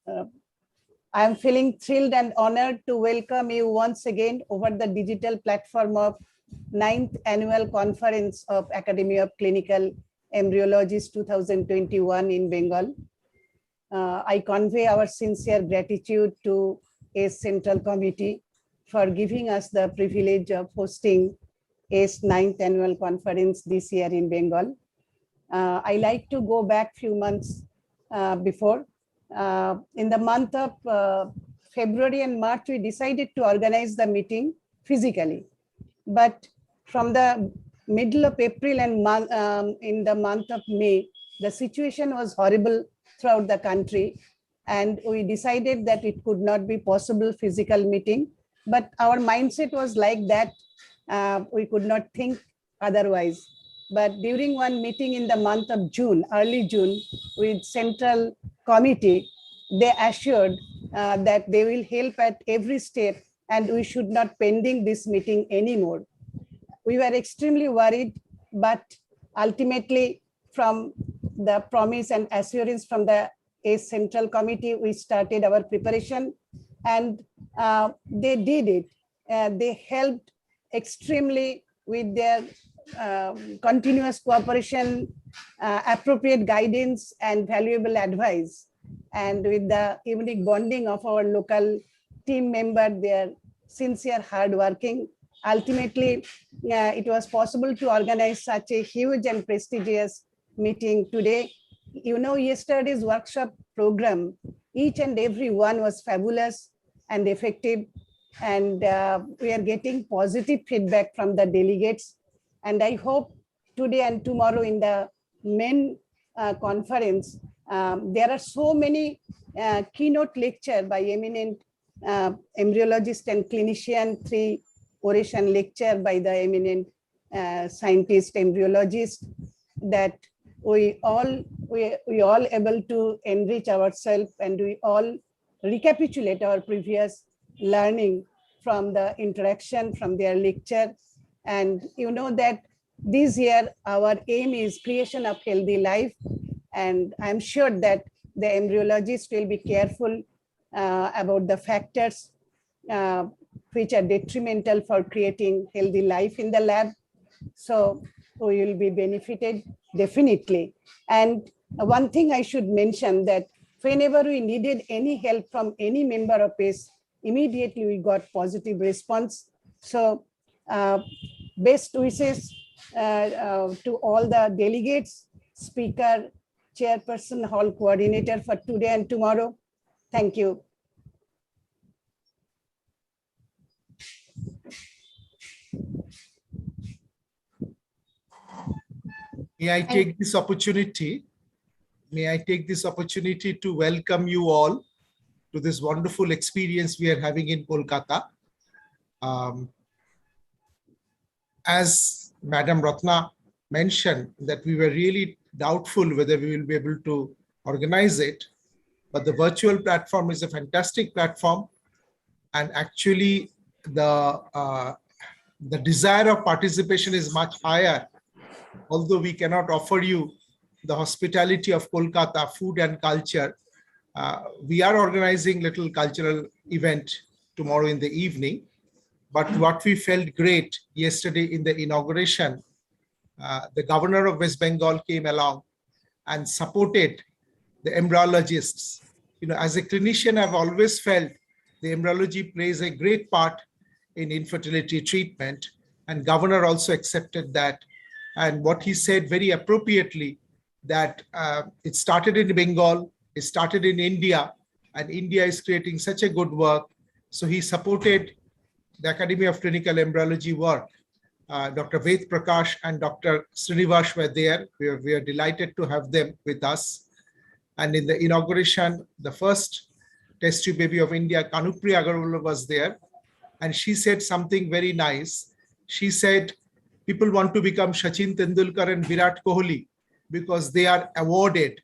I am feeling thrilled and honored to welcome you once again over the digital platform of 9th Annual Conference of Academy of Clinical Embryologists 2021 in Bengal. I convey our sincere gratitude to ACE Central Committee for giving us the privilege of hosting ACE 9th Annual Conference this year in Bengal. I like to go back few months before. In the month of February and March, we decided to organize the meeting physically. But from the middle of April and in the month of May, the situation was horrible throughout the country. And we decided that it could not be possible physical meeting. But our mindset was like that. We could not think otherwise. But during one meeting in the month of June, early June, with Central Committee, they assured that they will help at every step and we should not pending this meeting anymore. We were extremely worried, but ultimately from the promise and assurance from the ACE Central Committee, we started our preparation and they did it. They helped extremely with their continuous cooperation, appropriate guidance and valuable advice. And with the unique bonding of our local team member, their sincere hard working, ultimately it was possible to organize such a huge and prestigious meeting today. You know, yesterday's workshop program, each and every one was fabulous and effective. And we are getting positive feedback from the delegates. And I hope today and tomorrow in the main conference, there are so many keynote lecture by eminent embryologist and clinician, 3 oration lecture by the eminent scientist embryologist, that we all able to enrich ourselves and we all recapitulate our previous learning from the interaction from their lecture. And you know that this year our aim is creation of healthy life, and I'm sure that the embryologists will be careful about the factors which are detrimental for creating healthy life in the lab. So we will be benefited definitely. And one thing I should mention, that whenever we needed any help from any member of ACE, immediately we got positive response. So best wishes to all the delegates, speaker, chairperson, hall coordinator for today and tomorrow. Thank you. May I take this opportunity to welcome you all to this wonderful experience we are having in Kolkata. As Madam Ratna mentioned, that we were really doubtful whether we will be able to organize it, but the virtual platform is a fantastic platform, and actually the desire of participation is much higher. Although we cannot offer you the hospitality of Kolkata, food and culture, we are organizing little cultural event tomorrow in the evening. But what we felt great yesterday in the inauguration, the governor of West Bengal came along and supported the embryologists. You know, as a clinician, I've always felt the embryology plays a great part in infertility treatment, and governor also accepted that. And what he said very appropriately, that it started in Bengal, it started in India, and India is creating such a good work. So he supported the Academy of Clinical Embryology work. Dr. Ved Prakash and Dr. Srinivas were there. We are delighted to have them with us. And in the inauguration, the first test tube baby of India, Kanupriya Agarwal, was there. And she said something very nice. She said, people want to become Sachin Tendulkar and Virat Kohli because they are awarded,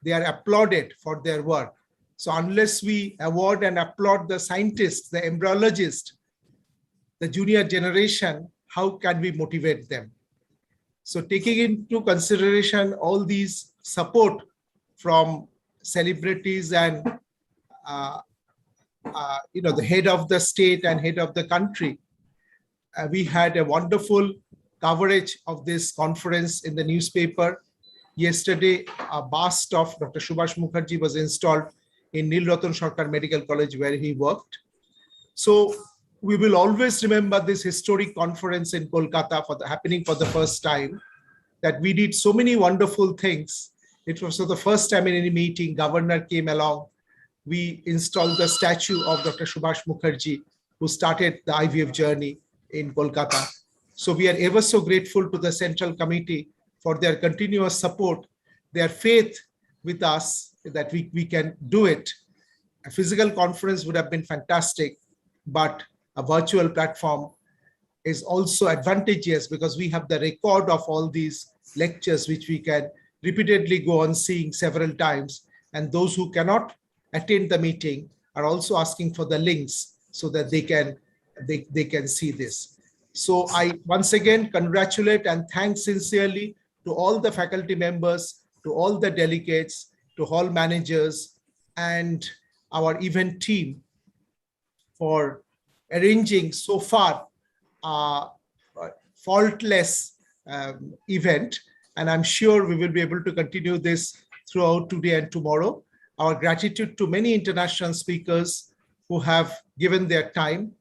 they are applauded for their work. So unless we award and applaud the scientists, the embryologists, the junior generation, how can we motivate them? So taking into consideration all these support from celebrities and the head of the state and head of the country. We had a wonderful coverage of this conference in the newspaper. Yesterday, a bust of Dr. Subhash Mukherjee was installed in Nil Ratan Sarkar Medical College where he worked. So we will always remember this historic conference in Kolkata happening for the first time, that we did so many wonderful things. It was the first time in any meeting, governor came along. We installed the statue of Dr. Subhash Mukherjee, who started the IVF journey in Kolkata. So we are ever so grateful to the Central Committee for their continuous support, their faith with us that we can do it. A physical conference would have been fantastic, but a virtual platform is also advantageous because we have the record of all these lectures, which we can repeatedly go on seeing several times. And those who cannot attend the meeting are also asking for the links so that they can see this. So I once again congratulate and thank sincerely to all the faculty members, to all the delegates, to hall managers, and our event team for arranging so far faultless event. And I'm sure we will be able to continue this throughout today and tomorrow. Our gratitude to many international speakers who have given their time.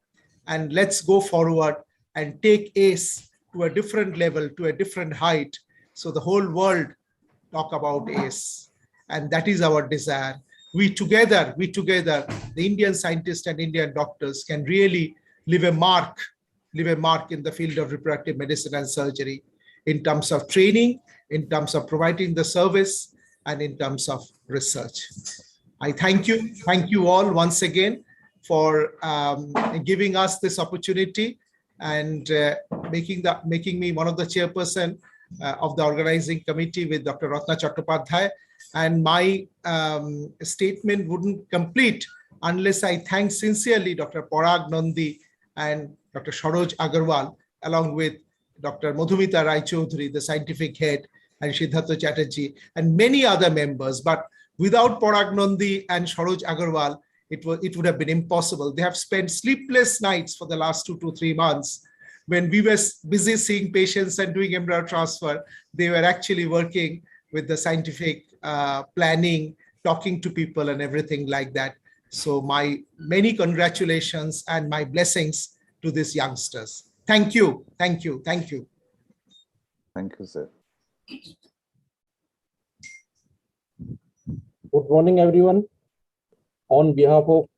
And let's go forward and take ACE to a different level, to a different height, so the whole world talk about ACE. And that is our desire. We together, the Indian scientists and Indian doctors, can really leave a mark in the field of reproductive medicine and surgery, in terms of training, in terms of providing the service, and in terms of research. I thank you all once again for giving us this opportunity and making me one of the chairperson of the organizing committee with Dr. Ratna Chattopadhyay. And my statement wouldn't complete unless I thank sincerely Dr. Parag Nandi and Dr. Saroj Agarwal, along with Dr. Madhumita Rai Chaudhuri, the scientific head, and Siddhartha Chatterjee, and many other members. But without Parag Nandi and Saroj Agarwal, it would have been impossible. They have spent sleepless nights for the last 2 to 3 months. When we were busy seeing patients and doing embryo transfer, they were actually working with the scientific planning, talking to people and everything like that. So my many congratulations and my blessings to these youngsters. Thank you, thank you, thank you. Thank you, sir. Good morning, everyone. On behalf of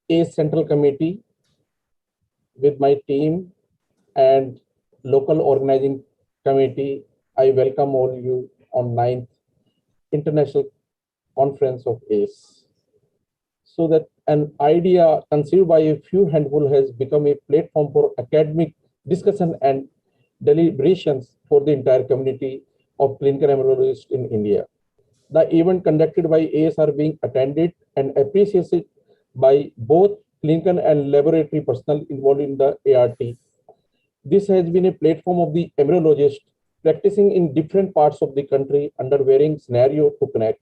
ACE Central Committee, with my team and local organizing committee, I welcome all you on 9th International Conference of ACE. So that an idea conceived by a few handful has become a platform for academic discussion and deliberations for the entire community of clinical embryologists in India. The event conducted by ACE are being attended and appreciated by both clinical and laboratory personnel involved in the ART. This has been a platform of the embryologists practicing in different parts of the country under varying scenarios to connect,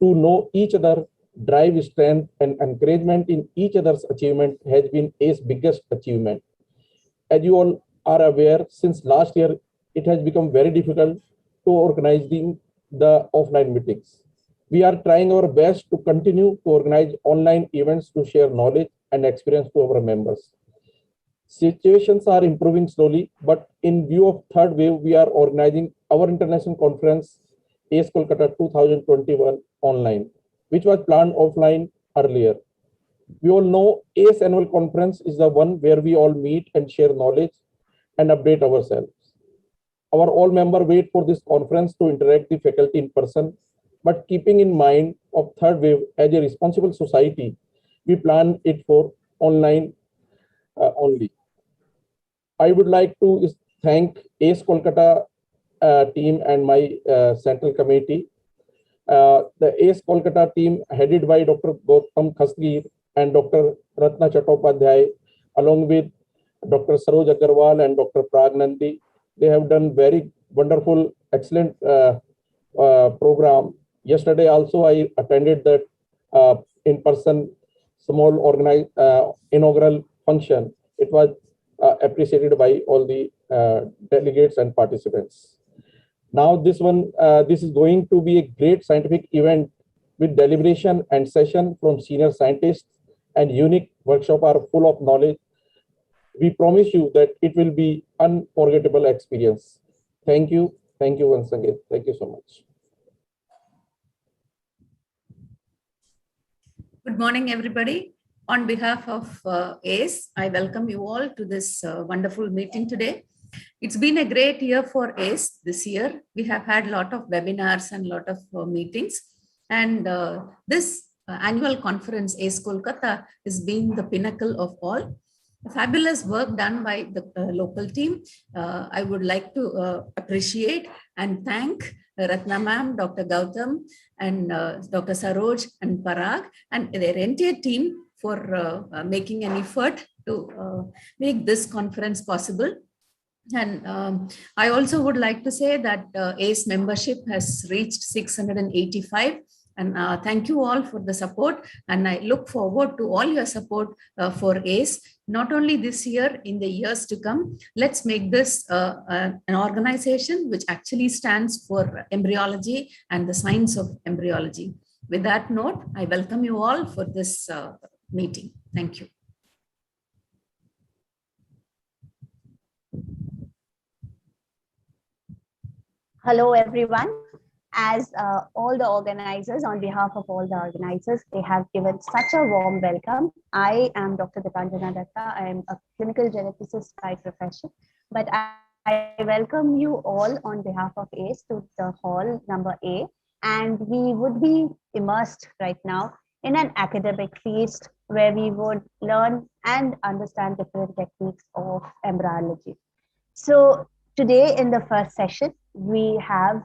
to know each other, drive strength and encouragement in each other's achievement has been ACE's biggest achievement. As you all are aware, since last year, it has become very difficult to organize the offline meetings. We are trying our best to continue to organize online events to share knowledge and experience to our members. Situations are improving slowly, but in view of third wave, we are organizing our international conference, ACE Kolkata 2021 online, which was planned offline earlier. We all know ACE annual conference is the one where we all meet and share knowledge and update ourselves. Our all members wait for this conference to interact with the faculty in person, but keeping in mind of third wave as a responsible society, we plan it for online only. I would like to thank ACE Kolkata team and my central committee. The ACE Kolkata team headed by Dr. Gautam Khasgir and Dr. Ratna Chattopadhyay, along with Dr. Saroj Agarwal and Dr. Parag Nandi. They have done very wonderful, excellent program. Yesterday also I attended that in-person small inaugural function, it was appreciated by all the delegates and participants. Now this is going to be a great scientific event with deliberation and session from senior scientists, and unique workshop are full of knowledge. We promise you that it will be unforgettable experience. Thank you. Thank you once again. Thank you so much. Good morning, everybody. On behalf of ACE, I welcome you all to this wonderful meeting today. It's been a great year for ACE this year. We have had a lot of webinars and a lot of meetings. And this annual conference, ACE Kolkata, is being the pinnacle of all. Fabulous work done by the local team. I would like to appreciate and thank Ratna ma'am, Dr. Gautam, and Dr. Saroj and Parag, and their entire team for making an effort to make this conference possible. And I also would like to say that ACE membership has reached 685. And thank you all for the support. And I look forward to all your support for ACE, not only this year, in the years to come. Let's make this an organization which actually stands for embryology and the science of embryology. With that note, I welcome you all for this meeting. Thank you. Hello, everyone. As all the organizers, on behalf of all the organizers, they have given such a warm welcome. I am Dr. Dipanjana Datta. I am a clinical geneticist by profession, but I welcome you all on behalf of ACE to the hall number A. And we would be immersed right now in an academic feast where we would learn and understand different techniques of embryology. So today in the first session, we have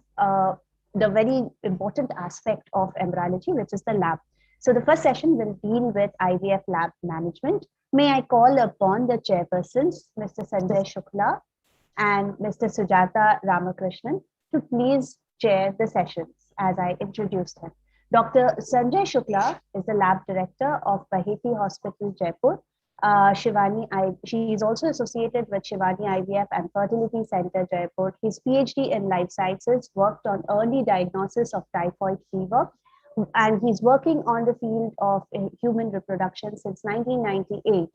the very important aspect of embryology, which is the lab. So the first session will deal with IVF lab management. May I call upon the chairpersons, Mr. Sanjay Shukla and Mr. Sujata Ramakrishnan, to please chair the sessions as I introduced him. Dr. Sanjay Shukla is the lab director of Baheti Hospital, Jaipur. She is also associated with Shivani IVF and Fertility Center, Jaipur. His PhD in life sciences worked on early diagnosis of typhoid fever, and he's working on the field of human reproduction since 1998.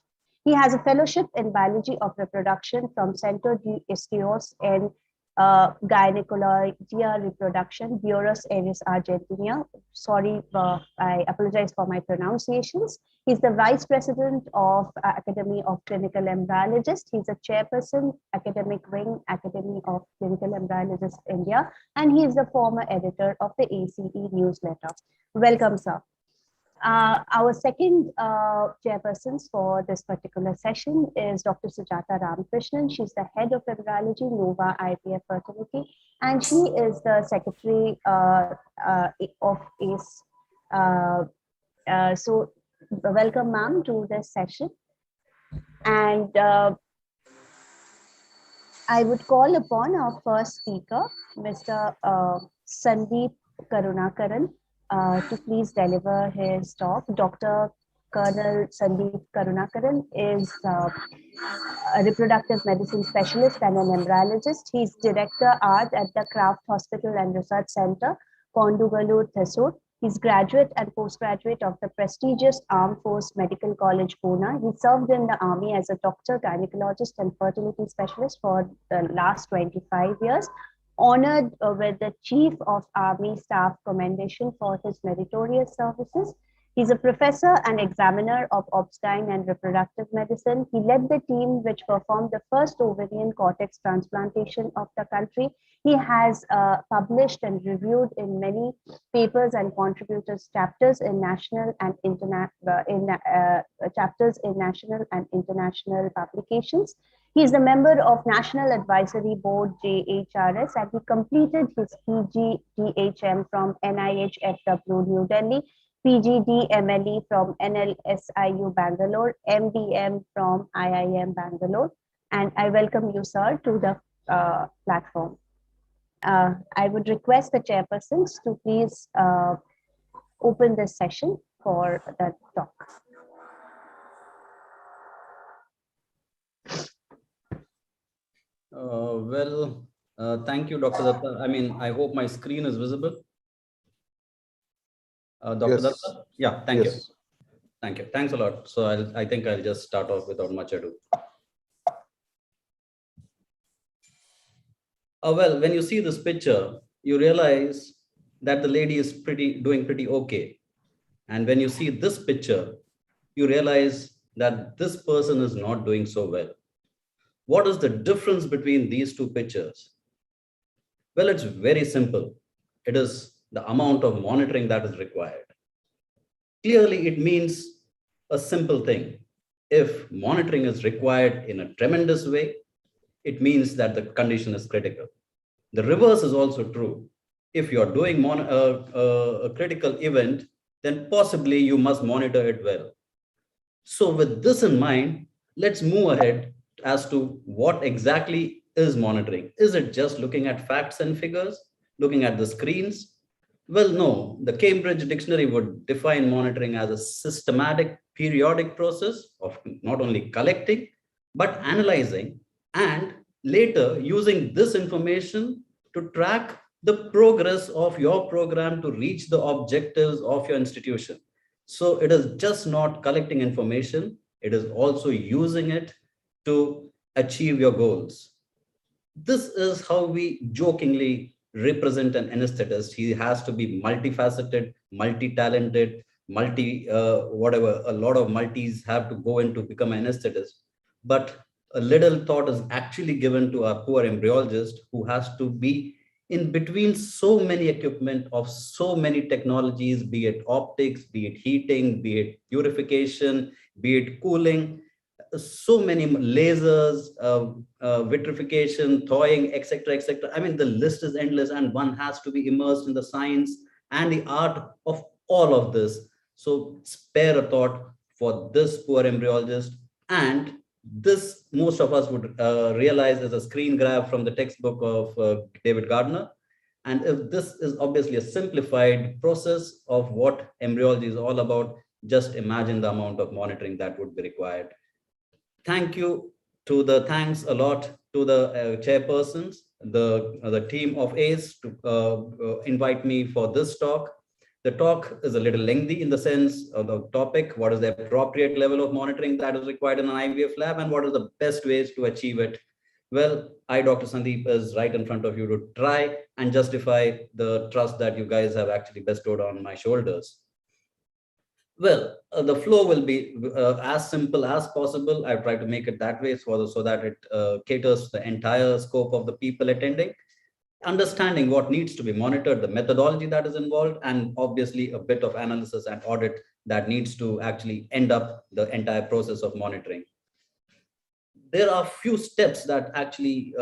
He has a fellowship in biology of reproduction from Centro de Estudios en Gynecologia Reproduction, Buenos Aires, Argentina. Sorry, I apologize for my pronunciations. He's the Vice President of Academy of Clinical Embryologists. He's a chairperson, Academic Wing, Academy of Clinical Embryologists, India, and he is the former editor of the ACE newsletter. Welcome, sir. Our second chairpersons for this particular session is Dr. Sujata Ramakrishnan. She's the head of embryology, Nova IVF Fertility, and she is the secretary of ACE. So welcome, ma'am, to this session. And I would call upon our first speaker, Mr. Sandeep Karunakaran, to please deliver his talk. Dr. Colonel Sandeep Karunakaran is a reproductive medicine specialist and an embryologist. He's Director Art at the Kraft Hospital and Research Center, Kondugalur, Thrissur. He's graduate and postgraduate of the prestigious Armed Force Medical College, Pune. He served in the Army as a doctor, gynecologist, and fertility specialist for the last 25 years. Honored with the Chief of Army Staff Commendation for his meritorious services. He's a professor and examiner of obstetrics and reproductive medicine. He led the team which performed the first ovarian cortex transplantation of the country. He has published and reviewed in many papers and contributors chapters in national and international publications. He is a member of National Advisory Board JHRS, and he completed his PG DHM from NIHFW New Delhi, PGD MLE from NLSIU Bangalore, MDM from IIM Bangalore. And I welcome you, sir, to the platform. I would request the chairpersons to please open this session for the talk. Thank you, Dr. Datta. I mean, I hope my screen is visible. Dr. Yes. Datta? Yeah, thank you. Yes. Thank you. Thanks a lot. So I think I'll just start off without much ado. Well, when you see this picture, you realize that the lady is doing pretty okay. And when you see this picture, you realize that this person is not doing so well. What is the difference between these two pictures? Well, it's very simple. It is the amount of monitoring that is required. Clearly, it means a simple thing. If monitoring is required in a tremendous way, it means that the condition is critical. The reverse is also true. If you're doing a critical event, then possibly you must monitor it well. So with this in mind, let's move ahead as to what exactly is monitoring. Is it just looking at facts and figures, looking at the screens? Well, no, the Cambridge Dictionary would define monitoring as a systematic, periodic process of not only collecting, but analyzing and later using this information to track the progress of your program to reach the objectives of your institution. So it is just not collecting information, it is also using it to achieve your goals. This is how we jokingly represent an anesthetist. He has to be multifaceted, multi-talented, whatever. A lot of multis have to go in to become an anesthetist. But a little thought is actually given to our poor embryologist who has to be in between so many equipment of so many technologies, be it optics, be it heating, be it purification, be it cooling, so many lasers, vitrification, thawing, etc., etc. I mean, the list is endless, and one has to be immersed in the science and the art of all of this. So spare a thought for this poor embryologist. And this, most of us would realize, is a screen grab from the textbook of David Gardner. And if this is obviously a simplified process of what embryology is all about, just imagine the amount of monitoring that would be required. Thanks a lot to the chairpersons, the team of ACE to invite me for this talk. The talk is a little lengthy in the sense of the topic, what is the appropriate level of monitoring that is required in an IVF lab and what are the best ways to achieve it. Well, I, Dr. Sandeep, is right in front of you to try and justify the trust that you guys have actually bestowed on my shoulders. Well, the flow will be as simple as possible. I've tried to make it that way so that it caters to the entire scope of the people attending. Understanding what needs to be monitored, the methodology that is involved, and obviously a bit of analysis and audit that needs to actually end up the entire process of monitoring. There are few steps that actually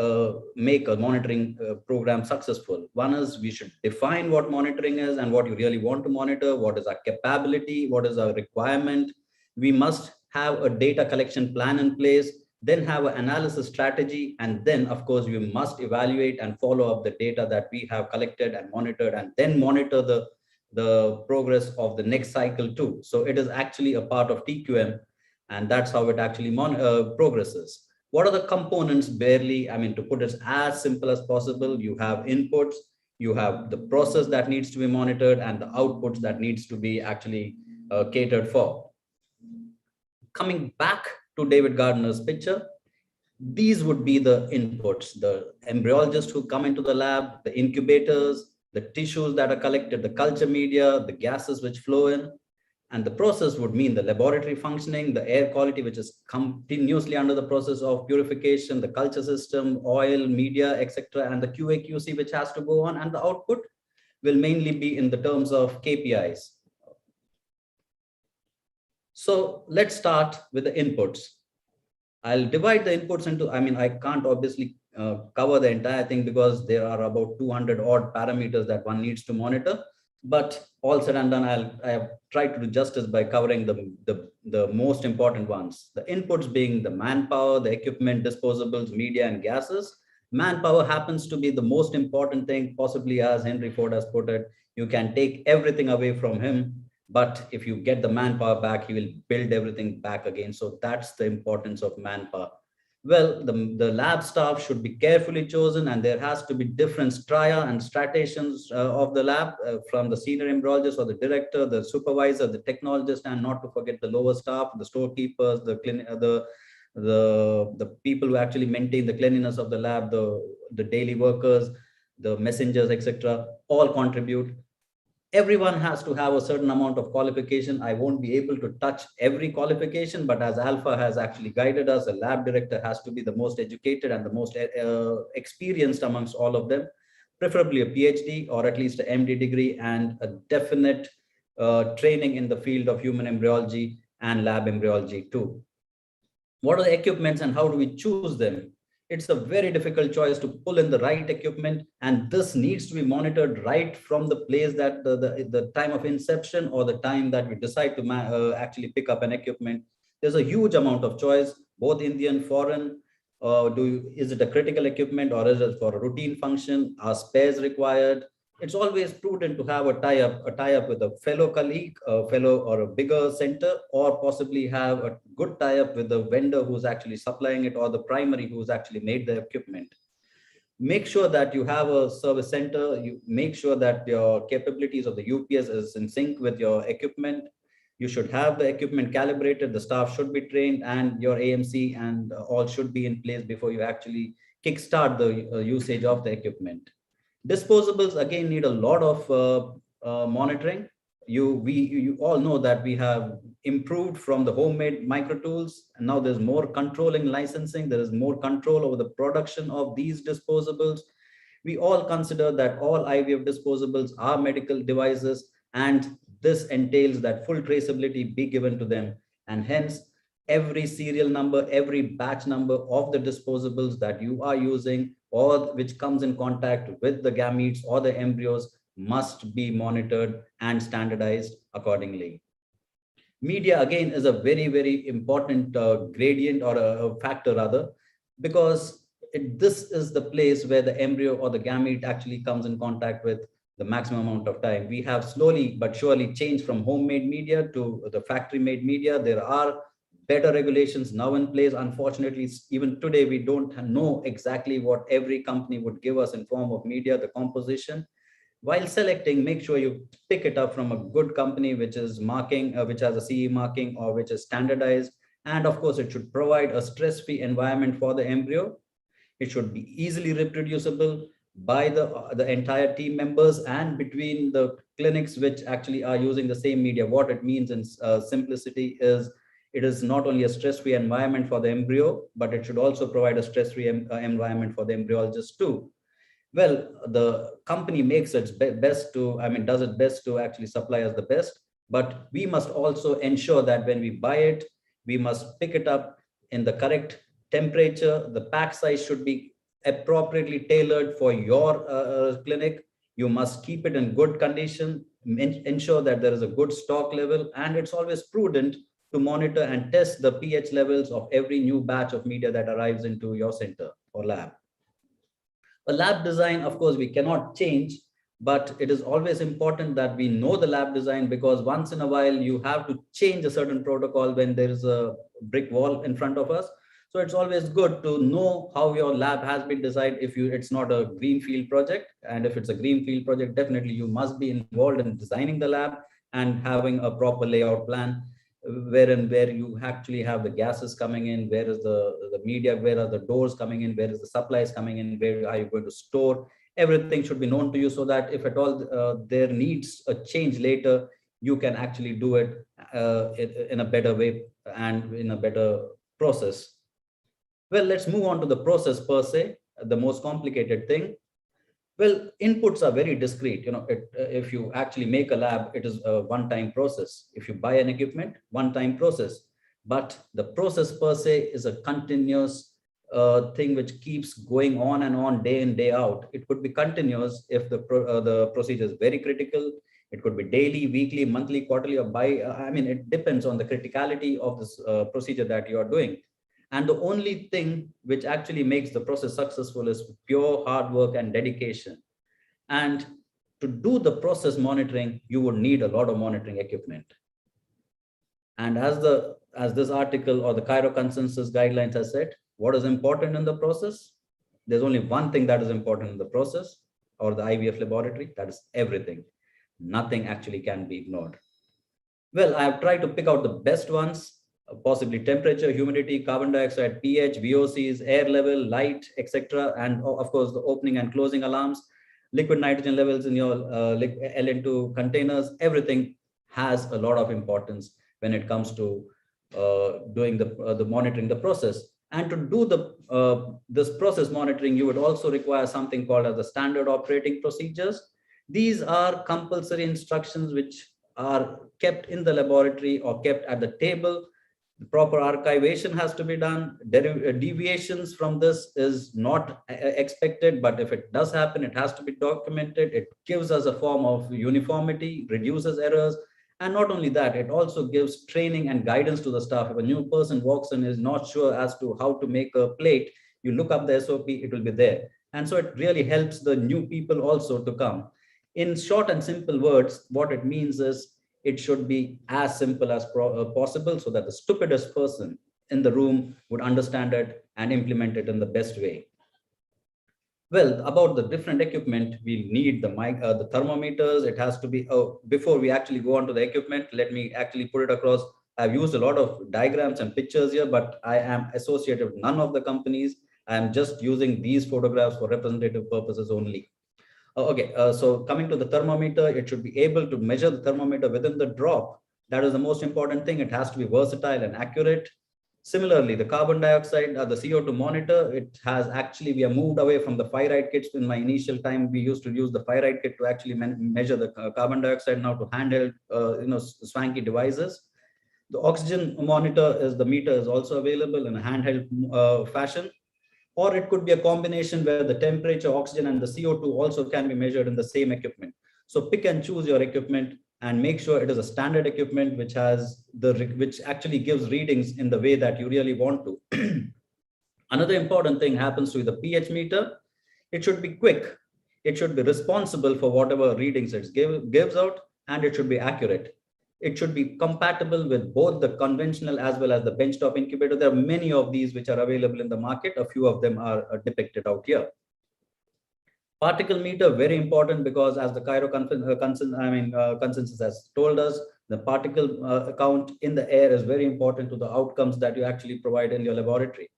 make a monitoring program successful. One is we should define what monitoring is and what you really want to monitor, what is our capability, what is our requirement. We must have a data collection plan in place, then have an analysis strategy, and then of course we must evaluate and follow up the data that we have collected and monitored, and then monitor the progress of the next cycle too. So it is actually a part of TQM, and that's how it actually progresses. What are the components? Barely, I mean, to put it as simple as possible, you have inputs, you have the process that needs to be monitored, and the outputs that needs to be actually catered for. Coming back to David Gardner's picture, these would be the inputs, the embryologists who come into the lab, the incubators, the tissues that are collected, the culture media, the gases which flow in. And the process would mean the laboratory functioning, the air quality, which is continuously under the process of purification, the culture system, oil, media, etc., and the QA/QC, which has to go on. And the output will mainly be in the terms of KPIs. So let's start with the inputs. I'll divide the inputs into, I mean, I can't obviously cover the entire thing because there are about 200 odd parameters that one needs to monitor. But all said and done, I have tried to do justice by covering the most important ones. The inputs being the manpower, the equipment, disposables, media, and gases. Manpower happens to be the most important thing, possibly as Henry Ford has put it. You can take everything away from him, But if you get the manpower back, you will build everything back again. So that's the importance of manpower. Well, the lab staff should be carefully chosen, and there has to be different stria and stratations of the lab, from the senior embryologist or the director, the supervisor, the technologist, and not to forget the lower staff, the storekeepers, the people who actually maintain the cleanliness of the lab, the daily workers, the messengers, etc. All contribute. Everyone has to have a certain amount of qualification. I won't be able to touch every qualification, but as Alpha has actually guided us, a lab director has to be the most educated and the most experienced amongst all of them, preferably a PhD or at least an MD degree, and a definite training in the field of human embryology and lab embryology too. What are the equipments and how do we choose them? It's a very difficult choice to pull in the right equipment, and this needs to be monitored right from the place that the time of inception or the time that we decide to actually pick up an equipment. There's a huge amount of choice, both Indian, foreign. Is it a critical equipment or is it for a routine function? Are spares required? It's always prudent to have a tie-up with a fellow colleague, a fellow or a bigger center, or possibly have a good tie-up with the vendor who's actually supplying it or the primary who's actually made the equipment. Make sure that you have a service center. You make sure that your capabilities of the UPS is in sync with your equipment. You should have the equipment calibrated, the staff should be trained, and your AMC and all should be in place before you actually kickstart the usage of the equipment. Disposables again need a lot of monitoring. You all know that we have improved from the homemade micro tools, and now there's more controlling licensing. There is more control over the production of these disposables. We all consider that all IVF disposables are medical devices, and this entails that full traceability be given to them, and hence every serial number, every batch number of the disposables that you are using or which comes in contact with the gametes or the embryos must be monitored and standardized accordingly. Media again is a very, very important gradient or a factor rather, because this is the place where the embryo or the gamete actually comes in contact with the maximum amount of time. We have slowly but surely changed from homemade media to the factory made media. There are better regulations now in place. Unfortunately, even today, we don't know exactly what every company would give us in form of media, the composition. While selecting, make sure you pick it up from a good company, which is marking, which has a CE marking or which is standardized. And of course, it should provide a stress-free environment for the embryo. It should be easily reproducible by the entire team members and between the clinics which actually are using the same media. What it means in simplicity is it is not only a stress-free environment for the embryo, but it should also provide a stress-free environment for the embryologist too. Well, the company makes its best to, does its best to actually supply us the best, but we must also ensure that when we buy it, we must pick it up in the correct temperature. The pack size should be appropriately tailored for your clinic. You must keep it in good condition, ensure that there is a good stock level, and it's always prudent to monitor and test the pH levels of every new batch of media that arrives into your center or lab. A lab design, of course, we cannot change, but it is always important that we know the lab design, because once in a while you have to change a certain protocol when there is a brick wall in front of us. So it's always good to know how your lab has been designed if it's not a greenfield project. And if it's a greenfield project, definitely you must be involved in designing the lab and having a proper layout plan, where you actually have the gases coming in, where is the media, where are the doors coming in, where is the supplies coming in, where are you going to store. Everything should be known to you, so that if at all there needs a change later, you can actually do it in a better way and in a better process. Well, let's move on to the process per se, the most complicated thing. Well, inputs are very discrete. If you actually make a lab, it is a one-time process. If you buy an equipment, one-time process. But the process per se is a continuous thing which keeps going on and on, day in, day out. It could be continuous if the procedure is very critical. It could be daily, weekly, monthly, quarterly, or it depends on the criticality of this procedure that you are doing. And the only thing which actually makes the process successful is pure hard work and dedication. And to do the process monitoring, you would need a lot of monitoring equipment. And as this article or the Cairo Consensus Guidelines has said, what is important in the process? There's only one thing that is important in the process or the IVF laboratory, that is everything. Nothing actually can be ignored. Well, I have tried to pick out the best ones, possibly temperature, humidity, carbon dioxide, pH, VOCs, air level, light, etc. And of course, the opening and closing alarms, liquid nitrogen levels in your LN2 containers, everything has a lot of importance when it comes to doing the monitoring the process. And to do this process monitoring, you would also require something called as the standard operating procedures. These are compulsory instructions which are kept in the laboratory or kept at the table. The proper archivation has to be done. Deviations from this is not expected, but if it does happen, it has to be documented. It gives us a form of uniformity, reduces errors. And not only that, it also gives training and guidance to the staff. If a new person walks in and is not sure as to how to make a plate, you look up the SOP, it will be there. And so it really helps the new people also to come. In short and simple words, what it means is it should be as simple as possible so that the stupidest person in the room would understand it and implement it in the best way. Well, about the different equipment, we need the thermometers. It has to be, before we actually go on to the equipment, let me actually put it across. I've used a lot of diagrams and pictures here, but I am associated with none of the companies. I am just using these photographs for representative purposes only. Okay, so coming to the thermometer, it should be able to measure the thermometer within the drop. That is the most important thing. It has to be versatile and accurate. Similarly, the carbon dioxide, the CO2 monitor, it has actually, we have moved away from the fire kits. In my initial time, we used to use the fire kit to actually measure the carbon dioxide, now to handheld, swanky devices. The oxygen monitor the meter is also available in a handheld fashion. Or it could be a combination where the temperature, oxygen, and the CO2 also can be measured in the same equipment. So pick and choose your equipment and make sure it is a standard equipment which actually gives readings in the way that you really want to. Another important thing happens to the pH meter. It should be quick. It should be responsible for whatever readings it gives out, and it should be accurate. It should be compatible with both the conventional as well as the benchtop incubator. There are many of these which are available in the market. A few of them are depicted out here. Particle meter, very important, because as the Cairo consensus has told us, the particle count in the air is very important to the outcomes that you actually provide in your laboratory.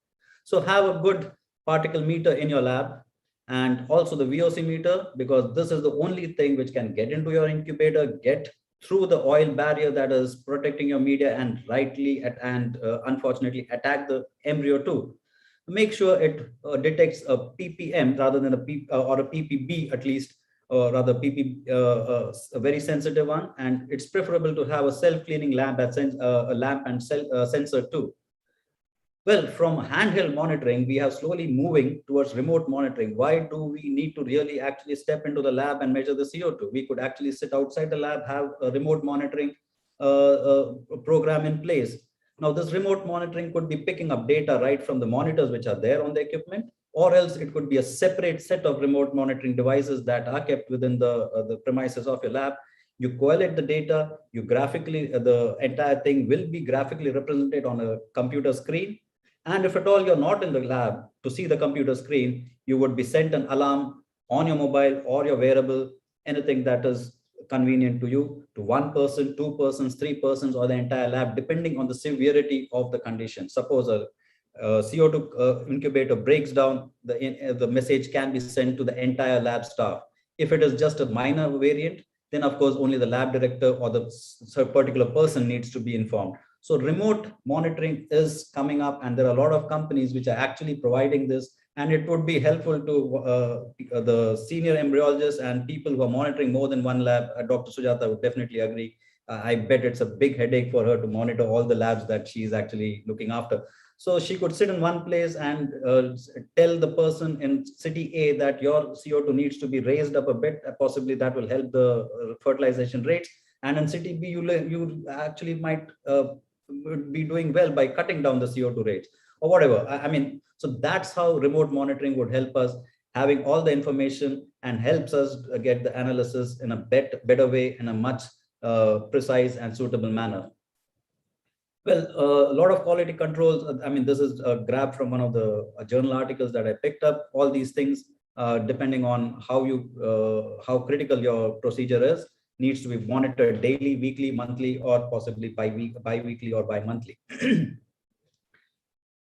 So have a good particle meter in your lab, and also the VOC meter, because this is the only thing which can get into your incubator, get through the oil barrier that is protecting your media, and unfortunately attack the embryo too. Make sure it detects a ppm rather than or a ppb at least, or rather a very sensitive one. And it's preferable to have a self-cleaning lamp and sensor too. Well, from handheld monitoring, we are slowly moving towards remote monitoring. Why do we need to really actually step into the lab and measure the CO2? We could actually sit outside the lab, have a remote monitoring program in place. Now, this remote monitoring could be picking up data right from the monitors which are there on the equipment, or else it could be a separate set of remote monitoring devices that are kept within the premises of your lab. You collect the data, you graphically, the entire thing will be graphically represented on a computer screen. And if at all you're not in the lab to see the computer screen, you would be sent an alarm on your mobile or your wearable, anything that is convenient to you, to one person, two persons, three persons, or the entire lab, depending on the severity of the condition. Suppose a CO2 incubator breaks down, the message can be sent to the entire lab staff. If it is just a minor variant, then of course only the lab director or the particular person needs to be informed. So remote monitoring is coming up, and there are a lot of companies which are actually providing this, and it would be helpful to the senior embryologists and people who are monitoring more than one lab. Dr. Sujata would definitely agree. I bet it's a big headache for her to monitor all the labs that she's actually looking after. So she could sit in one place and tell the person in city A that your CO2 needs to be raised up a bit. Possibly that will help the fertilization rates. And in city B, you actually might be doing well by cutting down the CO2 rates or whatever. I mean, so that's how remote monitoring would help us. having all the information and helps us get the analysis in a better way, in a much precise and suitable manner. Well, a lot of quality controls. I mean, this is a grab from one of the journal articles that I picked up. All these things, depending on how critical your procedure is, needs to be monitored daily, weekly, monthly, or possibly bi-weekly or bi-monthly.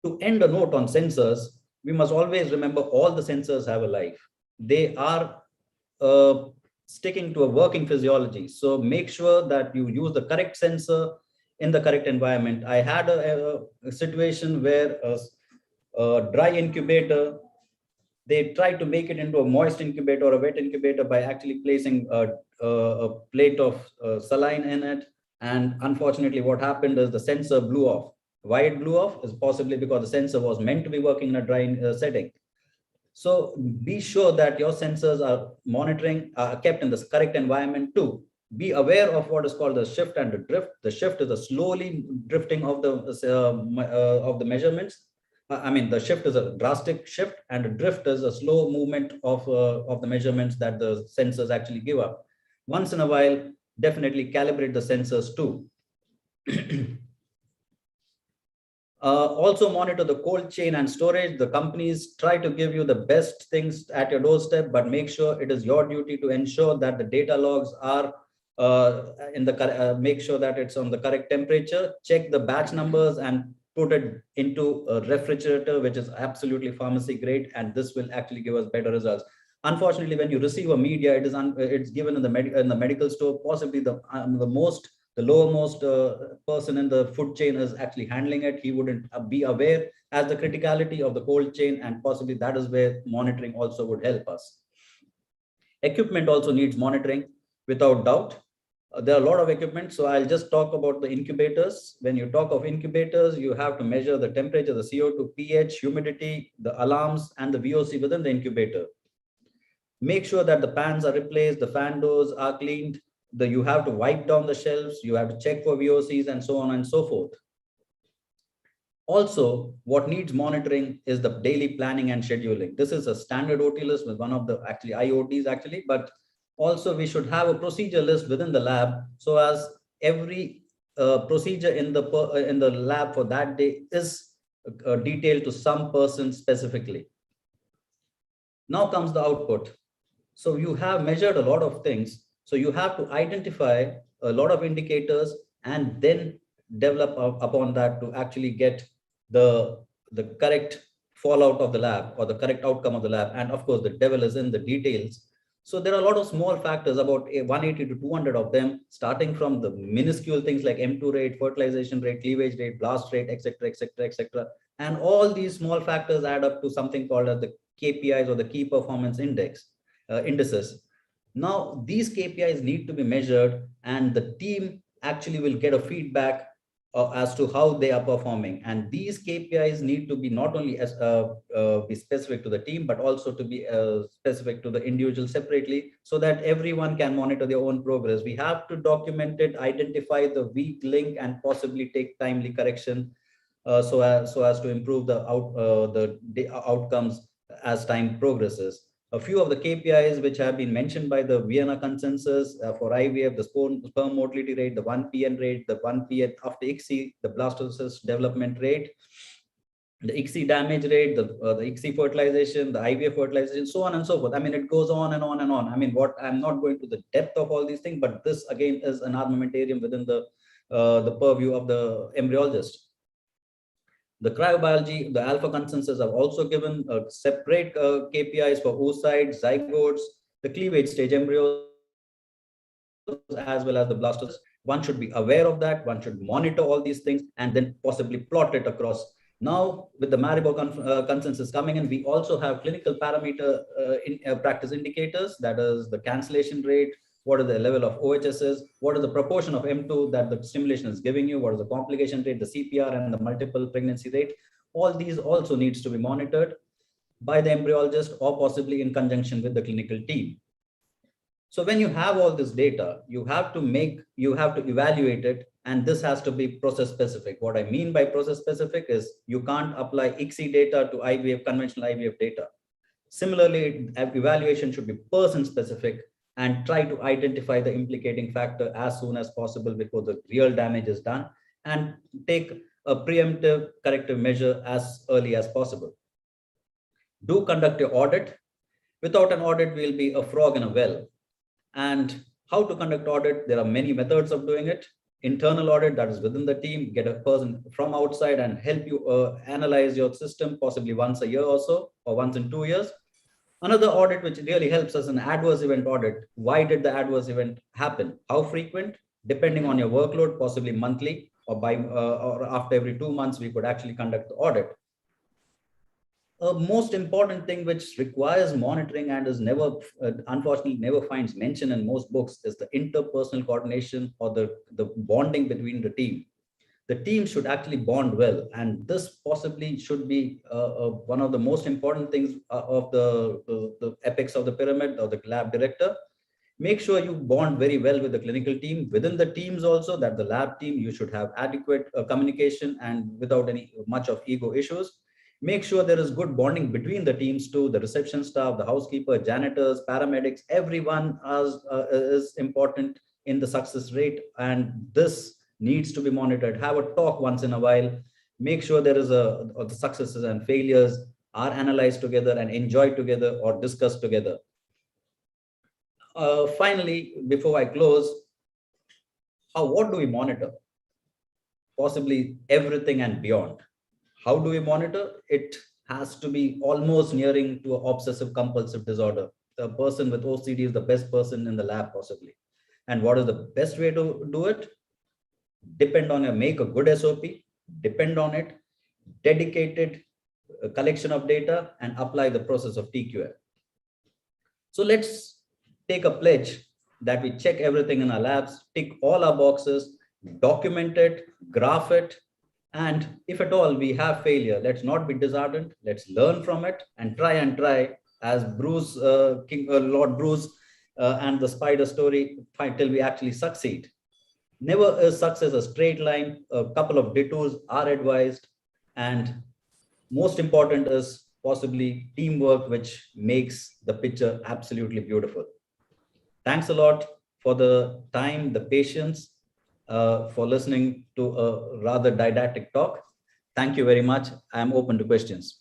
To end a note on sensors, we must always remember all the sensors have a life. They are sticking to a working physiology. So make sure that you use the correct sensor in the correct environment. I had a situation where a dry incubator, they tried to make it into a moist incubator or a wet incubator by actually placing a plate of saline in it. And unfortunately, what happened is the sensor blew off. Why it blew off is possibly because the sensor was meant to be working in a dry setting. So be sure that your sensors are kept in the correct environment too. Be aware of what is called the shift and the drift. The shift is a slowly drifting of the measurements. I mean, the shift is a drastic shift, and the drift is a slow movement of the measurements that the sensors actually give up. Once in a while, definitely calibrate the sensors too. Also monitor the cold chain and storage. The companies try to give you the best things at your doorstep, but make sure it is your duty to ensure that the data logs are make sure that it's on the correct temperature. Check the batch numbers and put it into a refrigerator, which is absolutely pharmacy grade, and this will actually give us better results. Unfortunately, when you receive a media, it's given in the medical store. Possibly the lowermost person in the food chain is actually handling it. He wouldn't be aware as the criticality of the cold chain, and possibly that is where monitoring also would help us. Equipment also needs monitoring, without doubt. There are a lot of equipment, so I'll just talk about the incubators. When you talk of incubators, you have to measure the temperature, the CO2, pH, humidity, the alarms, and the VOC within the incubator. Make sure that the pans are replaced, the fan doors are cleaned, you have to wipe down the shelves, you have to check for VOCs, and so on and so forth. Also, what needs monitoring is the daily planning and scheduling. This is a standard OT list with one of the IOTs actually, but also we should have a procedure list within the lab, so as every procedure in the lab for that day is detailed to some person specifically. Now comes the output. So you have measured a lot of things. So you have to identify a lot of indicators and then develop upon that to actually get the correct fallout of the lab or the correct outcome of the lab. And of course, the devil is in the details. So there are a lot of small factors, about 180 to 200 of them, starting from the minuscule things like M2 rate, fertilization rate, cleavage rate, blast rate, etc., etc., etc. And all these small factors add up to something called as the KPIs or the key performance indices. Now, these KPIs need to be measured, and the team actually will get a feedback as to how they are performing. And these KPIs need to be not only be specific to the team, but also to be specific to the individual separately, so that everyone can monitor their own progress. We have to document it, identify the weak link, and possibly take timely correction so as to improve the outcomes as time progresses. A few of the KPIs which have been mentioned by the Vienna consensus for IVF, the sperm motility rate, the 1PN rate, the 1PN after ICSI, the blastocyst development rate, the ICSI damage rate, the ICSI fertilization, the IVF fertilization, so on and so forth. I mean, it goes on and on and on. I mean, I'm not going to the depth of all these things, but this again is an armamentarium within the purview of the embryologist. The cryobiology, the alpha consensus have also given separate KPIs for oocytes, zygotes, the cleavage stage embryos, as well as the blastocysts. One should be aware of that. One should monitor all these things and then possibly plot it across. Now, with the Maribor consensus coming in, we also have clinical parameter practice indicators, that is the cancellation rate, what is the level of OHSs, what is the proportion of M2 that the stimulation is giving you, what is the complication rate, the CPR, and the multiple pregnancy rate. All these also needs to be monitored by the embryologist or possibly in conjunction with the clinical team. So when you have all this data, you have to evaluate it, and this has to be process specific. What I mean by process specific is you can't apply ICSI data to IVF, conventional IVF data. Similarly, evaluation should be person specific and try to identify the implicating factor as soon as possible before the real damage is done, and take a preemptive corrective measure as early as possible. Do conduct your audit. Without an audit, we'll be a frog in a well. And how to conduct audit? There are many methods of doing it. Internal audit, that is within the team, get a person from outside and help you analyze your system, possibly once a year or so, or once in 2 years. Another audit which really helps us, an adverse event audit. Why did the adverse event happen? How frequent? Depending on your workload, possibly monthly or or after every 2 months, we could actually conduct the audit. A most important thing which requires monitoring and is never, unfortunately, never finds mention in most books is the interpersonal coordination or the bonding between the team. The team should actually bond well, and this possibly should be one of the most important things of the apex of the pyramid or the lab director. Make sure you bond very well with the clinical team. Within the teams also, that the lab team, you should have adequate communication and without any much of ego issues. Make sure there is good bonding between the teams too, the reception staff, the housekeeper, janitors, paramedics, everyone is important in the success rate, and this needs to be monitored. Have a talk once in a while. Make sure there is the successes and failures are analyzed together and enjoyed together or discussed together. Finally, before I close, what do we monitor? Possibly everything and beyond. How do we monitor? It has to be almost nearing to an obsessive compulsive disorder. The person with OCD is the best person in the lab, possibly. And what is the best way to do it? Make a good SOP, depend on it, dedicated collection of data, and apply the process of TQM. So let's take a pledge that we check everything in our labs, tick all our boxes, document it, graph it, and if at all we have failure, let's not be disheartened. Let's learn from it and try as Lord Bruce and the spider story, till we actually succeed. Never is success a straight line. A couple of detours are advised, and most important is possibly teamwork, which makes the picture absolutely beautiful. Thanks a lot for the time, the patience, for listening to a rather didactic talk. Thank you very much. I'm open to questions.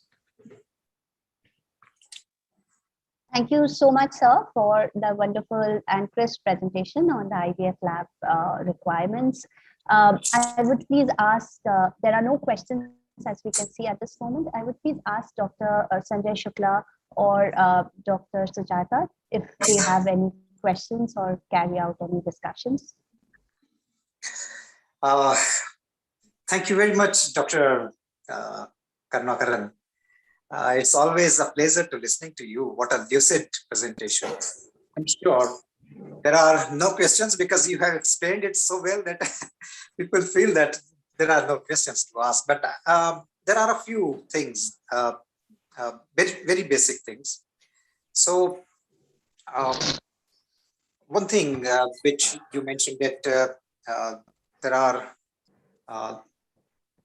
Thank you so much, sir, for the wonderful and crisp presentation on the IVF lab requirements. I would please ask, there are no questions as we can see at this moment. I would please ask Dr. Sanjay Shukla or Dr. Sujata if they have any questions or carry out any discussions. Thank you very much, Dr. Karnakaran. It's always a pleasure to listening to you. What a lucid presentation. I'm sure there are no questions because you have explained it so well that people feel that there are no questions to ask. But there are a few things, very basic things. So one thing which you mentioned that there are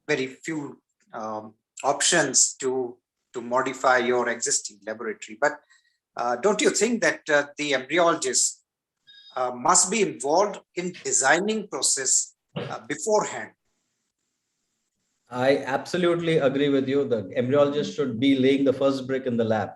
very few options to modify your existing laboratory. But don't you think that the embryologist must be involved in designing process beforehand? I absolutely agree with you. The embryologist should be laying the first brick in the lab.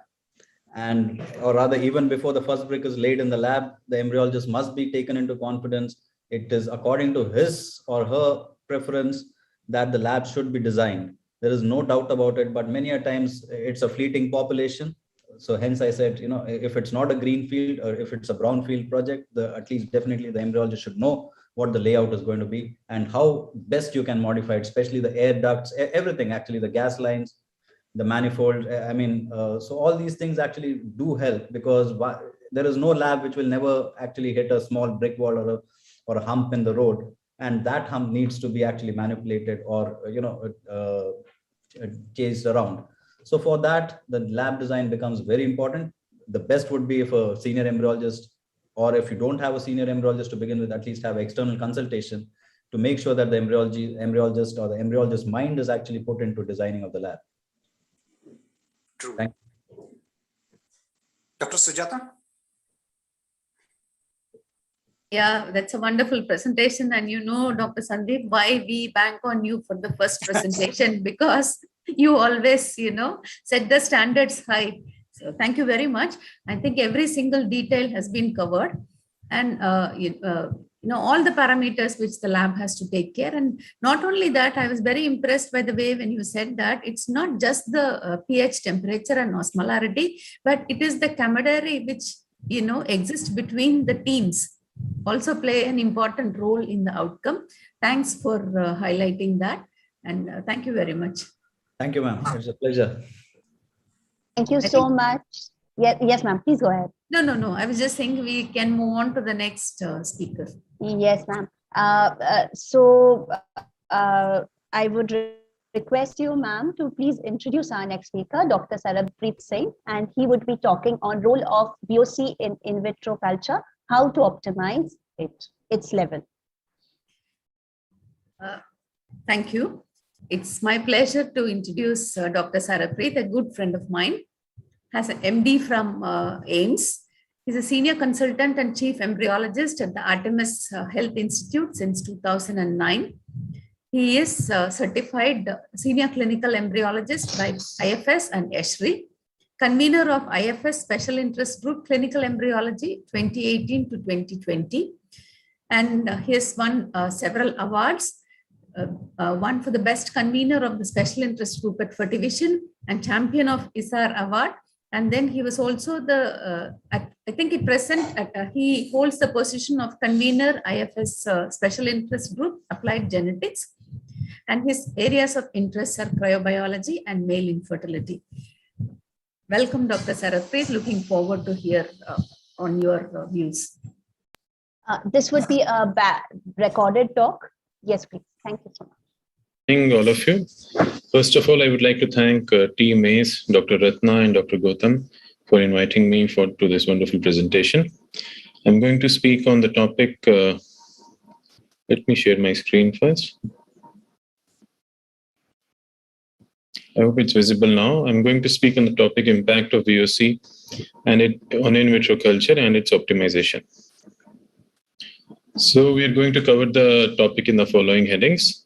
And, or rather, even before the first brick is laid in the lab, the embryologist must be taken into confidence. It is according to his or her preference that the lab should be designed. There is no doubt about it, but many a times it's a fleeting population. So hence I said, you know, if it's not a green field or if it's a brown field project, at least definitely the embryologist should know what the layout is going to be and how best you can modify it, especially the air ducts, everything, actually the gas lines, the manifold. I mean, so all these things actually do help, because there is no lab which will never actually hit a small brick wall or a hump in the road. And that hump needs to be actually manipulated or, you know, chased around. So for that, the lab design becomes very important. The best would be if a senior embryologist, or if you don't have a senior embryologist to begin with, at least have external consultation to make sure that the embryologist or the embryologist mind is actually put into designing of the lab. True. Thank you. Dr. Sujata? Yeah, that's a wonderful presentation. And you know, Dr. Sandeep, why we bank on you for the first presentation, because you always, set the standards high. So thank you very much. I think every single detail has been covered. And, all the parameters which the lab has to take care. And not only that, I was very impressed by the way when you said that it's not just the pH temperature and osmolarity, but it is the camaraderie which, exists between the teams also play an important role in the outcome. Thanks for highlighting that. And thank you very much. Thank you, ma'am. It's a pleasure. Thank you so much. Yes, ma'am. Please go ahead. No. I was just saying we can move on to the next speaker. Yes, ma'am. I would request you, ma'am, to please introduce our next speaker, Dr. Sarabpreet Singh, and he would be talking on role of VOC in vitro culture, how to optimize its level. Thank you. It's my pleasure to introduce Dr. Sarabpreet, a good friend of mine, has an MD from AIMS. He's a senior consultant and chief embryologist at the Artemis Health Institute since 2009. He is certified senior clinical embryologist by IFS and ESHRI, convener of IFS Special Interest Group Clinical Embryology 2018 to 2020. And he has won several awards, one for the best convener of the Special Interest Group at Fertivision and champion of ISAR Award. And then he was also he holds the position of convener IFS Special Interest Group Applied Genetics. And his areas of interest are cryobiology and male infertility. Welcome, Dr. Sarabpreet. Looking forward to hear on your views. This would be a recorded talk. Yes, please. Thank you so much. Good morning, all of you. First of all, I would like to thank Team ACE, Dr. Ratna and Dr. Gautam for inviting me to this wonderful presentation. I'm going to speak on the topic. Let me share my screen first. I hope it's visible now. I'm going to speak on the topic impact of VOC and on in vitro culture and its optimization. So we're going to cover the topic in the following headings.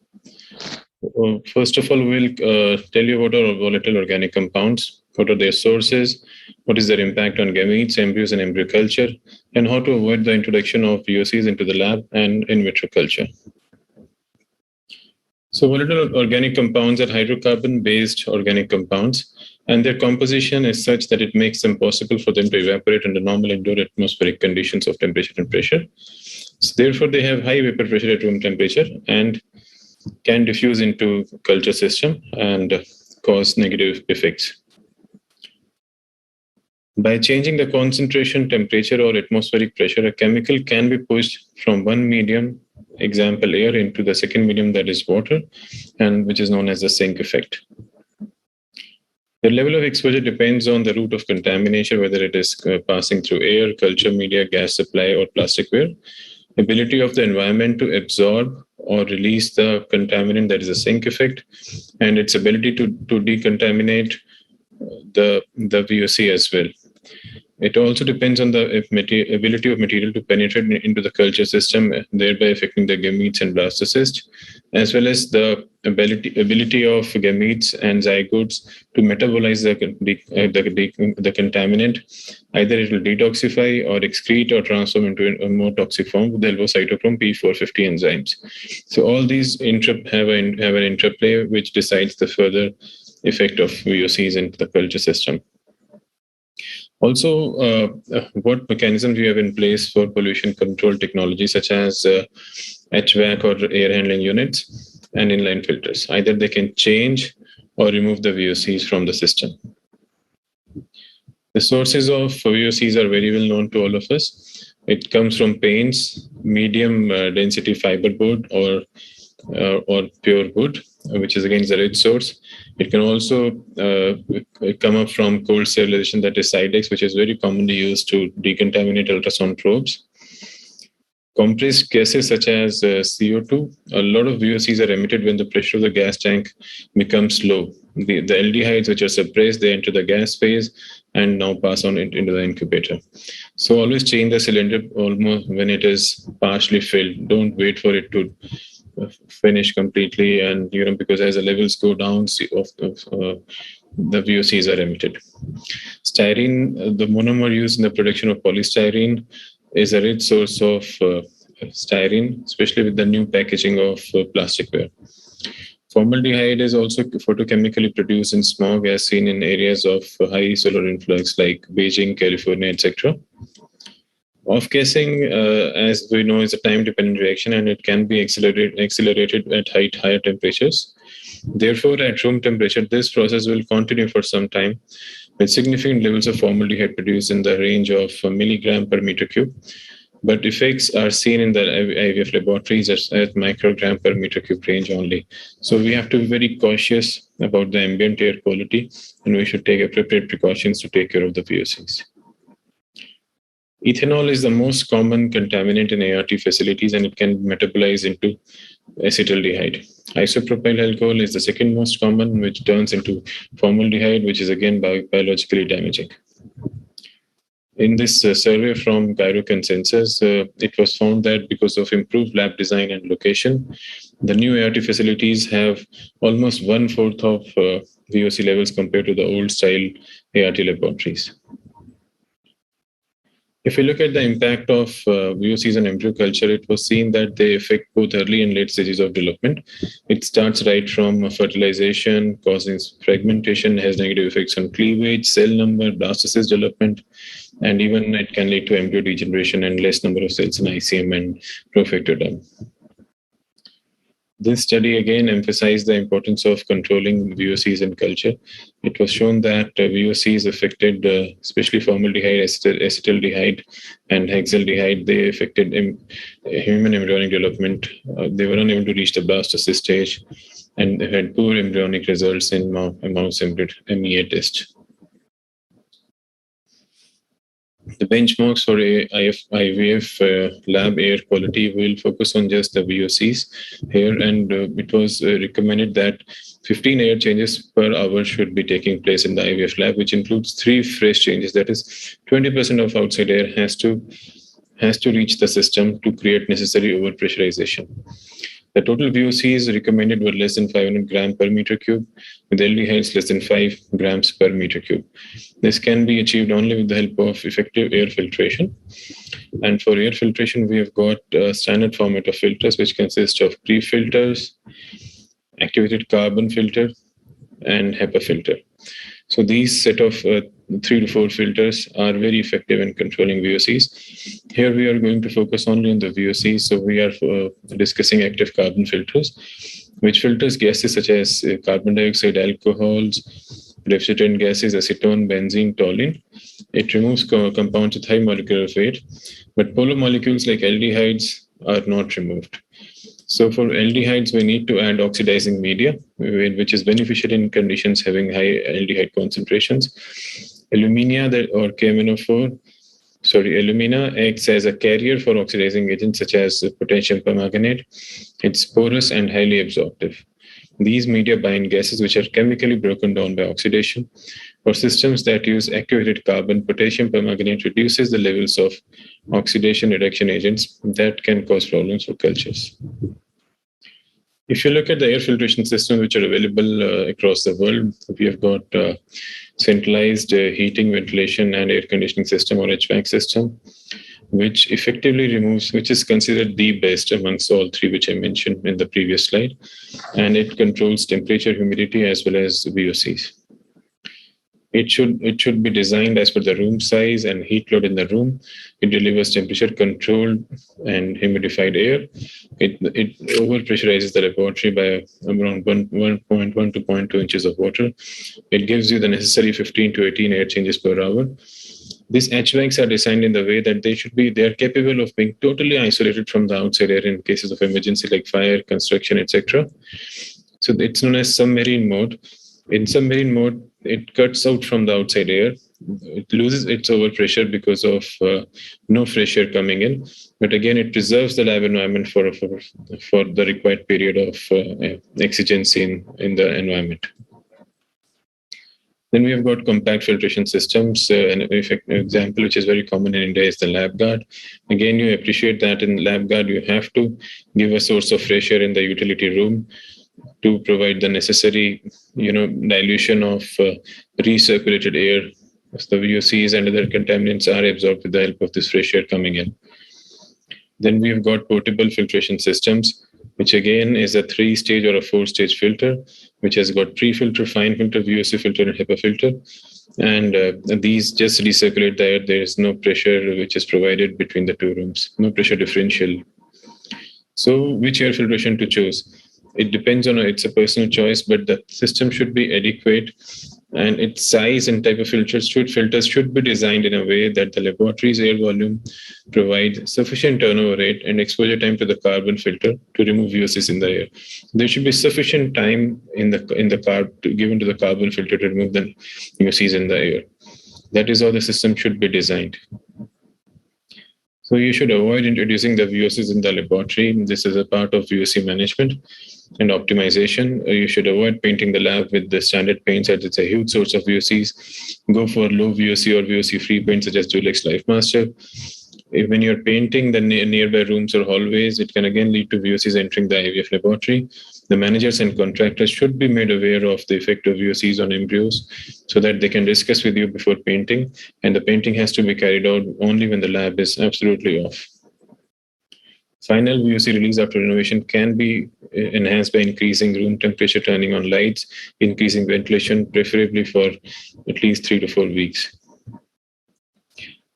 First of all, we'll tell you what are volatile organic compounds, what are their sources, what is their impact on gametes, embryos, and embryo culture, and how to avoid the introduction of VOCs into the lab and in vitro culture. So volatile organic compounds are hydrocarbon-based organic compounds, and their composition is such that it makes them possible for them to evaporate under normal indoor atmospheric conditions of temperature and pressure. So therefore, they have high vapor pressure at room temperature and can diffuse into culture system and cause negative effects. By changing the concentration, temperature, or atmospheric pressure, a chemical can be pushed from one medium, example air, into the second medium, that is water, and which is known as the sink effect. The level of exposure depends on the route of contamination, whether it is passing through air, culture media, gas supply, or plasticware. Ability of the environment to absorb or release the contaminant, that is a sink effect, and its ability to decontaminate the VOC as well. It also depends on the ability of material to penetrate into the culture system, thereby affecting the gametes and blastocyst, as well as the ability of gametes and zygotes to metabolize the contaminant. Either it will detoxify or excrete or transform into a more toxic form with the alpha-cytochrome P450 enzymes. So all these have an interplay which decides the further effect of VOCs into the culture system. Also, what mechanisms we have in place for pollution control technology, such as HVAC or air handling units and inline filters. Either they can change or remove the VOCs from the system. The sources of VOCs are very well known to all of us. It comes from paints, medium density fiberboard, or pure wood, which is again the red source. It can also come up from cold sterilization, that is Sidex, which is very commonly used to decontaminate ultrasound probes. Compressed gases such as CO2, a lot of VOCs are emitted when the pressure of the gas tank becomes low. The aldehydes which are suppressed, they enter the gas phase, and now pass on it into the incubator. So always change the cylinder almost when it is partially filled. Don't wait for it to finish completely, and because as the levels go down, the VOCs are emitted. Styrene, the monomer used in the production of polystyrene, is a rich source of styrene, especially with the new packaging of plasticware. Formaldehyde is also photochemically produced in smog, as seen in areas of high solar influx like Beijing, California, etc. Off-gassing, as we know, is a time-dependent reaction, and it can be accelerated at higher temperatures. Therefore, at room temperature, this process will continue for some time, with significant levels of formaldehyde produced in the range of milligram per meter cube. But effects are seen in the IVF laboratories at microgram per meter cube range only. So we have to be very cautious about the ambient air quality, and we should take appropriate precautions to take care of the VOCs. Ethanol is the most common contaminant in ART facilities, and it can metabolize into acetaldehyde. Isopropyl alcohol is the second most common, which turns into formaldehyde, which is again biologically damaging. In this survey from Cairo Consensus, it was found that because of improved lab design and location, the new ART facilities have almost 1/4 of VOC levels compared to the old style ART laboratories. If we look at the impact of VOCs on embryo culture, it was seen that they affect both early and late stages of development. It starts right from fertilization, causing fragmentation, has negative effects on cleavage, cell number, blastocyst development, and even it can lead to embryo degeneration and less number of cells in ICM and profectoderm. This study again emphasized the importance of controlling VOCs in culture. It was shown that VOCs affected, especially formaldehyde, acetaldehyde, and hexaldehyde. They affected human embryonic development. They were unable to reach the blastocyst stage, and they had poor embryonic results in mouse MEA test. The benchmarks for IVF lab air quality will focus on just the VOCs here, and it was recommended that 15 air changes per hour should be taking place in the IVF lab, which includes 3 fresh changes. That is, 20% of outside air has to reach the system to create necessary overpressurization. The total VOCs recommended were less than 500 grams per meter cube, with aldehydes less than 5 grams per meter cube. This can be achieved only with the help of effective air filtration. And for air filtration, we have got a standard format of filters, which consist of pre-filters, activated carbon filter, and HEPA filter. So these set of 3 to 4 filters are very effective in controlling VOCs. Here we are going to focus only on the VOCs. So we are discussing active carbon filters, which filters gases such as carbon dioxide, alcohols, refrigerant gases, acetone, benzene, toluene. It removes compounds with high molecular weight, but polar molecules like aldehydes are not removed. So for aldehydes, we need to add oxidizing media, which is beneficial in conditions having high aldehyde concentrations. Alumina alumina acts as a carrier for oxidizing agents such as potassium permanganate. It's porous and highly absorptive. These media bind gases which are chemically broken down by oxidation. For systems that use activated carbon, potassium permanganate reduces the levels of oxidation reduction agents that can cause problems for cultures. If you look at the air filtration systems which are available across the world, we have got centralized heating, ventilation, and air conditioning system, or HVAC system, which effectively removes, which is considered the best amongst all 3 which I mentioned in the previous slide, and it controls temperature, humidity, as well as VOCs. It should be designed as per the room size and heat load in the room. It delivers temperature controlled and humidified air. It overpressurizes the laboratory by around 1.1 to 0.2 inches of water. It gives you the necessary 15 to 18 air changes per hour. These HVACs are designed in the way that they are capable of being totally isolated from the outside air in cases of emergency like fire, construction, etc. So it's known as submarine mode. In submarine mode, it cuts out from the outside air. It loses its overpressure because of no fresh air coming in. But again, it preserves the lab environment for the required period of exigency in the environment. Then we have got compact filtration systems. An example which is very common in India is the lab guard. Again, you appreciate that in lab guard, you have to give a source of fresh air in the utility room to provide the necessary, dilution of recirculated air. As the VOCs and other contaminants are absorbed with the help of this fresh air coming in. Then we've got portable filtration systems, which again is a 3-stage or a 4-stage filter, which has got pre-filter, fine filter, VOC filter, and HEPA filter. And these just recirculate the air. There is no pressure which is provided between the two rooms, no pressure differential. So which air filtration to choose? It depends on, it's a personal choice, but the system should be adequate, and its size and type of filters should be designed in a way that the laboratory's air volume provides sufficient turnover rate and exposure time to the carbon filter to remove VOCs in the air. There should be sufficient time in the carb given to the carbon filter to remove the VOCs in the air. That is how the system should be designed. So you should avoid introducing the VOCs in the laboratory. This is a part of VOC management and optimization. You should avoid painting the lab with the standard paints as it's a huge source of VOCs. Go for low VOC or VOC-free paints such as Dulex LifeMaster. When you're painting the nearby rooms or hallways, it can again lead to VOCs entering the IVF laboratory. The managers and contractors should be made aware of the effect of VOCs on embryos so that they can discuss with you before painting, and the painting has to be carried out only when the lab is absolutely off. Final VOC release after renovation can be enhanced by increasing room temperature, turning on lights, increasing ventilation, preferably for at least 3 to 4 weeks.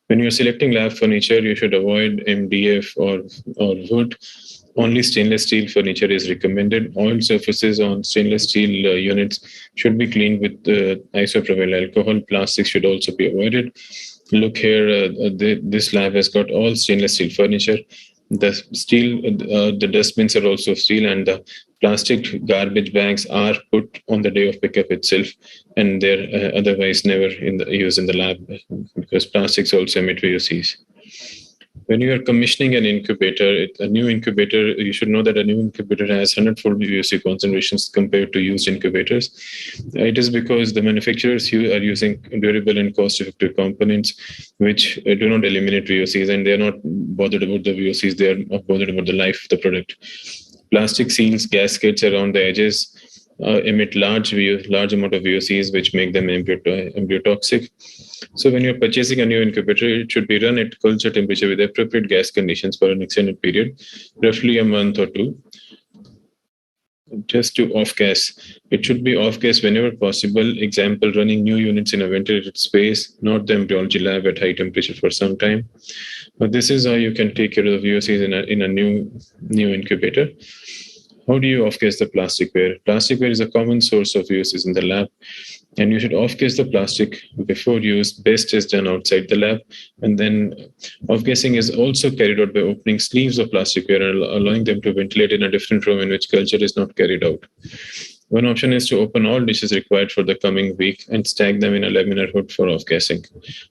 When you're selecting lab furniture, you should avoid MDF or wood. Only stainless steel furniture is recommended. Oil surfaces on stainless steel units should be cleaned with isopropyl alcohol. Plastics should also be avoided. Look here, this lab has got all stainless steel furniture. The steel, the dustbins are also steel, and the plastic garbage bags are put on the day of pickup itself, and they're otherwise never used in the lab because plastics also emit VOCs. When you are commissioning an incubator, a new incubator, you should know that a new incubator has 100-fold VOC concentrations compared to used incubators. It is because the manufacturers are using durable and cost-effective components which do not eliminate VOCs, and they are not bothered about the VOCs, they are bothered about the life of the product. Plastic seals, gaskets around the edges emit large amount of VOCs, which make them embryotoxic. So when you're purchasing a new incubator, it should be run at culture temperature with appropriate gas conditions for an extended period, roughly a month or two. Just to off gas, it should be off gas whenever possible. Example, running new units in a ventilated space, not the embryology lab at high temperature for some time. But this is how you can take care of the VOCs in a new incubator. How do you off-gas the plasticware? Plasticware is a common source of VOCs in the lab, and you should off-gas the plastic before use. Best is done outside the lab, and then off-gassing is also carried out by opening sleeves of plasticware and allowing them to ventilate in a different room in which culture is not carried out. One option is to open all dishes required for the coming week and stack them in a laminar hood for off-gassing.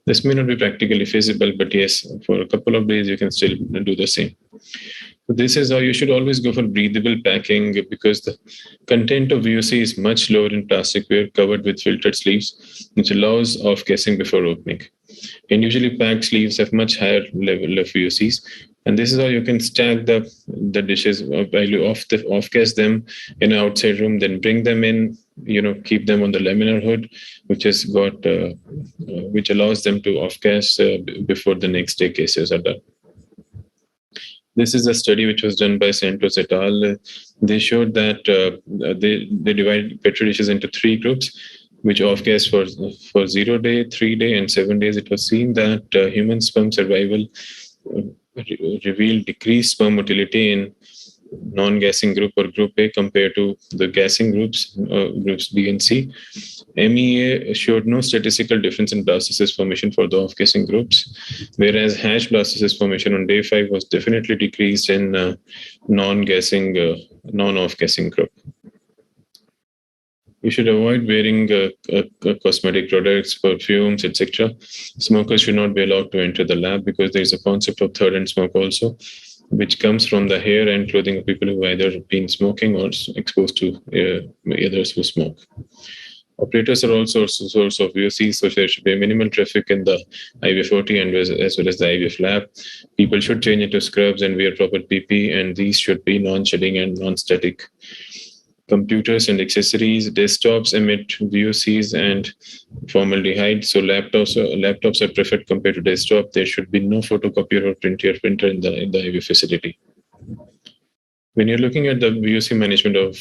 This may not be practically feasible, but yes, for a couple of days, you can still do the same. So this is how you should always go for breathable packing, because the content of VOC is much lower in plasticware covered with filtered sleeves, which allows off-gassing before opening. And usually packed sleeves have much higher level of VOCs. And this is how you can stack the dishes while you off-gas them in an outside room, then bring them in, keep them on the laminar hood, which has got, which allows them to off-gas before the next day cases are done. This is a study which was done by Santos et al. They showed that they divide petri dishes into 3 groups, which off-gas for 0 day, 3 day, and 7 days. It was seen that human sperm survival revealed decreased sperm motility in non-gassing group or group A compared to the gassing groups B and C. MEA showed no statistical difference in blastocyst formation for the off-gassing groups, whereas hash blastocyst formation on day 5 was definitely decreased in non-gassing, non-off-gassing group. You should avoid wearing cosmetic products, perfumes, etc. Smokers should not be allowed to enter the lab because there is a concept of third-hand smoke also, which comes from the hair and clothing of people who either been smoking or exposed to others who smoke. Operators are also a source of VOCs, so there should be minimal traffic in the IVF-OT and as well as the IVF lab. People should change into scrubs and wear proper PP, and these should be non-shedding and non-static. Computers and accessories, desktops emit VOCs and formaldehyde, so laptops are preferred compared to desktop. There should be no photocopier or printer in the IVF facility. When you're looking at the VOC management of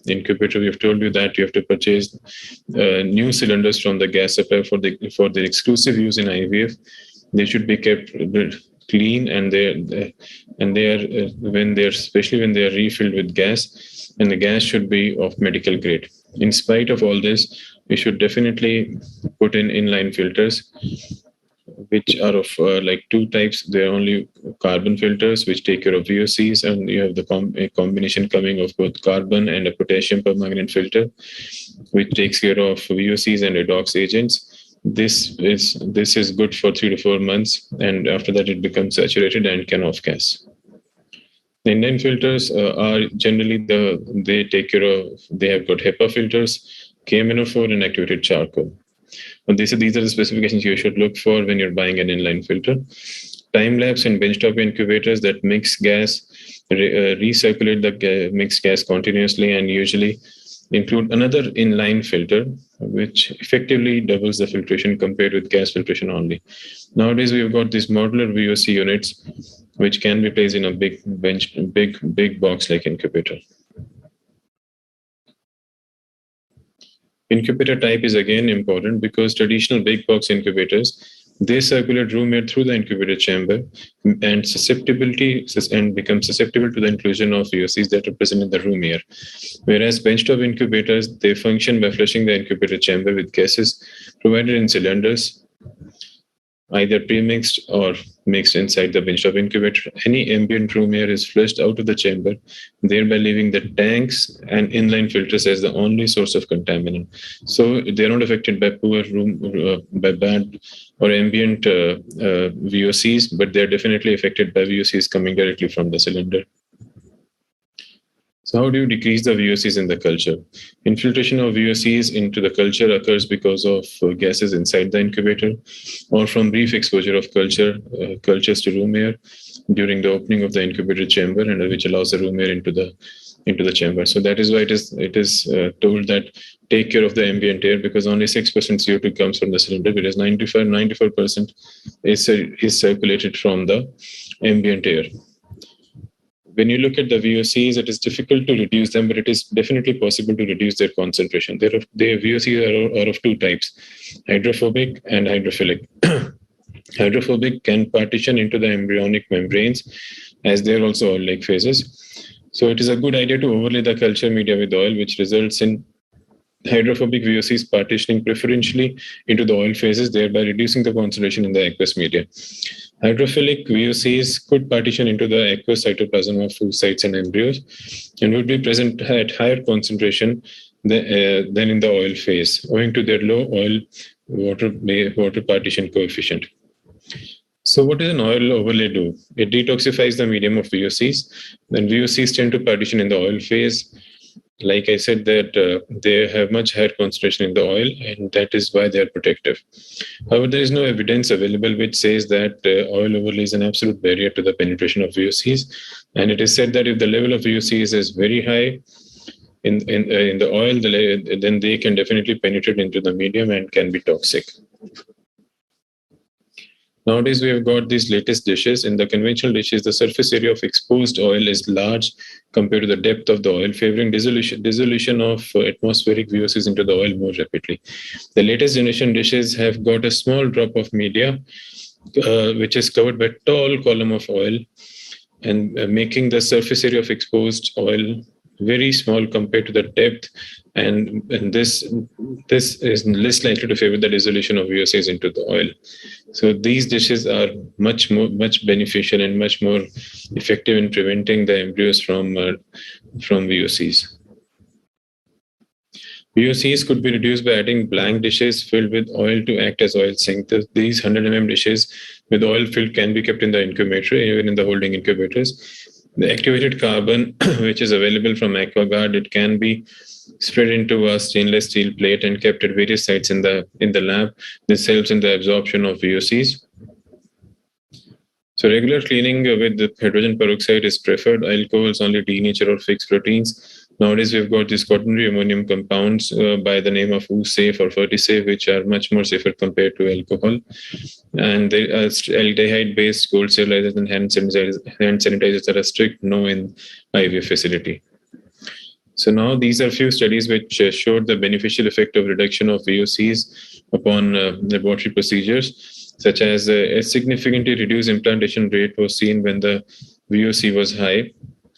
incubator, we have told you that you have to purchase new cylinders from the gas supplier for their exclusive use in IVF. They should be kept clean, and especially when they are refilled with gas, and the gas should be of medical grade. In spite of all this, we should definitely put in inline filters, which are of like two types. There are only carbon filters, which take care of VOCs, and you have the combination coming of both carbon and a potassium permanganate filter, which takes care of VOCs and redox agents. This is good for 3 to 4 months, and after that it becomes saturated and can off gas. The inline filters are generally they have got HEPA filters, KMNO4, and activated charcoal. And these are the specifications you should look for when you're buying an inline filter. Time-lapse and benchtop incubators that mix gas, recirculate the mixed gas continuously, and usually include another inline filter, which effectively doubles the filtration compared with gas filtration only. Nowadays, we've got these modular VOC units, which can be placed in a big box like incubator. Incubator type is again important because traditional big box incubators, they circulate room air through the incubator chamber and become susceptible to the inclusion of VOCs that are present in the room air. Whereas benchtop incubators, they function by flushing the incubator chamber with gases provided in cylinders, either pre-mixed or mixed inside the benchtop incubator. Any ambient room air is flushed out of the chamber, thereby leaving the tanks and inline filters as the only source of contaminant. So they're not affected by by bad or ambient VOCs, but they're definitely affected by VOCs coming directly from the cylinder. So how do you decrease the VOCs in the culture? Infiltration of VOCs into the culture occurs because of gases inside the incubator or from brief exposure of cultures to room air during the opening of the incubator chamber, and which allows the room air into the chamber. So that is why it is told that take care of the ambient air, because only 6% CO2 comes from the cylinder, whereas 94% is circulated from the ambient air. When you look at the VOCs, it is difficult to reduce them, but it is definitely possible to reduce their concentration. Their VOCs are of two types, hydrophobic and hydrophilic. Hydrophobic can partition into the embryonic membranes, as they are also oil-like phases. So it is a good idea to overlay the culture media with oil, which results in hydrophobic VOCs partitioning preferentially into the oil phases, thereby reducing the concentration in the aqueous media. Hydrophilic VOCs could partition into the aqueous cytoplasm of oocytes and embryos and would be present at higher concentration than in the oil phase, owing to their low oil water partition coefficient. So what does an oil overlay do? It detoxifies the medium of VOCs. Then VOCs tend to partition in the oil phase. Like I said, that they have much higher concentration in the oil, and that is why they are protective. However, there is no evidence available which says that oil overlay is an absolute barrier to the penetration of VOCs. And it is said that if the level of VOCs is very high in the oil, then they can definitely penetrate into the medium and can be toxic. Nowadays, we have got these latest dishes. In the conventional dishes, the surface area of exposed oil is large compared to the depth of the oil, favoring dissolution of atmospheric VOCs into the oil more rapidly. The latest generation dishes have got a small drop of media, which is covered by a tall column of oil, and making the surface area of exposed oil very small compared to the depth, and this is less likely to favor the dissolution of VOCs into the oil. So these dishes are much beneficial and much more effective in preventing the embryos from VOCs. VOCs could be reduced by adding blank dishes filled with oil to act as oil sink. These 100 mm dishes with oil filled can be kept in the incubator, even in the holding incubators. The activated carbon, which is available from AquaGuard, it can be spread into a stainless steel plate and kept at various sites in the lab. This helps in the absorption of VOCs. So regular cleaning with the hydrogen peroxide is preferred. Alcohols only denature or fix proteins. Nowadays, we've got these quaternary ammonium compounds by the name of Safe or FertiSafe, which are much more safer compared to alcohol. And they are aldehyde-based gold sterilizers and hand sanitizers that are strict no in IVF facility. So now these are few studies which showed the beneficial effect of reduction of VOCs upon laboratory procedures, such as a significantly reduced implantation rate was seen when the VOC was high.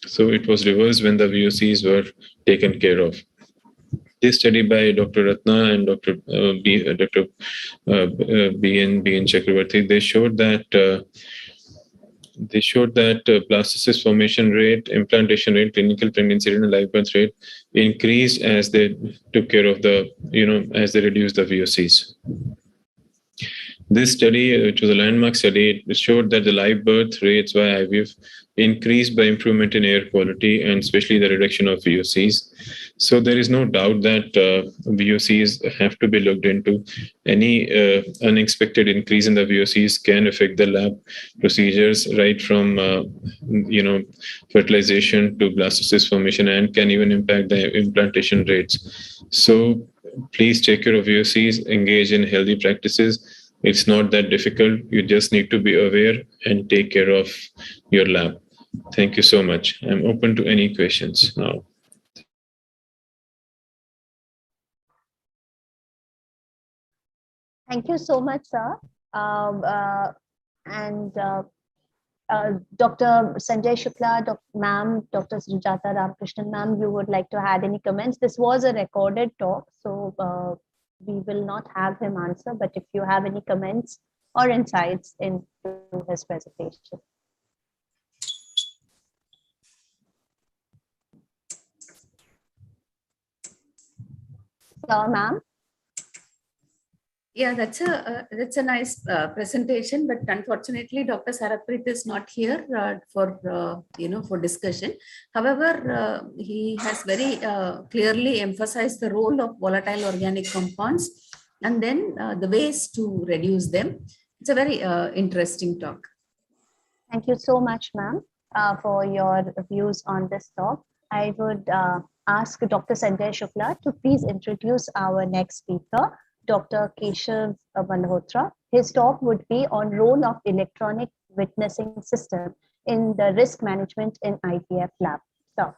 So it was reversed when the VOCs were taken care of. This study by Dr. Ratna and Dr. B.N. Chakravarti, they showed that blastocyst formation rate, implantation rate, clinical pregnancy rate, and live birth rate increased as they took care of the, as they reduced the VOCs. This study, which was a landmark study, it showed that the live birth rates by IVF increased by improvement in air quality and especially the reduction of VOCs. So there is no doubt that VOCs have to be looked into. Any unexpected increase in the VOCs can affect the lab procedures, right from fertilization to blastocyst formation, and can even impact the implantation rates. So please take care of VOCs, engage in healthy practices. It's not that difficult. You just need to be aware and take care of your lab. Thank you so much. I'm open to any questions now. Thank you so much, sir. Dr. Sanjay Shukla, ma'am, Dr. Sujata Ramakrishnan, ma'am, you would like to add any comments? This was a recorded talk, so we will not have him answer, but if you have any comments or insights into his presentation. So, ma'am. Yeah, that's a nice presentation, but unfortunately, Dr. Sarapreet is not here for discussion. However, he has very clearly emphasized the role of volatile organic compounds and then the ways to reduce them. It's a very interesting talk. Thank you so much, ma'am, for your views on this talk. I would ask Dr. Sanjay Shukla to please introduce our next speaker, Dr. Keshav Malhotra. His talk would be on role of electronic witnessing system in the risk management in IVF lab. So,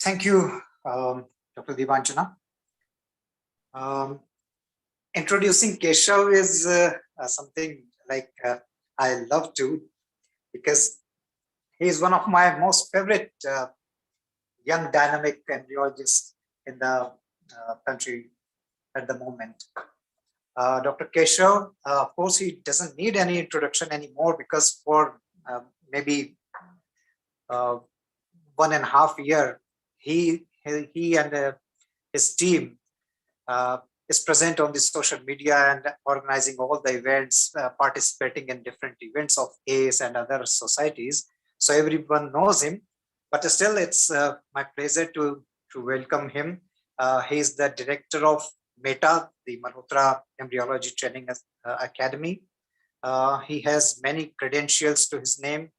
thank you, Dr. Deepanjana. Introducing Keshav is something like I love to, because he is one of my most favorite young dynamic embryologists in the country at the moment. Dr. Keshav, of course, he doesn't need any introduction anymore, because for maybe 1.5 years, he and his team is present on the social media and organizing all the events, participating in different events of ACE and other societies. So everyone knows him, but still it's my pleasure to welcome him. He is the director of META, the Malhotra Embryology Training Academy. He has many credentials to his name.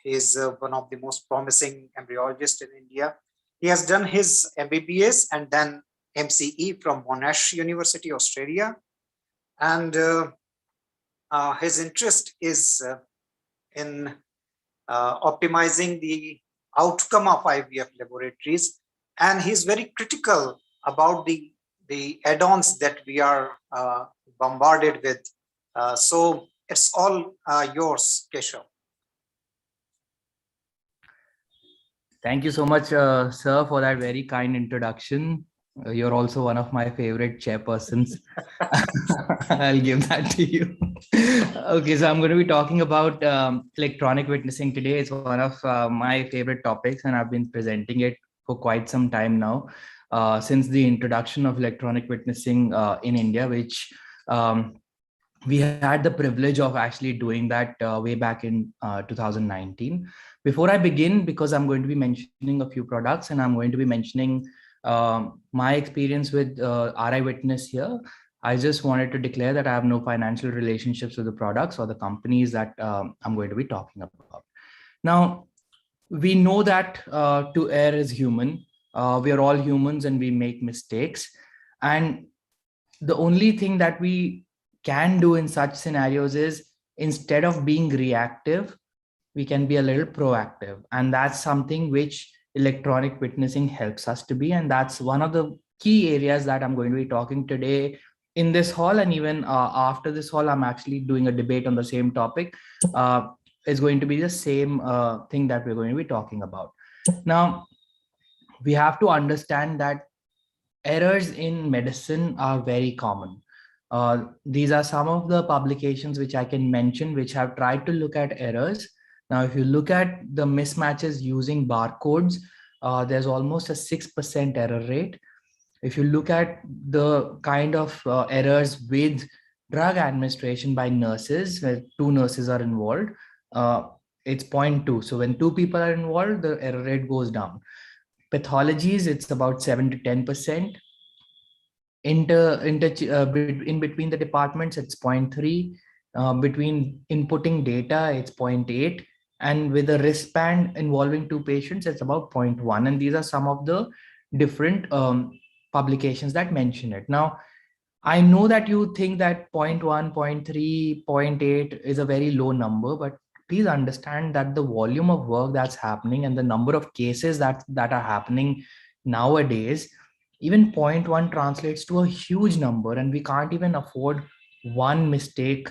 He is one of the most promising embryologists in India. He has done his MBBS and then MCE from Monash University, Australia. And his interest is in optimizing the outcome of IVF laboratories, and he's very critical about the add-ons that we are bombarded with. So it's all yours, Keshav. Thank you so much, sir, for that very kind introduction. You're also one of my favorite chairpersons. I'll give that to you. Okay, so I'm going to be talking about electronic witnessing today. It's one of my favorite topics, and I've been presenting it for quite some time now, since the introduction of electronic witnessing in India, which we had the privilege of actually doing that way back in 2019. Before I begin, because I'm going to be mentioning a few products and I'm going to be mentioning my experience with RI Witness here, I just wanted to declare that I have no financial relationships with the products or the companies that I'm going to be talking about. Now, we know that to err is human. We are all humans and we make mistakes. And the only thing that we can do in such scenarios is, instead of being reactive, we can be a little proactive. And that's something which electronic witnessing helps us to be. And that's one of the key areas that I'm going to be talking today in this hall. And even after this hall, I'm actually doing a debate on the same topic. It's going to be the same thing that we're going to be talking about. Now, we have to understand that errors in medicine are very common. These are some of the publications which I can mention, which have tried to look at errors. Now, if you look at the mismatches using barcodes, there's almost a 6% error rate. If you look at the kind of errors with drug administration by nurses, where 2 nurses are involved, it's 0.2. So when 2 people are involved, the error rate goes down. Pathologies, it's about 7 to 10%. In between the departments, it's 0.3. Between inputting data, it's 0.8. And with a wristband involving 2 patients, it's about 0.1. And these are some of the different publications that mention it. Now, I know that you think that 0.1, 0.3, 0.8 is a very low number, but please understand that the volume of work that's happening and the number of cases that are happening nowadays, even 0.1 translates to a huge number, and we can't even afford one mistake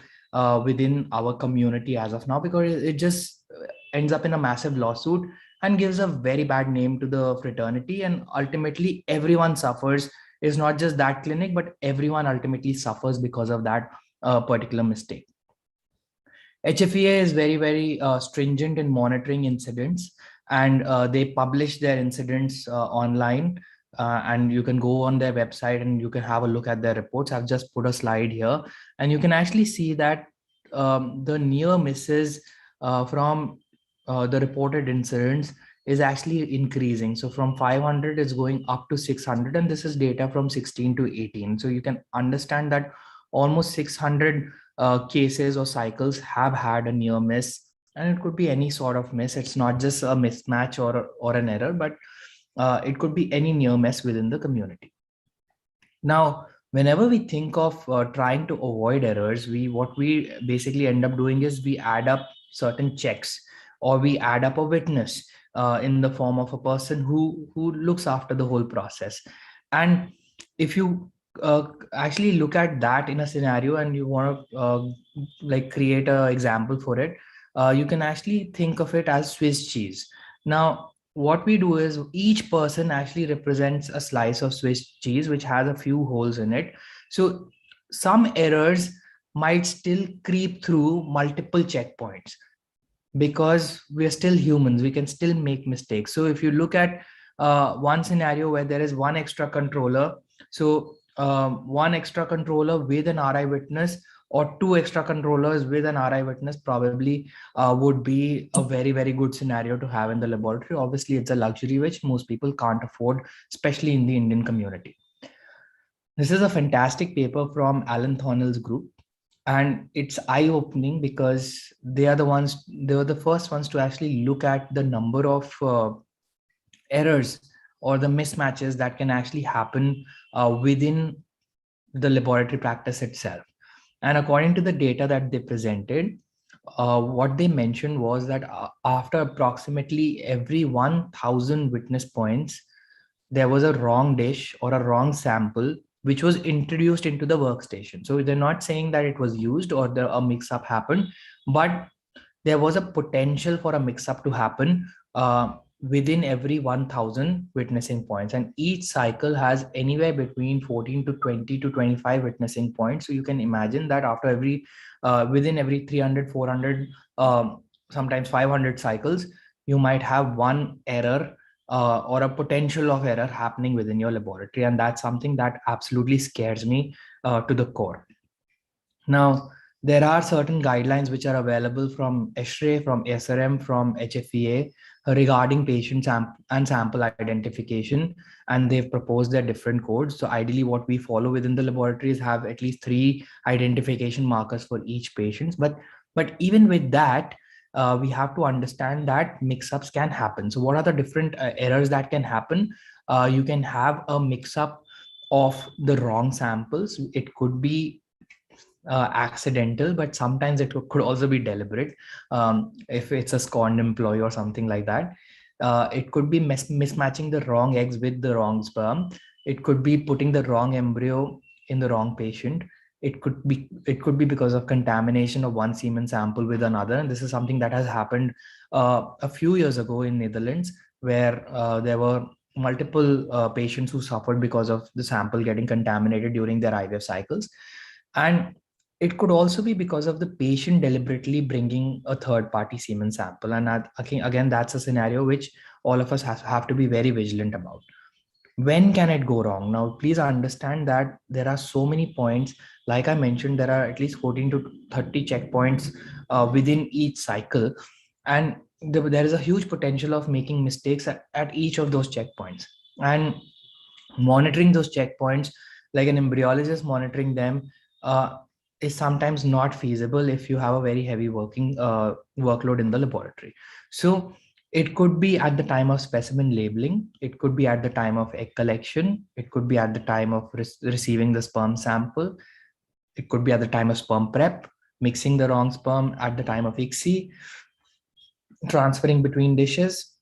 within our community as of now, because it just ends up in a massive lawsuit and gives a very bad name to the fraternity, and ultimately everyone suffers. It's not just that clinic, but everyone ultimately suffers because of that particular mistake. HFEA is very, very stringent in monitoring incidents, and they publish their incidents online. And you can go on their website and you can have a look at their reports. I've just put a slide here, and you can actually see that the near misses from the reported incidents is actually increasing. So from 500, it's going up to 600, and this is data from 16 to 18. So you can understand that almost 600 cases or cycles have had a near miss, and it could be any sort of miss. It's not just a mismatch or an error, but it could be any near miss within the community. Now, whenever we think of trying to avoid errors, what we basically end up doing is we add up certain checks, or we add up a witness in the form of a person who looks after the whole process. And if you actually look at that in a scenario and you want to like create an example for it, you can actually think of it as Swiss cheese. Now, what we do is each person actually represents a slice of Swiss cheese, which has a few holes in it. So some errors might still creep through multiple checkpoints, because we're still humans. We can still make mistakes. So if you look at one scenario where there is one extra controller, so one extra controller with an RI witness, or 2 extra controllers with an RI witness probably would be a very, very good scenario to have in the laboratory. Obviously, it's a luxury which most people can't afford, especially in the Indian community. This is a fantastic paper from Alan Thornell's group, and it's eye-opening because they were the first ones to actually look at the number of errors or the mismatches that can actually happen within the laboratory practice itself. And according to the data that they presented, what they mentioned was that after approximately every 1,000 witness points, there was a wrong dish or a wrong sample which was introduced into the workstation. So they're not saying that it was used or a mix-up happened, but there was a potential for a mix-up to happen within every 1,000 witnessing points. And each cycle has anywhere between 14 to 20 to 25 witnessing points. So you can imagine that after within every 300, 400, sometimes 500 cycles, you might have one error or a potential of error happening within your laboratory. And that's something that absolutely scares me to the core. Now, There are certain guidelines which are available from ESHRE, from SRM, from HFEA regarding patient and sample identification, and they've proposed their different codes. So ideally what we follow within the laboratories have at least 3 identification markers for each patient. But even with that, we have to understand that mix-ups can happen. So what are the different errors that can happen? You can have a mix-up of the wrong samples. It could be accidental, but sometimes it could also be deliberate. If it's a scorned employee or something like that, it could be mismatching the wrong eggs with the wrong sperm. It could be putting the wrong embryo in the wrong patient. It could be because of contamination of one semen sample with another. And this is something that has happened a few years ago in Netherlands, where there were multiple patients who suffered because of the sample getting contaminated during their IVF cycles. And it could also be because of the patient deliberately bringing a third party semen sample. And again, that's a scenario which all of us have to be very vigilant about. When can it go wrong? Now, please understand that there are so many points. Like I mentioned, there are at least 14 to 30 checkpoints within each cycle. And there is a huge potential of making mistakes at each of those checkpoints. And monitoring those checkpoints, like an embryologist monitoring them, is sometimes not feasible if you have a very heavy workload in the laboratory. So it could be at the time of specimen labeling, it could be at the time of egg collection, it could be at the time of receiving the sperm sample, it could be at the time of sperm prep, mixing the wrong sperm at the time of ICSI, transferring between dishes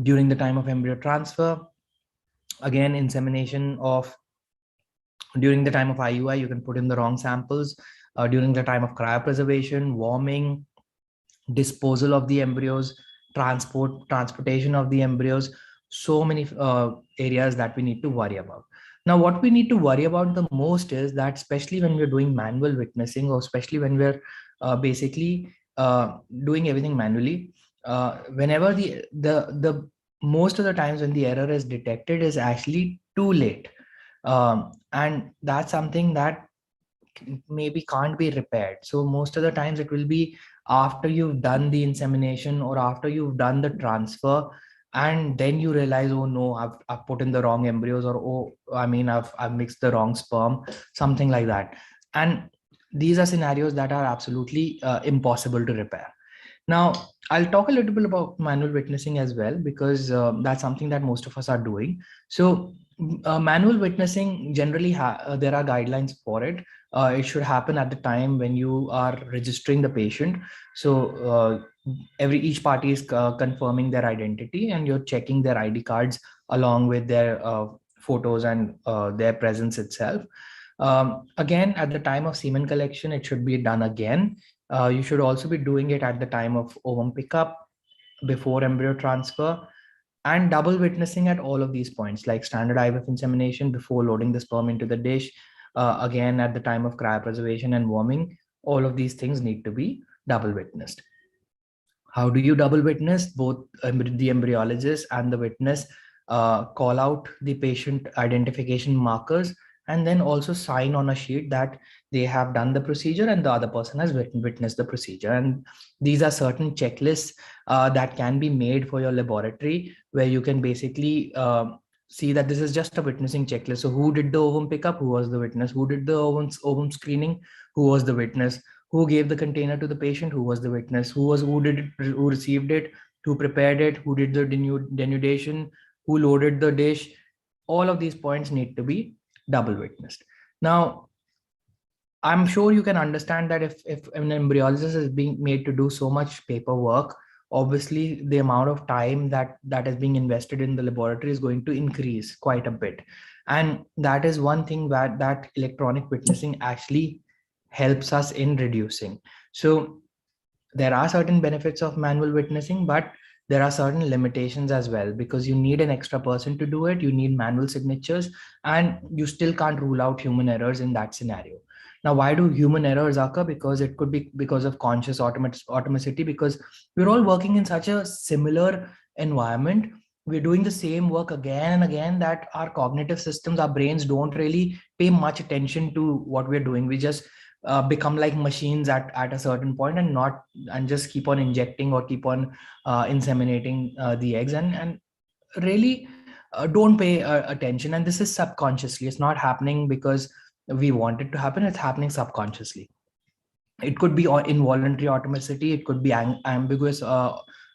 during the time of embryo transfer, again insemination of during the time of IUI, you can put in the wrong samples, during the time of cryopreservation, warming, disposal of the embryos, transportation of the embryos. So many areas that we need to worry about. Now, what we need to worry about the most is that, especially when we're doing manual witnessing, or especially when we're basically doing everything manually, whenever the most of the times when the error is detected is actually too late. And that's something that maybe can't be repaired. So most of the times it will be after you've done the insemination or after you've done the transfer, and then you realize, oh no, I've put in the wrong embryos, or oh, I mean, I've mixed the wrong sperm, something like that. And these are scenarios that are absolutely impossible to repair. Now, I'll talk a little bit about manual witnessing as well, because that's something that most of us are doing. So manual witnessing, generally there are guidelines for it. It should happen at the time when you are registering the patient. So each party is confirming their identity, and you're checking their ID cards along with their photos and their presence itself. Again, at the time of semen collection, it should be done again. You should also be doing it at the time of ovum pickup, before embryo transfer, and double witnessing at all of these points, like standard IVF insemination before loading the sperm into the dish, again at the time of cryopreservation and warming. All of these things need to be double witnessed. How do you double witness? Both the embryologist and the witness call out the patient identification markers, and then also sign on a sheet that they have done the procedure and the other person has witnessed the procedure. And these are certain checklists that can be made for your laboratory, where you can basically see that this is just a witnessing checklist. So who did the ovum pickup? Who was the witness? Who did the ovum screening? Who was the witness? Who gave the container to the patient? Who was the witness? Who did it? Who received it? Who prepared it? Who did the denudation? Who loaded the dish? All of these points need to be double witnessed. Now, I'm sure you can understand that if an embryologist is being made to do so much paperwork, obviously the amount of time that is being invested in the laboratory is going to increase quite a bit. And that is one thing that electronic witnessing actually helps us in reducing. So there are certain benefits of manual witnessing, but there are certain limitations as well, because you need an extra person to do it. You need manual signatures, and you still can't rule out human errors in that scenario. Now, why do human errors occur? Because it could be because of conscious automaticity, because we're all working in such a similar environment. We're doing the same work again and again that our cognitive systems, our brains don't really pay much attention to what we're doing. become like machines at a certain point and just keep on injecting or keep on inseminating the eggs and really don't pay attention. And this is subconsciously. It's not happening because we want it to happen. It's happening subconsciously. It could be involuntary automaticity. It could be ambiguous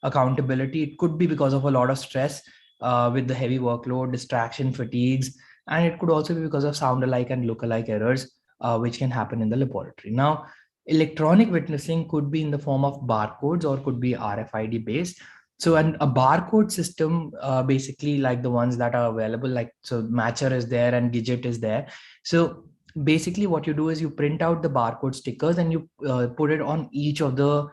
accountability. It could be because of a lot of stress with the heavy workload, distraction, fatigues, and it could also be because of sound alike and look alike errors, which can happen in the laboratory. Now, electronic witnessing could be in the form of barcodes or could be RFID based. So, a barcode system, basically like the ones that are available, like so Matcher is there and Gidget is there. So basically what you do is you print out the barcode stickers and you put it on each of the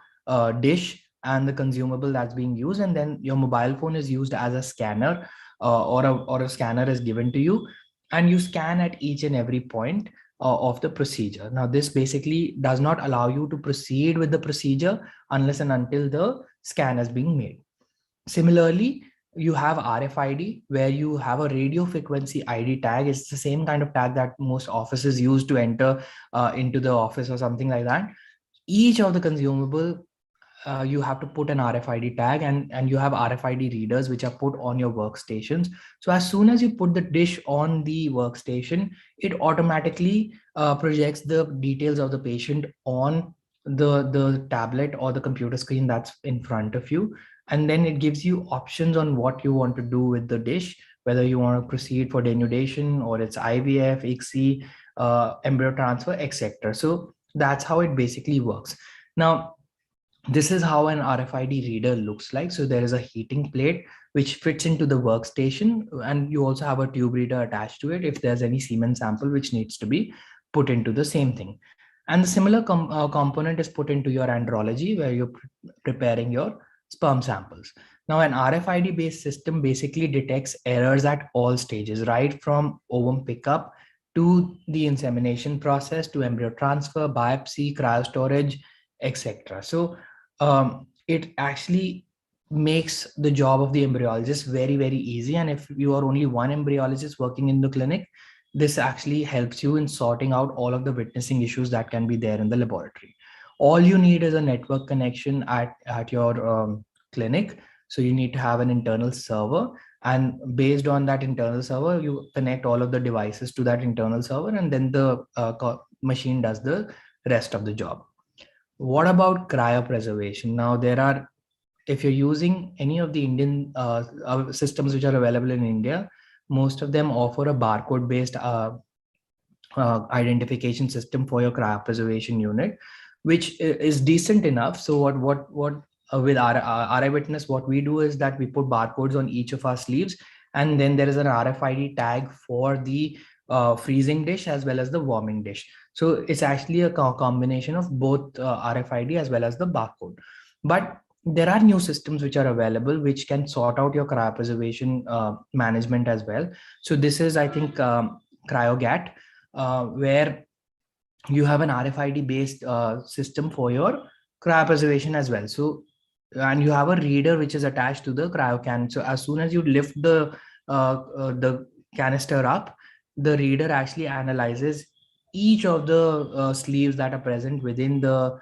dish and the consumable that's being used, and then your mobile phone is used as a scanner, or a scanner is given to you, and you scan at each and every point of the procedure. Now this basically does not allow you to proceed with the procedure unless and until the scan is being made. Similarly, you have RFID, where you have a radio frequency ID tag. It's the same kind of tag that most offices use to enter into the office or something like that. Each of the consumable, you have to put an RFID tag, and you have RFID readers which are put on your workstations. So as soon as you put the dish on the workstation, it automatically projects the details of the patient on the tablet or the computer screen that's in front of you. And then it gives you options on what you want to do with the dish, whether you want to proceed for denudation or it's IVF, ICSI, embryo transfer, etc. So that's how it basically works. Now, this is how an RFID reader looks like. So there is a heating plate which fits into the workstation, and you also have a tube reader attached to it if there's any semen sample which needs to be put into the same thing. And the similar component is put into your andrology, where you're preparing your sperm samples. Now, an RFID based system basically detects errors at all stages, right from ovum pickup to the insemination process to embryo transfer, biopsy, cryostorage, etc. So it actually makes the job of the embryologist very, very easy. And if you are only one embryologist working in the clinic, this actually helps you in sorting out all of the witnessing issues that can be there in the laboratory. All you need is a network connection at your clinic. So you need to have an internal server, and based on that internal server, you connect all of the devices to that internal server, and then the machine does the rest of the job. What about cryopreservation? Now, if you're using any of the Indian systems which are available in India, most of them offer a barcode-based identification system for your cryopreservation unit, which is decent enough. So what with our Witness, what we do is that we put barcodes on each of our sleeves, and then there is an RFID tag for the freezing dish as well as the warming dish. So it's actually a combination of both RFID as well as the barcode. But there are new systems which are available which can sort out your cryopreservation management as well. So this is, I think, CryoGat, where you have an RFID based system for your cryopreservation as well. So, and you have a reader which is attached to the cryocan. So as soon as you lift the canister up, the reader actually analyzes each of the sleeves that are present within the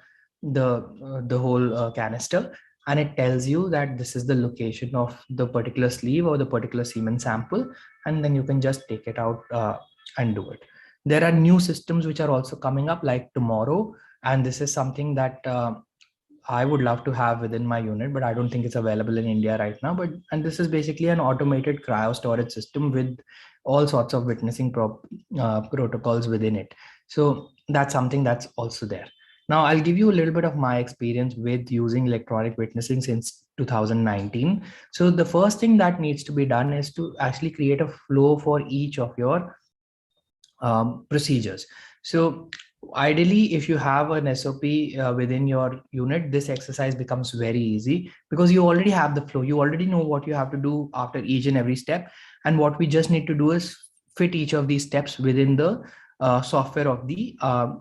whole canister, and it tells you that this is the location of the particular sleeve or the particular semen sample, and then you can just take it out and do it. There are new systems which are also coming up like tomorrow, and this is something that I would love to have within my unit, but I don't think it's available in India right now. And this is basically an automated cryo storage system with all sorts of witnessing protocols within it. So that's something that's also there. Now, I'll give you a little bit of my experience with using electronic witnessing since 2019. So the first thing that needs to be done is to actually create a flow for each of your procedures. So ideally, if you have an SOP within your unit, this exercise becomes very easy because you already have the flow. You already know what you have to do after each and every step. And what we just need to do is fit each of these steps within the software of the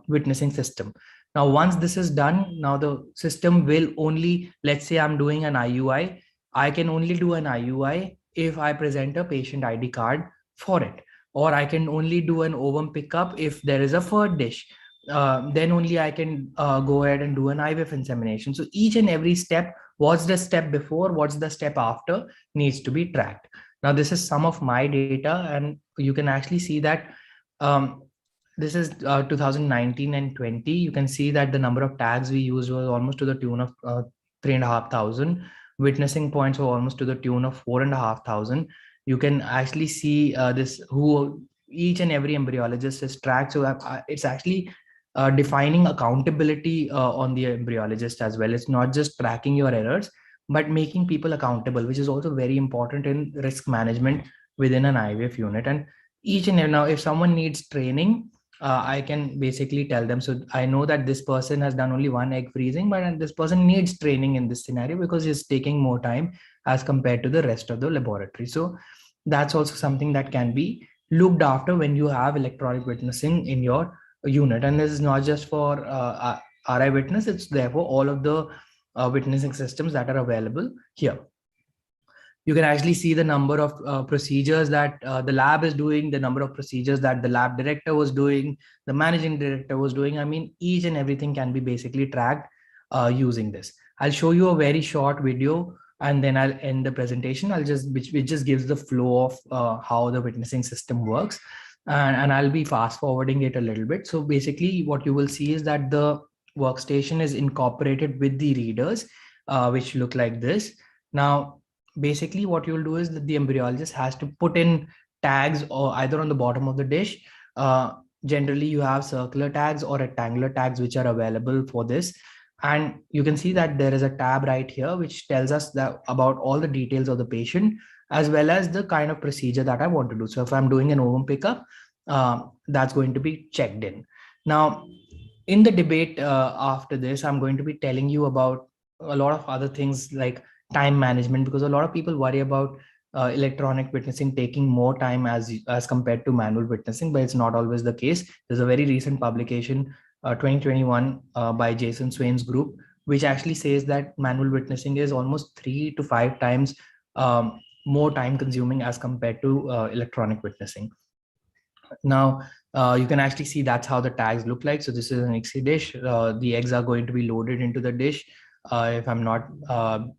witnessing system. Now, once this is done, now the system will only, let's say I'm doing an IUI, I can only do an IUI if I present a patient ID card for it. Or I can only do an ovum pickup if there is a FIRD dish. then only I can go ahead and do an IVF insemination. So each and every step, what's the step before, what's the step after, needs to be tracked. Now, this is some of my data, and you can actually see that this is 2019 and 20. You can see that the number of tags we used was almost to the tune of 3,500. Witnessing points were almost to the tune of 4,500. You can actually see this who each and every embryologist is tracked. So it's actually defining accountability on the embryologist as well. It's not just tracking your errors, but making people accountable, which is also very important in risk management within an IVF unit. And each and every, now, if someone needs training, I can basically tell them, so I know that this person has done only one egg freezing, but this person needs training in this scenario because he's taking more time as compared to the rest of the laboratory. So that's also something that can be looked after when you have electronic witnessing in your unit. And this is not just for RI witness, it's therefore all of the witnessing systems that are available here. You can actually see the number of procedures that the lab is doing, the number of procedures that the lab director was doing, the managing director was doing. I mean, each and everything can be basically tracked using this. I'll show you a very short video and then I'll end the presentation. Which just gives the flow of how the witnessing system works. And I'll be fast forwarding it a little bit. So basically what you will see is that the workstation is incorporated with the readers, which look like this. Now, basically what you'll do is that the embryologist has to put in tags or either on the bottom of the dish. Generally you have circular tags or rectangular tags which are available for this. And you can see that there is a tab right here which tells us that about all the details of the patient as well as the kind of procedure that I want to do. So if I'm doing an ovum pickup, that's going to be checked in. Now, in the debate after this, I'm going to be telling you about a lot of other things like time management, because a lot of people worry about electronic witnessing taking more time as compared to manual witnessing, but it's not always the case. There's a very recent publication, 2021, by Jason Swain's group, which actually says that manual witnessing is almost 3 to 5 times more time consuming as compared to electronic witnessing. Now, you can actually see that's how the tags look like. So this is an ICSI dish. The eggs are going to be loaded into the dish, if I'm not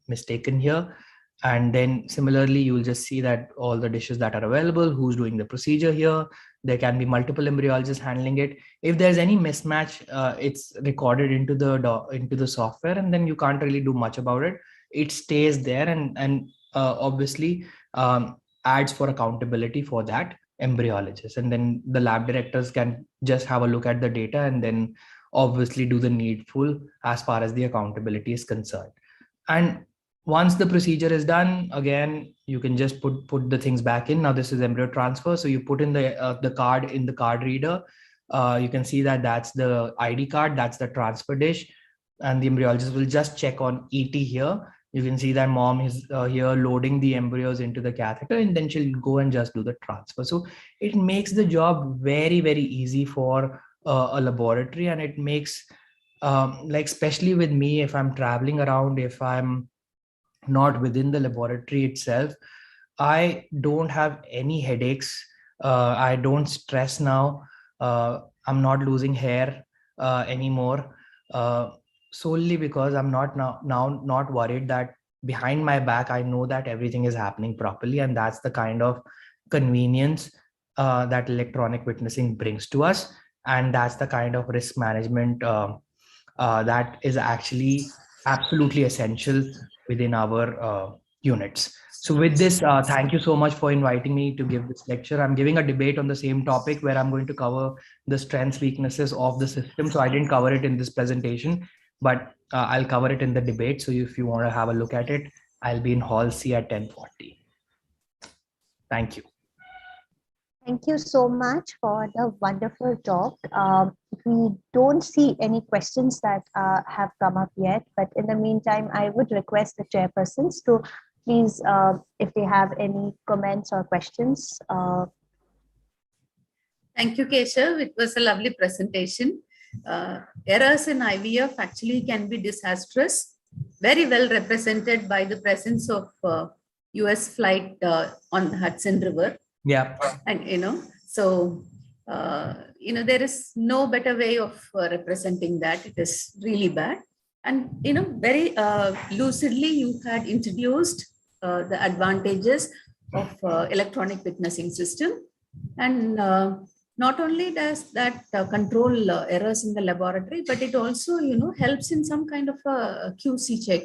mistaken here. And then similarly, you'll just see that all the dishes that are available, who's doing the procedure here. There can be multiple embryologists handling it. If there's any mismatch, it's recorded into the software, and then you can't really do much about it. It stays there and obviously adds for accountability for that embryologist. And then the lab directors can just have a look at the data and then obviously do the needful as far as the accountability is concerned. And once the procedure is done, again, you can just put the things back in. Now this is embryo transfer. So you put in the card in the card reader. You can see that that's the ID card, that's the transfer dish. And the embryologist will just check on ET here. You can see that mom is here loading the embryos into the catheter, and then she'll go and just do the transfer. So it makes the job very, very easy for a laboratory. And it makes, like, especially with me, if I'm traveling around, if I'm not within the laboratory itself, I don't have any headaches. I don't stress now. I'm not losing hair anymore. Solely because I'm not not worried that behind my back, I know that everything is happening properly. And that's the kind of convenience that electronic witnessing brings to us. And that's the kind of risk management that is actually absolutely essential within our units. So with this, thank you so much for inviting me to give this lecture. I'm giving a debate on the same topic where I'm going to cover the strengths, weaknesses of the system. So I didn't cover it in this presentation, but I'll cover it in the debate. So if you want to have a look at it, I'll be in Hall C at 10:40. Thank you. Thank you so much for the wonderful talk. We don't see any questions that have come up yet, but in the meantime, I would request the chairpersons to please, if they have any comments or questions. Thank you, Keshav. It was a lovely presentation. Errors in IVF actually can be disastrous, very well represented by the presence of US flight on Hudson River. Yeah. And, so there is no better way of representing that. It is really bad. And, very lucidly, you had introduced the advantages of electronic witnessing system. And not only does that control errors in the laboratory, but it also, helps in some kind of a QC check.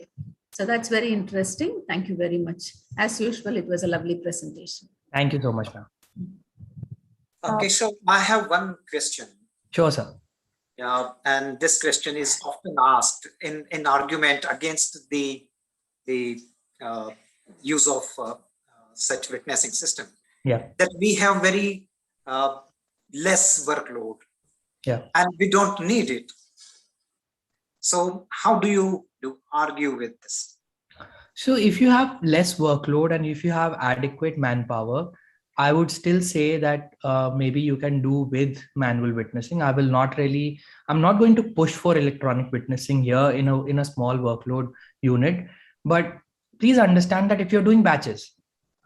So that's very interesting. Thank you very much. As usual, it was a lovely presentation. Thank you so much, ma'am. Okay, so I have one question. Sure, sir. Yeah, and this question is often asked in argument against the use of such witnessing system. Yeah. That we have very less workload. Yeah. And we don't need it. So how do you argue with this? So if you have less workload and if you have adequate manpower, I would still say that maybe you can do with manual witnessing. I'm not going to push for electronic witnessing here in a small workload unit, but please understand that if you're doing batches,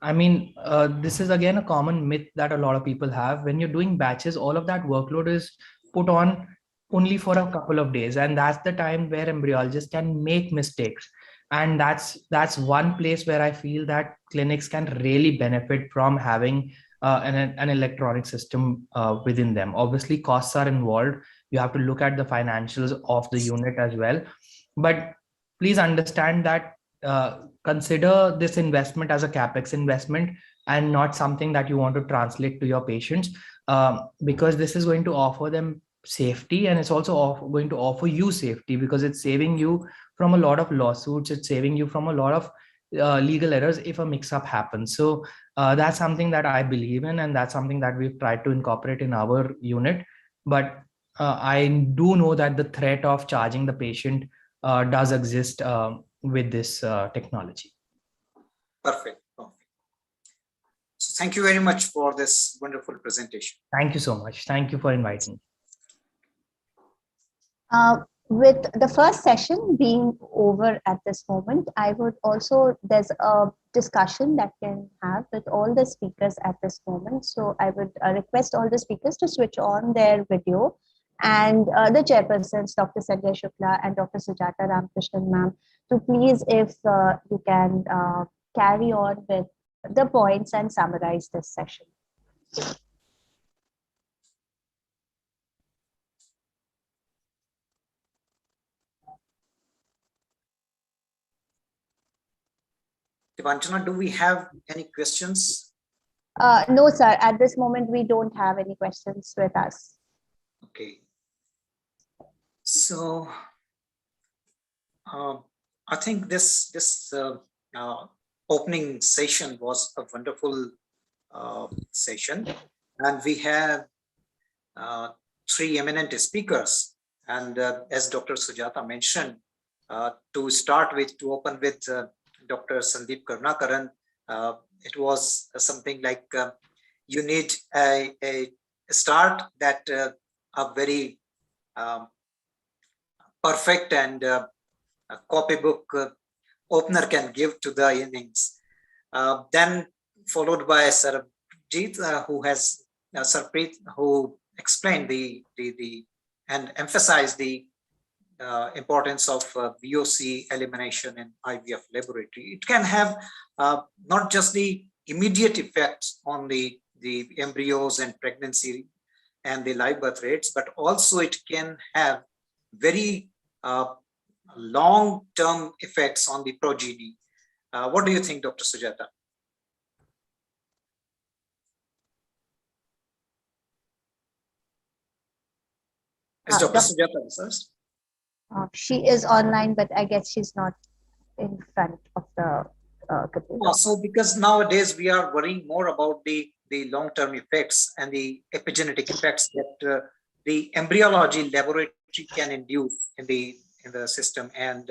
I mean, this is again a common myth that a lot of people have. When you're doing batches, all of that workload is put on only for a couple of days. And that's the time where embryologists can make mistakes. And that's one place where I feel that clinics can really benefit from having an electronic system within them. Obviously, costs are involved. You have to look at the financials of the unit as well. But please understand that consider this investment as a capex investment and not something that you want to translate to your patients, because this is going to offer them safety, and it's also going to offer you safety because it's saving you from a lot of lawsuits. It's saving you from a lot of legal errors if a mix-up happens. So that's something that I believe in, and that's something that we've tried to incorporate in our unit. But I do know that the threat of charging the patient does exist with this technology. Perfect. So thank you very much for this wonderful presentation. Thank you so much. Thank you for inviting me. With the first session being over at this moment, there's a discussion that can have with all the speakers at this moment. So I would request all the speakers to switch on their video, and the chairpersons, Dr. Sanjay Shukla and Dr. Sujata Ramakrishnan ma'am, to please, if you can carry on with the points and summarize this session. Devanjana, do we have any questions? No, sir. At this moment, we don't have any questions with us. Okay. So I think this opening session was a wonderful session, and we have 3 eminent speakers. And as Dr. Sujata mentioned, to open with Dr. Sandeep Karnakaran, it was something like you need a start that a very perfect and a copybook opener can give to the innings. Then followed by Sarabjit, Sarpreet, who explained and emphasized the importance of VOC elimination in IVF laboratory. It can have not just the immediate effects on the embryos and pregnancy and the live birth rates, but also it can have very long-term effects on the progeny. What do you think, Dr. Sujata? Is Dr. Sujata first? She is online, but I guess she's not in front of the computer. So because nowadays we are worrying more about the long-term effects and the epigenetic effects that the embryology laboratory can induce in the system, and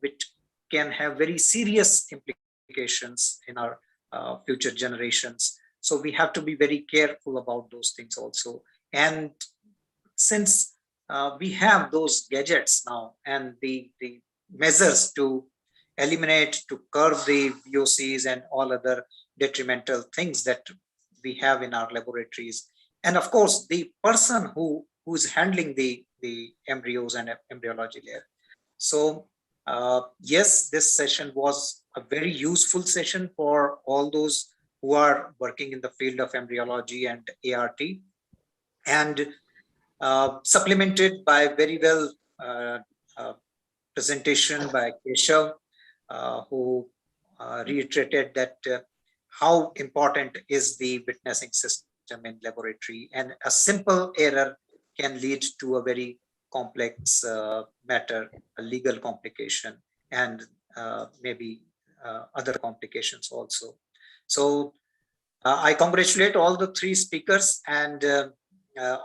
which can have very serious implications in our future generations. So we have to be very careful about those things also. And since we have those gadgets now and the measures to eliminate, to curb the VOCs and all other detrimental things that we have in our laboratories, And of course, the person who is handling the embryos and embryology layer. So yes, this session was a very useful session for all those who are working in the field of embryology and ART, and supplemented by very well presentation by Keshav, who reiterated that how important is the witnessing system in laboratory, and a simple error can lead to a very complex matter, a legal complication, and maybe other complications also. So I congratulate all the three speakers, and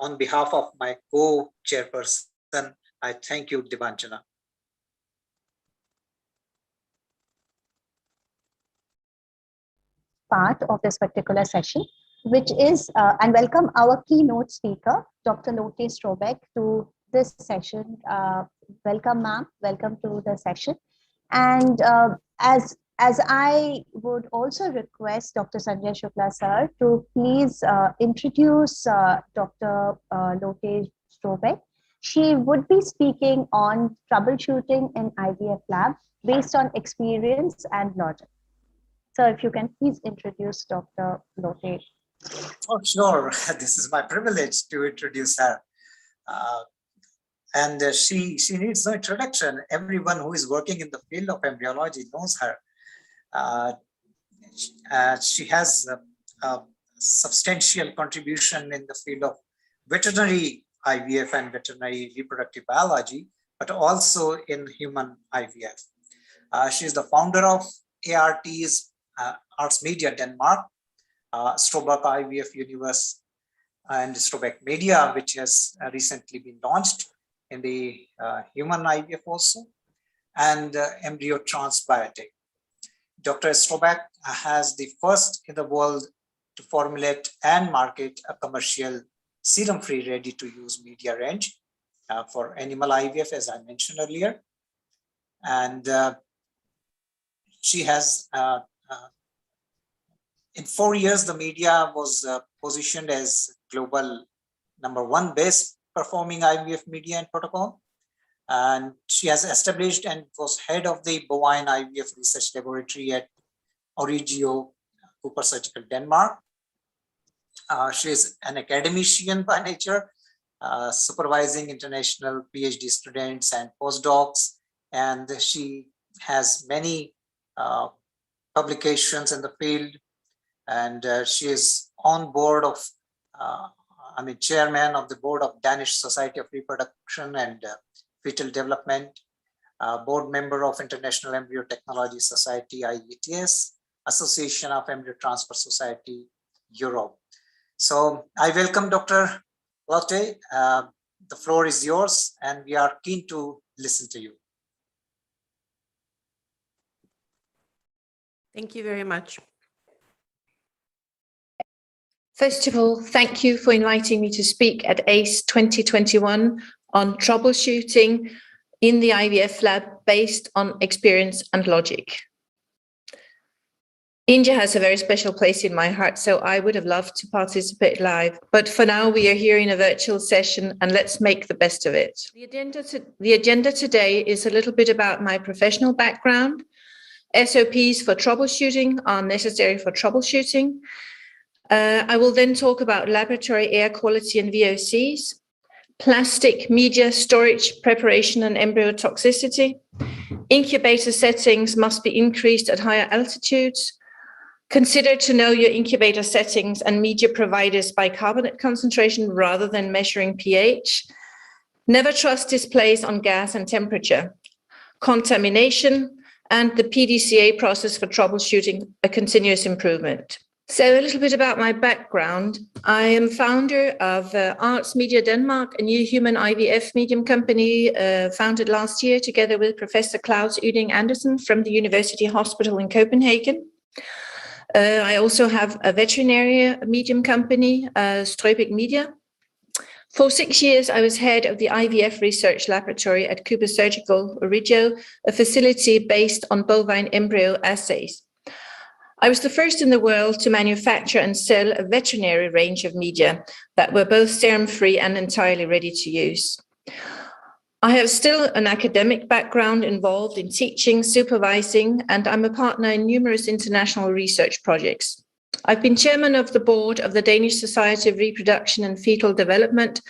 on behalf of my co-chairperson, I thank you, Debanjana. Part of this particular session, which is, and welcome our keynote speaker, Dr. Lotte Strobeck, to this session. Welcome, ma'am. Welcome to the session. And as I would also request Dr. Sanjay Shukla sir to please introduce Dr. Lotte Strobeck. She would be speaking on troubleshooting in IVF lab based on experience and logic. So if you can please introduce Dr. Lotte. Oh, sure. This is my privilege to introduce her. And she needs no introduction. Everyone who is working in the field of embryology knows her. She has a substantial contribution in the field of veterinary IVF and veterinary reproductive biology, but also in human IVF. She is the founder of ART's Arts Media Denmark, Strobeck IVF Universe, and Strobeck Media, which has recently been launched in the human IVF also, and Embryo Transbiotic. Dr. Strobeck has the first in the world to formulate and market a commercial serum-free ready-to-use media range for animal IVF, as I mentioned earlier. And she has, in 4 years, the media was positioned as global #1 best performing IVF media and protocol. And she has established and was head of the bovine IVF research laboratory at Origio Cooper Surgical, Denmark. She is an academician by nature, supervising international PhD students and postdocs. And she has many publications in the field. And she is on board of, chairman of the board of Danish Society of Reproduction and Fetal Development, board member of International Embryo Technology Society, IETS, Association of Embryo Transfer Society, Europe. So I welcome Dr. Lotte. The floor is yours, and we are keen to listen to you. Thank you very much. First of all, thank you for inviting me to speak at ACE 2021 on troubleshooting in the IVF lab based on experience and logic. India has a very special place in my heart, so I would have loved to participate live. But for now, we are here in a virtual session, and let's make the best of it. The agenda today is a little bit about my professional background. SOPs for troubleshooting are necessary for troubleshooting. I will then talk about laboratory air quality and VOCs, plastic media storage, preparation and embryo toxicity. Incubator settings must be increased at higher altitudes. Consider to know your incubator settings and media providers bicarbonate concentration rather than measuring pH. Never trust displays on gas and temperature. Contamination and the PDCA process for troubleshooting a continuous improvement. So a little bit about my background. I am founder of Arts Media Denmark, a new human IVF medium company founded last year together with Professor Claus Yding Andersen from the University Hospital in Copenhagen. I also have a veterinary medium company, Strobeck Media. For 6 years, I was head of the IVF research laboratory at Cooper Surgical, Origio, a facility based on bovine embryo assays. I was the first in the world to manufacture and sell a veterinary range of media that were both serum-free and entirely ready to use. I have still an academic background involved in teaching, supervising, and I'm a partner in numerous international research projects. I've been chairman of the board of the Danish Society of Reproduction and Fetal Development,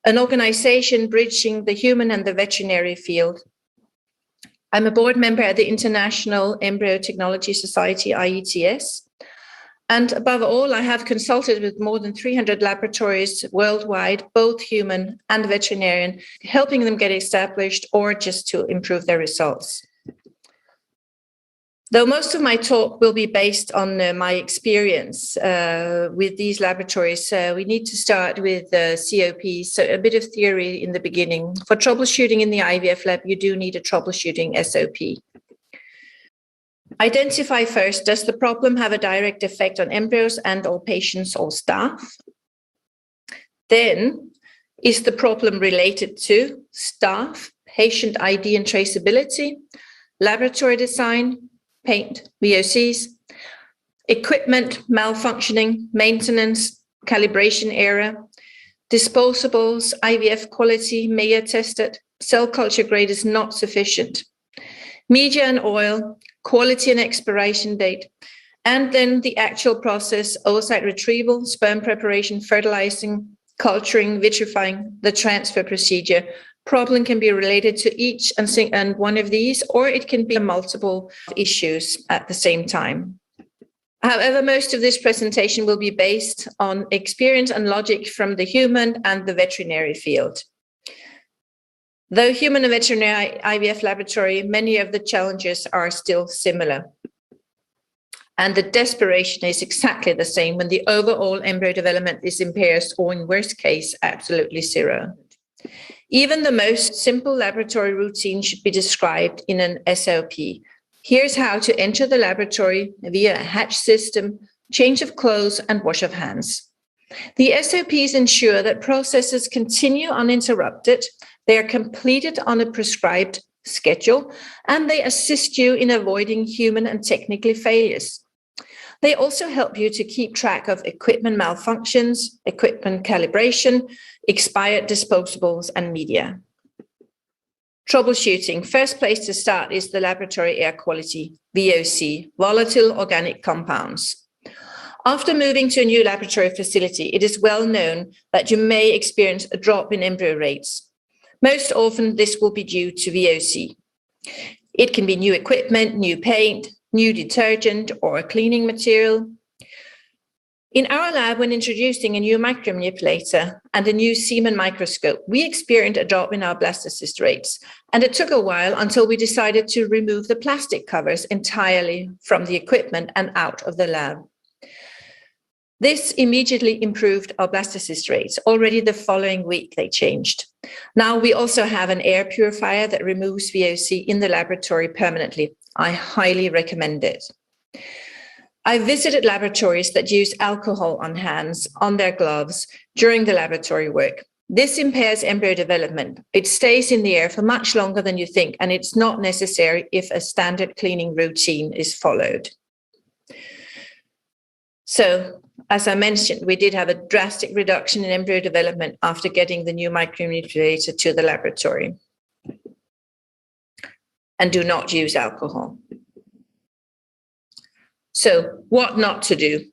an organization bridging the human and the veterinary field. I'm a board member at the International Embryo Technology Society, IETS. And above all, I have consulted with more than 300 laboratories worldwide, both human and veterinarian, helping them get established or just to improve their results. Though most of my talk will be based on my experience with these laboratories, we need to start with COP, so a bit of theory in the beginning. For troubleshooting in the IVF lab, you do need a troubleshooting SOP. Identify first, does the problem have a direct effect on embryos and or patients or staff? Then, is the problem related to staff, patient ID and traceability, laboratory design, paint, VOCs, equipment malfunctioning, maintenance, calibration error, disposables, IVF quality, Maya tested, cell culture grade is not sufficient, media and oil, quality and expiration date, and then the actual process, oocyte retrieval, sperm preparation, fertilizing, culturing, vitrifying, the transfer procedure. Problem can be related to each and one of these, or it can be multiple issues at the same time. However, most of this presentation will be based on experience and logic from the human and the veterinary field. Though human and veterinary IVF laboratory, many of the challenges are still similar. And the desperation is exactly the same when the overall embryo development is impaired, or in worst case, absolutely zero. Even the most simple laboratory routine should be described in an SOP. Here's how to enter the laboratory via a hatch system, change of clothes, and wash of hands. The SOPs ensure that processes continue uninterrupted, they are completed on a prescribed schedule, and they assist you in avoiding human and technical failures. They also help you to keep track of equipment malfunctions, equipment calibration, expired disposables, and media. Troubleshooting. First place to start is the laboratory air quality, VOC, volatile organic compounds. After moving to a new laboratory facility, it is well known that you may experience a drop in embryo rates. Most often, this will be due to VOC. It can be new equipment, new paint, new detergent, or a cleaning material. In our lab, when introducing a new micromanipulator and a new semen microscope, we experienced a drop in our blastocyst rates, and it took a while until we decided to remove the plastic covers entirely from the equipment and out of the lab. This immediately improved our blastocyst rates. Already the following week, they changed. Now we also have an air purifier that removes VOC in the laboratory permanently. I highly recommend it. I visited laboratories that use alcohol on hands, on their gloves, during the laboratory work. This impairs embryo development. It stays in the air for much longer than you think, and it's not necessary if a standard cleaning routine is followed. So, as I mentioned, we did have a drastic reduction in embryo development after getting the new micromanipulator to the laboratory. And do not use alcohol. So, what not to do?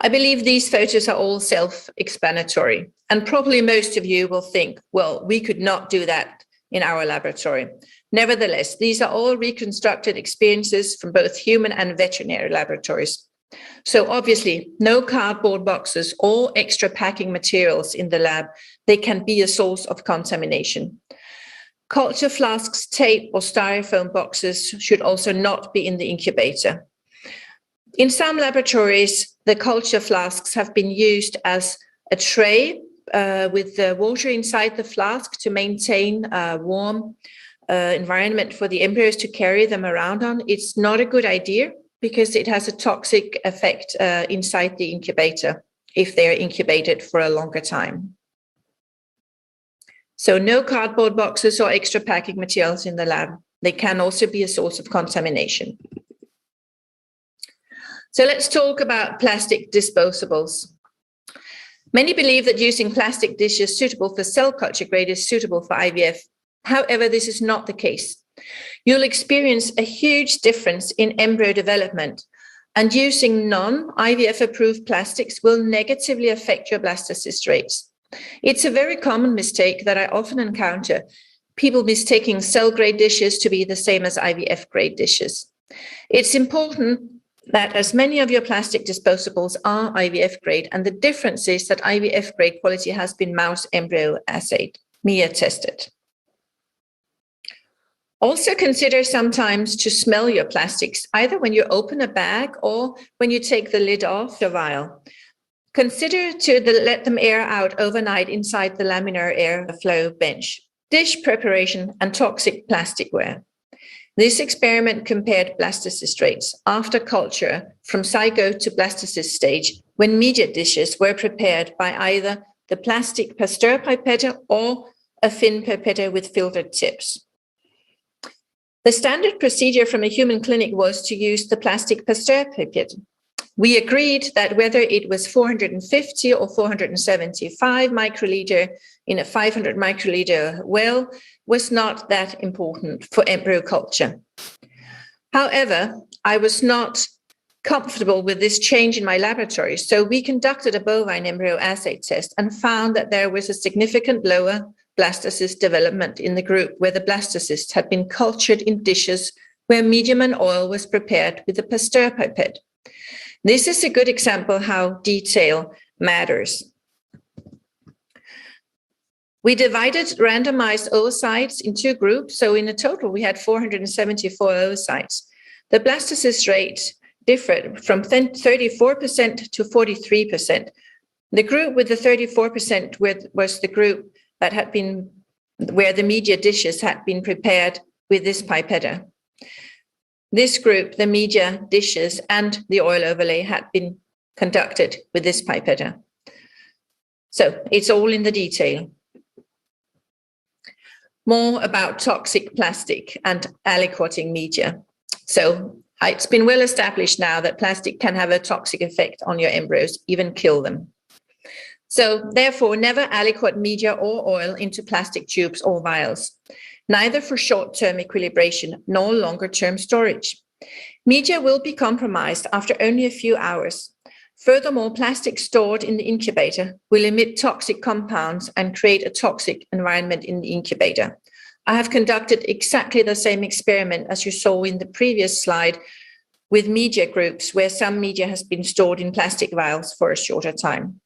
I believe these photos are all self-explanatory, and probably most of you will think, well, we could not do that in our laboratory. Nevertheless, these are all reconstructed experiences from both human and veterinary laboratories. So obviously, no cardboard boxes or extra packing materials in the lab. They can be a source of contamination. Culture flasks, tape, or styrofoam boxes should also not be in the incubator. In some laboratories, the culture flasks have been used as a tray with the water inside the flask to maintain a warm environment for the embryos to carry them around on. It's not a good idea because it has a toxic effect inside the incubator if they are incubated for a longer time. So no cardboard boxes or extra packing materials in the lab. They can also be a source of contamination. So let's talk about plastic disposables. Many believe that using plastic dishes suitable for cell culture grade is suitable for IVF. However, this is not the case. You'll experience a huge difference in embryo development, and using non-IVF approved plastics will negatively affect your blastocyst rates. It's a very common mistake that I often encounter, people mistaking cell grade dishes to be the same as IVF grade dishes. It's important that as many of your plastic disposables are IVF grade, and the difference is that IVF grade quality has been mouse embryo assayed, MIA tested. Also consider sometimes to smell your plastics, either when you open a bag or when you take the lid off the vial. Consider to let them air out overnight inside the laminar airflow bench. Dish preparation and toxic plasticware. This experiment compared blastocyst rates after culture from zygote to blastocyst stage when media dishes were prepared by either the plastic Pasteur pipette or a thin pipette with filtered tips. The standard procedure from a human clinic was to use the plastic Pasteur pipette. We agreed that whether it was 450 or 475 microliter in a 500 microliter well was not that important for embryo culture. However, I was not comfortable with this change in my laboratory, so we conducted a bovine embryo assay test and found that there was a significant lower blastocyst development in the group where the blastocysts had been cultured in dishes where medium and oil was prepared with a Pasteur pipette. This is a good example how detail matters. We divided randomized oocytes in two groups, so in a total we had 474 oocytes. The blastocyst rate differed from 34% to 43%. The group with the 34% was the group that had been where the media dishes had been prepared with this pipette. This group, the media dishes and the oil overlay had been conducted with this pipette. So it's all in the detail. More about toxic plastic and aliquoting media. So it's been well established now that plastic can have a toxic effect on your embryos, even kill them. So therefore, never aliquot media or oil into plastic tubes or vials, neither for short-term equilibration nor longer-term storage. Media will be compromised after only a few hours. Furthermore, plastic stored in the incubator will emit toxic compounds and create a toxic environment in the incubator. I have conducted exactly the same experiment as you saw in the previous slide with media groups where some media has been stored in plastic vials for a shorter time.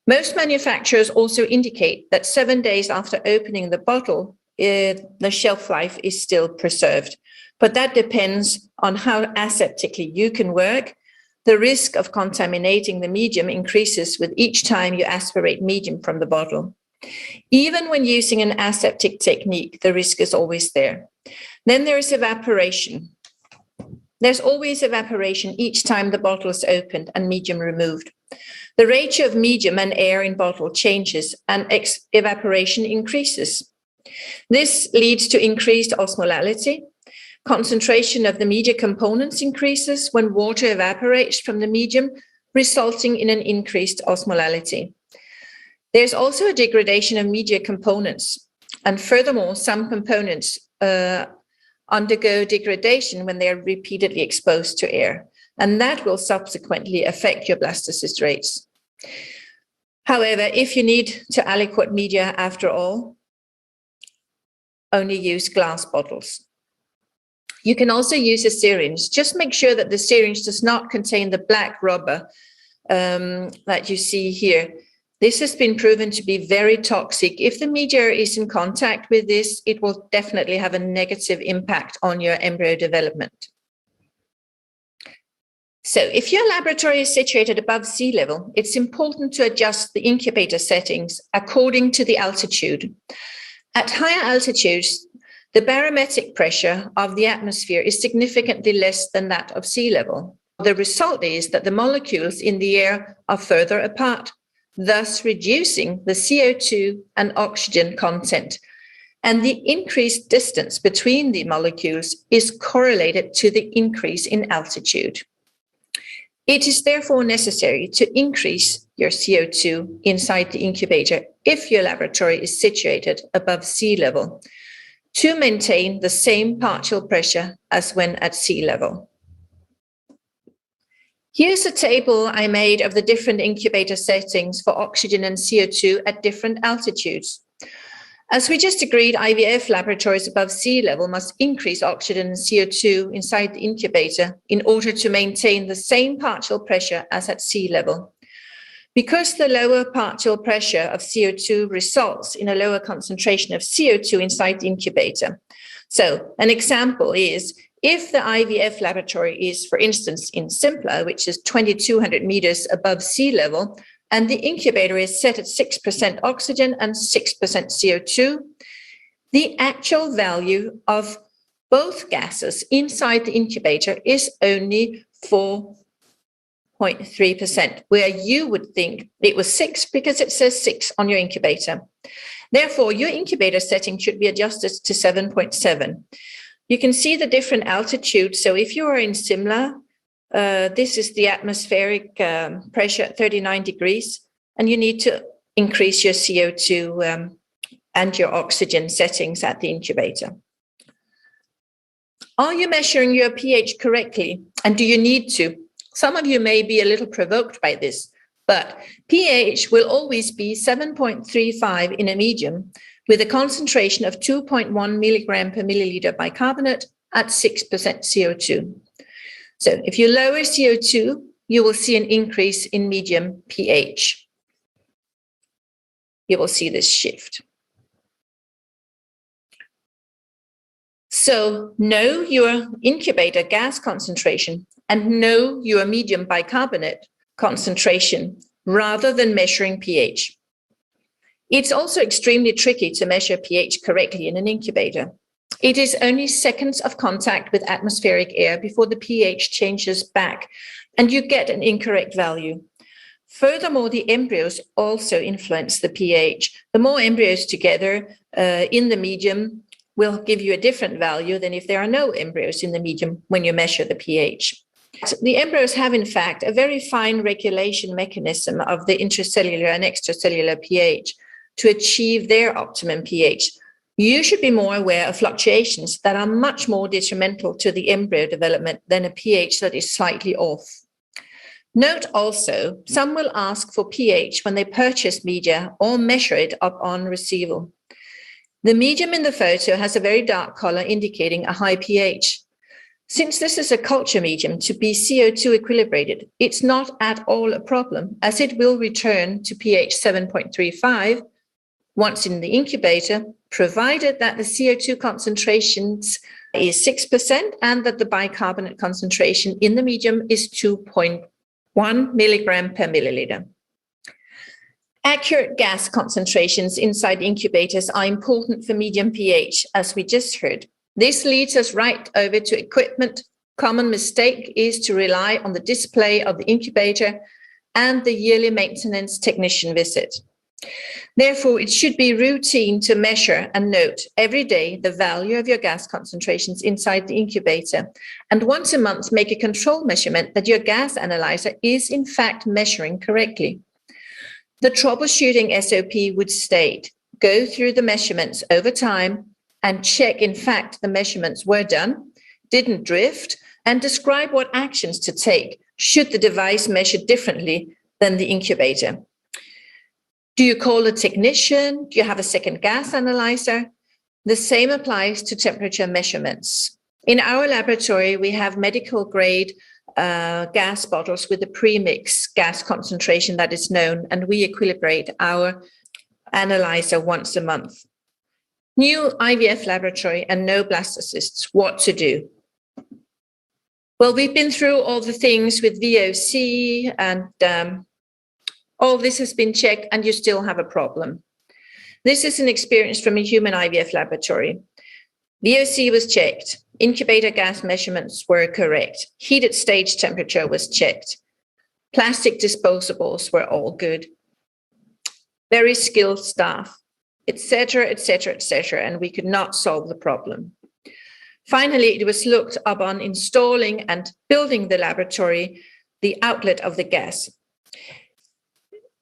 Most manufacturers also indicate that 7 days after opening the bottle, the shelf life is still preserved. But that depends on how aseptically you can work. The risk of contaminating the medium increases with each time you aspirate medium from the bottle. Even when using an aseptic technique, the risk is always there. Then there is evaporation. There's always evaporation each time the bottle is opened and medium removed. The ratio of medium and air in bottle changes and evaporation increases. This leads to increased osmolality. Concentration of the media components increases when water evaporates from the medium, resulting in an increased osmolality. There's also a degradation of media components. And furthermore, some components undergo degradation when they are repeatedly exposed to air. And that will subsequently affect your blastocyst rates. However, if you need to aliquot media after all, only use glass bottles. You can also use a syringe. Just make sure that the syringe does not contain the black rubber that you see here. This has been proven to be very toxic. If the media is in contact with this, it will definitely have a negative impact on your embryo development. So if your laboratory is situated above sea level, it's important to adjust the incubator settings according to the altitude. At higher altitudes, the barometric pressure of the atmosphere is significantly less than that of sea level. The result is that the molecules in the air are further apart, thus reducing the CO2 and oxygen content. And the increased distance between the molecules is correlated to the increase in altitude. It is therefore necessary to increase your CO2 inside the incubator if your laboratory is situated above sea level to maintain the same partial pressure as when at sea level. Here's a table I made of the different incubator settings for oxygen and CO2 at different altitudes. As we just agreed, IVF laboratories above sea level must increase oxygen and CO2 inside the incubator in order to maintain the same partial pressure as at sea level. Because the lower partial pressure of CO2 results in a lower concentration of CO2 inside the incubator. So an example is, if the IVF laboratory is, for instance, in Simpla, which is 2,200 meters above sea level, and the incubator is set at 6% oxygen and 6% CO2, the actual value of both gases inside the incubator is only 4.3%, where you would think it was 6 because it says 6 on your incubator. Therefore, your incubator setting should be adjusted to 7.7. You can see the different altitudes. So if you are in Simla, this is the atmospheric pressure at 39 degrees, and you need to increase your CO2 and your oxygen settings at the incubator. Are you measuring your pH correctly? And do you need to? Some of you may be a little provoked by this, but pH will always be 7.35 in a medium with a concentration of 2.1 milligram per milliliter bicarbonate at 6% CO2. So if you lower CO2, you will see an increase in medium pH. You will see this shift. So know your incubator gas concentration and know your medium bicarbonate concentration rather than measuring pH. It's also extremely tricky to measure pH correctly in an incubator. It is only seconds of contact with atmospheric air before the pH changes back and you get an incorrect value. Furthermore, the embryos also influence the pH. The more embryos together in the medium will give you a different value than if there are no embryos in the medium when you measure the pH. So the embryos have, in fact, a very fine regulation mechanism of the intracellular and extracellular pH to achieve their optimum pH. You should be more aware of fluctuations that are much more detrimental to the embryo development than a pH that is slightly off. Note also, some will ask for pH when they purchase media or measure it upon receival. The medium in the photo has a very dark color indicating a high pH. Since this is a culture medium to be CO2 equilibrated, it's not at all a problem, as it will return to pH 7.35 once in the incubator, provided that the CO2 concentrations is 6% and that the bicarbonate concentration in the medium is 2.1 milligram per milliliter. Accurate gas concentrations inside incubators are important for medium pH, as we just heard. This leads us right over to equipment. Common mistake is to rely on the display of the incubator and the yearly maintenance technician visit. Therefore, it should be routine to measure and note every day the value of your gas concentrations inside the incubator, and once a month make a control measurement that your gas analyzer is in fact measuring correctly. The troubleshooting SOP would state, go through the measurements over time and check in fact the measurements were done, didn't drift, and describe what actions to take should the device measure differently than the incubator. Do you call a technician? Do you have a second gas analyzer? The same applies to temperature measurements. In our laboratory, we have medical grade gas bottles with a premix gas concentration that is known, and we equilibrate our analyzer once a month. New IVF laboratory and no blastocysts, what to do? Well, we've been through all the things with VOC and all this has been checked and you still have a problem. This is an experience from a human IVF laboratory. VOC was checked. Incubator gas measurements were correct. Heated stage temperature was checked. Plastic disposables were all good. Very skilled staff, etc., etc., etc., and we could not solve the problem. Finally, it was looked upon installing and building the laboratory the outlet of the gas.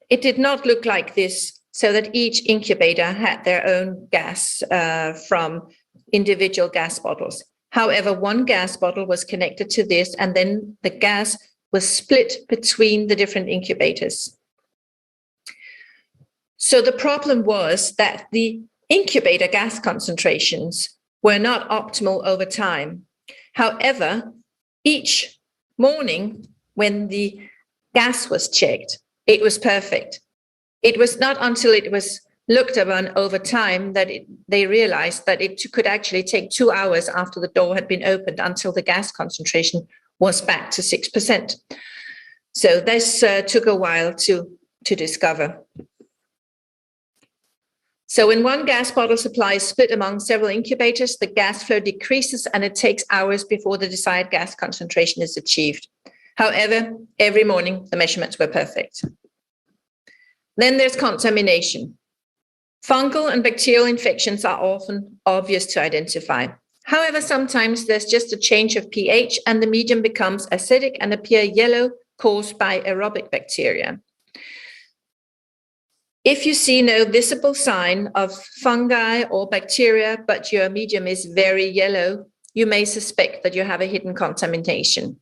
It did not look like this, so that each incubator had their own gas from individual gas bottles. However, one gas bottle was connected to this, and then the gas was split between the different incubators. So the problem was that the incubator gas concentrations were not optimal over time. However, each morning when the gas was checked, it was perfect. It was not until it was looked upon over time that they realized that it could actually take 2 hours after the door had been opened until the gas concentration was back to 6%. So this took a while to discover. So when one gas bottle supply is split among several incubators, the gas flow decreases and it takes hours before the desired gas concentration is achieved. However, every morning the measurements were perfect. Then there's contamination. Fungal and bacterial infections are often obvious to identify. However, sometimes there's just a change of pH and the medium becomes acidic and appear yellow, caused by aerobic bacteria. If you see no visible sign of fungi or bacteria, but your medium is very yellow, you may suspect that you have a hidden contamination.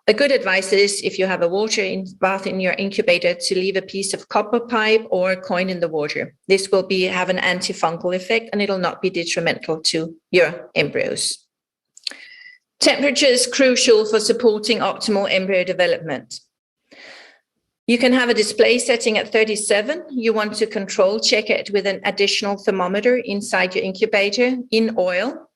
A good advice is, if you have a water bath in your incubator, to leave a piece of copper pipe or a coin in the water. This will have an antifungal effect and it'll not be detrimental to your embryos. Temperature is crucial for supporting optimal embryo development. You can have a display setting at 37. You want to control check it with an additional thermometer inside your incubator in oil.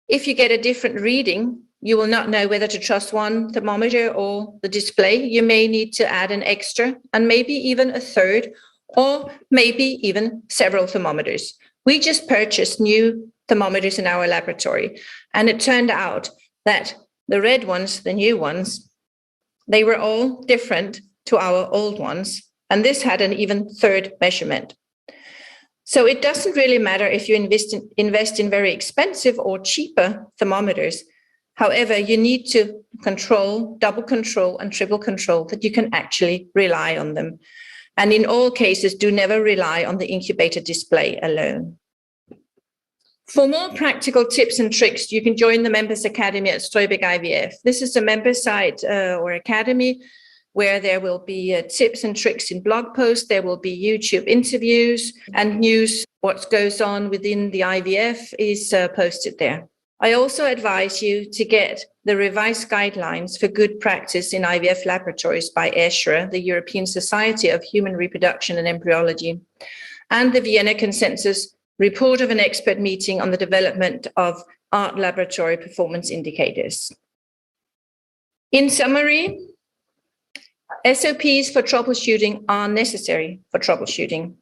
If you get a different reading, you will not know whether to trust one thermometer or the display. You may need to add an extra and maybe even a third, or maybe even several thermometers. We just purchased new thermometers in our laboratory, and it turned out that the red ones, the new ones, they were all different to our old ones, and this had an even third measurement. So it doesn't really matter if you invest in very expensive or cheaper thermometers. However, you need to control, double control and triple control that you can actually rely on them. And in all cases, do never rely on the incubator display alone. For more practical tips and tricks, you can join the Members Academy at Strøbæk IVF. This is a member site or academy where there will be tips and tricks in blog posts. There will be YouTube interviews and news. What goes on within the IVF is posted there. I also advise you to get the revised guidelines for good practice in IVF laboratories by ESHRE, the European Society of Human Reproduction and Embryology, and the Vienna Consensus Report of an Expert Meeting on the Development of Art Laboratory Performance Indicators. In summary, SOPs for troubleshooting are necessary for troubleshooting.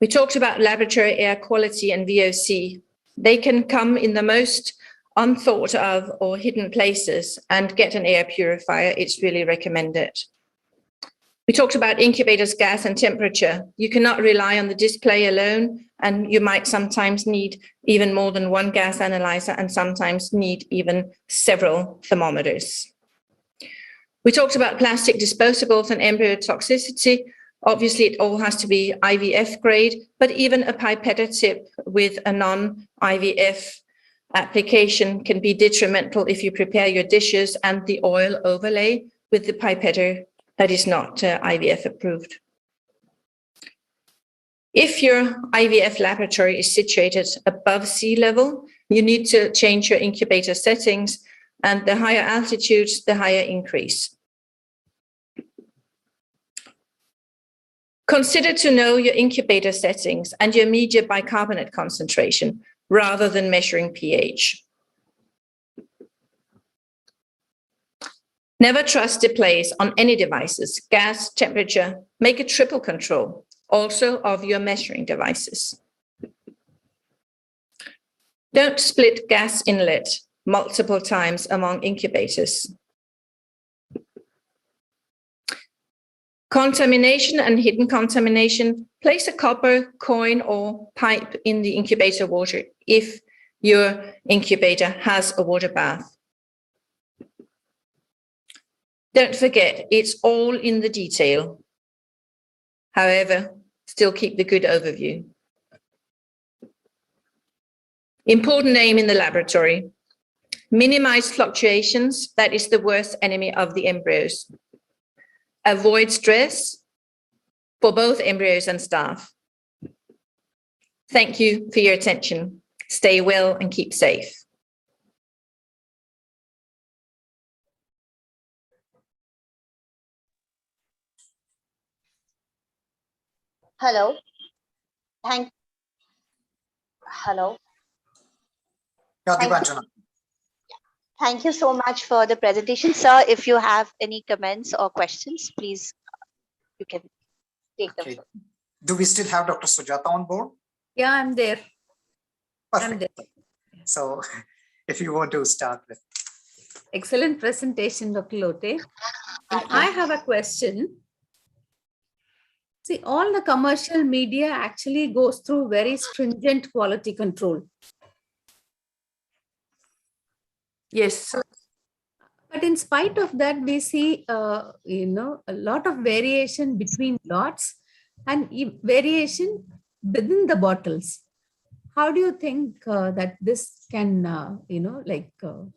We talked about laboratory air quality and VOC. They can come in the most unthought of or hidden places, and get an air purifier. It's really recommended. We talked about incubators, gas and temperature. You cannot rely on the display alone, and you might sometimes need even more than one gas analyzer and sometimes need even several thermometers. We talked about plastic disposables and embryo toxicity. Obviously, it all has to be IVF grade, but even a pipette tip with a non-IVF application can be detrimental if you prepare your dishes and the oil overlay with the pipette that is not IVF approved. If your IVF laboratory is situated above sea level, you need to change your incubator settings, and the higher altitudes, the higher increase. Consider to know your incubator settings and your media bicarbonate concentration rather than measuring pH. Never trust displays on any devices, gas, temperature. Make a triple control, also of your measuring devices. Don't split gas inlet multiple times among incubators. Contamination and hidden contamination. Place a copper, coin, or pipe in the incubator water if your incubator has a water bath. Don't forget, it's all in the detail. However, still keep the good overview. Important aim in the laboratory. Minimize fluctuations. That is the worst enemy of the embryos. Avoid stress for both embryos and staff. Thank you for your attention. Stay well and keep safe. Hello. Hello. Yeah, Thank you. Dipanjana. Thank you so much for the presentation, sir. If you have any comments or questions, please, you can take them. Okay. Do we still have Dr. Sujata on board? Yeah, I'm there. I'm Perfect. there. So if you want to start with. Excellent presentation, Dr. Lote. And I have a question. See, all the commercial media actually goes through very stringent quality control. Yes. But in spite of that, we see, a lot of variation between lots and variation within the bottles. How do you think that this can,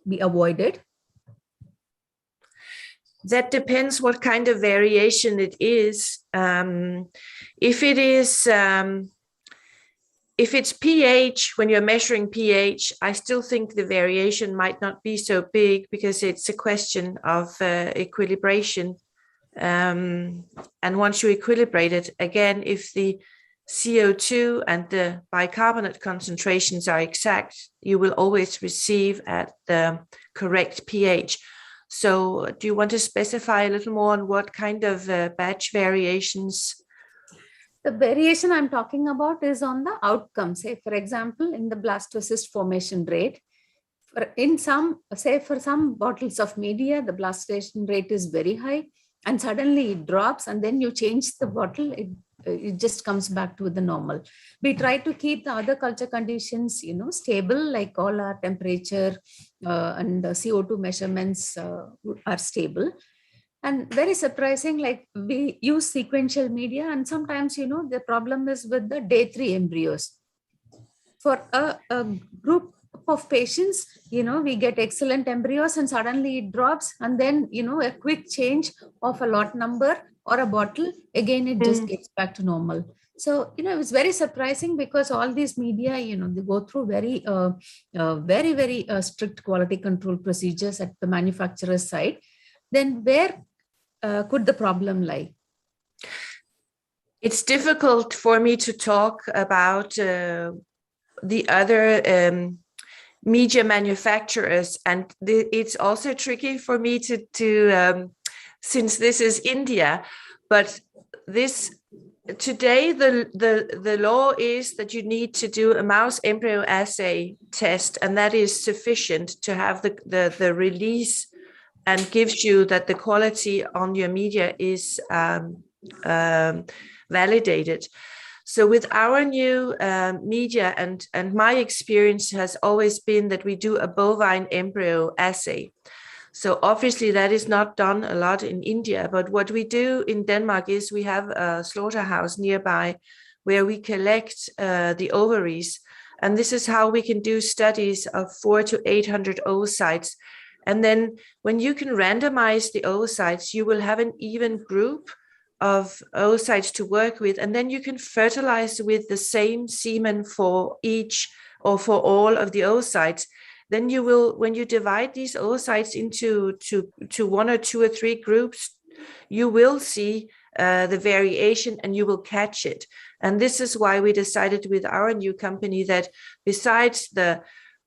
be avoided? That depends what kind of variation it is. If it's pH, when you're measuring pH, I still think the variation might not be so big because it's a question of equilibration. And once you equilibrate it, again, if the CO2 and the bicarbonate concentrations are exact, you will always receive at the correct pH. So do you want to specify a little more on what kind of batch variations? The variation I'm talking about is on the outcome. Say, for example, in the blastocyst formation rate, for some bottles of media, the blastocyst rate is very high and suddenly it drops, and then you change the bottle, it just comes back to the normal. We try to keep the other culture conditions, stable, like all our temperature and the CO2 measurements are stable. And very surprising, like we use sequential media, and sometimes, the problem is with the day 3 embryos. For a group of patients, we get excellent embryos and suddenly it drops, and then, a quick change of a lot number or a bottle, again, it just gets back to normal. So, it was very surprising because all these media, they go through very, very strict quality control procedures at the manufacturer's side. Then where could the problem lie? It's difficult for me to talk about the other media manufacturers, and it's also tricky for me to since this is India, but today the law is that you need to do a mouse embryo assay test, and that is sufficient to have the release and gives you that the quality on your media is validated. So with our new media, and my experience has always been that we do a bovine embryo assay. So obviously that is not done a lot in India, but what we do in Denmark is we have a slaughterhouse nearby where we collect the ovaries. And this is how we can do studies of 400 to 800 oocytes. And then when you can randomize the oocytes, you will have an even group of oocytes to work with. And then you can fertilize with the same semen for each or for all of the oocytes. Then you will, when you divide these oocytes into one or two or three groups, you will see the variation and you will catch it. And this is why we decided with our new company that besides the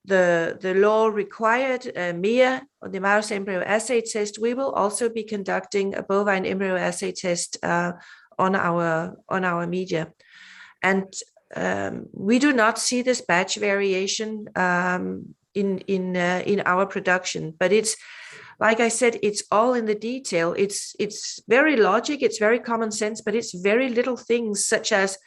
law required MIA, or the mouse embryo assay test, we will also be conducting a bovine embryo assay test on our media. And we do not see this batch variation in our production, but it's, like I said, it's all in the detail. It's very logic, it's very common sense, but it's very little things such as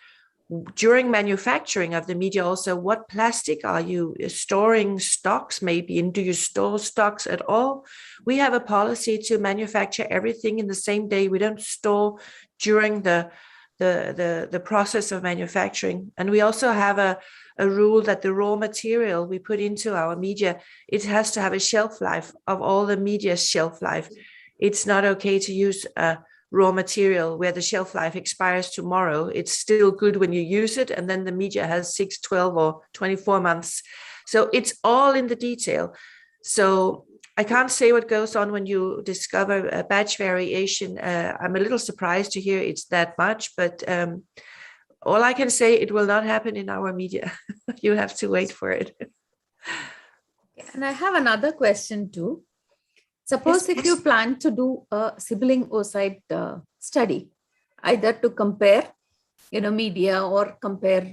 during manufacturing of the media also, what plastic are you storing stocks maybe in? Do you store stocks at all? We have a policy to manufacture everything in the same day. We don't store during the process of manufacturing. And we also have a rule that the raw material we put into our media, it has to have a shelf life of all the media shelf life. It's not okay to use a raw material where the shelf life expires tomorrow. It's still good when you use it, and then the media has 6, 12 or 24 months. So it's all in the detail. So I can't say what goes on when you discover a batch variation. I'm a little surprised to hear it's that much, but all I can say, it will not happen in our media. You have to wait for it. And I have another question too. Suppose Yes, if you plan to do a sibling oocyte study, either to compare, media or compare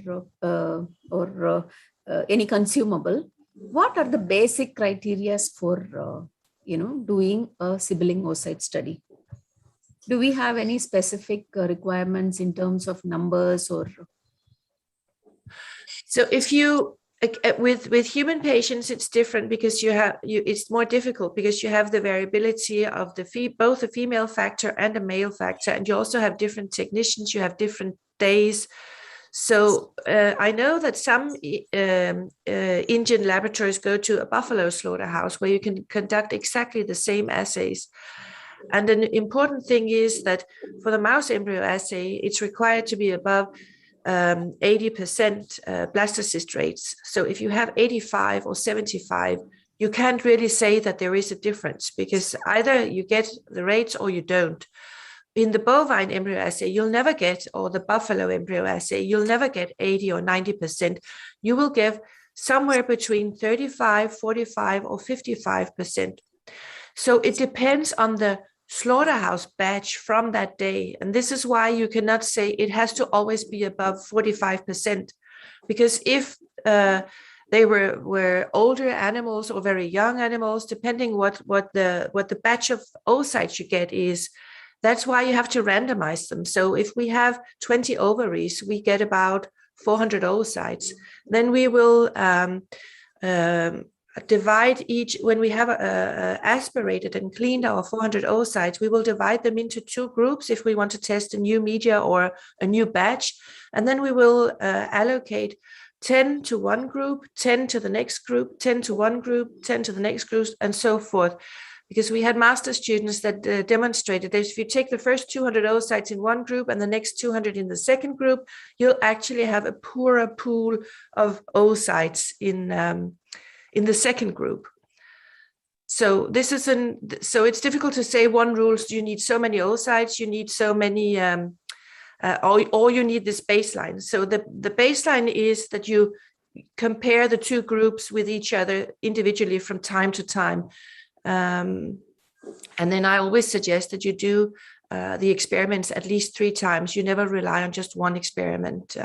any consumable, what are the basic criteria for, doing a sibling oocyte study? Do we have any specific requirements in terms of numbers or? So if you, with human patients, it's different because it's more difficult because you have the variability of both a female factor and a male factor, and you also have different technicians, you have different days. So I know that some Indian laboratories go to a buffalo slaughterhouse where you can conduct exactly the same assays. And an important thing is that for the mouse embryo assay, it's required to be above 80% blastocyst rates. So if you have 85 or 75, you can't really say that there is a difference because either you get the rates or you don't. In the bovine embryo assay, you'll never get, or the buffalo embryo assay, you'll never get 80 or 90%. You will get somewhere between 35, 45, or 55%. So it depends on the slaughterhouse batch from that day. And this is why you cannot say it has to always be above 45%. Because if they were older animals or very young animals, depending what the batch of oocytes you get is, that's why you have to randomize them. So if we have 20 ovaries, we get about 400 oocytes. Then we will divide each, when we have aspirated and cleaned our 400 oocytes, we will divide them into 2 groups if we want to test a new media or a new batch. And then we will allocate 10 to one group, 10 to the next group, 10 to one group, 10 to the next group, and so forth. Because we had master students that demonstrated that if you take the first 200 oocytes in one group and the next 200 in the second group, you'll actually have a poorer pool of oocytes in the second group. So this is so it's difficult to say one rule. You need so many oocytes, you need so many, or you need this baseline. So the baseline is that you compare the 2 groups with each other individually from time to time. And then I always suggest that you do the experiments at least 3 times. You never rely on just one experiment.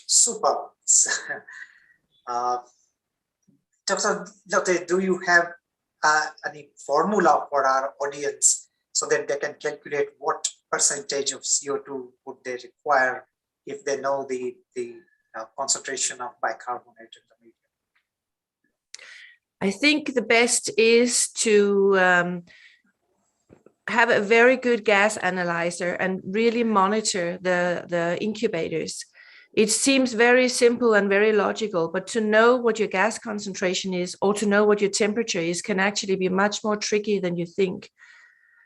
Super. Dr. Do you have any formula for our audience so that they can calculate what percentage of CO2 would they require if they know the concentration of bicarbonate in the medium? I think the best is to have a very good gas analyzer and really monitor the incubators. It seems very simple and very logical, but to know what your gas concentration is or to know what your temperature is can actually be much more tricky than you think.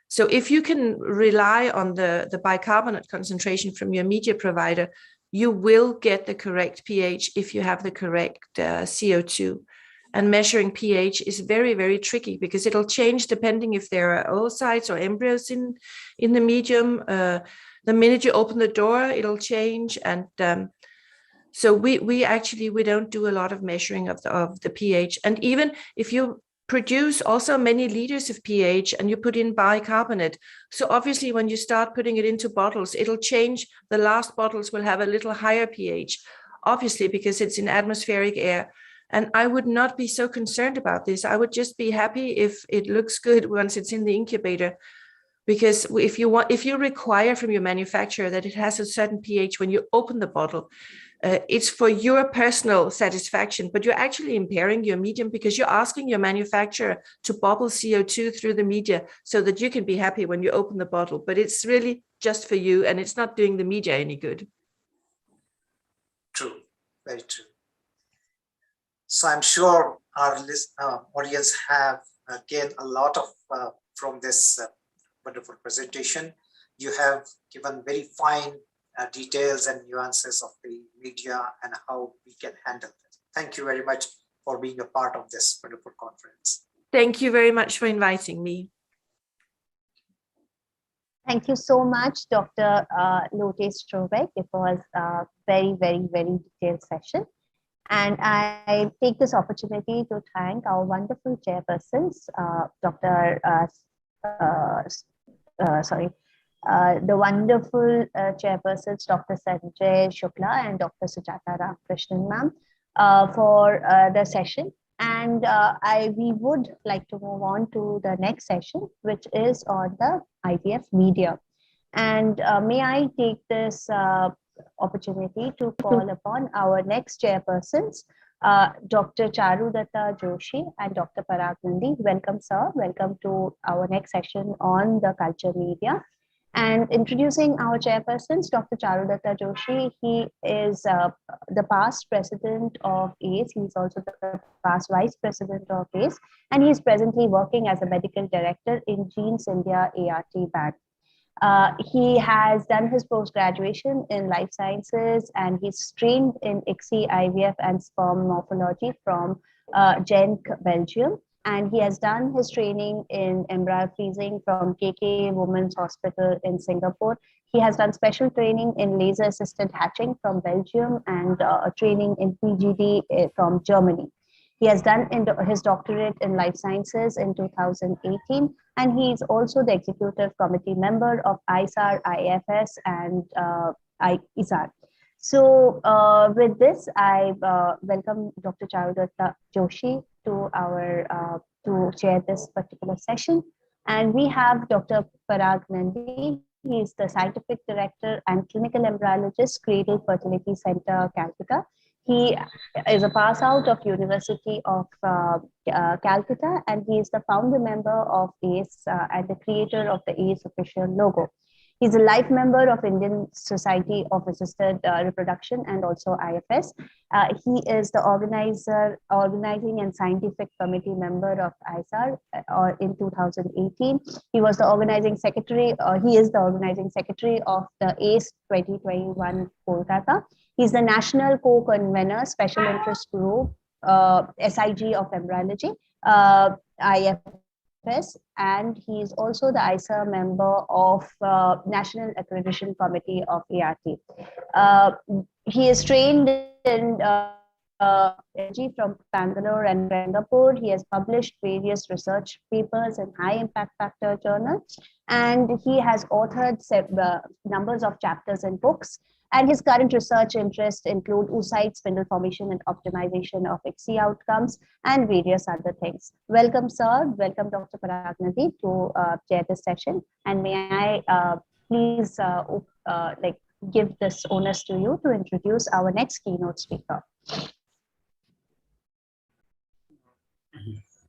So if you can rely on the bicarbonate concentration from your media provider, you will get the correct pH if you have the correct CO2. And measuring pH is very, very tricky because it'll change depending if there are oocytes or embryos in the medium. The minute you open the door, it'll change. And so we don't do a lot of measuring of the pH. And even if you produce also many liters of pH and you put in bicarbonate, so obviously when you start putting it into bottles, it'll change. The last bottles will have a little higher pH, obviously because it's in atmospheric air. And I would not be so concerned about this. I would just be happy if it looks good once it's in the incubator. Because if you require from your manufacturer that it has a certain pH when you open the bottle, it's for your personal satisfaction, but you're actually impairing your medium because you're asking your manufacturer to bubble CO2 through the media so that you can be happy when you open the bottle. But it's really just for you, and it's not doing the media any good. True, very true. So I'm sure our audience have gained a lot of from this wonderful presentation. You have given very fine details and nuances of the media and how we can handle it. Thank you very much for being a part of this wonderful conference. Thank you very much for inviting me. Thank you so much, Dr. Lotte Strobeck. It was a very, very, very detailed session. And I take this opportunity to thank our wonderful chairpersons, the wonderful chairpersons, Dr. Sanjay Shukla and Dr. Sujata Ramakrishnan ma'am, for the session. And we would like to move on to the next session, which is on the IVF media. And may I take this opportunity to call upon our next chairpersons, Dr. Charudatta Joshi and Dr. Parag Nandi. Welcome, sir. Welcome to our next session on the culture media. And introducing our chairpersons, Dr. Charudatta Joshi, he is the past president of ACE. He's also the past vice president of ACE, and he's presently working as a medical director in Genes India ART Bank. He has done his post-graduation in life sciences, and he's trained in ICSI, IVF and sperm morphology from Genk, Belgium. And he has done his training in embryo freezing from KK Women's Hospital in Singapore. He has done special training in laser-assisted hatching from Belgium and training in PGD from Germany. He has done his doctorate in life sciences in 2018, and he is also the executive committee member of ISAR, IFS, and ISAR. So with this, I welcome Dr. Charudatta Joshi to our to chair this particular session. And we have Dr. Parag Nandi. He is the scientific director and clinical embryologist, Cradle Fertility Center, Calcutta. He is a pass out of University of Calcutta, and he is the founder member of ACE and the creator of the ACE official logo. He's a life member of Indian Society of Assisted Reproduction and also IFS. He is the organizing and scientific committee member of ISAR in 2018. He was the organizing secretary, he is the organizing secretary of the ACE 2021 Kolkata. He's the national co-convener, special interest group, SIG of Embryology, IFS, and he is also the ISA member of National Accreditation Committee of ART. He is trained in from Bangalore and Singapore. He has published various research papers in high impact factor journals, and he has authored numbers of chapters in books. And his current research interests include oocyte spindle formation and optimization of ICSI outcomes and various other things. Welcome, sir. Welcome, Dr. Parag Nandi, to chair this session. And may I please give this onus to you to introduce our next keynote speaker.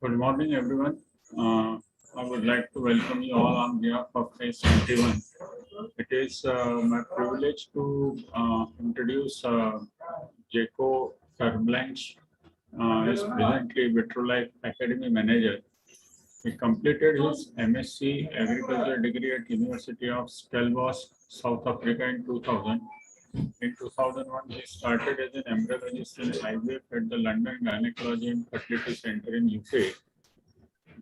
Good morning, everyone. I would like to welcome you all on behalf of ACE 21. It is my privilege to introduce Jaco Ferblanche, is presently Vitrolife Academy Manager. He completed his MSc Agriculture degree at University of Stellenbosch, South Africa in 2000. In 2001, he started as an embryologist in IVF at the London Gynecology and Fertility Center in UK.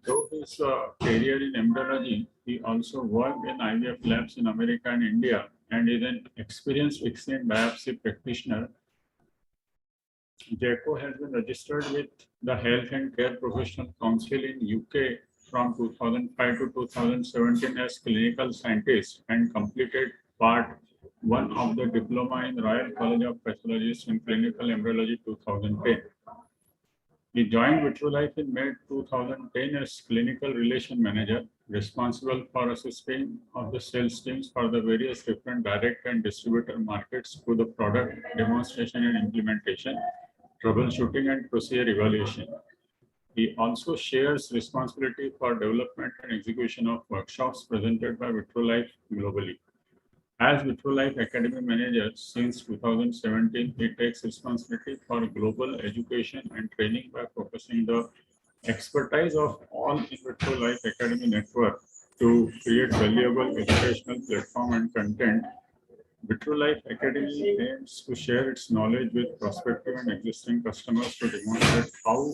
Through his career in embryology, he also worked in IVF labs in America and India, and is an experienced ICSI and biopsy practitioner. Jaco has been registered with the Health and Care Professional Council in UK from 2005 to 2017 as clinical scientist, and completed part 1 of the diploma in Royal College of Pathologists in Clinical Embryology 2010. He joined Vitrolife in May 2010 as Clinical Relation Manager, responsible for assisting of the sales teams for the various different direct and distributor markets through the product demonstration and implementation, troubleshooting and procedure evaluation. He also shares responsibility for development and execution of workshops presented by Vitrolife globally. As Vitrolife Academy Manager since 2017, he takes responsibility for global education and training by focusing the expertise of all in Vitrolife Academy network to create valuable educational platform and content. Vitrolife Academy aims to share its knowledge with prospective and existing customers to demonstrate how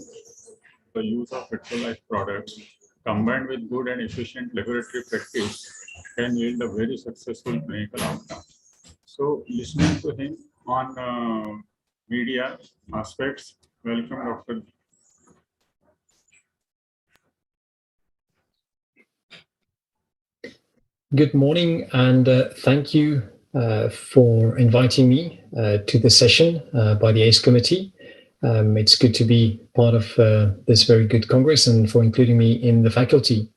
the use of Vitrolife products combined with good and efficient laboratory practice can yield a very successful clinical outcome. So listening to him on media aspects, welcome Dr. Good morning, and thank you for inviting me to the session by the ACE Committee. It's good to be part of this very good Congress and for including me in the faculty.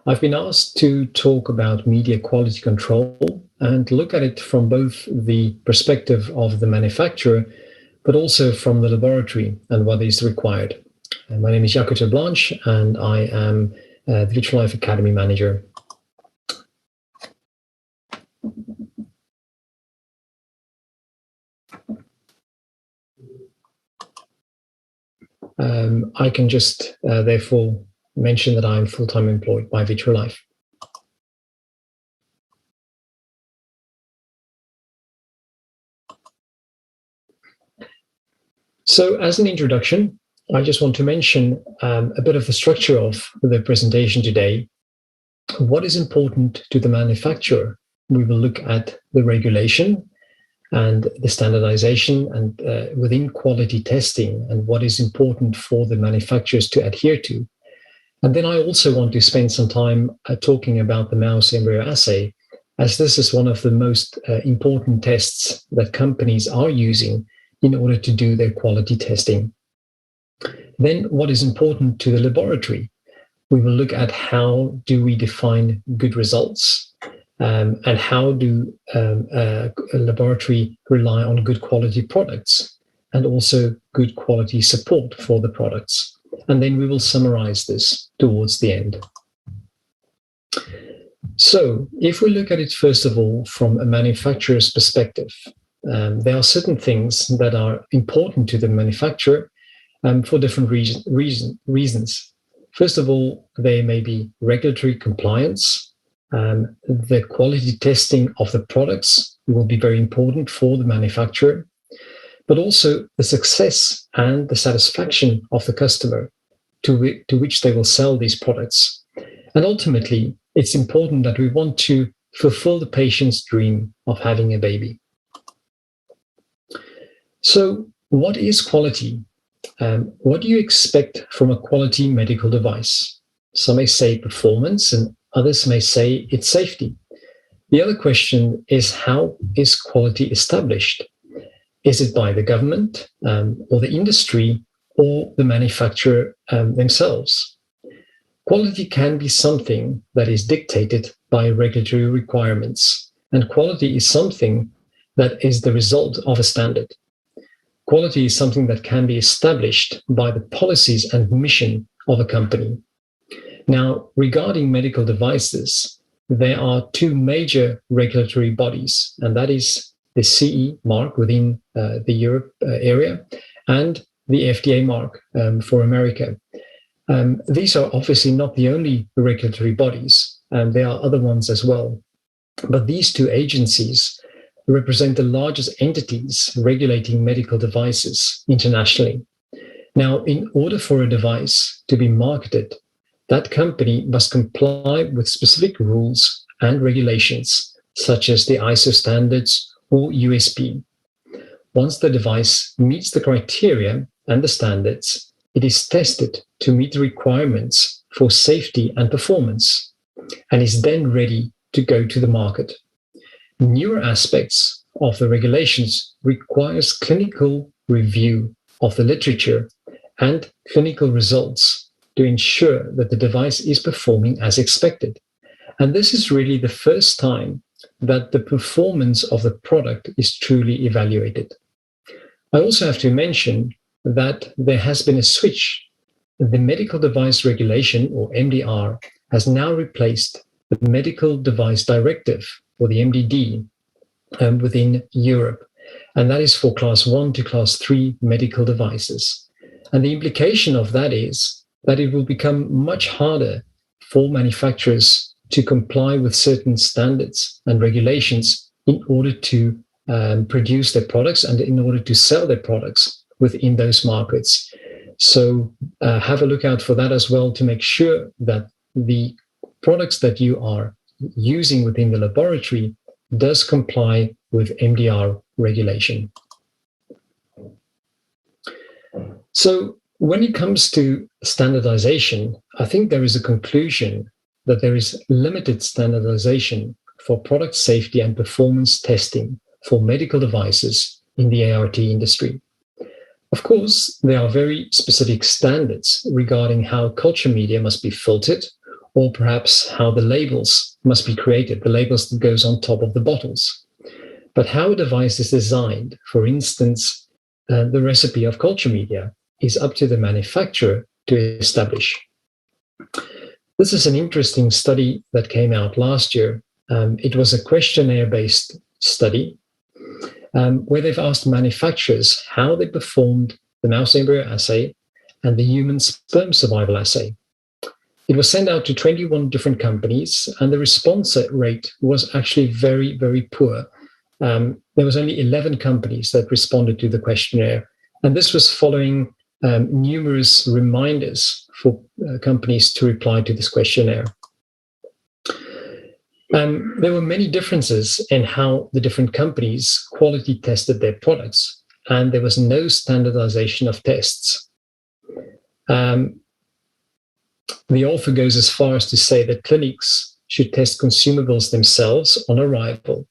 I've been asked to talk about media quality control and look at it from both the perspective of the manufacturer, but also from the laboratory and what is required. My name is Jaco ter Blanche, and I am the Vitrolife Academy Manager. I can just therefore mention that I'm full-time employed by Vitrolife. So as an introduction, I just want to mention a bit of the structure of the presentation today. What is important to the manufacturer? We will look at the regulation and the standardization and within quality testing and what is important for the manufacturers to adhere to. And then I also want to spend some time talking about the mouse embryo assay, as this is one of the most important tests that companies are using in order to do their quality testing. Then what is important to the laboratory? We will look at how do we define good results, and how do a laboratory rely on good quality products and also good quality support for the products. And then we will summarize this towards the end. So if we look at it, first of all, from a manufacturer's perspective, there are certain things that are important to the manufacturer for different reasons. First of all, there may be regulatory compliance. The quality testing of the products will be very important for the manufacturer, but also the success and the satisfaction of the customer to which they will sell these products. And ultimately, it's important that we want to fulfill the patient's dream of having a baby. So what is quality? What do you expect from a quality medical device? Some may say performance and others may say it's safety. The other question is, how is quality established? Is it by the government or the industry or the manufacturer themselves? Quality can be something that is dictated by regulatory requirements, and quality is something that is the result of a standard. Quality is something that can be established by the policies and mission of a company. Now, regarding medical devices, there are two major regulatory bodies, and that is the CE mark within the Europe area and the FDA mark for America. These are obviously not the only regulatory bodies, and there are other ones as well. But these two agencies represent the largest entities regulating medical devices internationally. Now, in order for a device to be marketed, that company must comply with specific rules and regulations, such as the ISO standards or USP. Once the device meets the criteria and the standards, it is tested to meet the requirements for safety and performance, and is then ready to go to the market. Newer aspects of the regulations requires clinical review of the literature and clinical results to ensure that the device is performing as expected. And this is really the first time that the performance of the product is truly evaluated. I also have to mention that there has been a switch. The Medical Device Regulation, or MDR, has now replaced the Medical Device Directive, or the MDD, within Europe. And that is for class 1 to class 3 medical devices. And the implication of that is that it will become much harder for manufacturers to comply with certain standards and regulations in order to produce their products and in order to sell their products within those markets. So have a look out for that as well, to make sure that the products that you are using within the laboratory does comply with MDR regulation. So when it comes to standardization, I think there is a conclusion that there is limited standardization for product safety and performance testing for medical devices in the ART industry. Of course, there are very specific standards regarding how culture media must be filtered, or perhaps how the labels must be created, the labels that goes on top of the bottles. But how a device is designed, for instance, the recipe of culture media, is up to the manufacturer to establish. This is an interesting study that came out last year. It was a questionnaire-based study where they've asked manufacturers how they performed the mouse embryo assay and the human sperm survival assay. It was sent out to 21 different companies, and the response rate was actually very, very poor. There was only 11 companies that responded to the questionnaire, and this was following numerous reminders for companies to reply to this questionnaire. There were many differences in how the different companies quality tested their products, and there was no standardization of tests. The author goes as far as to say that clinics should test consumables themselves on arrival.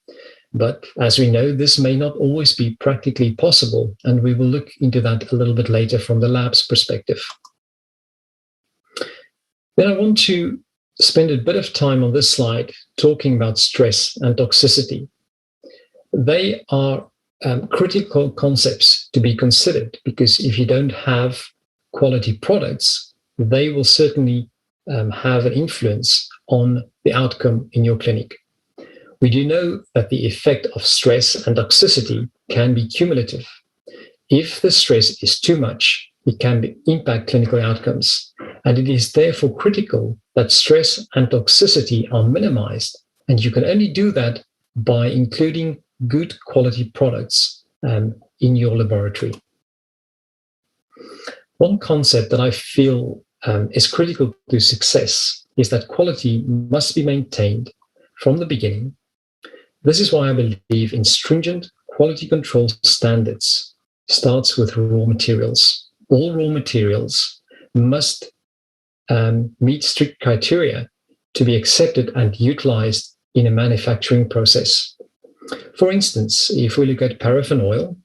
But as we know, this may not always be practically possible, and we will look into that a little bit later from the lab's perspective. Then I want to spend a bit of time on this slide talking about stress and toxicity. They are critical concepts to be considered, because if you don't have quality products, they will certainly have an influence on the outcome in your clinic. We do know that the effect of stress and toxicity can be cumulative. If the stress is too much, it can impact clinical outcomes. And it is therefore critical that stress and toxicity are minimized. And you can only do that by including good quality products in your laboratory. One concept that I feel is critical to success is that quality must be maintained from the beginning. This is why I believe in stringent quality control standards. Starts with raw materials. All raw materials must meet strict criteria to be accepted and utilized in a manufacturing process. For instance, if we look at paraffin oil,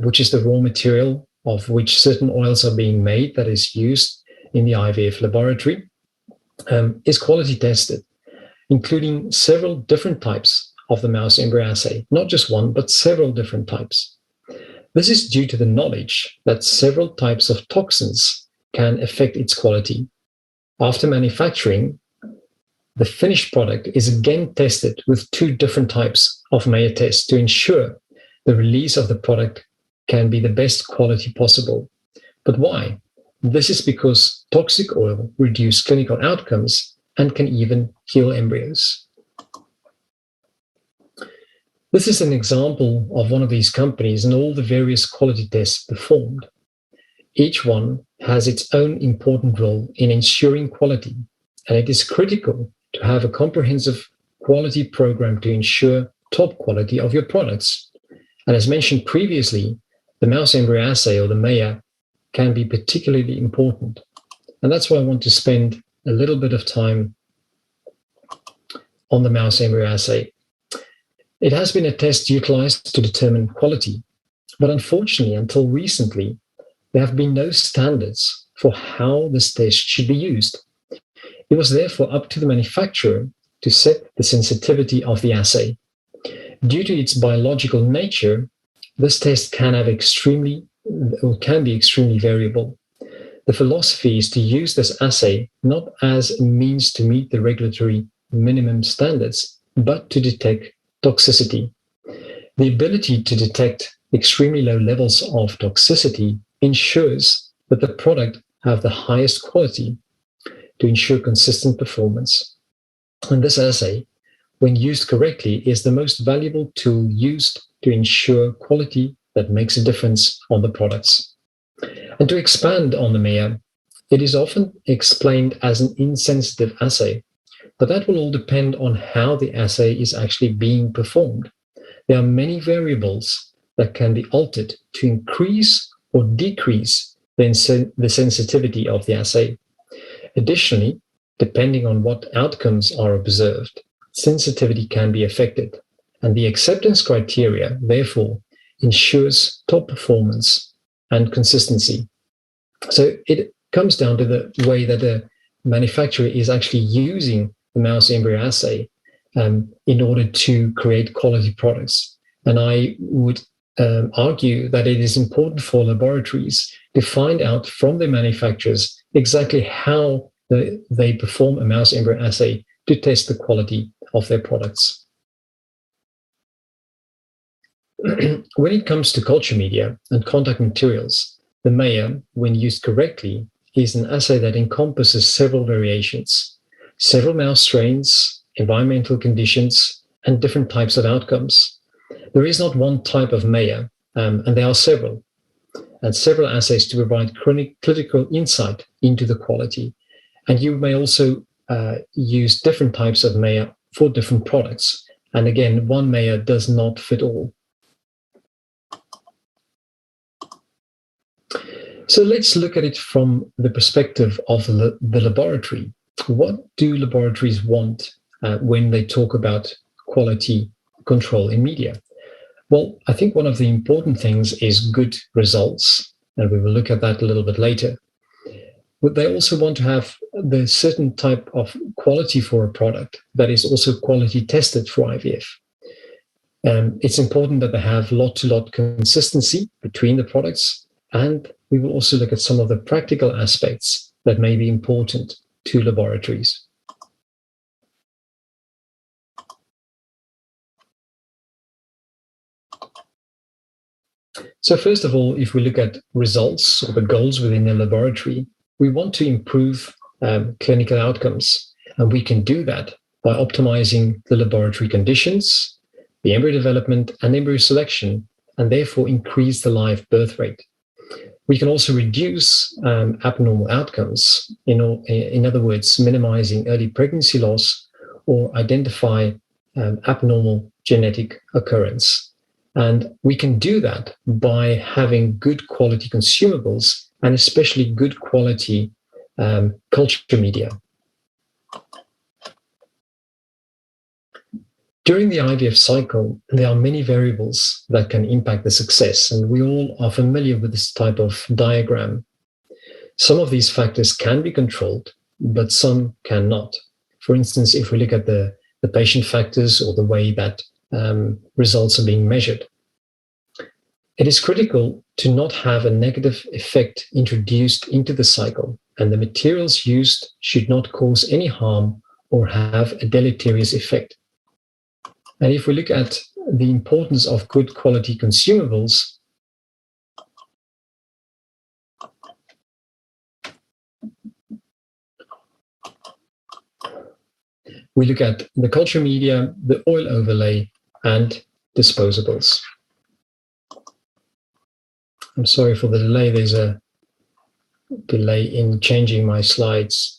which is the raw material of which certain oils are being made that is used in the IVF laboratory, is quality tested, including several different types of the mouse embryo assay, not just one, but several different types. This is due to the knowledge that several types of toxins can affect its quality. After manufacturing, the finished product is again tested with 2 different types of Mayer tests to ensure the release of the product can be the best quality possible. But why? This is because toxic oil reduces clinical outcomes and can even kill embryos. This is an example of one of these companies and all the various quality tests performed. Each one has its own important role in ensuring quality, and it is critical to have a comprehensive quality program to ensure top quality of your products. And as mentioned previously, the mouse embryo assay, or the Mayer, can be particularly important. And that's why I want to spend a little bit of time on the mouse embryo assay. It has been a test utilized to determine quality, but unfortunately, until recently, there have been no standards for how this test should be used. It was therefore up to the manufacturer to set the sensitivity of the assay. Due to its biological nature, this test can be extremely variable. The philosophy is to use this assay not as a means to meet the regulatory minimum standards, but to detect toxicity. The ability to detect extremely low levels of toxicity ensures that the product have the highest quality to ensure consistent performance. And this assay, when used correctly, is the most valuable tool used to ensure quality that makes a difference on the products. And to expand on the MEA, it is often explained as an insensitive assay, but that will all depend on how the assay is actually being performed. There are many variables that can be altered to increase or decrease the sensitivity of the assay. Additionally, depending on what outcomes are observed, sensitivity can be affected, and the acceptance criteria, therefore, ensures top performance and consistency. So it comes down to the way that the manufacturer is actually using the mouse embryo assay in order to create quality products. And I would argue that it is important for laboratories to find out from their manufacturers exactly how they perform a mouse embryo assay to test the quality of their products. When it comes to culture media and contact materials, the MEA, when used correctly, is an assay that encompasses several variations, several mouse strains, environmental conditions, and different types of outcomes. There is not one type of MEA, and there are several assays to provide critical insight into the quality. And you may also use different types of MEA for different products. And again, one MEA does not fit all. So let's look at it from the perspective of the laboratory. What do laboratories want when they talk about quality control in media? Well, I think one of the important things is good results, and we will look at that a little bit later. But they also want to have the certain type of quality for a product that is also quality tested for IVF. It's important that they have lot-to-lot consistency between the products, and we will also look at some of the practical aspects that may be important to laboratories. So first of all, if we look at results or the goals within the laboratory, we want to improve clinical outcomes. And we can do that by optimizing the laboratory conditions, the embryo development and embryo selection, and therefore increase the live birth rate. We can also reduce abnormal outcomes, in other words, minimizing early pregnancy loss or identify abnormal genetic occurrence. And we can do that by having good quality consumables and especially good quality culture media. During the IVF cycle, there are many variables that can impact the success, and we all are familiar with this type of diagram. Some of these factors can be controlled, but some cannot. For instance, if we look at the patient factors or the way that results are being measured. It is critical to not have a negative effect introduced into the cycle, and the materials used should not cause any harm or have a deleterious effect. And if we look at the importance of good quality consumables, we look at the culture media, the oil overlay, and disposables. I'm sorry for the delay. There's a delay in changing my slides.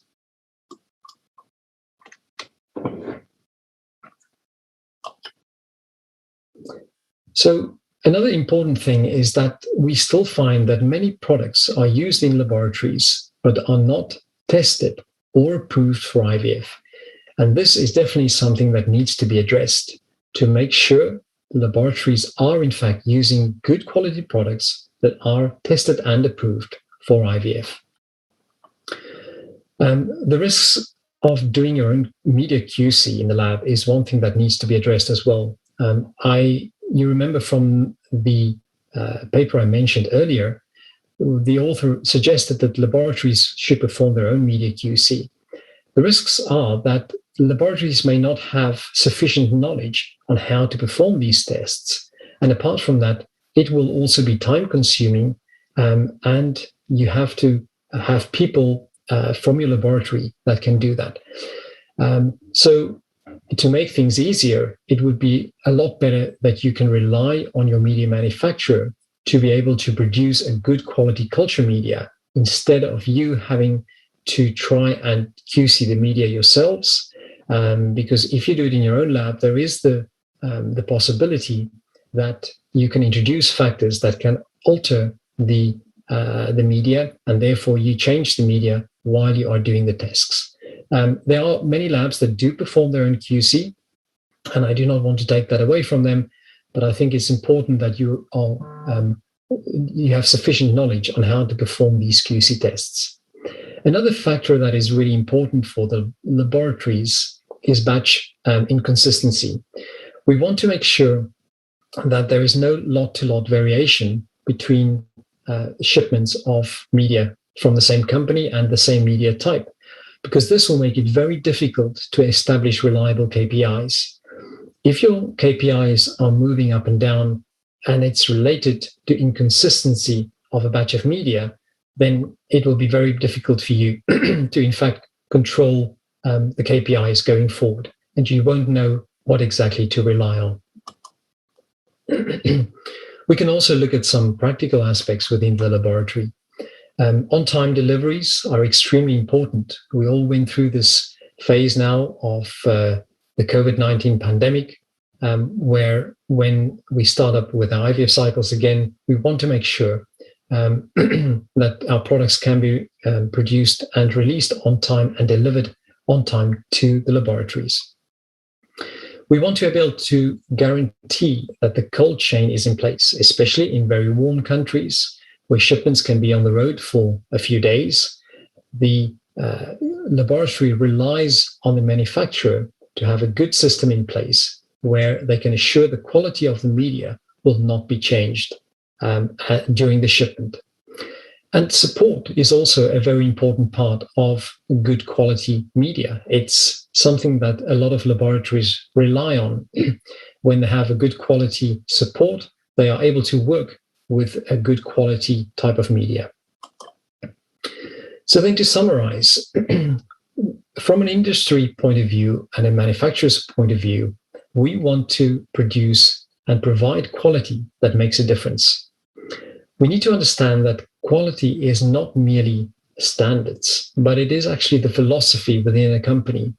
So another important thing is that we still find that many products are used in laboratories, but are not tested or approved for IVF. And this is definitely something that needs to be addressed to make sure laboratories are in fact using good quality products that are tested and approved for IVF. The risks of doing your own media QC in the lab is one thing that needs to be addressed as well. You remember from the paper I mentioned earlier, the author suggested that laboratories should perform their own media QC. The risks are that laboratories may not have sufficient knowledge on how to perform these tests. And apart from that, it will also be time consuming, and you have to have people from your laboratory that can do that. So to make things easier, it would be a lot better that you can rely on your media manufacturer to be able to produce a good quality culture media instead of you having to try and QC the media yourselves. Because if you do it in your own lab, there is the possibility that you can introduce factors that can alter the media, and therefore you change the media while you are doing the tests. There are many labs that do perform their own QC, and I do not want to take that away from them, but I think it's important that you have sufficient knowledge on how to perform these QC tests. Another factor that is really important for the laboratories is batch inconsistency. We want to make sure that there is no lot-to-lot variation between shipments of media from the same company and the same media type, because this will make it very difficult to establish reliable KPIs. If your KPIs are moving up and down and it's related to inconsistency of a batch of media, then it will be very difficult for you to, in fact, control the KPIs going forward, and you won't know what exactly to rely on. We can also look at some practical aspects within the laboratory. On-time deliveries are extremely important. We all went through this phase now of the COVID-19 pandemic, where when we start up with our IVF cycles again, we want to make sure that our products can be produced and released on time and delivered on time to the laboratories. We want to be able to guarantee that the cold chain is in place, especially in very warm countries where shipments can be on the road for a few days. The laboratory relies on the manufacturer to have a good system in place where they can assure the quality of the media will not be changed during the shipment. And support is also a very important part of good quality media. It's something that a lot of laboratories rely on. When they have a good quality support, they are able to work with a good quality type of media. So then to summarize, from an industry point of view and a manufacturer's point of view, we want to produce and provide quality that makes a difference. We need to understand that quality is not merely standards, but it is actually the philosophy within a company.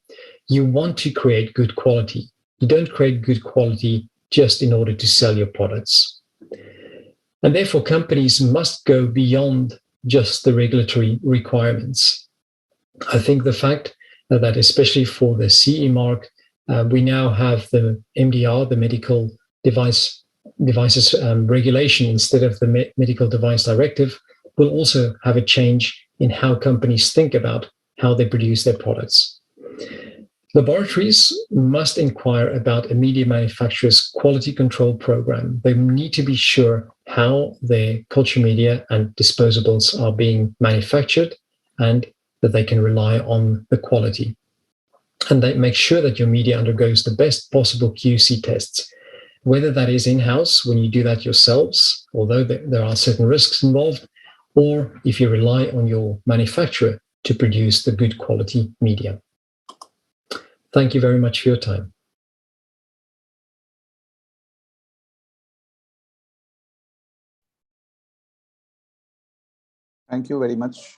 You want to create good quality. You don't create good quality just in order to sell your products. And therefore, companies must go beyond just the regulatory requirements. I think the fact that especially for the CE mark, we now have the MDR, the medical devices regulation instead of the medical device directive, will also have a change in how companies think about how they produce their products. Laboratories must inquire about a media manufacturer's quality control program. They need to be sure how their culture media and disposables are being manufactured and that they can rely on the quality. And they make sure that your media undergoes the best possible QC tests, whether that is in-house when you do that yourselves, although there are certain risks involved, or if you rely on your manufacturer to produce the good quality media. Thank you very much for your time. Thank you very much.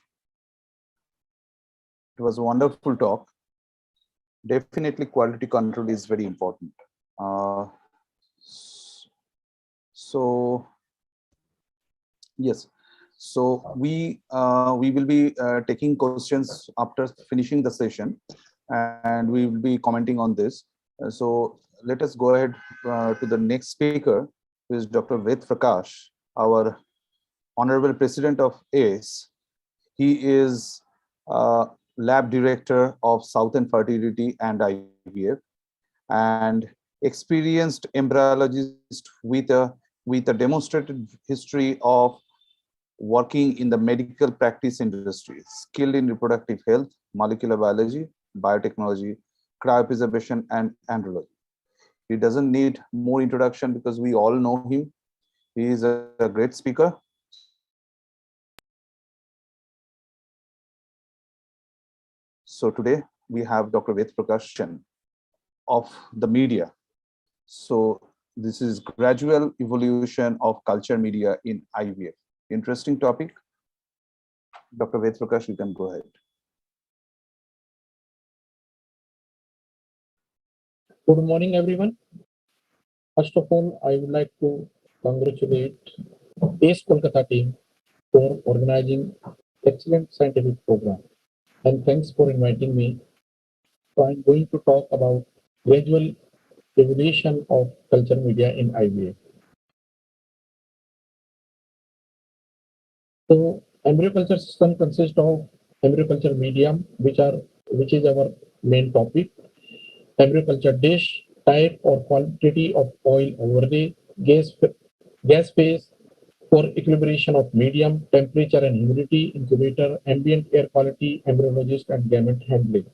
It was a wonderful talk. Definitely quality control is very important. So yes, so we will be taking questions after finishing the session, and we will be commenting on this. So let us go ahead to the next speaker, who is Dr. Ved Prakash, our Honorable President of ACE. He is Lab Director of Southern Fertility and IVF, and experienced embryologist with a demonstrated history of working in the medical practice industry, skilled in reproductive health, molecular biology, biotechnology, cryopreservation, and embryology. He doesn't need more introduction because we all know him. He is a great speaker. So today we have Dr. Ved Prakash of the media. So this is gradual evolution of culture media in IVF. Interesting topic. Dr. Ved Prakash, you can go ahead. Good morning, everyone. First of all, I would like to congratulate ACE Kolkata team for organizing excellent scientific program. And thanks for inviting me. So I'm going to talk about gradual evolution of culture media in IVF. So embryo culture system consists of embryo culture medium, which is our main topic. Embryo culture dish, type or quantity of oil overlay, gas phase for equilibration of medium, temperature and humidity, incubator, ambient air quality, embryologist and gamete handling.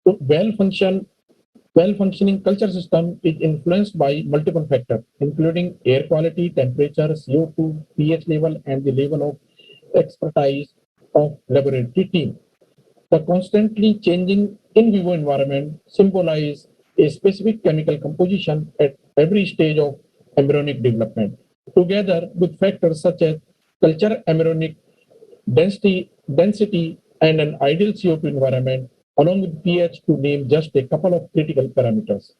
So well-functioning culture system is influenced by multiple factors, including air quality, temperature, CO2, pH level, and the level of expertise of laboratory team. The constantly changing in vivo environment symbolize a specific chemical composition at every stage of embryonic development, together with factors such as culture embryonic density, and an ideal CO2 environment, along with pH, to name just a couple of critical parameters.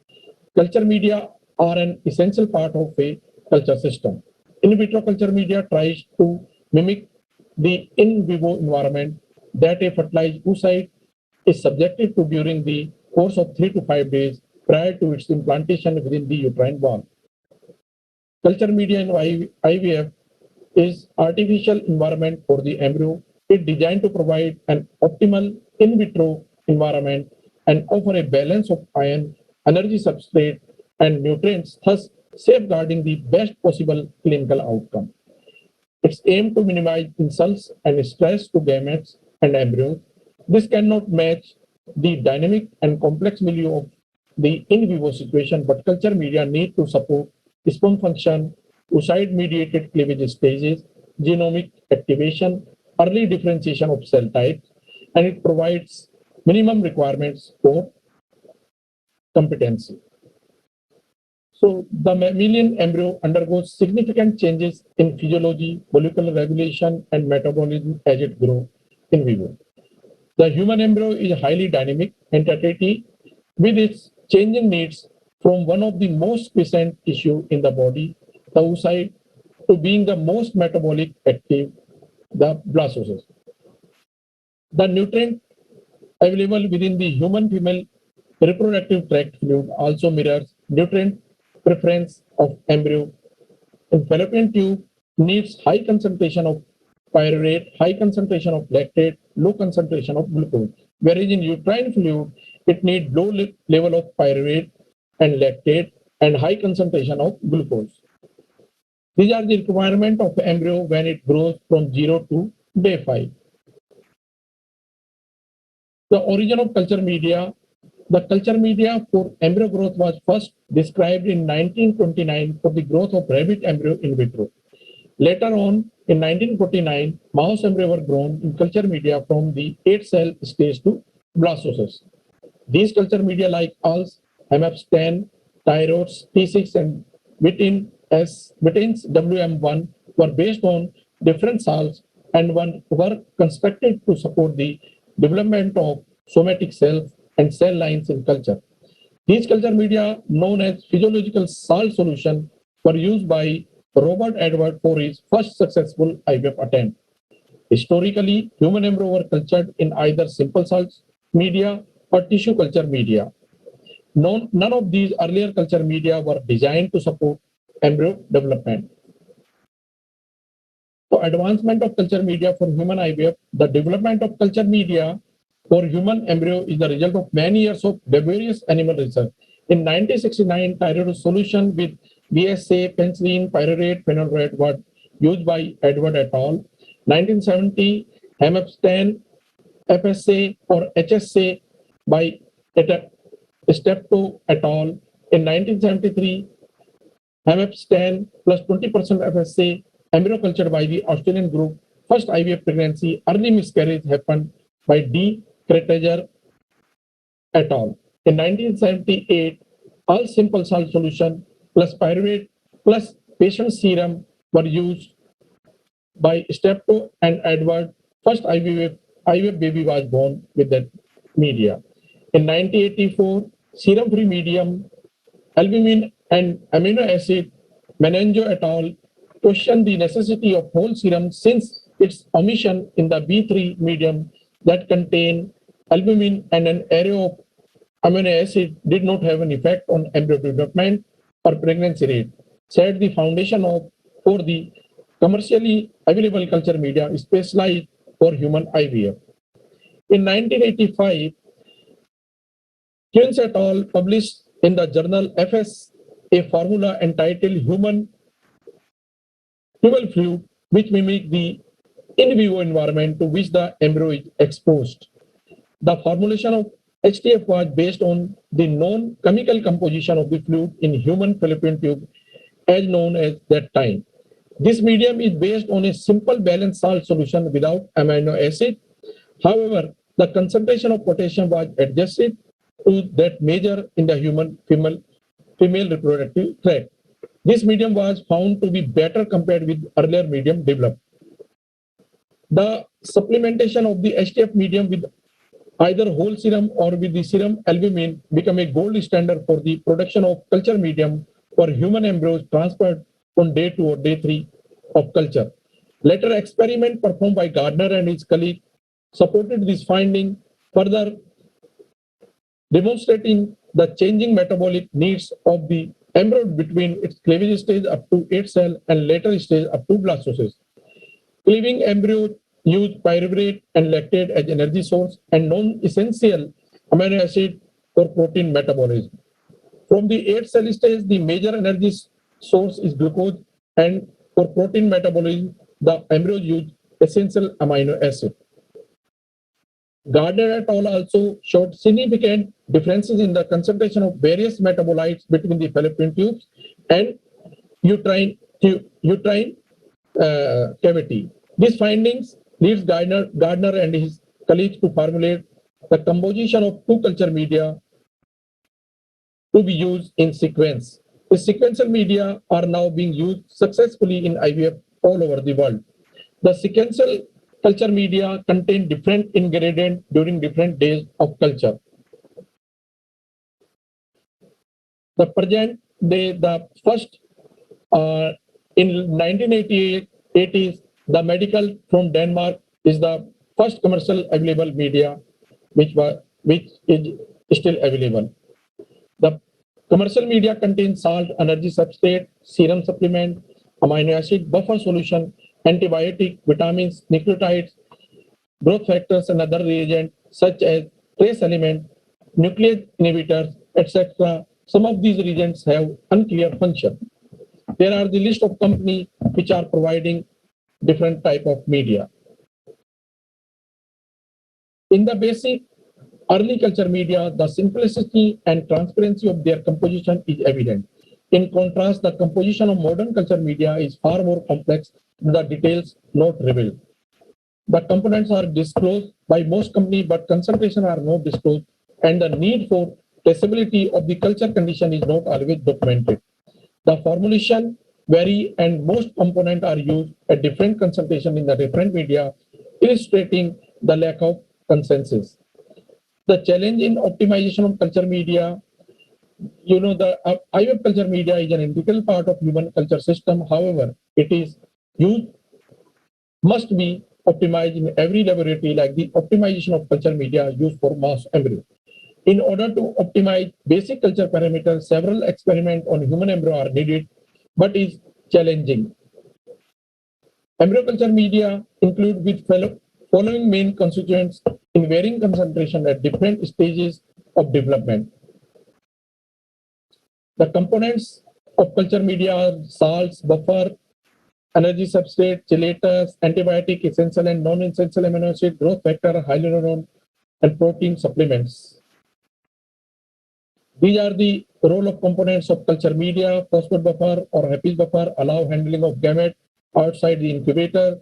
Culture media are an essential part of a culture system. In vitro culture media tries to mimic the in vivo environment that a fertilized oocyte is subjected to during the course of 3 to 5 days prior to its implantation within the uterine wall. Culture media in IVF is artificial environment for the embryo. It's designed to provide an optimal in vitro environment and offer a balance of iron, energy substrate, and nutrients, thus safeguarding the best possible clinical outcome. It's aimed to minimize insults and stress to gametes and embryos. This cannot match the dynamic and complex milieu of the in vivo situation, but culture media need to support sperm function, oocyte-mediated cleavage stages, genomic activation, early differentiation of cell types, and it provides minimum requirements for competency. So the mammalian embryo undergoes significant changes in physiology, molecular regulation, and metabolism as it grows in vivo. The human embryo is highly dynamic entity with its changing needs from one of the most quiescent tissue in the body, the oocyte, to being the most metabolic active, the blastocyst. The nutrient available within the human female reproductive tract fluid also mirrors nutrient preference of embryo. In fallopian tube needs high concentration of pyruvate, high concentration of lactate, low concentration of glucose. Whereas in uterine fluid, it needs low level of pyruvate and lactate and high concentration of glucose. These are the requirements of embryo when it grows from 0 to day 5. The origin of culture media. The culture media for embryo growth was first described in 1929 for the growth of rabbit embryo in vitro. Later on, in 1949, mouse embryo were grown in culture media from the 8-cell stage to blastocyst. These culture media like ALS, MF10, Tyrodes, T6, and Witten's WM1 were based on different cells and were constructed to support the development of somatic cells and cell lines in culture. These culture media, known as physiological salt solution, were used by Robert Edward for his first successful IVF attempt. Historically, human embryo were cultured in either simple salt media or tissue culture media. None of these earlier culture media were designed to support embryo development. So advancement of culture media for human IVF, the development of culture media for human embryo is the result of many years of various animal research. In 1969, thyroid solution with BSA, penicillin, pyruvate, phenolate was used by Edward et al. 1970, hemapstan, FSA or HSA by Steptoe et al. In 1973, hemapstan plus 20% FSA, embryo cultured by the Australian group. First IVF pregnancy, early miscarriage happened by D. Kretager et al. In 1978, all simple salt solution plus pyruvate plus patient serum were used by Steptoe and Edward. First IVF baby was born with that media. In 1984, serum-free medium, albumin and amino acid, Menenjo et al. Questioned the necessity of whole serum since its omission in the B3 medium that contained albumin and an array of amino acid did not have an effect on embryo development or pregnancy rate, said the foundation for the commercially available culture media specialized for human IVF. In 1985, Kuhn et al. Published in the journal FS a formula entitled human fluid, which mimic the in vivo environment to which the embryo is exposed. The formulation of HTF was based on the known chemical composition of the fluid in human fallopian tube, as known as that time. This medium is based on a simple balanced salt solution without amino acid. However, the concentration of potassium was adjusted to that measure in the human female reproductive tract. This medium was found to be better compared with earlier medium developed. The supplementation of the HTF medium with either whole serum or with the serum albumin become a gold standard for the production of culture medium for human embryos transferred on day 2 or day 3 of culture. Later experiment performed by Gardner and his colleague supported this finding, further demonstrating the changing metabolic needs of the embryo between its cleavage stage up to 8 cell and later stage up to blastocyst. Cleaving embryo use pyruvate and lactate as energy source and non-essential amino acid for protein metabolism. From the 8 cell stage, the major energy source is glucose, and for protein metabolism, the embryos use essential amino acid. Gardner et al. Also showed significant differences in the concentration of various metabolites between the fallopian tubes and uterine cavity. These findings leads Gardner and his colleagues to formulate the composition of two culture media to be used in sequence. The sequential media are now being used successfully in IVF all over the world. The sequential culture media contain different ingredients during different days of culture. The present day, the first in 1980s, the medical from Denmark is the first commercial available media, which is still available. The commercial media contains salt, energy substrate, serum supplement, amino acid, buffer solution, antibiotic, vitamins, nucleotides, growth factors, and other reagents such as trace element, nuclease inhibitors, etc. Some of these reagents have unclear function. There are the list of companies which are providing different type of media. In the basic early culture media, the simplicity and transparency of their composition is evident. In contrast, the composition of modern culture media is far more complex, the details not revealed. The components are disclosed by most companies, but concentration are not disclosed, and the need for traceability of the culture condition is not always documented. The formulation vary and most components are used at different concentration in the different media, illustrating the lack of consensus. The challenge in optimization of culture media, the IVF culture media is an integral part of human culture system. However, it is used, must be optimized in every laboratory, like the optimization of culture media used for mouse embryo. In order to optimize basic culture parameters, several experiments on human embryo are needed, but is challenging. Embryo culture media include with following main constituents in varying concentration at different stages of development. The components of culture media are salts, buffer, energy substrate, chelators, antibiotic, essential and non-essential amino acid, growth factor, hyaluronate, and protein supplements. These are the role of components of culture media. Phosphate buffer or Happy's buffer allow handling of gamete outside the incubator.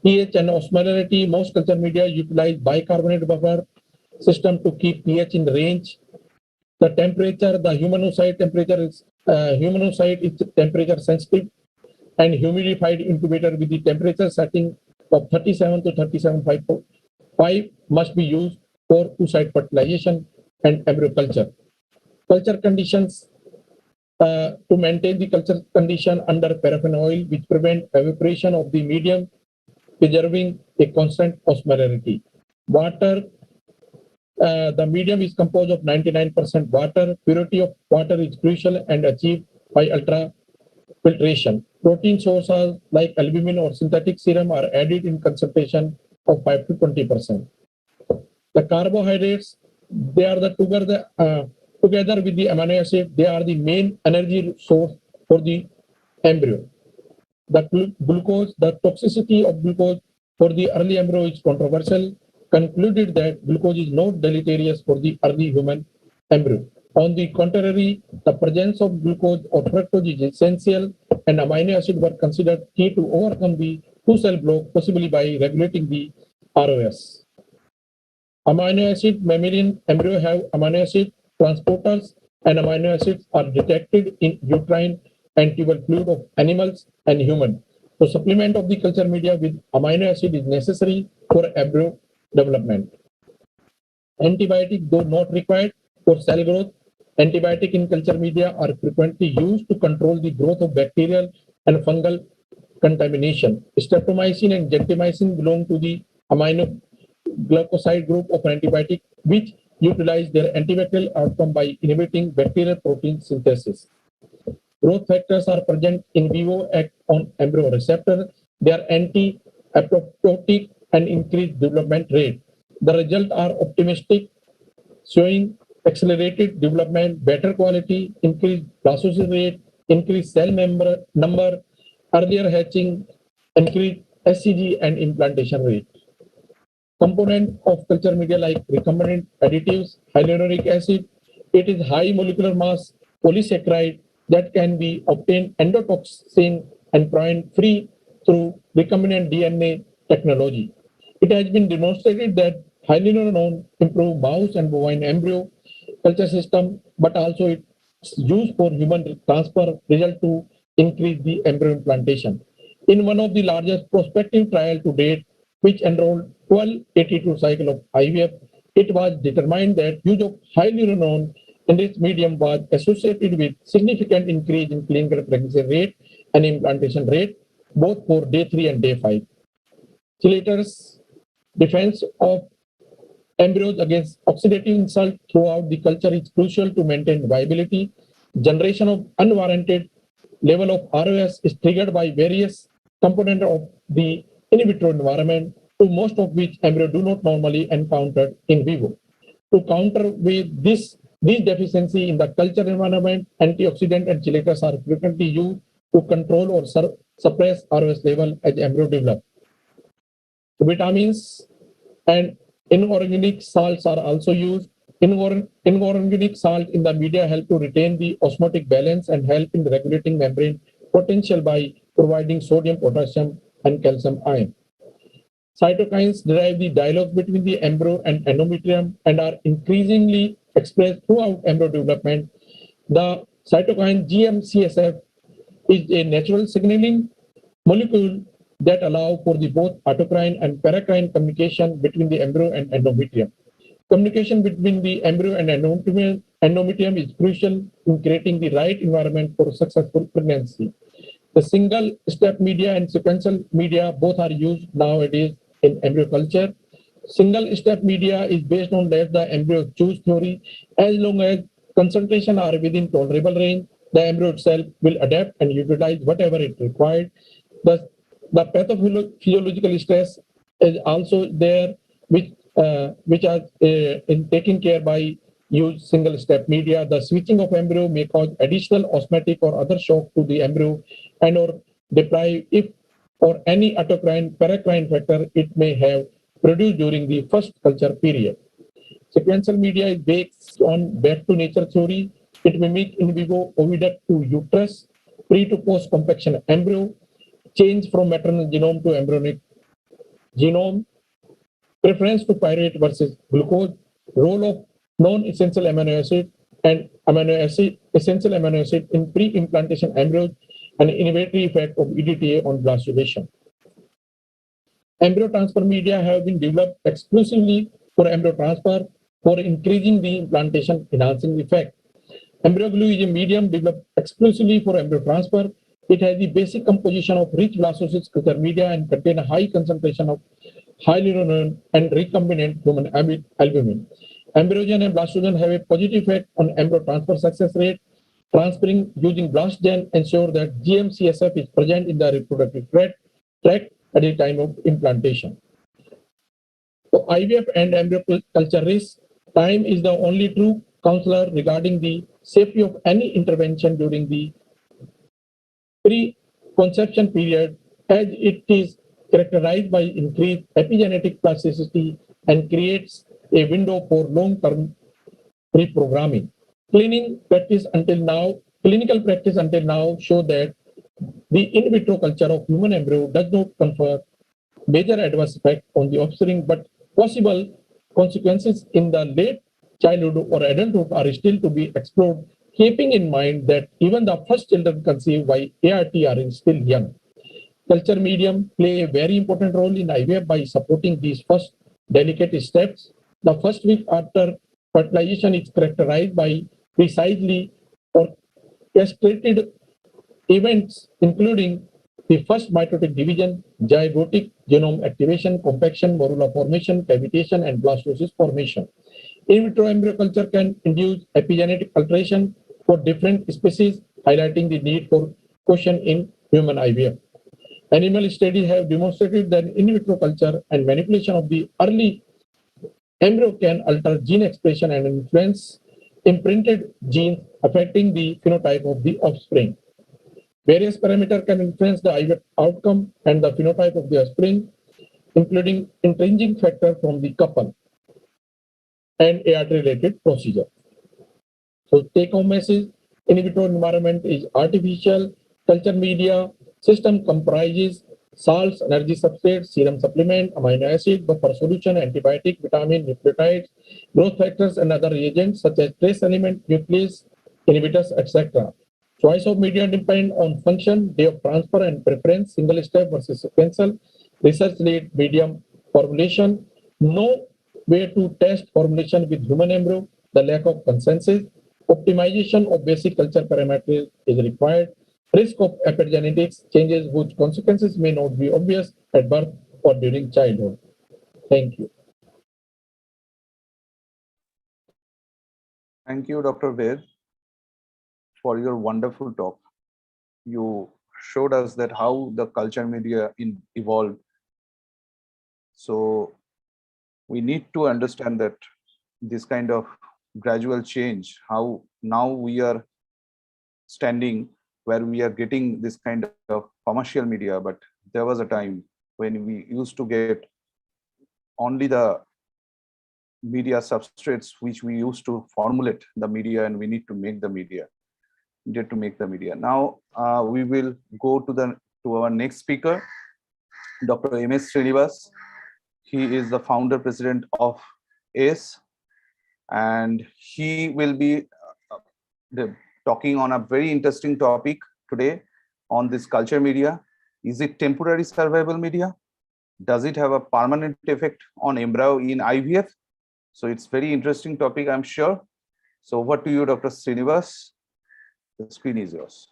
pH and osmolarity. Most culture media utilize bicarbonate buffer system to keep pH in range. The temperature, the humanocyte temperature is temperature sensitive and humidified incubator with the temperature setting of 37 to 37.5 must be used for oocyte fertilization and embryo culture. Culture conditions to maintain the culture condition under paraffin oil, which prevent evaporation of the medium, preserving a constant osmolarity. Water, the medium is composed of 99% water. Purity of water is crucial and achieved by ultrafiltration. Protein sources like albumin or synthetic serum are added in concentration of 5 to 20%. The carbohydrates, they are together with the amino acid, they are the main energy source for the embryo. The glucose, the toxicity of glucose for the early embryo is controversial. Concluded that glucose is not deleterious for the early human embryo. On the contrary, the presence of glucose or fructose is essential, and amino acid were considered key to overcome the two-cell block, possibly by regulating the ROS. Amino acid mammalian embryo have amino acid transporters, and amino acids are detected in uterine and tubal fluid of animals and human. So supplement of the culture media with amino acid is necessary for embryo development. Antibiotic, though not required for cell growth, antibiotic in culture media are frequently used to control the growth of bacterial and fungal contamination. Streptomycin and gentamicin belong to the amino glycoside group of antibiotic, which utilize their antibacterial outcome by inhibiting bacterial protein synthesis. Growth factors are present in vivo, act on embryo receptor. They are anti-apoptotic and increase development rate. The results are optimistic, showing accelerated development, better quality, increased blastocyst rate, increased cell number, earlier hatching, increased SCG and implantation rate. Component of culture media like recombinant additives, hyaluronic acid, it is high molecular mass polysaccharide that can be obtained endotoxin and prion free through recombinant DNA technology. It has been demonstrated that hyaluronate improve mouse and bovine embryo culture system, but also it's used for human transfer result to increase the embryo implantation. In one of the largest prospective trial to date, which enrolled 1282 cycle of IVF, it was determined that use of hyaluronate in this medium was associated with significant increase in clinical pregnancy rate and implantation rate, both for day 3 and day 5. Chelators, defense of embryos against oxidative insult throughout the culture is crucial to maintain viability. Generation of unwarranted level of ROS is triggered by various components of the in vitro environment, to most of which embryo do not normally encounter in vivo. To counter with these deficiency in the culture environment, antioxidant and chelators are frequently used to control or suppress ROS level as embryo develop. Vitamins and inorganic salts are also used. Inorganic salt in the media help to retain the osmotic balance and help in regulating membrane potential by providing sodium, potassium, and calcium ion. Cytokines derive the dialogue between the embryo and endometrium and are increasingly expressed throughout embryo development. The cytokine GM-CSF is a natural signaling molecule that allow for the both autocrine and paracrine communication between the embryo and endometrium. Communication between the embryo and endometrium is crucial in creating the right environment for successful pregnancy. The single-step media and sequential media both are used nowadays in embryo culture. Single-step media is based on let the embryo choose theory. As long as concentration are within tolerable range, the embryo itself will adapt and utilize whatever it required. The The pathophysiological stress is also there, which are taken care by use single step media. The switching of embryo may cause additional osmotic or other shock to the embryo and or deprive if or any autocrine paracrine factor it may have produced during the first culture period. Sequential media is based on back to nature theory. It mimics in vivo oviduct to uterus, pre to post compaction embryo, change from maternal genome to embryonic genome, preference to pyruvate versus glucose, role of non-essential amino acid and essential amino acid in pre-implantation embryos, and inhibitory effect of EDTA on blastulation. Embryo transfer media have been developed exclusively for embryo transfer for increasing the implantation enhancing effect. Embryo glue is a medium developed exclusively for embryo transfer. It has the basic composition of rich blastocyst culture media and contain a high concentration of hyaluronan and recombinant human albumin. Embryogen and blastogen have a positive effect on embryo transfer success rate. Transferring using blastgen ensure that GM-CSF is present in the reproductive tract at the time of implantation. So IVF and embryo culture risk, time is the only true counselor regarding the safety of any intervention during the pre-conception period, as it is characterized by increased epigenetic plasticity and creates a window for long-term reprogramming. Clinical practice until now show that the in vitro culture of human embryo does not confer major adverse effect on the offspring, but possible consequences in the late childhood or adulthood are still to be explored, keeping in mind that even the first children conceived by ART are still young. Culture medium play a very important role in IVF by supporting these first delicate steps. The first week after fertilization is characterized by precisely orchestrated events, including the first mitotic division, zygotic genome activation, compaction, morula formation, cavitation, and blastocyst formation. In vitro embryo culture can induce epigenetic alteration for different species, highlighting the need for caution in human IVF. Animal studies have demonstrated that in vitro culture and manipulation of the early embryo can alter gene expression and influence imprinted genes affecting the phenotype of the offspring. Various parameters can influence the IVF outcome and the phenotype of the offspring, including intrinsic factors from the couple and ART-related procedure. So take-home message, in vitro environment is artificial, culture media, system comprises salts, energy substrates, serum supplement, amino acid, buffer solution, antibiotic, vitamin, nucleotides, growth factors, and other reagents such as trace element, nuclease, inhibitors, etc. Choice of media depend on function, day of transfer, and preference, single step versus sequential, research lead, medium, formulation, no way to test formulation with human embryo, the lack of consensus, optimization of basic culture parameters is required, risk of epigenetics changes whose consequences may not be obvious at birth or during childhood. Thank you. Thank you, Dr. Ved, for your wonderful talk. You showed us that how the culture media evolved. So we need to understand that this kind of gradual change, how now we are standing where we are getting this kind of commercial media, but there was a time when we used to get only the media substrates which we used to formulate the media, and we need to make the media. Now we will go to our next speaker, Dr. M.S. Srinivas. He is the founder president of ACE, and he will be talking on a very interesting topic today on this culture media. Is it temporary survival media? Does it have a permanent effect on embryo in IVF? So it's very interesting topic, I'm sure. So over to you, Dr. Srinivas. The screen is yours.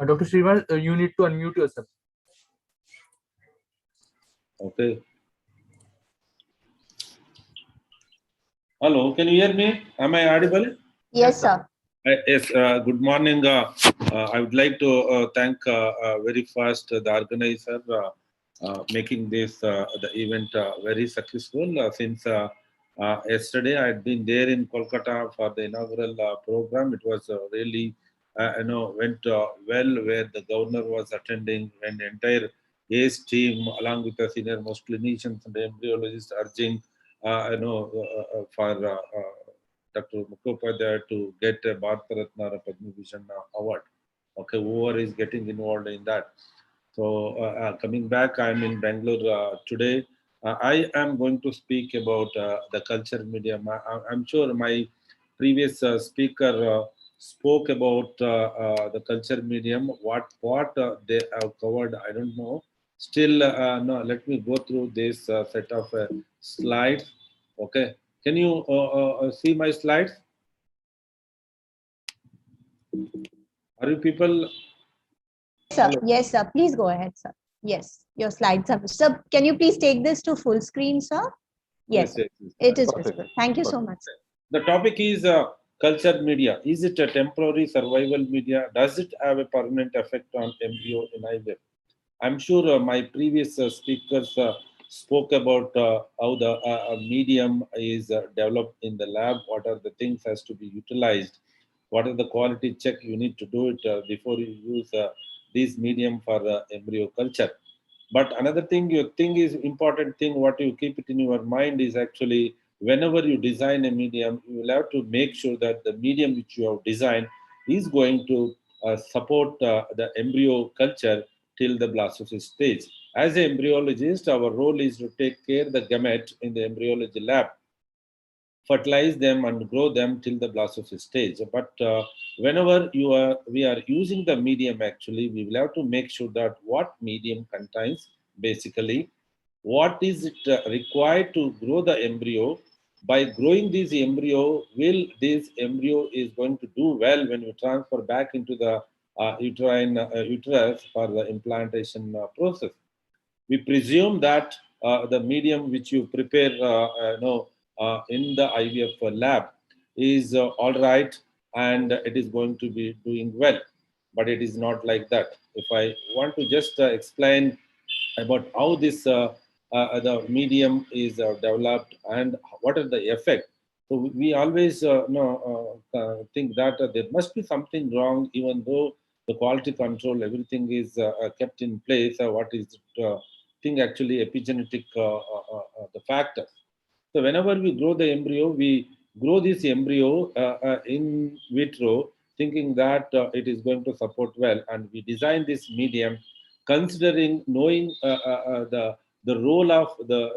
Dr. Srinivas, you need to unmute yourself. Okay. Hello, can you hear me? Am I audible? Yes, sir. Yes, good morning. I would like to thank very first the organizer making this the event very successful. Since yesterday, I had been there in Kolkata for the inaugural program. It was really, went well, where the governor was attending and the entire ACE team, along with the senior most clinicians and the embryologists, urging, for Dr. Mukhopadhyay to get a Bharat Ratna or a Padma Bhushan award. Okay, whoever is getting involved in that. So coming back, I'm in Bangalore today. I am going to speak about the culture medium. I'm sure my previous speaker spoke about the culture medium. What they have covered, I don't know. Still, no. Let me go through this set of slides. Okay, can you see my slides? Are you people? Sir, Hello. yes, sir. Please go ahead, sir. Yes, your slides are. Sir, can you please take this to full screen, sir? Yes, Yes. it is Perfect. visible. Thank you so much. The topic is culture media. Is it a temporary survival media? Does it have a permanent effect on embryo in IVF? I'm sure my previous speakers spoke about how the medium is developed in the lab. What are the things has to be utilized? What are the quality check you need to do it before you use this medium for embryo culture? But another thing you think is important thing, what you keep it in your mind is actually whenever you design a medium, you will have to make sure that the medium which you have designed is going to support the embryo culture till the blastocyst stage. As an embryologist, our role is to take care of the gamete in the embryology lab, fertilize them and grow them till the blastocyst stage. But whenever we are using the medium, actually, we will have to make sure that what medium contains basically what is it required to grow the embryo. By growing this embryo, will this embryo is going to do well when we transfer back into the uterine uterus for the implantation process. We presume that the medium which you prepare in the IVF lab is all right and it is going to be doing well. But it is not like that. If I want to just explain about how this the medium is developed and what are the effect. So we always think that there must be something wrong, even though the quality control, everything is kept in place. What is thing actually epigenetic the factor. So whenever we grow the embryo, we grow this embryo in vitro, thinking that it is going to support well, and we design this medium, considering knowing the role of the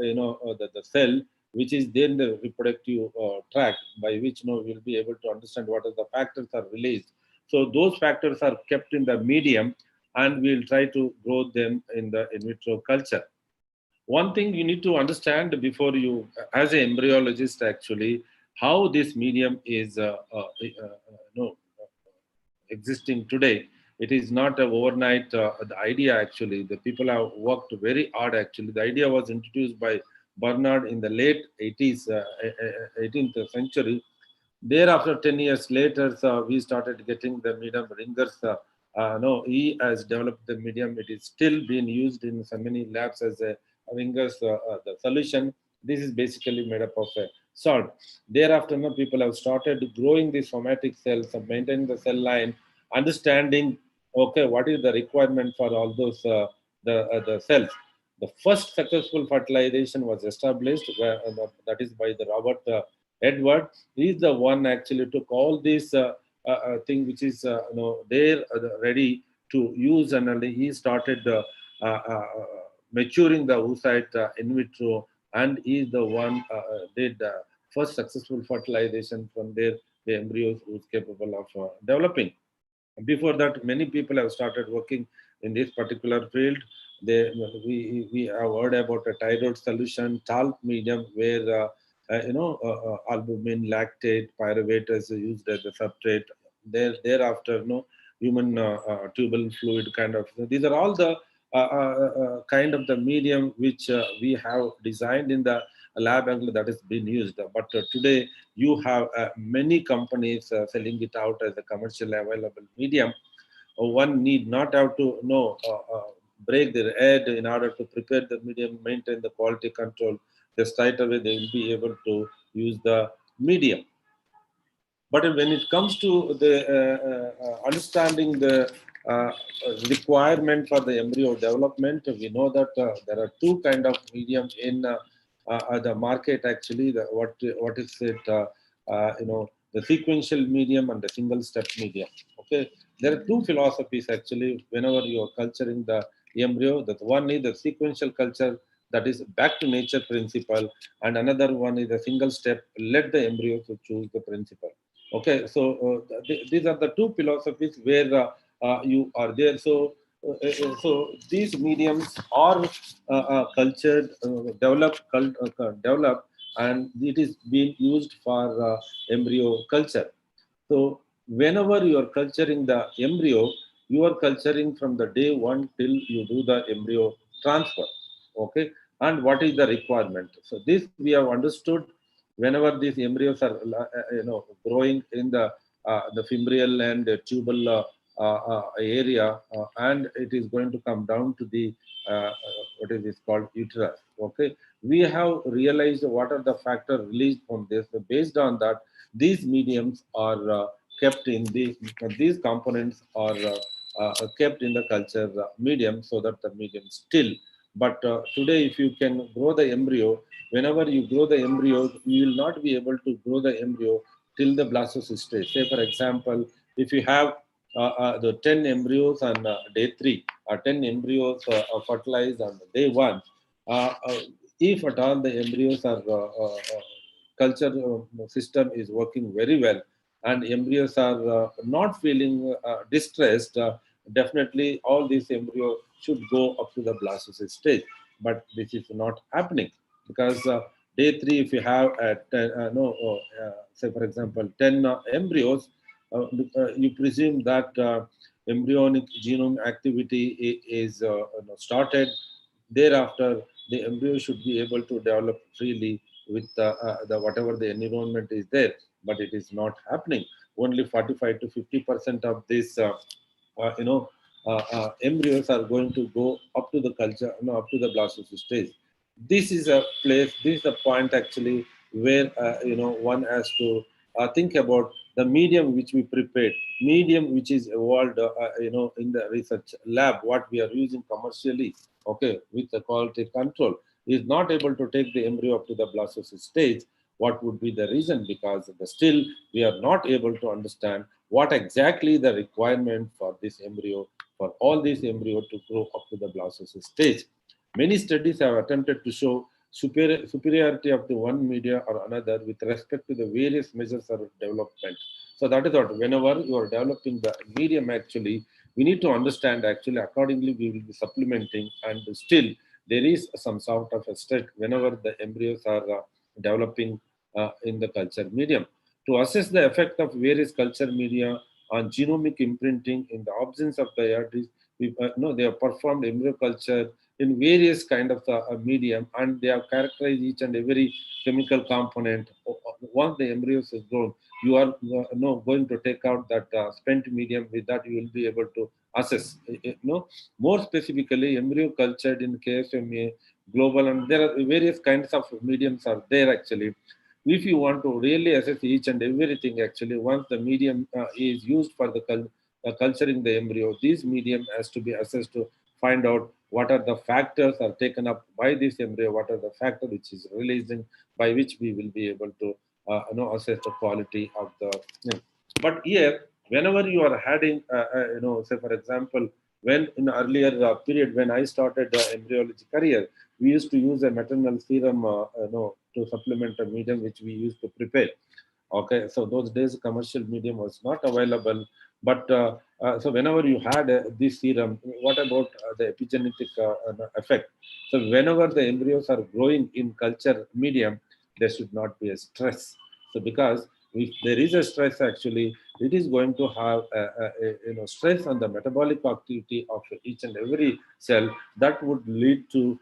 the cell, which is then the reproductive tract, by which we'll be able to understand what are the factors are released. So those factors are kept in the medium, and we'll try to grow them in the in vitro culture. One thing you need to understand before you, as an embryologist, actually, how this medium is existing today. It is not a overnight the idea. Actually, the people have worked very hard. Actually, the idea was introduced by Bernard in the late 18th century. Thereafter, 10 years later, we started getting the medium ringers. No, he has developed the medium. It is still being used in so many labs as a ringers the solution. This is basically made up of a salt. Thereafter, people have started growing these somatic cells, maintaining the cell line, understanding, okay, what is the requirement for all those the cells. The first successful fertilization was established, that is by the Robert Edward. He is the one actually took all this thing which is there ready to use, and he started maturing the oocyte in vitro, and he is the one did first successful fertilization. From there, the embryos was capable of developing. Before that, many people have started working in this particular field. We have heard about a thyroid solution, talc medium, where albumin, lactate, pyruvate is used as a substrate. Thereafter, human tubal fluid kind of. These are all the kind of the medium which we have designed in the lab angle that is being used. But today you have many companies selling it out as a commercially available medium. One need not have to break their head in order to prepare the medium, maintain the quality control. Just right away they will be able to use the medium. But when it comes to the understanding the requirement for the embryo development, we know that there are two kind of medium in the market actually. What is it? The sequential medium and the single step medium. Okay, there are two philosophies actually. Whenever you are culturing the embryo, that one is the sequential culture, that is back to nature principle, and another one is a single step. Let the embryo to choose the principle. Okay, so these are the two philosophies where you are there. So these mediums are cultured, developed, and it is being used for embryo culture. So whenever you are culturing the embryo, you are culturing from the day one till you do the embryo transfer. Okay, and what is the requirement? So this we have understood. Whenever these embryos are growing in the fimbrial and tubal area, and it is going to come down to the what is this called uterus. Okay, we have realized what are the factors released from this. So based on that, these mediums are kept in these components are kept in the culture medium, so that the medium still. But today, if you can grow the embryo, whenever you grow the embryo, you will not be able to grow the embryo till the blastocyst stage. Say, for example, if you have the 10 embryos on day 3, or 10 embryos are fertilized on day 1, if at all the embryos are culture system is working very well, and embryos are not feeling distressed, definitely all these embryos should go up to the blastocyst stage. But this is not happening, because day 3, if you have say for example 10 embryos, you presume that embryonic genome activity is started. Thereafter, the embryo should be able to develop freely with the whatever the environment is there, but it is not happening. Only 45 to 50% of this embryos are going to go up to the culture, up to the blastocyst stage. This is a place, this is a point actually where one has to think about the medium which we prepared, medium which is evolved in the research lab, what we are using commercially, okay, with the quality control, is not able to take the embryo up to the blastocyst stage. What would be the reason? Because still we are not able to understand what exactly the requirement for this embryo, for all these embryo to grow up to the blastocyst stage. Many studies have attempted to show superiority of the one media or another with respect to the various measures of development. So that is what, whenever you are developing the medium, actually, we need to understand actually accordingly we will be supplementing, and still there is some sort of a state whenever the embryos are developing in the culture medium. To assess the effect of various culture media on genomic imprinting in the absence of the ARDs, they have performed embryo culture in various kind of medium, and they have characterized each and every chemical component. Once the embryos is grown, you are going to take out that spent medium. With that, you will be able to assess. More specifically, embryo cultured in KSMA, global, and there are various kinds of mediums are there actually. If you want to really assess each and everything, actually, once the medium is used for the culturing the embryo, this medium has to be assessed to find out what are the factors are taken up by this embryo, what are the factors which is releasing, by which we will be able to assess the quality of the. But here, whenever you are having, say for example, when in earlier period when I started the embryology career, we used to use a maternal serum, to supplement a medium which we used to prepare. Okay, so those days commercial medium was not available, but so whenever you had this serum, what about the epigenetic effect? So whenever the embryos are growing in culture medium, there should not be a stress. So because if there is a stress, actually, it is going to have stress on the metabolic activity of each and every cell. That would lead to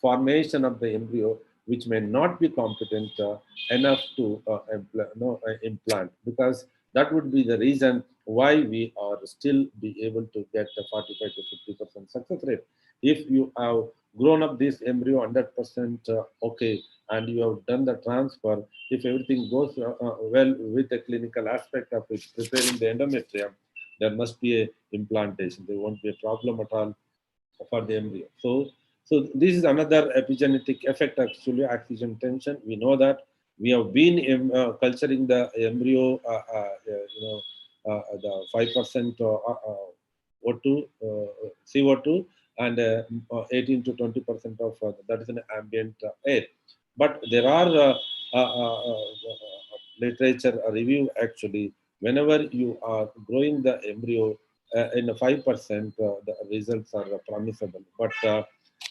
formation of the embryo, which may not be competent enough to implant, because that would be the reason why we are still be able to get a 45 to 50% success rate. If you have grown up this embryo 100% okay, and you have done the transfer, if everything goes well with the clinical aspect of it, preparing the endometrium, there must be a implantation. There won't be a problem at all for the embryo. So this is another epigenetic effect, actually, oxygen tension. We know that we have been culturing the embryo, the 5% O2, CO2, and 18 to 20% of that is an ambient air. But there are literature review, actually, whenever you are growing the embryo in a 5%, the results are promisable. But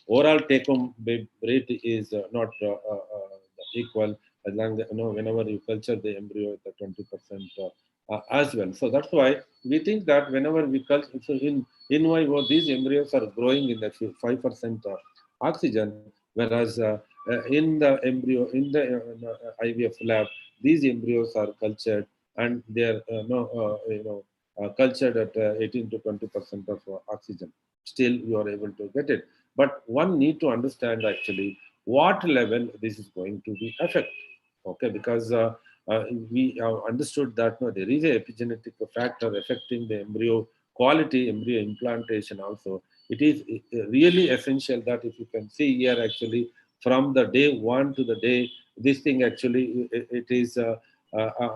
overall take-home rate is not equal, as long as, whenever you culture the embryo at the 20% as well. So that's why we think that whenever we culture, so in vivo, these embryos are growing in the 5% oxygen, whereas in the embryo, in the IVF lab, these embryos are cultured and they are cultured at 18 to 20% of oxygen. Still, you are able to get it. But one need to understand, actually, what level this is going to be affected. Okay, because we have understood that there is a epigenetic factor affecting the embryo quality, embryo implantation also. It is really essential that if you can see here, actually, from the day one to the day, this thing actually, it is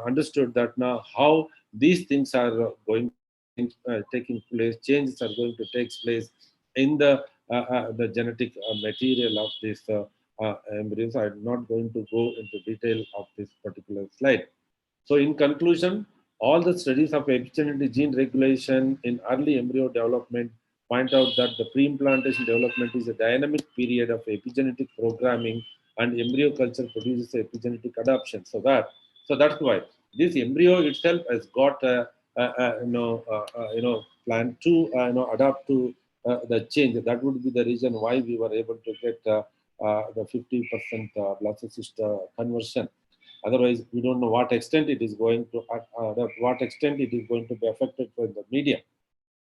understood that now how these things are going taking place, changes are going to take place in the genetic material of this embryos. I'm not going to go into detail of this particular slide. So in conclusion, all the studies of epigenetic gene regulation in early embryo development point out that the pre-implantation development is a dynamic period of epigenetic programming, and embryo culture produces epigenetic adaptation. So that's why this embryo itself has got plan to adapt to the change. That would be the reason why we were able to get the 50% blastocyst conversion. Otherwise, we don't know what extent it is going to, what extent it is going to be affected by the medium.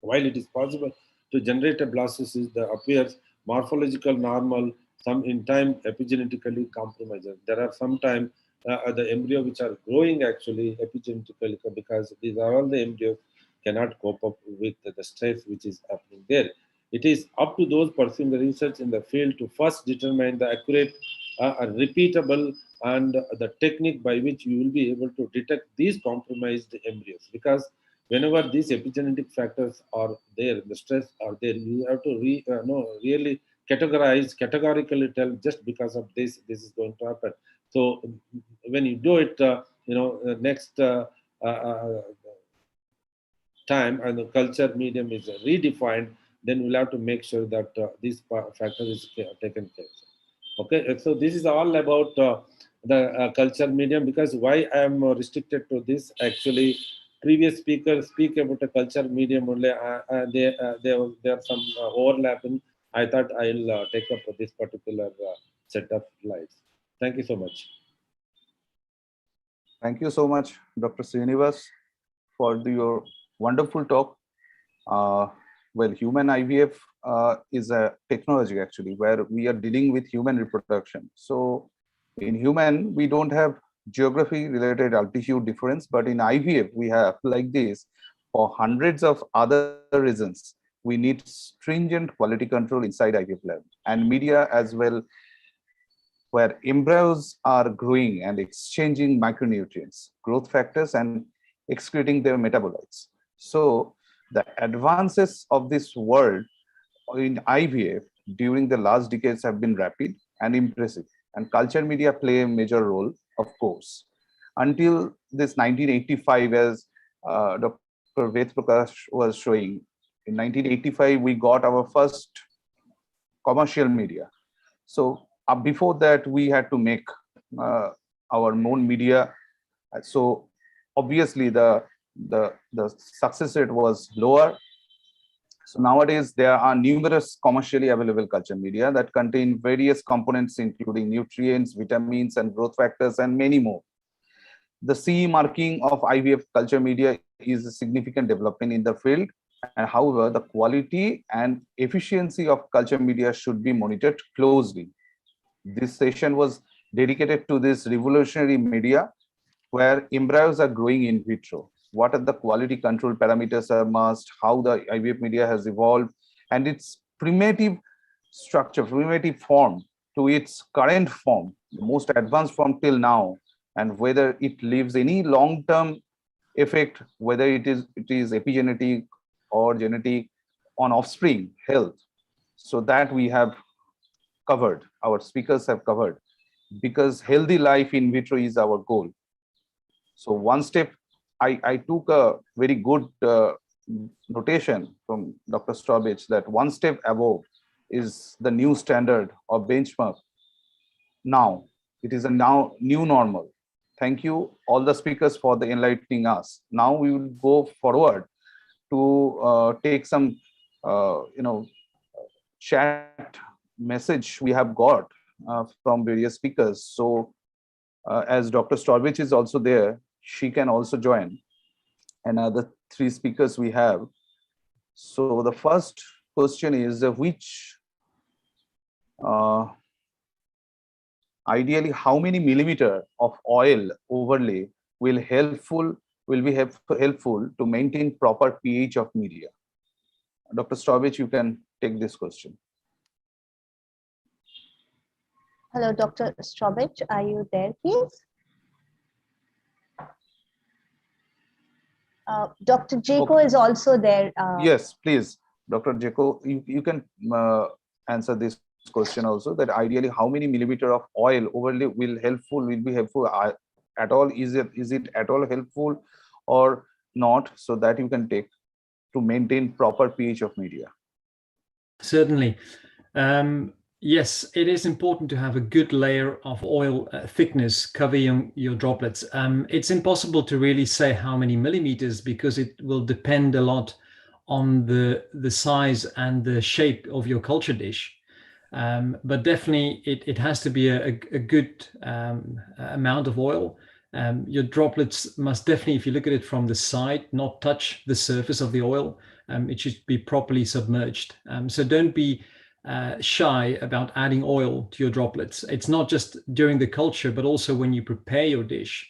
While it is possible to generate a blastocyst that appears morphological normal, some in time epigenetically compromised. There are sometimes the embryo which are growing actually epigenetically, because these are all the embryos cannot cope up with the stress which is happening there. It is up to those pursuing the research in the field to first determine the accurate, repeatable, and the technique by which you will be able to detect these compromised embryos. Because whenever these epigenetic factors are there, the stress are there, you have to really categorically tell just because of this is going to happen. So when you do it, next time and the culture medium is redefined, then we'll have to make sure that this factor is taken care of. Okay, so this is all about the culture medium. Because why I am restricted to this, actually, previous speakers speak about a culture medium only. There are some overlapping. I thought I'll take up this particular set of slides. Thank you so much. Thank you so much, Dr. Srinivas, for your wonderful talk. Well, human IVF is a technology, actually, where we are dealing with human reproduction. So in human, we don't have geography related altitude difference, but in IVF, we have like this. For hundreds of other reasons, we need stringent quality control inside IVF lab and media as well, where embryos are growing and exchanging micronutrients, growth factors, and excreting their metabolites. So the advances of this world in IVF during the last decades have been rapid and impressive, and culture media play a major role, of course. Until this 1985, as Dr. Ved Prakash was showing, in 1985, we got our first commercial media. So before that, we had to make our own media. So obviously the success rate was lower. So nowadays, there are numerous commercially available culture media that contain various components, including nutrients, vitamins, and growth factors, and many more. The CE marking of IVF culture media is a significant development in the field. And however, the quality and efficiency of culture media should be monitored closely. This session was dedicated to this revolutionary media where embryos are growing in vitro. What are the quality control parameters are must, how the IVF media has evolved, and its primitive structure, primitive form to its current form, the most advanced form till now, and whether it leaves any long-term effect, whether it is epigenetic or genetic on offspring health. So that we have covered, our speakers have covered, because healthy life in vitro is our goal. So one step, I took a very good notation from Dr. Strawbridge that one step above is the new standard or benchmark. Now, it is a now new normal. Thank you, all the speakers, for the enlightening us. Now we will go forward to take some, chat message we have got from various speakers. So as Dr. Strawbridge is also there, she can also join. Another 3 speakers we have. So the first question is which ideally how many millimeter of oil overlay will be helpful to maintain proper pH of media? Dr. Strawbridge, you can take this question. Hello, Dr. Strawbridge, are you there, please? Dr. Jaco Okay. is also there. Yes, please, Dr. Jaco, you can answer this question also, that ideally how many millimeter of oil overlay will be helpful at all? Is it at all helpful or not, so that you can take to maintain proper pH of media? Certainly. Yes, it is important to have a good layer of oil thickness covering your droplets. It's impossible to really say how many millimeters because it will depend a lot on the size and the shape of your culture dish. But definitely it has to be a good amount of oil. Your droplets must definitely, if you look at it from the side, not touch the surface of the oil. It should be properly submerged. So don't be shy about adding oil to your droplets. It's not just during the culture, but also when you prepare your dish.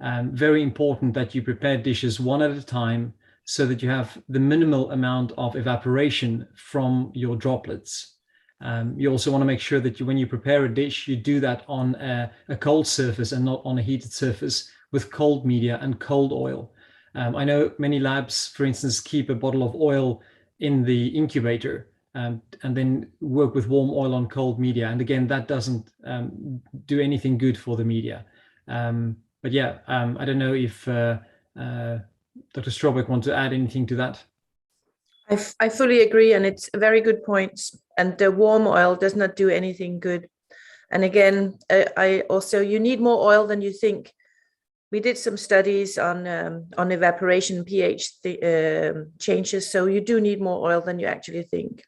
Very important that you prepare dishes one at a time so that you have the minimal amount of evaporation from your droplets. You also want to make sure that when you prepare a dish, you do that on a cold surface and not on a heated surface with cold media and cold oil. I know many labs, for instance, keep a bottle of oil in the incubator and then work with warm oil on cold media. And again, that doesn't do anything good for the media. But yeah, I don't know if Dr. Strawbridge wants to add anything to that. I fully agree, and it's a very good point. And the warm oil does not do anything good. And again, you need more oil than you think. We did some studies on evaporation pH changes, so you do need more oil than you actually think.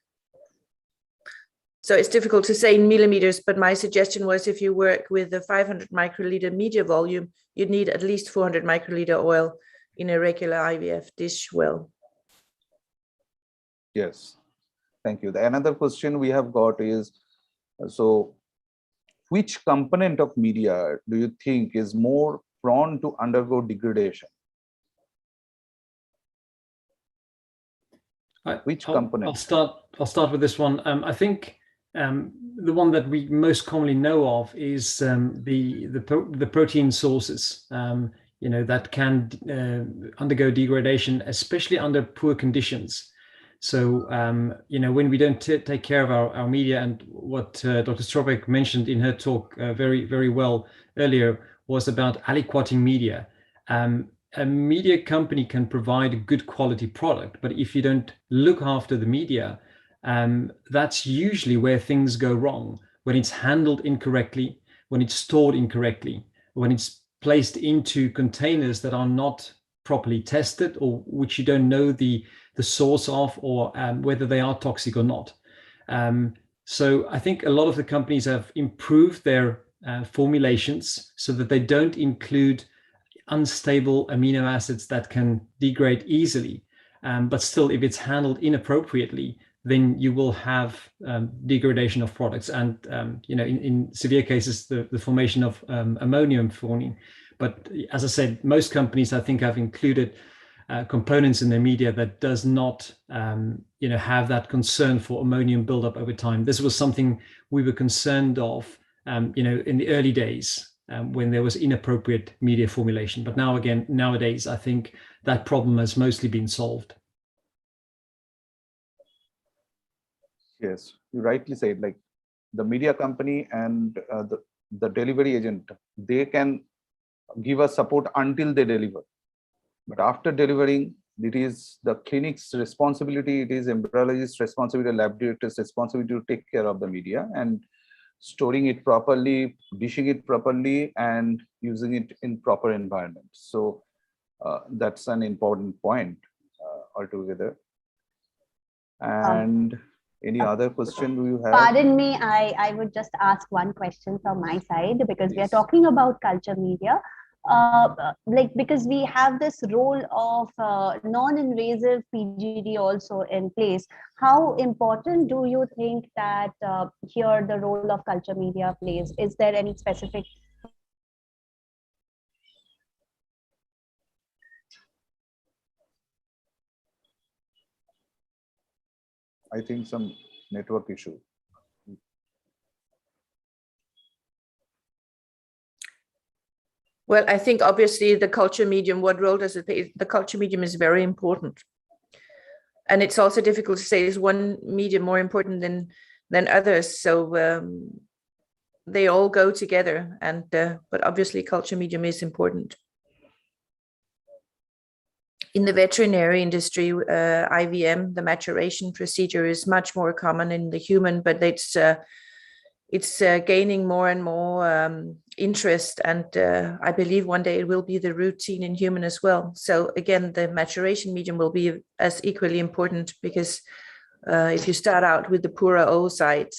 So it's difficult to say in millimeters, but my suggestion was if you work with a 500 microliter media volume, you'd need at least 400 microliter oil in a regular IVF dish well. Yes, thank you. Another question we have got is, so which component of media do you think is more prone to undergo degradation? Which component? I'll start with this one. I think the one that we most commonly know of is the protein sources. That can undergo degradation, especially under poor conditions. So, when we don't take care of our media, and what Dr. Strawbridge mentioned in her talk very, very well earlier was about aliquoting media. A media company can provide a good quality product, but if you don't look after the media, that's usually where things go wrong, when it's handled incorrectly, when it's stored incorrectly, when it's placed into containers that are not properly tested, or which you don't know the source of, or whether they are toxic or not. So I think a lot of the companies have improved their formulations so that they don't include unstable amino acids that can degrade easily. But still, if it's handled inappropriately, then you will have degradation of products, and in severe cases, the formation of ammonium forming. But as I said, most companies, I think, have included components in their media that does not have that concern for ammonium buildup over time. This was something we were concerned of in the early days when there was inappropriate media formulation. But nowadays, I think that problem has mostly been solved. Yes, you rightly said, like the media company and the delivery agent, they can give us support until they deliver. But after delivering, it is the clinic's responsibility, it is embryologist's responsibility, lab director's responsibility to take care of the media and storing it properly, dishing it properly, and using it in proper environment. So that's an important point altogether. And any other question do you have? Pardon me, I would just ask one question from my side, because we are talking about culture media. Because we have this role of non-invasive PGD also in place. How important do you think that here the role of culture media plays? Is there any specific? I think some network issue. Well, I think obviously the culture medium, what role does it play? The culture medium is very important. And it's also difficult to say is one medium more important than others. So they all go together, and but obviously culture medium is important. In the veterinary industry, IVM, the maturation procedure, is much more common in the human, but it's gaining more and more interest, and I believe one day it will be the routine in human as well. So again, the maturation medium will be as equally important, because if you start out with the poorer oocyte,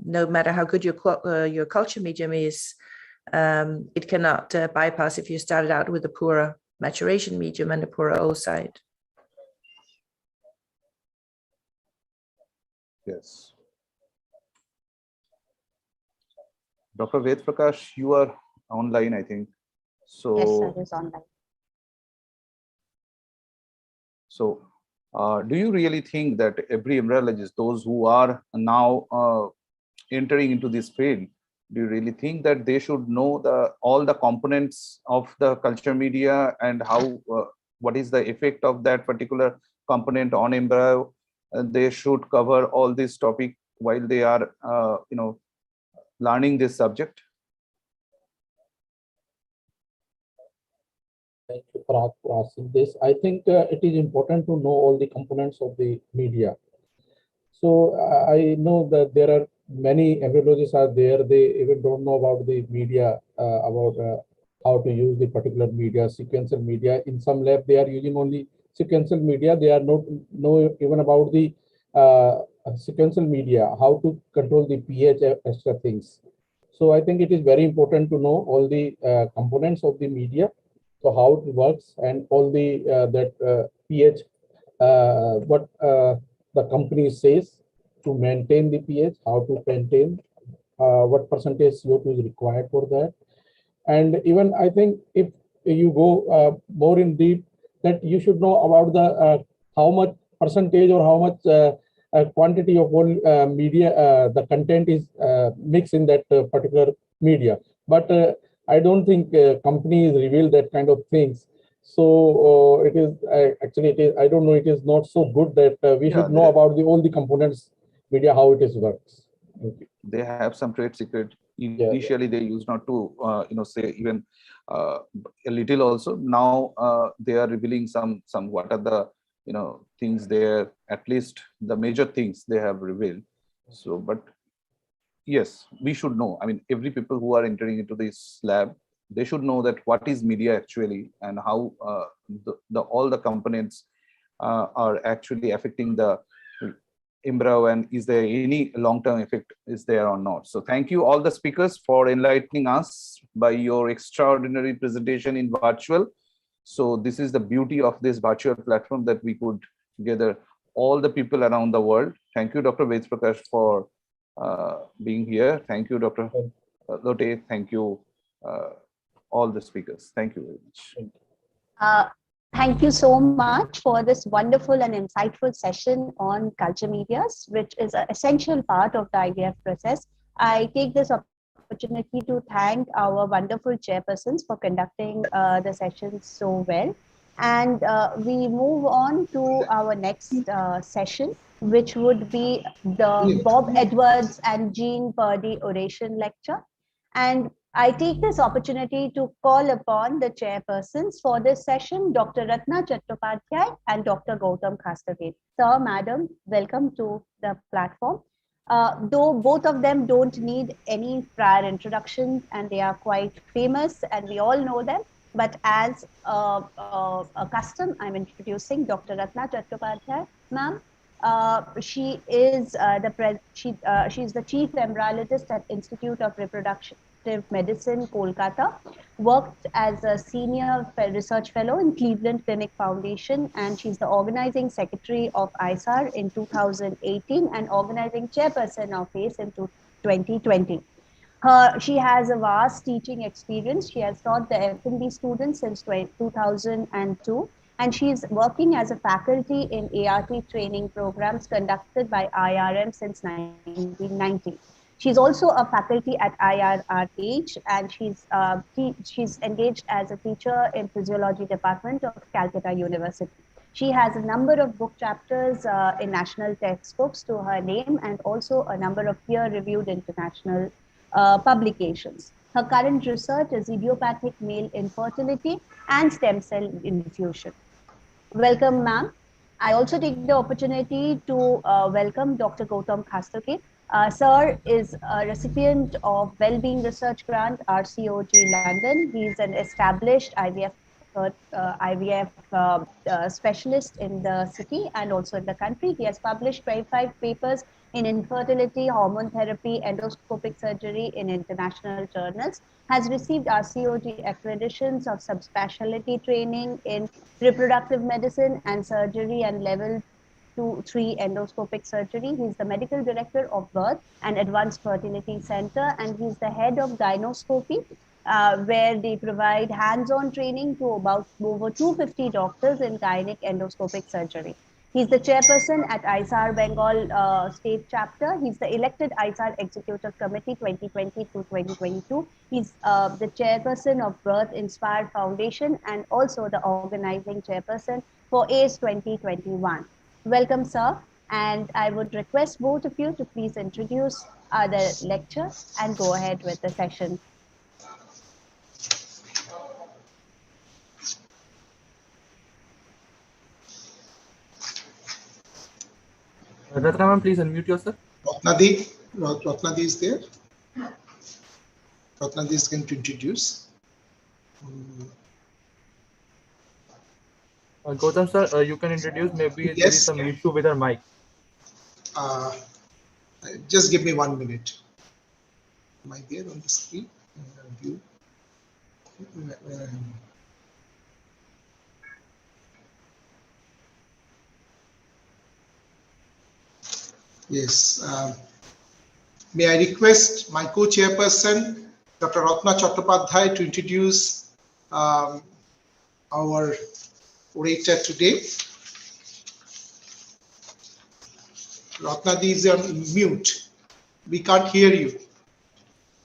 no matter how good your culture medium is, it cannot bypass if you started out with a poorer maturation medium and a poorer oocyte. Yes. Dr. Ved Prakash, you are online, I think. So, yes, I was online. So, do you really think that every embryologist, those who are now entering into this field, do you really think that they should know all the components of the culture media and how what is the effect of that particular component on embryo? They should cover all this topic while they are learning this subject? Thank you for asking this. I think it is important to know all the components of the media. So I know that there are many embryologists are there. They even don't know about the media, about how to use the particular media, sequential media. In some lab, they are using only sequential media. They are not know even about the sequential media, how to control the pH, extra things. So I think it is very important to know all the components of the media, so how it works, and all the pH, what the company says to maintain the pH, how to maintain, what percentage CO2 is required for that. And even I think if you go more in deep, that you should know about the how much percentage or how much quantity of one media, the content is mixed in that particular media. But I don't think companies reveal that kind of things. So it is actually, it is, I don't know, it is not so good that we should know about all the components media, how it is works. They have some trade secret. Initially, they used not to, say even a little also. Now they are revealing some what are the things there. At least the major things they have revealed. So, but yes, we should know. I mean, every people who are entering into this lab, they should know that what is media actually, and how all the components are actually affecting the embryo, and is there any long-term effect is there or not. So thank you all the speakers for enlightening us by your extraordinary presentation in virtual. So this is the beauty of this virtual platform, that we could gather all the people around the world. Thank you, Dr. Ved Prakash, for being here. Thank you, Dr. Lote. Thank you, all the speakers. Thank you very much. Thank you so much for this wonderful and insightful session on culture medias, which is an essential part of the IVF process. I take this opportunity to thank our wonderful chairpersons for conducting the session so well. And we move on to our next session, which would be the Bob Edwards and Jean Purdy oration lecture. And I take this opportunity to call upon the chairpersons for this session, Dr. Ratna Chattopadhyay and Dr. Gautam Khastagir. Sir, madam, welcome to the platform. Though both of them don't need any prior introduction, and they are quite famous and we all know them, but as a custom, I'm introducing Dr. Ratna Chattopadhyay, ma'am. She is she's the chief embryologist at Institute of Reproductive Medicine, Kolkata, worked as a senior research fellow in Cleveland Clinic Foundation, and she's the organizing secretary of ISAR in 2018 and organizing chairperson of ACE in 2020. She has a vast teaching experience. She has taught the F&B students since 2002, and she's working as a faculty in ART training programs conducted by IRM since 1990. She's also a faculty at IRRH, and she's engaged as a teacher in physiology department of Calcutta University. She has a number of book chapters in national textbooks to her name, and also a number of peer-reviewed international publications. Her current research is idiopathic male infertility and stem cell infusion. Welcome, ma'am. I also take the opportunity to welcome Dr. Gautam Khastagir. Sir is a recipient of Wellbeing Research Grant, RCOG London. He's an established IVF specialist in the city and also in the country. He has published 25 papers in infertility, hormone therapy, endoscopic surgery in international journals, has received RCOG accreditations of subspecialty training in reproductive medicine and surgery and level 2-3 endoscopic surgery. He's the medical director of Birth and Advanced Fertility Center, and he's the head of gynoscopy, where they provide hands-on training to about over 250 doctors in gynec endoscopic surgery. He's the chairperson at ISAR Bengal State Chapter. He's the elected ISAR Executive Committee 2020 to 2022. He's the chairperson of Birth Inspire Foundation and also the organizing chairperson for ACE 2021. Welcome, sir. And I would request both of you to please introduce the lecture and go ahead with the session. Ratna, please unmute yourself. Ratnadi is there. Ratnadi is going to introduce. Gautam sir, you can introduce. Maybe yes. There is some issue with our mic. Just give me 1 minute. Am I there on the screen? View. Yes. May I request my co-chairperson, Dr. Ratna Chattopadhyay, to introduce our orator today. Ratna is on mute. We can't hear you.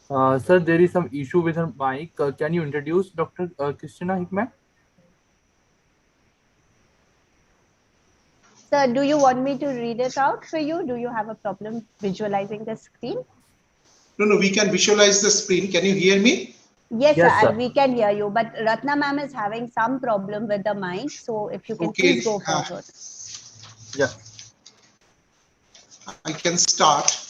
Sir, there is some issue with her mic. Can you introduce Dr. Christina Hickman? Sir, do you want me to read it out for you? Do you have a problem visualizing the screen? No, we can visualize the screen. Can you hear me? Yes, sir. We can hear you, but Ratna ma'am is having some problem with the mic. So if you can please go forward. Yeah. I can start.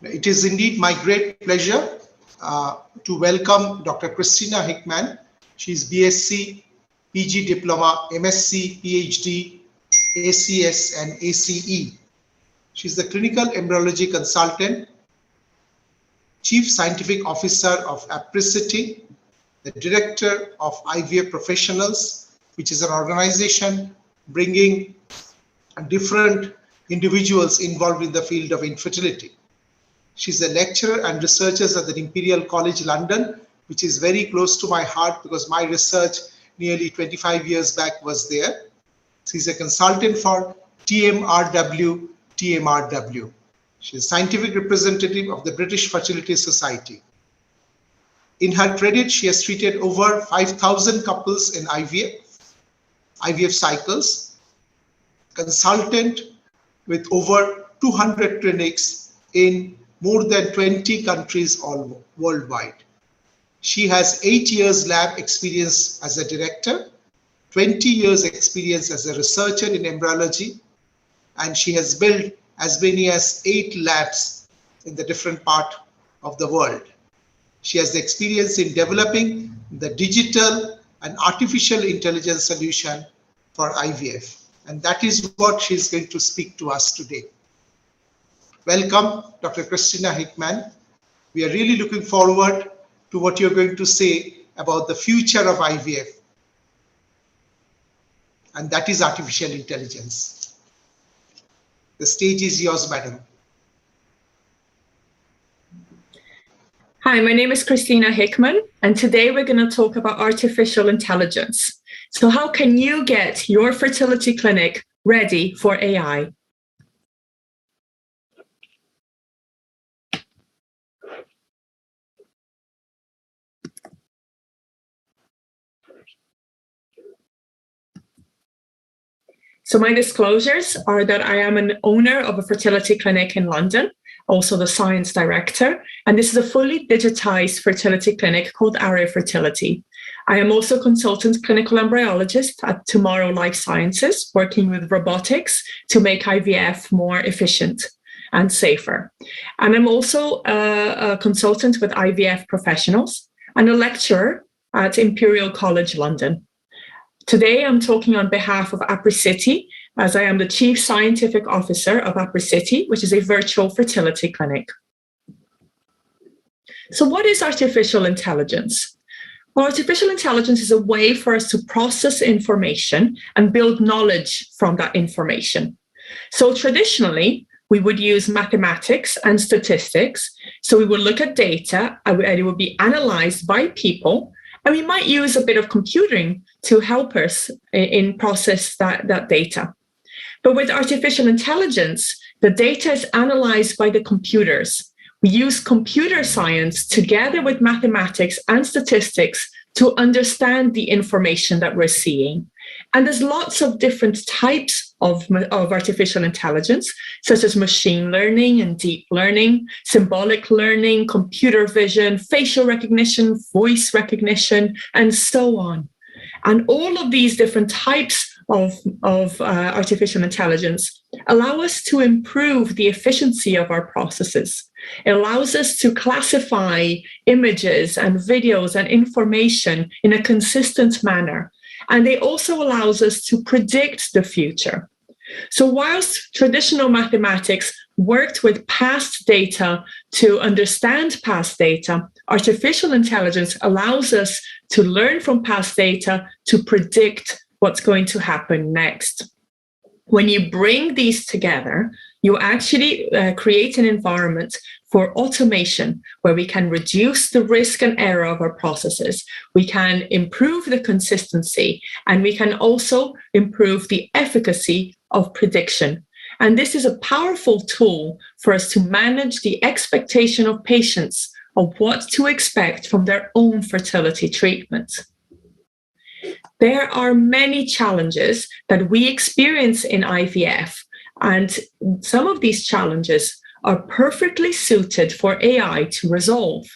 It is indeed my great pleasure to welcome Dr. Christina Hickman. She's BSc, PG Diploma, MSc, PhD, ACS, and ACE. She's the Clinical Embryology Consultant, Chief Scientific Officer of Apricity, the Director of IVF Professionals, which is an organization bringing different individuals involved in the field of infertility. She's a lecturer and researcher at the Imperial College London, which is very close to my heart because my research nearly 25 years back was there. She's a consultant for TMRW. She's a scientific representative of the British Fertility Society. In her credit, she has treated over 5,000 couples in IVF cycles, consultant with over 200 clinics in more than 20 countries all worldwide. She has 8 years lab experience as a director, 20 years experience as a researcher in embryology, and she has built as many as 8 labs in the different part of the world. She has the experience in developing the digital and artificial intelligence solution for IVF. And that is what she's going to speak to us today. Welcome, Dr. Christina Hickman. We are really looking forward to what you're going to say about the future of IVF. And that is artificial intelligence. The stage is yours, madam. Hi, my name is Christina Hickman, and today we're going to talk about artificial intelligence. So how can you get your fertility clinic ready for AI? So my disclosures are that I am an owner of a fertility clinic in London, also the science director, and this is a fully digitized fertility clinic called Array Fertility. I am also a consultant clinical embryologist at Tomorrow Life Sciences, working with robotics to make IVF more efficient and safer. And I'm also a consultant with IVF professionals and a lecturer at Imperial College London. Today, I'm talking on behalf of Apricity, as I am the Chief Scientific Officer of Apricity, which is a virtual fertility clinic. So what is artificial intelligence? Well, artificial intelligence is a way for us to process information and build knowledge from that information. So traditionally, we would use mathematics and statistics. So we would look at data and it would be analyzed by people. And we might use a bit of computing to help us in process that data. But with artificial intelligence, the data is analyzed by the computers. We use computer science together with mathematics and statistics to understand the information that we're seeing. And there's lots of different types of artificial intelligence, such as machine learning and deep learning, symbolic learning, computer vision, facial recognition, voice recognition, and so on. And all of these different types of artificial intelligence allow us to improve the efficiency of our processes. It allows us to classify images and videos and information in a consistent manner. And it also allows us to predict the future. So whilst traditional mathematics worked with past data to understand past data, artificial intelligence allows us to learn from past data to predict what's going to happen next. When you bring these together, you actually create an environment for automation where we can reduce the risk and error of our processes. We can improve the consistency, and we can also improve the efficacy of prediction. And this is a powerful tool for us to manage the expectation of patients of what to expect from their own fertility treatment. There are many challenges that we experience in IVF, and some of these challenges are perfectly suited for AI to resolve.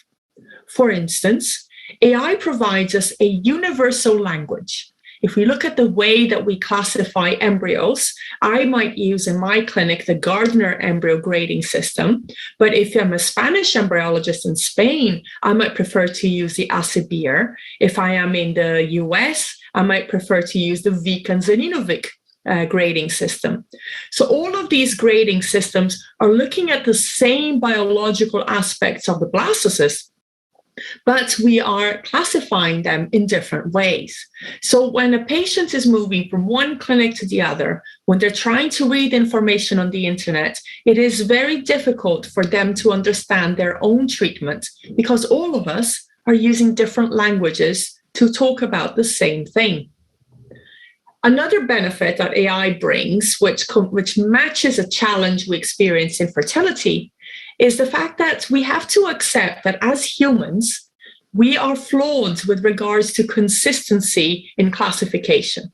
For instance, AI provides us a universal language. If we look at the way that we classify embryos, I might use in my clinic the Gardner embryo grading system. But if I'm a Spanish embryologist in Spain, I might prefer to use the ACIBIR. If I am in the US, I might prefer to use the Vic and Zaninovic grading system. So all of these grading systems are looking at the same biological aspects of the blastocyst, but we are classifying them in different ways. So when a patient is moving from one clinic to the other, when they're trying to read information on the internet, it is very difficult for them to understand their own treatment because all of us are using different languages to talk about the same thing. Another benefit that AI brings, which matches a challenge we experience in fertility, is the fact that we have to accept that as humans, we are flawed with regards to consistency in classification.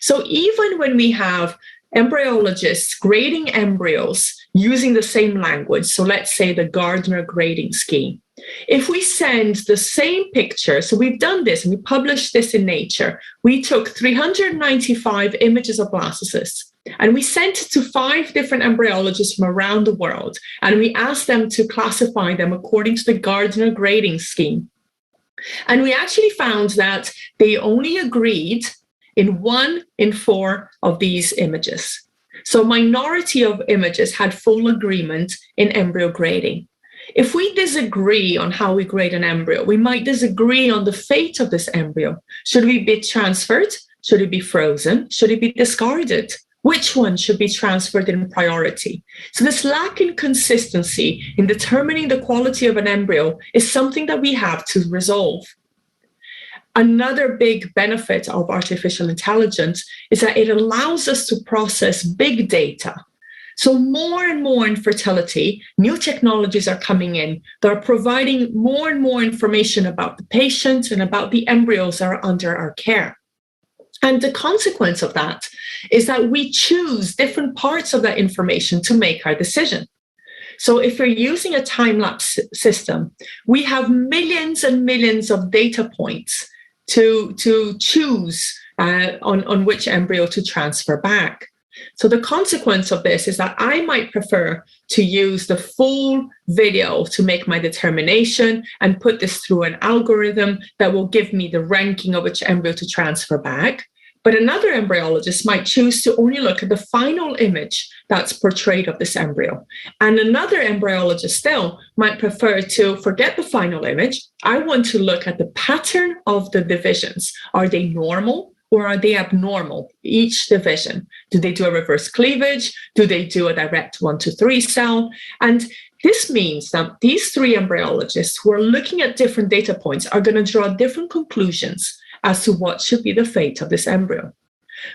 So even when we have embryologists grading embryos using the same language, so let's say the Gardner grading scheme, if we send the same picture, so we've done this and we published this in Nature, we took 395 images of blastocysts and we sent it to 5 different embryologists from around the world, and we asked them to classify them according to the Gardner grading scheme. And we actually found that they only agreed in 1 in 4 of these images. So minority of images had full agreement in embryo grading. If we disagree on how we grade an embryo, we might disagree on the fate of this embryo. Should it be transferred? Should it be frozen? Should it be discarded? Which one should be transferred in priority? So this lack in consistency in determining the quality of an embryo is something that we have to resolve. Another big benefit of artificial intelligence is that it allows us to process big data. So more and more in fertility, new technologies are coming in that are providing more and more information about the patient and about the embryos that are under our care. And the consequence of that is that we choose different parts of that information to make our decision. So if we're using a time-lapse system, we have millions and millions of data points to choose on which embryo to transfer back. So the consequence of this is that I might prefer to use the full video to make my determination and put this through an algorithm that will give me the ranking of which embryo to transfer back. But another embryologist might choose to only look at the final image that's portrayed of this embryo. And another embryologist still might prefer to forget the final image. I want to look at the pattern of the divisions. Are they normal? Or are they abnormal, each division? Do they do a reverse cleavage? Do they do a direct 1 to 3 cell? And this means that these 3 embryologists who are looking at different data points are going to draw different conclusions as to what should be the fate of this embryo.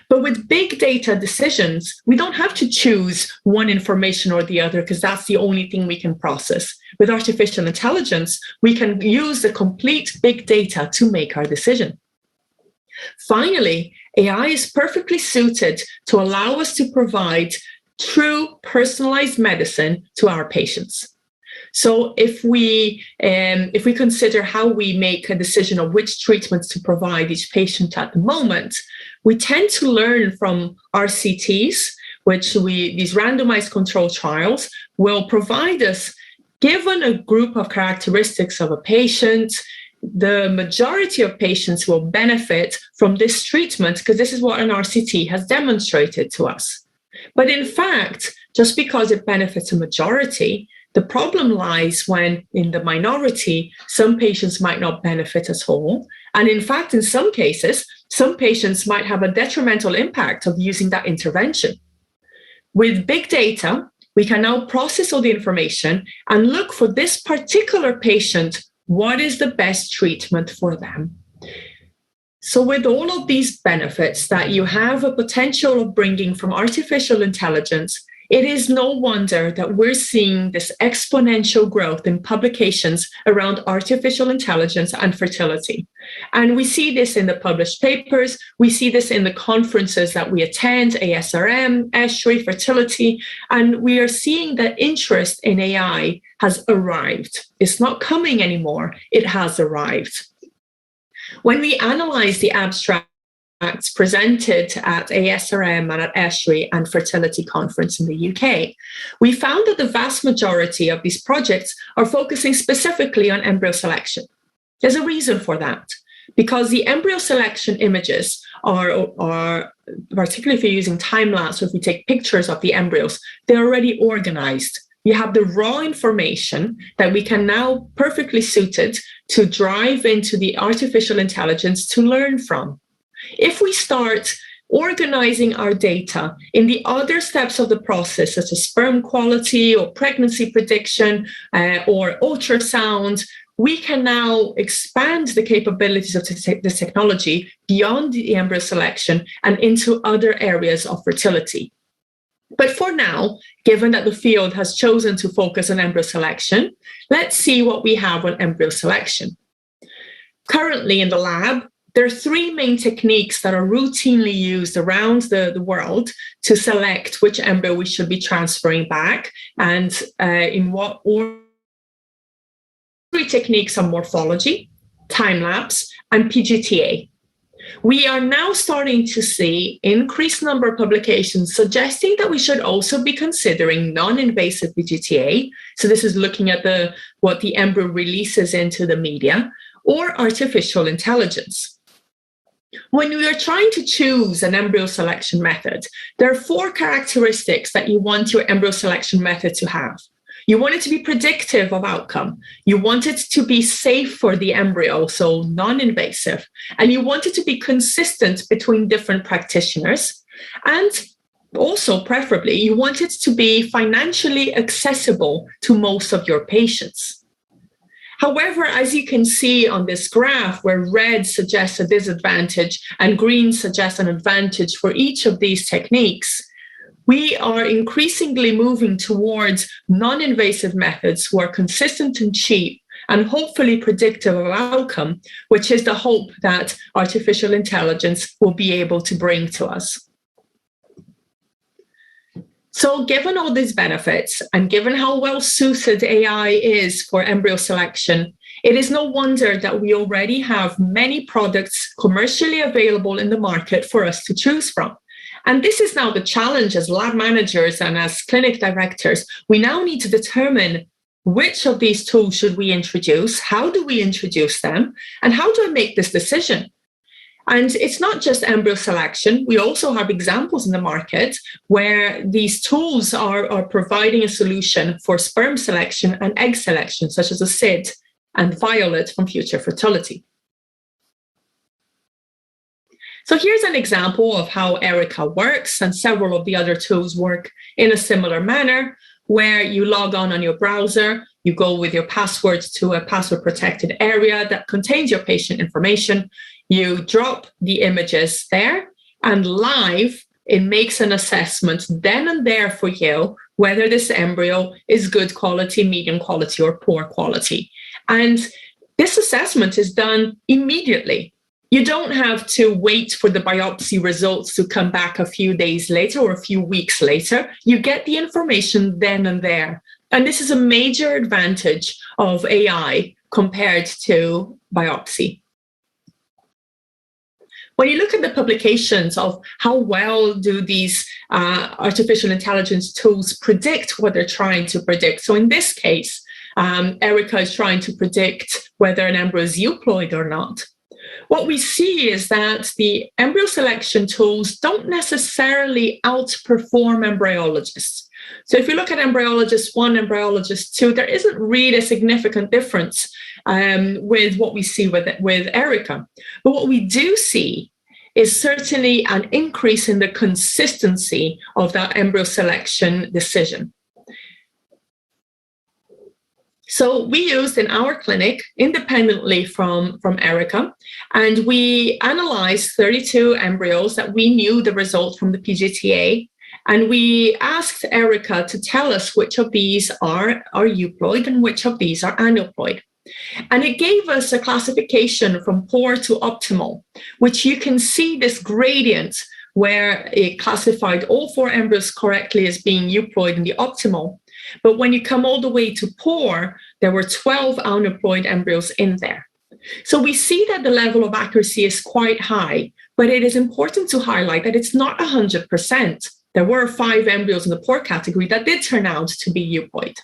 But with big data decisions, we don't have to choose one information or the other because that's the only thing we can process. With artificial intelligence, we can use the complete big data to make our decision. Finally, AI is perfectly suited to allow us to provide true personalized medicine to our patients. So if we consider how we make a decision of which treatments to provide each patient at the moment, we tend to learn from RCTs, these randomized control trials will provide us, given a group of characteristics of a patient, the majority of patients will benefit from this treatment because this is what an RCT has demonstrated to us. But in fact, just because it benefits a majority, the problem lies when in the minority, some patients might not benefit at all. And in fact, in some cases, some patients might have a detrimental impact of using that intervention. With big data, we can now process all the information and look for this particular patient. What is the best treatment for them? So with all of these benefits that you have a potential of bringing from artificial intelligence, it is no wonder that we're seeing this exponential growth in publications around artificial intelligence and fertility. And we see this in the published papers. We see this in the conferences that we attend, ASRM, ESHRE, fertility, and we are seeing that interest in AI has arrived. It's not coming anymore. It has arrived. When we analyze the abstract presented at ASRM and at ESHRI and Fertility Conference in the UK, we found that the vast majority of these projects are focusing specifically on embryo selection. There's a reason for that, because the embryo selection images are particularly if you're using time-lapse, or if you take pictures of the embryos, they're already organized. You have the raw information that we can now perfectly suited to drive into the artificial intelligence to learn from. If we start organizing our data in the other steps of the process, such as sperm quality or pregnancy prediction or ultrasound, we can now expand the capabilities of this technology beyond the embryo selection and into other areas of fertility. But for now, given that the field has chosen to focus on embryo selection, let's see what we have on embryo selection. Currently in the lab, there are three main techniques that are routinely used around the world to select which embryo we should be transferring back and in what order. Three techniques are morphology, time-lapse, and PGTA. We are now starting to see increased number of publications suggesting that we should also be considering non-invasive PGTA. So this is looking at what the embryo releases into the media, or artificial intelligence. When we are trying to choose an embryo selection method, there are four characteristics that you want your embryo selection method to have. You want it to be predictive of outcome. You want it to be safe for the embryo, so non-invasive. And you want it to be consistent between different practitioners. And also, preferably, you want it to be financially accessible to most of your patients. However, as you can see on this graph, where red suggests a disadvantage and green suggests an advantage for each of these techniques, we are increasingly moving towards non-invasive methods who are consistent and cheap and hopefully predictive of outcome, which is the hope that artificial intelligence will be able to bring to us. So given all these benefits and given how well suited AI is for embryo selection, it is no wonder that we already have many products commercially available in the market for us to choose from. And this is now the challenge as lab managers and as clinic directors. We now need to determine which of these tools should we introduce, how do we introduce them, and how do I make this decision? And it's not just embryo selection. We also have examples in the market where these tools are providing a solution for sperm selection and egg selection, such as a SID and Violet from Future Fertility. So here's an example of how Erica works, and several of the other tools work in a similar manner, where you log on your browser, you go with your password to a password-protected area that contains your patient information, you drop the images there, and live, it makes an assessment then and there for you whether this embryo is good quality, medium quality, or poor quality. And this assessment is done immediately. You don't have to wait for the biopsy results to come back a few days later or a few weeks later. You get the information then and there. And this is a major advantage of AI compared to biopsy. When you look at the publications of how well do these artificial intelligence tools predict what they're trying to predict. So in this case, Erica is trying to predict whether an embryo is euploid or not. What we see is that the embryo selection tools don't necessarily outperform embryologists. So if you look at embryologist 1, embryologist 2, there isn't really a significant difference with what we see with Erica. But what we do see is certainly an increase in the consistency of that embryo selection decision. So we used in our clinic, independently from Erica, and we analyzed 32 embryos that we knew the result from the PGTA. And we asked Erica to tell us which of these are euploid and which of these are aneuploid. And it gave us a classification from poor to optimal, which you can see this gradient where it classified all 4 embryos correctly as being euploid in the optimal. But when you come all the way to poor, there were 12 aneuploid embryos in there. So we see that the level of accuracy is quite high, but it is important to highlight that it's not 100%. There were 5 embryos in the poor category that did turn out to be euploid.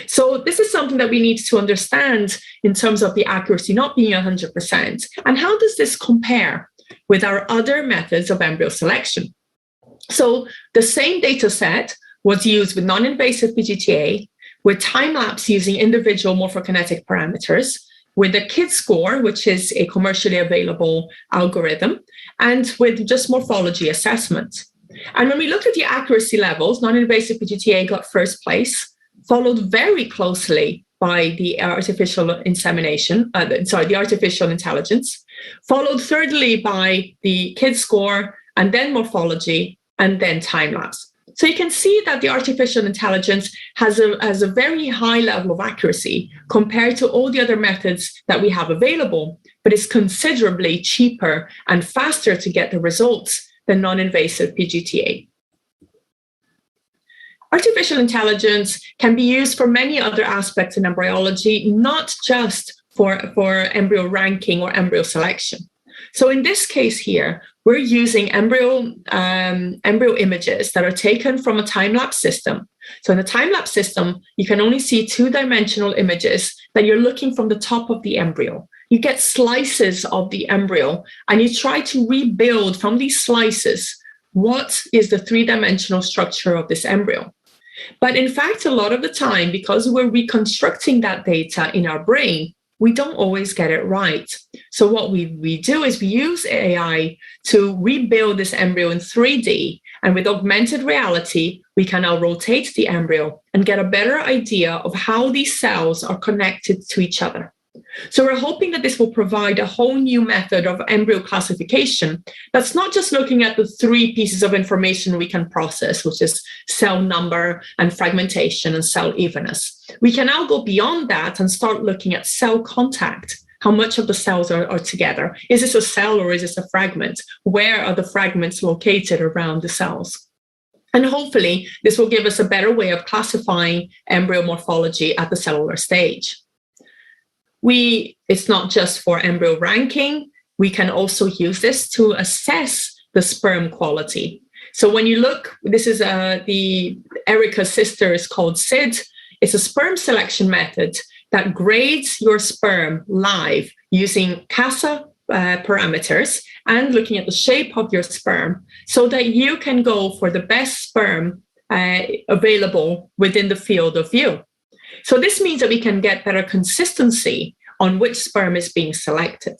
So this is something that we need to understand in terms of the accuracy not being 100%. And how does this compare with our other methods of embryo selection? So the same data set was used with non-invasive PGTA, with time-lapse using individual morphokinetic parameters, with the KID score, which is a commercially available algorithm, and with just morphology assessment. And when we look at the accuracy levels, non-invasive PGTA got first place, followed very closely by the artificial insemination, the artificial intelligence, followed thirdly by the KID score, and then morphology, and then time-lapse. So you can see that the artificial intelligence has a very high level of accuracy compared to all the other methods that we have available, but it's considerably cheaper and faster to get the results than non-invasive PGTA. Artificial intelligence can be used for many other aspects in embryology, not just for embryo ranking or embryo selection. So in this case here, we're using embryo images that are taken from a time-lapse system. So in the time-lapse system, you can only see 2-dimensional images that you're looking from the top of the embryo. You get slices of the embryo, and you try to rebuild from these slices what is the 3-dimensional structure of this embryo. But in fact, a lot of the time, because we're reconstructing that data in our brain, we don't always get it right. So what we do is we use AI to rebuild this embryo in 3D. And with augmented reality, we can now rotate the embryo and get a better idea of how these cells are connected to each other. So we're hoping that this will provide a whole new method of embryo classification that's not just looking at the 3 pieces of information we can process, which is cell number and fragmentation and cell evenness. We can now go beyond that and start looking at cell contact. How much of the cells are together? Is this a cell or is this a fragment? Where are the fragments located around the cells? And hopefully, this will give us a better way of classifying embryo morphology at the cellular stage. It's not just for embryo ranking. We can also use this to assess the sperm quality. So when you look, this is the Erica's sister is called SID. It's a sperm selection method that grades your sperm live using CASA parameters and looking at the shape of your sperm so that you can go for the best sperm available within the field of view. So this means that we can get better consistency on which sperm is being selected.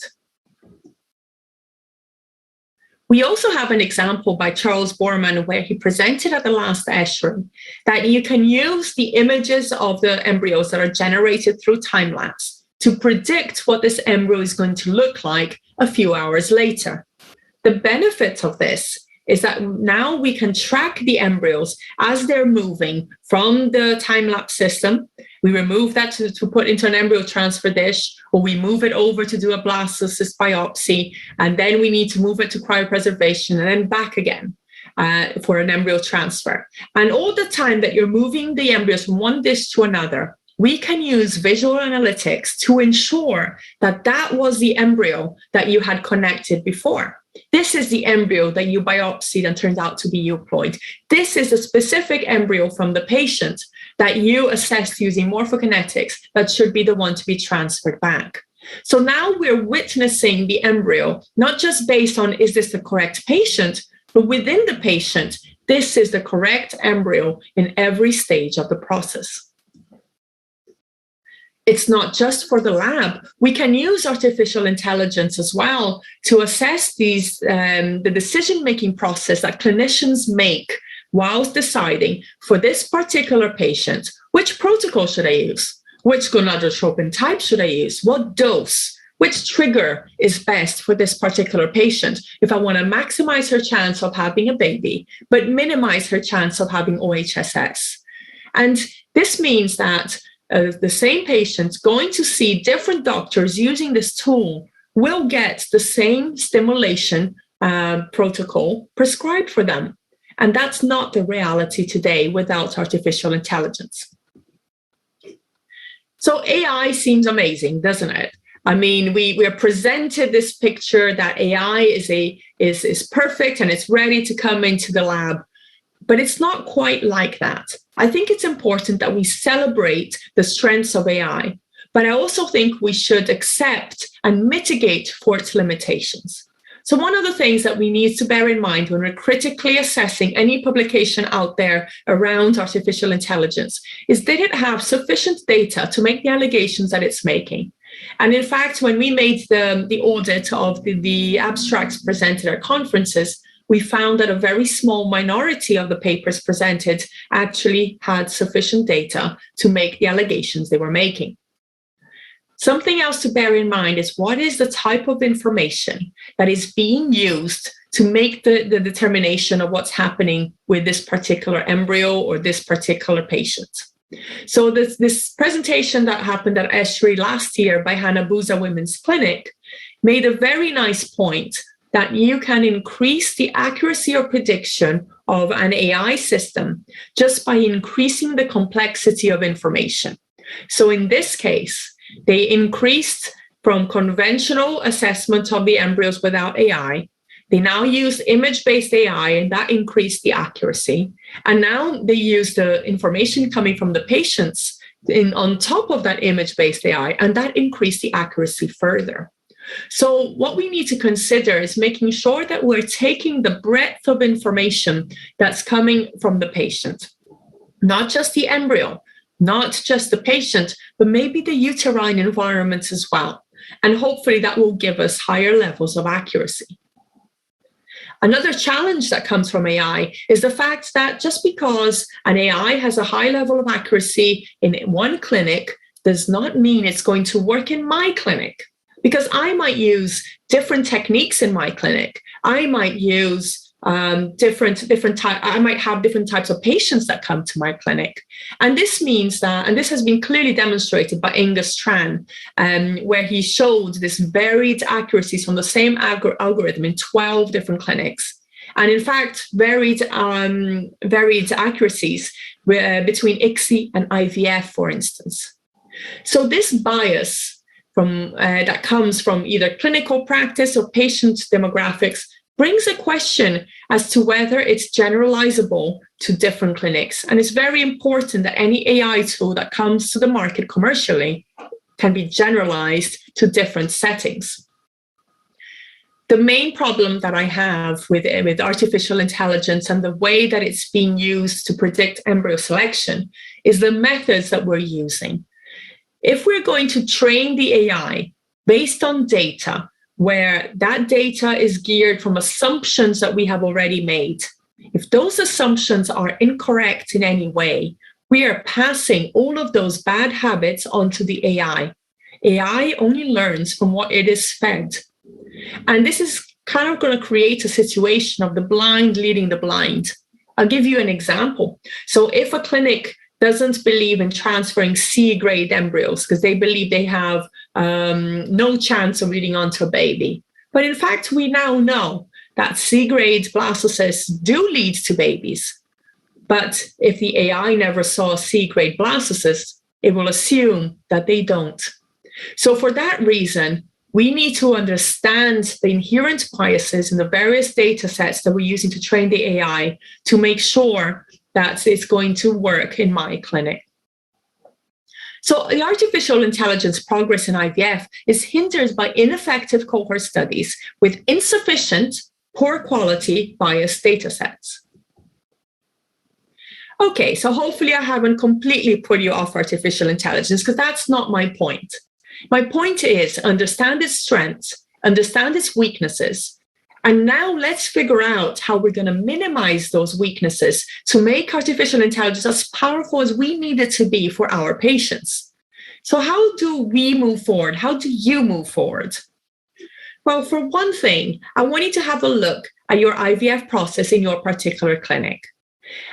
We also have an example by Charles Borman where he presented at the last ESHRE that you can use the images of the embryos that are generated through time-lapse to predict what this embryo is going to look like a few hours later. The benefit of this is that now we can track the embryos as they're moving from the time-lapse system. We remove that to put into an embryo transfer dish, or we move it over to do a blastocyst biopsy, and then we need to move it to cryopreservation and then back again for an embryo transfer. And all the time that you're moving the embryos from one dish to another, we can use visual analytics to ensure that that was the embryo that you had connected before. This is the embryo that you biopsied and turned out to be euploid. This is a specific embryo from the patient that you assessed using morphokinetics that should be the one to be transferred back. So now we're witnessing the embryo, not just based on is this the correct patient, but within the patient, this is the correct embryo in every stage of the process. It's not just for the lab. We can use artificial intelligence as well to assess these the decision-making process that clinicians make whilst deciding for this particular patient, which protocol should I use? Which gonadotropin type should I use? What dose? Which trigger is best for this particular patient if I want to maximize her chance of having a baby, but minimize her chance of having OHSS? And this means that the same patients going to see different doctors using this tool will get the same stimulation protocol prescribed for them. And that's not the reality today without artificial intelligence. So AI seems amazing, doesn't it? I mean, we are presented this picture that AI is perfect and it's ready to come into the lab, but it's not quite like that. I think it's important that we celebrate the strengths of AI, but I also think we should accept and mitigate for its limitations. So one of the things that we need to bear in mind when we're critically assessing any publication out there around artificial intelligence is, did it have sufficient data to make the allegations that it's making? And in fact, when we made the audit of the abstracts presented at conferences, we found that a very small minority of the papers presented actually had sufficient data to make the allegations they were making. Something else to bear in mind is, what is the type of information that is being used to make the determination of what's happening with this particular embryo or this particular patient. So this presentation that happened at ESHRI last year by Hannah Buza Women's Clinic made a very nice point that you can increase the accuracy or prediction of an AI system just by increasing the complexity of information. So in this case, they increased from conventional assessment of the embryos without AI. They now use image-based AI, and that increased the accuracy. And now they use the information coming from the patients on top of that image-based AI, and that increased the accuracy further. So what we need to consider is making sure that we're taking the breadth of information that's coming from the patient, not just the embryo, not just the patient, but maybe the uterine environment as well. And hopefully that will give us higher levels of accuracy. Another challenge that comes from AI is the fact that just because an AI has a high level of accuracy in one clinic does not mean it's going to work in my clinic, because I might use different techniques in my clinic. I might use I might have different types of patients that come to my clinic. And this means that, and this has been clearly demonstrated by Angus Tran, where he showed this varied accuracies from the same algorithm in 12 different clinics. And in fact, varied accuracies between ICSI and IVF, for instance. So this bias that comes from either clinical practice or patient demographics brings a question as to whether it's generalizable to different clinics. And it's very important that any AI tool that comes to the market commercially can be generalized to different settings. The main problem that I have with artificial intelligence and the way that it's being used to predict embryo selection is the methods that we're using. If we're going to train the AI based on data, where that data is geared from assumptions that we have already made, if those assumptions are incorrect in any way, we are passing all of those bad habits onto the AI. AI only learns from what it is fed. And this is kind of going to create a situation of the blind leading the blind. I'll give you an example. So if a clinic doesn't believe in transferring C-grade embryos because they believe they have no chance of leading on to a baby. But in fact, we now know that C-grade blastocysts do lead to babies. But if the AI never saw C-grade blastocysts, it will assume that they don't. So for that reason, we need to understand the inherent biases in the various data sets that we're using to train the AI to make sure that it's going to work in my clinic. So the artificial intelligence progress in IVF is hindered by ineffective cohort studies with insufficient, poor quality, biased data sets. Okay, so hopefully I haven't completely put you off artificial intelligence, because that's not my point. My point is understand its strengths, understand its weaknesses, and now let's figure out how we're going to minimize those weaknesses to make artificial intelligence as powerful as we need it to be for our patients. So how do we move forward? How do you move forward? Well, for one thing, I want you to have a look at your IVF process in your particular clinic.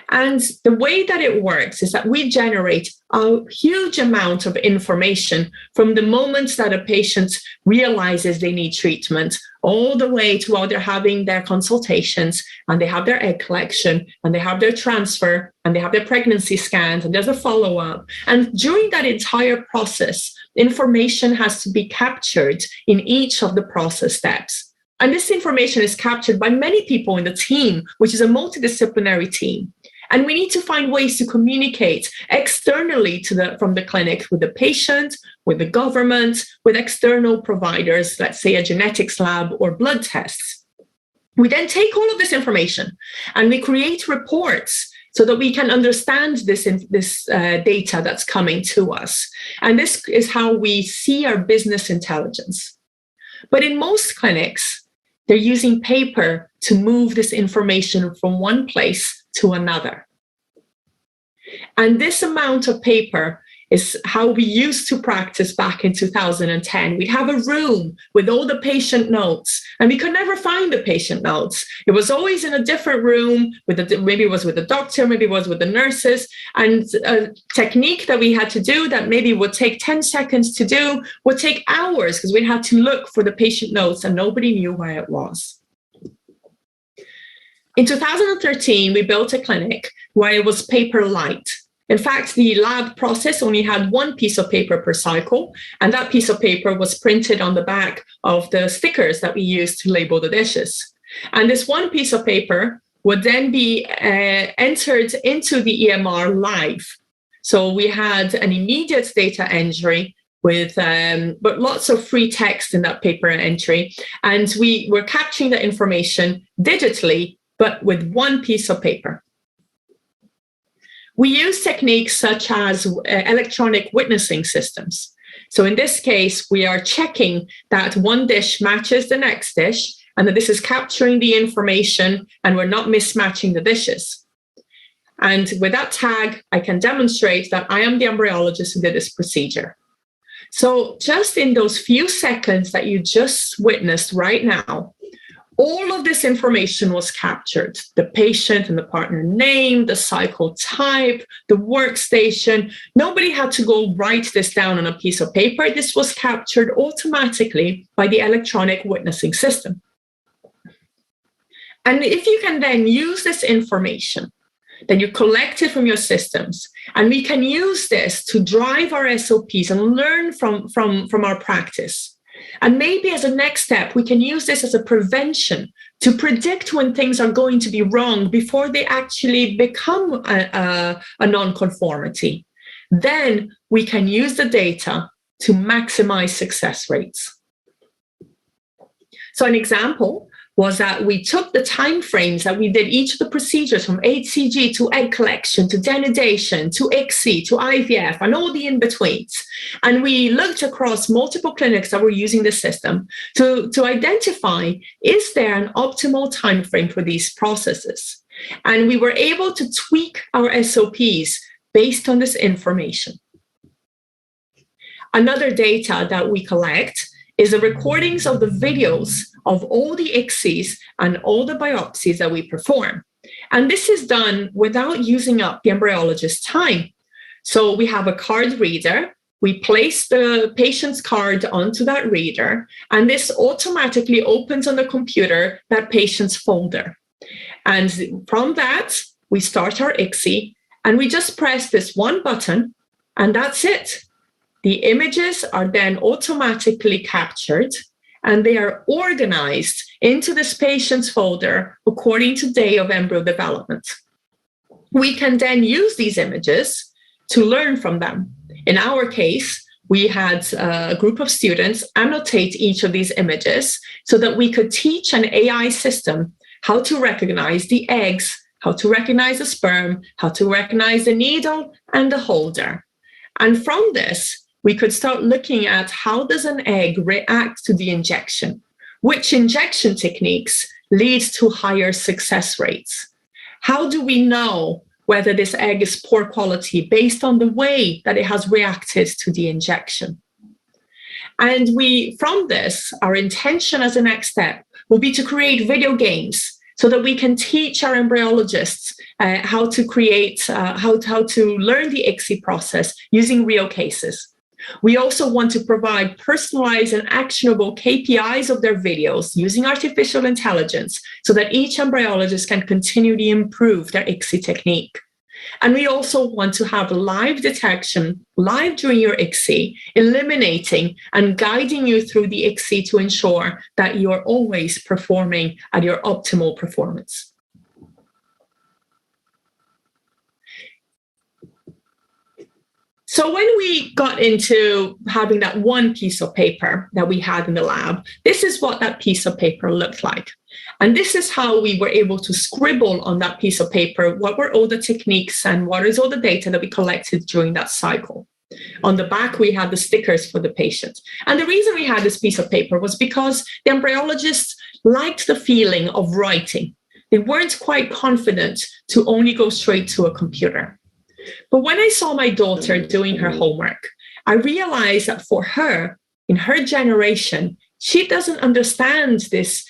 And the way that it works is that we generate a huge amount of information from the moment that a patient realizes they need treatment all the way to while they're having their consultations, and they have their egg collection, and they have their transfer, and they have their pregnancy scans, and there's a follow-up. And during that entire process, information has to be captured in each of the process steps. And this information is captured by many people in the team, which is a multidisciplinary team. And we need to find ways to communicate externally from the clinic with the patient, with the government, with external providers, let's say a genetics lab or blood tests. We then take all of this information and we create reports so that we can understand this data that's coming to us. And this is how we see our business intelligence. But in most clinics, they're using paper to move this information from one place to another. And this amount of paper is how we used to practice back in 2010. We'd have a room with all the patient notes, and we could never find the patient notes. It was always in a different room, maybe it was with the doctor, maybe it was with the nurses, and a technique that we had to do that maybe would take 10 seconds to do would take hours because we had to look for the patient notes and nobody knew where it was. In 2013, we built a clinic where it was paper light. In fact, the lab process only had one piece of paper per cycle, and that piece of paper was printed on the back of the stickers that we used to label the dishes. And this one piece of paper would then be entered into the EMR live. So we had an immediate data entry with but lots of free text in that paper entry, and we were capturing the information digitally, but with one piece of paper. We use techniques such as electronic witnessing systems. So in this case, we are checking that one dish matches the next dish, and that this is capturing the information and we're not mismatching the dishes. And with that tag, I can demonstrate that I am the embryologist who did this procedure. So just in those few seconds that you just witnessed right now, all of this information was captured: the patient and the partner name, the cycle type, the workstation. Nobody had to go write this down on a piece of paper. This was captured automatically by the electronic witnessing system. And if you can then use this information, then you collect it from your systems, and we can use this to drive our SOPs and learn from our practice. And maybe as a next step, we can use this as a prevention to predict when things are going to be wrong before they actually become a non-conformity. Then we can use the data to maximize success rates. So an example was that we took the time frames that we did each of the procedures, from HCG to egg collection, to denudation, to ICSI, to IVF, and all the in-betweens. And we looked across multiple clinics that were using the system to identify, is there an optimal time frame for these processes? And we were able to tweak our SOPs based on this information. Another data that we collect is the recordings of the videos of all the ICSIs and all the biopsies that we perform. And this is done without using up the embryologist's time. So we have a card reader, we place the patient's card onto that reader, and this automatically opens on the computer that patient's folder. And from that, we start our ICSI, and we just press this one button, and that's it. The images are then automatically captured, and they are organized into this patient's folder according to day of embryo development. We can then use these images to learn from them. In our case, we had a group of students annotate each of these images so that we could teach an AI system how to recognize the eggs, how to recognize the sperm, how to recognize the needle and the holder. And from this, we could start looking at how does an egg react to the injection? Which injection techniques lead to higher success rates? How do we know whether this egg is poor quality based on the way that it has reacted to the injection? And from this, our intention as a next step will be to create video games so that we can teach our embryologists how to create, how to learn the ICSI process using real cases. We also want to provide personalized and actionable KPIs of their videos using artificial intelligence so that each embryologist can continually improve their ICSI technique. And we also want to have live detection, live during your ICSI, eliminating and guiding you through the ICSI to ensure that you are always performing at your optimal performance. So when we got into having that one piece of paper that we had in the lab, this is what that piece of paper looked like. And this is how we were able to scribble on that piece of paper what were all the techniques and what is all the data that we collected during that cycle. On the back, we had the stickers for the patient. And the reason we had this piece of paper was because the embryologists liked the feeling of writing. They weren't quite confident to only go straight to a computer. But when I saw my daughter doing her homework, I realized that for her, in her generation, she doesn't understand this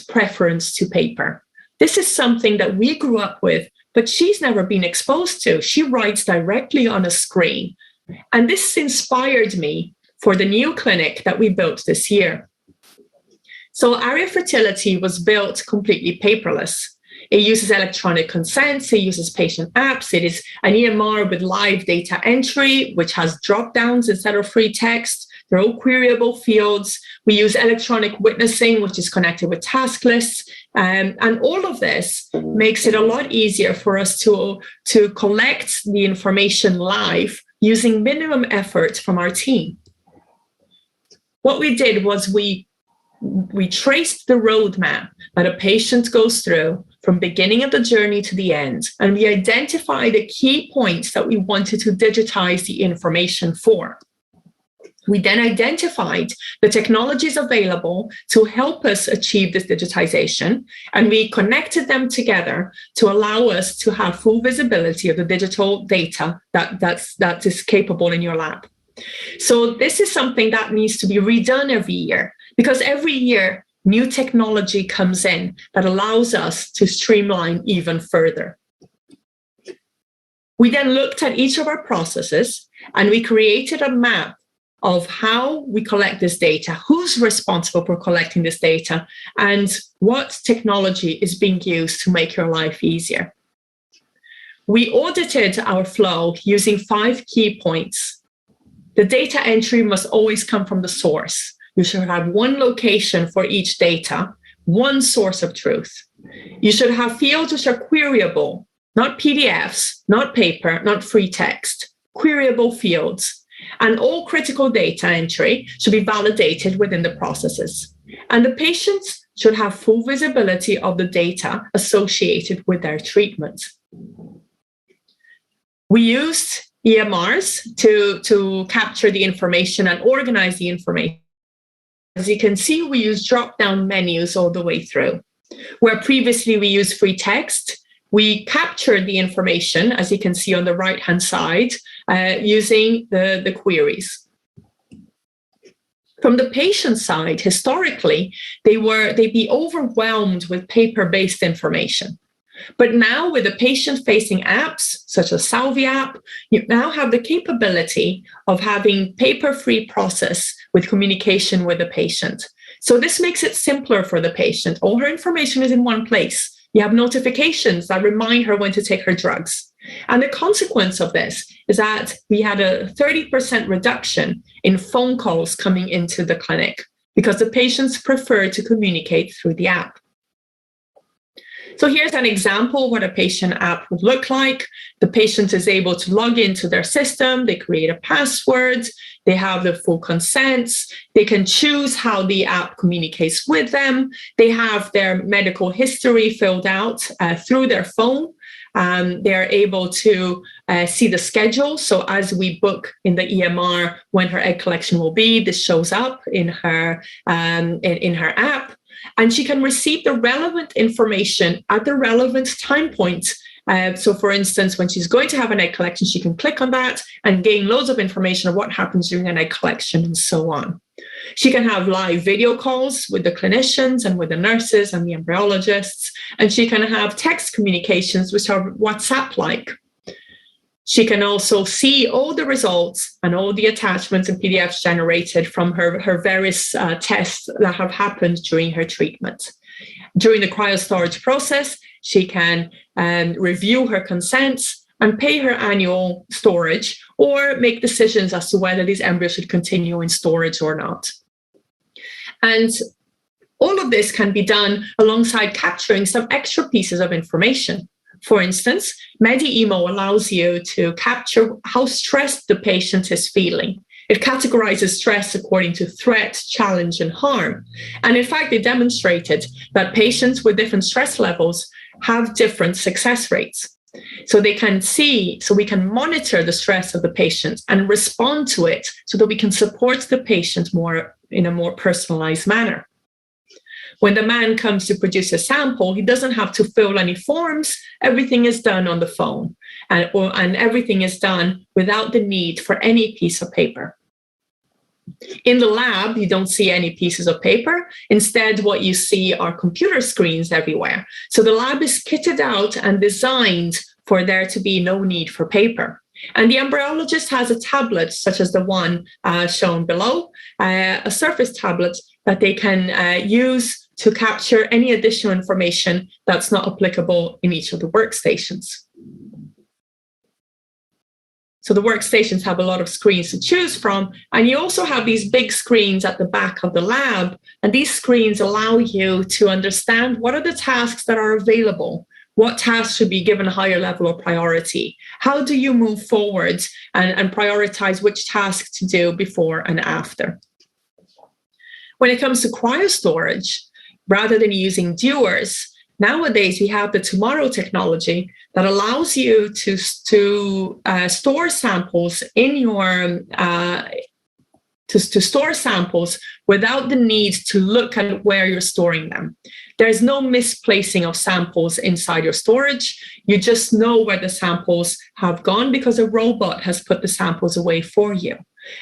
preference to paper. This is something that we grew up with, but she's never been exposed to. She writes directly on a screen. And this inspired me for the new clinic that we built this year. So Aria Fertility was built completely paperless. It uses electronic consents, it uses patient apps, it is an EMR with live data entry, which has drop-downs instead of free text. They're all queryable fields. We use electronic witnessing, which is connected with task lists. And all of this makes it a lot easier for us to collect the information live using minimum effort from our team. What we did was we traced the roadmap that a patient goes through from beginning of the journey to the end, and we identified the key points that we wanted to digitize the information for. We then identified the technologies available to help us achieve this digitization, and we connected them together to allow us to have full visibility of the digital data that is capable in your lab. So this is something that needs to be redone every year, because every year new technology comes in that allows us to streamline even further. We then looked at each of our processes and we created a map of how we collect this data, who's responsible for collecting this data, and what technology is being used to make your life easier. We audited our flow using 5 key points. The data entry must always come from the source. You should have one location for each data, one source of truth. You should have fields which are queryable, not PDFs, not paper, not free text, queryable fields. And all critical data entry should be validated within the processes. And the patients should have full visibility of the data associated with their treatment. We used EMRs to capture the information and organize the information. As you can see, we use drop-down menus all the way through. Where previously we used free text, we captured the information, as you can see on the right-hand side, using the queries. From the patient side, historically, they'd be overwhelmed with paper-based information. But now with the patient-facing apps, such as Salvi app, you now have the capability of having paper-free process with communication with the patient. So this makes it simpler for the patient. All her information is in one place. You have notifications that remind her when to take her drugs. And the consequence of this is that we had a 30% reduction in phone calls coming into the clinic because the patients prefer to communicate through the app. So here's an example of what a patient app would look like. The patient is able to log into their system, they create a password, they have the full consents, they can choose how the app communicates with them, they have their medical history filled out through their phone. They're able to see the schedule. So as we book in the EMR when her egg collection will be, this shows up in her app. And she can receive the relevant information at the relevant time point. So for instance, when she's going to have an egg collection, she can click on that and gain loads of information of what happens during an egg collection and so on. She can have live video calls with the clinicians and with the nurses and the embryologists, and she can have text communications which are WhatsApp-like. She can also see all the results and all the attachments and PDFs generated from her various tests that have happened during her treatment. During the cryostorage process, she can review her consents and pay her annual storage, or make decisions as to whether these embryos should continue in storage or not. And all of this can be done alongside capturing some extra pieces of information. For instance, MediEmo allows you to capture how stressed the patient is feeling. It categorizes stress according to threat, challenge, and harm. And in fact, it demonstrated that patients with different stress levels have different success rates. So we can monitor the stress of the patient and respond to it so that we can support the patient in a more personalized manner. When the man comes to produce a sample, he doesn't have to fill any forms. Everything is done on the phone, and everything is done without the need for any piece of paper. In the lab, you don't see any pieces of paper. Instead, what you see are computer screens everywhere. So the lab is kitted out and designed for there to be no need for paper. And the embryologist has a tablet, such as the one shown below, a surface tablet that they can use to capture any additional information that's not applicable in each of the workstations. So the workstations have a lot of screens to choose from, and you also have these big screens at the back of the lab, and these screens allow you to understand what are the tasks that are available, what tasks should be given a higher level of priority, how do you move forward and prioritize which tasks to do before and after. When it comes to cryostorage, rather than using dewars, nowadays we have the Tomorrow technology that allows you to store samples in your to store samples without the need to look at where you're storing them. There's no misplacing of samples inside your storage. You just know where the samples have gone because a robot has put the samples away for you.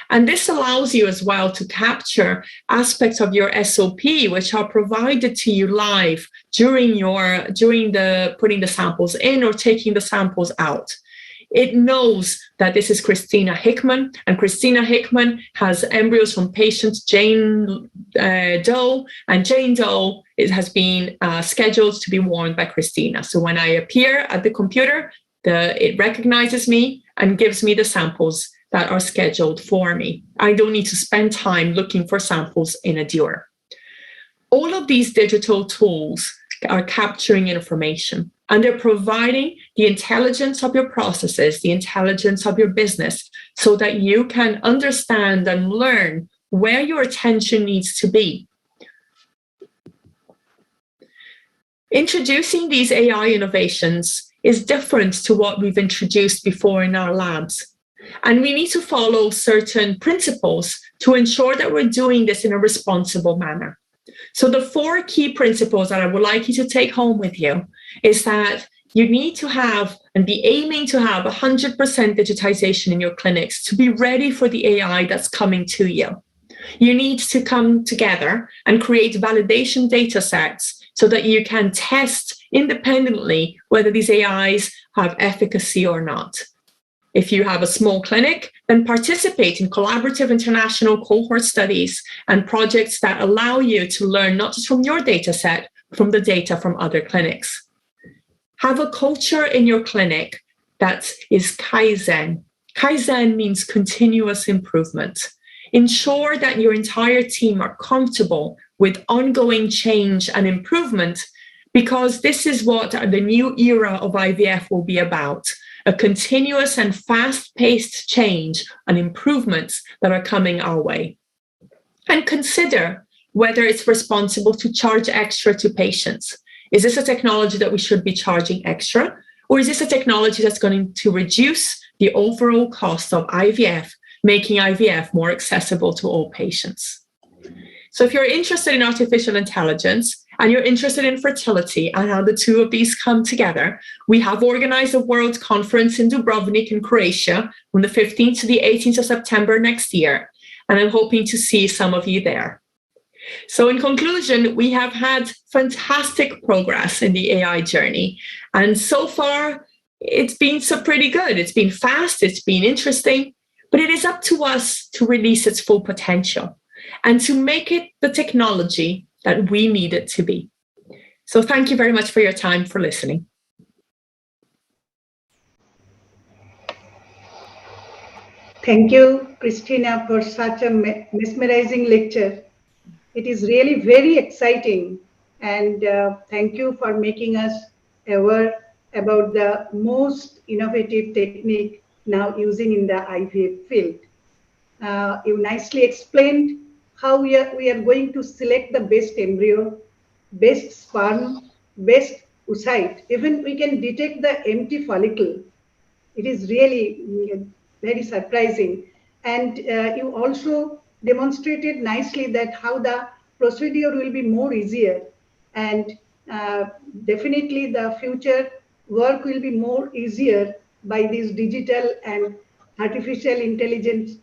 And this allows you as well to capture aspects of your SOP, which are provided to you live during the putting the samples in or taking the samples out. It knows that this is Christina Hickman, and Christina Hickman has embryos from patient Jane Doe, and Jane Doe has been scheduled to be born by Christina. So when I appear at the computer, it recognizes me and gives me the samples that are scheduled for me. I don't need to spend time looking for samples in a dewar. All of these digital tools are capturing information, and they're providing the intelligence of your processes, the intelligence of your business, so that you can understand and learn where your attention needs to be. Introducing these AI innovations is different to what we've introduced before in our labs. And we need to follow certain principles to ensure that we're doing this in a responsible manner. So the 4 key principles that I would like you to take home with you is that you need to have and be aiming to have 100% digitization in your clinics to be ready for the AI that's coming to you. You need to come together and create validation data sets so that you can test independently whether these AIs have efficacy or not. If you have a small clinic, then participate in collaborative international cohort studies and projects that allow you to learn not just from your data set, but from the data from other clinics. Have a culture in your clinic that is Kaizen. Kaizen means continuous improvement. Ensure that your entire team are comfortable with ongoing change and improvement, because this is what the new era of IVF will be about. A continuous and fast-paced change and improvements that are coming our way. And consider whether it's responsible to charge extra to patients. Is this a technology that we should be charging extra? Or is this a technology that's going to reduce the overall cost of IVF, making IVF more accessible to all patients? So if you're interested in artificial intelligence, and you're interested in fertility and how the two of these come together, we have organized a world conference in Dubrovnik in Croatia from the 15th to the 18th of September next year. And I'm hoping to see some of you there. So in conclusion, we have had fantastic progress in the AI journey. And so far, it's been so pretty good. It's been fast, it's been interesting, but it is up to us to release its full potential and to make it the technology that we need it to be. So thank you very much for your time, for listening. Thank you, Christina, for such a mesmerizing lecture. It is really very exciting. And thank you for making us aware about the most innovative technique now using in the IVF field. You nicely explained how we are going to select the best embryo, best sperm, best oocyte. Even we can detect the empty follicle. It is really very surprising. And you also demonstrated nicely that how the procedure will be more easier. And definitely the future work will be more easier by this digital and artificial intelligence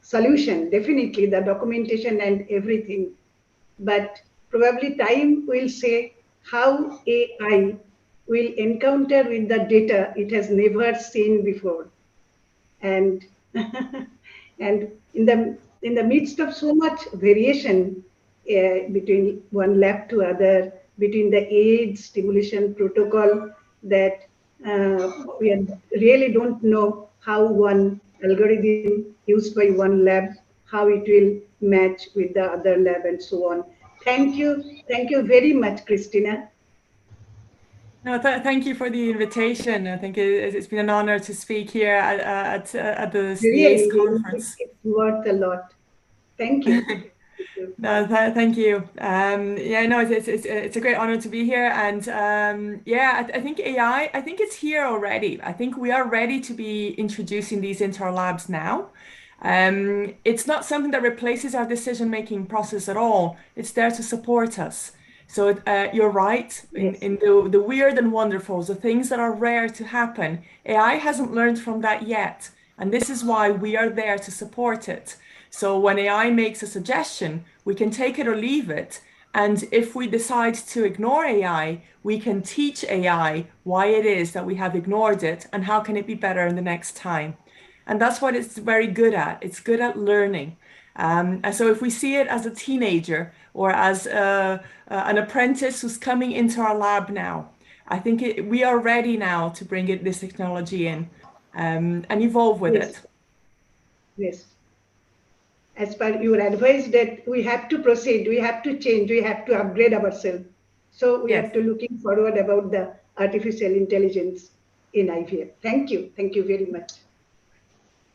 solution. Definitely the documentation and everything. But probably time will say how AI will encounter with the data it has never seen before. And and in the midst of so much variation between one lab to other, between the age stimulation protocol, that we really don't know how one algorithm used by one lab, how it will match with the other lab and so on. Thank you very much, Christina. No, thank you for the invitation. I think it's been an honor to speak here at the ACE conference. It's worth a lot. Thank you. No, thank you. Yeah, no, it's a great honor to be here. And yeah, I think AI, I think it's here already. I think we are ready to be introducing these into our labs now. It's not something that replaces our decision-making process at all. It's there to support us. So you're right, in the weird and wonderfuls, the things that are rare to happen, AI hasn't learned from that yet. And this is why we are there to support it. So when AI makes a suggestion, we can take it or leave it. And if we decide to ignore AI, we can teach AI why it is that we have ignored it and how can it be better in the next time. And that's what it's very good at. It's good at learning. And so if we see it as a teenager or as an apprentice who's coming into our lab now, I think we are ready now to bring this technology in and evolve with it. Yes. As per your advice that we have to proceed, we have to change, we have to upgrade ourselves. So we have to looking forward about the artificial intelligence in IVF. Thank you. Thank you very much.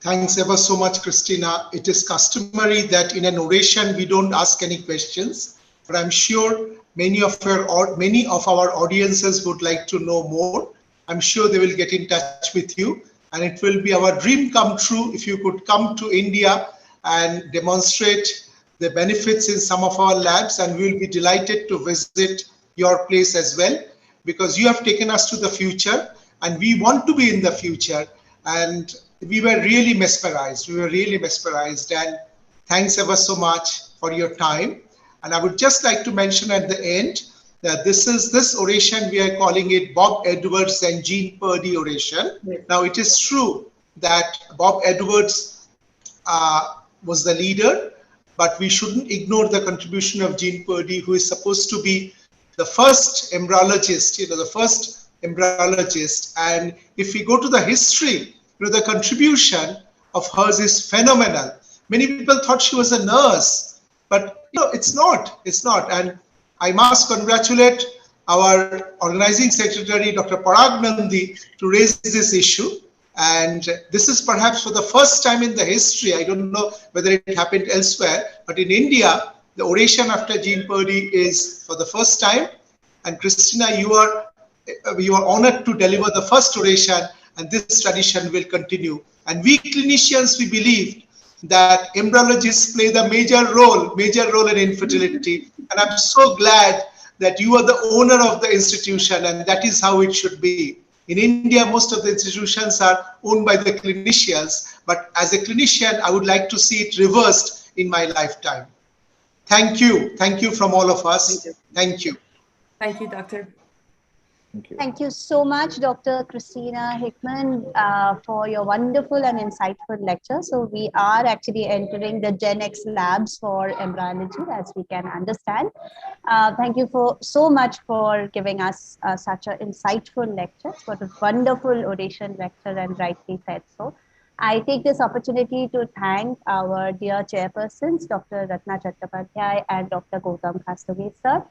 Thanks ever so much, Christina. It is customary that in an oration, we don't ask any questions, but I'm sure many of our audiences would like to know more. I'm sure they will get in touch with you, and it will be our dream come true if you could come to India and demonstrate the benefits in some of our labs, and we'll be delighted to visit your place as well, because you have taken us to the future and we want to be in the future. And we were really mesmerized. And thanks ever so much for your time. And I would just like to mention at the end that this oration, we are calling it Bob Edwards and Jean Purdy oration. Now, it is true that Bob Edwards was the leader, but we shouldn't ignore the contribution of Jean Purdy, who is supposed to be the first embryologist, the first embryologist. And if we go to the history, the contribution of hers is phenomenal. Many people thought she was a nurse, but it's not. And I must congratulate our organizing secretary, Dr. Parag Nandi, to raise this issue. And this is perhaps for the first time in the history. I don't know whether it happened elsewhere, but in India, the oration after Jean Purdy is for the first time. And Christina, you are honored to deliver the first oration, and this tradition will continue. And we clinicians, we believe that embryologists play the major role in infertility. And I'm so glad that you are the owner of the institution, and that is how it should be. In India, most of the institutions are owned by the clinicians, but as a clinician, I would like to see it reversed in my lifetime. Thank you. Thank you from all of us. Thank you. Thank you, Doctor. Thank you. Thank you so much, Dr. Christina Hickman, for your wonderful and insightful lecture. So we are actually entering the Gen X labs for embryology, as we can understand. Thank you so much for giving us such an insightful lecture. What a wonderful oration lecture, and rightly said so. I take this opportunity to thank our dear chairpersons, Dr. Ratna Chattopadhyay and Dr. Gautam Kasturi, sir,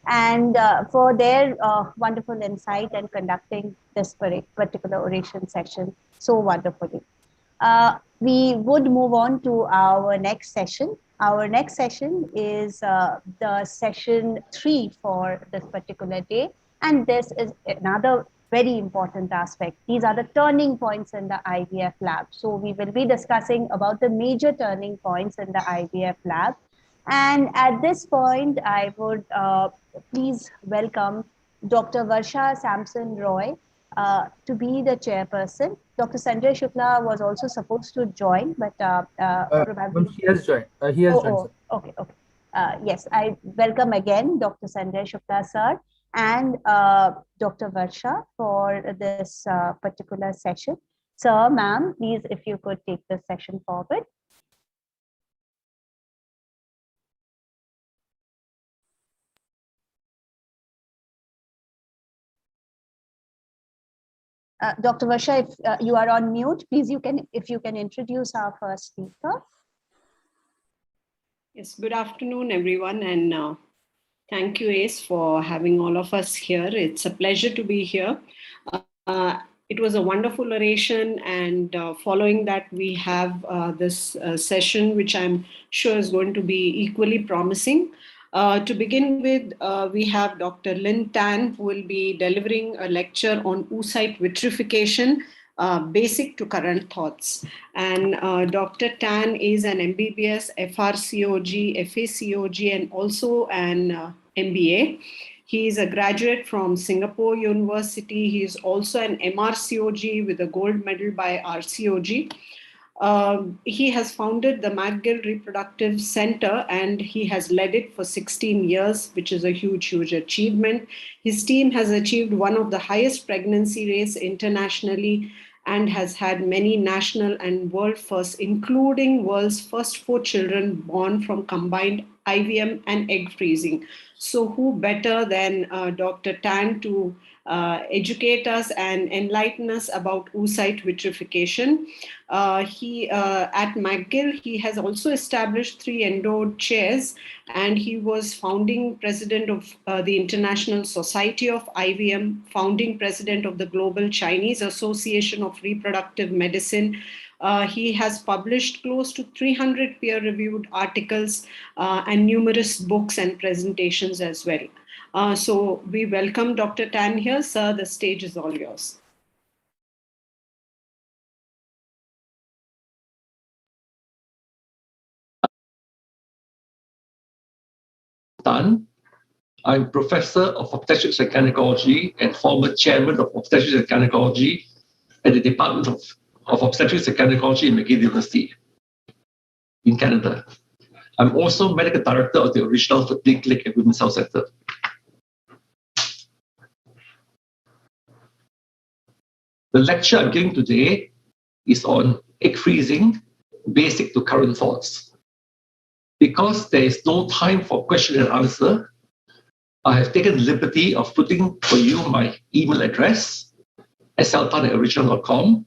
and for their wonderful insight and conducting this particular oration session so wonderfully. We would move on to our next session. Our next session is the session 3 for this particular day. And this is another very important aspect. These are the turning points in the IVF lab. So we will be discussing about the major turning points in the IVF lab. And at this point, I would please welcome Dr. Varsha Samson Roy to be the chairperson. Dr. Sanjay Shukla was also supposed to join, but probably... He has joined. He has joined. Oh, okay. Yes, I welcome again Dr. Sanjay Shukla, sir, and Dr. Varsha for this particular session. Sir, ma'am, please, if you could take this session forward. Dr. Varsha, if you are on mute, please, if you can introduce our first speaker. Yes, good afternoon, everyone, and thank you, Ace, for having all of us here. It's a pleasure to be here. It was a wonderful oration, and following that, we have this session, which I'm sure is going to be equally promising. To begin with, we have Dr. Lin Tan, who will be delivering a lecture on oocyte vitrification, basic to current thoughts. And Dr. Tan is an MBBS, FRCOG, FACOG, and also an MBA. He is a graduate from Singapore University. He is also an MRCOG with a gold medal by RCOG. He has founded the McGill Reproductive Center, and he has led it for 16 years, which is a huge, huge achievement. His team has achieved one of the highest pregnancy rates internationally and has had many national and world firsts, including world's first 4 children born from combined IVM and egg freezing. So who better than Dr. Tan to educate us and enlighten us about oocyte vitrification. At McGill, he has also established 3 endowed chairs, and he was founding president of the International Society of IVM, founding president of the Global Chinese Association of Reproductive Medicine. He has published close to 300 peer-reviewed articles and numerous books and presentations as well. So we welcome Dr. Tan here. Sir, the stage is all yours. Tan. I'm Professor of Obstetrics and Gynecology and former Chairman of Obstetrics and Gynecology at the Department of Obstetrics and Gynecology in McGill University in Canada. I'm also Medical Director of the original Fertility Clinic and Women's Health Center. The lecture I'm giving today is on egg freezing, basic to current thoughts. Because there is no time for question and answer, I have taken the liberty of putting for you my email address, sltan@original.com,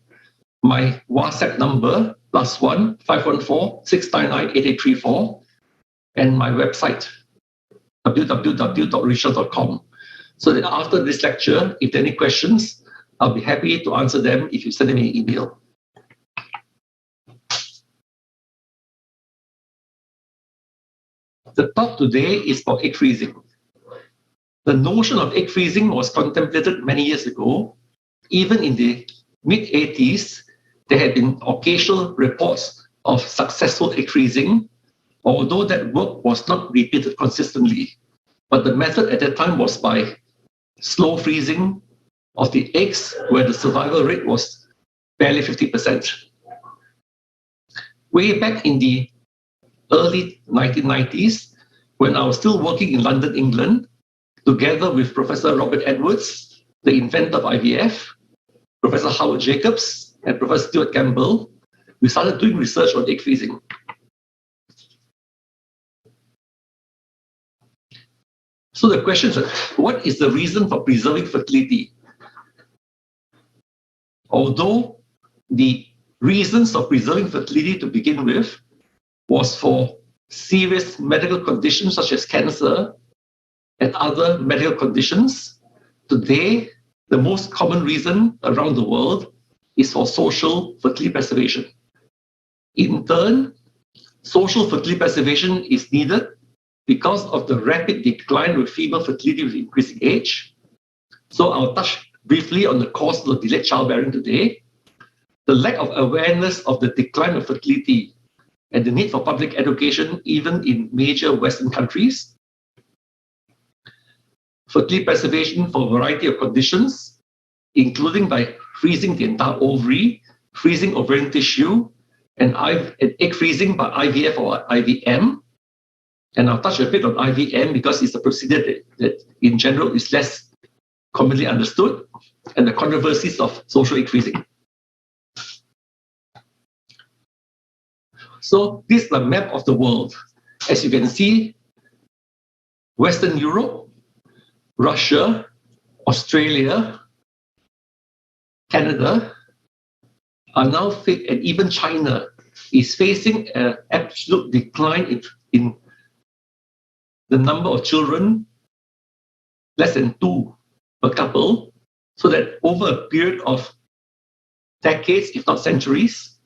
my WhatsApp number, +1 514 699 8834, and my website, www.original.com. So that after this lecture, if there are any questions, I'll be happy to answer them if you send me an email. The talk today is about egg freezing. The notion of egg freezing was contemplated many years ago. Even in the mid-80s, there had been occasional reports of successful egg freezing, although that work was not repeated consistently. But the method at that time was by slow freezing of the eggs, where the survival rate was barely 50%. Way back in the early 1990s, when I was still working in London, England, together with Professor Robert Edwards, the inventor of IVF, Professor Howard Jacobs, and Professor Stuart Campbell, we started doing research on egg freezing. So the question is, what is the reason for preserving fertility? Although the reasons of preserving fertility to begin with was for serious medical conditions such as cancer and other medical conditions, today the most common reason around the world is for social fertility preservation. In turn, social fertility preservation is needed because of the rapid decline of female fertility with increasing age. So I'll touch briefly on the cause of delayed childbearing today. The lack of awareness of the decline of fertility and the need for public education, even in major Western countries. Fertility preservation for a variety of conditions, including by freezing the entire ovary, freezing ovarian tissue, and egg freezing by IVF or IVM. And I'll touch a bit on IVM because it's a procedure that in general is less commonly understood, and the controversies of social egg freezing. So this is the map of the world. As you can see, Western Europe, Russia, Australia, Canada are now, and even China is facing an absolute decline in the number of children, less than 2 per couple, so that over a period of decades, if not centuries,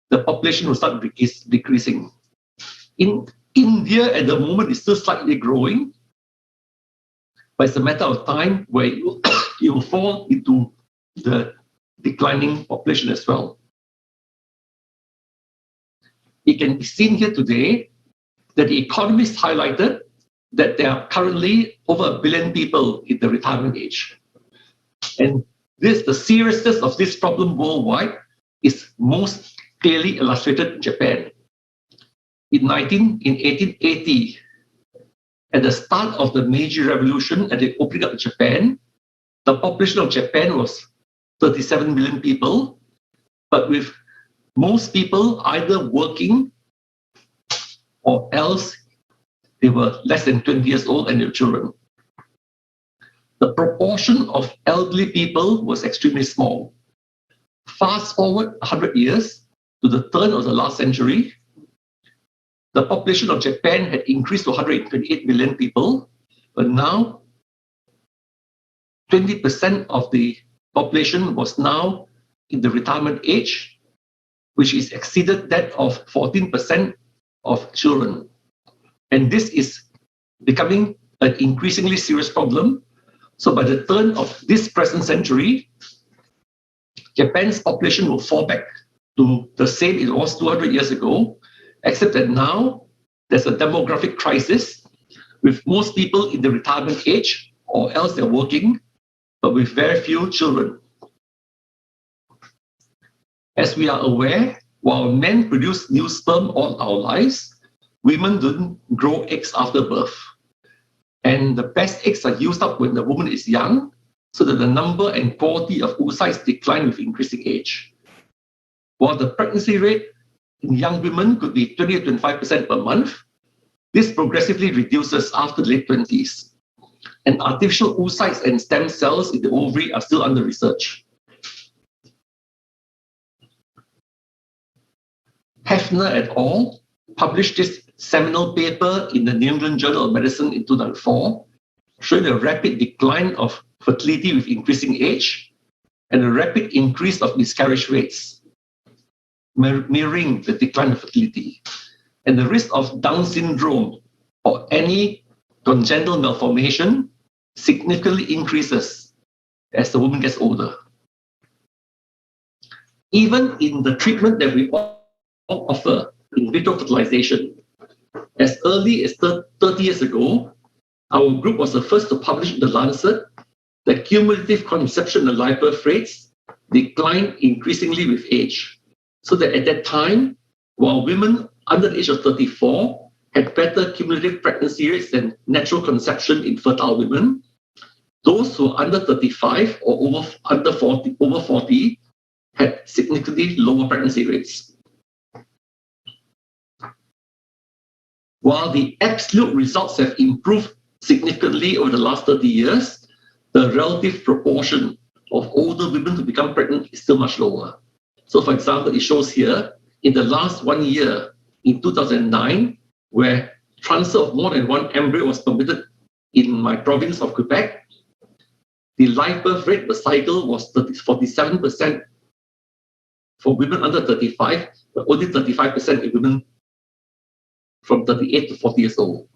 the population will start decreasing. In India, at the moment, it's still slightly growing, but it's a matter of time where it will fall into the declining population as well. It can be seen here today that the economists highlighted that there are currently over 1 billion people in the retirement age. And the seriousness of this problem worldwide is most clearly illustrated in Japan. In 1880, at the start of the Meiji Revolution, at the opening of Japan, the population of Japan was 37 million people, but with most people either working or else they were less than 20 years old and their children. The proportion of elderly people was extremely small. Fast forward 100 years to the turn of the last century, the population of Japan had increased to 128 million people, but now 20% of the population was now in the retirement age, which is exceeded that of 14% of children. And this is becoming an increasingly serious problem. So by the turn of this present century, Japan's population will fall back to the same it was 200 years ago, except that now there's a demographic crisis with most people in the retirement age, or else they're working, but with very few children. As we are aware, while men produce new sperm all our lives, women don't grow eggs after birth. And the best eggs are used up when the woman is young, so that the number and quality of oocytes decline with increasing age. While the pregnancy rate in young women could be 20 to 25% per month, this progressively reduces after the late 20s. And artificial oocytes and stem cells in the ovary are still under research. Hefner et al. Published this seminal paper in the New England Journal of Medicine in 2004, showing a rapid decline of fertility with increasing age and a rapid increase of miscarriage rates, mirroring the decline of fertility. And the risk of Down syndrome or any congenital malformation significantly increases as the woman gets older. Even in the treatment that we offer, in vitro fertilization, as early as 30 years ago, our group was the first to publish in The Lancet that cumulative conception and live birth rates decline increasingly with age. So that at that time, while women under the age of 34 had better cumulative pregnancy rates than natural conception in fertile women, those who are under 35 or over 40 had significantly lower pregnancy rates. While the absolute results have improved significantly over the last 30 years, the relative proportion of older women who become pregnant is still much lower. So for example, it shows here, in the last 1 year, in 2009, where transfer of more than one embryo was permitted in my province of Quebec, the live birth rate per cycle was 47% for women under 35, but only 35% in women from 38 to 40 years old.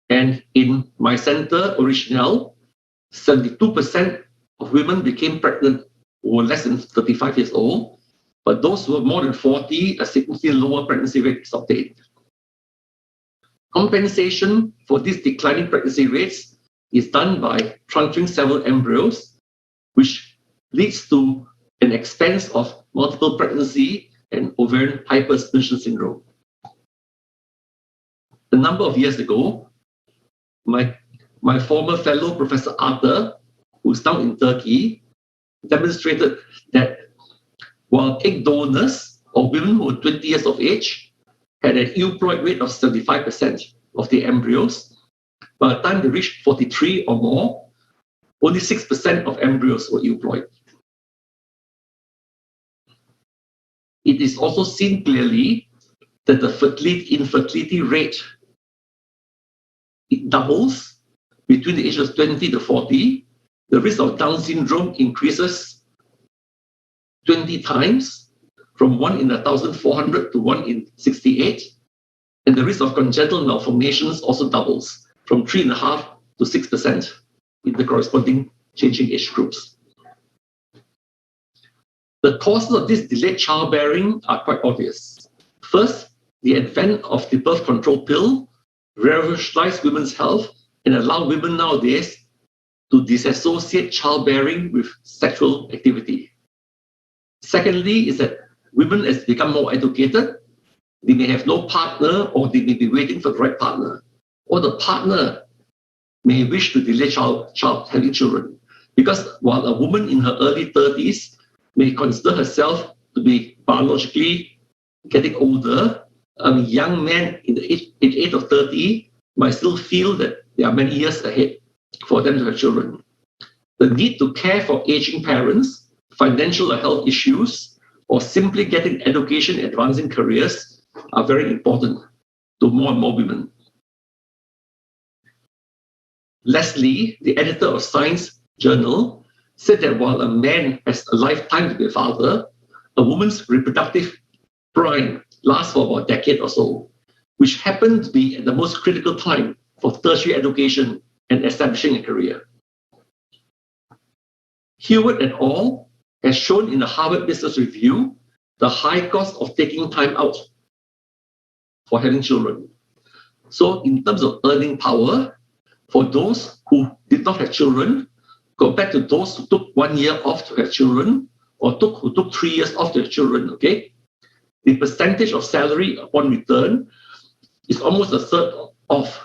And in my center, Original, 72% of women became pregnant who were less than 35 years old, but those who were more than 40, a significantly lower pregnancy rate is obtained. Compensation for these declining pregnancy rates is done by transferring several embryos, which leads to an expense of multiple pregnancy and ovarian hyperstimulation syndrome. A number of years ago, my former fellow, Professor Arthur, who's now in Turkey, demonstrated that while egg donors or women who were 20 years of age had an euploid rate of 75% of the embryos, by the time they reached 43 or more, only 6% of embryos were euploid. It is also seen clearly that the infertility rate, it doubles between the ages of 20 to 40. The risk of Down syndrome increases 20 times, from 1 in 1,400 to 1 in 68. And the risk of congenital malformations also doubles, from 3.5% to 6% in the corresponding changing age groups. The causes of this delayed childbearing are quite obvious. First, the advent of the birth control pill revolutionized women's health and allowed women nowadays to disassociate childbearing with sexual activity. Secondly, is that women has become more educated. They may have no partner, or they may be waiting for the right partner, or the partner may wish to delay having children. Because while a woman in her early 30s may consider herself to be biologically getting older, a young man in the age of 30 might still feel that there are many years ahead for them to have children. The need to care for aging parents, financial or health issues, or simply getting education and advancing careers are very important to more and more women. Leslie, the editor of Science Journal, said that while a man has a lifetime to be a father, a woman's reproductive prime lasts for about a decade or so, which happens to be at the most critical time for tertiary education and establishing a career. Hewitt et al. Has shown in the Harvard Business Review the high cost of taking time out for having children. So in terms of earning power, for those who did not have children, compared to those who took 1 year off to have children, or who took 3 years off to have children, okay, the percentage of salary upon return is almost a third off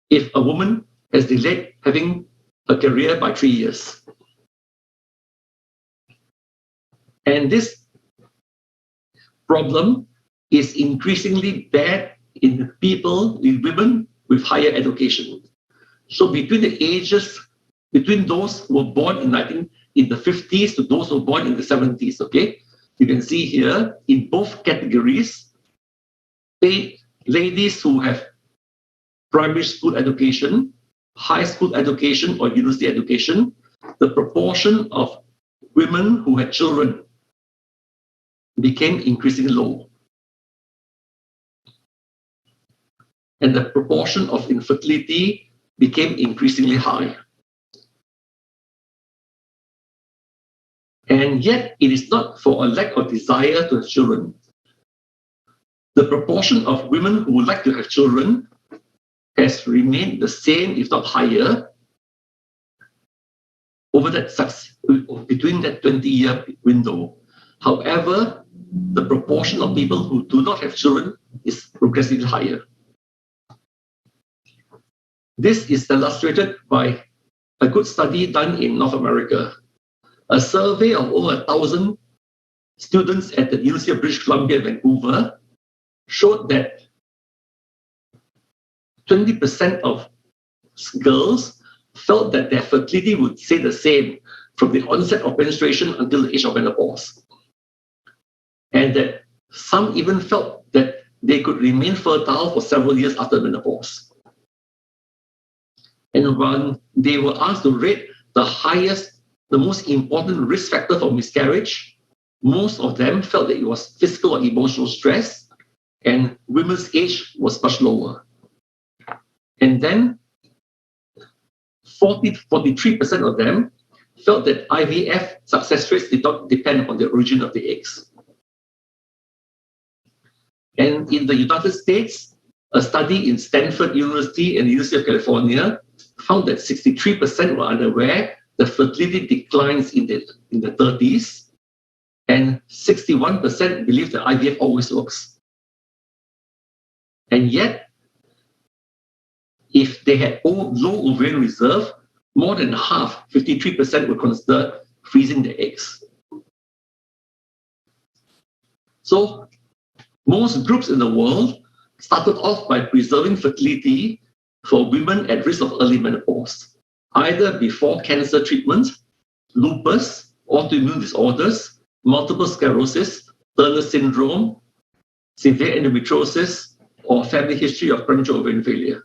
if a woman has delayed having a career by 3 years. And this problem is increasingly bad in women with higher education. So between those who were born in the 50s to those who were born in the 70s, okay, you can see here in both categories, ladies who have primary school education, high school education, or university education, the proportion of women who had children became increasingly low. And the proportion of infertility became increasingly high. And yet, it is not for a lack of desire to have children. The proportion of women who would like to have children has remained the same, if not higher, over between that 20-year window. However, the proportion of people who do not have children is progressively higher. This is illustrated by a good study done in North America. A survey of over 1,000 students at the University of British Columbia, Vancouver, showed that 20% of girls felt that their fertility would stay the same from the onset of menstruation until the age of menopause. And that some even felt that they could remain fertile for several years after menopause. And when they were asked to rate the most important risk factor for miscarriage, most of them felt that it was physical or emotional stress, and women's age was much lower. And then 43% of them felt that IVF success rates did not depend on the origin of the eggs. And in the United States, a study in Stanford University and the University of California found that 63% were unaware that fertility declines in the 30s, and 61% believe that IVF always works. And yet, if they had low ovarian reserve, more than half, 53%, would consider freezing the eggs. So most groups in the world started off by preserving fertility for women at risk of early menopause, either before cancer treatment, lupus, autoimmune disorders, multiple sclerosis, Turner syndrome, severe endometriosis, or family history of premature ovarian failure.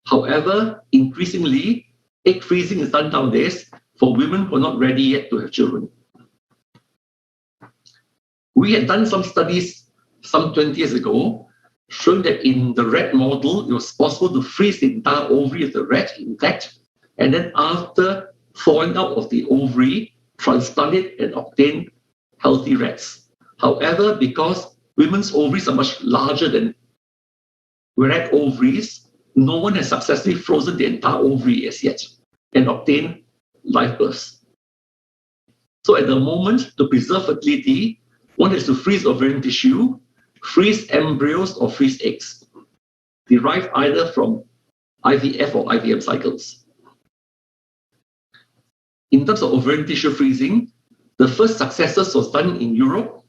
However, increasingly, egg freezing is done nowadays for women who are not ready yet to have children. We had done some studies some 20 years ago, showing that in the rat model, it was possible to freeze the entire ovary of the rat intact, and then after thawing out of the ovary, transplant it and obtain healthy rats. However, because women's ovaries are much larger than rat ovaries, no one has successfully frozen the entire ovary as yet and obtained live births. So at the moment, to preserve fertility, one has to freeze ovarian tissue, freeze embryos, or freeze eggs, derived either from IVF or IVM cycles. In terms of ovarian tissue freezing, the first successes was done in Europe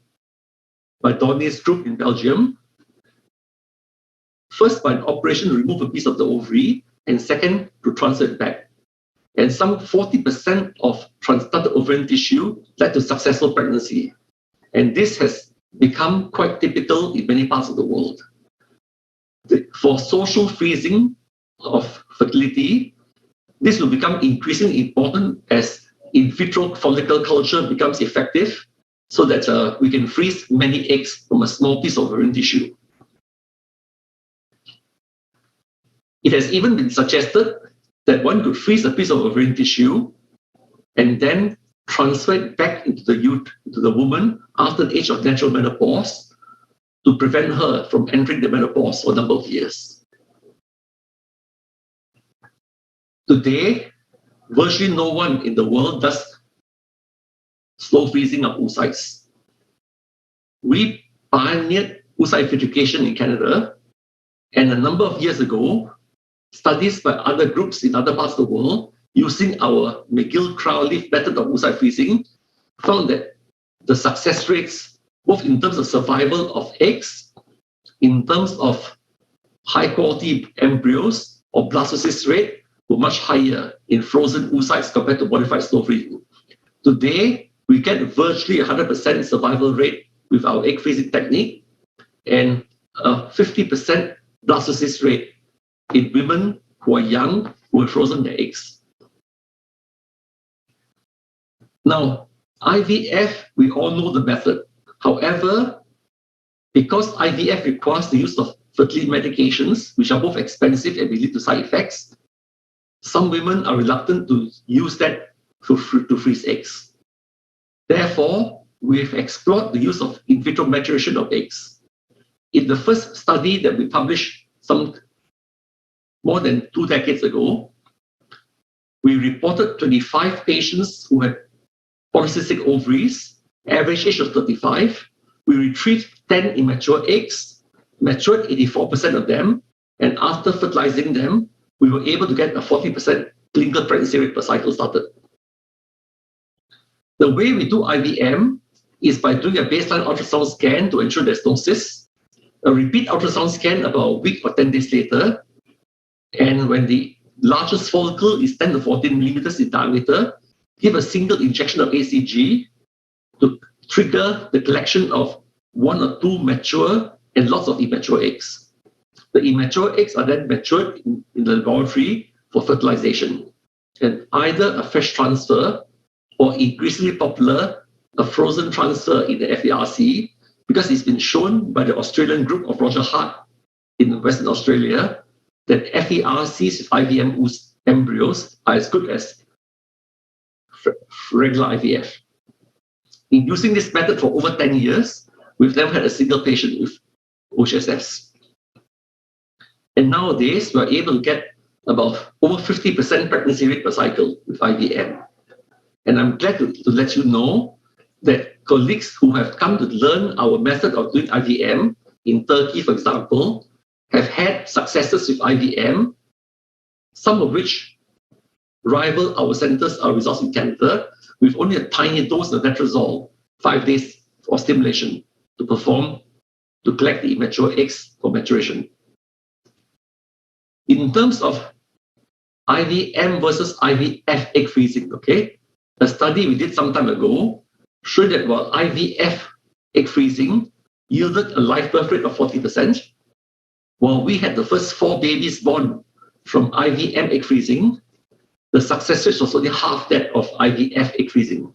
by Donne's group in Belgium. First, by an operation to remove a piece of the ovary, and second, to transfer it back. And some 40% of transplanted ovarian tissue led to successful pregnancy. And this has become quite typical in many parts of the world. For social freezing of fertility, this will become increasingly important as in vitro follicle culture becomes effective, so that we can freeze many eggs from a small piece of ovarian tissue. It has even been suggested that one could freeze a piece of ovarian tissue and then transfer it back into the woman after the age of natural menopause to prevent her from entering the menopause for a number of years. Today, virtually no one in the world does slow freezing of oocytes. We pioneered oocyte vitrification in Canada, and a number of years ago, studies by other groups in other parts of the world using our McGill-Crowley method of oocyte freezing found that the success rates, both in terms of survival of eggs, in terms of high-quality embryos or blastocyst rate, were much higher in frozen oocytes compared to modified slow freezing. Today, we get virtually 100% survival rate with our egg freezing technique and a 50% blastocyst rate in women who are young, who have frozen their eggs. Now, IVF, we all know the method. However, because IVF requires the use of fertility medications, which are both expensive and may lead to side effects, some women are reluctant to use that to freeze eggs. Therefore, we've explored the use of in vitro maturation of eggs. In the first study that we published more than 2 decades ago, we reported 25 patients who had polycystic ovaries, average age of 35. We retrieved 10 immature eggs, matured 84% of them, and after fertilizing them, we were able to get a 40% clinical pregnancy rate per cycle started. The way we do IVM is by doing a baseline ultrasound scan to ensure there's no cyst, a repeat ultrasound scan about a week or 10 days later, and when the largest follicle is 10 to 14 millimeters in diameter, give a single injection of ACG to trigger the collection of 1 or 2 mature and lots of immature eggs. The immature eggs are then matured in the laboratory for fertilization, and either a fresh transfer or increasingly popular, a frozen transfer in the FERC, because it's been shown by the Australian group of Roger Hart in Western Australia that FERCs with IVM embryos are as good as regular IVF. In using this method for over 10 years, we've never had a single patient with OHSFs. And nowadays, we're able to get about over 50% pregnancy rate per cycle with IVM. And I'm glad to let you know that colleagues who have come to learn our method of doing IVM in Turkey, for example, have had successes with IVM, some of which rival our centers, our results in Canada, with only a tiny dose of letrozole, 5 days of stimulation to collect the immature eggs for maturation. In terms of IVM versus IVF egg freezing, okay? A study we did some time ago showed that while IVF egg freezing yielded a live birth rate of 40%, while we had the first 4 babies born from IVM egg freezing, the success rate was only half that of IVF egg freezing.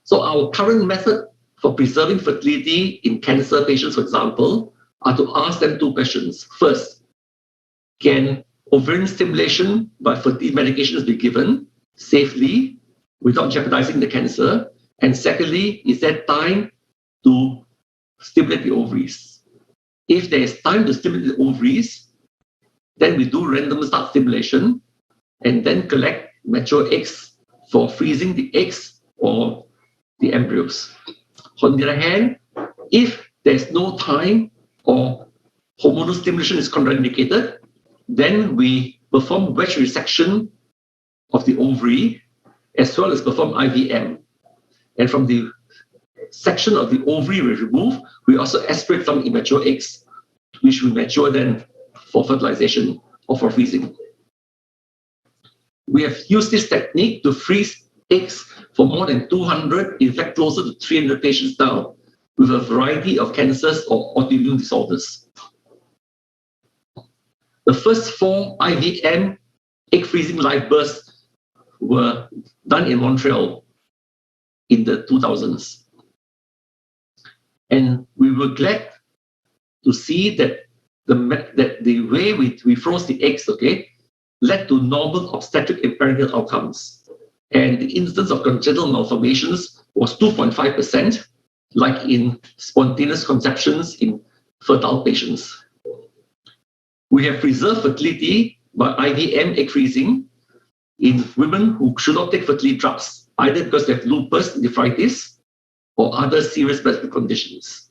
So our current method for preserving fertility in cancer patients, for example, are to ask them 2 questions. First, can ovarian stimulation by fertility medications be given safely without jeopardizing the cancer? And secondly, is there time to stimulate the ovaries? If there is time to stimulate the ovaries, then we do random start stimulation and then collect mature eggs for freezing the eggs or the embryos. On the other hand, if there's no time or hormonal stimulation is contraindicated, then we perform wedge resection of the ovary as well as perform IVM. And from the section of the ovary we remove, we also aspirate some immature eggs, which we mature then for fertilization or for freezing. We have used this technique to freeze eggs for more than 200, in fact closer to 300 patients now, with a variety of cancers or autoimmune disorders. The first 4 IVM egg freezing live births were done in Montreal in the 2000s. And we were glad to see that the way we froze the eggs, okay, led to normal obstetric and perinatal outcomes. And the incidence of congenital malformations was 2.5%, like in spontaneous conceptions in fertile patients. We have preserved fertility by IVM egg freezing in women who should not take fertility drugs, either because they have lupus nephritis or other serious medical conditions.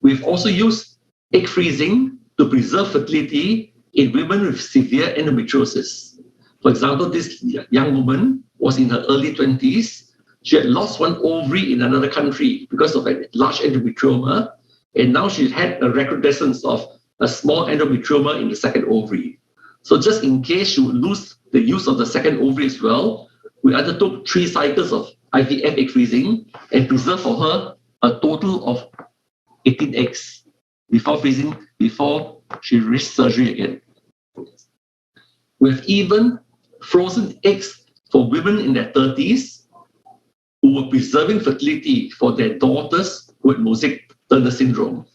We've also used egg freezing to preserve fertility in women with severe endometriosis. For example, this young woman was in her early 20s. She had lost 1 ovary in another country because of a large endometrioma, and now she had a recrudescence of a small endometrioma in the second ovary. So just in case she would lose the use of the second ovary as well, we undertook 3 cycles of IVF egg freezing and preserved for her a total of 18 eggs before freezing, before she risked surgery again. We have even frozen eggs for women in their 30s who were preserving fertility for their daughters who had mosaic Turner syndrome.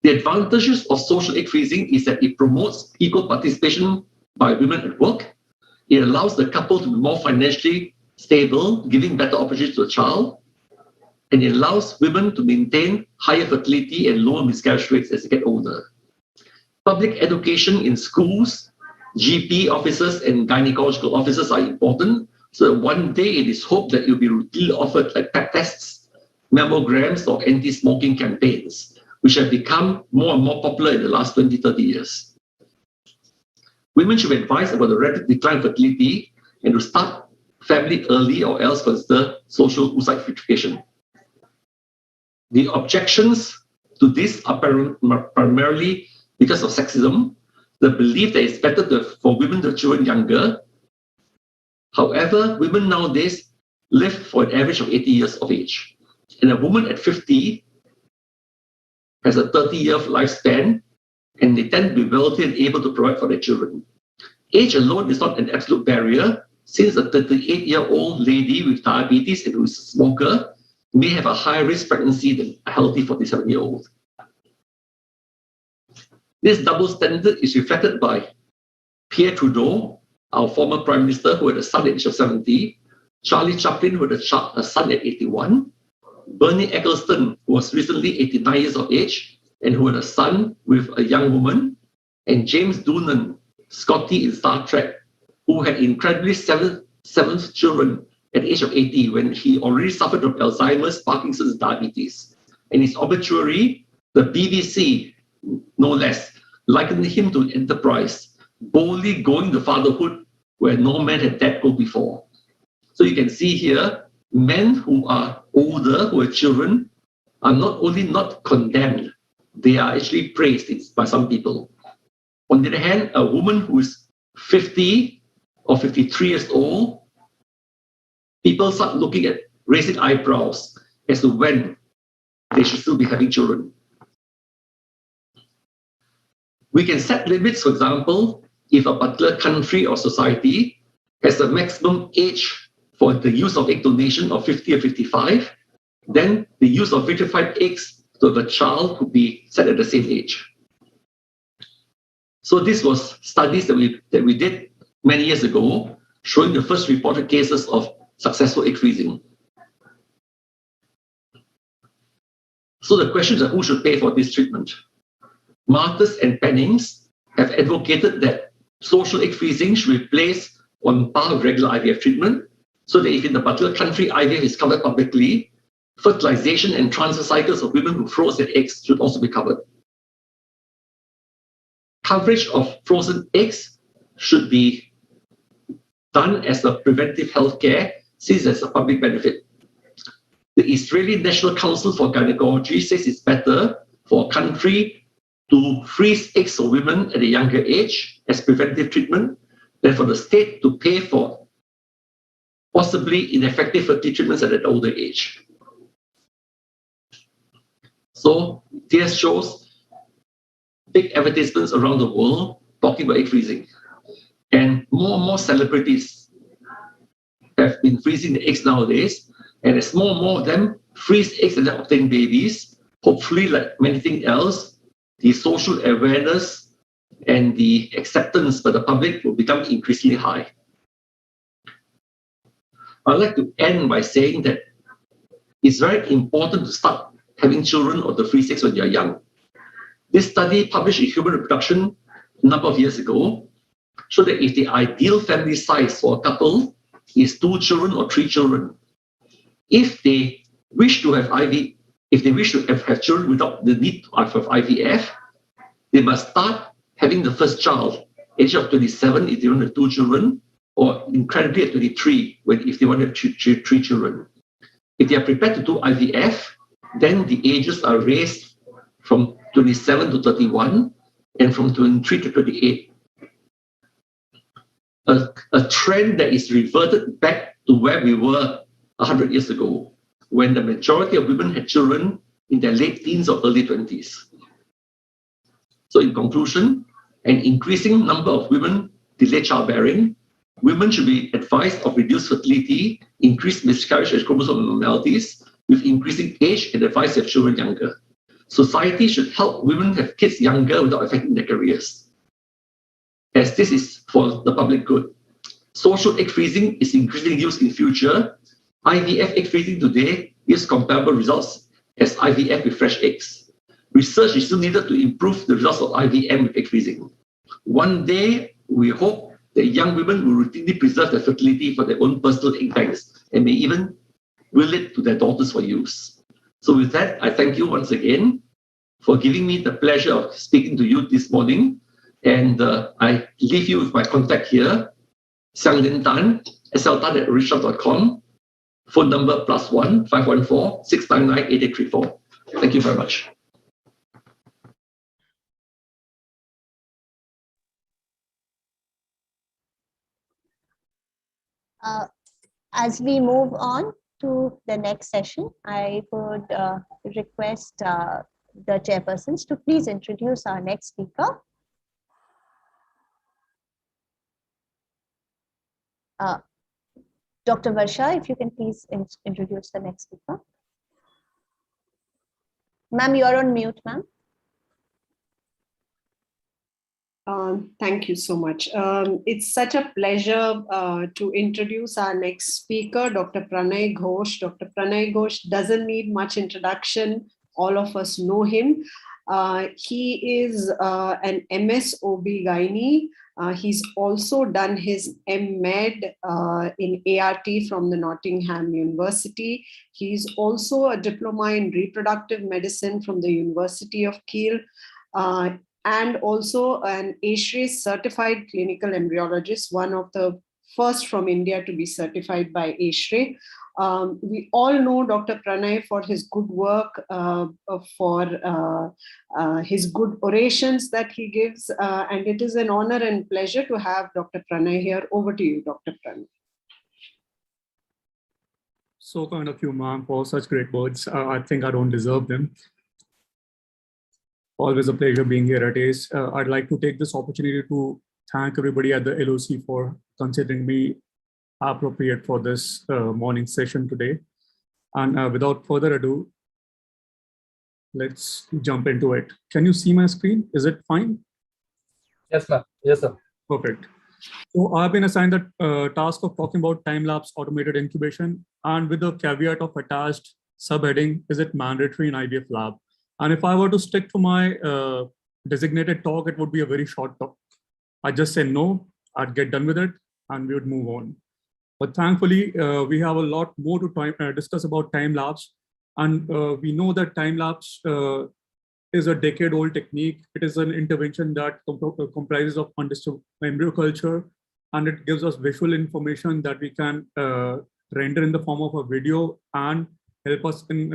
The advantages of social egg freezing is that it promotes equal participation by women at work. It allows the couple to be more financially stable, giving better opportunities to a child. And it allows women to maintain higher fertility and lower miscarriage rates as they get older. Public education in schools, GP offices, and gynecological offices are important, so that one day it is hoped that it will be routinely offered like pap tests, mammograms, or anti-smoking campaigns, which have become more and more popular in the last 20, 30 years. Women should be advised about the rapid decline of fertility and to start family early or else consider social oocytification. The objections to this are primarily because of sexism, the belief that it's better for women to have children younger. However, women nowadays live for an average of 80 years of age. And a woman at 50 has a 30-year lifespan, and they tend to be wealthy and able to provide for their children. Age alone is not an absolute barrier, since a 38-year-old lady with diabetes and who is a smoker may have a higher risk pregnancy than a healthy 47-year-old. This double standard is reflected by Pierre Trudeau, our former Prime Minister, who had a son at the age of 70, Charlie Chaplin, who had a son at 81, Bernie Ecclestone, who was recently 89 years of age and who had a son with a young woman, and James Doonan, Scotty in Star Trek, who had incredibly seven children at the age of 80 when he already suffered from Alzheimer's, Parkinson's, diabetes. In his obituary, the BBC, no less, likened him to an enterprise, boldly going to fatherhood where no man had dared go before. So you can see here, men who are older, who have children, are not only not condemned, they are actually praised by some people. On the other hand, a woman who is 50 or 53 years old, people start looking at raising eyebrows as to when they should still be having children. We can set limits, for example, if a particular country or society has a maximum age for the use of egg donation of 50 or 55, then the use of vitrified eggs to have a child could be set at the same age. So this was studies that we did many years ago, showing the first reported cases of successful egg freezing. So the question is who should pay for this treatment? Marcus and Pennings have advocated that social egg freezing should be placed on par with regular IVF treatment, so that if in the particular country IVF is covered publicly, fertilization and transfer cycles of women who froze their eggs should also be covered. Coverage of frozen eggs should be done as a preventive health care, since there's a public benefit. The Israeli National Council for Gynecology says it's better for a country to freeze eggs for women at a younger age as preventive treatment than for the state to pay for possibly ineffective fertility treatments at an older age. So this shows big advertisements around the world talking about egg freezing. And more celebrities have been freezing the eggs nowadays. And as more and more of them freeze eggs and then obtain babies, hopefully, like many things else, the social awareness and the acceptance by the public will become increasingly high. I'd like to end by saying that it's very important to start having children or to freeze eggs when you're young. This study published in Human Reproduction a number of years ago showed that if the ideal family size for a couple is 2 children or 3 children, if they wish to have have children without the need of IVF, they must start having the first child at the age of 27 if they want to have 2 children, or incredibly at 23 if they want to have 3 children. If they are prepared to do IVF, then the ages are raised from 27 to 31 and from 23 to 28. A trend that is reverted back to where we were 100 years ago, when the majority of women had children in their late teens or early 20s. So in conclusion, an increasing number of women delay childbearing. Women should be advised of reduced fertility, increased miscarriage and chromosome abnormalities with increasing age, and advise to have children younger. Society should help women have kids younger without affecting their careers, as this is for the public good. Social egg freezing is increasingly used in future. IVF egg freezing today gives comparable results as IVF with fresh eggs. Research is still needed to improve the results of IVM with egg freezing. One day, we hope that young women will routinely preserve their fertility for their own personal egg banks and may even will it to their daughters for use. So with that, I thank you once again. for giving me the pleasure of speaking to you this morning. And I leave you with my contact here, Xiang Lin Tan, sltan@richard.com, phone number +1 514 699 8834. Thank you very much. As we move on to the next session, I would request the chairpersons to please introduce our next speaker. Dr. Varsha, if you can please introduce the next speaker. Ma'am, you're on mute, ma'am. Thank you so much. It's such a pleasure to introduce our next speaker, Dr. Pranay Ghosh. Dr. Pranay Ghosh doesn't need much introduction. All of us know him. He is an MS OB-GYN. He's also done his M.Med in ART from the Nottingham University. He's also a diploma in reproductive medicine from the University of Kiel. And also an ASHRAE certified clinical embryologist, one of the first from India to be certified by ASHRAE. We all know Dr. Pranay for his good work, for his good orations that he gives, and it is an honor and pleasure to have Dr. Pranay here. Over to you, Dr. Pranay. So kind of you, ma'am, for such great words. I think I don't deserve them. Always a pleasure being here at ACE. I'd like to take this opportunity to thank everybody at the LOC for considering me appropriate for this morning session today. And without further ado, let's jump into it. Can you see my screen? Is it fine? Yes, ma'am. Yes, sir. Perfect. So I've been assigned the task of talking about time-lapse automated incubation, and with the caveat of attached subheading, is it mandatory in IVF lab? And if I were to stick to my designated talk, it would be a very short talk. I'd just say no, I'd get done with it, and we would move on. But thankfully, we have a lot more to discuss about time-lapse. And we know that time-lapse is a decade-old technique. It is an intervention that comprises of undisturbed embryo culture, and it gives us visual information that we can render in the form of a video and help us in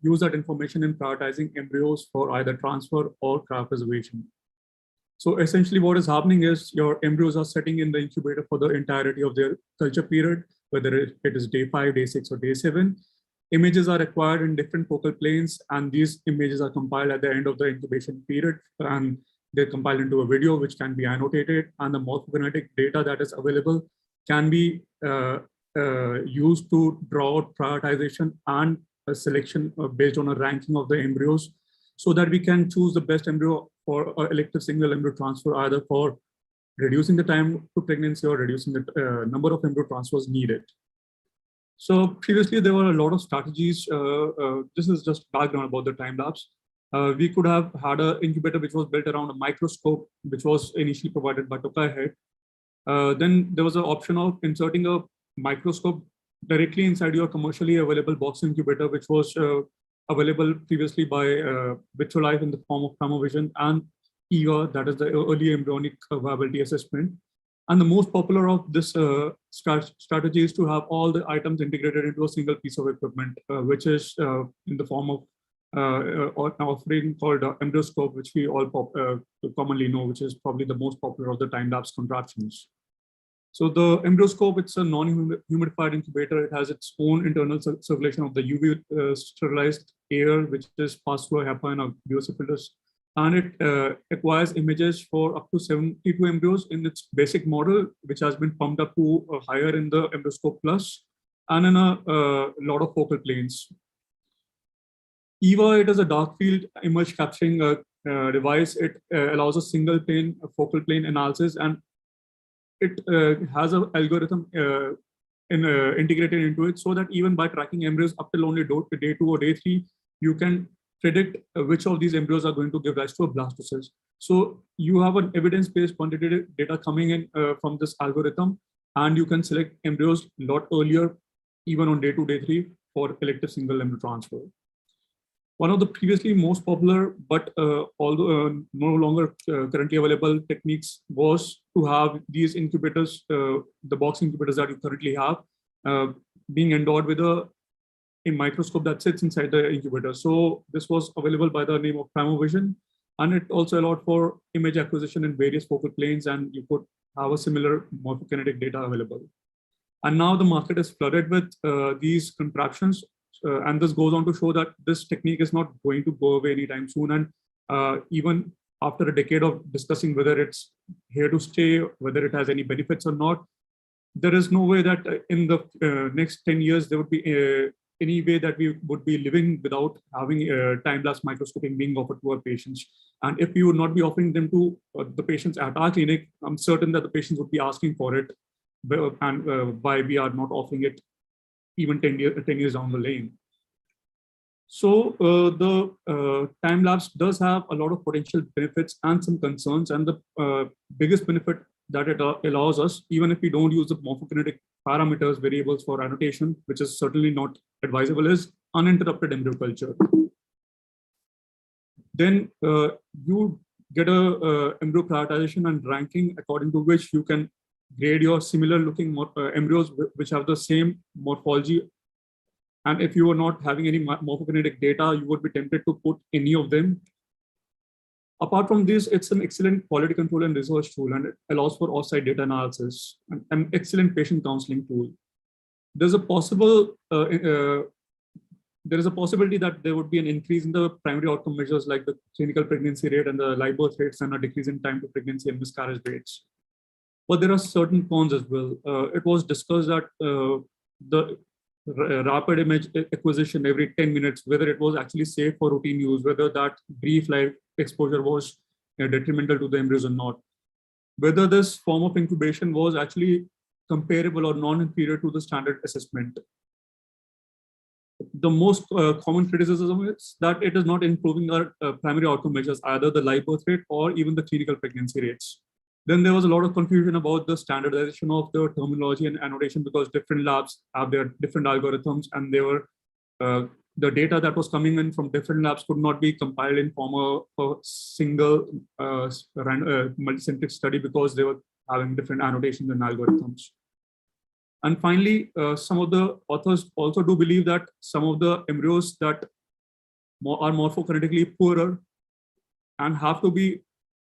use that information in prioritizing embryos for either transfer or cryopreservation. So essentially what is happening is your embryos are sitting in the incubator for the entirety of their culture period, whether it is day 5, day 6, or day 7. Images are acquired in different focal planes, and these images are compiled at the end of the incubation period, and they're compiled into a video which can be annotated, and the morphogenetic data that is available can be used to draw out prioritization and a selection based on a ranking of the embryos, so that we can choose the best embryo for elective single embryo transfer, either for reducing the time to pregnancy or reducing the number of embryo transfers needed. So previously there were a lot of strategies. This is just background about the time lapse. We could have had an incubator which was built around a microscope, which was initially provided by Tokai Head. Then there was an option of inserting a microscope directly inside your commercially available box incubator, which was available previously by Vitrolife in the form of Primovision and EVA, that is the early embryonic viability assessment. And the most popular of this strategy is to have all the items integrated into a single piece of equipment, which is in the form of an offering called Embryoscope, which we all commonly know, which is probably the most popular of the time-lapse contraptions. So the Embryoscope, it's a non-humidified incubator. It has its own internal circulation of the UV sterilized air, which is passed through a HEPA and a VOC filters. And it acquires images for up to 72 embryos in its basic model, which has been pumped up to higher in the Embryoscope Plus and in a lot of focal planes. EVA, it is a dark field image capturing device. It allows a single plane, a focal plane analysis, and it has an algorithm integrated into it, so that even by tracking embryos up till only day 2 or day 3, you can predict which of these embryos are going to give rise to a blastocyst. So you have an evidence-based quantitative data coming in from this algorithm, and you can select embryos a lot earlier, even on day 2, day 3, for elective single embryo transfer. One of the previously most popular, but although no longer currently available techniques was to have these incubators, the box incubators that you currently have, being endowed with a microscope that sits inside the incubator. So this was available by the name of Primovision, and it also allowed for image acquisition in various focal planes, and you could have a similar morphokinetic data available. And now the market is flooded with these contraptions, and this goes on to show that this technique is not going to go away anytime soon. And even after a decade of discussing whether it's here to stay, whether it has any benefits or not, there is no way that in the next 10 years there would be any way that we would be living without having time-lapse microscoping being offered to our patients. And if we would not be offering them to the patients at our clinic, I'm certain that the patients would be asking for it, and why we are not offering it even 10 years down the lane. So the time-lapse does have a lot of potential benefits and some concerns, and the biggest benefit that it allows us, even if we don't use the morphokinetic parameters, variables for annotation, which is certainly not advisable, is uninterrupted embryo culture. Then you get a embryo prioritization and ranking according to which you can grade your similar looking embryos which have the same morphology. And if you are not having any morphokinetic data, you would be tempted to put any of them. Apart from this, it's an excellent quality control and research tool, and it allows for off-site data analysis, and an excellent patient counseling tool. There's a possible there is a possibility that there would be an increase in the primary outcome measures like the clinical pregnancy rate and the live birth rates, and a decrease in time to pregnancy and miscarriage rates. But there are certain cons as well. It was discussed that the rapid image acquisition every 10 minutes, whether it was actually safe for routine use, whether that brief live exposure was detrimental to the embryos or not, whether this form of incubation was actually comparable or non-inferior to the standard assessment. The most common criticism is that it is not improving our primary outcome measures, either the live birth rate or even the clinical pregnancy rates. Then there was a lot of confusion about the standardization of the terminology and annotation, because different labs have their different algorithms, and they were the data that was coming in from different labs could not be compiled in form of a single multicentric study, because they were having different annotations and algorithms. And finally, some of the authors also do believe that some of the embryos that are morphokinetically poorer and have to be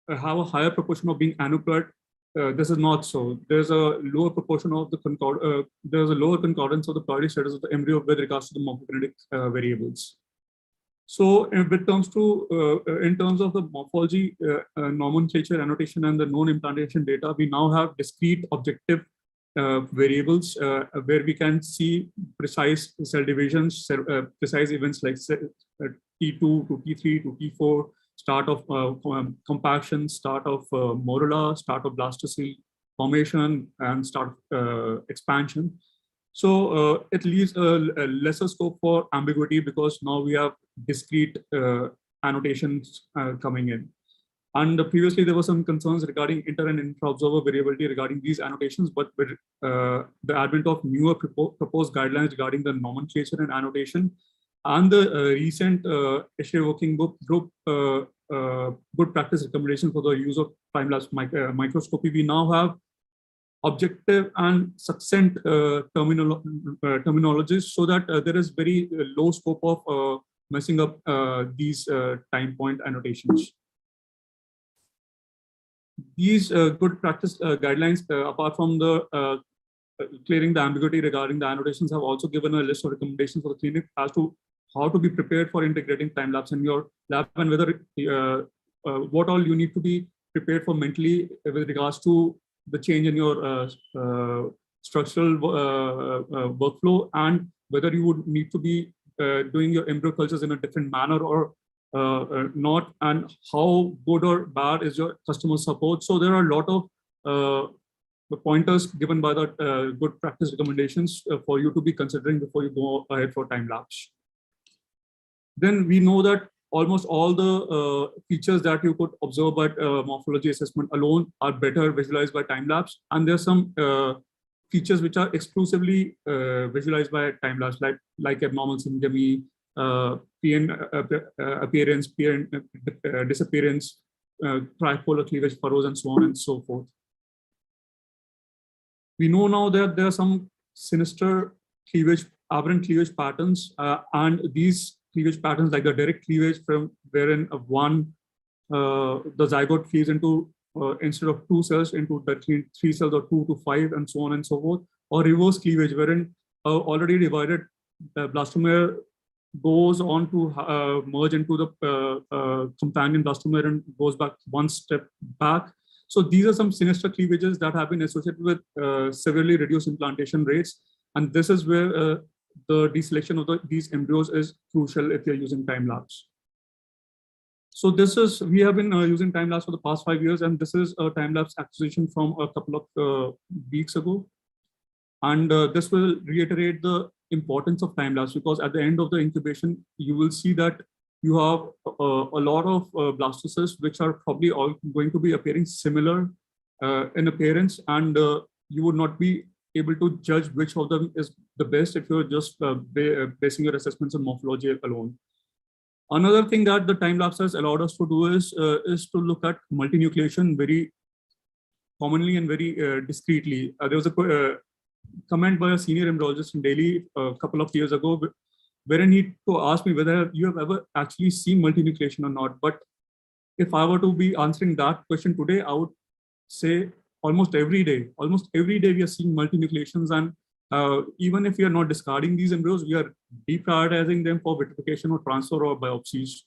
have a higher proportion of being aneuploid. This is not so. There's a lower proportion of the there's a lower concordance of the ploidy status of the embryo with regards to the morphokinetic variables. So in terms of the morphology, nomenclature, annotation, and the known implantation data, we now have discrete objective variables where we can see precise cell divisions, precise events like T2 to T3 to T4, start of compaction, start of morula, start of blastocyst formation, and start expansion. So it leaves a lesser scope for ambiguity, because now we have discrete annotations coming in. And previously there were some concerns regarding inter and intra-observer variability regarding these annotations, but with the advent of newer proposed guidelines regarding the nomenclature and annotation, and the recent Asia Working Group good practice recommendation for the use of time-lapse microscopy, we now have objective and succinct terminologies, so that there is very low scope of messing up these time point annotations. These good practice guidelines, apart from the clearing the ambiguity regarding the annotations, have also given a list of recommendations for the clinic as to how to be prepared for integrating time-lapse in your lab, and whether what all you need to be prepared for mentally with regards to the change in your structural workflow, and whether you would need to be doing your embryo cultures in a different manner or not, and how good or bad is your customer support. So there are a lot of the pointers given by the good practice recommendations for you to be considering before you go ahead for time-lapse. Then we know that almost all the features that you could observe by morphology assessment alone are better visualized by time-lapse, and there are some features which are exclusively visualized by time-lapse, like abnormal syngamy, PN appearance, PN disappearance, tripolar cleavage furrows, and so on and so forth. We know now that there are some sinister cleavage, aberrant cleavage patterns, and these cleavage patterns, like the direct cleavage from wherein the zygote cleaves into instead of 2 cells into the 3 cells or 2 to 5 and so on and so forth, or reverse cleavage wherein already divided blastomere goes on to merge into the companion blastomere and goes back one step back. So these are some sinister cleavages that have been associated with severely reduced implantation rates. And this is where the deselection of these embryos is crucial if you're using time lapse. So we have been using time lapse for the past 5 years, and this is a time lapse acquisition from a couple of weeks ago. And this will reiterate the importance of time lapse, because at the end of the incubation, you will see that you have a lot of blastocysts, which are probably all going to be appearing similar in appearance, and you would not be able to judge which of them is the best if you're just basing your assessments on morphology alone. Another thing that the time lapse has allowed us to do is to look at multinucleation very commonly and very discreetly. There was a comment by a senior embryologist in Delhi a couple of years ago, wherein he asked me whether you have ever actually seen multinucleation or not. But if I were to be answering that question today, I would say almost every day we are seeing multinucleations, and even if we are not discarding these embryos, we are deprioritizing them for vitrification or transfer or biopsies.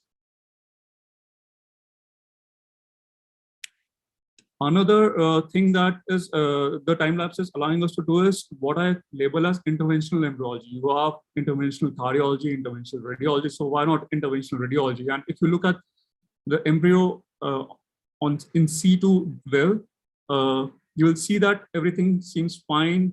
Another thing that is the time lapse is allowing us to do is what I label as interventional embryology. You have interventional cardiology, interventional radiology. So why not interventional radiology? And if you look at the embryo in situ well, you will see that everything seems fine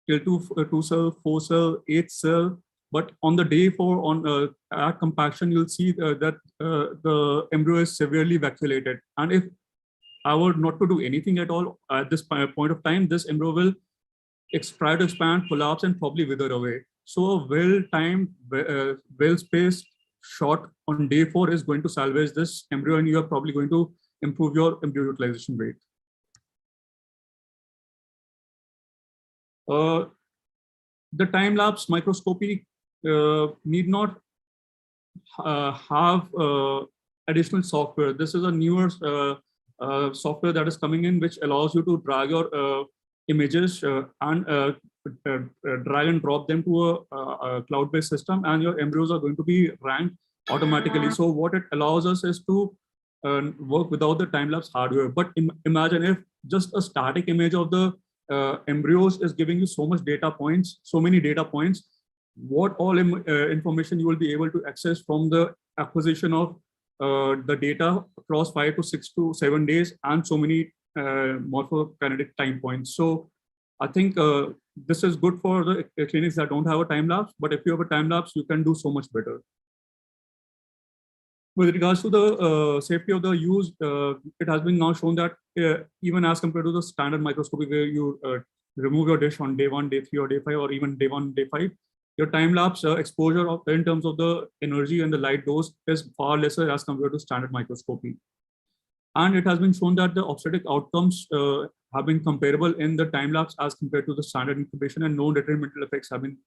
till 2 cell, 4 cell, 8 cell. But on the day 4 on at compaction, you'll see that the embryo is severely vacuolated. And if I were not to do anything at all at this point of time, this embryo will try to expand, collapse, and probably wither away. So a well-timed, well-spaced shot on day 4 is going to salvage this embryo, and you are probably going to improve your embryo utilization rate. The time-lapse microscopy need not have additional software. This is a newer software that is coming in, which allows you to drag your images and drag and drop them to a cloud-based system, and your embryos are going to be ranked automatically. So what it allows us is to work without the time-lapse hardware. But imagine if just a static image of the embryos is giving you so many data points, what all information you will be able to access from the acquisition of the data across 5 to 6 to 7 days and so many morphokinetic time points. So I think this is good for the clinics that don't have a time lapse, but if you have a time lapse, you can do so much better. With regards to the safety of the use, it has been now shown that even as compared to the standard microscopy where you remove your dish on day 1, day 3, or day 5, or even day 1, day 5, your time-lapse exposure in terms of the energy and the light dose is far lesser as compared to standard microscopy. And it has been shown that the obstetric outcomes have been comparable in the time-lapse as compared to the standard incubation, and no detrimental effects have been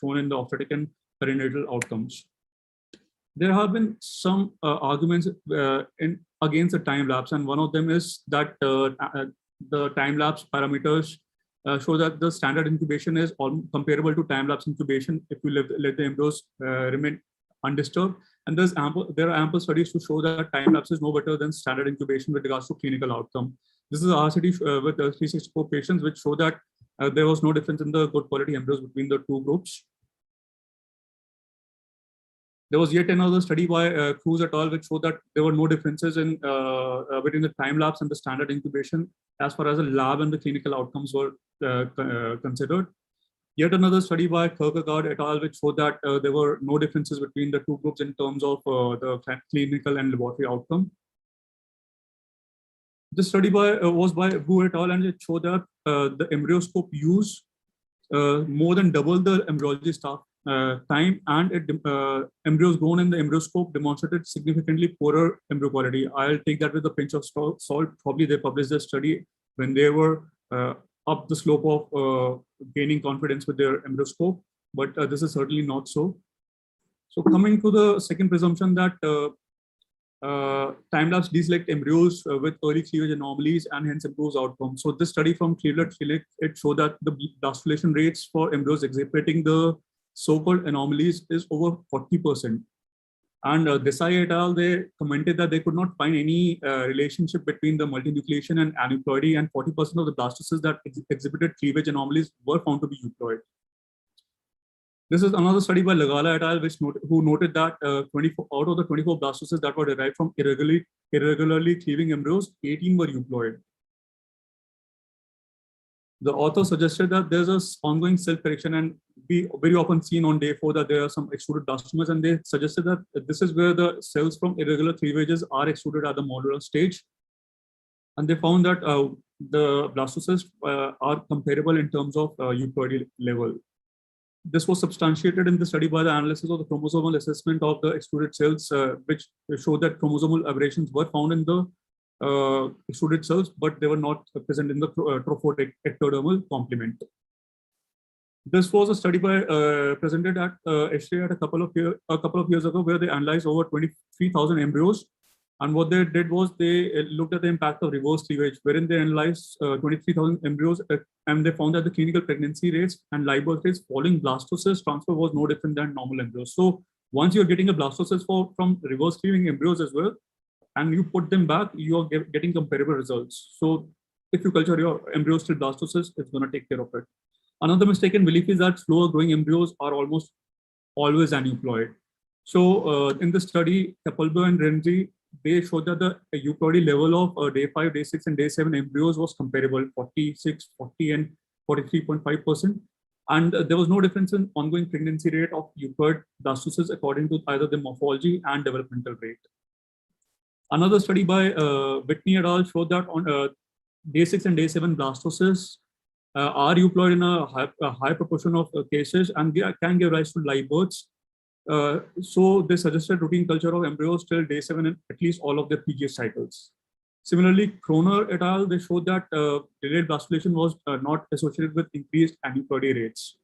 shown in the obstetric and perinatal outcomes. There have been some arguments against the time-lapse, and one of them is that the time-lapse parameters show that the standard incubation is comparable to time-lapse incubation if you let the embryos remain undisturbed. And there are ample studies to show that time-lapse is no better than standard incubation with regards to clinical outcome. This is a RCT with 364 patients, which show that there was no difference in the good quality embryos between the two groups. There was yet another study by Cruz et al., which showed that there were no differences in between the time-lapse and the standard incubation as far as the lab and the clinical outcomes were considered. Yet another study by Kierkegaard et al., which showed that there were no differences between the two groups in terms of the clinical and laboratory outcome. This study was by Wu et al., and it showed that the embryoscope use more than double the embryology staff time, and embryos grown in the embryoscope demonstrated significantly poorer embryo quality. I'll take that with a pinch of salt. Probably they published their study when they were up the slope of gaining confidence with their embryoscope, but this is certainly not so. So coming to the second presumption that time-lapse deselect embryos with early cleavage anomalies and hence improves outcomes. So this study from Cleveland Clinic, it showed that the blastulation rates for embryos exhibiting the so-called anomalies is over 40%. And Desai et al., they commented that they could not find any relationship between the multinucleation and aneuploidy, and 40% of the blastocysts that exhibited cleavage anomalies were found to be euploid. This is another study by Lagala et al., who noted that 24 out of the 24 blastocysts that were derived from irregularly cleaving embryos, 18 were euploid. The author suggested that there's an ongoing self-correction, and we very often seen on day 4 that there are some extruded blastomers, and they suggested that this is where the cells from irregular cleavages are extruded at the modular stage. And they found that the blastocysts are comparable in terms of euploidy level. This was substantiated in the study by the analysis of the chromosomal assessment of the extruded cells, which showed that chromosomal aberrations were found in the extruded cells, but they were not present in the trophoid ectodermal complement. This was a study by presented at HTA at a couple of years ago, where they analyzed over 23,000 embryos. And what they did was they looked at the impact of reverse cleavage, wherein they analyzed 23,000 embryos, and they found that the clinical pregnancy rates and live birth rates following blastocyst transfer was no different than normal embryos. So once you're getting a blastocyst from reverse cleaving embryos as well, and you put them back, you are getting comparable results. So if you culture your embryos till blastocyst, it's going to take care of it. Another mistaken belief is that slower growing embryos are almost always aneuploid. So in the study, Capalbo and Renzi, they showed that the euploidy level of day 5, day 6, and day 7 embryos was comparable, 46, 40, and 43.5%. And there was no difference in ongoing pregnancy rate of euploid blastocysts according to either the morphology and developmental rate. Another study by Whitney et al. Showed that on day 6 and day 7 blastocysts are euploid in a high proportion of cases and can give rise to live births. So they suggested routine culture of embryos till day 7 in at least all of their PGH cycles. Similarly, Kroner et al., they showed that delayed blastulation was not associated with increased aneuploidy rates.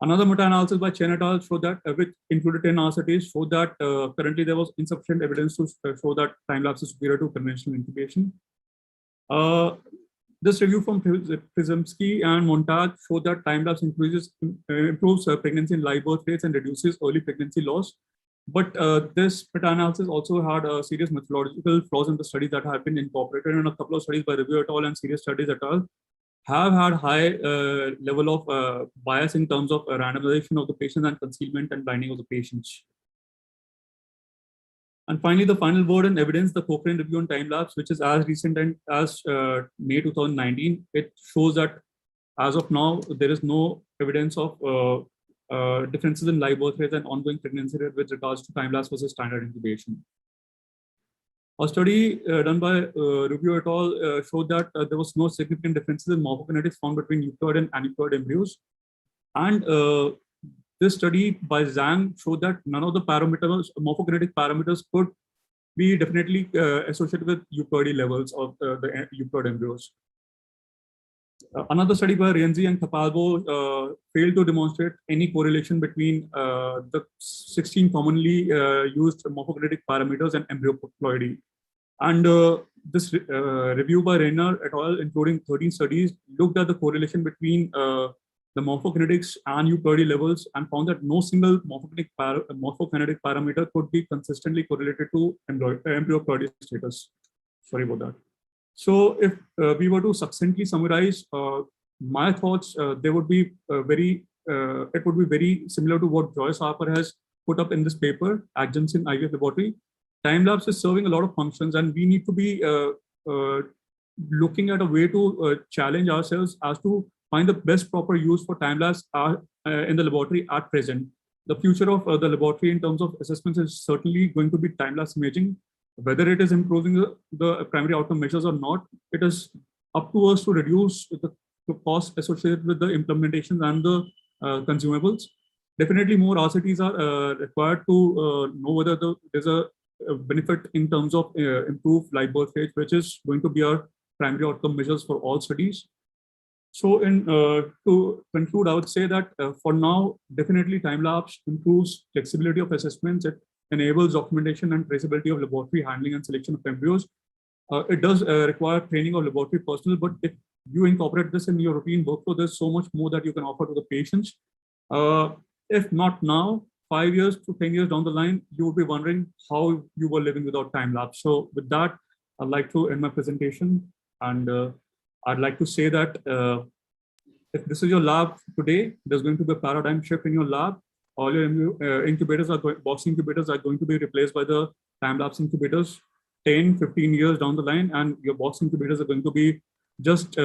Another meta-analysis by Chen et al. Showed that, which included 10 RCTs, showed that currently there was insufficient evidence to show that time lapse is superior to conventional incubation. This review from Przemski and Montag showed that time-lapse improves pregnancy and live birth rates and reduces early pregnancy loss. But this meta-analysis also had serious methodological flaws in the studies that have been incorporated, and a couple of studies by Review et al. And Serious Studies et al. Have had high level of bias in terms of randomization of the patients and concealment and blinding of the patients. And finally, the final word in evidence, the Cochrane review on time-lapse, which is as recent as May 2019, it shows that as of now, there is no evidence of differences in live birth rates and ongoing pregnancy rate with regards to time-lapse versus standard incubation. A study done by Rubio et al. Showed that there was no significant differences in morphokinetics found between euploid and aneuploid embryos. And this study by Zhang showed that none of the morphokinetic parameters could be definitely associated with euploidy levels of the euploid embryos. Another study by Rienzi and Capalbo failed to demonstrate any correlation between the 16 commonly used morphokinetic parameters and embryo ploidy. And this review by Reiner et al., including 13 studies, looked at the correlation between the morphokinetics and euploidy levels and found that no single morphokinetic parameter could be consistently correlated to embryo ploidy status. Sorry about that. So if we were to succinctly summarize my thoughts, they would be it would be very similar to what Joyce Harper has put up in this paper, Adjuncts in IVF Laboratory. Time-lapse is serving a lot of functions, and we need to be looking at a way to challenge ourselves as to find the best proper use for time-lapse in the laboratory at present. The future of the laboratory in terms of assessments is certainly going to be time-lapse imaging. Whether it is improving the primary outcome measures or not, it is up to us to reduce the cost associated with the implementations and the consumables. definitely more RCTs are required to know whether there's a benefit in terms of improved live birth rate, which is going to be our primary outcome measures for all studies. So to conclude, I would say that for now, definitely time-lapse improves flexibility of assessments. It enables documentation and traceability of laboratory handling and selection of embryos. It does require training of laboratory personnel, but if you incorporate this in your routine workflow, there's so much more that you can offer to the patients. If not now, 5 years to 10 years down the line, you will be wondering how you were living without time-lapse. So with that, I'd like to end my presentation. And I'd like to say that if this is your lab today, there's going to be a paradigm shift in your lab. All your incubators box incubators are going to be replaced by the time-lapse incubators 10, 15 years down the line, and your box incubators are going to be just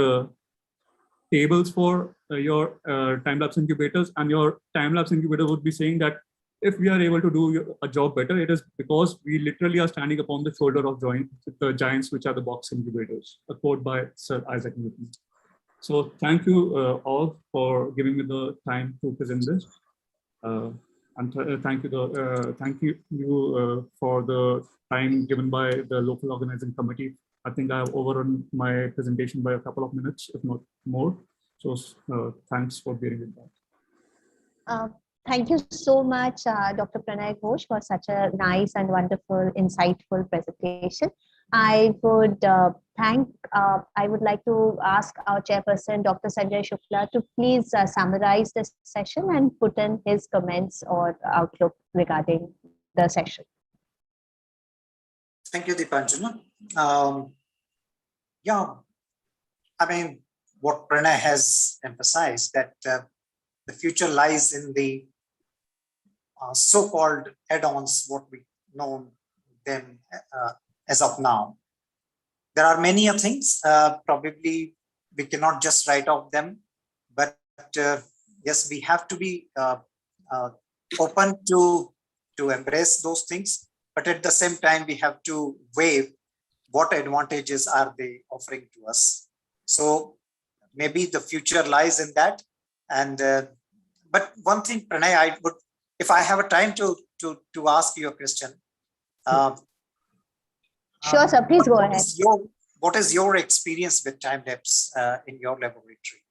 tables for your time-lapse incubators, and your time-lapse incubator would be saying that if we are able to do a job better, it is because we literally are standing upon the shoulder of the giants, which are the box incubators, a quote by Sir Isaac Newton. So thank you all for giving me the time to present this. Thank you for the time given by the local organizing committee. I think I have overrun my presentation by a couple of minutes, if not more. So thanks for bearing with that. Thank you so much, Dr. Pranay Ghosh, for such a nice and wonderful, insightful presentation. I would I would like to ask our chairperson, Dr. Sanjay Shukla, to please summarize this session and put in his comments or outlook regarding the session. Thank you, Deepanjana. Yeah, I mean, what Pranay has emphasized, that the future lies in the so-called add-ons, what we know them as of now. There are many things, probably we cannot just write off them, but yes, we have to be open to embrace those things, but at the same time, we have to weigh what advantages are they offering to us. So maybe the future lies in that. And but one thing, Pranay, I would, if I have a time to ask you a question. Sure, sir. Please go ahead. What is your experience with time-lapse in your laboratory?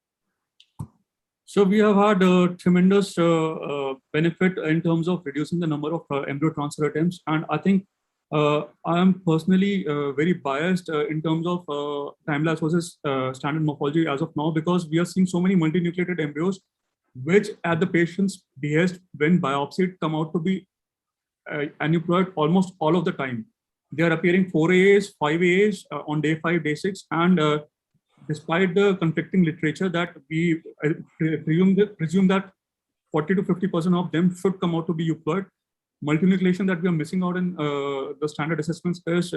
So we have had a tremendous benefit in terms of reducing the number of embryo transfer attempts. And I think I am personally very biased in terms of time-lapse versus standard morphology as of now, because we are seeing so many multinucleated embryos, which at the patient's behest, when biopsied, come out to be aneuploid almost all of the time. They are appearing 4 AAs, 5 AAs on day 5, day 6, and despite the conflicting literature that we presume that 40 to 50% of them should come out to be euploid, multinucleation that we are missing out in the standard assessments is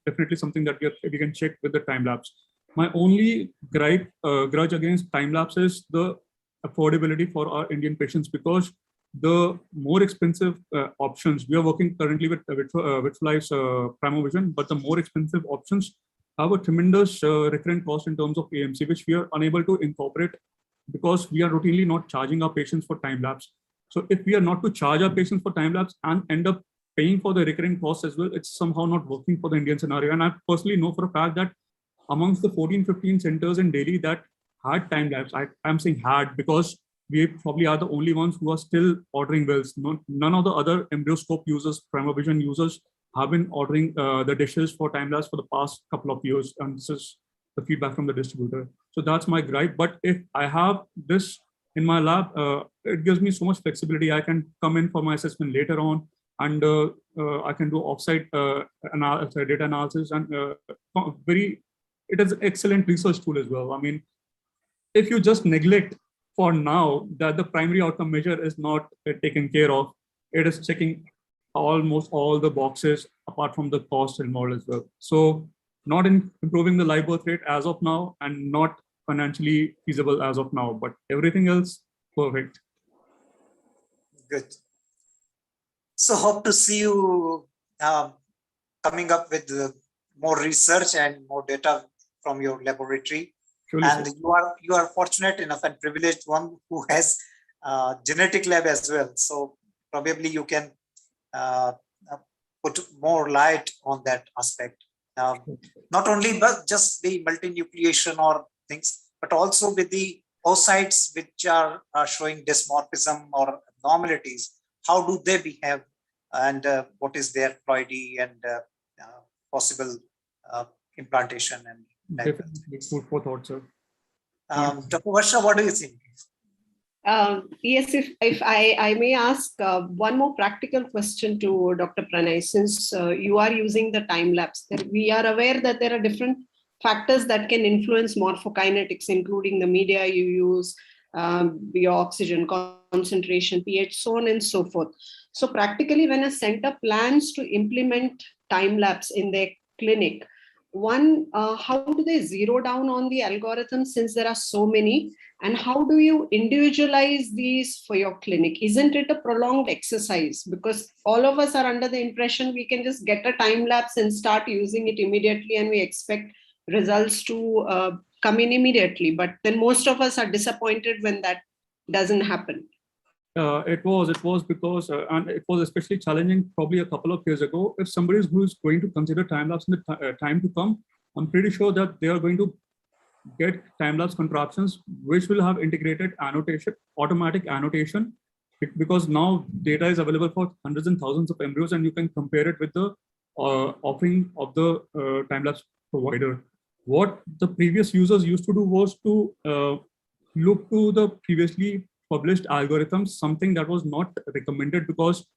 definitely something that we can check with the time lapse. My only grudge against time lapse is the affordability for our Indian patients, because the more expensive options, we are working currently with Vitfly's Primovision, but the more expensive options have a tremendous recurrent cost in terms of AMC, which we are unable to incorporate because we are routinely not charging our patients for time lapse. So if we are not to charge our patients for time lapse and end up paying for the recurring costs as well, it's somehow not working for the Indian scenario. And I personally know for a fact that amongst the 14, 15 centers in Delhi that had time lapse, I'm saying had, because we probably are the only ones who are still ordering bills. None of the other embryoscope users, Primovision users, have been ordering the dishes for time lapse for the past couple of years. And this is the feedback from the distributor. So that's my gripe. But if I have this in my lab, it gives me so much flexibility. I can come in for my assessment later on, and I can do offsite data analysis, and it is an excellent research tool as well. I mean, if you just neglect for now that the primary outcome measure is not taken care of, it is checking almost all the boxes apart from the cost involved as well. So not improving the live birth rate as of now, and not financially feasible as of now, but everything else perfect. Good. So hope to see you coming up with more research and more data from your laboratory. Surely, and you are fortunate enough and privileged one who has genetic lab as well. So probably you can put more light on that aspect. Not only but just the multinucleation or things, but also with the oocytes which are showing dysmorphism or abnormalities. How do they behave, and what is their ploidy and possible implantation and Definitely food for thought, sir. Dr. Varsha, what do you think? Yes, if I may ask one more practical question to Dr. Pranay, since you are using the time lapse, we are aware that there are different factors that can influence morphokinetics, including the media you use, your oxygen concentration, pH, so on and so forth. So practically, when a center plans to implement time lapse in their clinic, one, how do they zero down on the algorithm since there are so many? And how do you individualize these for your clinic? Isn't it a prolonged exercise? Because all of us are under the impression we can just get a time lapse and start using it immediately, and we expect results to come in immediately. But then most of us are disappointed when that doesn't happen. It was because, and it was especially challenging probably a couple of years ago. If somebody who is going to consider time lapse in the time to come, I'm pretty sure that they are going to get time-lapse contraptions which will have integrated annotation, automatic annotation, because now data is available for hundreds and thousands of embryos, and you can compare it with the offering of the time-lapse provider. What the previous users used to do was to look to the previously published algorithms, something that was not recommended because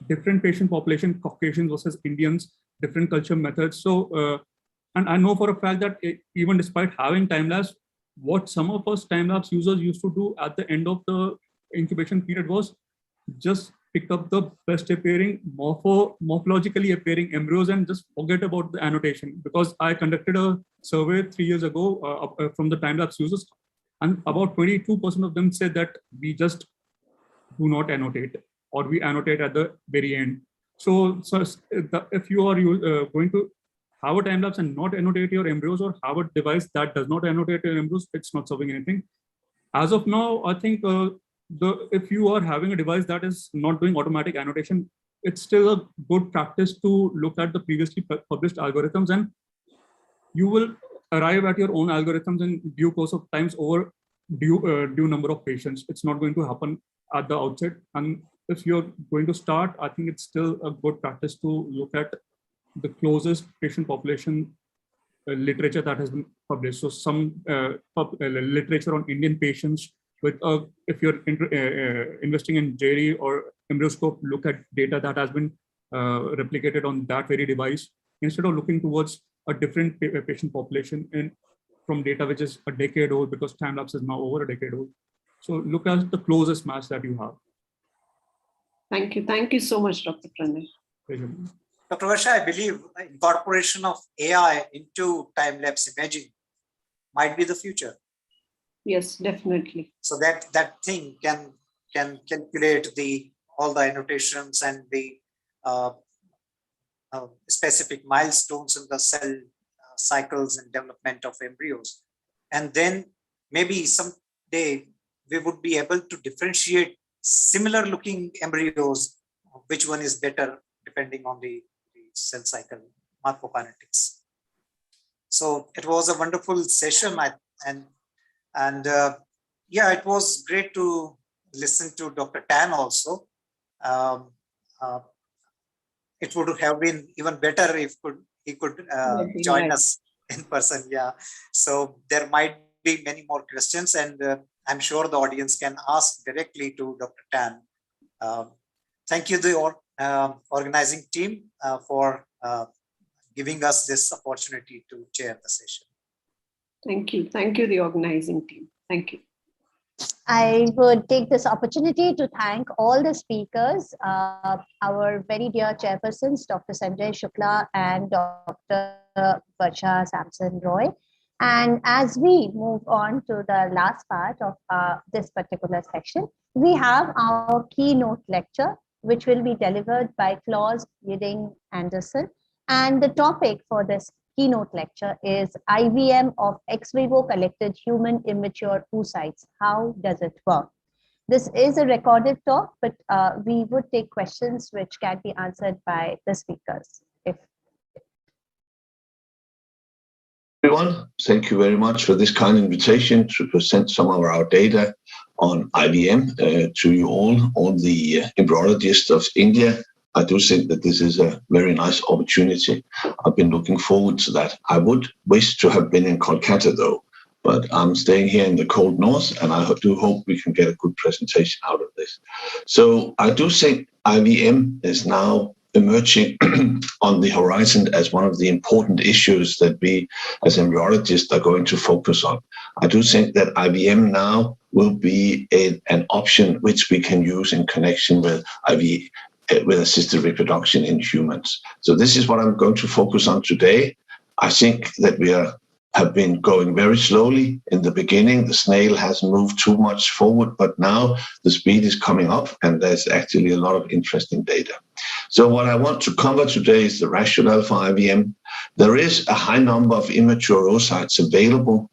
different patient population, Caucasians versus Indians, different culture methods. So, and I know for a fact that even despite having time-lapse, what some of us time-lapse users used to do at the end of the incubation period was just pick up the best appearing, morphologically appearing embryos and just forget about the annotation. Because I conducted a survey 3 years ago from the time-lapse users, and about 22% of them said that we just do not annotate, or we annotate at the very end. So if you are going to have a time lapse and not annotate your embryos, or have a device that does not annotate your embryos, it's not serving anything. As of now, I think if you are having a device that is not doing automatic annotation, it's still a good practice to look at the previously published algorithms, and you will arrive at your own algorithms in due course of times over due number of patients. It's not going to happen at the outset. And if you're going to start, I think it's still a good practice to look at the closest patient population literature that has been published. So some literature on Indian patients with, if you're investing in JD or Embryoscope, look at data that has been replicated on that very device, instead of looking towards a different patient population from data which is a decade old, because time lapse is now over a decade old. So look at the closest match that you have. Thank you. Thank you so much, Dr. Pranay. Pleasure. Dr. Varsha, I believe incorporation of AI into time-lapse imaging might be the future. Yes, definitely. So that thing can calculate all the annotations and the specific milestones in the cell cycles and development of embryos. And then maybe someday we would be able to differentiate similar looking embryos, which one is better depending on the cell cycle morphokinetics. So it was a wonderful session, and yeah, it was great to listen to Dr. Tan also. It would have been even better if he could join us in person. Yeah. So there might be many more questions, and I'm sure the audience can ask directly to Dr. Tan. Thank you, the organizing team, for giving us this opportunity to chair the session. Thank you. Thank you, the organizing team. Thank you. I would take this opportunity to thank all the speakers, our very dear chairpersons, Dr. Sanjay Shukla and Dr. Varsha Samson Roy. And as we move on to the last part of this particular section, we have our keynote lecture, which will be delivered by Claus Yiding Anderson. And the topic for this keynote lecture is IVM of ex vivo collected human immature oocytes. How does it work? This is a recorded talk, but we would take questions which can be answered by the speakers. Everyone, thank you very much for this kind invitation to present some of our data on IVM to you all the embryologists of India. I do think that this is a very nice opportunity. I've been looking forward to that. I would wish to have been in Kolkata though, but I'm staying here in the cold north, and I do hope we can get a good presentation out of this. So I do think IVM is now emerging on the horizon as one of the important issues that we as embryologists are going to focus on. I do think that IVM now will be an option which we can use in connection with with assisted reproduction in humans. So this is what I'm going to focus on today. I think that we have been going very slowly in the beginning. The snail hasn't moved too much forward, but now the speed is coming up and there's actually a lot of interesting data. So what I want to cover today is the rationale for IVM. There is a high number of immature oocytes available.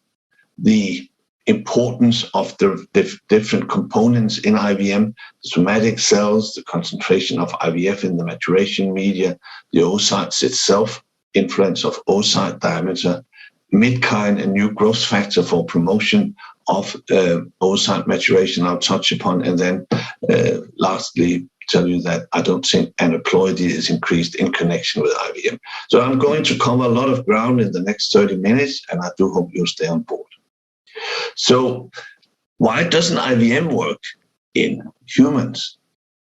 The importance of the different components in IVM, the somatic cells, the concentration of IVF in the maturation media, the oocytes itself, influence of oocyte diameter, midkine and new growth factor for promotion of oocyte maturation I'll touch upon, and then lastly tell you that I don't think aneuploidy is increased in connection with IVM. So I'm going to cover a lot of ground in the next 30 minutes, and I do hope you'll stay on board. So why doesn't IVM work in humans?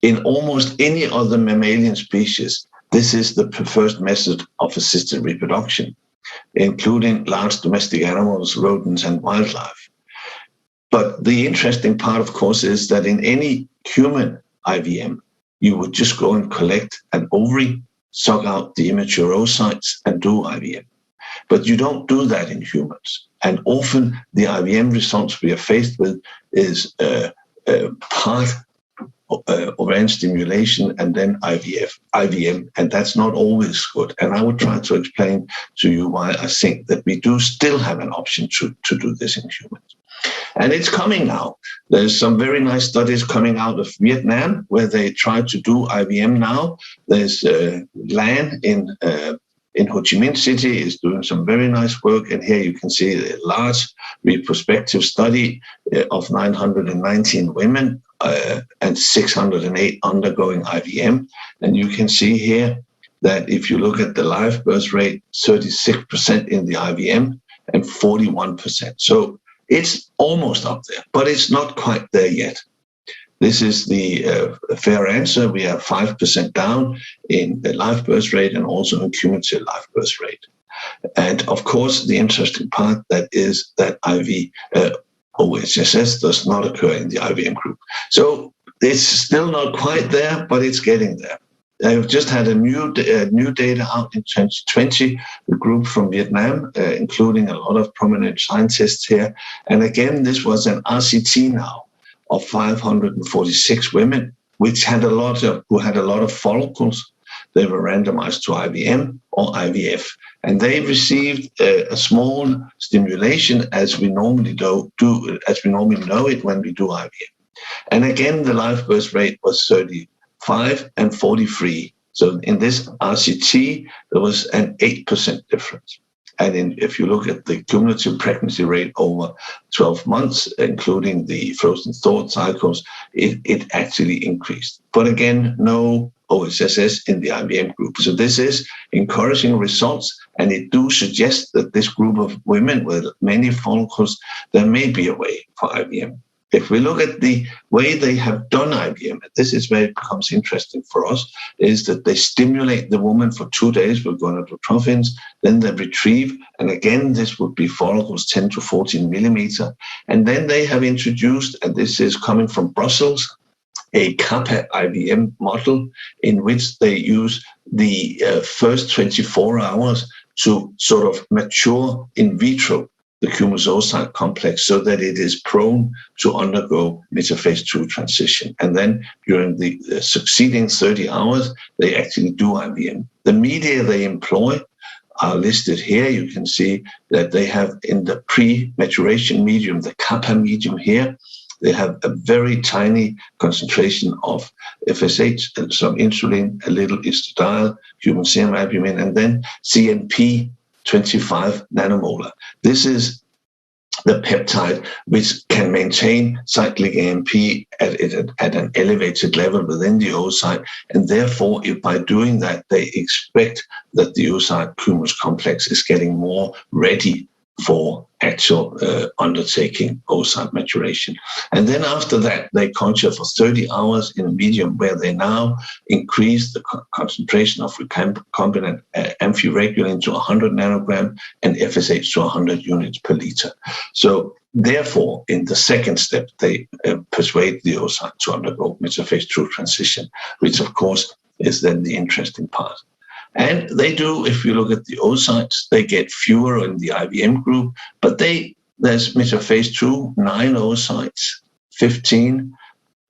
In almost any other mammalian species, this is the preferred method of assisted reproduction, including large domestic animals, rodents, and wildlife. But the interesting part, of course, is that in any human IVM, you would just go and collect an ovary, suck out the immature oocytes, and do IVM. But you don't do that in humans. And often the IVM results we are faced with is part ovarian stimulation and then IVM, and that's not always good. And I would try to explain to you why I think that we do still have an option to do this in humans. And it's coming now. There's some very nice studies coming out of Vietnam where they try to do IVM now. There's Lan in Ho Chi Minh City is doing some very nice work. And here you can see a large retrospective study of 919 women and 608 undergoing IVM. And you can see here that if you look at the live birth rate, 36% in the IVM and 41%. So it's almost up there, but it's not quite there yet. This is the fair answer. We are 5% down in the live birth rate and also in cumulative live birth rate. And of course, the interesting part that is that OHSS does not occur in the IVM group. So it's still not quite there, but it's getting there. I've just had a new data out in 2020, a group from Vietnam, including a lot of prominent scientists here. And again, this was an RCT now of 546 women, who had a lot of follicles. They were randomized to IVM or IVF, and they received a small stimulation as we normally know it when we do IVM. And again, the live birth rate was 35 and 43. So in this RCT, there was an 8% difference. And if you look at the cumulative pregnancy rate over 12 months, including the frozen thought cycles, it actually increased. But again, no OHSS in the IVM group. So this is encouraging results, and it do suggest that this group of women with many follicles, there may be a way for IVM. If we look at the way they have done IVM, this is where it becomes interesting for us, is that they stimulate the woman for 2 days with gonadotropins, then they retrieve, and again, this would be follicles 10 to 14 millimeter. And then they have introduced, and this is coming from Brussels, a kappa IVM model in which they use the first 24 hours to sort of mature in vitro the chromosome complex so that it is prone to undergo metaphase 2 transition. And then during the succeeding 30 hours, they actually do IVM. The media they employ are listed here. You can see that they have in the pre-maturation medium, the kappa medium here, they have a very tiny concentration of FSH and some insulin, a little estradiol, human serum albumin, and then CNP 25 nanomolar. This is the peptide which can maintain cyclic AMP at an elevated level within the oocyte. And therefore, if by doing that, they expect that the oocyte cumulus complex is getting more ready for actual undertaking oocyte maturation. And then after that, they culture for 30 hours in a medium where they now increase the concentration of recombinant amphiregulin to 100 nanogram and FSH to 100 units per liter. So therefore, in the second step, they persuade the oocyte to undergo metaphase 2 transition, which of course is then the interesting part. And they do, if you look at the oocytes, they get fewer in the IVM group, but there's metaphase 2, 9 oocytes, 15,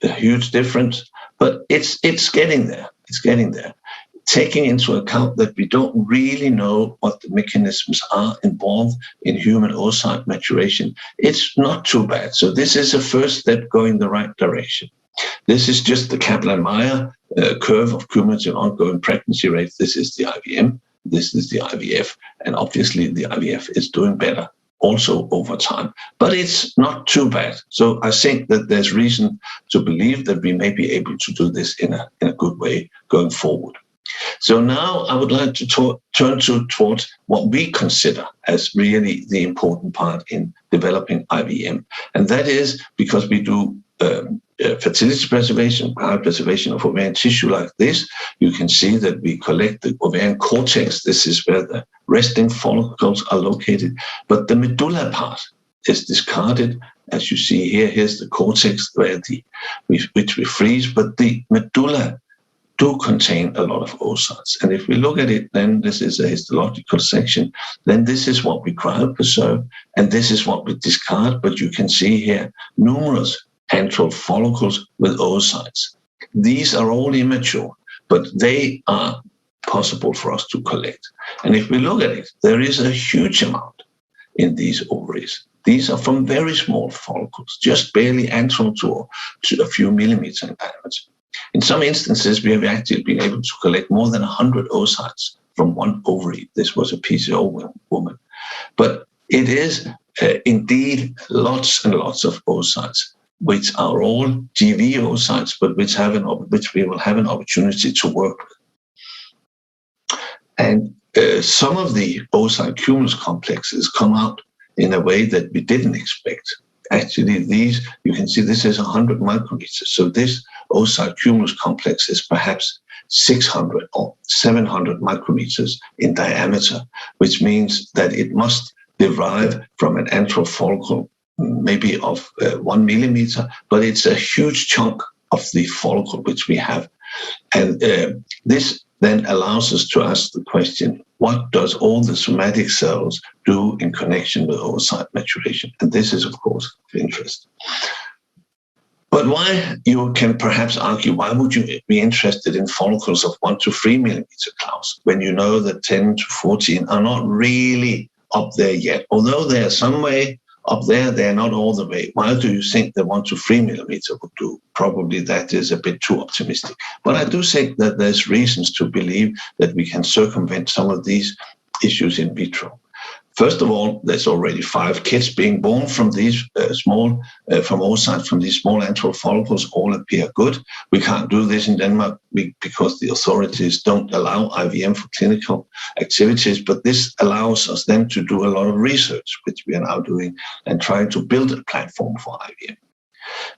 a huge difference, but it's getting there. It's getting there. Taking into account that we don't really know what the mechanisms are involved in human oocyte maturation, it's not too bad. So this is a first step going the right direction. This is just the Kaplan-Meier curve of cumulative ongoing pregnancy rates. This is the IVM, this is the IVF, and obviously the IVF is doing better also over time, but it's not too bad. So I think that there's reason to believe that we may be able to do this in a good way going forward. So now I would like to turn towards what we consider as really the important part in developing IVM. And that is because we do fertility preservation, preservation of ovarian tissue like this. You can see that we collect the ovarian cortex. This is where the resting follicles are located. But the medulla part is discarded. As you see here, here's the cortex which we freeze, but the medulla do contain a lot of oocytes. And if we look at it, then this is a histological section. Then this is what we cryopreserve, and this is what we discard. But you can see here numerous antral follicles with oocytes. These are all immature, but they are possible for us to collect. And if we look at it, there is a huge amount in these ovaries. These are from very small follicles, just barely antral to a few millimeters in diameter. In some instances, we have actually been able to collect more than 100 oocytes from one ovary. This was a PCO woman. But it is indeed lots and lots of oocytes, which are all GV oocytes, but which we will have an opportunity to work with. And some of the oocyte cumulus complexes come out in a way that we didn't expect. Actually, these, you can see this is 100 micrometers. So this oocyte cumulus complex is perhaps 600 or 700 micrometers in diameter, which means that it must derive from an antral follicle, maybe of 1 millimeter, but it's a huge chunk of the follicle which we have. And this then allows us to ask the question, what does all the somatic cells do in connection with oocyte maturation? And this is, of course, of interest. But why, you can perhaps argue, why would you be interested in follicles of 1 to 3 millimeter, Klaus, when you know that 10 to 14 are not really up there yet? Although they are some way up there, they're not all the way. Why do you think that 1 to 3 millimeter would do? Probably that is a bit too optimistic. But I do think that there's reasons to believe that we can circumvent some of these issues in vitro. First of all, there's already 5 kids being born from these from oocytes, from these small antral follicles, all appear good. We can't do this in Denmark because the authorities don't allow IVM for clinical activities, but this allows us then to do a lot of research, which we are now doing, and trying to build a platform for IVM.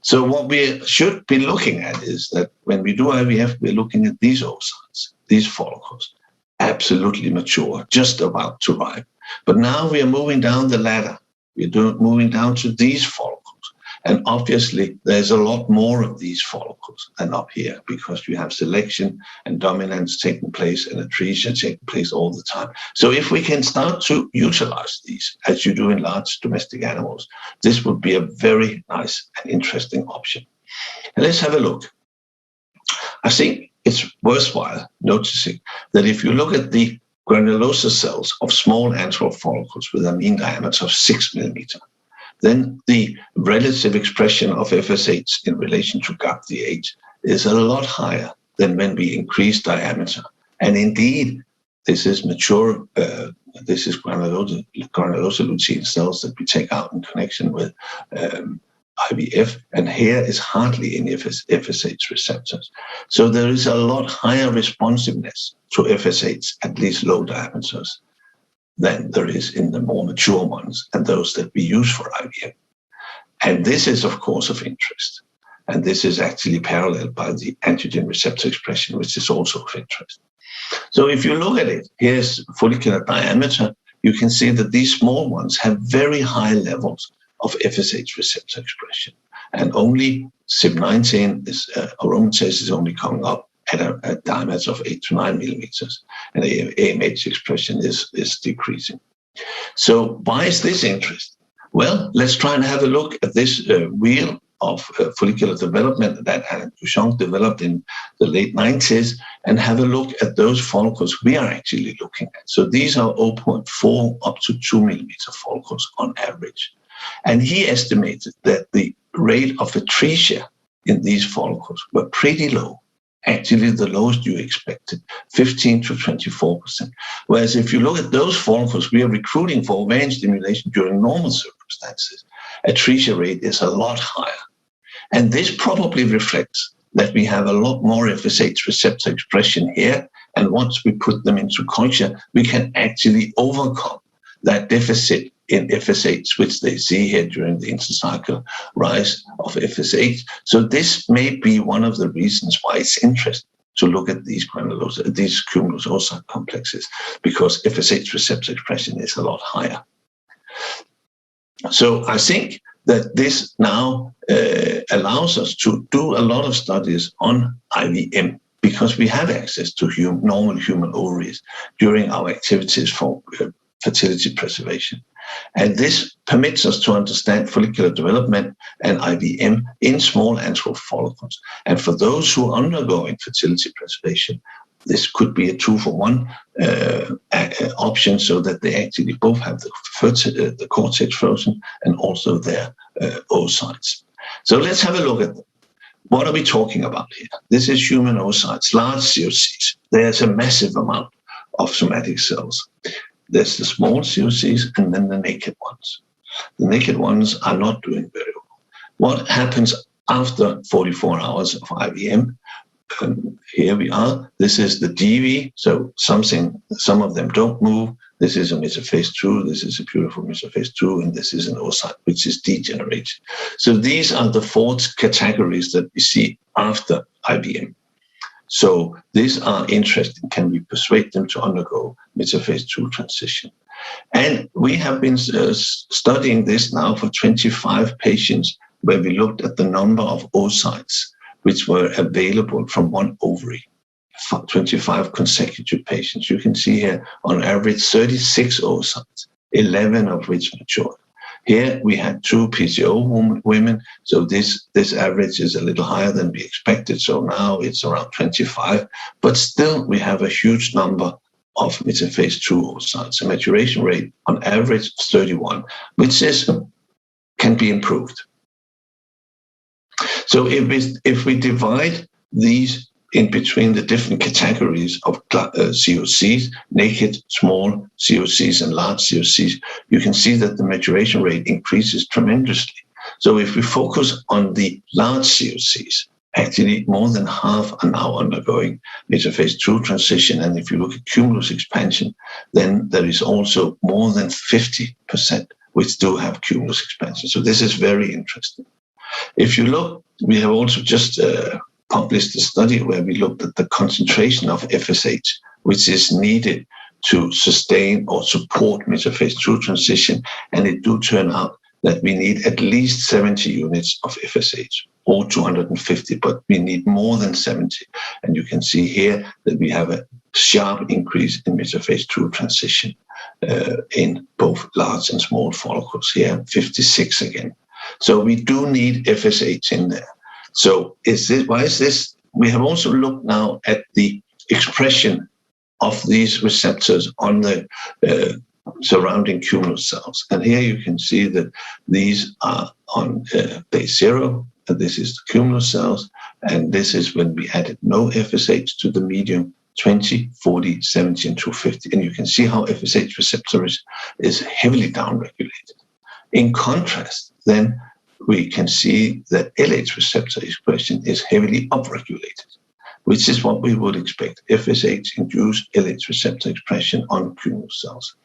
So what we should be looking at is that when we do IVF, we're looking at these oocytes, these follicles, absolutely mature, just about to ripe. But now we are moving down the ladder. We're moving down to these follicles. And obviously, there's a lot more of these follicles than up here because you have selection and dominance taking place and atresia taking place all the time. So if we can start to utilize these, as you do in large domestic animals, this would be a very nice and interesting option. And let's have a look. I think it's worthwhile noticing that if you look at the granulosa cells of small antral follicles with a mean diameter of 6 millimeter, then the relative expression of FSH in relation to GAPDH is a lot higher than when we increase diameter. And indeed, this is mature, this is granulosa cells that we take out in connection with IVF, and here is hardly any FSH receptors. So there is a lot higher responsiveness to FSH at these low diameters than there is in the more mature ones and those that we use for IVF. And this is, of course, of interest. And this is actually paralleled by the androgen receptor expression, which is also of interest. So if you look at it, here's follicular diameter. You can see that these small ones have very high levels of FSH receptor expression. And only CYP19 aromatase is only coming up at a diameter of 8 to 9 millimeters. And AMH expression is decreasing. So why is this interest? Well, let's try and have a look at this wheel of follicular development that Alain Duchamp developed in the late 90s, and have a look at those follicles we are actually looking at. So these are 0.4 up to 2 millimeter follicles on average. And he estimated that the rate of atresia in these follicles were pretty low. Actually, the lowest you expected, 15 to 24%. Whereas if you look at those follicles we are recruiting for ovarian stimulation during normal circumstances, atresia rate is a lot higher. And this probably reflects that we have a lot more FSH receptor expression here. And once we put them into culture, we can actually overcome that deficit in FSH, which they see here during the intercycle rise of FSH. So this may be one of the reasons why it's interesting to look at these cumulus oocyte complexes, because FSH receptor expression is a lot higher. So I think that this now allows us to do a lot of studies on IVM, because we have access to normal human ovaries during our activities for fertility preservation. And this permits us to understand follicular development and IVM in small antral follicles. And for those who are undergoing fertility preservation, this could be a 2-for-1 option, so that they actually both have the cortex frozen and also their oocytes. So let's have a look at them. What are we talking about here? This is human oocytes, large COCs. There's a massive amount of somatic cells. There's the small COCs and then the naked ones. The naked ones are not doing very well. What happens after 44 hours of IVM? Here we are. This is the DV. So some of them don't move. This is a mesophase 2. This is a beautiful mesophase 2. And this is an oocyte, which is degenerated. So these are the 4 categories that we see after IVM. So these are interesting. Can we persuade them to undergo mesophase 2 transition? And we have been studying this now for 25 patients, where we looked at the number of oocytes which were available from one ovary, 25 consecutive patients. You can see here on average 36 oocytes, 11 of which matured. Here we had 2 PCO women, so this average is a little higher than we expected. So now it's around 25, but still we have a huge number of mesophase 2 oocytes. A maturation rate on average 31, which can be improved. So if we divide these in between the different categories of COCs, naked, small COCs, and large COCs, you can see that the maturation rate increases tremendously. So if we focus on the large COCs, actually more than half are now undergoing mesophase 2 transition. And if you look at cumulus expansion, then there is also more than 50% which do have cumulus expansion. So this is very interesting. If you look, we have also just published a study where we looked at the concentration of FSH, which is needed to sustain or support mesophase 2 transition. And it do turn out that we need at least 70 units of FSH, or 250, but we need more than 70. And you can see here that we have a sharp increase in mesophase 2 transition in both large and small follicles here, 56 again. So we do need FSH in there. So why is this? We have also looked now at the expression of these receptors on the surrounding cumulus cells. And here you can see that these are on base 0, and this is the cumulus cells, and this is when we added no FSH to the medium, 20, 40, 70, and 250. And you can see how FSH receptor is heavily downregulated. In contrast, then we can see that LH receptor expression is heavily upregulated, which is what we would expect. FSH-induced LH receptor expression on cumulus cells.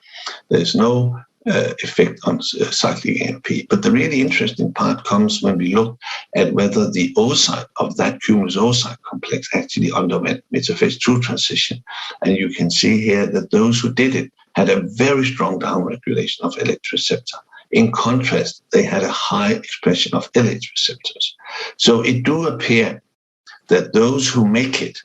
There's no effect on cyclic AMP. But the really interesting part comes when we look at whether the oocyte of that cumulus oocyte complex actually underwent metaphase 2 transition. And you can see here that those who did it had a very strong downregulation of LH receptor. In contrast, they had a high expression of LH receptors. So it do appear that those who make it,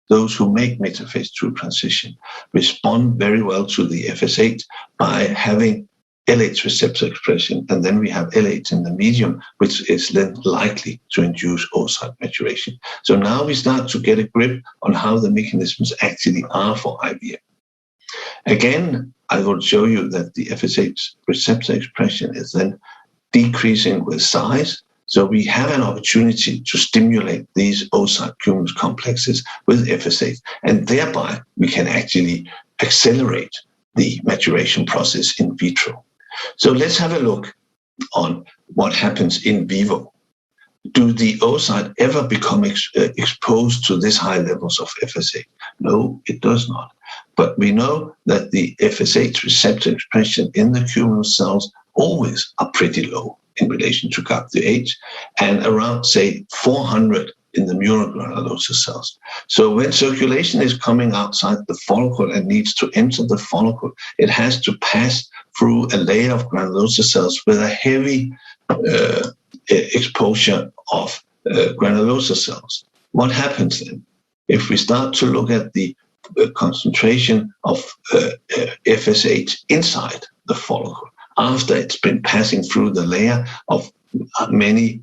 those who make metaphase 2 transition, respond very well to the FSH by having LH receptor expression, and then we have LH in the medium, which is then likely to induce oocyte maturation. So now we start to get a grip on how the mechanisms actually are for IVF. Again, I will show you that the FSH receptor expression is then decreasing with size. So we have an opportunity to stimulate these oocyte cumulus complexes with FSH, and thereby we can actually accelerate the maturation process in vitro. So let's have a look on what happens in vivo. Do the oocyte ever become exposed to these high levels of FSH? No, it does not. But we know that the FSH receptor expression in the cumulus cells always are pretty low in relation to GAP-DH, and around, say, 400 in the murogranulosa cells. So when circulation is coming outside the follicle and needs to enter the follicle, it has to pass through a layer of granulosa cells with a heavy exposure of granulosa cells. What happens then? If we start to look at the concentration of FSH inside the follicle, after it's been passing through the layer of many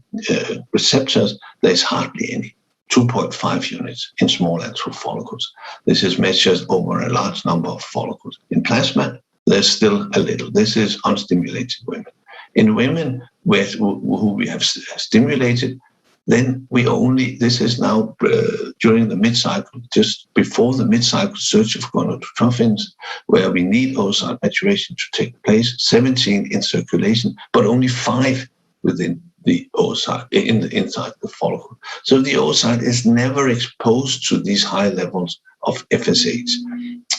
receptors, there's hardly any, 2.5 units in small antral follicles. This is measured over a large number of follicles. In plasma, there's still a little. This is unstimulated women. In women who we have stimulated, then we only, this is now during the mid-cycle, just before the mid-cycle surge of gonadotrophins, where we need oocyte maturation to take place, 17 in circulation, but only 5 within the oocyte, inside the follicle. So the oocyte is never exposed to these high levels of FSH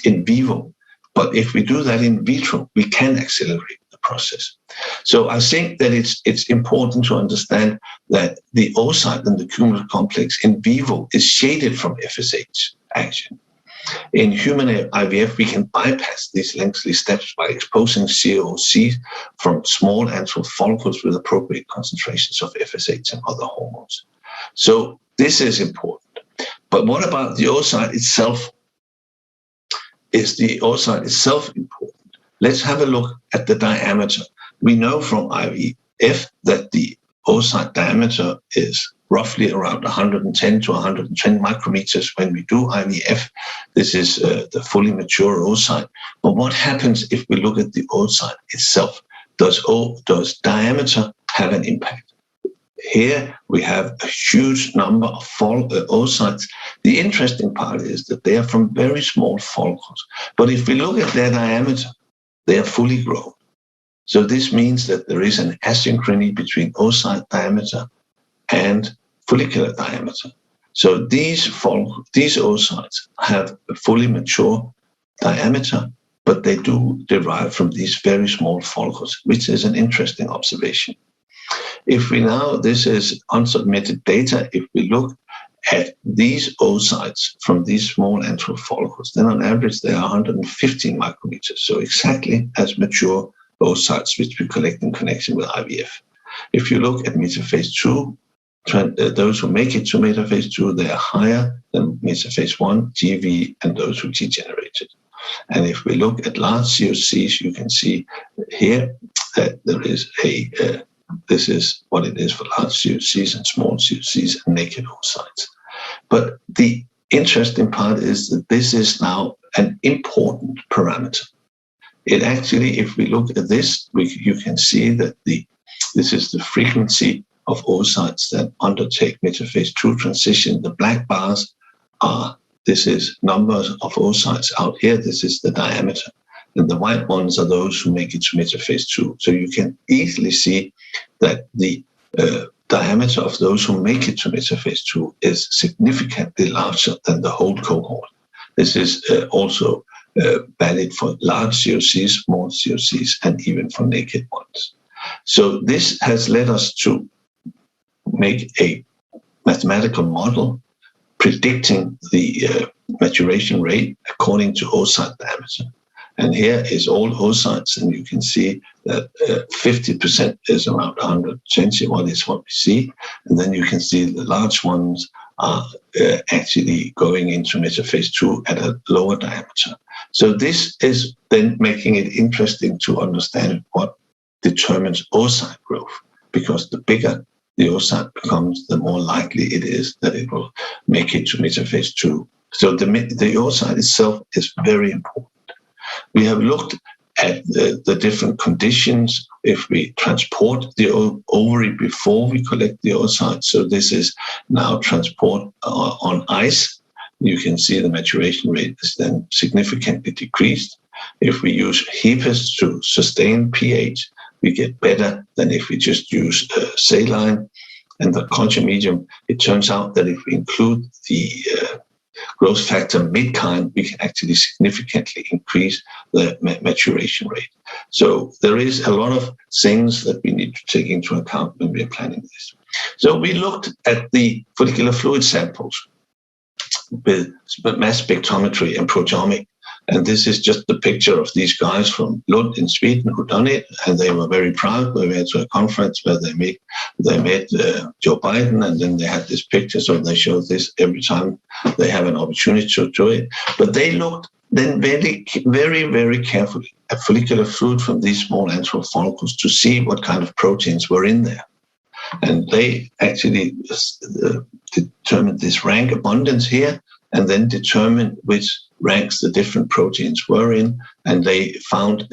in vivo. But if we do that in vitro, we can accelerate the process. So I think that it's important to understand that the oocyte and the cumulus complex in vivo is shaded from FSH action. In human IVF, we can bypass these lengthy steps by exposing COC from small antral follicles with appropriate concentrations of FSH and other hormones. So this is important. But what about the oocyte itself? Is the oocyte itself important? Let's have a look at the diameter. We know from IVF that the oocyte diameter is roughly around 110 to 120 micrometers when we do IVF. This is the fully mature oocyte. But what happens if we look at the oocyte itself? Does diameter have an impact? Here we have a huge number of oocytes. The interesting part is that they are from very small follicles. But if we look at their diameter, they are fully grown. So this means that there is an asynchrony between oocyte diameter and follicular diameter. So these oocytes have a fully mature diameter, but they do derive from these very small follicles, which is an interesting observation. If we now, this is unsubmitted data, if we look at these oocytes from these small antral follicles, then on average they are 115 micrometers, so exactly as mature oocytes which we collect in connection with IVF. If you look at metaphase 2, those who make it to metaphase 2, they are higher than metaphase 1, GV, and those who degenerated. And if we look at large COCs, you can see here that there is a this is what it is for large COCs and small COCs and naked oocytes. But the interesting part is that this is now an important parameter. it actually, if we look at this, you can see that this is the frequency of oocytes that undertake metaphase 2 transition. The black bars are, this is numbers of oocytes out here. This is the diameter. And the white ones are those who make it to metaphase 2. So you can easily see that the diameter of those who make it to metaphase 2 is significantly larger than the whole cohort. This is also valid for large COCs, small COCs, and even for naked ones. So this has led us to make a mathematical model predicting the maturation rate according to oocyte diameter. And here is all oocytes, and you can see that 50% is around 120, what is what we see. And then you can see the large ones are actually going into metaphase 2 at a lower diameter. So this is then making it interesting to understand what determines oocyte growth, because the bigger the oocyte becomes, the more likely it is that it will make it to metaphase 2. So the oocyte itself is very important. We have looked at the different conditions if we transport the ovary before we collect the oocyte. So this is now transport on ice. You can see the maturation rate is then significantly decreased. If we use HEPAs to sustain pH, we get better than if we just use saline. And the culture medium, it turns out that if we include the growth factor mid-kind, we can actually significantly increase the maturation rate. So there is a lot of things that we need to take into account when we are planning this. So we looked at the follicular fluid samples with mass spectrometry and proteomic. And this is just the picture of these guys from Lund in Sweden who done it, and they were very proud. We went to a conference where they met Joe Biden, and then they had this picture, so they show this every time they have an opportunity to do it. But they looked then very, very, very carefully at follicular fluid from these small antral follicles to see what kind of proteins were in there. And they actually determined this rank abundance here, and then determined which ranks the different proteins were in. And they found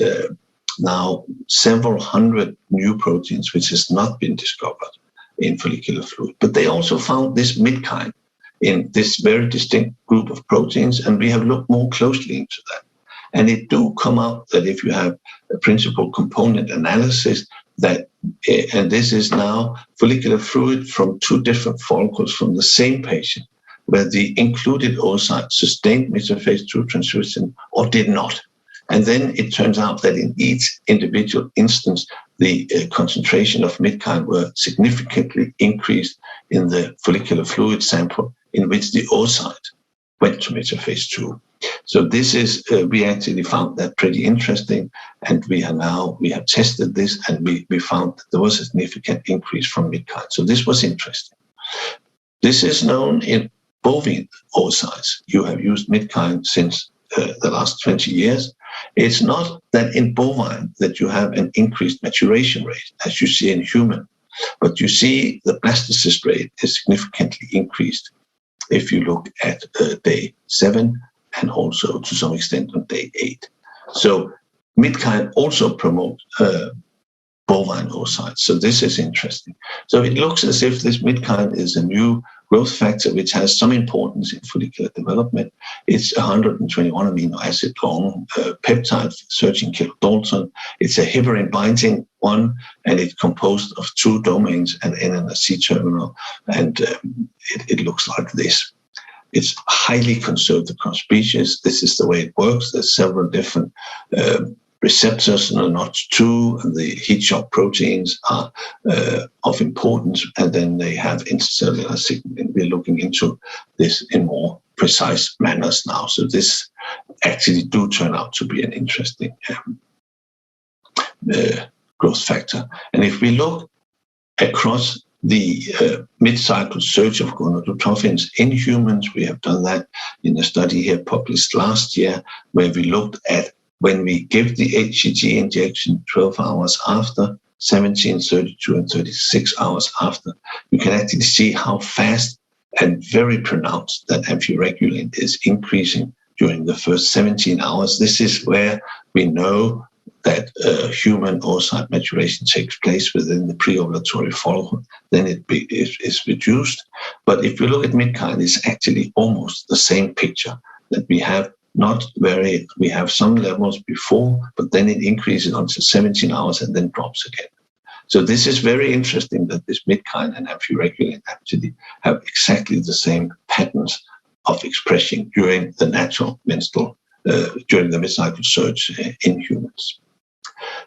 now several hundred new proteins, which has not been discovered in follicular fluid. But they also found this mid-kind in this very distinct group of proteins, and we have looked more closely into that. And it do come out that if you have a principal component analysis, that, and this is now follicular fluid from 2 different follicles from the same patient, where the included oocyte sustained metaphase 2 transition or did not. And then it turns out that in each individual instance, the concentration of mid-kind were significantly increased in the follicular fluid sample in which the oocyte went to metaphase 2. So this is, we actually found that pretty interesting, and we have tested this, and we found that there was a significant increase from mid-kind. So this was interesting. This is known in bovine oocytes. You have used mid-kind since the last 20 years. It's not that in bovine that you have an increased maturation rate as you see in human, but you see the blastocyst rate is significantly increased if you look at day 7 and also to some extent on day 8. So mid-kind also promote bovine oocytes. So this is interesting. So it looks as if this mid-kind is a new growth factor which has some importance in follicular development. It's 121 amino acid long peptide, 13 kilodalton. It's a heparin binding one, and it's composed of 2 domains, an N and a C terminal, and it looks like this. It's highly conserved across species. This is the way it works. There's several different receptors, NOTCH2, and the heat shock proteins are of importance, and then they have intracellular signaling. We're looking into this in more precise manners now. So this actually do turn out to be an interesting growth factor. And if we look across the mid-cycle search of gonadotropins in humans, we have done that in a study here published last year, where we looked at when we give the HCG injection 12 hours after, 17, 32, and 36 hours after, you can actually see how fast and very pronounced that amphiregulin is increasing during the first 17 hours. This is where we know that human oocyte maturation takes place within the preovulatory follicle. Then it is reduced. But if you look at mid-kind, it's actually almost the same picture, that we have we have some levels before, but then it increases until 17 hours and then drops again. So this is very interesting that this mid-kind and amphiregulin actually have exactly the same patterns of expression during the natural menstrual, during the mid-cycle surge in humans.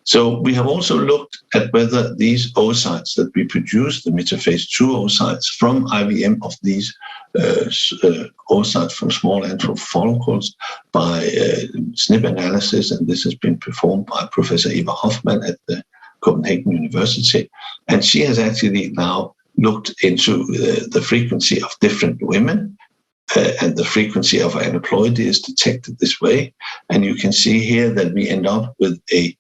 So we have also looked at whether these oocytes that we produce, the metaphase 2 oocytes from IVM of these oocytes from small antral follicles by SNP analysis, and this has been performed by Professor Eva Hoffman at the Copenhagen University. And she has actually now looked into the frequency of different women, and the frequency of aneuploidy is detected this way. And you can see here that we end up with a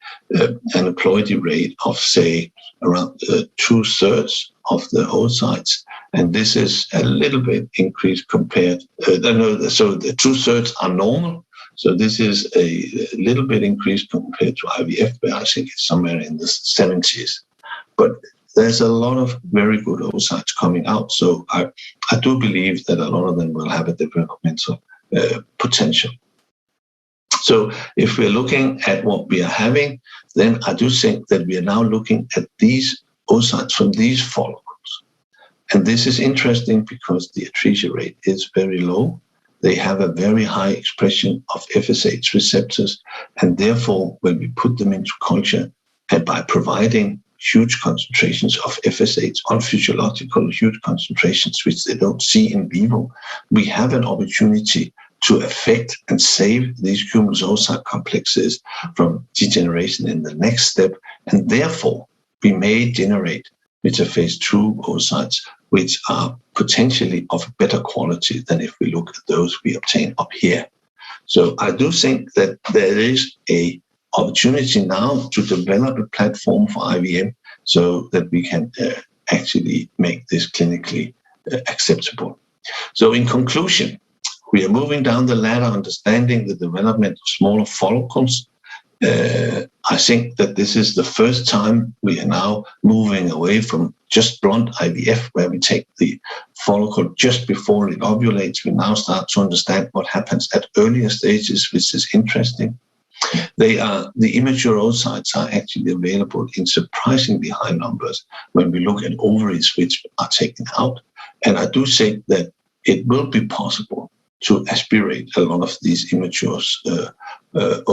aneuploidy rate of, say, around 2/3 of the oocytes. And this is a little bit increased compared, so the 2/3 are normal. So this is a little bit increased compared to IVF, where I think it's somewhere in the 70s. But there's a lot of very good oocytes coming out. So I do believe that a lot of them will have a developmental potential. So if we're looking at what we are having, then I do think that we are now looking at these oocytes from these follicles. And this is interesting because the atresia rate is very low. They have a very high expression of FSH receptors. And therefore, when we put them into culture, and by providing huge concentrations of FSH on physiological huge concentrations, which they don't see in vivo, we have an opportunity to affect and save these cumulus oocyte complexes from degeneration in the next step. And therefore, we may generate metaphase 2 oocytes, which are potentially of better quality than if we look at those we obtain up here. So I do think that there is a opportunity now to develop a platform for IVM so that we can actually make this clinically acceptable. So in conclusion, we are moving down the ladder, understanding the development of smaller follicles. I think that this is the first time we are now moving away from just blunt IVF, where we take the follicle just before it ovulates. We now start to understand what happens at earlier stages, which is interesting. The immature oocytes are actually available in surprisingly high numbers when we look at ovaries which are taken out. And I do think that it will be possible to aspirate a lot of these immature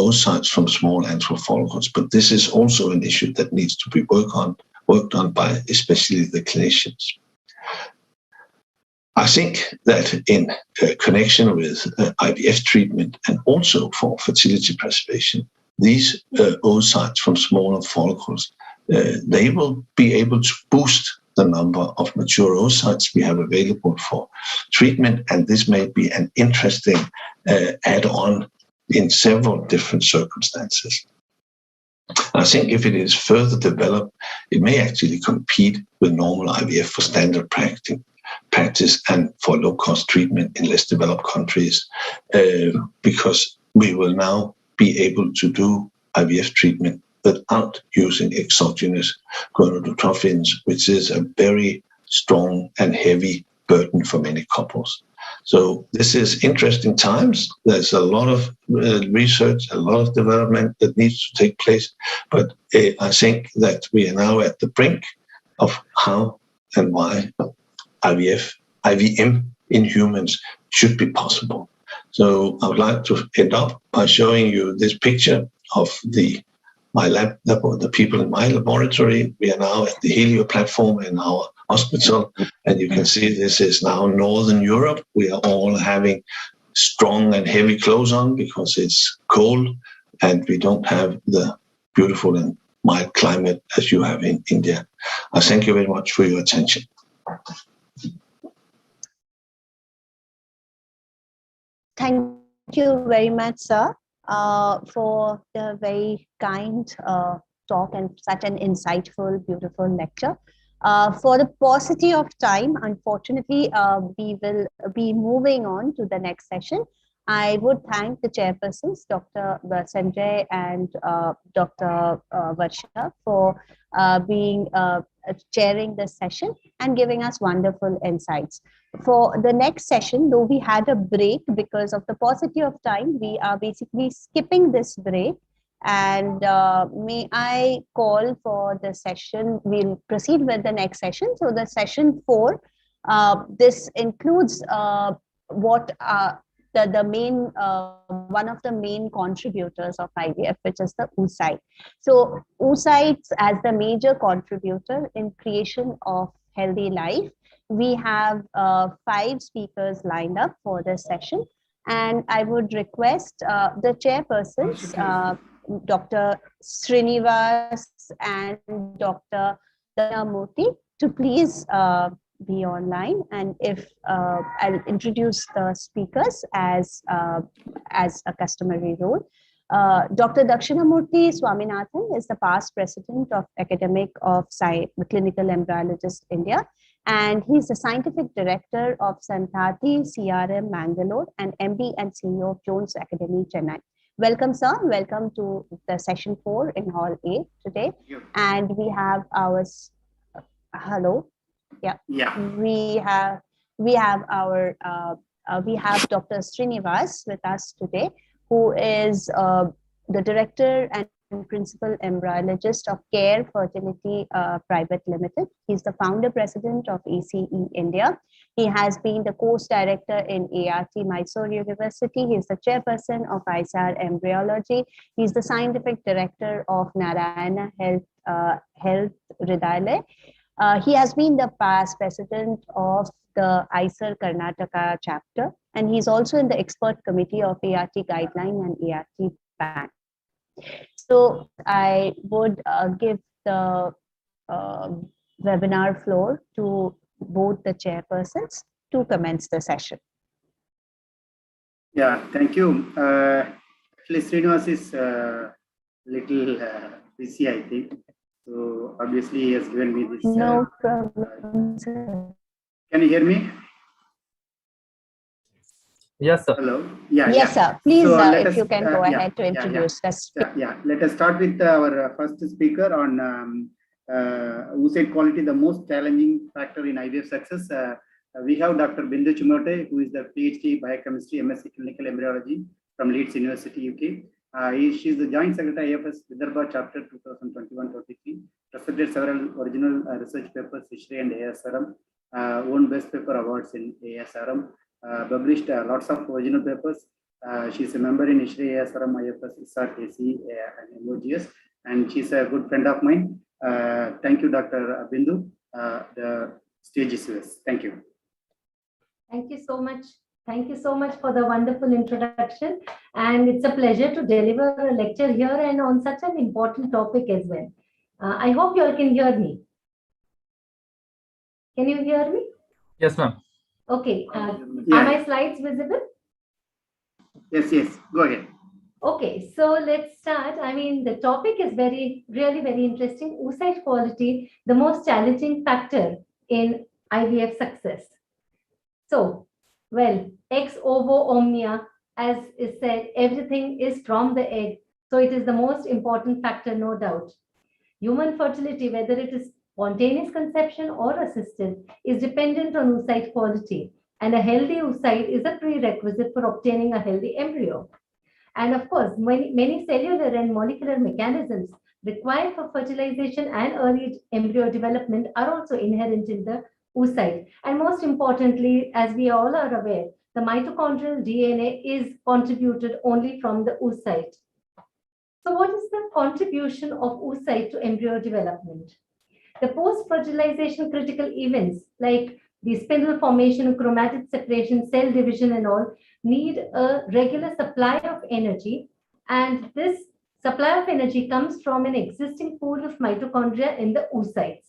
oocytes from small antral follicles. But this is also an issue that needs to be worked on by especially the clinicians. I think that in connection with IVF treatment and also for fertility preservation, these oocytes from smaller follicles, they will be able to boost the number of mature oocytes we have available for treatment. And this may be an interesting add-on in several different circumstances. I think if it is further developed, it may actually compete with normal IVF for standard practice and for low-cost treatment in less developed countries, because we will now be able to do IVF treatment without using exogenous gonadotrophins, which is a very strong and heavy burden for many couples. So this is interesting times. There's a lot of research, a lot of development that needs to take place. But I think that we are now at the brink of how and why IVM in humans should be possible. So I would like to end up by showing you this picture of the people in my laboratory. We are now at the Helio platform in our hospital, and you can see this is now Northern Europe. We are all having strong and heavy clothes on because it's cold, and we don't have the beautiful and mild climate as you have in India. I thank you very much for your attention. Thank you very much, sir, for the very kind talk and such an insightful, beautiful lecture. For the paucity of time, unfortunately, we will be moving on to the next session. I would thank the chairpersons, Dr. Sanjay and Dr. Varsha, for being chairing this session and giving us wonderful insights. For the next session, though we had a break because of the paucity of time, we are basically skipping this break. And may I call for the session, we'll proceed with the next session. So the session 4, this includes what the main one of the main contributors of IVF, which is the oocyte. So oocytes as the major contributor in creation of healthy life. We have 5 speakers lined up for this session, and I would request the chairpersons, Dr. Srinivas and Dr. Murthy, to please be online, and if I'll introduce the speakers as a customary role. Dr. Dakshinamurthy Swaminathan is the past president of Academic of Clinical Embryologist India, and he's the scientific director of Santati CRM Mangalore and MD and CEO of Jones Academy Chennai. Welcome, sir. Welcome to the session 4 in Hall A today. And we have our hello. Yeah. We have our we have Dr. Srinivas with us today, who is the director and principal embryologist of Care Fertility Private Limited. He's the founder president of ACE India. He has been the course director in ART Mysore University. He's the chairperson of ISAR Embryology. He's the scientific director of Narayana Health Hridayalaya. He has been the past president of the ISAR Karnataka chapter, and he's also in the expert committee of ART Guideline and ART Bank. So I would give the webinar floor to both the chairpersons to commence the session. Yeah, thank you. Actually, Srinivas is little busy, I think. So obviously he has given me this. No problem, sir. Can you hear me? Yes, sir. Hello. Yeah. Yes, sir. Please, So if you can go ahead to introduce us. Yeah. Let us start with our first speaker on oocyte quality, the most challenging factor in IVF success. We have Dr. Bindu Chimote, who is the PhD Biochemistry, MSc Clinical Embryology from Leeds University, UK. She is the Joint Secretary IFS Vidarbha Chapter 2021-23, presented several original research papers, ISHRE and ASRM, won Best Paper Awards in ASRM, published lots of original papers. She is a member in ISHRE, ASRM, IFS, ISAT, ACE, and MOGS, and she's a good friend of mine. Thank you, Dr. Bindu. The stage is yours. Thank you. Thank you so much. Thank you so much for the wonderful introduction. And it's a pleasure to deliver a lecture here and on such an important topic as well. I hope you all can hear me. Can you hear me? Yes, ma'am. Okay. Are my slides visible? Yes. Go ahead. Okay, so let's start. I mean, the topic is really very interesting. Oocyte quality, the most challenging factor in IVF success. So, well, ex ovo omnia, as is said, everything is from the egg. So it is the most important factor, no doubt. Human fertility, whether it is spontaneous conception or assisted, is dependent on oocyte quality. And a healthy oocyte is a prerequisite for obtaining a healthy embryo. And of course, many cellular and molecular mechanisms required for fertilization and early embryo development are also inherent in the oocyte. And most importantly, as we all are aware, the mitochondrial DNA is contributed only from the oocyte. So what is the contribution of oocyte to embryo development? The post-fertilization critical events like the spindle formation, chromatid separation, cell division and all need a regular supply of energy, and this supply of energy comes from an existing pool of mitochondria in the oocytes.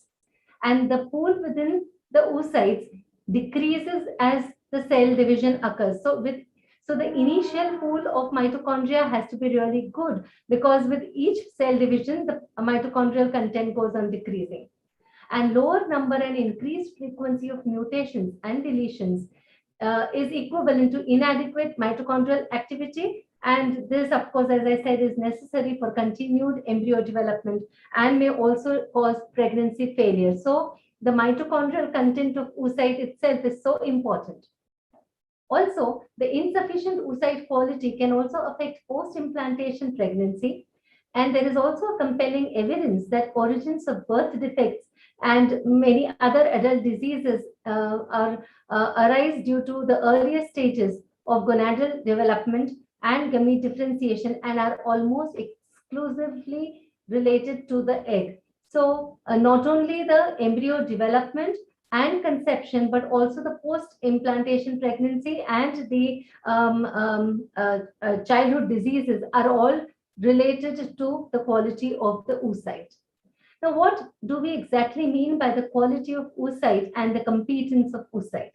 And the pool within the oocytes decreases as the cell division occurs. So the initial pool of mitochondria has to be really good, because with each cell division, the mitochondrial content goes on decreasing. And lower number and increased frequency of mutations and deletions is equivalent to inadequate mitochondrial activity. And this, of course, as I said, is necessary for continued embryo development and may also cause pregnancy failure. So the mitochondrial content of oocyte itself is so important. Also, the insufficient oocyte quality can also affect post-implantation pregnancy. And there is also compelling evidence that origins of birth defects and many other adult diseases arise due to the earlier stages of gonadal development and gamete differentiation and are almost exclusively related to the egg. So not only the embryo development and conception, but also the post-implantation pregnancy and the childhood diseases are all related to the quality of the oocyte. Now, what do we exactly mean by the quality of oocyte and the competence of oocyte?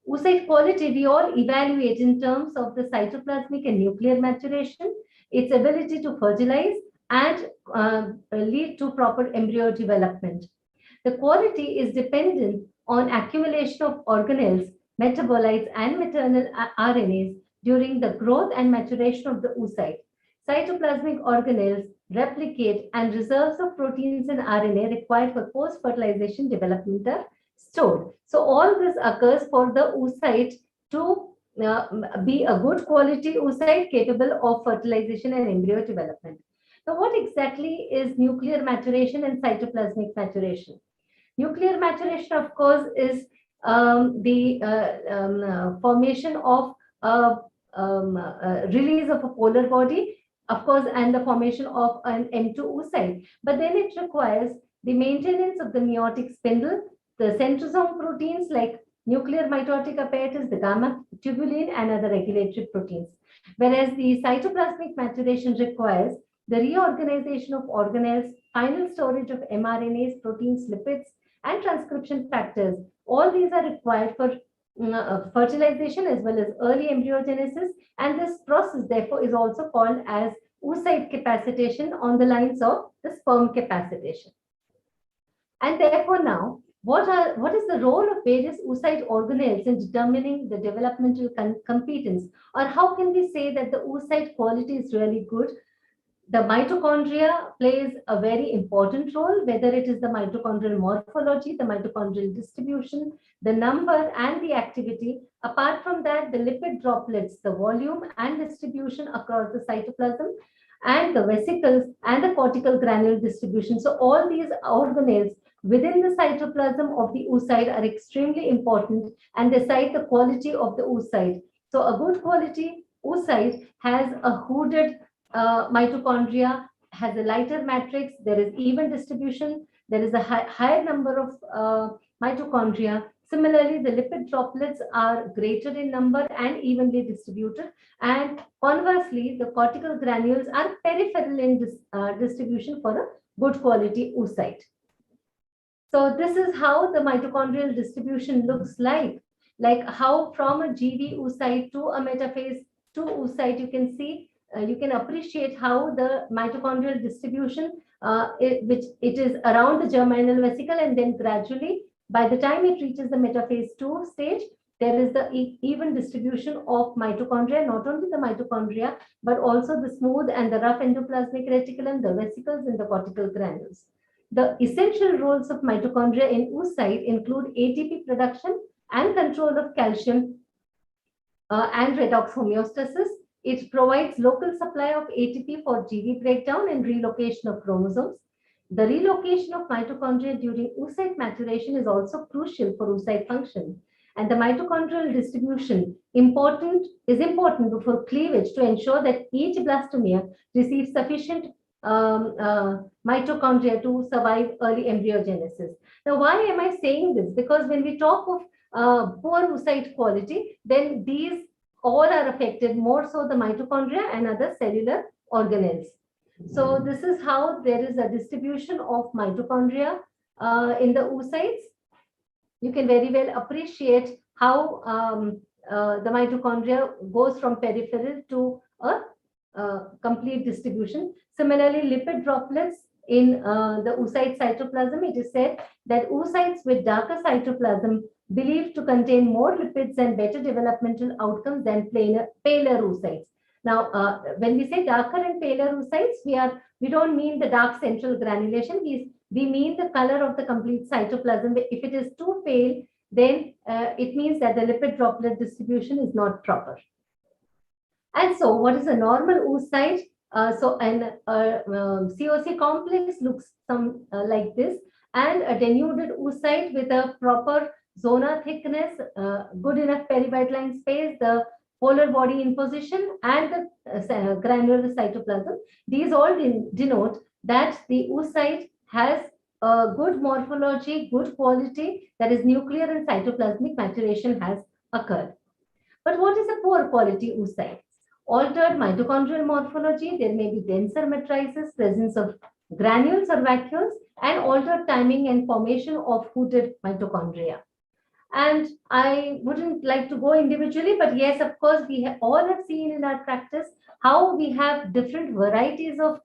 Oocyte quality we all evaluate in terms of the cytoplasmic and nuclear maturation, its ability to fertilize and lead to proper embryo development. The quality is dependent on accumulation of organelles, metabolites, and maternal RNAs during the growth and maturation of the oocyte. Cytoplasmic organelles replicate and reserves of proteins and RNA required for post-fertilization development are stored. So all this occurs for the oocyte to be a good quality oocyte capable of fertilization and embryo development. Now, what exactly is nuclear maturation and cytoplasmic maturation? Nuclear maturation, of course, is the formation of release of a polar body, of course, and the formation of an M2 oocyte. But then it requires the maintenance of the meiotic spindle, the centrosome proteins like nuclear mitotic apparatus, the gamma tubulin, and other regulatory proteins. Whereas the cytoplasmic maturation requires the reorganization of organelles, final storage of mRNAs, proteins, lipids, and transcription factors. All these are required for fertilization as well as early embryogenesis, and this process therefore is also called as oocyte capacitation on the lines of the sperm capacitation. And therefore now, what is the role of various oocyte organelles in determining the developmental competence, or how can we say that the oocyte quality is really good? The mitochondria plays a very important role, whether it is the mitochondrial morphology, the mitochondrial distribution, the number and the activity. Apart from that, the lipid droplets, the volume and distribution across the cytoplasm, and the vesicles and the cortical granule distribution. So all these organelles within the cytoplasm of the oocyte are extremely important and decide the quality of the oocyte. So a good quality oocyte has a hooded mitochondria, has a lighter matrix, there is even distribution, there is a higher number of mitochondria. Similarly, the lipid droplets are greater in number and evenly distributed. And conversely, the cortical granules are peripheral in distribution for a good quality oocyte. So this is how the mitochondrial distribution looks like how from a GV oocyte to a metaphase 2 oocyte, you can see, you can appreciate how the mitochondrial distribution, which it is around the germinal vesicle, and then gradually, by the time it reaches the metaphase 2 stage, there is the even distribution of mitochondria, not only the mitochondria, but also the smooth and the rough endoplasmic reticulum, the vesicles, and the cortical granules. The essential roles of mitochondria in oocyte include ATP production and control of calcium and redox homeostasis. It provides local supply of ATP for GV breakdown and relocation of chromosomes. The relocation of mitochondria during oocyte maturation is also crucial for oocyte function. And the mitochondrial distribution is important before cleavage to ensure that each blastomere receives sufficient mitochondria to survive early embryogenesis. Now, why am I saying this? Because when we talk of poor oocyte quality, then these all are affected, more so the mitochondria and other cellular organelles. So this is how there is a distribution of mitochondria in the oocytes. You can very well appreciate how the mitochondria goes from peripheral to a complete distribution. Similarly, lipid droplets in the oocyte cytoplasm, it is said that oocytes with darker cytoplasm believed to contain more lipids and better developmental outcomes than paler oocytes. Now, when we say darker and paler oocytes, we don't mean the dark central granulation. We mean the color of the complete cytoplasm. If it is too pale, then it means that the lipid droplet distribution is not proper. And so, what is a normal oocyte? COC complex looks like this, and a denuded oocyte with a proper zona thickness, good enough perivitline space, the polar body in position, and the granular cytoplasm. These all denote that the oocyte has a good morphology, good quality, that is nuclear and cytoplasmic maturation has occurred. But what is a poor quality oocyte? Altered mitochondrial morphology, there may be denser matrices, presence of granules or vacuoles, and altered timing and formation of hooded mitochondria. And I wouldn't like to go individually, but yes, of course, we all have seen in our practice how we have different varieties of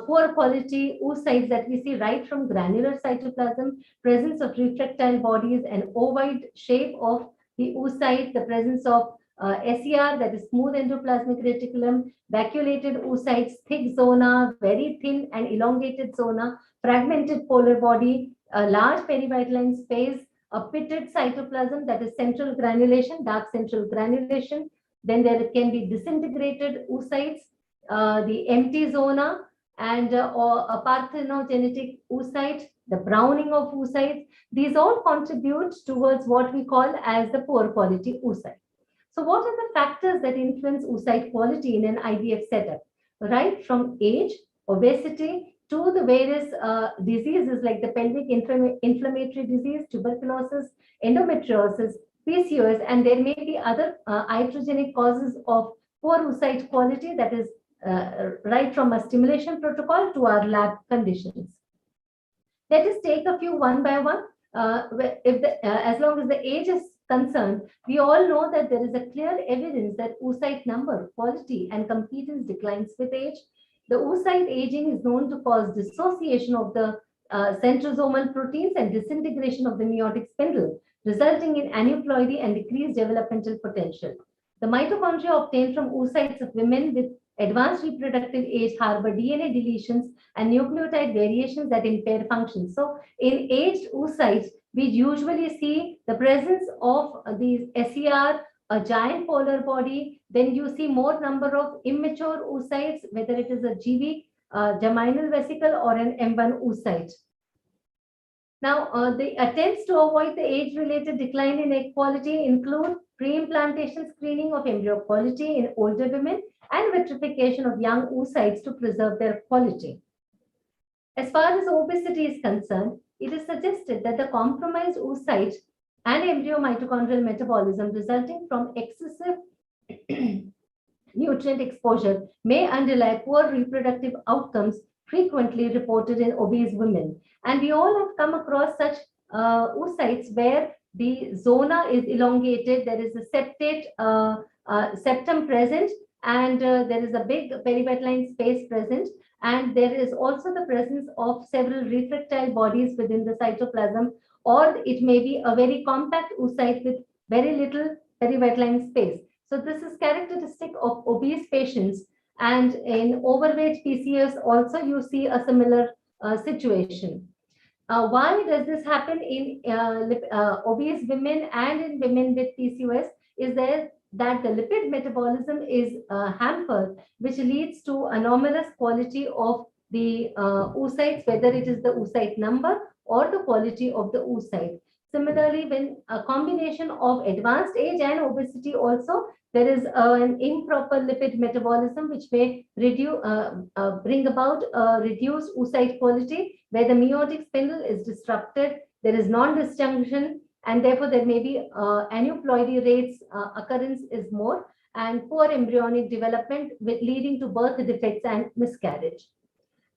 poor quality oocytes that we see, right from granular cytoplasm, presence of refractile bodies, and ovoid shape of the oocyte, the presence of SER, that is smooth endoplasmic reticulum, vacuolated oocytes, thick zona, very thin and elongated zona, fragmented polar body, a large perivitline space, a pitted cytoplasm, that is central granulation, dark central granulation. Then there can be disintegrated oocytes, the empty zona, and or a parthenogenetic oocyte, the browning of oocytes. These all contribute towards what we call as the poor quality oocyte. So what are the factors that influence oocyte quality in an IVF setup? Right from age, obesity, to the various diseases like the pelvic inflammatory disease, tuberculosis, endometriosis, PCOS, and there may be other iatrogenic causes of poor oocyte quality, that is right from a stimulation protocol to our lab conditions. Let us take a few one by one. As long as the age is concerned, we all know that there is a clear evidence that oocyte number, quality, and competence declines with age. The oocyte aging is known to cause dissociation of the centrosomal proteins and disintegration of the meiotic spindle, resulting in aneuploidy and decreased developmental potential. The mitochondria obtained from oocytes of women with advanced reproductive age harbor DNA deletions and nucleotide variations that impair function. So in aged oocytes, we usually see the presence of these SER, a giant polar body. Then you see more number of immature oocytes, whether it is a GV, germinal vesicle, or an M1 oocyte. Now, the attempts to avoid the age-related decline in egg quality include pre-implantation screening of embryo quality in older women and vitrification of young oocytes to preserve their quality. As far as obesity is concerned, it is suggested that the compromised oocyte and embryo mitochondrial metabolism resulting from excessive nutrient exposure may underlie poor reproductive outcomes frequently reported in obese women. And we all have come across such oocytes where the zona is elongated, there is a septate septum present, and there is a big perivitline space present, and there is also the presence of several refractile bodies within the cytoplasm, or it may be a very compact oocyte with very little perivitline space. So this is characteristic of obese patients, and in overweight PCOS also you see a similar situation. Why does this happen in obese women and in women with PCOS? Is there that the lipid metabolism is hampered, which leads to anomalous quality of the oocytes, whether it is the oocyte number or the quality of the oocyte. Similarly, when a combination of advanced age and obesity also, there is an improper lipid metabolism which may bring about reduced oocyte quality, where the meiotic spindle is disrupted, there is non-disjunction, and therefore there may be aneuploidy rates occurrence is more, and poor embryonic development leading to birth defects and miscarriage.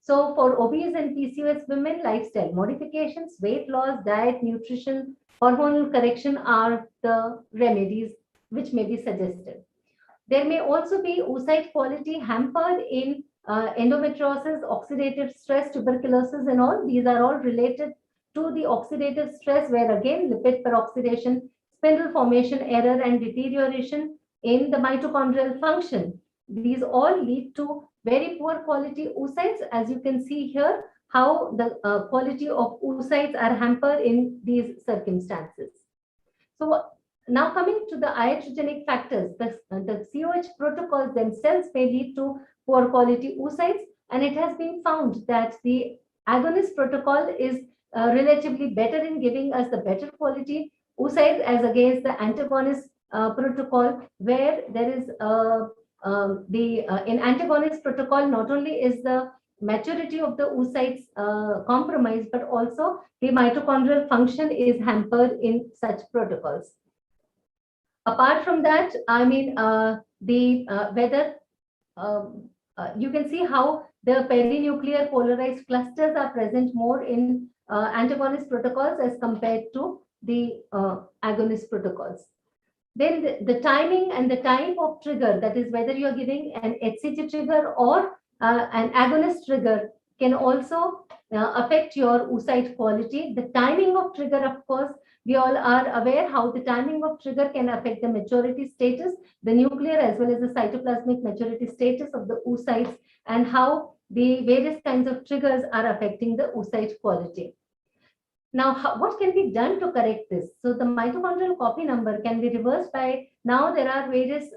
So for obese and PCOS women, lifestyle modifications, weight loss, diet, nutrition, hormonal correction are the remedies which may be suggested. There may also be oocyte quality hampered in endometriosis, oxidative stress, tuberculosis, and all. These are all related to the oxidative stress, where again lipid peroxidation, spindle formation error, and deterioration in the mitochondrial function. These all lead to very poor quality oocytes. As you can see here, how the quality of oocytes are hampered in these circumstances. So now coming to the iatrogenic factors, the COH protocols themselves may lead to poor quality oocytes, and it has been found that the agonist protocol is relatively better in giving us the better quality oocytes as against the antagonist protocol, where there is in antagonist protocol, not only is the maturity of the oocytes compromised, but also the mitochondrial function is hampered in such protocols. Apart from that, I mean, whether you can see how the perinuclear polarized clusters are present more in antagonist protocols as compared to the agonist protocols. Then the timing and the type of trigger, that is whether you're giving an HCG trigger or an agonist trigger, can also affect your oocyte quality. The timing of trigger, of course, we all are aware how the timing of trigger can affect the maturity status, the nuclear as well as the cytoplasmic maturity status of the oocytes, and how the various kinds of triggers are affecting the oocyte quality. Now, what can be done to correct this? So the mitochondrial copy number can be reversed by, now there are various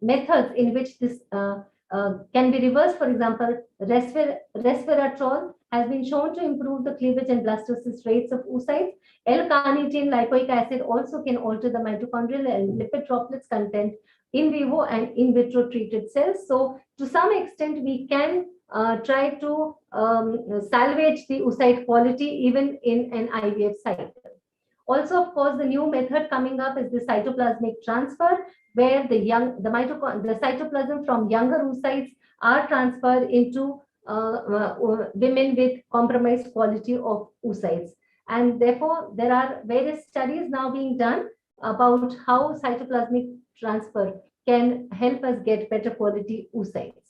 methods in which this can be reversed. For example, resveratrol has been shown to improve the cleavage and blastocyst rates of oocytes. L-carnitine lipoic acid also can alter the mitochondrial and lipid droplets content in vivo and in vitro treated cells. So to some extent, we can try to salvage the oocyte quality even in an IVF cycle. Also, of course, the new method coming up is the cytoplasmic transfer, where the cytoplasm from younger oocytes are transferred into women with compromised quality of oocytes. And therefore, there are various studies now being done about how cytoplasmic transfer can help us get better quality oocytes.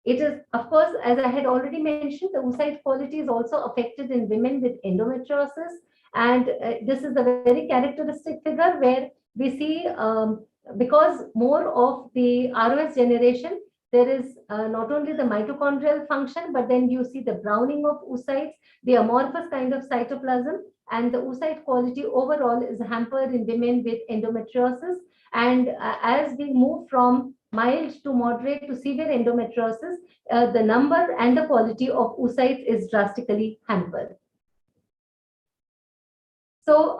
It is, of course, as I had already mentioned, the oocyte quality is also affected in women with endometriosis. And this is a very characteristic figure where we see, because more of the ROS generation, there is not only the mitochondrial function, but then you see the browning of oocytes, the amorphous kind of cytoplasm, and the oocyte quality overall is hampered in women with endometriosis. And as we move from mild to moderate to severe endometriosis, the number and the quality of oocytes is drastically hampered. So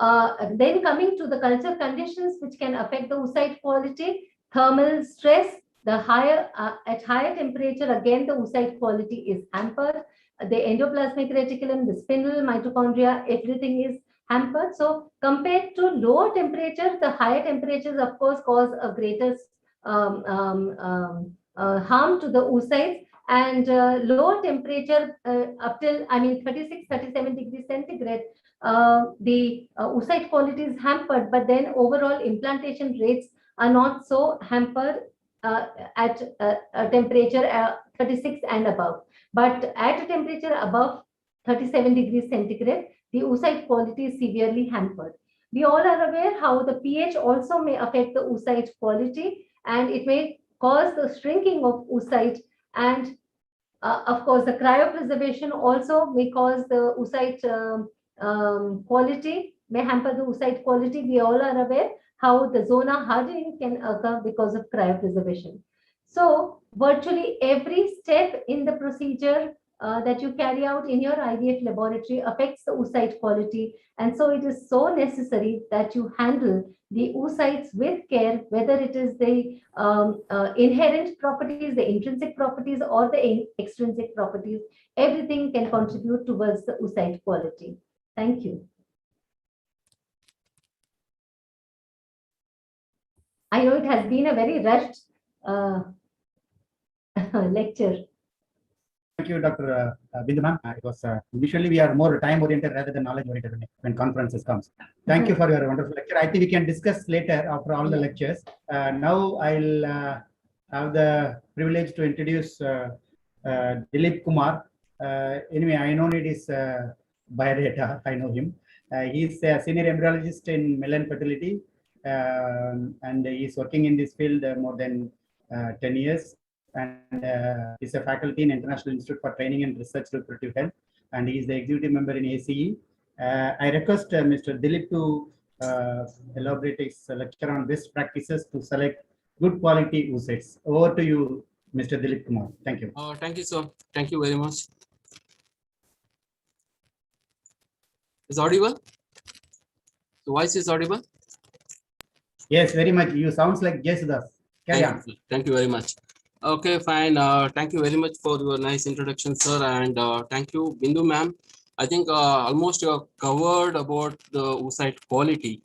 then coming to the culture conditions which can affect the oocyte quality, thermal stress, the higher at higher temperature, again the oocyte quality is hampered. The endoplasmic reticulum, the spindle, mitochondria, everything is hampered. So compared to lower temperature, the higher temperatures of course cause a greater harm to the oocytes, and lower temperature up till 36-37 degrees centigrade, the oocyte quality is hampered, but then overall implantation rates are not so hampered at a temperature 36 and above. But at a temperature above 37 degrees centigrade, the oocyte quality is severely hampered. We all are aware how the pH also may affect the oocyte quality, and it may cause the shrinking of oocyte, and of course the cryopreservation also may cause the oocyte quality, may hamper the oocyte quality. We all are aware how the zona hardening can occur because of cryopreservation. So virtually every step in the procedure that you carry out in your IVF laboratory affects the oocyte quality, and so it is so necessary that you handle the oocytes with care, whether it is the inherent properties, the intrinsic properties, or the extrinsic properties. Everything can contribute towards the oocyte quality. Thank you. I know it has been a very rushed lecture. Thank you, Dr. Bindu ma'am. It was usually we are more time oriented rather than knowledge oriented when conferences comes. Thank you for your wonderful lecture. I think we can discuss later after all the lectures. Now I'll have the privilege to introduce Dilip Kumar. Anyway, I know it is biodata. I know him. He's a senior embryologist in Milan fertility, and he's working in this field more than 10 years. And he's a faculty in International Institute for Training and Research Reproductive Health, and he is the executive member in ACE. I request Mr. Dilip to elaborate his lecture on best practices to select good quality oocytes. Over to you, Mr. Dilip Kumar. Thank you. Thank you, sir. Thank you very much. Is audible? The voice is audible? Yes, very much. You sounds like Jesudas. Carry on. Thank you very much. Okay, fine. Thank you very much for your nice introduction, sir. And thank you, Bindu ma'am. I think almost you have covered about the oocyte quality.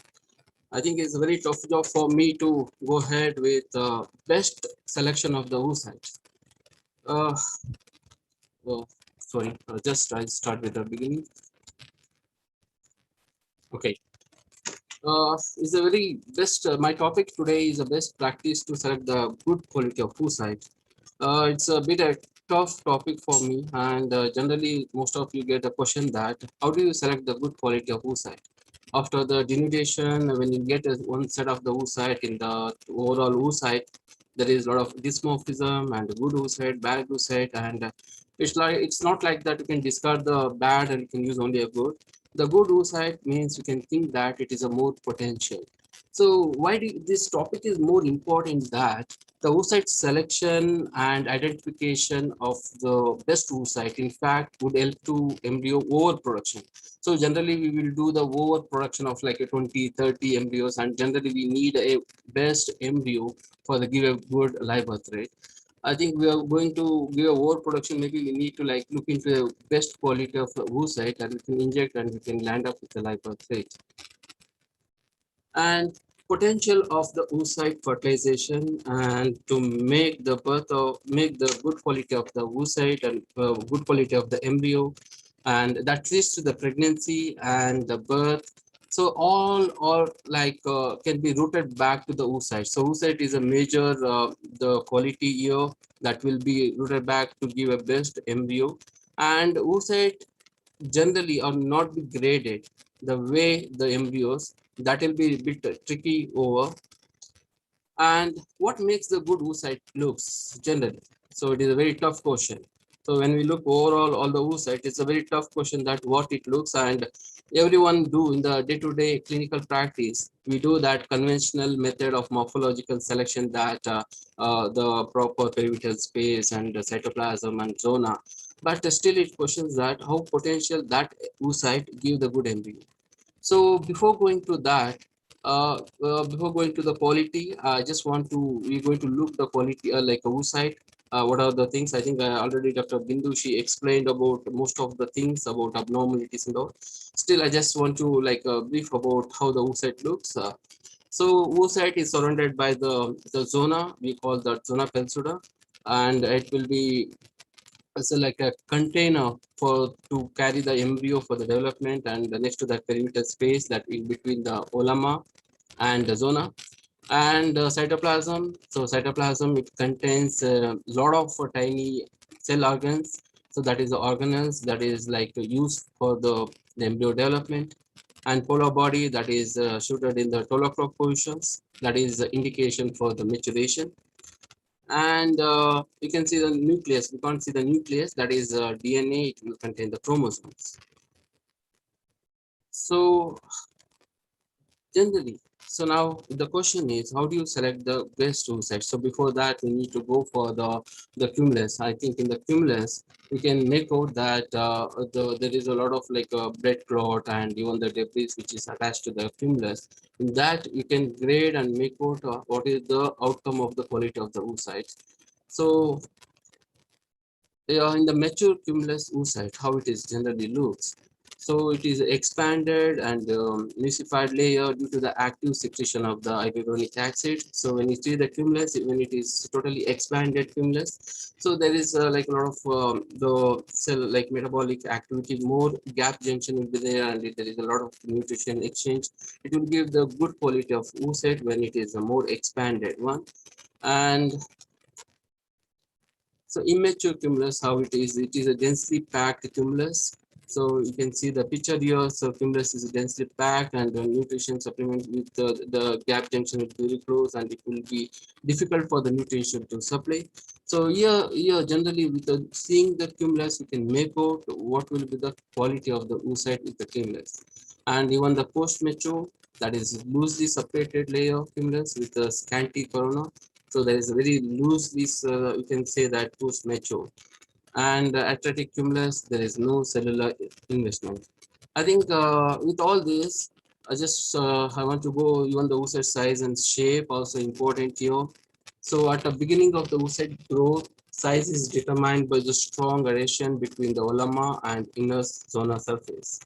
I think it's a very tough job for me to go ahead with best selection of the oocytes. Oh, sorry, just I'll start with the beginning. Okay. Is a very best, my topic today is the best practice to select the good quality of oocyte. It's a bit a tough topic for me, and generally most of you get a question that how do you select the good quality of oocyte? After the denudation, when you get one set of the oocyte in the overall oocyte, there is a lot of dysmorphism and good oocyte, bad oocyte, and it's not like that you can discard the bad and you can use only a good. The good oocyte means you can think that it is a more potential. So why this topic is more important that the oocyte selection and identification of the best oocyte in fact would help to embryo overproduction. So generally we will do the overproduction of like a 20, 30 embryos, and generally we need a best embryo for the give a good live birth rate. I think we are going to give a overproduction. Maybe we need to like look into the best quality of the oocyte that we can inject and we can land up with the live birth rate. And potential of the oocyte fertilization and to make the good quality of the oocyte and good quality of the embryo, and that leads to the pregnancy and the birth. So all like can be rooted back to the oocyte. So oocyte is a major the quality here that will be rooted back to give a best embryo, and oocyte generally are not be graded the way the embryos. That will be a bit tricky over. And what makes the good oocyte looks generally? So it is a very tough question. So when we look overall all the oocyte, it's a very tough question that what it looks, and everyone do in the day-to-day clinical practice. We do that conventional method of morphological selection that the proper perivital space and the cytoplasm and zona. But still it questions that how potential that oocyte give the good embryo. So before going to that, before going to the quality, I just want to, we're going to look the quality like a oocyte. What are the things? I think already Dr. Bindu, she explained about most of the things about abnormalities and all. Still, I just want to like brief about how the oocyte looks. So oocyte is surrounded by the zona, we call that zona pellucida, and it will be as like a container for to carry the embryo for the development, and next to that perimeter space that in between the olama and the zona, and cytoplasm. So cytoplasm, it contains a lot of tiny cell organs. So that is the organelles that is like used for the embryo development, and polar body that is suited in the 12 o'clock positions. That is the indication for the maturation. And you can see the nucleus. We can't see the nucleus, that is DNA. It will contain the chromosomes. So generally, so now the question is, how do you select the best oocyte? So before that, we need to go for the cumulus. I think in the cumulus, we can make out that there is a lot of like a blood clot and even the debris which is attached to the cumulus. In that, you can grade and make out what is the outcome of the quality of the oocyte. So in the mature cumulus oocyte, how it is generally looks. So it is expanded and nucleified layer due to the active secretion of the hyaluronic acid. So when you see the cumulus, when it is totally expanded cumulus, so there is like a lot of the cell like metabolic activity, more gap junction will be there, and there is a lot of nutrition exchange. It will give the good quality of oocyte when it is a more expanded one. And so immature cumulus, how it is a densely packed cumulus, So you can see the picture here. So Cumulus is densely packed, and the nutrition supplement with the gap junction is very close, and it will be difficult for the nutrition to supply. So here generally with seeing the Cumulus, you can make out what will be the quality of the oocyte with the Cumulus. And even the post-mature, that is loosely separated layer of Cumulus with a scanty corona. So there is a very loosely, you can say that post-mature. And atretic Cumulus, there is no cellular investment. I think with all this, I want to go even the oocyte size and shape also important here. So at the beginning of the oocyte growth, size is determined by the strong adhesion between the ulama and inner zona surface.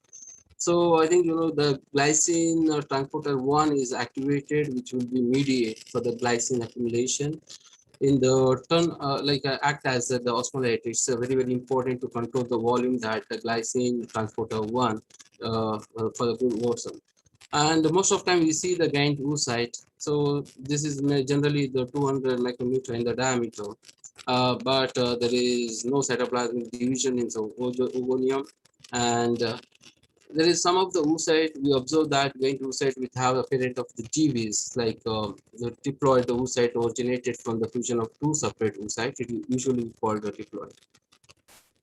So I think the glycine transporter 1 is activated, which will be mediate for the glycine accumulation in the turn act as the osmolalite. It's very important to control the volume that the glycine transporter 1 for the good version. And most of time we see the gained oocyte. So this is generally the 200 micrometer in the diameter, but there is no cytoplasmic division in the ovonium. And there is some of the oocyte we observe that going to oocyte will have a parent of the GVs, like the diploid oocyte originated from the fusion of two separate oocytes. It is usually called the diploid.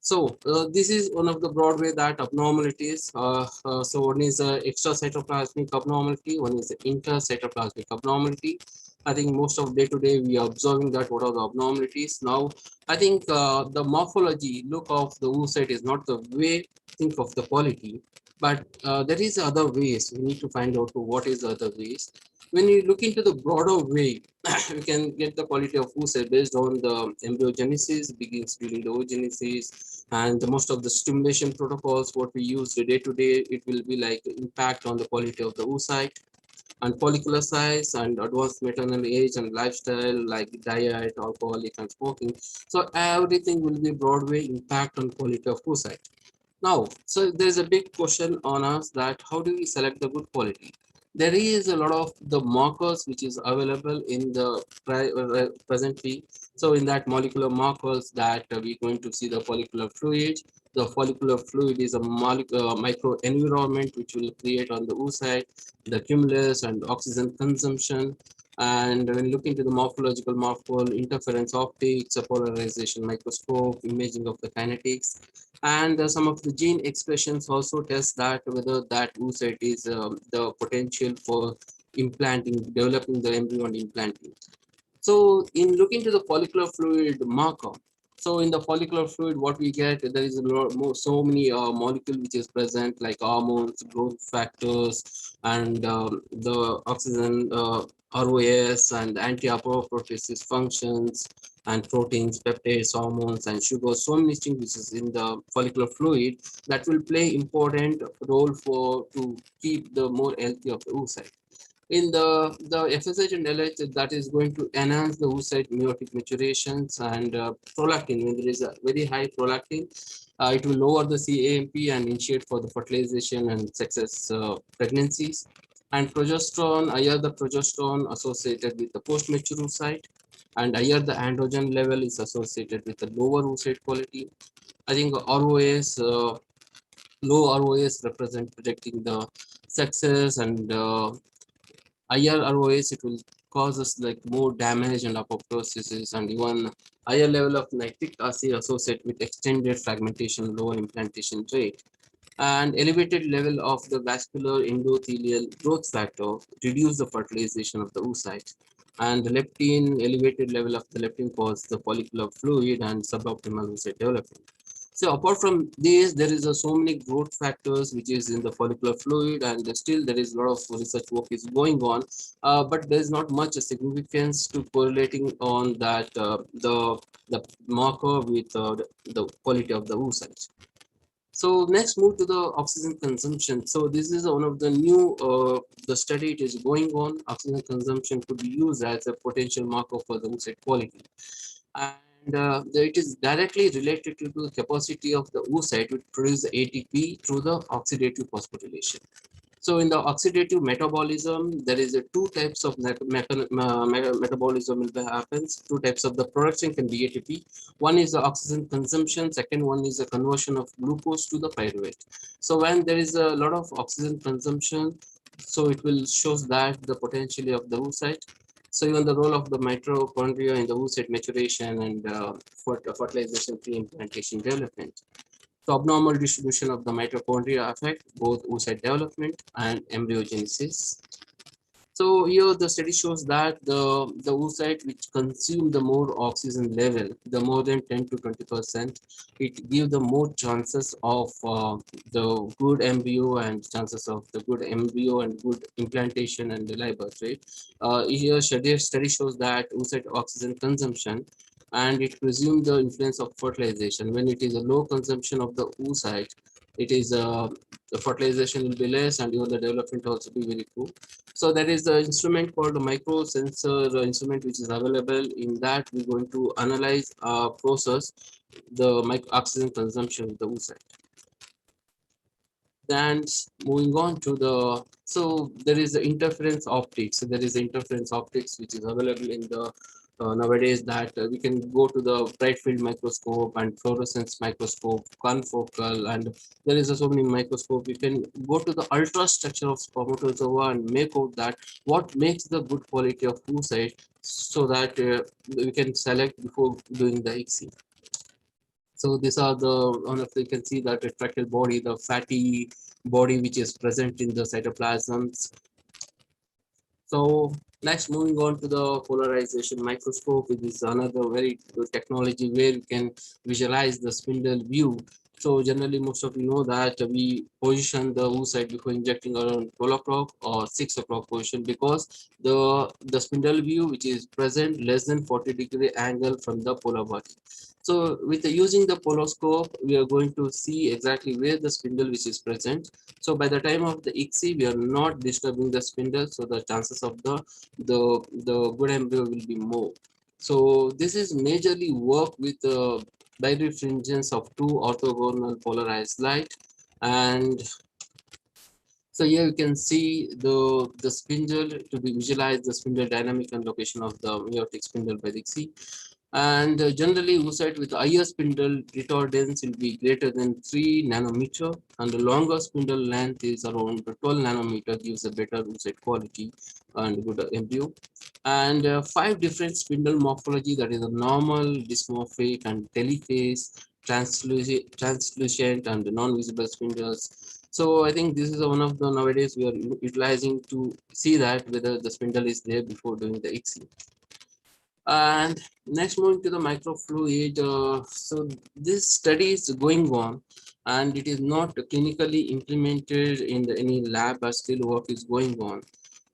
So this is one of the broad way that abnormalities. So one is extracytoplasmic abnormality, one is intercytoplasmic abnormality. I think most of day to day we are observing that what are the abnormalities. Now I think the morphology look of the oocyte is not the way think of the quality, but there is other ways. We need to find out what is the other ways. When you look into the broader way, we can get the quality of oocyte based on the embryogenesis begins during the oogenesis, and most of the stimulation protocols what we use day to day, it will be like impact on the quality of the oocyte, and follicular size and advanced maternal age and lifestyle like diet, alcoholic and smoking. So everything will be Broadway impact on quality of oocyte. Now, so there's a big question on us that how do we select the good quality? There is a lot of the markers which is available in the presently. So in that molecular markers that we're going to see the follicular fluid. The follicular fluid is a microenvironment which will create on the oocyte, the cumulus and oxygen consumption. And when looking to the morphological marker, interference optics, a polarization microscope, imaging of the kinetics, and some of the gene expressions also test that whether that oocyte is the potential for implanting, developing the embryo and implanting. So in looking to the follicular fluid marker, so in the follicular fluid, what we get, there is a lot more, so many molecule which is present like hormones, growth factors, and the oxygen ROS and anti-apoptosis functions, and proteins, peptides, hormones, and sugars. So many things which is in the follicular fluid that will play important role for to keep the more healthy of the oocyte. In the FSH and LH, that is going to enhance the oocyte meiotic maturations, and prolactin, when there is a very high prolactin, it will lower the CAMP and initiate for the fertilization and success pregnancies. And progesterone, higher the progesterone associated with the post-mature oocyte, and higher the androgen level is associated with the lower oocyte quality. I think ROS, low ROS represent predicting the success, and higher ROS, it will cause us like more damage and apoptosis, and even higher level of nitric acid associated with extended fragmentation, lower implantation rate, and elevated level of the vascular endothelial growth factor reduce the fertilization of the oocyte, and the leptin, elevated level of the leptin cause the follicular fluid and suboptimal oocyte development. So apart from this, there is so many growth factors which is in the follicular fluid, and still there is a lot of research work is going on, but there is not much significance to correlating on that the marker with the quality of the oocyte. So next move to the oxygen consumption. So this is one of the new the study it is going on. Oxygen consumption could be used as a potential marker for the oocyte quality. And it is directly related to the capacity of the oocyte to produce ATP through the oxidative phosphorylation. So in the oxidative metabolism, there is two types of metabolism that happens. Two types of the production can be ATP. One is the oxygen consumption. Second one is the conversion of glucose to the pyruvate. So when there is a lot of oxygen consumption, so it will shows that the potential of the oocyte. So even the role of the mitochondria in the oocyte maturation and fertilization pre-implantation development. So abnormal distribution of the mitochondria affect both oocyte development and embryogenesis. So here the study shows that the oocyte which consume the more oxygen level, the more than 10 to 20%, it gives the more chances of the good embryo and chances of the good embryo and good implantation and the live birth rate. Here study shows that oocyte oxygen consumption and it presumes the influence of fertilization. When it is a low consumption of the oocyte, it is the fertilization will be less and even the development also be very poor. So there is an instrument called a micro sensor instrument which is available. In that we're going to analyze process the oxygen consumption of the oocyte. Then moving on to the, so there is the interference optics. So there is interference optics which is available in the nowadays that we can go to the bright field microscope and fluorescence microscope, confocal, and there is so many microscope. You can go to the ultra structure of spermatozoa and make out that what makes the good quality of oocyte, so that we can select before doing the ICSI. So these are the one of the, you can see that retractile body, the fatty body which is present in the cytoplasms. So next, moving on to the polarization microscope, it is another very good technology where you can visualize the spindle view. So generally, most of you know that we position the oocyte before injecting around 12 o'clock or 6 o'clock position, because the spindle view which is present less than 40-degree angle from the polar body. So with using the poloscope, we are going to see exactly where the spindle which is present. So by the time of the ICSI, we are not disturbing the spindle, so the chances of the good embryo will be more. So this is majorly work with the birefringence of two orthogonal polarized light. And so here you can see the spindle to be visualized, the spindle dynamic and location of the meiotic spindle by the ICSI. And generally oocyte with higher spindle retardance will be greater than 3 nanometer, and the longer spindle length is around 12 nanometer, gives a better oocyte quality and good embryo. And 5 different spindle morphology, that is a normal, dysmorphic, and telophase, translucent, and non-visible spindles. So I think this is one of the nowadays we are utilizing to see that whether the spindle is there before doing the ICSI. And next, moving to the microfluid. So this study is going on and it is not clinically implemented in any lab, but still work is going on.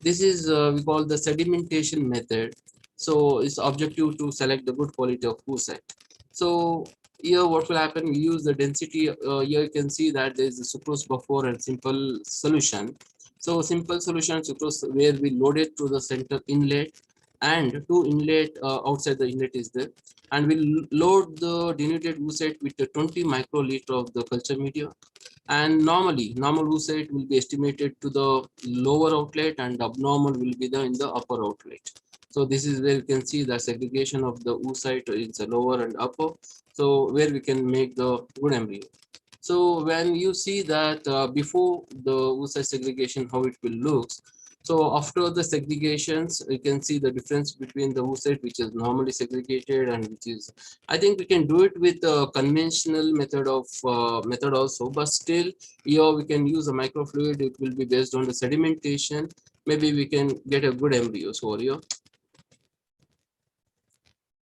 This is we call the sedimentation method. So it's objective to select the good quality of oocyte. So here what will happen, we use the density. Here you can see that there is a sucrose buffer and simple solution. So simple solution sucrose where we load it to the center inlet, and two inlet outside the inlet is there, and we'll load the denuded oocyte with 20 microliter of the culture media. And normally normal oocyte will be estimated to the lower outlet and abnormal will be in the upper outlet. So this is where you can see the segregation of the oocyte in the lower and upper, so where we can make the good embryo. So when you see that before the oocyte segregation, how it will look. So after the segregations, you can see the difference between the oocyte which is normally segregated and which is, I think we can do it with a conventional method of method also, but still here we can use a microfluid. It will be based on the sedimentation. Maybe we can get a good embryo. So here.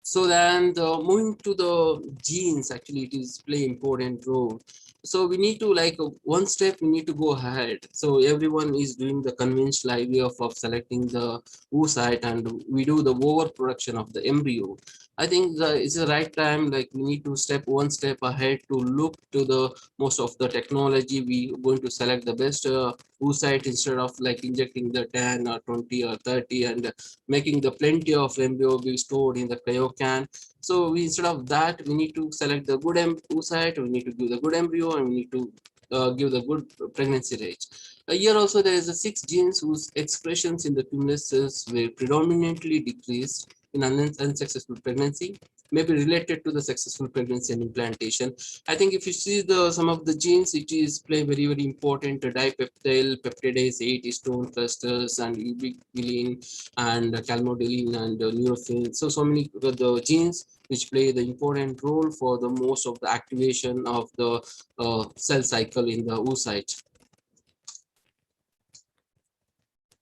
So then moving to the genes, actually it is play important role. So we need to like one step we need to go ahead. So everyone is doing the conventional idea of selecting the oocyte and we do the overproduction of the embryo. I think it's the right time, like we need to step one step ahead to look to the most of the technology. We are going to select the best oocyte instead of like injecting the 10 or 20 or 30 and making the plenty of embryo be stored in the cryocan. So instead of that, we need to select the good oocyte, we need to do the good embryo, and we need to give the good pregnancy rate. Here also there is a 6 genes whose expressions in the tumulus cells were predominantly decreased in unsuccessful pregnancy, may be related to the successful pregnancy and implantation. I think if you see some of the genes, it is play very important dipeptyl, peptidase 8 histone clusters, and ubiquitin and calmodulin and neurophil. So many the genes which play the important role for the most of the activation of the cell cycle in the oocyte.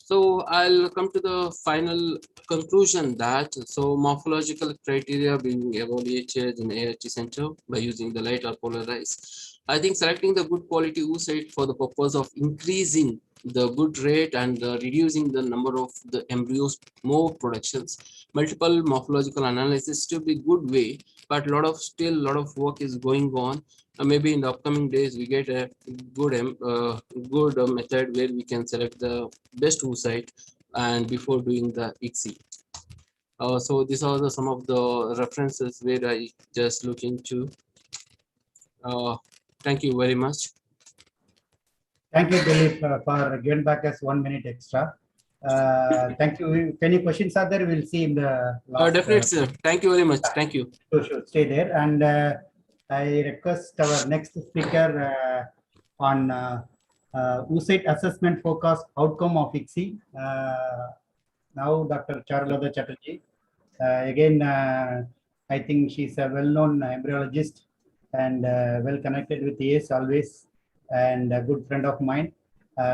So I'll come to the final conclusion that morphological criteria being evaluated in AIT center by using the light or polarized. I think selecting the good quality oocyte for the purpose of increasing the good rate and reducing the number of the embryos more productions. Multiple morphological analysis to be good way, but still a lot of work is going on. Maybe in the upcoming days we get a good method where we can select the best oocyte and before doing the ICSI. So these are some of the references where I just look into. Thank you very much. Thank you, Dilip, for giving back us 1 minute extra. Thank you. If any questions are there, we'll see in the last. Definitely, sir. Thank you very much. Thank you. Sure. Stay there. And I request our next speaker on oocyte assessment focused outcome of ICSI. Now, Dr. Charulata Chatterjee. Again, I think she's a well-known embryologist and well connected with ACE always, and a good friend of mine.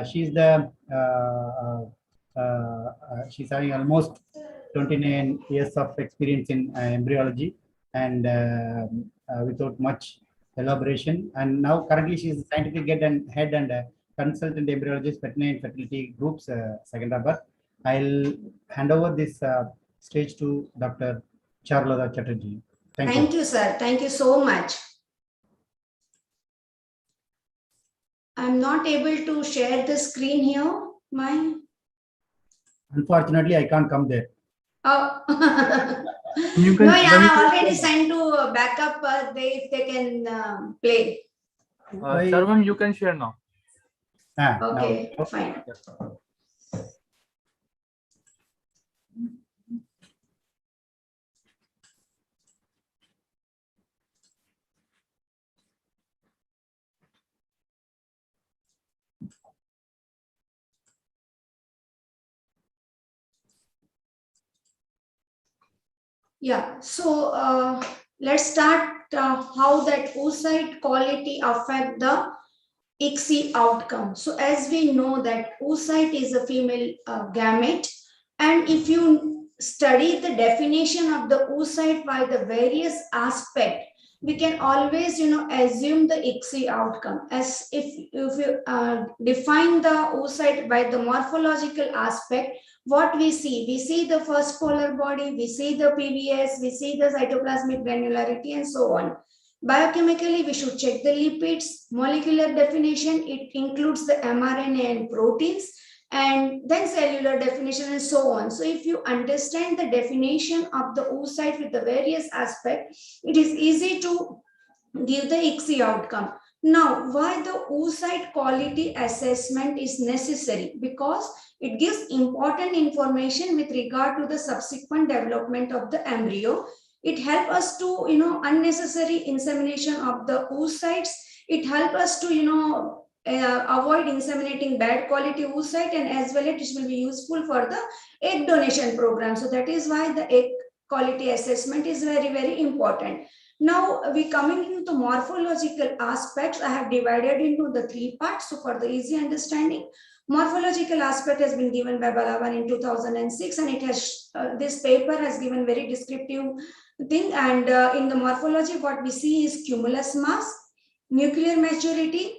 She's having almost 29 years of experience in embryology, and without much elaboration. And now currently she is a scientific head and consultant embryologist, veterinary fertility groups, Secunderabad. I'll hand over this stage to Dr. Charulata Chatterjee. Thank you, sir. Thank you so much. I'm not able to share the screen here. Unfortunately, I can't come there. Oh. You can, no, yeah, I already sent to backup if they can play. Sarvam, you can share now. Okay, now. Fine. Yeah, so let's start how that oocyte quality affect the ICSI outcome. So as we know that oocyte is a female gamete, and if you study the definition of the oocyte by the various aspects, we can always assume the ICSI outcome. As if you define the oocyte by the morphological aspect, what we see the first polar body, we see the PBS, we see the cytoplasmic granularity, and so on. Biochemically, we should check the lipids. Molecular definition, it includes the mRNA and proteins, and then cellular definition and so on. So if you understand the definition of the oocyte with the various aspects, it is easy to give the ICSI outcome. Now, why the oocyte quality assessment is necessary? Because it gives important information with regard to the subsequent development of the embryo. It helps us to, unnecessary insemination of the oocytes. It helps us to, avoid inseminating bad quality oocyte, and as well it will be useful for the egg donation program. So that is why the egg quality assessment is very important. Now we coming into morphological aspects. I have divided into the 3 parts. So for the easy understanding, morphological aspect has been given by Balaban in 2006, and it has this paper has given very descriptive thing. And in the morphology, what we see is cumulus mass, nuclear maturity,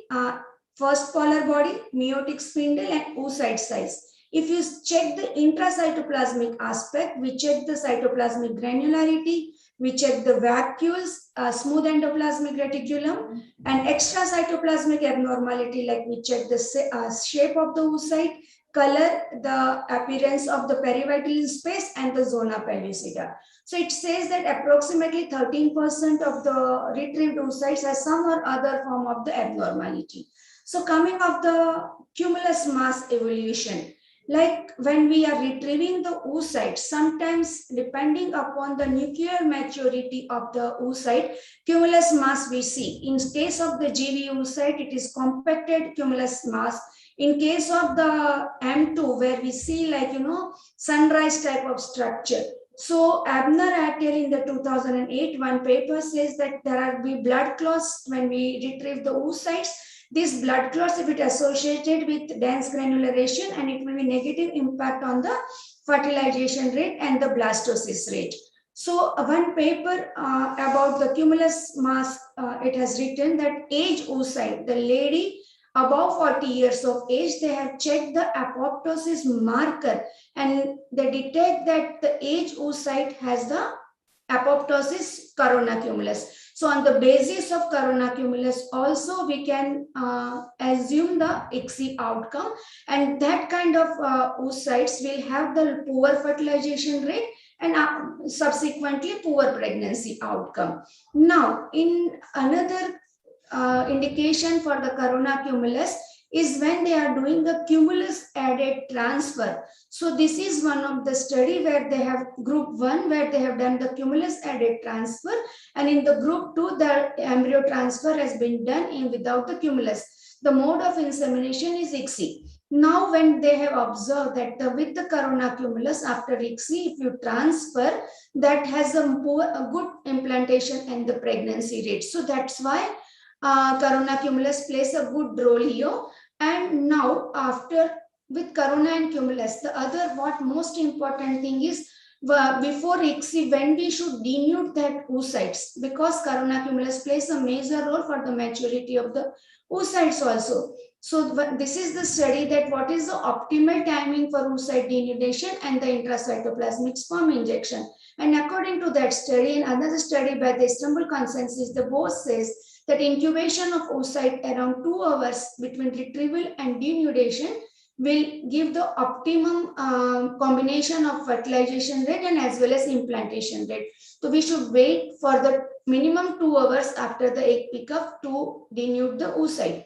first polar body, meiotic spindle, and oocyte size. If you check the intracytoplasmic aspect, we check the cytoplasmic granularity, we check the vacuoles, smooth endoplasmic reticulum, and extracytoplasmic abnormality, like we check the shape of the oocyte, color, the appearance of the perivital space and the zona pellucida. So it says that approximately 13% of the retrieved oocytes has some or other form of the abnormality. So coming of the cumulus mass evolution, like when we are retrieving the oocyte, sometimes depending upon the nuclear maturity of the oocyte, cumulus mass we see. In case of the GV oocyte, it is compacted cumulus mass. In case of the M2, where we see like, sunrise type of structure. So Abner et al. In the 2008, one paper says that there will be blood clots when we retrieve the oocytes. These blood clots, if it associated with dense granulation, and it will be negative impact on the fertilization rate and the blastocyst rate. So one paper about the cumulus mass, it has written that age oocyte, the lady above 40 years of age, they have checked the apoptosis marker and they detect that the age oocyte has the apoptosis corona cumulus. So on the basis of corona cumulus also we can assume the ICSI outcome, and that kind of oocytes will have the poor fertilization rate and subsequently poor pregnancy outcome. Now in another indication for the corona cumulus is when they are doing the cumulus added transfer. So this is one of the study where they have group 1 where they have done the cumulus added transfer, and in the group 2 the embryo transfer has been done without the cumulus. The mode of insemination is ICSI. Now when they have observed that with the corona cumulus after ICSI, if you transfer, that has a good implantation and the pregnancy rate. So that's why corona cumulus plays a good role here. And now after with corona and cumulus, the other most important thing is before ICSI, when we should denude that oocytes, because corona cumulus plays a major role for the maturity of the oocytes also. So this is the study that what is the optimal timing for oocyte denudation and the intracytoplasmic sperm injection. And according to that study and another study by the Istanbul Consensus, the both says that incubation of oocyte around 2 hours between retrieval and denudation will give the optimum combination of fertilization rate and as well as implantation rate. So we should wait for the minimum 2 hours after the egg pickup to denude the oocyte.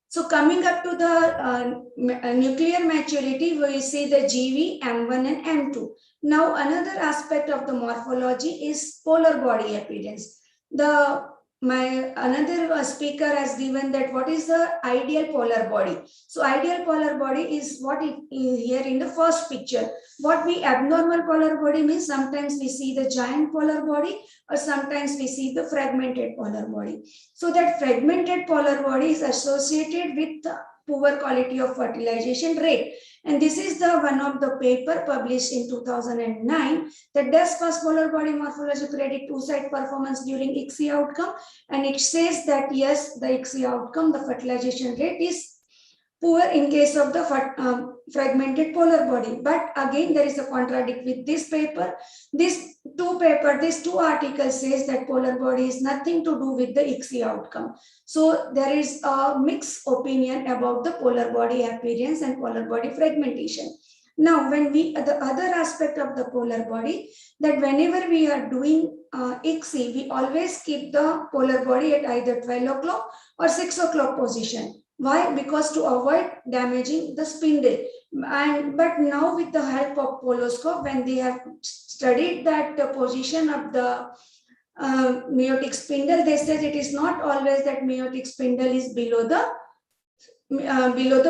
So coming up to the nuclear maturity, we see the GV, M1 and M2. Now another aspect of the morphology is polar body appearance. Another speaker has given that what is the ideal polar body. So ideal polar body is what it is here in the first picture. What we abnormal polar body means, sometimes we see the giant polar body or sometimes we see the fragmented polar body. So that fragmented polar body is associated with the poor quality of fertilization rate. And this is the one of the paper published in 2009 that does first polar body morphology predict oocyte performance during ICSI outcome. And it says that yes, the ICSI outcome, the fertilization rate is poor in case of the fragmented polar body. But again, there is a contradict with this paper. These two articles says that polar body is nothing to do with the ICSI outcome. So there is a mixed opinion about the polar body appearance and polar body fragmentation. Now, when the other aspect of the polar body, that whenever we are doing ICSI, we always keep the polar body at either 12 o'clock or 6 o'clock position. Why? Because to avoid damaging the spindle. But now with the help of poloscope, when they have studied that the position of the meiotic spindle, they said it is not always that meiotic spindle is below the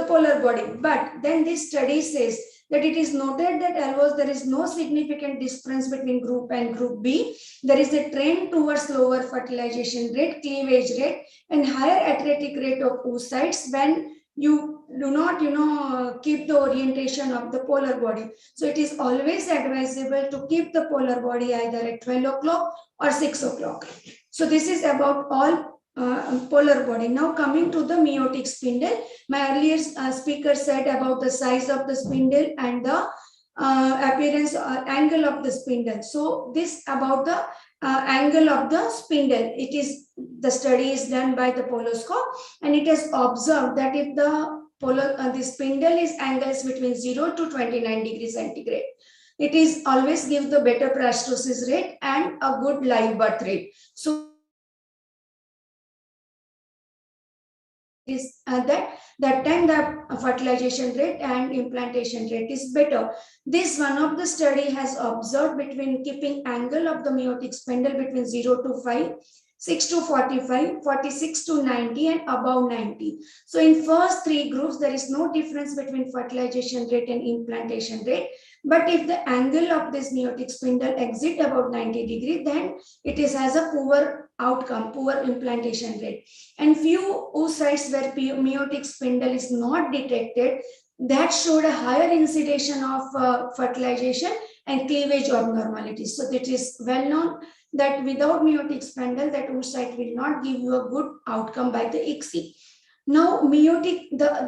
polar body. But then this study says that it is noted that almost there is no significant difference between group A and group B. There is a trend towards lower fertilization rate, cleavage rate, and higher atretic rate of oocytes when you do not, keep the orientation of the polar body. So it is always advisable to keep the polar body either at 12 o'clock or 6 o'clock. So this is about all polar body. Now coming to the meiotic spindle, my earlier speaker said about the size of the spindle and the appearance or angle of the spindle. So this about the angle of the spindle, the study is done by the poloscope, and it has observed that if the this spindle is angles between 0 to 29 degrees centigrade. It is always give the better blastocyst rate and a good live birth rate. So is that time the fertilization rate and implantation rate is better. This one of the study has observed between keeping angle of the meiotic spindle between 0 to 5, 6 to 45, 46 to 90 and above 90. So in first three groups, there is no difference between fertilization rate and implantation rate. But if the angle of this meiotic spindle exceeds about 90 degree, then it has a poor outcome, poor implantation rate. And few oocytes where meiotic spindle is not detected, that showed a higher incidentation of fertilization and cleavage abnormalities. So it is well known that without meiotic spindle, that oocyte will not give you a good outcome by the ICSI. Now,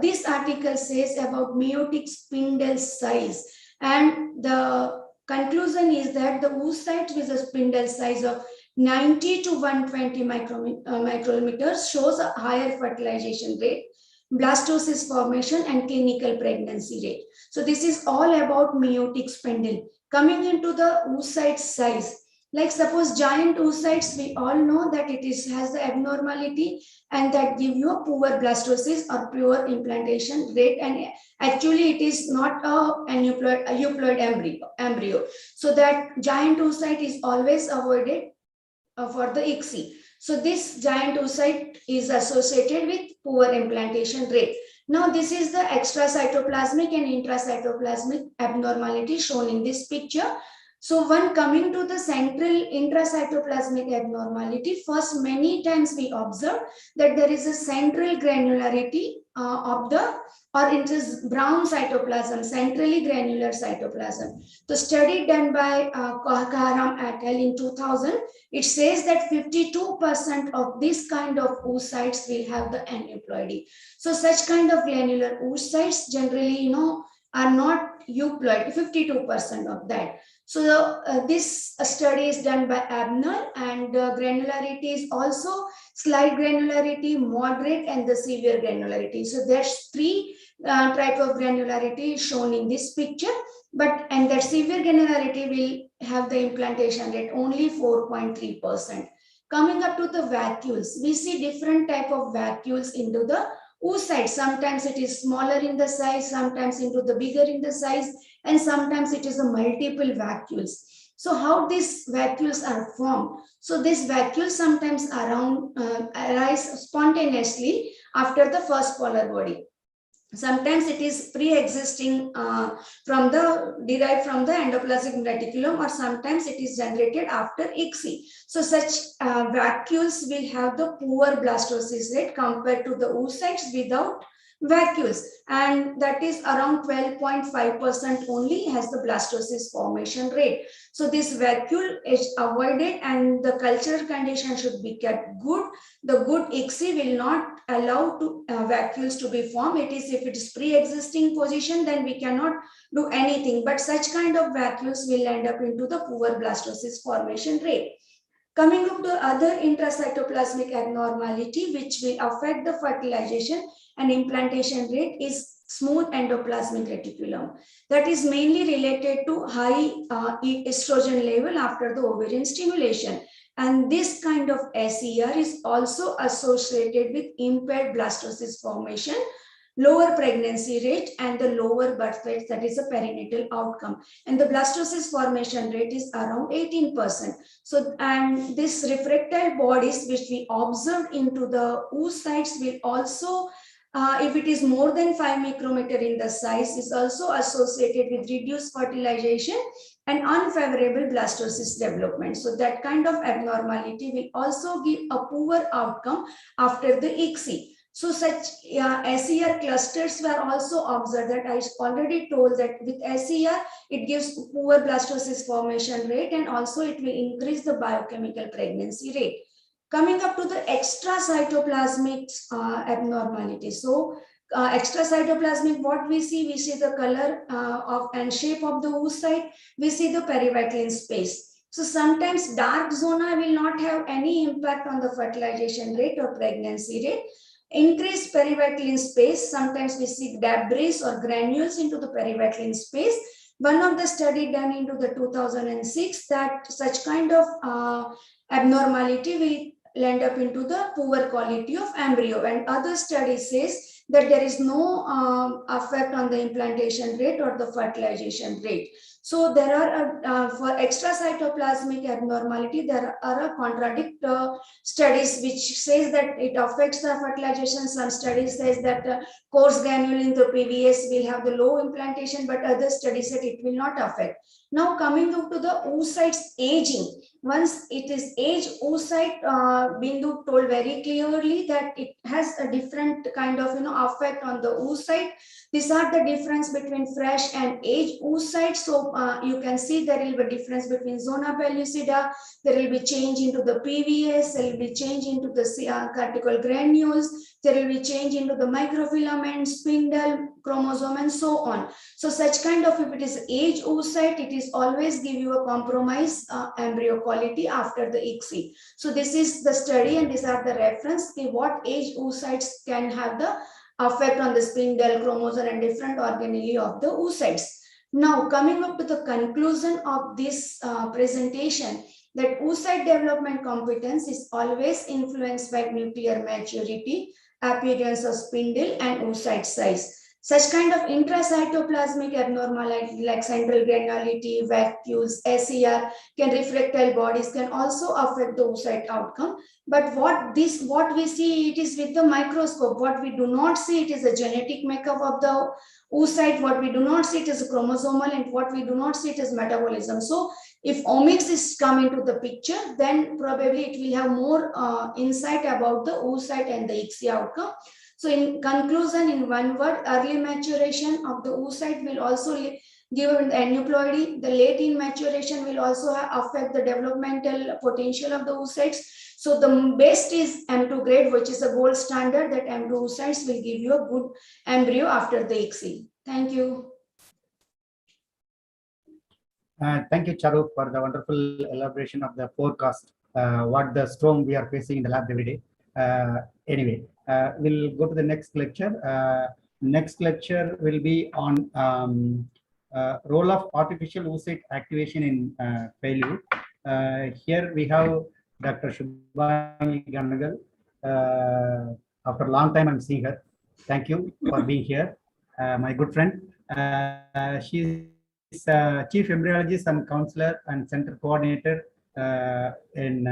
this article says about meiotic spindle size, and the conclusion is that the oocyte with a spindle size of 90 to 120 micrometers shows a higher fertilization rate, blastocyst formation and clinical pregnancy rate. So this is all about meiotic spindle. Coming into the oocyte size, like suppose giant oocytes, we all know that it has the abnormality and that give you a poor blastocyst or poor implantation rate, and actually it is not an euploid embryo. So that giant oocyte is always avoided for the ICSI. So this giant oocyte is associated with poor implantation rate. Now this is the extracytoplasmic and intracytoplasmic abnormality shown in this picture. So when coming to the central intracytoplasmic abnormality, first many times we observe that there is a central granularity of the, or it is brown cytoplasm, centrally granular cytoplasm. The study done by Karam et al. In 2000, it says that 52% of this kind of oocytes will have the aneuploidy. So such kind of granular oocytes generally, are not euploid, 52% of that. So this study is done by Abner, and granularity is also slight granularity, moderate, and the severe granularity. So there's three type of granularity shown in this picture, and that severe granularity will have the implantation rate only 4.3%. Coming up to the vacuoles, we see different type of vacuoles into the oocyte. Sometimes it is smaller in the size, sometimes into the bigger in the size, and sometimes it is a multiple vacuoles. So how these vacuoles are formed? So these vacuoles sometimes arise spontaneously after the first polar body. Sometimes it is pre-existing derived from the endoplasmic reticulum, or sometimes it is generated after ICSI. So such vacuoles will have the poor blastocyst rate compared to the oocytes without vacuoles, and that is around 12.5% only has the blastocyst formation rate. So this vacuole is avoided, and the cultural condition should be kept good. The good ICSI will not allow vacuoles to be formed. It is if it is pre-existing position, then we cannot do anything, but such kind of vacuoles will end up into the poor blastocyst formation rate. Coming up to other intracytoplasmic abnormality which will affect the fertilization and implantation rate is smooth endoplasmic reticulum. That is mainly related to high estrogen level after the ovarian stimulation. And this kind of SER is also associated with impaired blastocyst formation, lower pregnancy rate, and the lower birth rate, that is a perinatal outcome. And the blastocyst formation rate is around 18%. So, and this refractile bodies which we observed into the oocytes will also, if it is more than 5 micrometer in the size, is also associated with reduced fertilization and unfavorable blastocyst development. So that kind of abnormality will also give a poor outcome after the ICSI. So such SER clusters were also observed, that I already told that with SER, it gives poor blastocyst formation rate, and also it will increase the biochemical pregnancy rate. Coming up to the extracytoplasmic abnormality. So extracytoplasmic, what we see the color of and shape of the oocyte, we see the perivitline space. So sometimes dark zona will not have any impact on the fertilization rate or pregnancy rate. increased perivitallin space. Sometimes we see debris or granules into the perivitallin space. One of the study done into the 2006 that such kind of abnormality will end up into the poor quality of embryo, and other study says that there is no effect on the implantation rate or the fertilization rate. So there are, for extracytoplasmic abnormality, there are contradictory studies which says that it affects the fertilization. Some studies says that coarse granule in the PVS will have the low implantation, but other studies said it will not affect. Now coming up to the oocytes aging. Once it is age, oocyte, Bindu told very clearly that it has a different kind of effect on the oocyte. These are the difference between fresh and age oocyte. So you can see there will be difference between zona pellucida. There will be change into the PVS. There will be change into the cortical granules. There will be change into the microfilament, spindle, chromosome, and so on. So such kind of, if it is age oocyte, it is always give you a compromised embryo quality after the ICSI. So this is the study and these are the reference. What age oocytes can have the effect on the spindle, chromosome, and different organelle of the oocytes. Now coming up to the conclusion of this presentation, that oocyte development competence is always influenced by nuclear maturity, appearance of spindle, and oocyte size. Such kind of intracytoplasmic abnormality like central granulosity, vacuoles, SER, refractile bodies can also affect the oocyte outcome. But what we see, it is with the microscope. What we do not see, it is a genetic makeup of the oocyte. What we do not see, it is chromosomal, and what we do not see, it is metabolism. So if omics is coming to the picture, then probably it will have more insight about the oocyte and the ICSI outcome. So in conclusion, in one word, early maturation of the oocyte will also give an aneuploidy. The late in maturation will also affect the developmental potential of the oocytes. So the best is M2 grade, which is a gold standard, that M2 oocytes will give you a good embryo after the ICSI. Thank you. Thank you, Charu, for the wonderful elaboration of the forecast, what the storm we are facing in the lab every day. Anyway, we'll go to the next lecture. Next lecture will be on role of artificial oocyte activation in failure. Here we have Dr. Shubhani Ganagal. After a long time, I'm seeing her. Thank you for being here, my good friend. She's Chief Embryologist and Counselor and Center Coordinator in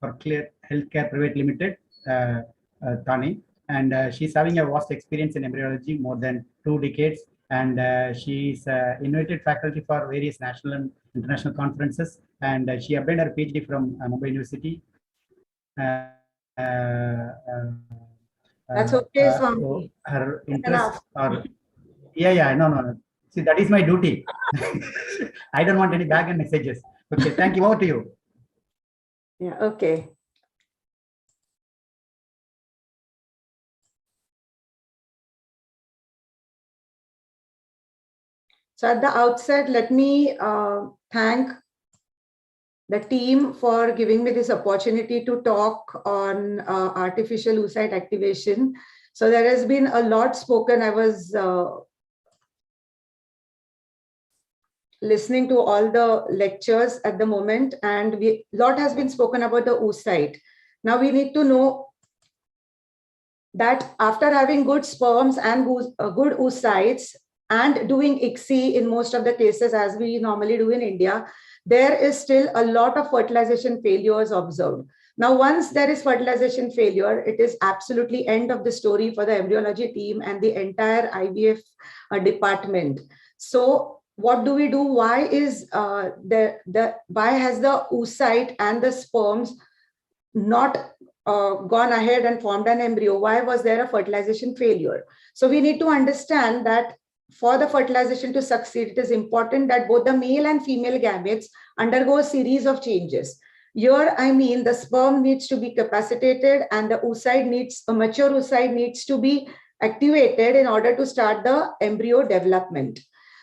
Berkeley Healthcare Private Limited, Thane. And she's having a vast experience in embryology, more than 2 decades. And she's invited faculty for various national and international conferences. And she obtained her PhD from Mumbai University. That's okay, Swami. Her interests are, no. See, that is my duty. I don't want any backend messages. Okay, thank you. Over to you. Yeah, okay. So at the outset, let me thank the team for giving me this opportunity to talk on artificial oocyte activation. So there has been a lot spoken. I was listening to all the lectures at the moment, and a lot has been spoken about the oocyte. Now we need to know that after having good sperms and good oocytes and doing ICSI in most of the cases, as we normally do in India, there is still a lot of fertilization failures observed. Now, once there is fertilization failure, it is absolutely end of the story for the embryology team and the entire IVF department. So what do we do? Why is why has the oocyte and the sperms not gone ahead and formed an embryo? Why was there a fertilization failure? So we need to understand that for the fertilization to succeed, it is important that both the male and female gametes undergo a series of changes. Here, I mean, the sperm needs to be capacitated and the oocyte needs, a mature oocyte needs to be activated in order to start the embryo development.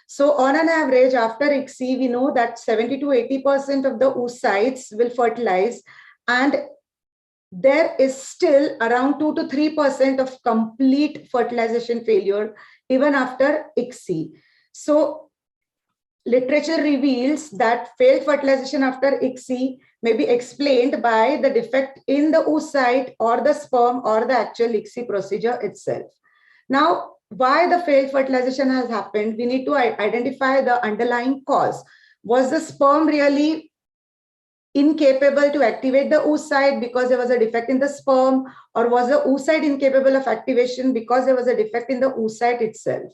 So on an average, after ICSI, we know that 70 to 80% of the oocytes will fertilize, and there is still around 2 to 3% of complete fertilization failure even after ICSI. So literature reveals that failed fertilization after ICSI may be explained by the defect in the oocyte or the sperm or the actual ICSI procedure itself. Now, why the failed fertilization has happened, we need to identify the underlying cause. Was the sperm really incapable to activate the oocyte because there was a defect in the sperm, or was the oocyte incapable of activation because there was a defect in the oocyte itself?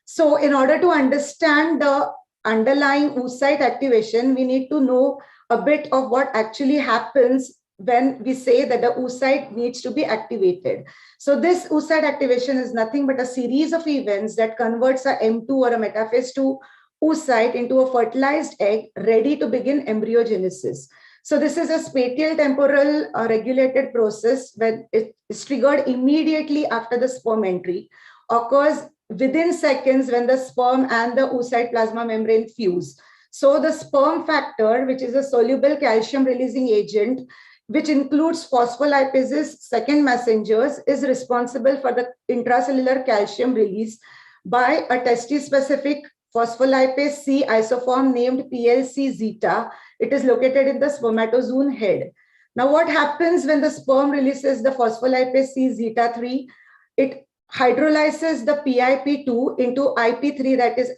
So in order to understand the underlying oocyte activation, we need to know a bit of what actually happens when we say that the oocyte needs to be activated. So this oocyte activation is nothing but a series of events that converts a M2 or a metaphase 2 oocyte into a fertilized egg ready to begin embryogenesis. So this is a spatial temporal regulated process when it is triggered immediately after the sperm entry, occurs within seconds when the sperm and the oocyte plasma membrane fuse. So the sperm factor, which is a soluble calcium releasing agent, which includes phospholipases, second messengers, is responsible for the intracellular calcium release by a testis-specific phospholipase C isoform named PLC zeta. It is located in the spermatozoon head. Now, what happens when the sperm releases the phospholipase C zeta 3? It hydrolyzes the PIP2 into IP3, that is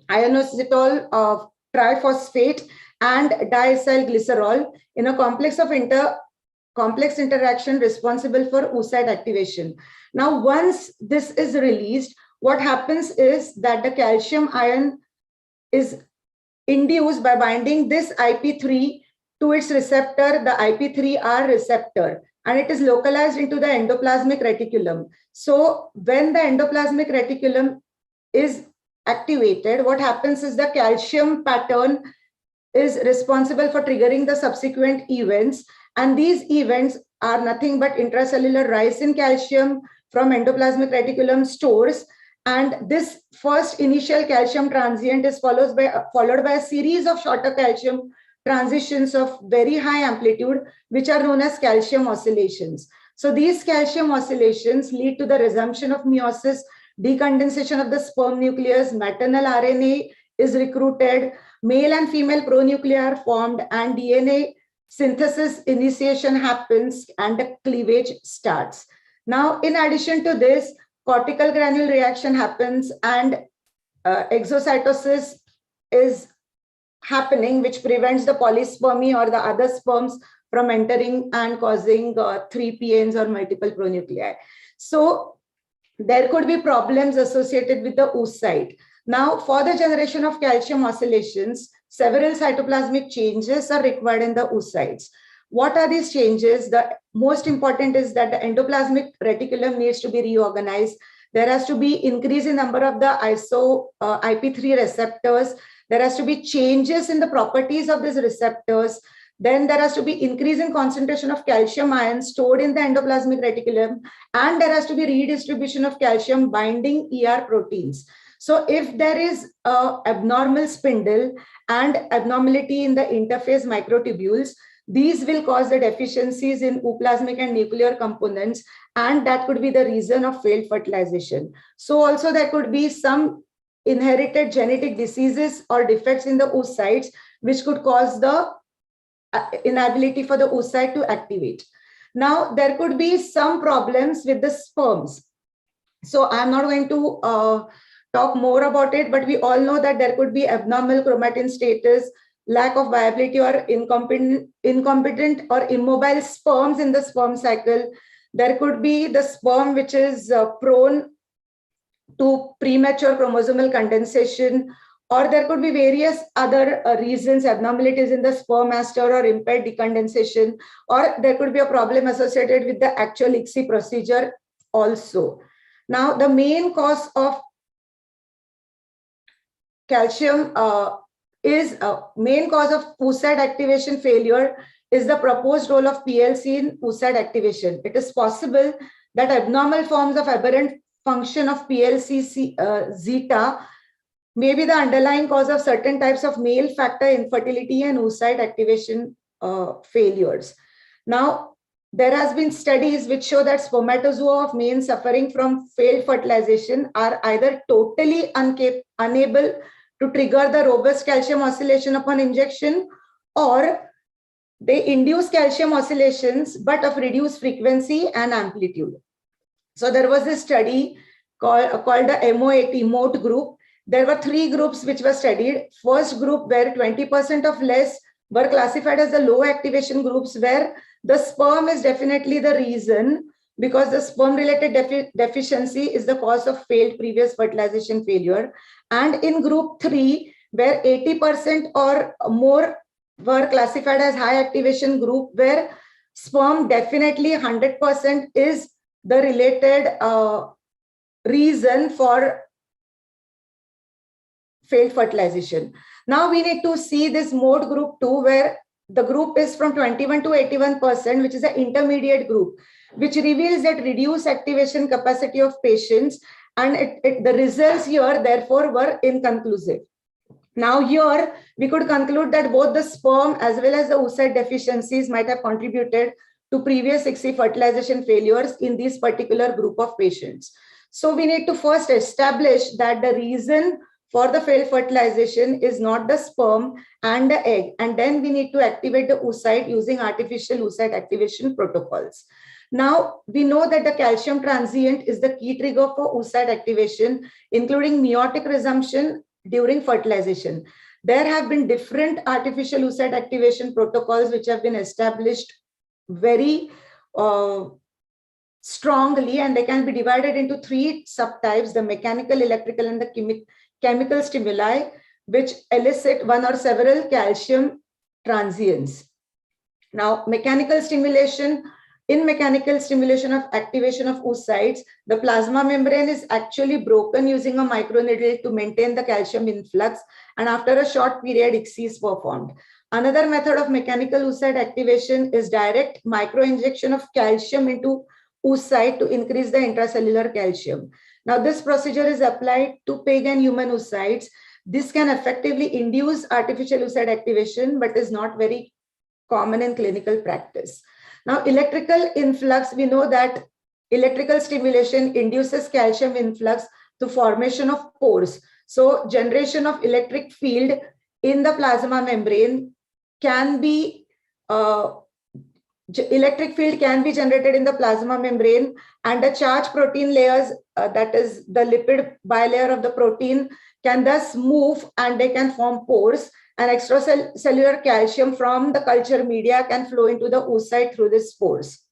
ionositol triphosphate and diacylglycerol in a complex interaction responsible for oocyte activation. Now, once this is released, what happens is that the calcium ion is induced by binding this IP3 to its receptor, the IP3R receptor, and it is localized into the endoplasmic reticulum. So when the endoplasmic reticulum is activated, what happens is the calcium pattern is responsible for triggering the subsequent events. And these events are nothing but intracellular rise in calcium from endoplasmic reticulum stores. And this first initial calcium transient is followed by a series of shorter calcium transitions of very high amplitude, which are known as calcium oscillations. So these calcium oscillations lead to the resumption of meiosis, decondensation of the sperm nucleus, maternal RNA is recruited, male and female pronuclei are formed, and DNA synthesis initiation happens and the cleavage starts. Now, in addition to this, cortical granule reaction happens and exocytosis is happening, which prevents the polyspermy or the other sperms from entering and causing 3PNs or multiple pronuclei. So there could be problems associated with the oocyte. Now, for the generation of calcium oscillations, several cytoplasmic changes are required in the oocytes. What are these changes? The most important is that the endoplasmic reticulum needs to be reorganized. There has to be increase in number of the IP3 receptors. There has to be changes in the properties of these receptors. Then there has to be increase in concentration of calcium ions stored in the endoplasmic reticulum, and there has to be redistribution of calcium binding ER proteins. So if there is an abnormal spindle and abnormality in the interface microtubules, these will cause the deficiencies in ooplasmic and nuclear components, and that could be the reason of failed fertilization. So also there could be some inherited genetic diseases or defects in the oocytes, which could cause the inability for the oocyte to activate. Now, there could be some problems with the sperms. So I'm not going to talk more about it, but we all know that there could be abnormal chromatin status, lack of viability or incompetent or immobile sperms in the sperm cycle. There could be the sperm which is prone to premature chromosomal condensation, or there could be various other reasons, abnormalities in the sperm aster or impaired decondensation, or there could be a problem associated with the actual ICSI procedure also. Now, the main cause of calcium main cause of oocyte activation failure is the proposed role of PLC in oocyte activation. It is possible that abnormal forms of aberrant function of PLC zeta may be the underlying cause of certain types of male factor infertility and oocyte activation failures. Now, there has been studies which show that spermatozoa of males suffering from failed fertilization are either totally unable to trigger the robust calcium oscillation upon injection, or they induce calcium oscillations but of reduced frequency and amplitude. So there was a study called the MOAT group. There were 3 groups which were studied. First group, where 20% of less were classified as the low activation groups, where the sperm is definitely the reason, because the sperm related deficiency is the cause of failed previous fertilization failure. And in group 3, where 80% or more were classified as high activation group, where sperm definitely 100% is the related reason for failed fertilization. Now we need to see this mode group 2, where the group is from 21 to 81%, which is an intermediate group, which reveals that reduced activation capacity of patients, and the results here therefore were inconclusive. Now here we could conclude that both the sperm as well as the oocyte deficiencies might have contributed to previous ICSI fertilization failures in this particular group of patients. So we need to first establish that the reason for the failed fertilization is not the sperm and the egg, and then we need to activate the oocyte using artificial oocyte activation protocols. Now we know that the calcium transient is the key trigger for oocyte activation, including meiotic resumption during fertilization. There have been different artificial oocyte activation protocols which have been established very strongly, and they can be divided into 3 subtypes: the mechanical, electrical, and the chemical stimuli, which elicit one or several calcium transients. Now, mechanical stimulation. In mechanical stimulation of activation of oocytes, the plasma membrane is actually broken using a microneedle to maintain the calcium influx, and after a short period, ICSI is performed. Another method of mechanical oocyte activation is direct microinjection of calcium into oocyte to increase the intracellular calcium. Now, this procedure is applied to pig and human oocytes. This can effectively induce artificial oocyte activation, but is not very common in clinical practice. Now, electrical influx, we know that electrical stimulation induces calcium influx to formation of pores. So generation of electric field in the plasma membrane can be, electric field can be generated in the plasma membrane, and the charged protein layers, that is the lipid bilayer of the protein, can thus move and they can form pores, and extracellular calcium from the culture media can flow into the oocyte through these pores.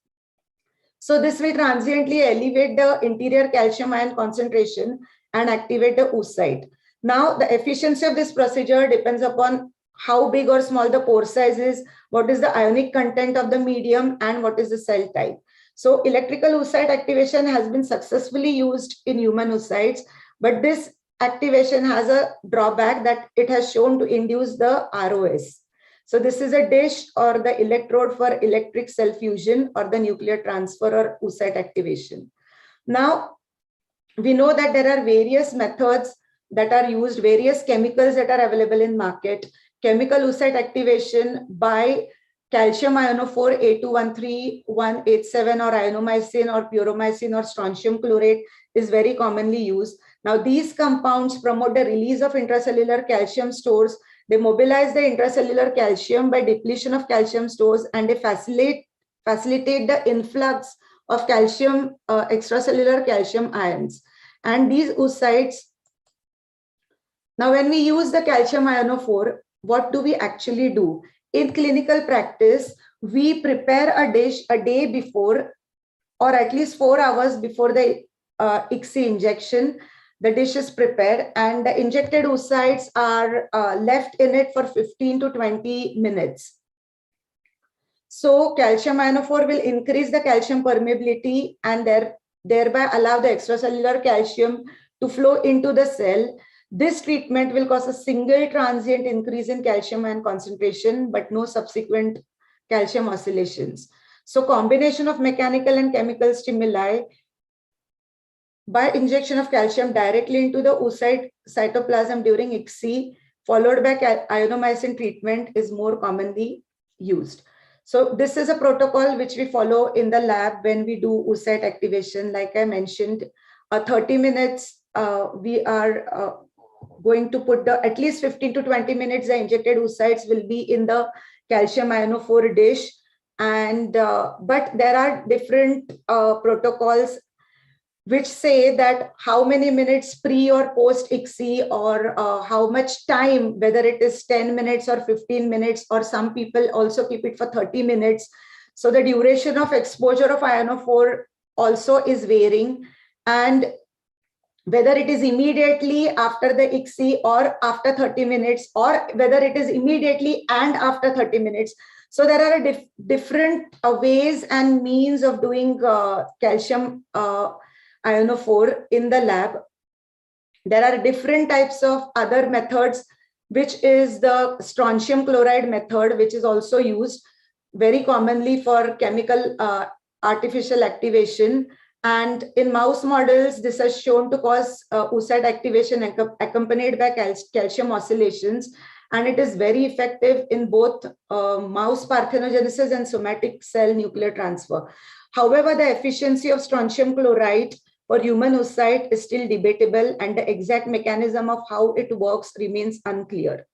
So this will transiently elevate the interior calcium ion concentration and activate the oocyte. Now, the efficiency of this procedure depends upon how big or small the pore size is, what is the ionic content of the medium, and what is the cell type. So electrical oocyte activation has been successfully used in human oocytes, but this activation has a drawback that it has shown to induce the ROS. So this is a dish or the electrode for electric cell fusion or the nuclear transfer or oocyte activation. Now, we know that there are various methods that are used, various chemicals that are available in market. Chemical oocyte activation by calcium ionophore A213187 or ionomycin or puromycin or strontium chlorate is very commonly used. Now, these compounds promote the release of intracellular calcium stores. They mobilize the intracellular calcium by depletion of calcium stores, and they facilitate the influx of calcium, extracellular calcium ions. And these oocytes, now when we use the calcium ionophore, what do we actually do? In clinical practice, we prepare a dish a day before, or at least 4 hours before the ICSI injection. The dish is prepared and the injected oocytes are left in it for 15 to 20 minutes. So calcium ionophore will increase the calcium permeability and thereby allow the extracellular calcium to flow into the cell. This treatment will cause a single transient increase in calcium ion concentration, but no subsequent calcium oscillations. So combination of mechanical and chemical stimuli by injection of calcium directly into the oocyte cytoplasm during ICSI, followed by ionomycin treatment, is more commonly used. So this is a protocol which we follow in the lab when we do oocyte activation. Like I mentioned, 30 minutes, we are going to put the at least 15 to 20 minutes, the injected oocytes will be in the calcium ionophore dish. And but there are different protocols which say that how many minutes pre or post ICSI, or how much time, whether it is 10 minutes or 15 minutes, or some people also keep it for 30 minutes. So the duration of exposure of ionophore also is varying, and whether it is immediately after the ICSI or after 30 minutes, or whether it is immediately and after 30 minutes. So there are different ways and means of doing calcium ionophore in the lab. There are different types of other methods, which is the strontium chloride method, which is also used very commonly for chemical artificial activation. And in mouse models, this has shown to cause oocyte activation accompanied by calcium oscillations. And it is very effective in both mouse parthenogenesis and somatic cell nuclear transfer. However, the efficiency of strontium chloride for human oocyte is still debatable, and the exact mechanism of how it works remains unclear.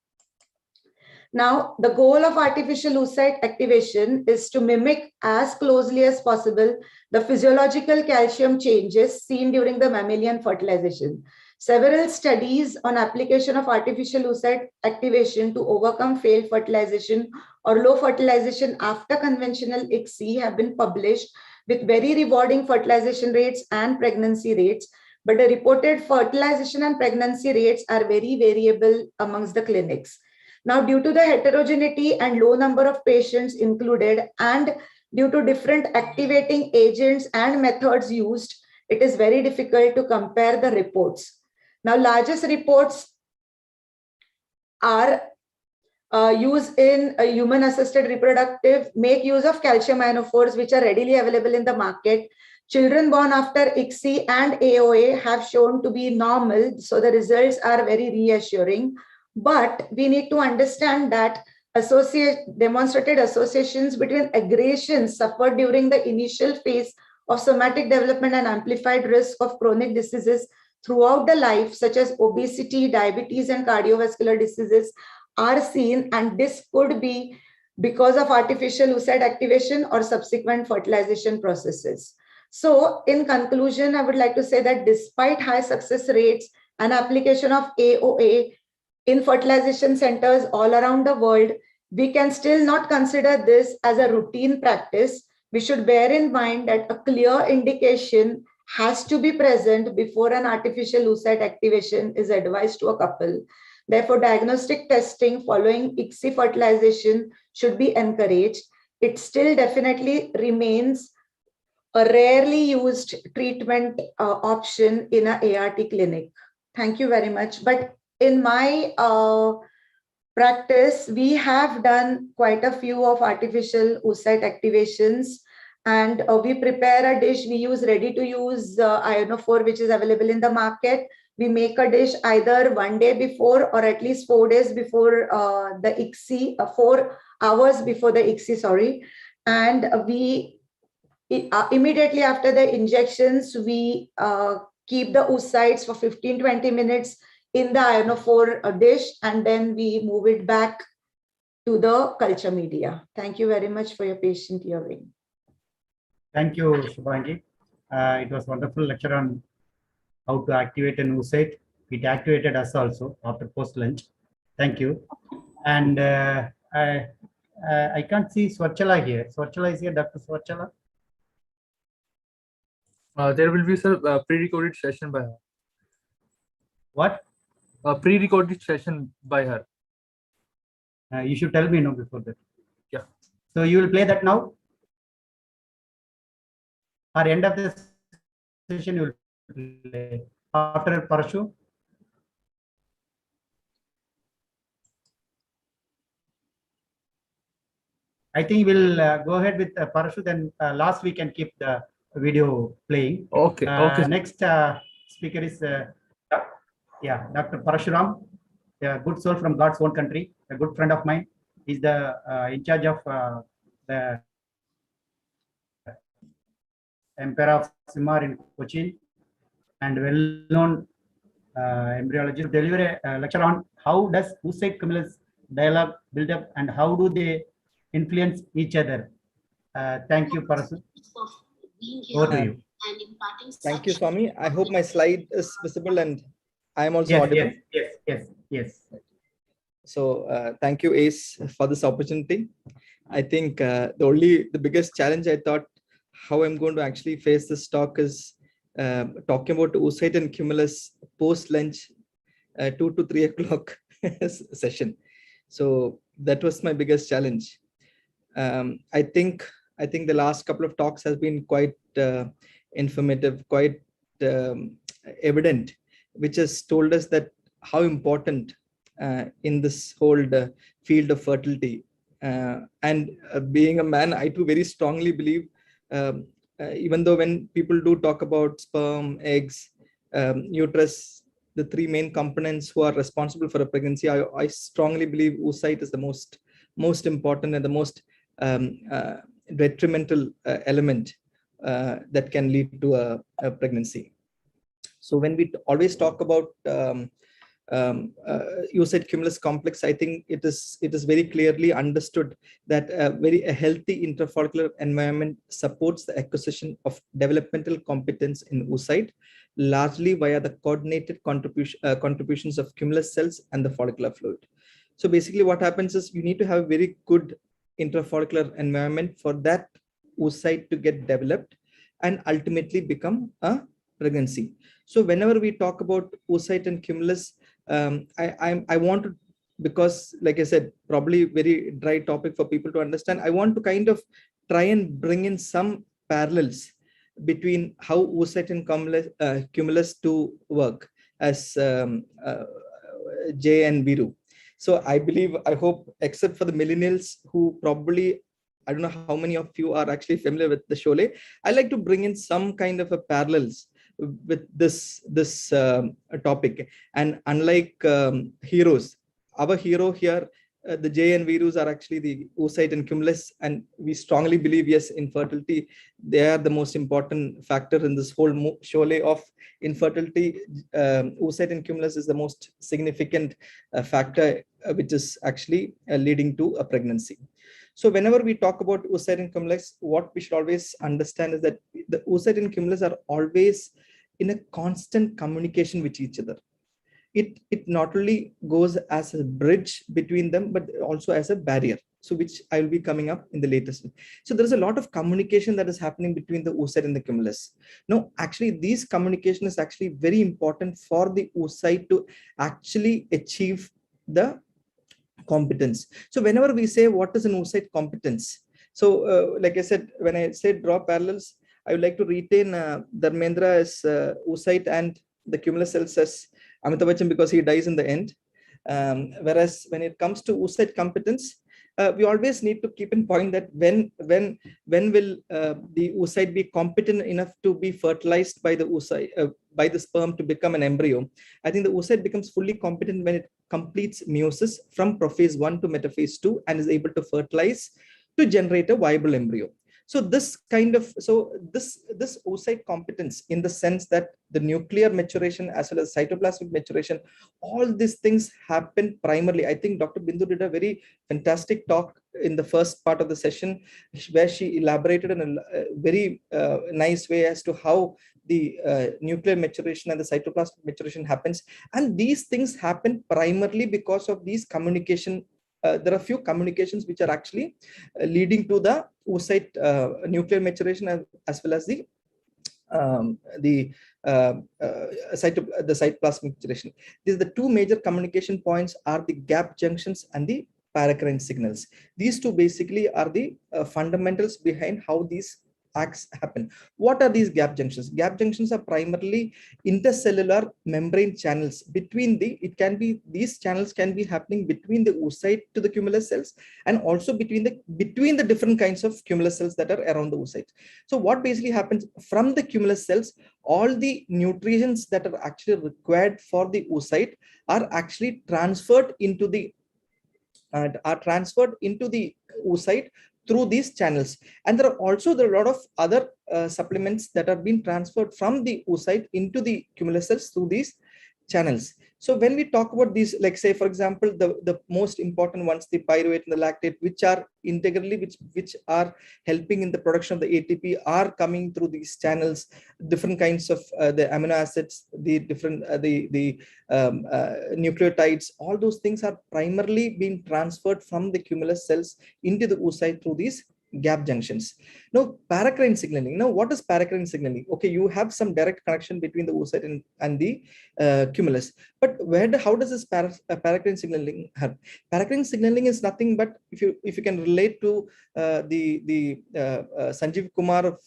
Now, the goal of artificial oocyte activation is to mimic as closely as possible the physiological calcium changes seen during the mammalian fertilization. Several studies on application of artificial oocyte activation to overcome failed fertilization or low fertilization after conventional ICSI have been published, with very rewarding fertilization rates and pregnancy rates. But the reported fertilization and pregnancy rates are very variable amongst the clinics. Now, due to the heterogeneity and low number of patients included, and due to different activating agents and methods used, it is very difficult to compare the reports. Now, largest reports are used in human-assisted reproductive, make use of calcium ionophores, which are readily available in the market. Children born after ICSI and AOA have shown to be normal, so the results are very reassuring. But we need to understand that demonstrated associations between aggressions suffered during the initial phase of somatic development and amplified risk of chronic diseases throughout the life, such as obesity, diabetes, and cardiovascular diseases, are seen, and this could be because of artificial oocyte activation or subsequent fertilization processes. So in conclusion, I would like to say that despite high success rates and application of AOA in fertilization centers all around the world, we can still not consider this as a routine practice. We should bear in mind that a clear indication has to be present before an artificial oocyte activation is advised to a couple. Therefore, diagnostic testing following ICSI fertilization should be encouraged. It still definitely remains a rarely used treatment option in an ART clinic. Thank you very much. But in my practice, we have done quite a few of artificial oocyte activations, and we prepare a dish. We use ready-to-use ionophore, which is available in the market. We make a dish either one day before or at least 4 days before the ICSI, 4 hours before the ICSI, sorry. And we immediately after the injections, we keep the oocytes for 15-20 minutes in the ionophore dish, and then we move it back to the culture media. Thank you very much for your patient hearing. Thank you, Shubhangi. It was wonderful lecture on how to activate an oocyte. It activated us also after post-lunch. Thank you. And I can't see Swarchala here. Swarchala is here, Dr. Swarchala? There will be a pre-recorded session by her. What? A pre-recorded session by her. You should tell me no before that. Yeah. So you will play that now? Or end of the session you will play after Parashu? I think we'll go ahead with Parashu, then last we can keep the video playing. Okay. Okay. Next speaker is Dr. Parashuram, a good soul from God's own country, a good friend of mine. He's the in charge of the Emperor of Simar in Cochin, and well-known embryologist, deliver a lecture on how does oocyte cumulus dialogue build up and how do they influence each other. Thank you, Parasu. Over to you. Thank you, Swami. I hope my slide is visible and I am also Yes, audible. yes. So thank you, Ace, for this opportunity. I think the biggest challenge I thought how I'm going to actually face this talk is talking about oocyte and cumulus post-lunch 2 to 3 o'clock session. So that was my biggest challenge. I think the last couple of talks has been quite informative, quite evident, which has told us that how important in this whole field of fertility. And being a man, I too very strongly believe, even though when people do talk about sperm, eggs, uterus, the three main components who are responsible for a pregnancy, I strongly believe oocyte is the most important and the most detrimental element that can lead to a pregnancy. So when we always talk about oocyte cumulus complex, I think it is very clearly understood that a healthy intrafollicular environment supports the acquisition of developmental competence in oocyte, largely via the coordinated contributions of cumulus cells and the follicular fluid. So basically what happens is you need to have a very good intrafollicular environment for that oocyte to get developed and ultimately become a pregnancy. So whenever we talk about oocyte and cumulus, I want to, because like I said, probably very dry topic for people to understand, I want to kind of try and bring in some parallels between how oocyte and cumulus to work as Jay and Viru. So I believe, I hope, except for the millennials who probably, I don't know how many of you are actually familiar with the Sholay, I like to bring in some kind of a parallels with this topic. And unlike heroes, our hero here, the J and Virus are actually the oocyte and cumulus, and we strongly believe, yes, infertility, they are the most important factor in this whole Sholay of infertility. Oocyte and cumulus is the most significant factor which is actually leading to a pregnancy. So whenever we talk about oocyte and cumulus, what we should always understand is that the oocyte and cumulus are always in a constant communication with each other. It not only goes as a bridge between them, but also as a barrier. So which I will be coming up in the latest. So there's a lot of communication that is happening between the oocyte and the cumulus. No, actually, these communication is actually very important for the oocyte to actually achieve the competence. So whenever we say what is an oocyte competence, so like I said, when I say draw parallels, I would like to retain Dharmendra as oocyte and the cumulus cells as Amitabh Bachchan, because he dies in the end. Whereas when it comes to oocyte competence, we always need to keep in point that when will the oocyte be competent enough to be fertilized by the oocyte, by the sperm to become an embryo. I think the oocyte becomes fully competent when it completes meiosis from prophase 1 to metaphase 2 and is able to fertilize to generate a viable embryo. So this kind of, this oocyte competence, in the sense that the nuclear maturation as well as cytoplasmic maturation, all these things happen primarily. I think Dr. Bindu did a very fantastic talk in the first part of the session, where she elaborated in a very nice way as to how the nuclear maturation and the cytoplasmic maturation happens. And these things happen primarily because of these communication. There are few communications which are actually leading to the oocyte nuclear maturation as well as the cytoplasmic maturation. These are the two major communication points, are the gap junctions and the paracrine signals. These two basically are the fundamentals behind how these acts happen. What are these gap junctions? Gap junctions are primarily intercellular membrane channels between these channels can be happening between the oocyte to the cumulus cells, and also between the different kinds of cumulus cells that are around the oocyte. So what basically happens from the cumulus cells, all the nutrients that are actually required for the oocyte are actually transferred into the oocyte through these channels. And there are also a lot of other supplements that are being transferred from the oocyte into the cumulus cells through these channels. So when we talk about these, like say, for example, the most important ones, the pyruvate and the lactate, which are integrally, which are helping in the production of the ATP, are coming through these channels. Different kinds of the amino acids, the different nucleotides, all those things are primarily being transferred from the cumulus cells into the oocyte through these gap junctions. Now, paracrine signaling. Now, what is paracrine signaling? Okay, you have some direct connection between the oocyte and the cumulus, but how does this paracrine signaling happen? Paracrine signaling is nothing but, if you can relate to Sanjeev Kumar of,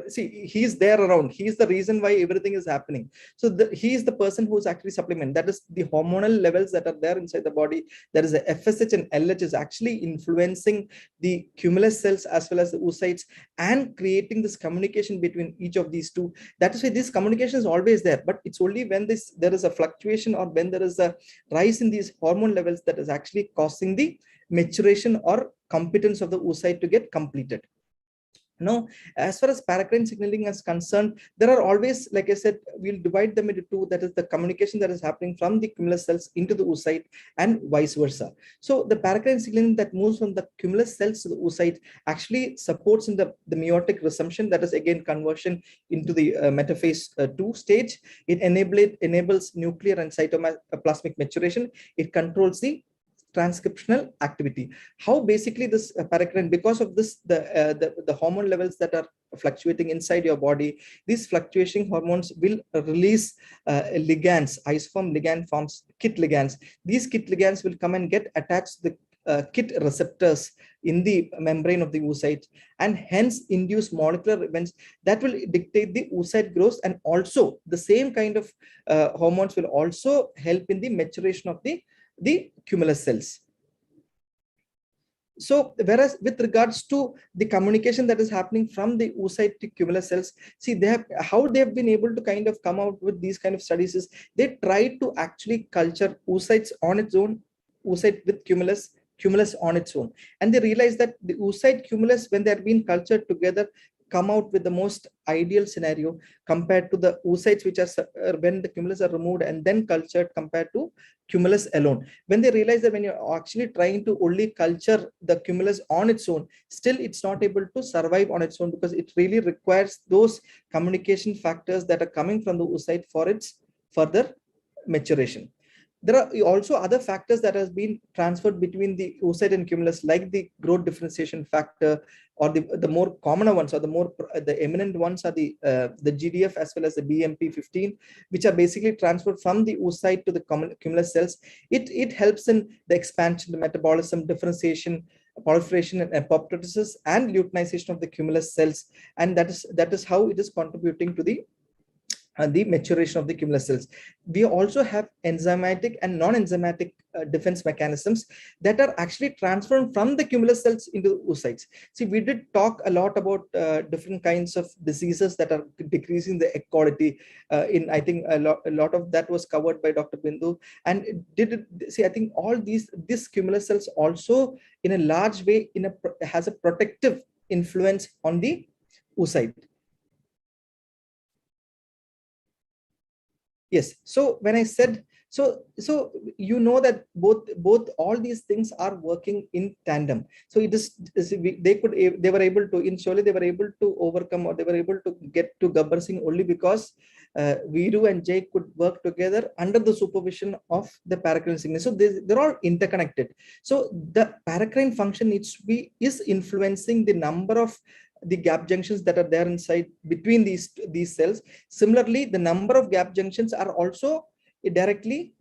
see, he's there around. He's the reason why everything is happening. So he is the person who's actually supplement. That is the hormonal levels that are there inside the body. There is a FSH and LH is actually influencing the cumulus cells as well as the oocytes and creating this communication between each of these two. That is why this communication is always there, but it's only when there is a fluctuation or when there is a rise in these hormone levels that is actually causing the maturation or competence of the oocyte to get completed. Now, as far as paracrine signaling is concerned, there are always, like I said, we'll divide them into two. That is the communication that is happening from the cumulus cells into the oocyte and vice versa. So the paracrine signaling that moves from the cumulus cells to the oocyte actually supports in the meiotic resumption. That is again conversion into the metaphase 2 stage. It enables nuclear and cytoplasmic maturation. It controls the transcriptional activity. How basically this paracrine, because of this, the hormone levels that are fluctuating inside your body, these fluctuating hormones will release ligands, isoform ligand forms, KIT ligands. These KIT ligands will come and get attached to the KIT receptors in the membrane of the oocyte, and hence induce molecular events that will dictate the oocyte growth, and also the same kind of hormones will also help in the maturation of the cumulus cells. So whereas with regards to the communication that is happening from the oocyte to cumulus cells, see how they have been able to kind of come out with these kind of studies is they try to actually culture oocytes on its own, oocyte with cumulus on its own, and they realize that the oocyte cumulus, when they are being cultured together, come out with the most ideal scenario compared to the oocytes which are when the cumulus are removed and then cultured compared to cumulus alone. When they realize that when you're actually trying to only culture the cumulus on its own, still it's not able to survive on its own, because it really requires those communication factors that are coming from the oocyte for its further maturation. There are also other factors that has been transferred between the oocyte and cumulus, like the growth differentiation factor, or the more common ones, or the eminent ones are the GDF as well as the BMP15, which are basically transferred from the oocyte to the cumulus cells. It helps in the expansion, the metabolism, differentiation, proliferation, and apoptosis and luteinization of the cumulus cells, and that is how it is contributing to the maturation of the cumulus cells. We also have enzymatic and non-enzymatic defense mechanisms that are actually transferred from the cumulus cells into oocytes. See, we did talk a lot about different kinds of diseases that are decreasing the egg quality. I think a lot of that was covered by Dr. Bindu. And I think all these cumulus cells also, in a large way, has a protective influence on the oocyte. Yes. So when I said, so you know that both all these things are working in tandem. So it is, they were able to, in Sholay, they were able to overcome, or they were able to get to Gabbar Singh only because Viru and Jay could work together under the supervision of the paracrine signal. So they're all interconnected. So the paracrine function is influencing the number of the gap junctions that are there inside between these cells. Similarly, the number of gap junctions are also directly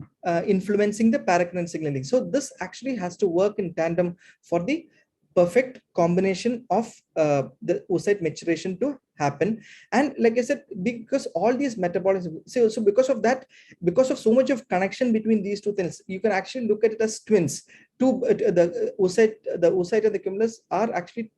influencing the paracrine signaling. So this actually has to work in tandem for the perfect combination of the oocyte maturation to happen. And like I said, because all these metabolism, so because of that, because of so much of connection between these two things, you can actually look at it as twins. The oocyte and the cumulus are actually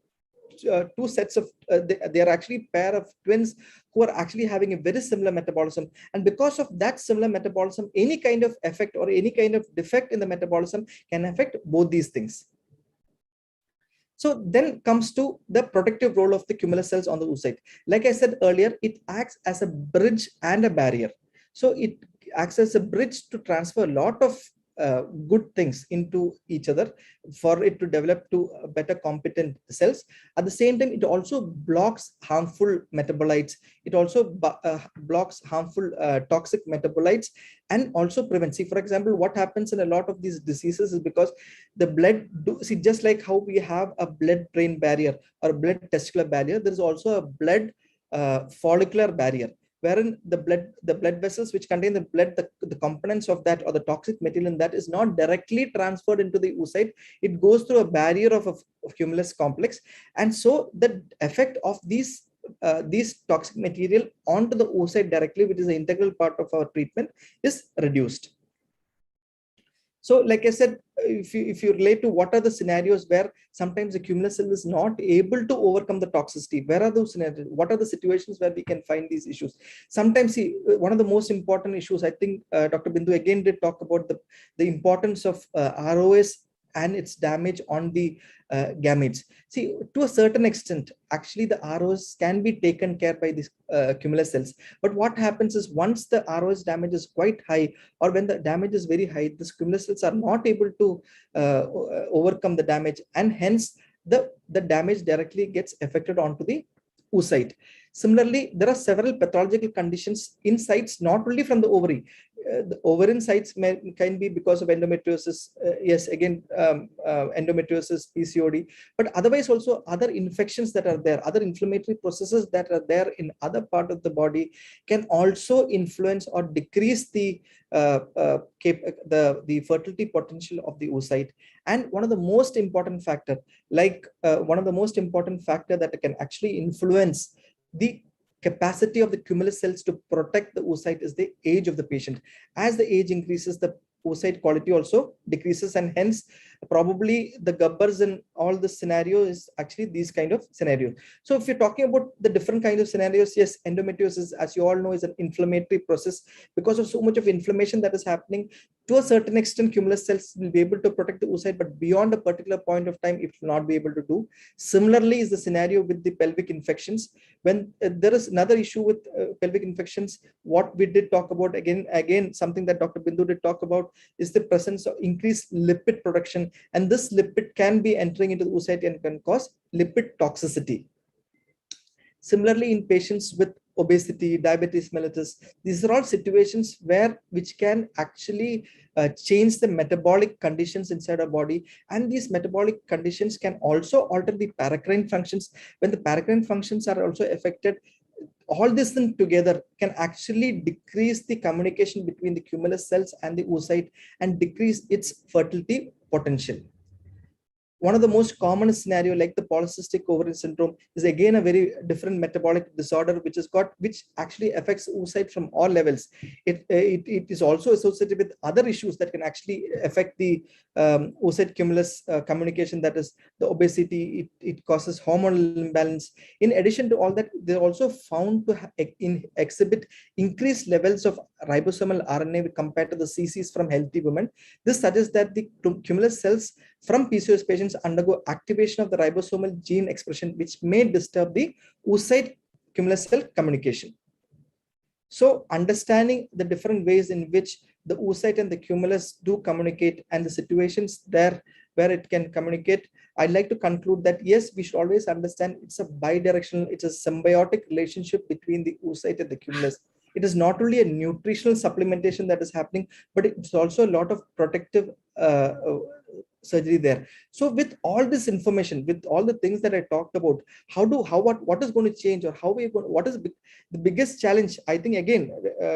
two sets of they are actually pair of twins who are actually having a very similar metabolism, and because of that similar metabolism, any kind of effect or any kind of defect in the metabolism can affect both these things. So then comes to the protective role of the cumulus cells on the oocyte. Like I said earlier, it acts as a bridge and a barrier. So it acts as a bridge to transfer a lot of good things into each other for it to develop to better competent cells. At the same time, it also blocks harmful metabolites. It also blocks harmful toxic metabolites, and also prevents. See, for example, what happens in a lot of these diseases is because the blood, see, just like how we have a blood-brain barrier or blood testicular barrier, there is also a blood follicular barrier, wherein the blood vessels which contain the blood, the components of that or the toxic material in that is not directly transferred into the oocyte. It goes through a barrier of cumulus complex, and so the effect of these toxic material onto the oocyte directly, which is an integral part of our treatment, is reduced. So like I said, if you relate to what are the scenarios where sometimes the cumulus cell is not able to overcome the toxicity, where are those scenarios? What are the situations where we can find these issues? Sometimes, see, one of the most important issues, I think Dr. Bindu again did talk about the importance of ROS and its damage on the gametes. See, to a certain extent, actually the ROS can be taken care by these cumulus cells. But what happens is once the ROS damage is quite high, or when the damage is very high, the cumulus cells are not able to overcome the damage, and hence the damage directly gets affected onto the oocyte. Similarly, there are several pathological conditions in sites, not only from the ovary. The ovarian sites can be because of endometriosis, yes, again, endometriosis, PCOD, but otherwise also other infections that are there, other inflammatory processes that are there in other part of the body can also influence or decrease the fertility potential of the oocyte. And one of the most important factor, that can actually influence the capacity of the cumulus cells to protect the oocyte is the age of the patient. As the age increases, the oocyte quality also decreases, and hence probably the gubbers in all the scenario is actually these kind of scenarios. So if you're talking about the different kinds of scenarios, yes, endometriosis, as you all know, is an inflammatory process. Because of so much of inflammation that is happening, to a certain extent, cumulus cells will be able to protect the oocyte, but beyond a particular point of time, it will not be able to do. Similarly is the scenario with the pelvic infections. When there is another issue with pelvic infections, what we did talk about, again, something that Dr. Bindu did talk about, is the presence of increased lipid production, and this lipid can be entering into the oocyte and can cause lipid toxicity. Similarly, in patients with obesity, diabetes mellitus, these are all situations which can actually change the metabolic conditions inside our body, and these metabolic conditions can also alter the paracrine functions. When the paracrine functions are also affected, all this thing together can actually decrease the communication between the cumulus cells and the oocyte and decrease its fertility potential. One of the most common scenario, like the polycystic ovarian syndrome, is again a very different metabolic disorder which actually affects oocyte from all levels. It is also associated with other issues that can actually affect the oocyte cumulus communication, that is the obesity. It causes hormonal imbalance. In addition to all that, they're also found to exhibit increased levels of ribosomal RNA compared to the CCs from healthy women. This suggests that the cumulus cells from PCOS patients undergo activation of the ribosomal gene expression, which may disturb the oocyte cumulus cell communication. So understanding the different ways in which the oocyte and the cumulus do communicate and the situations there where it can communicate, I'd like to conclude that yes, we should always understand it's a bidirectional, it's a symbiotic relationship between the oocyte and the cumulus. It is not only a nutritional supplementation that is happening, but it's also a lot of protective surgery there. So with all this information, with all the things that I talked about, what is going to change, or how we going, what is the biggest challenge? I think again,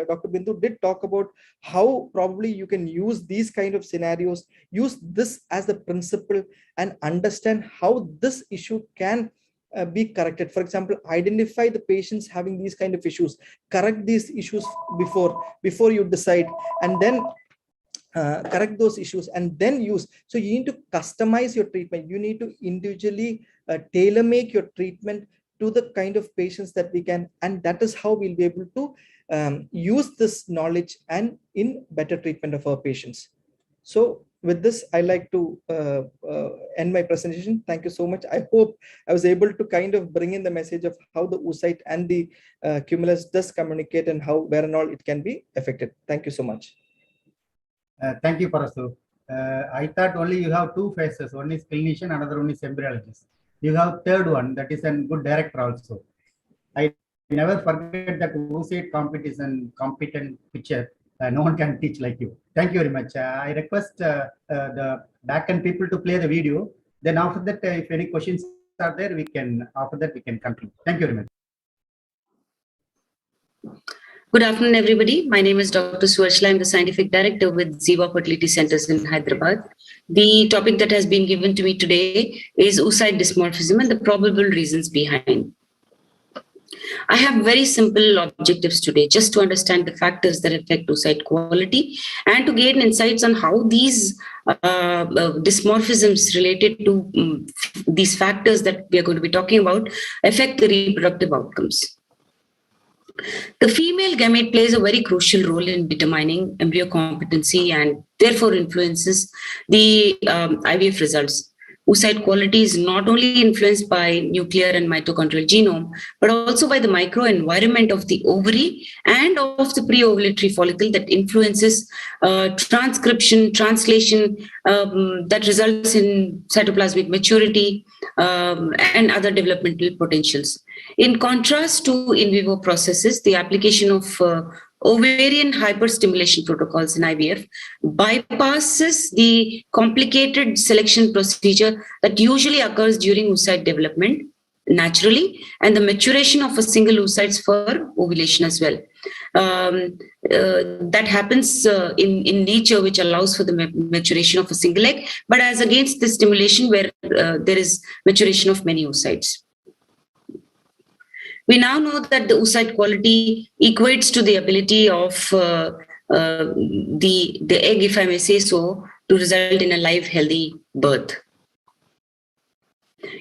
Dr. Bindu did talk about how probably you can use these kind of scenarios, use this as the principle, and understand how this issue can be corrected. For example, identify the patients having these kind of issues, correct these issues before you decide, and then correct those issues and then use. So you need to customize your treatment. You need to individually tailor make your treatment to the kind of patients that we can, and that is how we'll be able to use this knowledge and in better treatment of our patients. So with this, I like to end my presentation. Thank you so much. I hope I was able to kind of bring in the message of how the oocyte and the cumulus does communicate and how, where and all it can be affected. Thank you so much. Thank you, Parasu. I thought only you have two phases. One is clinician, another one is embryologist. You have third one, that is a good director also. I never forget that oocyte competition, competent picture. No one can teach like you. Thank you very much. I request the back-end people to play the video. Then after that, if any questions are there, we can, after that we can conclude. Thank you very much. Good afternoon, everybody. My name is Dr. Suarshila. I'm the Scientific Director with Ziva Fertility Centers in Hyderabad. The topic that has been given to me today is oocyte dysmorphism and the probable reasons behind. I have very simple objectives today, just to understand the factors that affect oocyte quality and to gain insights on how these dysmorphisms related to these factors that we are going to be talking about affect the reproductive outcomes. The female gamete plays a very crucial role in determining embryo competency and therefore influences the IVF results. Oocyte quality is not only influenced by nuclear and mitochondrial genome, but also by the microenvironment of the ovary and of the pre-ovulatory follicle that influences transcription, translation, that results in cytoplasmic maturity and other developmental potentials. In contrast to in vivo processes, the application of ovarian hyperstimulation protocols in IVF bypasses the complicated selection procedure that usually occurs during oocyte development naturally and the maturation of a single oocytes for ovulation as well. That happens in nature, which allows for the maturation of a single egg, but as against the stimulation where there is maturation of many oocytes. We now know that the oocyte quality equates to the ability of the egg, if I may say so, to result in a live, healthy birth.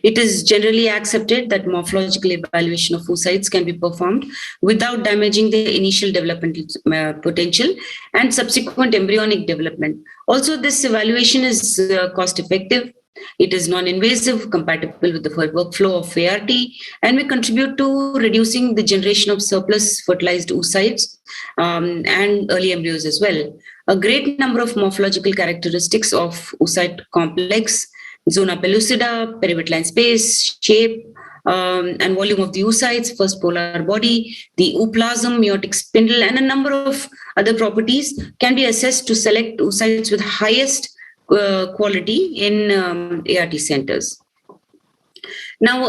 It is generally accepted that morphological evaluation of oocytes can be performed without damaging the initial developmental potential and subsequent embryonic development. Also, this evaluation is cost-effective. It is non-invasive, compatible with the workflow of ART, and may contribute to reducing the generation of surplus fertilized oocytes and early embryos as well. A great number of morphological characteristics of oocyte complex, zona pellucida, perivitline space, shape, and volume of the oocytes, first polar body, the ooplasm, meiotic spindle, and a number of other properties can be assessed to select oocytes with highest quality in ART centers. Now,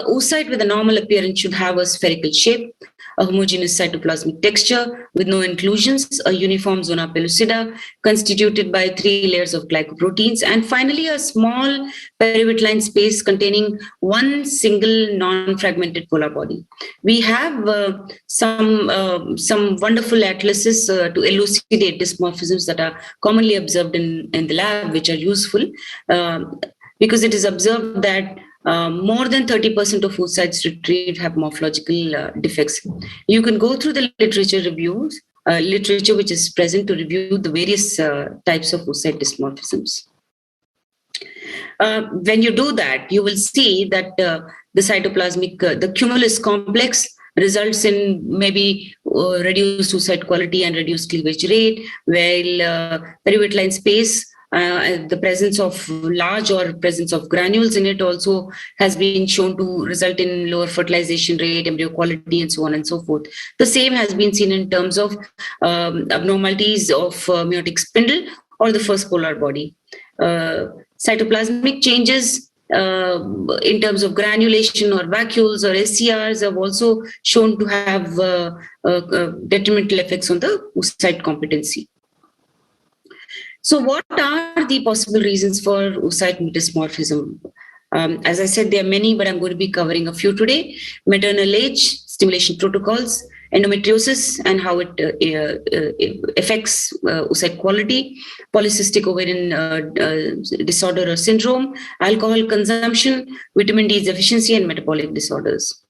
oocyte with a normal appearance should have a spherical shape, a homogeneous cytoplasmic texture with no inclusions, a uniform zona pellucida constituted by 3 layers of glycoproteins, and finally a small perivitline space containing one single non-fragmented polar body. We have some wonderful atlases to elucidate dysmorphisms that are commonly observed in the lab, which are useful because it is observed that more than 30% of oocytes retrieved have morphological defects. You can go through the literature reviews, literature which is present to review the various types of oocyte dysmorphisms. When you do that, you will see that the cytoplasmic, the cumulus complex results in maybe reduced oocyte quality and reduced cleavage rate, while perivitline space, the presence of large or presence of granules in it also has been shown to result in lower fertilization rate, embryo quality, and so on and so forth. The same has been seen in terms of abnormalities of meiotic spindle or the first polar body. Cytoplasmic changes in terms of granulation or vacuoles or SCRs have also shown to have detrimental effects on the oocyte competency. So what are the possible reasons for oocyte dysmorphism? As I said, there are many, but I'm going to be covering a few today. Maternal age, stimulation protocols, endometriosis and how it affects oocyte quality, polycystic ovarian disorder or syndrome, alcohol consumption, vitamin D deficiency, and metabolic disorders.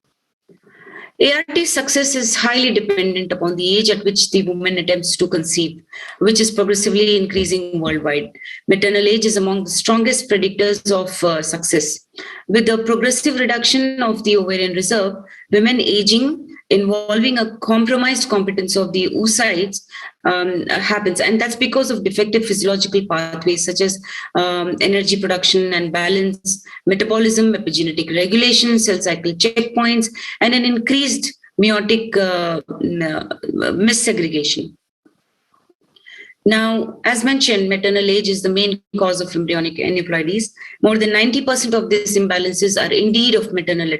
ART success is highly dependent upon the age at which the woman attempts to conceive, which is progressively increasing worldwide. Maternal age is among the strongest predictors of success. With the progressive reduction of the ovarian reserve, women aging involving a compromised competence of the oocytes happens, and that's because of defective physiological pathways such as energy production and balance, metabolism, epigenetic regulation, cell cycle checkpoints, and an increased meiotic missegregation. Now, as mentioned, maternal age is the main cause of embryonic aneuploidies. More than 90% of these imbalances are indeed of maternal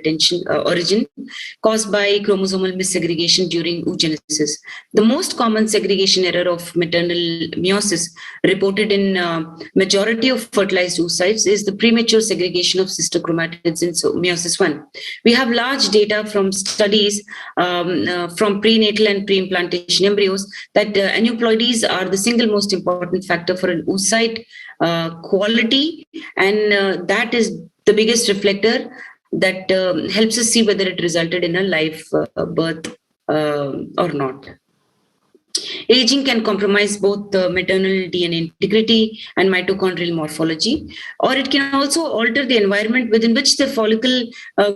origin, caused by chromosomal missegregation during oogenesis. The most common segregation error of maternal meiosis reported in majority of fertilized oocytes is the premature segregation of sister chromatids in meiosis 1. We have large data from studies from prenatal and pre-implantation embryos that aneuploidies are the single most important factor for an oocyte quality, and that is the biggest reflector that helps us see whether it resulted in a live birth or not. Aging can compromise both the maternal DNA integrity and mitochondrial morphology, or it can also alter the environment within which the follicle,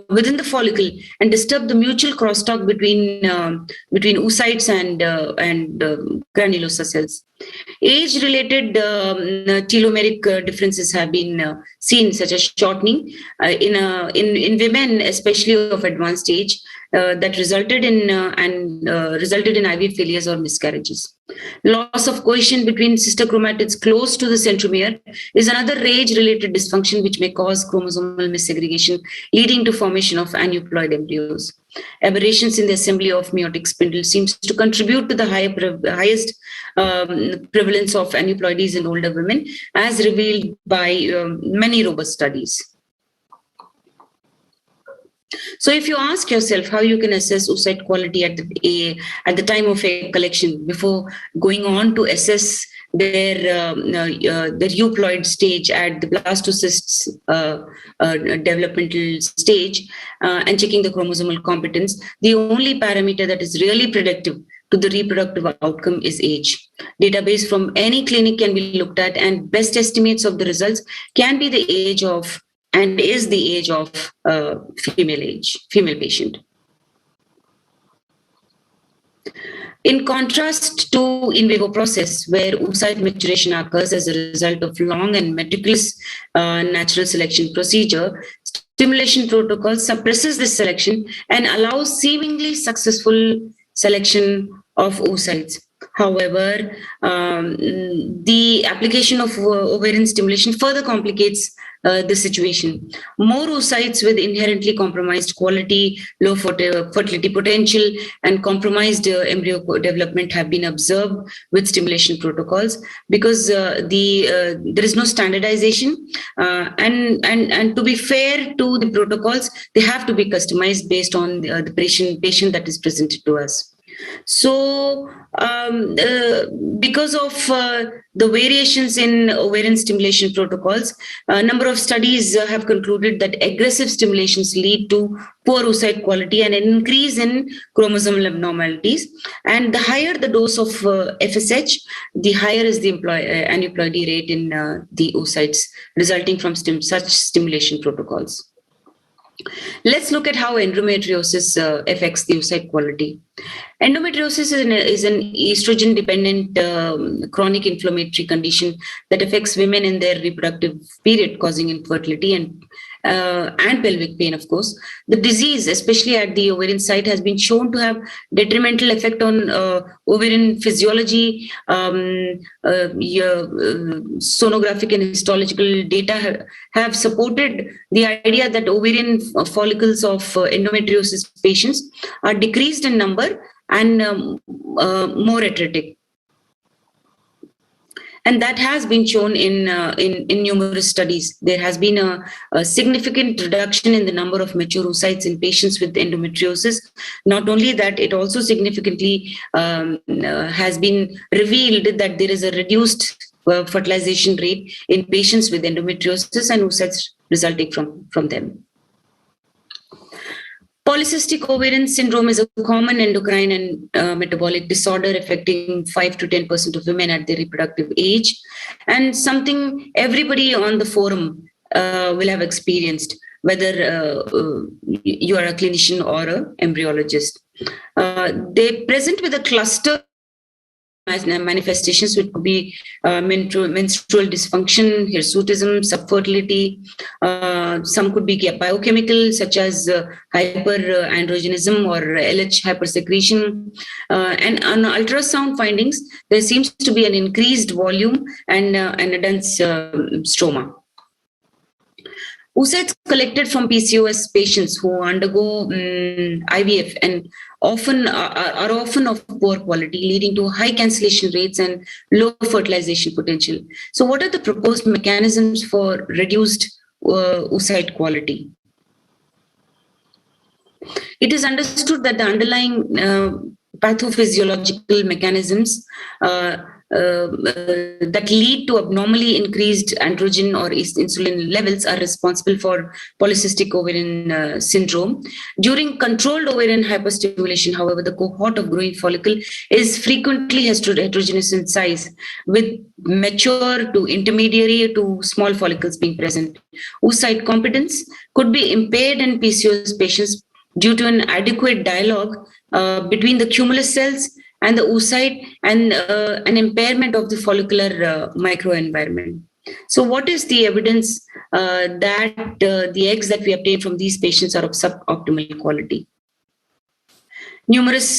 within the follicle, and disturb the mutual crosstalk between oocytes and granulosa cells. Age-related telomeric differences have been seen, such as shortening in women, especially of advanced age, that resulted in IVF failures or miscarriages. Loss of cohesion between sister chromatids close to the centromere is another age-related dysfunction which may cause chromosomal missegregation, leading to formation of aneuploid embryos. Aberrations in the assembly of meiotic spindle seems to contribute to the highest prevalence of aneuploidies in older women, as revealed by many robust studies. So if you ask yourself how you can assess oocyte quality at the time of egg collection before going on to assess their euploid stage at the blastocysts developmental stage and checking the chromosomal competence, the only parameter that is really predictive to the reproductive outcome is age. Database from any clinic can be looked at, and best estimates of the results can be the age of and is the age of female patient. In contrast to in vivo process, where oocyte maturation occurs as a result of long and meticulous natural selection procedure, stimulation protocol suppresses this selection and allows seemingly successful selection of oocytes. However, the application of ovarian stimulation further complicates the situation. More oocytes with inherently compromised quality, low fertility potential, and compromised embryo development have been observed with stimulation protocols because there is no standardization. And to be fair to the protocols, they have to be customized based on the patient that is presented to us. So because of the variations in ovarian stimulation protocols, a number of studies have concluded that aggressive stimulations lead to poor oocyte quality and an increase in chromosomal abnormalities. And the higher the dose of FSH, the higher is the aneuploidy rate in the oocytes resulting from such stimulation protocols. Let's look at how endometriosis affects the oocyte quality. Endometriosis is an estrogen-dependent chronic inflammatory condition that affects women in their reproductive period, causing infertility and pelvic pain, of course. The disease, especially at the ovarian site, has been shown to have detrimental effect on ovarian physiology. Sonographic and histological data have supported the idea that ovarian follicles of endometriosis patients are decreased in number and more atretic. And that has been shown in numerous studies. There has been a significant reduction in the number of mature oocytes in patients with endometriosis. Not only that, it also significantly has been revealed that there is a reduced fertilization rate in patients with endometriosis and oocytes resulting from them. Polycystic ovarian syndrome is a common endocrine and metabolic disorder affecting 5 to 10% of women at their reproductive age, and something everybody on the forum will have experienced, whether you are a clinician or an embryologist. They present with a cluster manifestations, which could be menstrual dysfunction, hirsutism, subfertility. Some could be biochemical, such as hyperandrogenism or LH hypersecretion. And on ultrasound findings, there seems to be an increased volume and a dense stroma. Oocytes collected from PCOS patients who undergo IVF and are often of poor quality, leading to high cancellation rates and low fertilization potential. So, what are the proposed mechanisms for reduced oocyte quality? It is understood that the underlying pathophysiological mechanisms that lead to abnormally increased androgen or insulin levels are responsible for polycystic ovarian syndrome. During controlled ovarian hyperstimulation, however, the cohort of growing follicle is frequently heterogeneous in size, with mature to intermediary to small follicles being present. Oocyte competence could be impaired in PCOS patients due to an adequate dialogue between the cumulus cells and the oocyte, and an impairment of the follicular microenvironment. So what is the evidence that the eggs that we obtain from these patients are of suboptimal quality? Numerous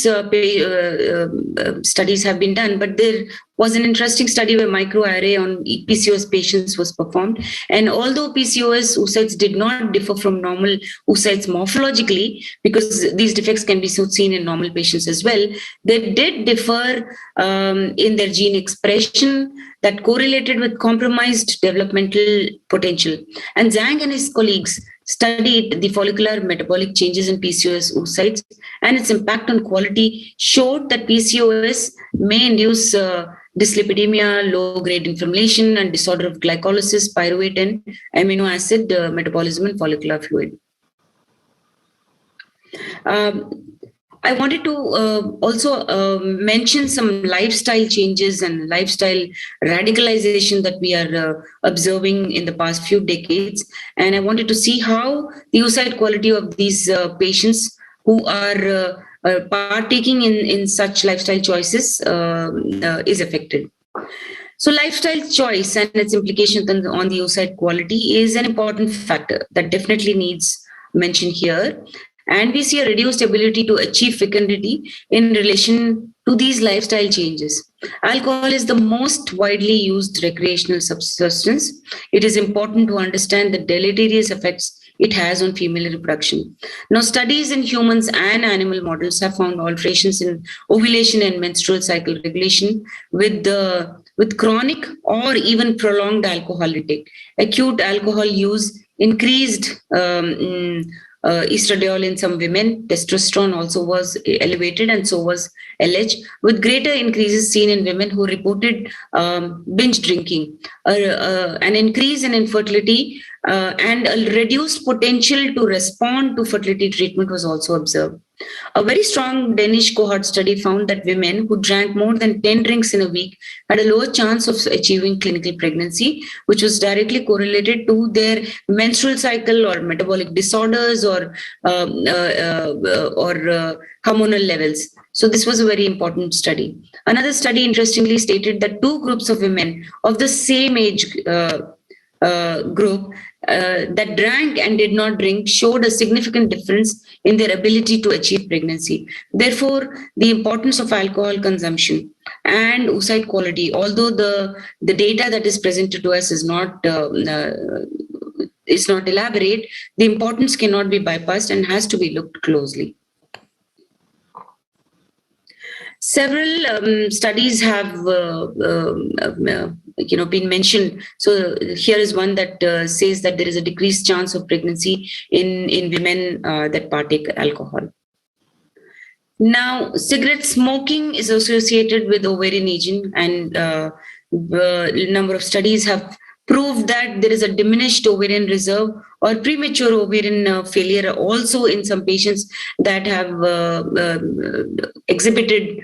studies have been done, but there was an interesting study where microarray on PCOS patients was performed. And although PCOS oocytes did not differ from normal oocytes morphologically, because these defects can be seen in normal patients as well, they did differ in their gene expression that correlated with compromised developmental potential. And Zhang and his colleagues studied the follicular metabolic changes in PCOS oocytes, and its impact on quality showed that PCOS may induce dyslipidemia, low-grade inflammation, and disorder of glycolysis, pyruvate, and amino acid metabolism in follicular fluid. I wanted to also mention some lifestyle changes and lifestyle radicalization that we are observing in the past few decades. And I wanted to see how the oocyte quality of these patients who are partaking in such lifestyle choices is affected. So lifestyle choice and its implications on the oocyte quality is an important factor that definitely needs mention here. And we see a reduced ability to achieve fecundity in relation to these lifestyle changes. Alcohol is the most widely used recreational substance. It is important to understand the deleterious effects it has on female reproduction. Now, studies in humans and animal models have found alterations in ovulation and menstrual cycle regulation with chronic or even prolonged alcohol intake. Acute alcohol use increased estradiol in some women. Testosterone also was elevated, and so was LH, with greater increases seen in women who reported binge drinking. An increase in infertility and a reduced potential to respond to fertility treatment was also observed. A very strong Danish cohort study found that women who drank more than 10 drinks in a week had a lower chance of achieving clinical pregnancy, which was directly correlated to their menstrual cycle or metabolic disorders or hormonal levels. So this was a very important study. Another study interestingly stated that two groups of women of the same age group that drank and did not drink showed a significant difference in their ability to achieve pregnancy. Therefore, the importance of alcohol consumption and oocyte quality, although the data that is presented to us is not elaborate, the importance cannot be bypassed and has to be looked closely. Several studies have been mentioned. So here is one that says that there is a decreased chance of pregnancy in women that partake alcohol. Now, cigarette smoking is associated with ovarian aging, and the number of studies have prove that there is a diminished ovarian reserve or premature ovarian failure also in some patients that have exhibited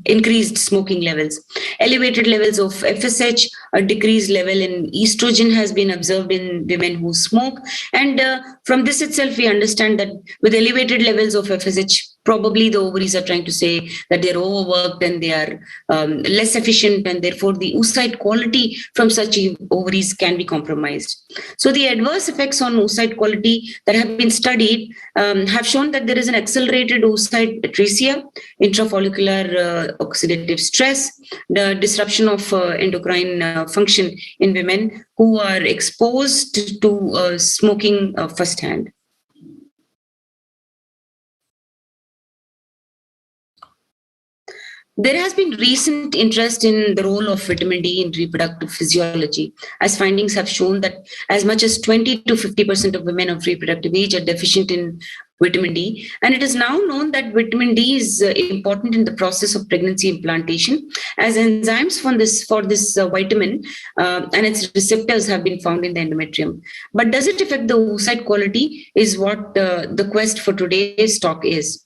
increased smoking levels. Elevated levels of FSH, a decreased level in estrogen has been observed in women who smoke. And from this itself, we understand that with elevated levels of FSH, probably the ovaries are trying to say that they're overworked and they are less efficient, and therefore the oocyte quality from such ovaries can be compromised. So the adverse effects on oocyte quality that have been studied have shown that there is an accelerated oocyte atresia, intrafollicular oxidative stress, the disruption of endocrine function in women who are exposed to smoking firsthand. There has been recent interest in the role of vitamin D in reproductive physiology, as findings have shown that as much as 20 to 50% of women of reproductive age are deficient in vitamin D. And it is now known that vitamin D is important in the process of pregnancy implantation, as enzymes for this vitamin and its receptors have been found in the endometrium. But does it affect the oocyte quality is what the quest for today's talk is.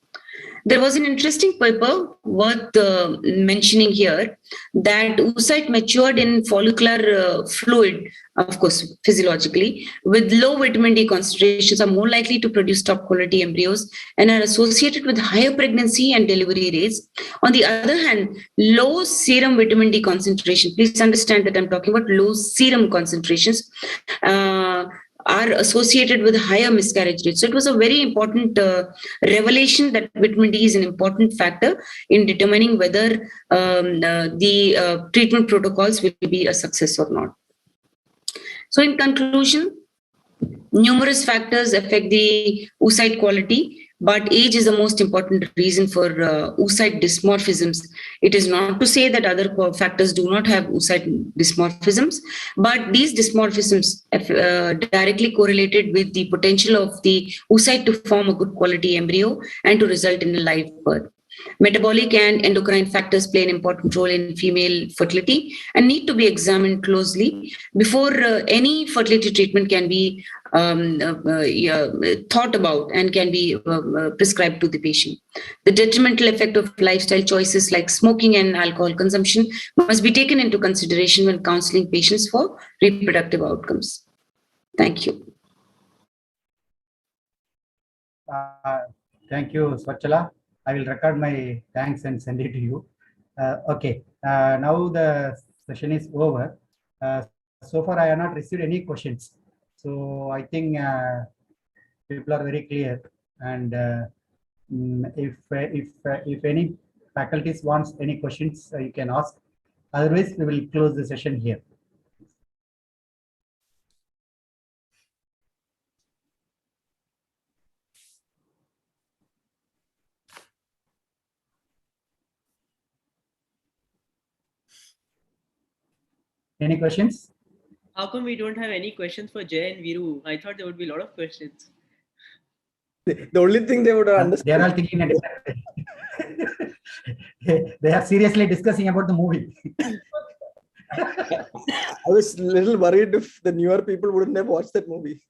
There was an interesting paper worth mentioning here that oocyte matured in follicular fluid, of course, physiologically, with low vitamin D concentrations are more likely to produce top quality embryos and are associated with higher pregnancy and delivery rates. On the other hand, low serum vitamin D concentration, please understand that I'm talking about low serum concentrations, are associated with higher miscarriage rates. So it was a very important revelation that vitamin D is an important factor in determining whether the treatment protocols will be a success or not. So in conclusion, numerous factors affect the oocyte quality, but age is the most important reason for oocyte dysmorphisms. It is not to say that other factors do not have oocyte dysmorphisms, but these dysmorphisms directly correlated with the potential of the oocyte to form a good quality embryo and to result in a live birth. Metabolic and endocrine factors play an important role in female fertility and need to be examined closely before any fertility treatment can be thought about and can be prescribed to the patient. The detrimental effect of lifestyle choices like smoking and alcohol consumption must be taken into consideration when counseling patients for reproductive outcomes. Thank you. Thank you, Swachala. I will record my thanks and send it to you. Okay, now the session is over. So far, I have not received any questions. So I think people are very clear. And if any faculties wants any questions, you can ask. Otherwise, we will close the session here. Any questions? How come we don't have any questions for Jay and Viru? I thought there would be a lot of questions. The only thing they would understand. They are all thinking at they are seriously discussing about the movie. I was a little worried if the newer people wouldn't have watched that movie.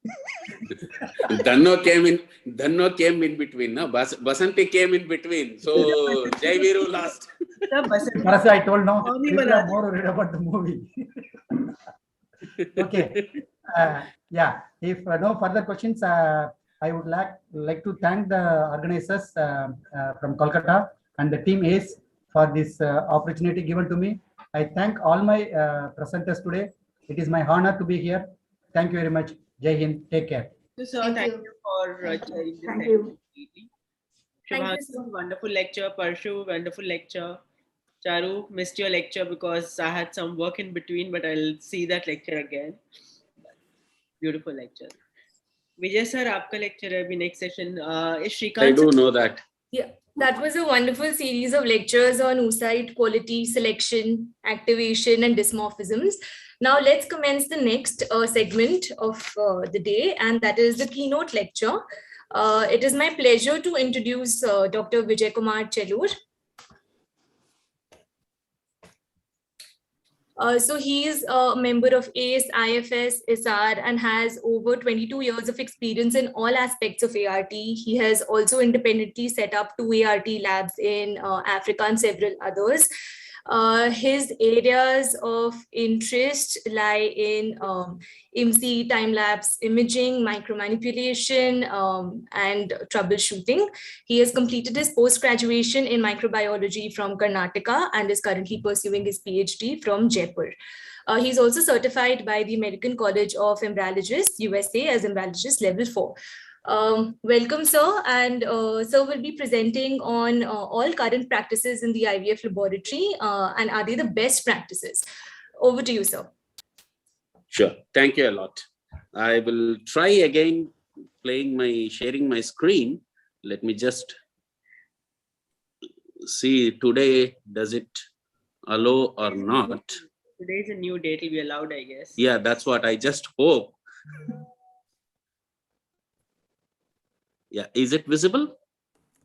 Danno came in between. No? Basanti came in between. So Jai Viru last. I told no, people are more worried about the movie. Okay. Yeah. If no further questions, I would like to thank the organizers from Kolkata and the team ACE for this opportunity given to me. I thank all my presenters today. It is my honor to be here. Thank you very much. Jai Hind. Take care. Sir, thank you for chairing this Thank you. Shubhanshu, wonderful lecture. Parshu, wonderful lecture. Charu, missed your lecture because I had some work in between, but I'll see that lecture again. Beautiful lecture. Vijay sir, aapka lecture hai abhi next session. Is Shrikant I do know that. Yeah, that was a wonderful series of lectures on oocyte quality, selection, activation, and dysmorphisms. Now let's commence the next segment of the day, and that is the keynote lecture. It is my pleasure to introduce Dr. Vijay Kumar Chelur. So he is a member of ACE, IFS, ISAR, and has over 22 years of experience in all aspects of ART. He has also independently set up 2 ART labs in Africa and several others. His areas of interest lie in IMSI, time-lapse imaging, micromanipulation, and troubleshooting. He has completed his post-graduation in microbiology from Karnataka and is currently pursuing his PhD from Jaipur. He's also certified by the American College of Embryologists, USA, as Embryologist Level 4. Welcome, sir. And sir will be presenting on all current practices in the IVF laboratory and are they the best practices? Over to you, sir. Sure. Thank you a lot. I will try again sharing my screen. Let me just see today, does it allow or not? Today is a new day, it will be allowed, I guess. Yeah, that's what I just hope. Yeah, is it visible?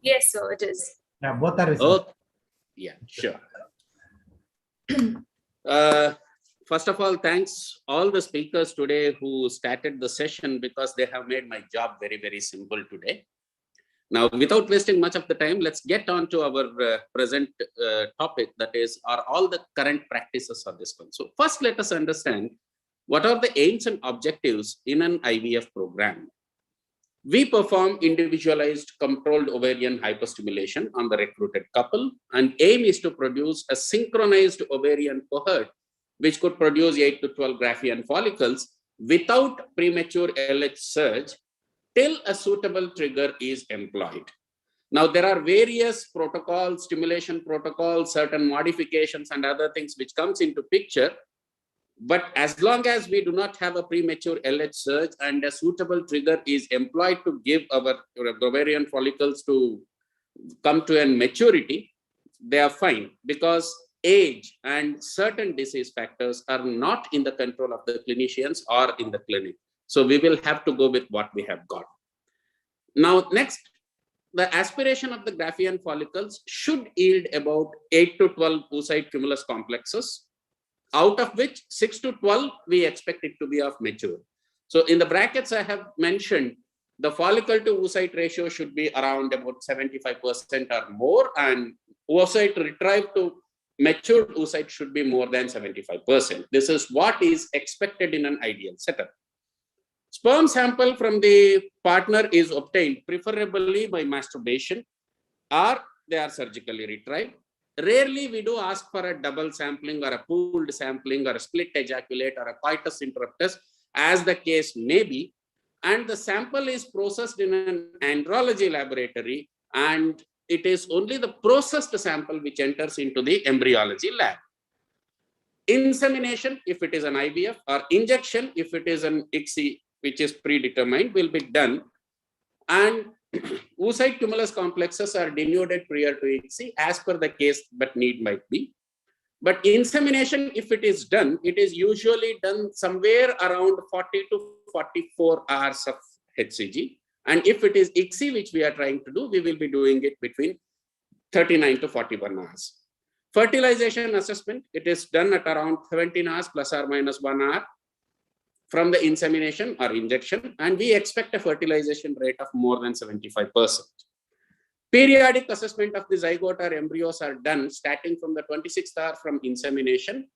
Yes, sir, it is. Yeah, both are visible. Oh, yeah, sure. First of all, thanks all the speakers today who started the session because they have made my job very, very simple today. Now, without wasting much of the time, let's get on to our present topic, that is, are all the current practices of this one. So first, let us understand what are the aims and objectives in an IVF program. We perform individualized controlled ovarian hyperstimulation on the recruited couple, and aim is to produce a synchronized ovarian cohort, which could produce 8 to 12 Graafian follicles without premature LH surge till a suitable trigger is employed. Now, there are various protocols, stimulation protocols, certain modifications and other things which comes into picture. But as long as we do not have a premature LH surge and a suitable trigger is employed to give our ovarian follicles to come to a maturity, they are fine, because age and certain disease factors are not in the control of the clinicians or in the clinic. So we will have to go with what we have got. Now, next, the aspiration of the Graafian follicles should yield about 8 to 12 oocyte cumulus complexes, out of which 6 to 12 we expect it to be of mature. So in the brackets I have mentioned, the follicle to oocyte ratio should be around about 75% or more, and oocyte retrieved to matured oocyte should be more than 75%. This is what is expected in an ideal setup. Sperm sample from the partner is obtained preferably by masturbation, or they are surgically retrieved. Rarely we do ask for a double sampling or a pooled sampling or a split ejaculate or a coitus interruptus, as the case may be. And the sample is processed in an andrology laboratory, and it is only the processed sample which enters into the embryology lab. Insemination, if it is an IVF, or injection, if it is an ICSI, which is predetermined, will be done. And oocyte cumulus complexes are denuded prior to ICSI as per the case, but need might be. But insemination, if it is done, it is usually done somewhere around 40 to 44 hours of HCG. And if it is ICSI, which we are trying to do, we will be doing it between 39 to 41 hours. Fertilization assessment, it is done at around 17 hours plus or minus 1 hour from the insemination or injection, and we expect a fertilization rate of more than 75%. Periodic assessment of the zygote or embryos are done starting from the 26th hour from insemination,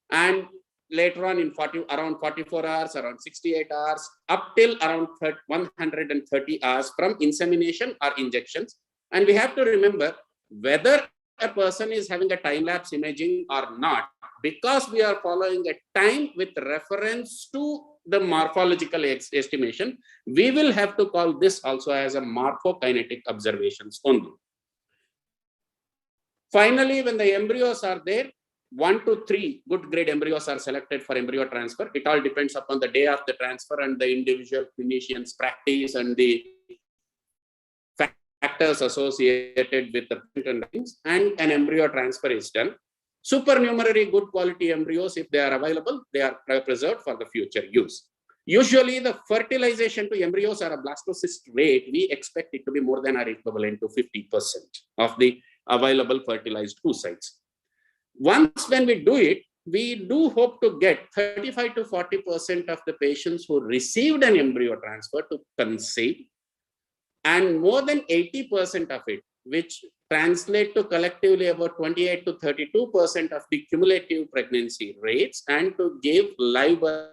and later on in around 44 hours, around 68 hours, up till around 130 hours from insemination or injections. And we have to remember whether a person is having a time-lapse imaging or not, because we are following a time with reference to the morphological estimation, we will have to call this also as a morphokinetic observations only. Finally, when the embryos are there, 1 to 3 good grade embryos are selected for embryo transfer. It all depends upon the day of the transfer and the individual clinician's practice and the factors associated with the things, and an embryo transfer is done. Supernumerary good quality embryos, if they are available, they are preserved for the future use. Usually the fertilization to embryos or a blastocyst rate, we expect it to be more than or equivalent to 50% of the available fertilized oocytes. Once when we do it, we do hope to get 35 to 40% of the patients who received an embryo transfer to conceive, and more than 80% of it, which translate to collectively about 28 to 32% of the cumulative pregnancy rates, and to give live birth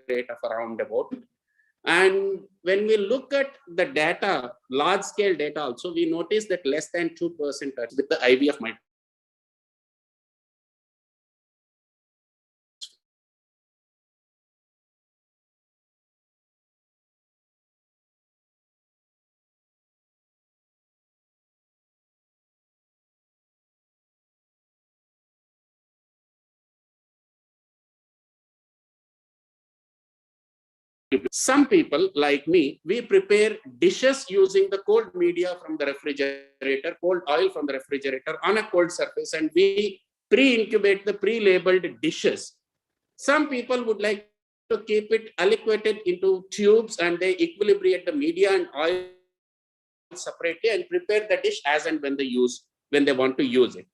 rate of around about. And when we look at the data, large scale data also, we notice that less than 2% with the IVF might. Some people like me, we prepare dishes using the cold media from the refrigerator, cold oil from the refrigerator on a cold surface, and we pre-incubate the pre-labeled dishes. Some people would like to keep it aliquoted into tubes, and they equilibrate the media and oil separately and prepare the dish as and when they want to use it.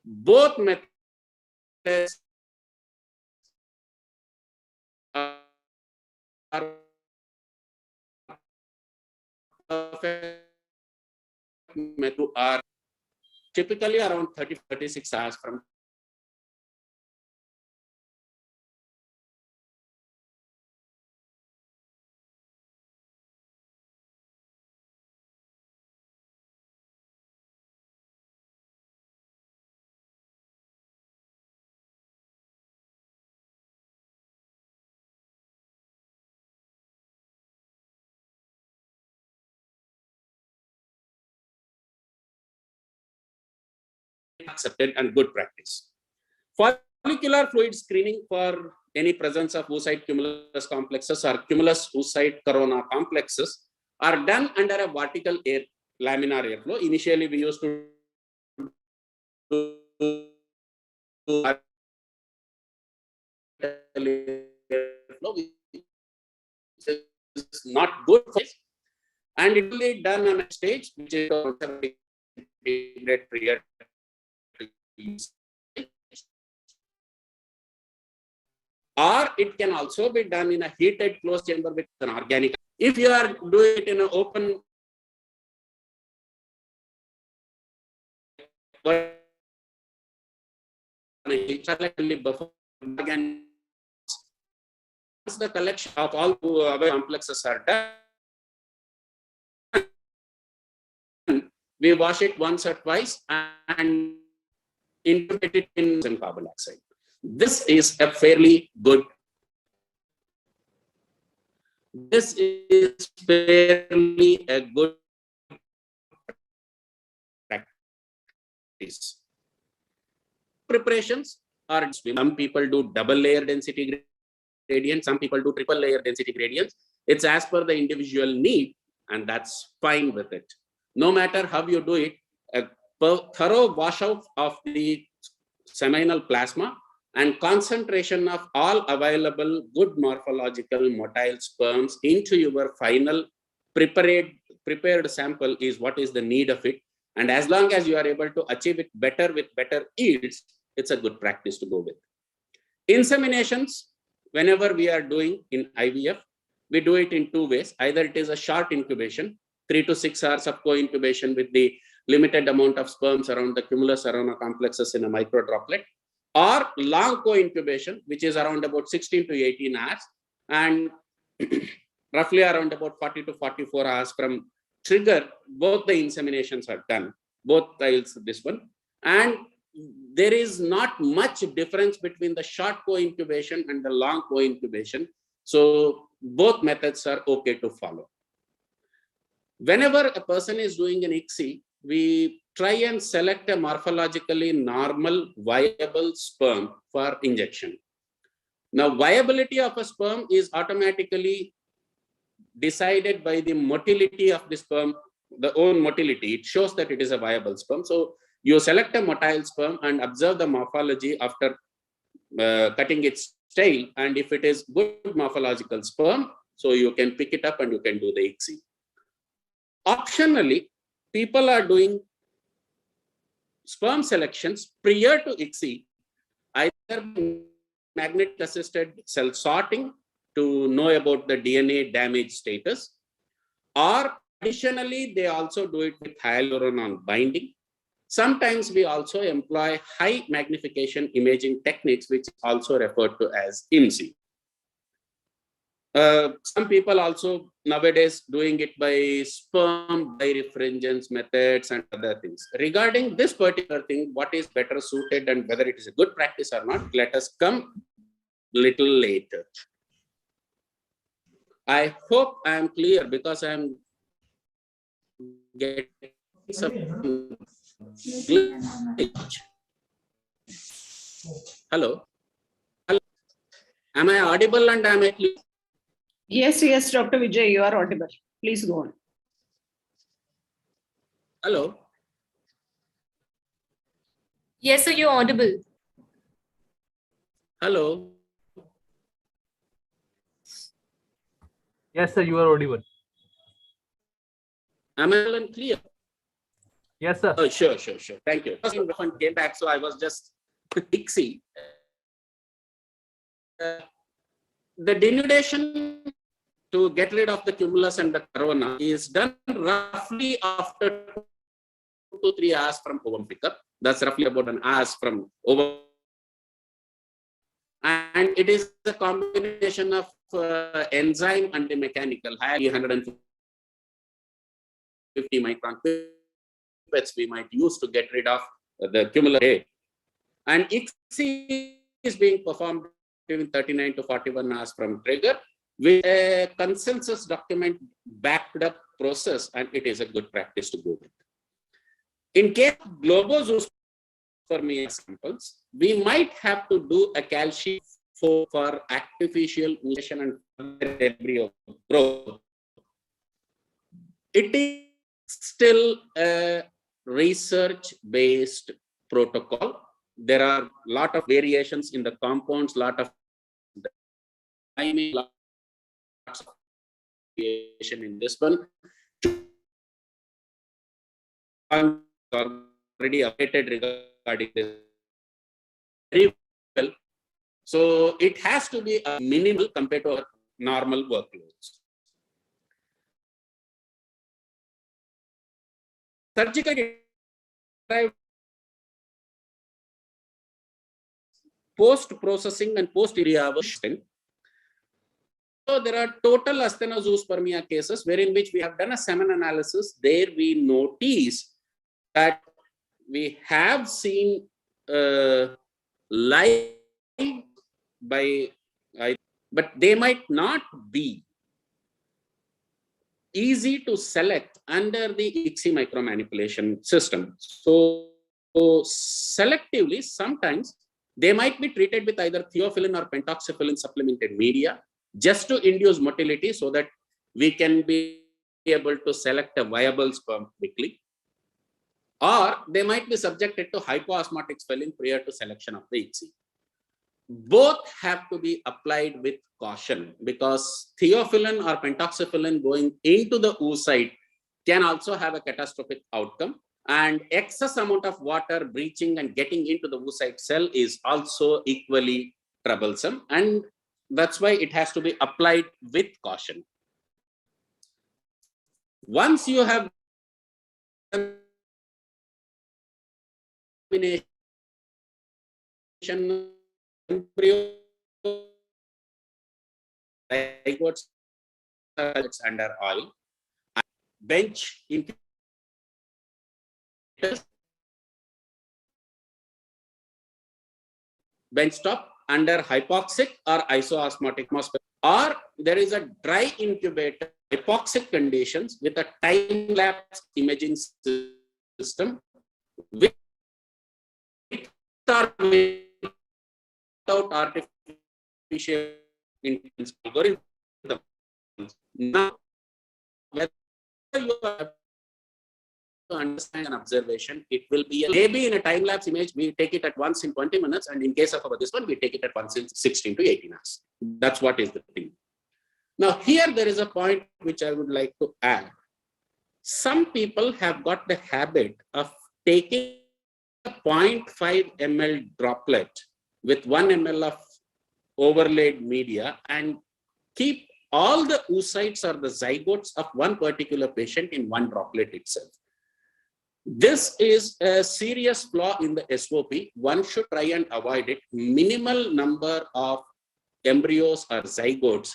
Both methods are are typically around 30-36 hours from accepted and good practice. Follicular fluid screening for any presence of oocyte cumulus complexes or cumulus oocyte corona complexes are done under a vertical laminar airflow. Initially, we used to do airflow, which is not good for it, and it will be done on a stage which is period. Or it can also be done in a heated closed chamber with an organic. If you are doing it in an open buffer, again, once the collection of all complexes are done, we wash it once or twice and incubate it in carbon dioxide. This is a fairly good. This is fairly a good practice. Preparations are, some people do double layer density gradient, some people do triple layer density gradients. It's as per the individual need, and that's fine with it. No matter how you do it, a thorough washout of the seminal plasma and concentration of all available good morphological motile sperms into your final prepared sample is what is the need of it. And as long as you are able to achieve it better with better yields, it's a good practice to go with. Inseminations, whenever we are doing in IVF, we do it in two ways. Either it is a short incubation, 3 to 6 hours of co-incubation with the limited amount of sperms around the cumulus arona complexes in a micro droplet, or long co-incubation, which is around about 16 to 18 hours, and roughly around about 40 to 44 hours from trigger, both the inseminations are done, both tiles, this one. And there is not much difference between the short co-incubation and the long co-incubation. So both methods are okay to follow. Whenever a person is doing an ICSI, we try and select a morphologically normal, viable sperm for injection. Now, viability of a sperm is automatically decided by the motility of the sperm, the own motility. It shows that it is a viable sperm. So you select a motile sperm and observe the morphology after cutting its tail. And if it is good morphological sperm, so you can pick it up and you can do the ICSI. Optionally, people are doing sperm selections prior to ICSI, either magnetic assisted cell sorting to know about the DNA damage status, or additionally, they also do it with hyaluronate binding. Sometimes we also employ high magnification imaging techniques, which is also referred to as IMSI. Some people also nowadays doing it by sperm birefringence methods and other things. Regarding this particular thing, what is better suited and whether it is a good practice or not, let us come little later. I hope I am clear because I am getting some glitch. Hello? Hello? Am I audible and am I clear? Yes, yes, Dr. Vijay, you are audible. Please go on. Hello? Yes, sir, you're audible. Hello? Yes, sir, you are audible. Am I clear? Yes, sir. Oh, sure. Thank you. One came back, so I was just ICSI. The denudation to get rid of the cumulus and the corona is done roughly after 2 to 3 hours from ovum pickup. That's roughly about an hour from ovum. And it is a combination of enzyme and the mechanical. High 150 micron pipettes we might use to get rid of the cumulus. And ICSI is being performed between 39 to 41 hours from trigger with a consensus document backed up process, and it is a good practice to go with. In case of globozoospermia samples, we might have to do a calcium for artificial oocyte and embryo growth. It is still a research-based protocol. There are a lot of variations in the compounds, lot of timing, lots of variation in this one. I'm already updated regarding this very well. So it has to be a minimal compared to our normal workloads. Surgically derived post-processing and post-irrigation. So there are total asthenozoospermia cases wherein which we have done a semen analysis. There we notice that we have seen live by, but they might not be easy to select under the ICSI micromanipulation system. So selectively, sometimes they might be treated with either theophylline or pentoxyphylline supplemented media just to induce motility so that we can be able to select a viable sperm quickly. Or they might be subjected to hypoosmotic swelling prior to selection of the ICSI. Both have to be applied with caution because theophylline or pentoxyphylline going into the oocyte can also have a catastrophic outcome, and excess amount of water breaching and getting into the oocyte cell is also equally troublesome, and that's why it has to be applied with caution. Once you have embryo zygotes under oil, bench incubators, bench top under hypoxic or isoosmotic atmosphere, or there is a dry incubator, hypoxic conditions with a time-lapse imaging system with or without artificial intelligence algorithm. Now, whether you have to understand an observation, it will be maybe in a time-lapse image, we take it at once in 20 minutes, and in case of this one, we take it at once in 16 to 18 hours. That's what is the thing. Now, here there is a point which I would like to add. Some people have got the habit of taking 0.5 ml droplet with 1 ml of overlaid media and keep all the oocytes or the zygotes of one particular patient in one droplet itself. This is a serious flaw in the SOP. One should try and avoid it. Minimal number of embryos or zygotes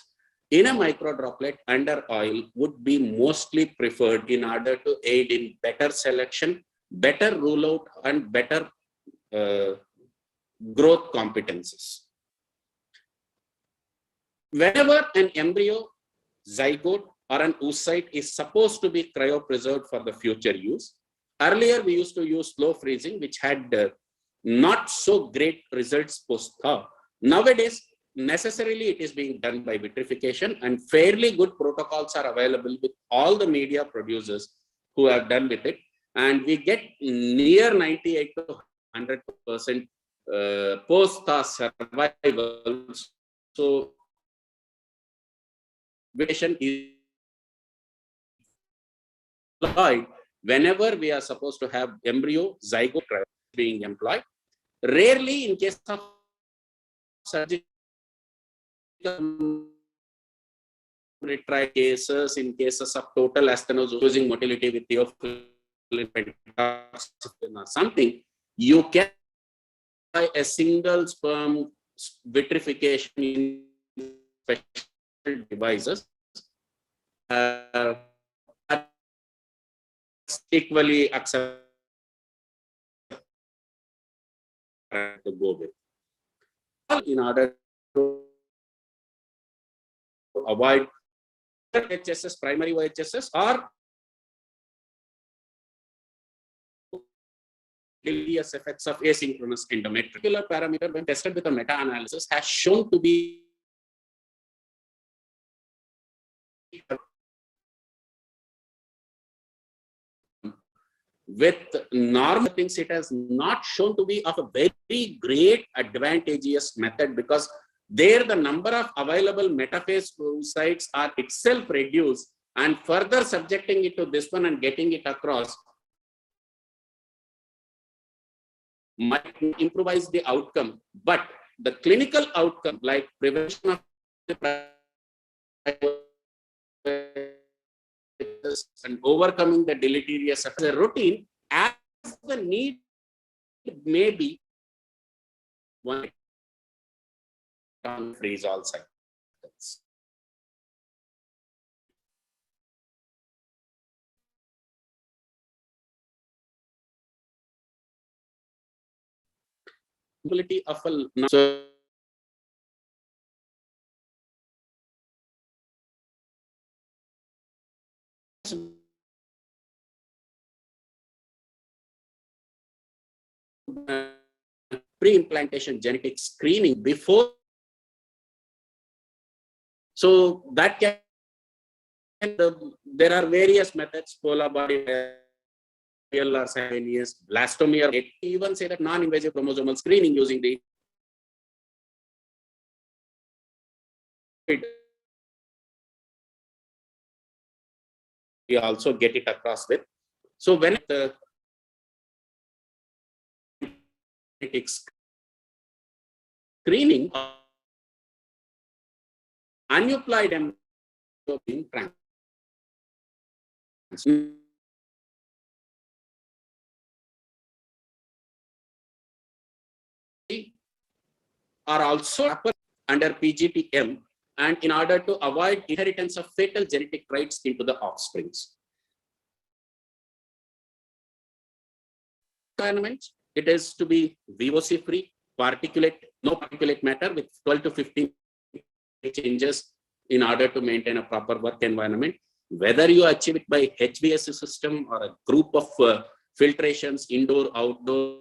in a microdroplet under oil would be mostly preferred in order to aid in better selection, better rule out, and better growth competencies. Whenever an embryo, zygote, or an oocyte is supposed to be cryopreserved for the future use, earlier we used to use slow freezing, which had not so great results post-thaw. Nowadays, necessarily it is being done by vitrification, and fairly good protocols are available with all the media producers who have done with it, and we get near 98 to 100% post-thaw survival. So vitrification is employed whenever we are supposed to have embryo zygote being employed. Rarely in case of surgical retrieve cases, in cases of total asthenosis using motility with theophylline or something, you can try a single sperm vitrification in special devices. Equally acceptable to go with. In order to avoid HSS, primary OHSS, or deleterious effects of asynchronous endometrium. Particular parameter, when tested with a meta-analysis, has shown to be with normal things. It has not shown to be of a very great advantageous method, because there the number of available metaphase oocytes are itself reduced, and further subjecting it to this one and getting it across might improvise the outcome, but the clinical outcome, like prevention of and overcoming the deleterious effects, the routine as the need may be, one freeze all cycles. Of a so pre-implantation genetic screening before, so that can there are various methods, polar body or simultaneous blastomy, or even say that non-invasive chromosomal screening using the we also get it across with. So when the screening aneuploid embryo being are also under PGTM, and in order to avoid inheritance of fatal genetic traits into the offsprings. Environment, it is to be VOC free, particulate, no particulate matter with 12 to 15 changes in order to maintain a proper work environment. Whether you achieve it by HVAC system or a group of filtrations, indoor, outdoor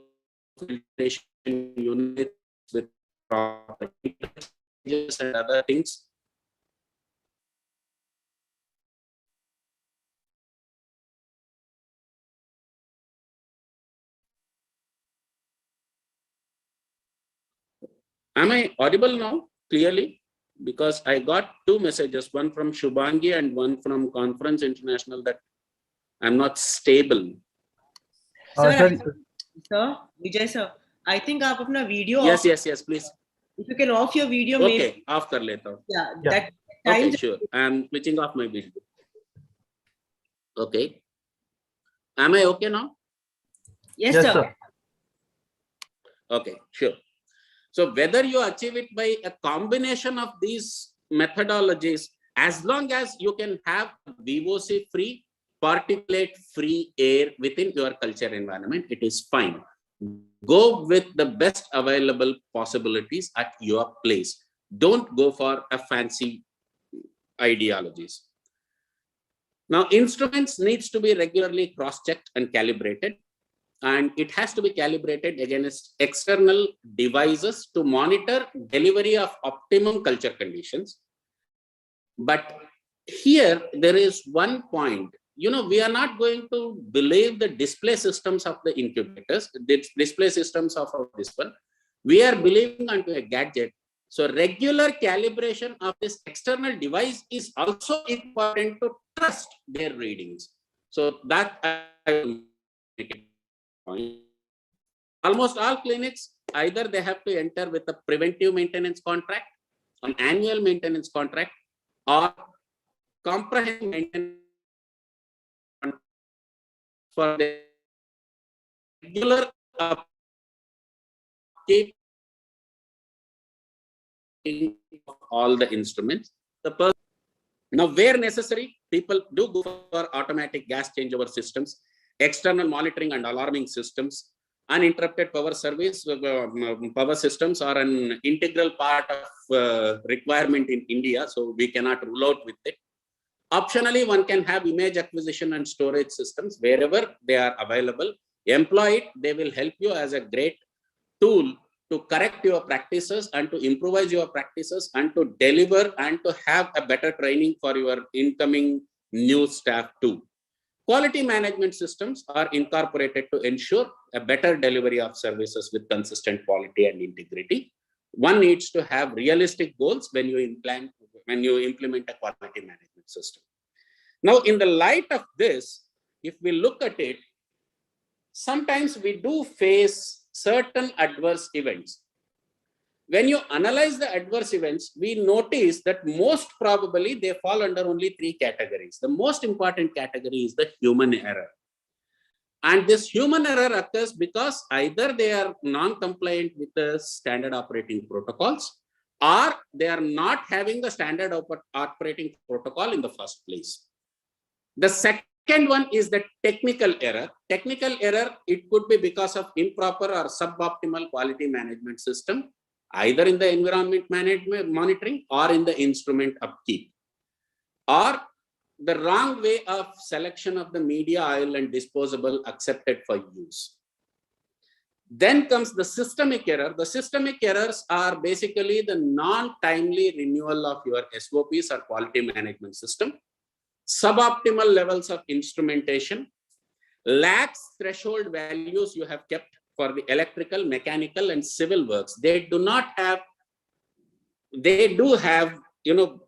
filtration units with proper changes and other things. Am I audible now clearly? Because I got two messages, one from Shubhangi and one from Conference International, that I'm not stable. Sir, Sir, Vijay sir, I think आप अपना video Yes, off. yes, please. If you can off your video, Okay, maybe. off kar leta hu. Yeah, Yeah. that time. Okay, sure. I am switching off my video. Okay. Am I okay now? Yes, Yes, sir. sir. Okay, sure. So whether you achieve it by a combination of these methodologies, as long as you can have VOC-free, particulate-free air within your culture environment, it is fine. Go with the best available possibilities at your place. Don't go for a fancy ideologies. Now, instruments needs to be regularly cross-checked and calibrated, and it has to be calibrated against external devices to monitor delivery of optimum culture conditions. But here there is one point, we are not going to believe the display systems of the incubators, the display systems of this one. We are believing onto a gadget. So regular calibration of this external device is also important to trust their readings. So that I will make it point. Almost all clinics, either they have to enter with a preventive maintenance contract, an annual maintenance contract, or comprehensive maintenance for the regular upkeep of all the instruments. Now, where necessary, people do go for automatic gas changeover systems, external monitoring and alarming systems. Uninterrupted power service, power systems are an integral part of requirement in India, so we cannot rule out with it. Optionally, one can have image acquisition and storage systems wherever they are available. Employ it, they will help you as a great tool to correct your practices and to improvise your practices and to deliver and to have a better training for your incoming new staff too. Quality management systems are incorporated to ensure a better delivery of services with consistent quality and integrity. One needs to have realistic goals when you implement a quality management system. Now, in the light of this, if we look at it, sometimes we do face certain adverse events. When you analyze the adverse events, we notice that most probably they fall under only three categories. The most important category is the human error. And this human error occurs because either they are non-compliant with the standard operating protocols, or they are not having the standard operating protocol in the first place. The second one is the technical error. Technical error, it could be because of improper or suboptimal quality management system, either in the environment management monitoring or in the instrument upkeep, or the wrong way of selection of the media, oil, and disposable accepted for use. Then comes the systemic error. The systemic errors are basically the non-timely renewal of your SOPs or quality management system, suboptimal levels of instrumentation, lax threshold values you have kept for the electrical, mechanical, and civil works. They do have,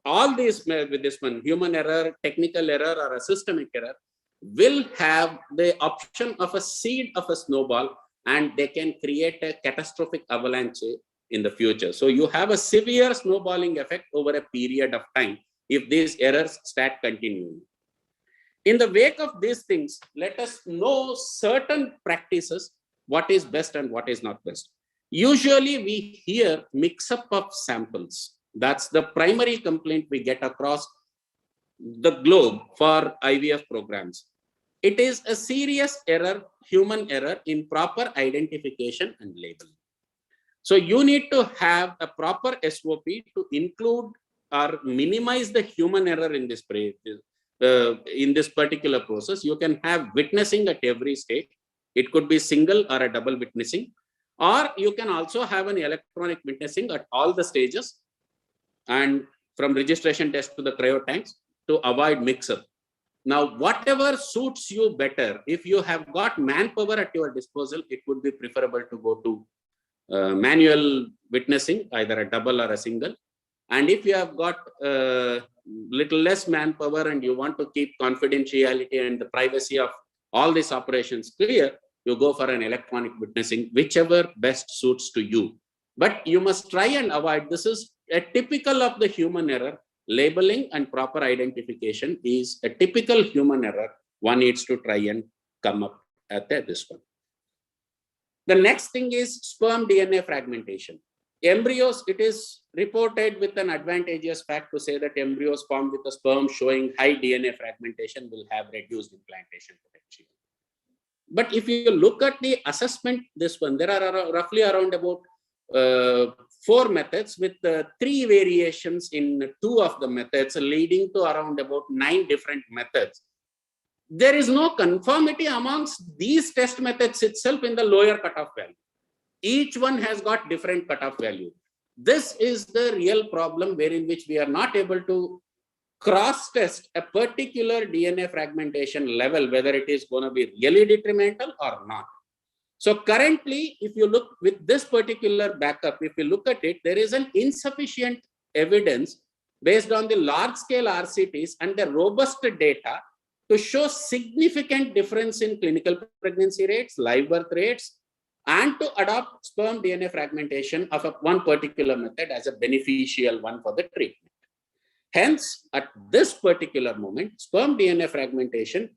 all these with this one, human error, technical error, or a systemic error, will have the option of a seed of a snowball, and they can create a catastrophic avalanche in the future. So you have a severe snowballing effect over a period of time if these errors start continuing. In the wake of these things, let us know certain practices, what is best and what is not best. Usually we hear mix-up of samples. That's the primary complaint we get across the globe for IVF programs. It is a serious error, human error in proper identification and labeling. So you need to have a proper SOP to include or minimize the human error in this particular process. You can have witnessing at every stage. It could be single or a double witnessing, or you can also have an electronic witnessing at all the stages, and from registration test to the cryo tanks, to avoid mix-up. Now, whatever suits you better, if you have got manpower at your disposal, it would be preferable to go to manual witnessing, either a double or a single. And if you have got little less manpower and you want to keep confidentiality and the privacy of all these operations clear, you go for an electronic witnessing, whichever best suits to you. But you must try and avoid, this is a typical of the human error. Labeling and proper identification is a typical human error. One needs to try and come up at this one. The next thing is sperm DNA fragmentation. Embryos, it is reported with an advantageous fact to say that embryos formed with a sperm showing high DNA fragmentation will have reduced implantation potential. But if you look at the assessment, this one, there are roughly around about 4 methods with 3 variations in 2 of the methods, leading to around about 9 different methods. There is no conformity amongst these test methods itself in the lower cutoff value. Each one has got different cutoff value. This is the real problem wherein which we are not able to cross-test a particular DNA fragmentation level, whether it is going to be really detrimental or not. So currently, if you look with this particular backup, if you look at it, there is an insufficient evidence based on the large-scale RCTs and the robust data to show significant difference in clinical pregnancy rates, live birth rates, and to adopt sperm DNA fragmentation of one particular method as a beneficial one for the treatment. Hence, at this particular moment, sperm DNA fragmentation,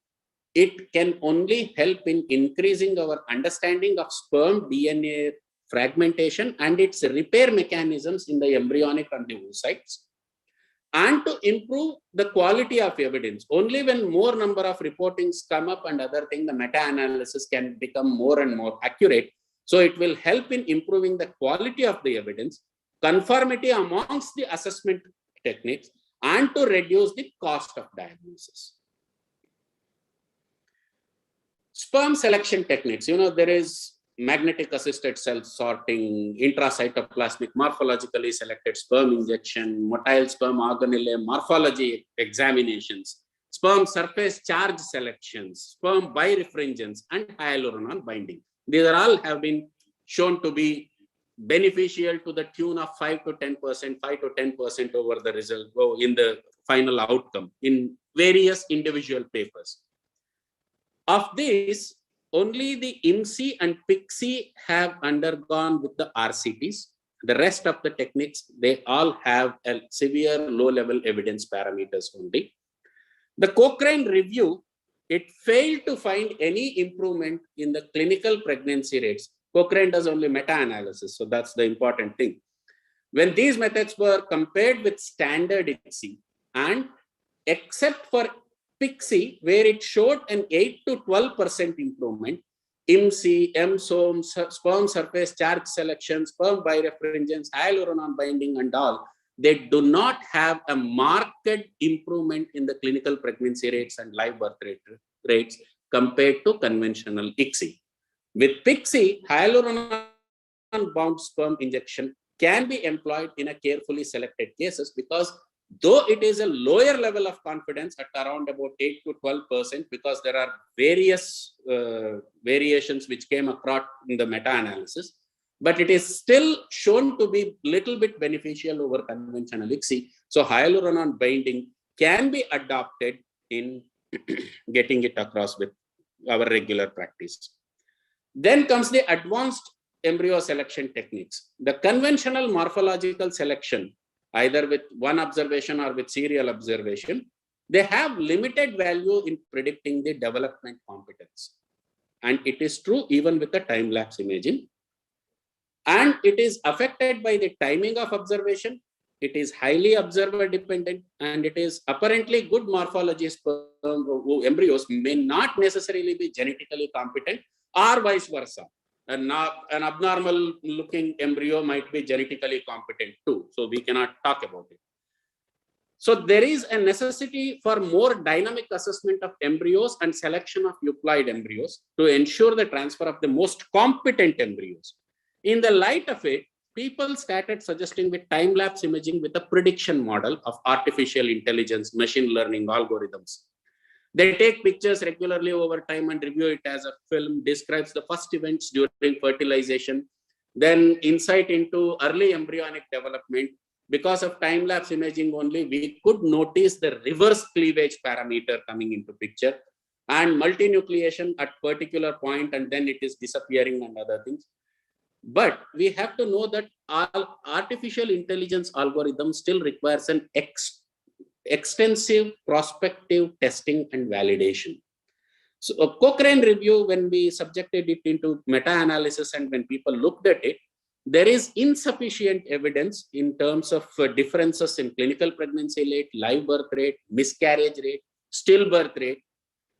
it can only help in increasing our understanding of sperm DNA fragmentation and its repair mechanisms in the embryonic and the oocytes, and to improve the quality of evidence. Only when more number of reportings come up and other things, the meta-analysis can become more and more accurate. So it will help in improving the quality of the evidence, conformity amongst the assessment techniques, and to reduce the cost of diagnosis. Sperm selection techniques, there is magnetic assisted cell sorting, intracytoplasmic morphologically selected sperm injection, motile sperm organelle morphology examinations, sperm surface charge selections, sperm birefringence, and hyaluronal binding. These are all have been shown to be beneficial to the tune of 5 to 10% over the result in the final outcome in various individual papers. Of these, only the IMSI and PIXI have undergone with the RCTs. The rest of the techniques, they all have a severe low-level evidence parameters only. The Cochrane review, it failed to find any improvement in the clinical pregnancy rates. Cochrane does only meta-analysis, so that's the important thing. When these methods were compared with standard ICSI, and except for PIXI, where it showed an 8 to 12% improvement, IMSI, MSOM, sperm surface charge selection, sperm birefringence, hyaluronal binding, and all, they do not have a marked improvement in the clinical pregnancy rates and live birth rates compared to conventional ICSI. With PIXI, hyaluronal bound sperm injection can be employed in a carefully selected cases because though it is a lower level of confidence at around about 8 to 12%, because there are various variations which came across in the meta-analysis, but it is still shown to be little bit beneficial over conventional ICSI. So hyaluronal binding can be adopted in getting it across with our regular practice. Then comes the advanced embryo selection techniques. The conventional morphological selection, either with one observation or with serial observation, they have limited value in predicting the development competence. And it is true even with the time-lapse imaging. And it is affected by the timing of observation. It is highly observer dependent, and it is apparently good morphology embryos may not necessarily be genetically competent, or vice versa. An abnormal looking embryo might be genetically competent too. So we cannot talk about it. So there is a necessity for more dynamic assessment of embryos and selection of euploid embryos to ensure the transfer of the most competent embryos. In the light of it, people started suggesting with time-lapse imaging with a prediction model of artificial intelligence, machine learning algorithms. They take pictures regularly over time and review it as a film, describes the first events during fertilization, then insight into early embryonic development. Because of time-lapse imaging only, we could notice the reverse cleavage parameter coming into picture. and multinucleation at particular point, and then it is disappearing and other things. But we have to know that all artificial intelligence algorithm still requires an extensive prospective testing and validation. So a Cochrane review, when we subjected it into meta-analysis and when people looked at it, there is insufficient evidence in terms of differences in clinical pregnancy rate, live birth rate, miscarriage rate, stillbirth rate,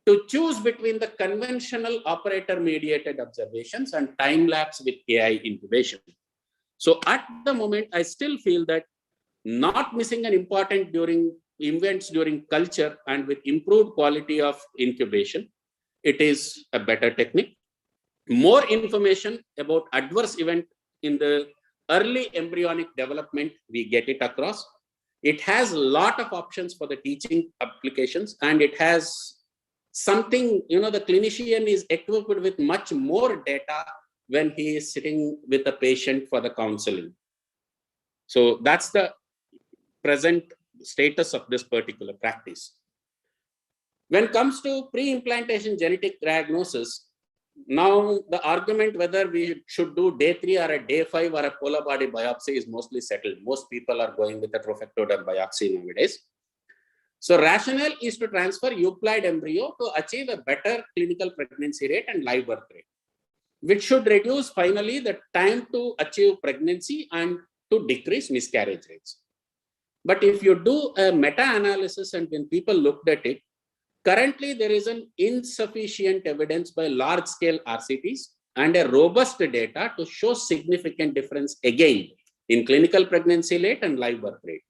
to choose between the conventional operator-mediated observations and time-lapse with AI incubation. So at the moment, I still feel that not missing an important events during culture and with improved quality of incubation, it is a better technique. More information about adverse event in the early embryonic development, we get it across. It has a lot of options for the teaching applications, and it has something, the clinician is equipped with much more data when he is sitting with a patient for the counseling. So that's the present status of this particular practice. When it comes to pre-implantation genetic diagnosis, now the argument whether we should do day 3 or a day 5 or a polar body biopsy is mostly settled. Most people are going with a trophectoderm biopsy nowadays. So rationale is to transfer euploid embryo to achieve a better clinical pregnancy rate and live birth rate, which should reduce finally the time to achieve pregnancy and to decrease miscarriage rates. But if you do a meta-analysis and when people looked at it, currently there is an insufficient evidence by large-scale RCTs and a robust data to show significant difference again in clinical pregnancy rate and live birth rate.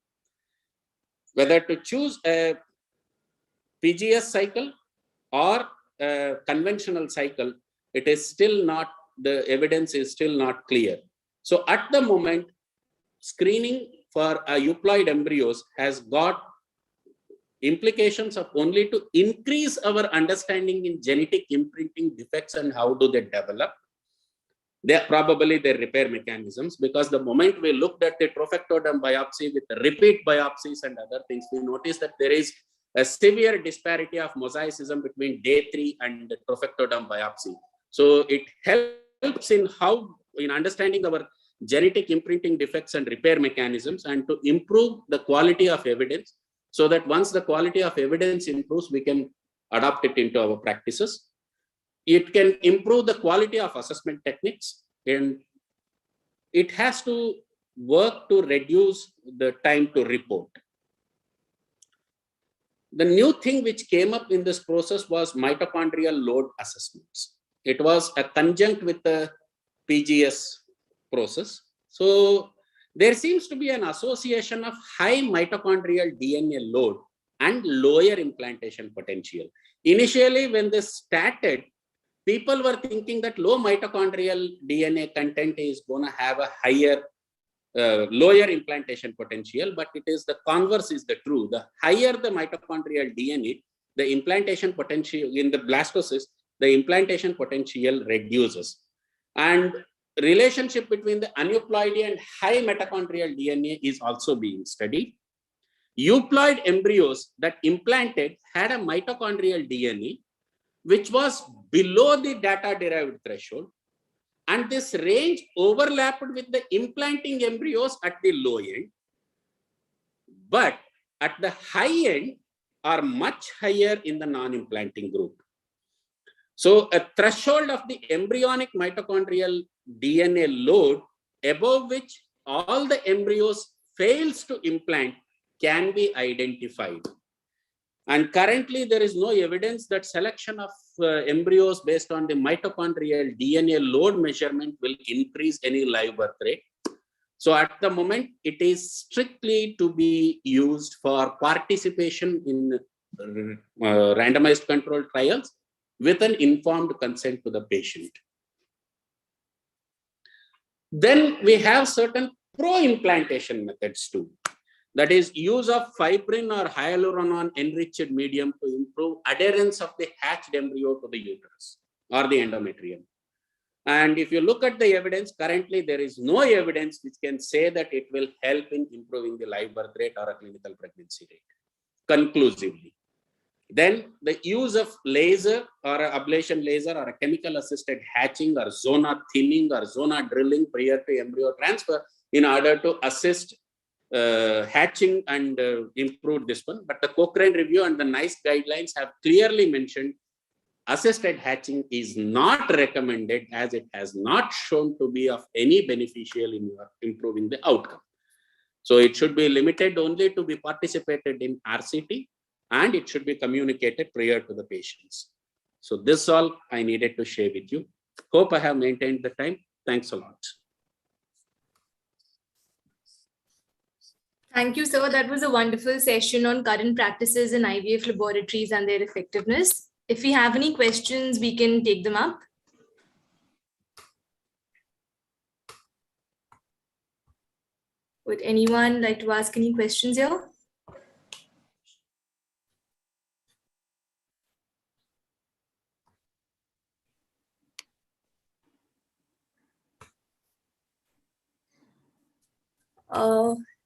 Whether to choose a PGS cycle or a conventional cycle, it is still not, the evidence is still not clear. So at the moment, screening for euploid embryos has got implications of only to increase our understanding in genetic imprinting defects and how do they develop. They are probably their repair mechanisms, because the moment we looked at the trophectoderm biopsy with the repeat biopsies and other things, we noticed that there is a severe disparity of mosaicism between day 3 and the trophectoderm biopsy. So it helps in understanding our genetic imprinting defects and repair mechanisms, and to improve the quality of evidence, so that once the quality of evidence improves, we can adopt it into our practices. It can improve the quality of assessment techniques, and it has to work to reduce the time to report. The new thing which came up in this process was mitochondrial load assessments. It was a conjunct with the PGS process. So there seems to be an association of high mitochondrial DNA load and lower implantation potential. Initially, when this started, people were thinking that low mitochondrial DNA content is going to have a higher, lower implantation potential, but it is the converse is the true. The higher the mitochondrial DNA, the implantation potential in the blastocyst, the implantation potential reduces. And relationship between the aneuploidy and high mitochondrial DNA is also being studied. Euploid embryos that implanted had a mitochondrial DNA which was below the data-derived threshold, and this range overlapped with the implanting embryos at the low end, but at the high end are much higher in the non-implanting group. So a threshold of the embryonic mitochondrial DNA load above which all the embryos fails to implant can be identified. And currently there is no evidence that selection of embryos based on the mitochondrial DNA load measurement will increase any live birth rate. So at the moment, it is strictly to be used for participation in randomized controlled trials with an informed consent to the patient. Then we have certain pro-implantation methods too. That is use of fibrin or hyaluronan enriched medium to improve adherence of the hatched embryo to the uterus or the endometrium. And if you look at the evidence, currently there is no evidence which can say that it will help in improving the live birth rate or a clinical pregnancy rate conclusively. Then the use of laser or ablation laser or a chemical assisted hatching or zona thinning or zona drilling prior to embryo transfer in order to assist hatching and improve this one. But the Cochrane review and the NICE guidelines have clearly mentioned assisted hatching is not recommended, as it has not shown to be of any beneficial in improving the outcome. So it should be limited only to be participated in RCT, and it should be communicated prior to the patients. So this all I needed to share with you. Hope I have maintained the time. Thanks a lot. Thank you, sir. That was a wonderful session on current practices in IVF laboratories and their effectiveness. If we have any questions, we can take them up. Would anyone like to ask any questions here?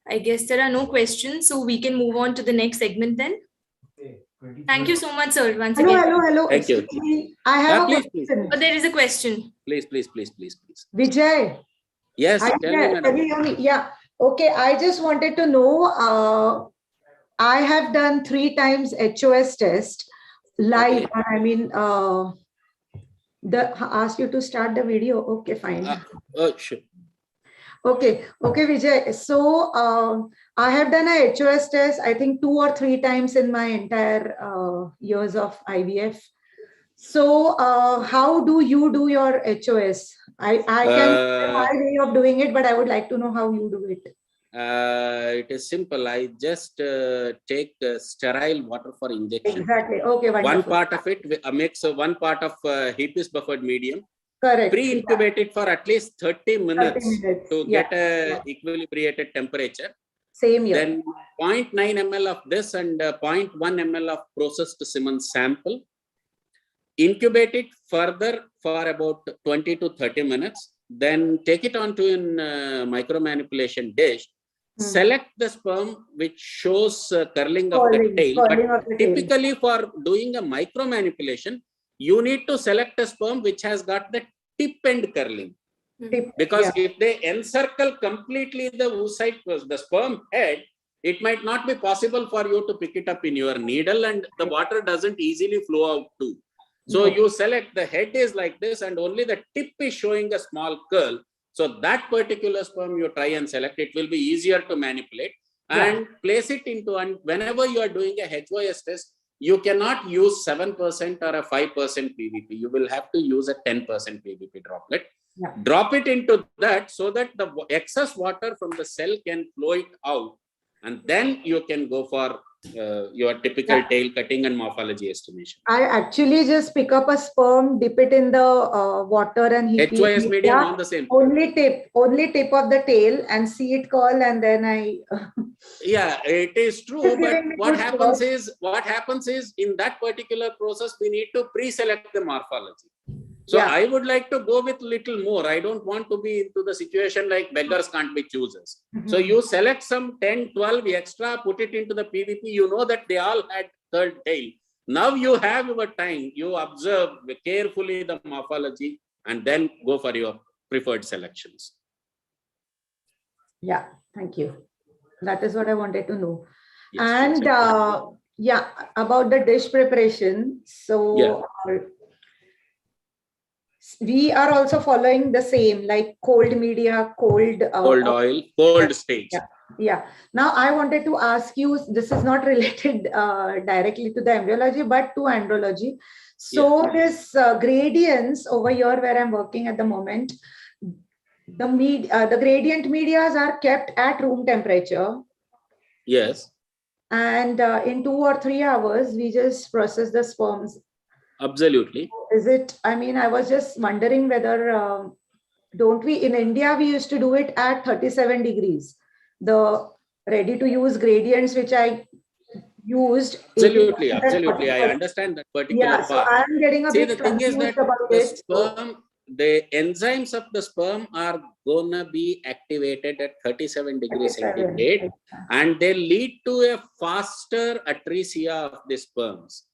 I guess there are no questions, so we can move on to the next segment then. Thank you so much, sir. Once again. Hello. Thank you. Excuse me. I have a question. Oh, there is a question. Please. Vijay. Yes, Are you tell me, there? madam. Can you hear me? Yeah. Okay. I just wanted to know. I have done 3 times HOS test live. Okay. I mean, ask you to start the video. Okay, fine. Sure. Okay, Vijay. So I have done a HOS test, I think 2 or 3 times in my entire years of IVF. So how do you do your HOS? I can my way of doing it, but I would like to know how you do it. It is simple. I just take sterile water for injection. Exactly. Okay, wonderful. One part of it mix one part of herpes buffered medium. Correct. Pre-incubate it for at least 30 minutes, to Yeah. get a equilibrated temperature. Same here. Then 0.9 ml of this and 0.1 ml of processed semen sample. Incubate it further for about 20 to 30 minutes. Then take it onto a micromanipulation dish. Select the sperm which shows curling of the tail. But typically for doing a micromanipulation, you need to select a sperm which has got the tip end curling. Because if they encircle completely the oocyte, the sperm head, it might not be possible for you to pick it up in your needle, and the water doesn't easily flow out too. So you select the head is like this and only the tip is showing a small curl. So that particular sperm you try and select, it will be easier to manipulate and place it into, and whenever you are doing a HOS test, you cannot use 7% or a 5% PVP. You will have to use a 10% PVP droplet. Drop it into that so that the excess water from the cell can flow it out, and then you can go for your typical tail cutting and morphology estimation. I actually just pick up a sperm, dip it in the water and heat HOS it. medium on the same. Only tip of the tail and see it curl, and then I. Yeah, it is true. But what happens is in that particular process, we need to pre-select the morphology. So I would like to go with little more. I don't want to be into the situation like beggars can't be choosers. So you select some 10, 12 extra, put it into the PVP. You know that they all had third tail. Now you have your time. You observe carefully the morphology and then go for your preferred selections. Yeah, thank you. That is what I wanted to know. Yes, and about the dish preparation. So we are also following the same, like cold media, cold oil, cold stage. Yeah. Now I wanted to ask you, this is not related directly to the embryology, but to andrology. So this gradients over here where I'm working at the moment, the gradient medias are kept at room temperature. Yes. And in 2 or 3 hours, we just process the sperms. Absolutely. Is it, I mean, I was just wondering whether, don't we, in India, we used to do it at 37 degrees. The ready to use gradients, which I used. Absolutely. I understand that particular part. So I'm getting a bit the thing is that the sperm, the enzymes of the sperm are gonna be activated at 37 degrees centigrade, and they lead to a faster atresia of the sperms.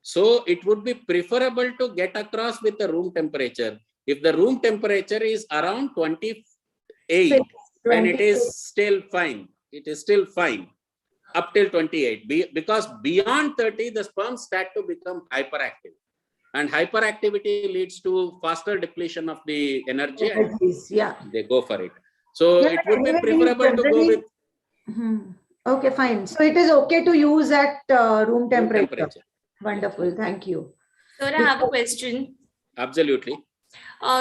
So it would be preferable to get across with the room temperature. If the room temperature is around 28, then it is still fine. It is still fine up till 28. Because beyond 30, the sperms start to become hyperactive. And hyperactivity leads to faster depletion of the energy and they go for it. So it would be preferable to go with... Okay, fine. So it is okay to use at room temperature. Wonderful. Thank you. Sir, I have a question. Absolutely.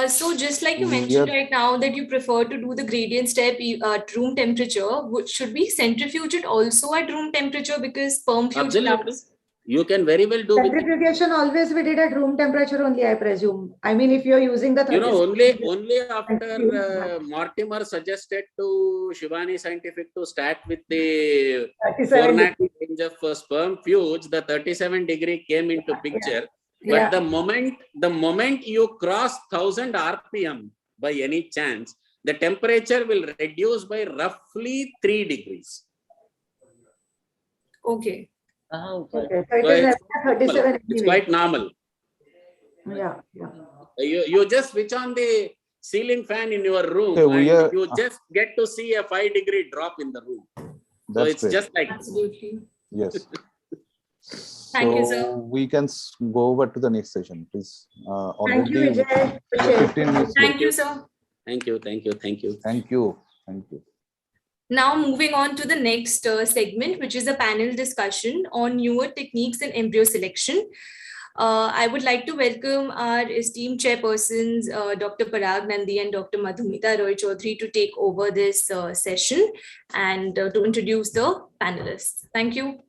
So just like you mentioned right now that you prefer to do the gradient step at room temperature, should we centrifuge it also at room temperature because sperm fuse? Absolutely. You can very well do with it. Centrifugation always we did at room temperature only, I presume. I mean, if you're using the 30, only after Mortimer suggested to Shivani Scientific to start with the 4 range of sperm fuse, the 37-degree came into picture. But the moment you cross 1000 RPM by any chance, the temperature will reduce by roughly 3 degrees. Okay. Okay. So it is 37. It's quite normal. Yeah. You just switch on the ceiling fan in your room and you just get to see a 5-degree drop in the room. So it's great. Just like absolutely. Yes. Thank you, sir. We can go over to the next session, please. Thank you, Vijay. 15 minutes. Thank you, sir. Thank you. Thank you. Thank you. Thank you. Thank you. Now moving on to the next segment, which is a panel discussion on newer techniques in embryo selection. I would like to welcome our esteemed chairpersons, Dr. Parag Nandi and Dr. Madhumita Roy Chaudhary, to take over this session and to introduce the panelists. Thank you.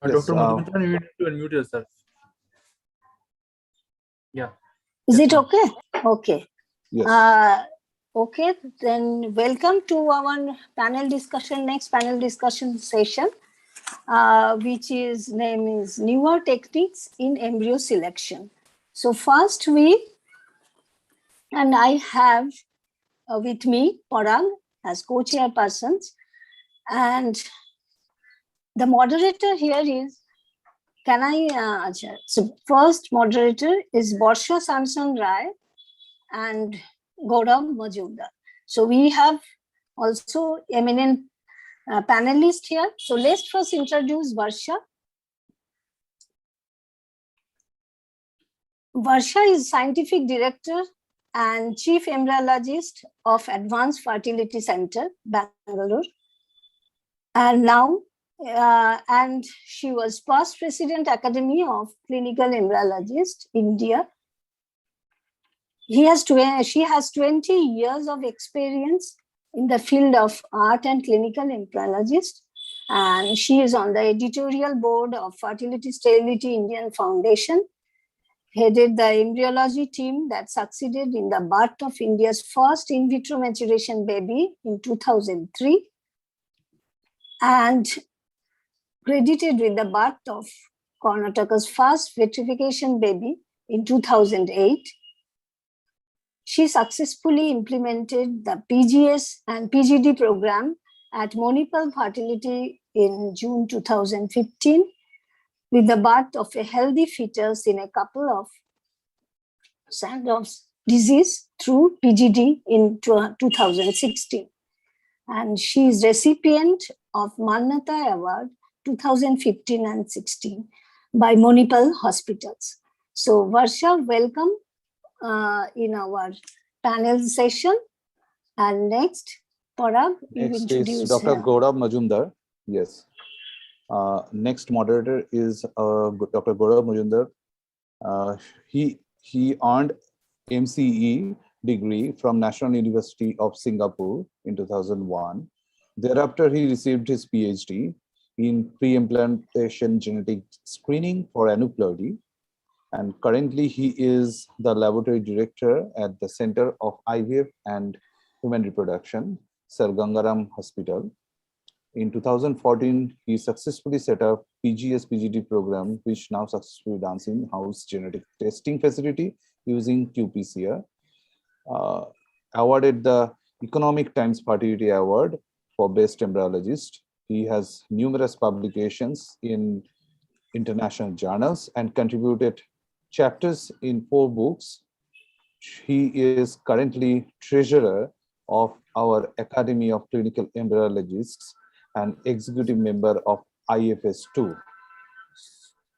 Dr. Madhumita, you need to unmute yourself. Yeah. Is it okay? Okay. Yes. Okay, then welcome to our next panel discussion session, which is name is Newer Techniques in Embryo Selection. So first I have with me Parag as co-chairpersons, and the moderator here is, so first moderator is Barsha Samson Rai and Gaurav Majumdar. So we have also eminent panelists here. So let's first introduce Barsha. Barsha is Scientific Director and Chief Embryologist of Advanced Fertility Center, Bangalore. And now, and she was past President Academy of Clinical Embryologists, India. She has 20 years of experience in the field of art and clinical embryologist, and she is on the editorial board of Fertility Sterility Indian Foundation, headed the embryology team that succeeded in the birth of India's first in vitro maturation baby in 2003, and credited with the birth of Karnataka's first vitrification baby in 2008. She successfully implemented the PGS and PGD program at Monipal Fertility in June 2015 with the birth of a healthy fetus in a couple of Sandoff's disease through PGD in 2016. And she is recipient of Mannata Award 2015 and 16 by Monipal Hospitals. So Varsha, welcome in our panel session. And next, Parag, you introduce. Is Dr. Gaurav Majumdar. Yes. Next moderator is Dr. Gaurav Majumdar. He earned MCE degree from National University of Singapore in 2001. Thereafter, he received his PhD in pre-implantation genetic screening for aneuploidy. And currently, he is the laboratory director at the Center of IVF and Human Reproduction, Sir Gangaram Hospital. In 2014, he successfully set up PGS-PGD program, which now successfully runs in-house genetic testing facility using qPCR. awarded the Economic Times Fertility Award for Best Embryologist. He has numerous publications in international journals and contributed chapters in 4 books. He is currently treasurer of our Academy of Clinical Embryologists and executive member of IFS2.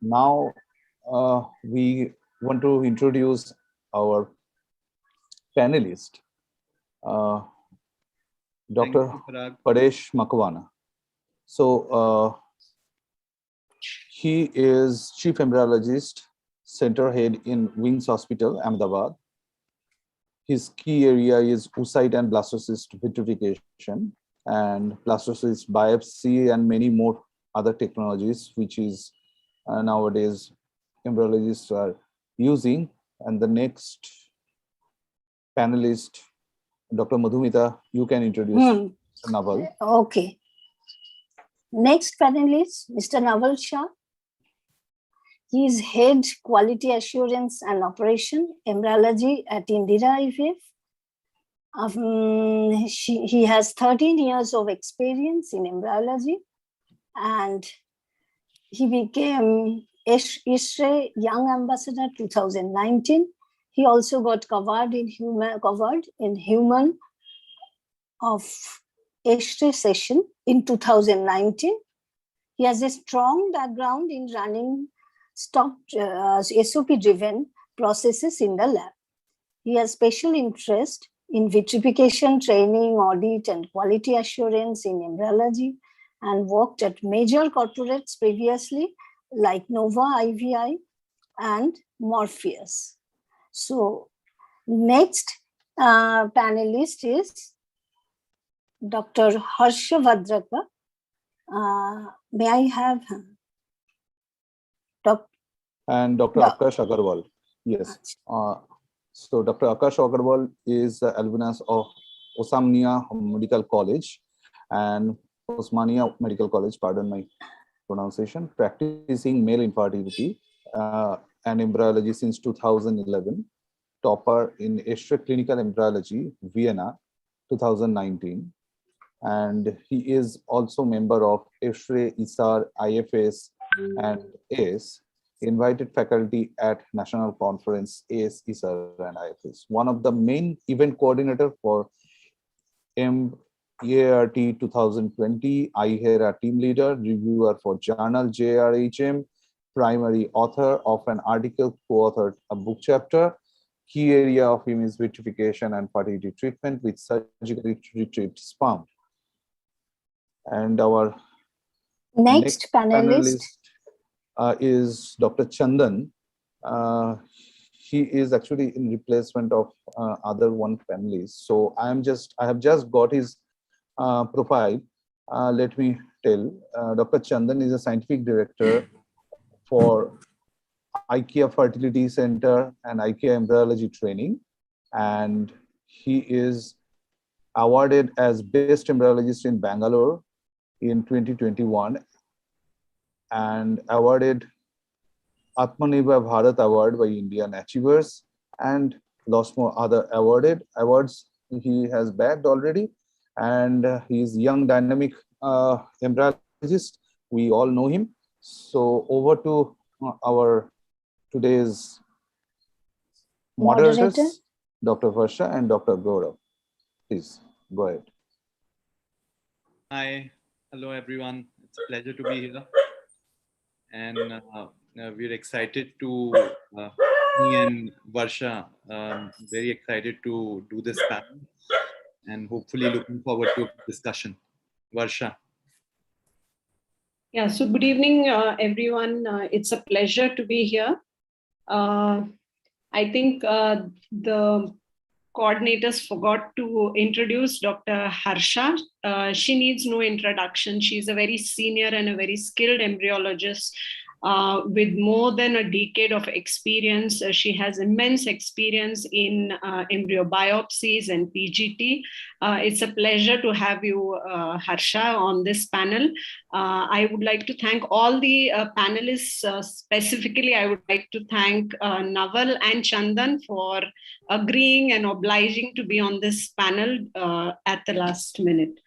Now, we want to introduce our panelist, Dr. Paresh Makwana. So, he is Chief Embryologist, Center Head in Wings Hospital, Ahmedabad. His key area is oocyte and blastocyst vitrification and blastocyst biopsy and many more other technologies, which is nowadays embryologists are using. And the next panelist, Dr. Madhumita, you can introduce Mr. Naval. Okay. Next panelist, Mr. Naval Shah. He is Head Quality Assurance and Operation Embryology at Indira IVF. He has 13 years of experience in embryology, and he became ISRE Young Ambassador 2019. He also got covered in human of ISRE session in 2019. He has a strong background in running SOP-driven processes in the lab. He has special interest in vitrification training, audit, and quality assurance in embryology, and worked at major corporates previously like Nova IVI and Morpheus. So next panelist is Dr. Harsha Vadraka. May I have and Dr. Akash Agarwal. Yes. So Dr. Akash Agarwal is the alumnus of Osmania Medical College and Osmania Medical College, pardon my pronunciation, practicing male infertility and embryology since 2011, topper in ISRE Clinical Embryology, Vienna, 2019. And he is also member of ISRE, ISAR, IFS, and ACE, invited faculty at National Conference, ACE, ISAR, and IFS. One of the main event coordinator for EART 2020, IHERA team leader, reviewer for journal JRHM, primary author of an article, co-authored a book chapter. Key area of him is vitrification and fertility treatment with surgically retrieved sperm. And our next panelist is Dr. Chandan. He is actually in replacement of other one panelist. So I have just got his profile. Let me tell. Dr. Chandan is a scientific director for IKEA Fertility Center and IKEA Embryology Training, and he is awarded as Best Embryologist in Bangalore in 2021 and awarded Atmanirbhar Bharat Award by Indian Achievers and lots more other awards he has bagged already. And he is young, dynamic embryologist. We all know him. So over to our today's moderators, Dr. Varsha and Dr. Gaurav. Please go ahead. Hi, hello everyone. It's a pleasure to be here. And we're excited to, me and Varsha, very excited to do this panel and hopefully looking forward to a discussion. Varsha. Yeah, so good evening, everyone. It's a pleasure to be here. I think the coordinators forgot to introduce Dr. Harsha. She needs no introduction. She's a very senior and a very skilled embryologist with more than a decade of experience. She has immense experience in embryo biopsies and PGT. It's a pleasure to have you, Harsha, on this panel. I would like to thank all the panelists. Specifically, I would like to thank Naval and Chandan for agreeing and obliging to be on this panel at the last minute.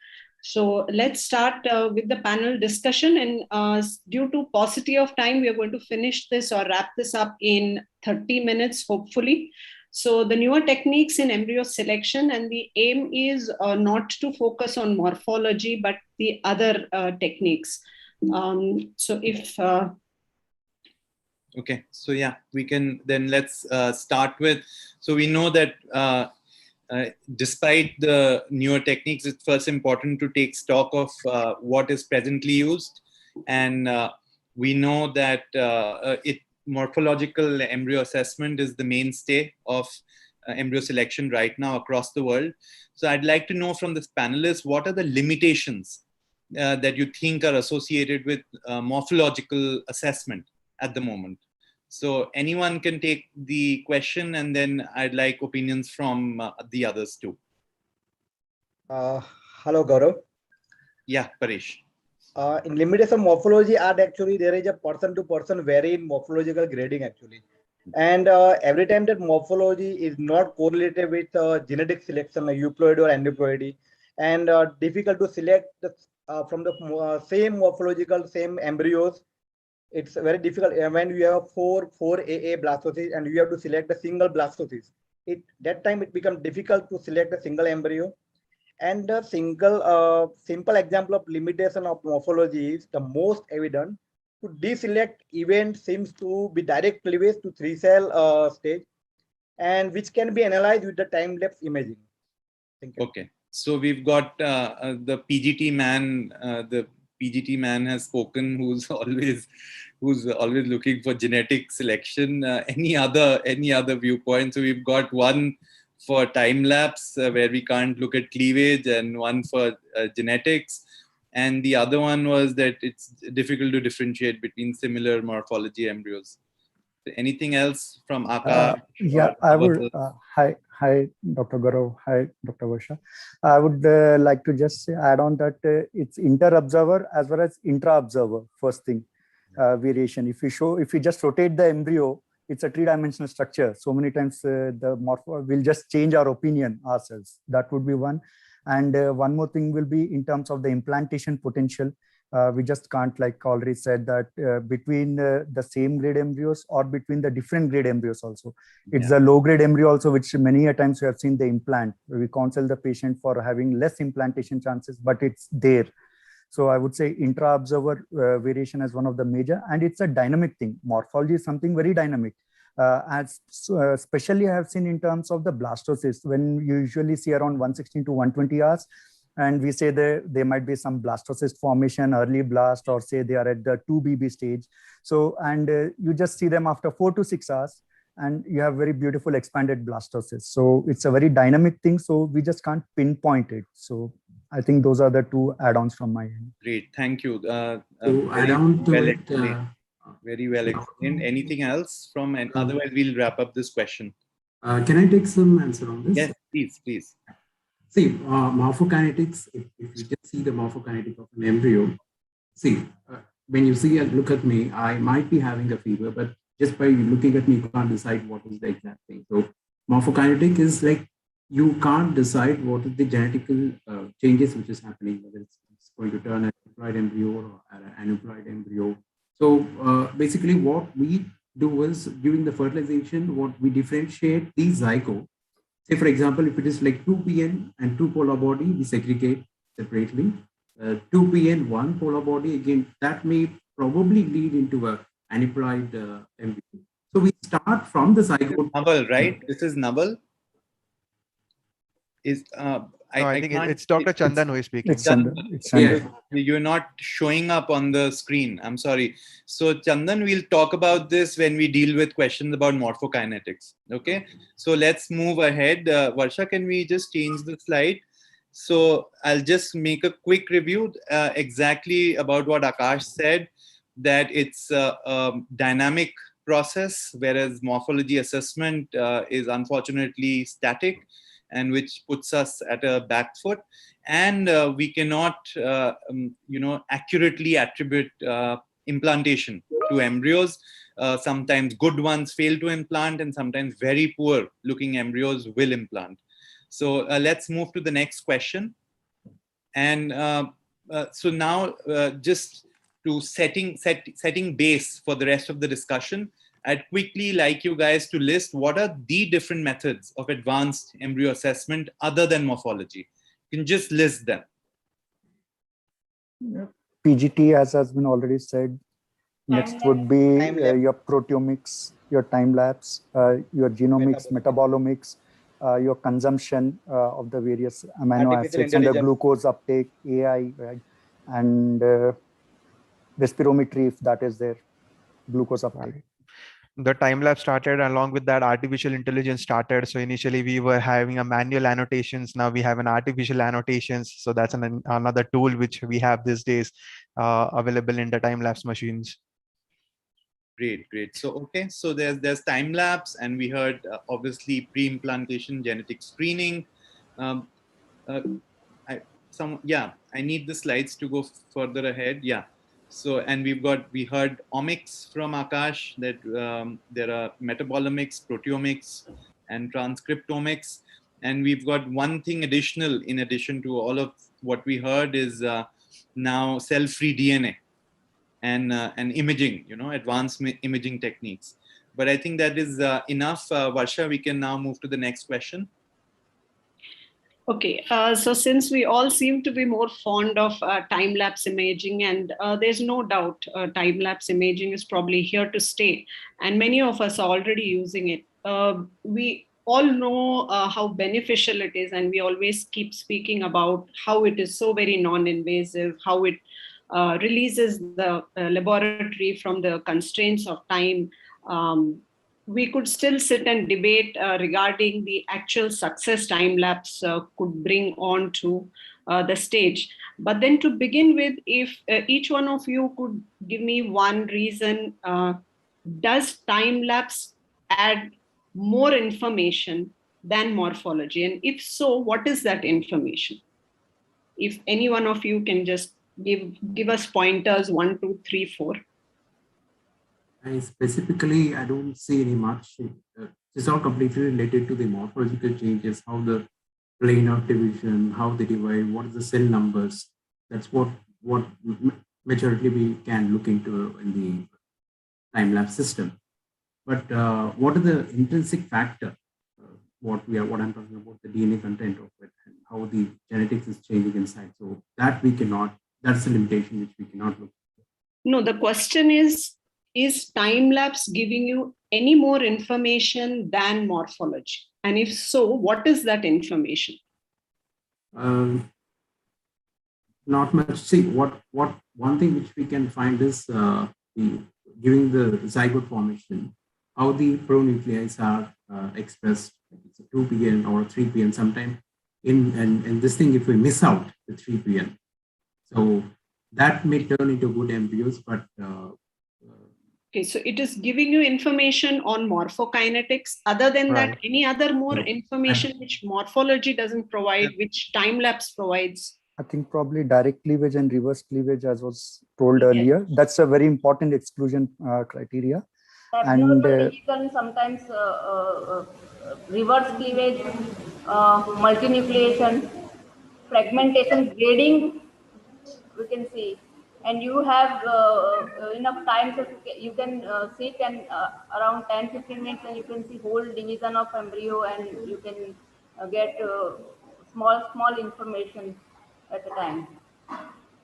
So let's start with the panel discussion, and due to paucity of time, we are going to finish this or wrap this up in 30 minutes, hopefully. So the newer techniques in embryo selection, and the aim is not to focus on morphology, but the other techniques. So if... Okay, so yeah, we can then let's start with, so we know that despite the newer techniques, it's first important to take stock of what is presently used. And we know that morphological embryo assessment is the mainstay of embryo selection right now across the world. So I'd like to know from this panelist, what are the limitations that you think are associated with morphological assessment at the moment? So anyone can take the question, and then I'd like opinions from the others too. Hello, Gaurav. Yeah, Paresh. In limitation morphology art, actually, there is a person-to-person vary in morphological grading, actually. And every time that morphology is not correlated with genetic selection, like euploid or aneuploidy, and difficult to select from the same morphological, same embryos. It's very difficult when you have four AA blastocysts and you have to select a single blastocyst. That time it becomes difficult to select a single embryo. And the simple example of limitation of morphology is the most evident. To deselect event seems to be direct cleavage to 3-cell stage, and which can be analyzed with the time-lapse imaging. Thank you. Okay, so we've got the PGT man. The PGT man has spoken, who's always looking for genetic selection. Any other viewpoint? So we've got one for time lapse where we can't look at cleavage, and one for genetics, and the other one was that it's difficult to differentiate between similar morphology embryos. Anything else from Akash? Yeah, I would. Hi, Dr. Gaurav. Hi, Dr. Varsha. I would like to just add on that it's inter-observer as well as intra-observer. First thing, variation. If you just rotate the embryo, it's a 3-dimensional structure. So many times the morpho will just change our opinion ourselves. That would be one. And one more thing will be in terms of the implantation potential. We just can't, like already said, that between the same grade embryos or between the different grade embryos also. It's the low grade embryo also, which many a times we have seen the implant. We counsel the patient for having less implantation chances, but it's there. So I would say intra-observer variation as one of the major, and it's a dynamic thing. Morphology is something very dynamic. Especially I have seen in terms of the blastocysts, when you usually see around 116 to 120 hours, and we say there might be some blastocyst formation, early blast, or say they are at the 2BB stage. So, and you just see them after 4 to 6 hours, and you have very beautiful expanded blastocysts. So it's a very dynamic thing. So we just can't pinpoint it. So I think those are the two add-ons from my end. Great, thank you. To add on to it, very well explained. Anything else from? Otherwise, we'll wrap up this question. Can I take some answer on this? Yes, please. See, morphokinetics, if you just see the morphokinetic of an embryo, see, when you see and look at me, I might be having a fever, but just by looking at me, you can't decide what is the exact thing. So morphokinetic is like, you can't decide what is the genetical changes which is happening, whether it's going to turn an euploid embryo or an aneuploid embryo. So basically what we do is during the fertilization, what we differentiate these zygote. Say, for example, if it is like 2PN and 2 polar body, we segregate separately. 2PN, 1 polar body, again, that may probably lead into a aneuploid embryo. So we start from the zygote. Naval, right? This is Naval. I think it's Dr. Chandan who is speaking. It's Chandan. You're not showing up on the screen. I'm sorry. So Chandan, we'll talk about this when we deal with questions about morphokinetics. Okay. So let's move ahead. Varsha, can we just change the slide? So I'll just make a quick review exactly about what Akash said. that it's a dynamic process, whereas morphology assessment is unfortunately static, and which puts us at a back foot. And we cannot, accurately attribute implantation to embryos. Sometimes good ones fail to implant, and sometimes very poor looking embryos will implant. So let's move to the next question. And so now just to setting base for the rest of the discussion, I'd quickly like you guys to list what are the different methods of advanced embryo assessment other than morphology. You can just list them. PGT, as has been already said. Next would be your proteomics, your time lapse, your genomics, metabolomics, your consumption of the various amino acids and the glucose uptake, AI, right? And respirometry, if that is there, glucose uptake. The time lapse started, along with that artificial intelligence started. So initially we were having a manual annotations. Now we have an artificial annotations. So that's another tool which we have these days available in the time lapse machines. Great. So, okay. So there's time lapse, and we heard obviously pre-implantation genetic screening. I need the slides to go further ahead. Yeah. So, and we heard omics from Akash, that there are metabolomics, proteomics, and transcriptomics. And we've got one thing additional in addition to all of what we heard is now cell-free DNA and imaging, advanced imaging techniques. But I think that is enough. Varsha, we can now move to the next question. Okay, so since we all seem to be more fond of time-lapse imaging, and there's no doubt time-lapse imaging is probably here to stay, and many of us are already using it. We all know how beneficial it is, and we always keep speaking about how it is so very non-invasive, how it releases the laboratory from the constraints of time. We could still sit and debate regarding the actual success time-lapse could bring on to the stage. But then to begin with, if each one of you could give me one reason, does time-lapse add more information than morphology? And if so, what is that information? If any one of you can just give us pointers, 1, 2, 3, 4. I don't see any much. It's all completely related to the morphological changes, how the plane of division, how they divide, what are the cell numbers. That's what majority we can look into in the time-lapse system. But what are the intrinsic factor? What I'm talking about, the DNA content of it, and how the genetics is changing inside. So that we cannot. That's a limitation which we cannot look at. No, the question is time-lapse giving you any more information than morphology? And if so, what is that information? Not much. See, one thing which we can find is during the zygote formation, how the pronuclei are expressed. It's a 2pn or 3pn. Sometime in this thing, if we miss out the 3pn, so that may turn into good embryos, but okay, so it is giving you information on morphokinetics. Other than that, any other more information which morphology doesn't provide, which time-lapse provides? I think probably direct cleavage and reverse cleavage, as was told earlier. That's a very important exclusion criteria. Abnormal division, sometimes reverse cleavage, multinucleation, fragmentation, grading, we can see. And you have enough time, so you can sit and around 10-15 minutes, and you can see whole division of embryo, and you can get small information at a time.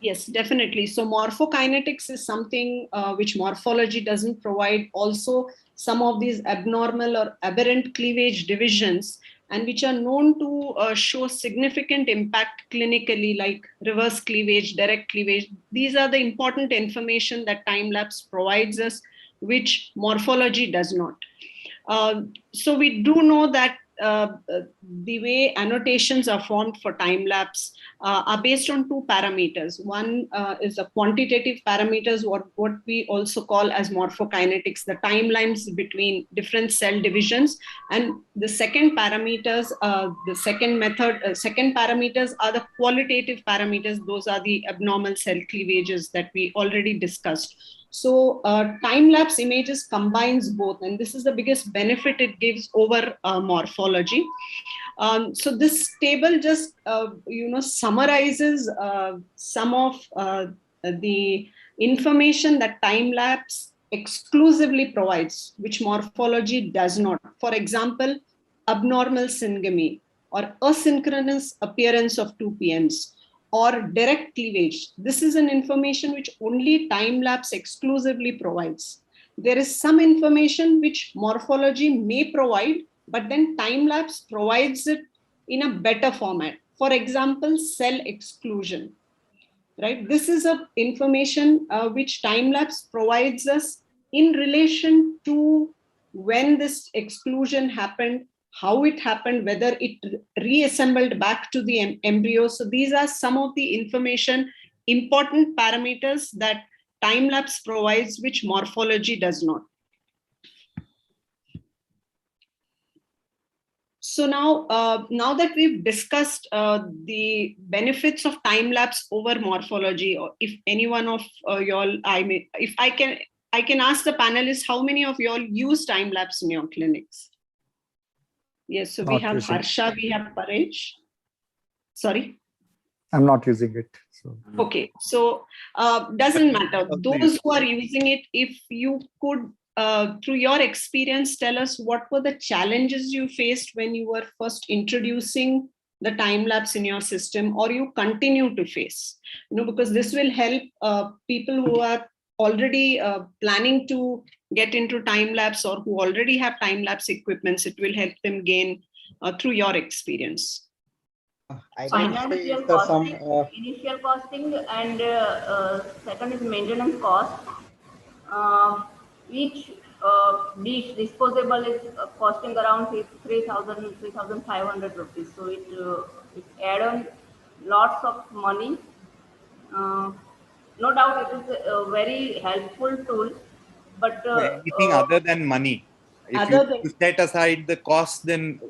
Yes, definitely. So morphokinetics is something which morphology doesn't provide. Also, some of these abnormal or aberrant cleavage divisions, and which are known to show significant impact clinically, like reverse cleavage, direct cleavage. These are the important information that time-lapse provides us, which morphology does not. So we do know that the way annotations are formed for time lapse are based on two parameters. One is the quantitative parameters, what we also call as morphokinetics, the timelines between different cell divisions. And the second parameters, second parameters are the qualitative parameters. Those are the abnormal cell cleavages that we already discussed. So time-lapse images combines both, and this is the biggest benefit it gives over morphology. So this table just summarizes some of the information that time-lapse exclusively provides, which morphology does not. For example, abnormal syngamy or asynchronous appearance of 2PMs, or direct cleavage. This is an information which only time-lapse exclusively provides. There is some information which morphology may provide, but then time-lapse provides it in a better format. For example, cell exclusion. Right? This is a information which time-lapse provides us in relation to when this exclusion happened, how it happened, whether it reassembled back to the embryo. So these are some of the information, important parameters that time-lapse provides, which morphology does not. So now that we've discussed the benefits of time-lapse over morphology, or if any one of y'all, I can ask the panelists, how many of y'all use time-lapse in your clinics? Yes, so we Not have using. Harsha, we have Paresh. Sorry? I'm not using it. So. Okay, so doesn't matter. Those who are using it, if you could, through your experience, tell us what were the challenges you faced when you were first introducing the time lapse in your system, or you continue to face. Because this will help people who are already planning to get into time lapse, or who already have time lapse equipments. It will help them gain through your experience. Initial costing, and second is maintenance cost. Each dish disposable is costing around 3,500 rupees. So it add on lots of money. No doubt it is a very helpful tool, but anything other than money. If you set aside the cost, then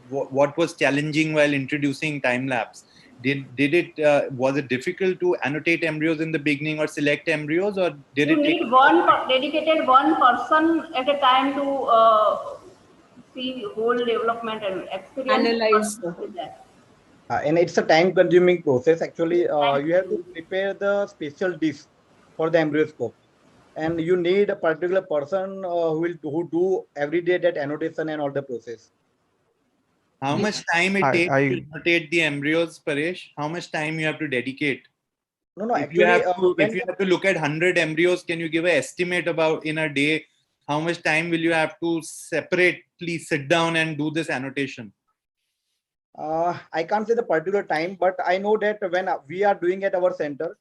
what was challenging while introducing time lapse? Was it difficult to annotate embryos in the beginning or select embryos, or did you it need dedicated one person at a time to see whole development and experience? Analyze with that. And it's a time-consuming process. Actually, you have to prepare the special dish for the embryoscope, and you need a particular person who do every day that annotation and all the process. How much time it takes to annotate the embryos, Paresh? How much time you have to dedicate? No, if actually, you have to look at 100 embryos, can you give an estimate about in a day how much time will you have to separately sit down and do this annotation? I can't say the particular time, but I know that when we are doing at our center,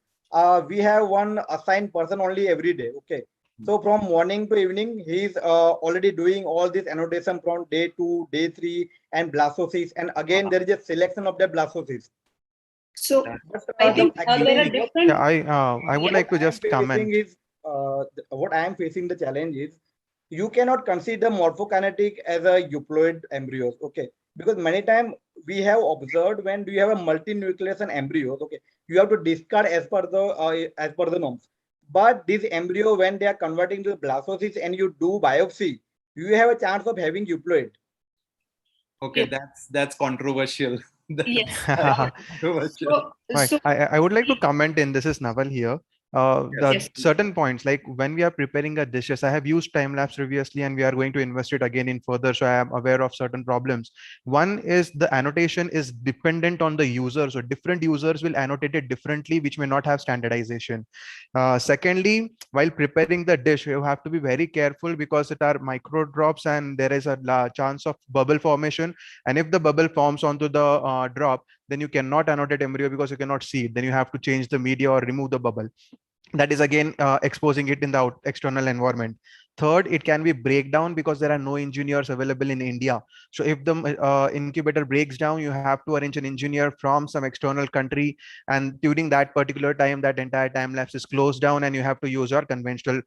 we have one assigned person only every day. Okay. So from morning to evening, he's already doing all this annotation from day 2, day 3, and blastocysts. And again, there is a selection of the blastocysts. So I think there are different. I would like to just comment. What I am facing the challenge is, you cannot consider morphokinetic as a euploid embryos. Okay. Because many times we have observed when you have a multinucleation embryos, okay, you have to discard as per the norms. But this embryo, when they are converting to blastocysts and you do biopsy, you have a chance of having euploid. Okay, that's controversial. Yes. Controversial. I would like to comment in. This is Naval here. Certain points, like when we are preparing a dishes, I have used time lapse previously and we are going to invest it again in further, so I am aware of certain problems. One is the annotation is dependent on the user, so different users will annotate it differently, which may not have standardization. Secondly, while preparing the dish, you have to be very careful because it are micro drops and there is a chance of bubble formation, and if the bubble forms onto the drop, then you cannot annotate embryo because you cannot see it. Then you have to change the media or remove the bubble. that is again exposing it in the external environment. Third, it can be breakdown because there are no engineers available in India. So if the incubator breaks down, you have to arrange an engineer from some external country, and during that particular time, that entire time lapse is closed down, and you have to use your conventional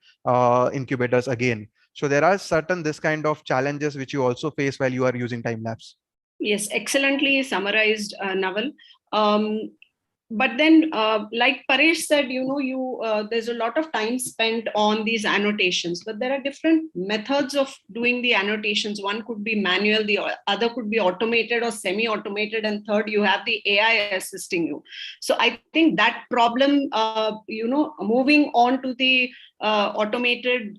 incubators again. So there are certain this kind of challenges which you also face while you are using time lapse. Yes, excellently summarized, Naval. But then, like Paresh said, there's a lot of time spent on these annotations, but there are different methods of doing the annotations. One could be manual, the other could be automated or semi-automated, and third, you have the AI assisting you. So I think that problem, moving on to the automated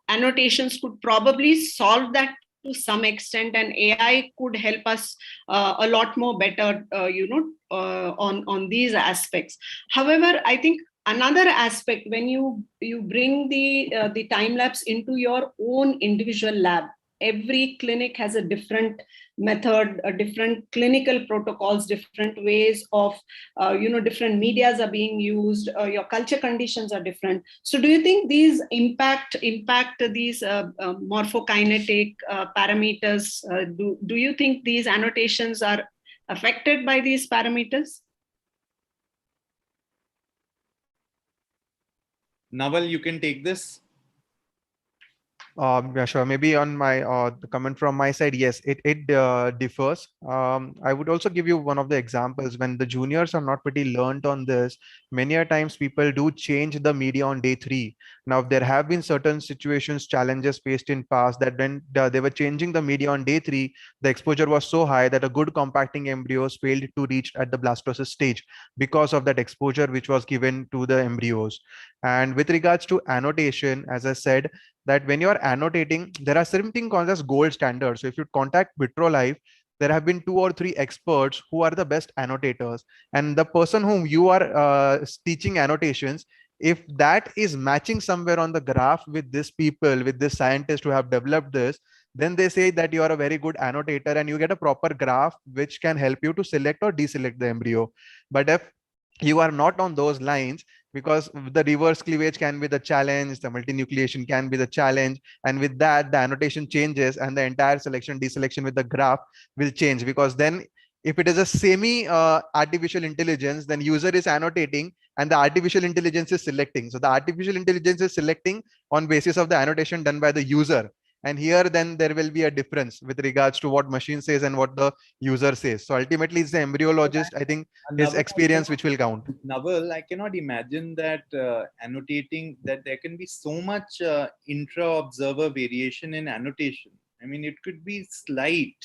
annotations could probably solve that to some extent, and AI could help us a lot more better, on these aspects. However, I think another aspect, when you bring the time lapse into your own individual lab, every clinic has a different method, different clinical protocols, different ways of, different medias are being used, your culture conditions are different. So do you think these impact these morphokinetic parameters? Do you think these annotations are affected by these parameters? Naval, you can take this. Yeah, sure. Maybe on my the comment from my side, yes, it differs. I would also give you one of the examples when the juniors are not pretty learned on this. Many a times people do change the media on day 3. Now there have been certain situations, challenges faced in past that when they were changing the media on day 3, the exposure was so high that a good compacting embryos failed to reach at the blastocyst stage because of that exposure which was given to the embryos. And with regards to annotation, as I said, that when you're annotating, there are something called as gold standards. So if you contact VitroLife, there have been 2 or 3 experts who are the best annotators. And the person whom you are teaching annotations, if that is matching somewhere on the graph with this people, with this scientist who have developed this, then they say that you are a very good annotator and you get a proper graph which can help you to select or deselect the embryo. But if you are not on those lines, because the reverse cleavage can be the challenge, the multinucleation can be the challenge, and with that the annotation changes and the entire selection deselection with the graph will change, because then if it is a semi artificial intelligence, then user is annotating and the artificial intelligence is selecting. So the artificial intelligence is selecting on basis of the annotation done by the user, and here then there will be a difference with regards to what machine says and what the user says. So ultimately it's the embryologist, I think, his experience which will count. Naval, I cannot imagine that annotating, that there can be so much intra-observer variation in annotation. I mean, it could be slight,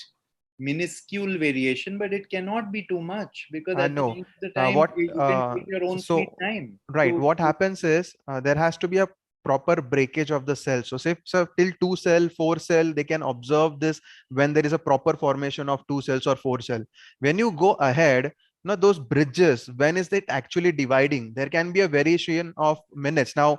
minuscule variation, but it cannot be too much, because at the No. end of the time, you can take your own sweet time. Right, what happens is there has to be a proper breakage of the cell. So say so till 2 cell, 4 cell, they can observe this when there is a proper formation of 2 cells or 4 cell. When you go ahead, now those bridges, when is it actually dividing? There can be a variation of minutes. Now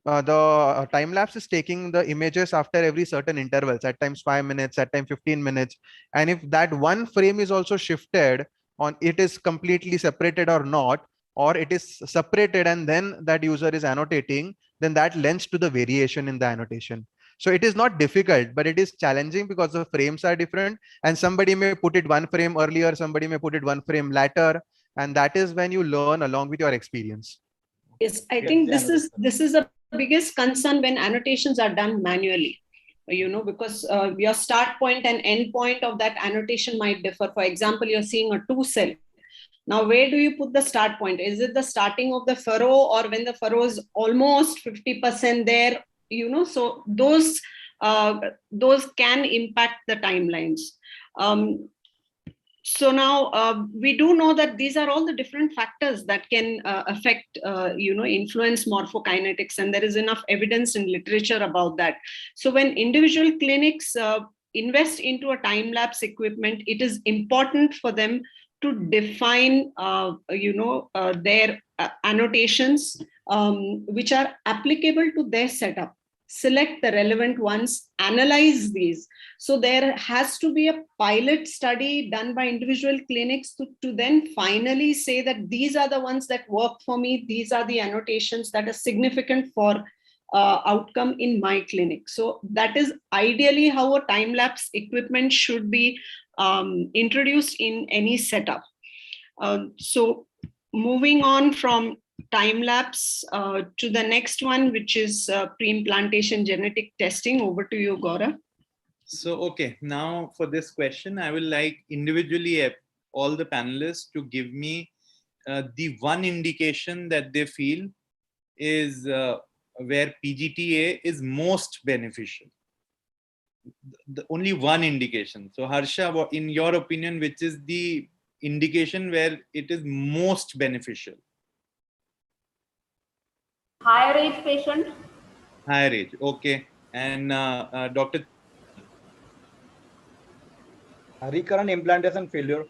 the time lapse is taking the images after every certain intervals, at times 5 minutes, at times 15 minutes. And if that one frame is also shifted on, it is completely separated or not, or it is separated and then that user is annotating, then that lends to the variation in the annotation. So it is not difficult, but it is challenging because the frames are different, and somebody may put it one frame earlier, somebody may put it one frame later, and that is when you learn along with your experience. Yes, I think this is the biggest concern when annotations are done manually, because your start point and end point of that annotation might differ. For example, you're seeing a 2 cell. Now, where do you put the start point? Is it the starting of the furrow, or when the furrow is almost 50% there? So those can impact the timelines. So now we do know that these are all the different factors that can affect, influence morphokinetics, and there is enough evidence in literature about that. So when individual clinics invest into a time-lapse equipment, it is important for them to define, their annotations which are applicable to their setup. select the relevant ones, analyze these. So there has to be a pilot study done by individual clinics to then finally say that these are the ones that work for me. These are the annotations that are significant for outcome in my clinic. So that is ideally how a time-lapse equipment should be introduced in any setup. So moving on from time-lapse to the next one, which is pre-implantation genetic testing. Over to you, Gaurav. So, okay, now for this question, I will like individually all the panelists to give me the one indication that they feel is where PGTA is most beneficial. The only one indication. So Harsha, in your opinion, which is the indication where it is most beneficial? Higher age patient. Higher age, okay. And Dr. Recurrent implantation failure.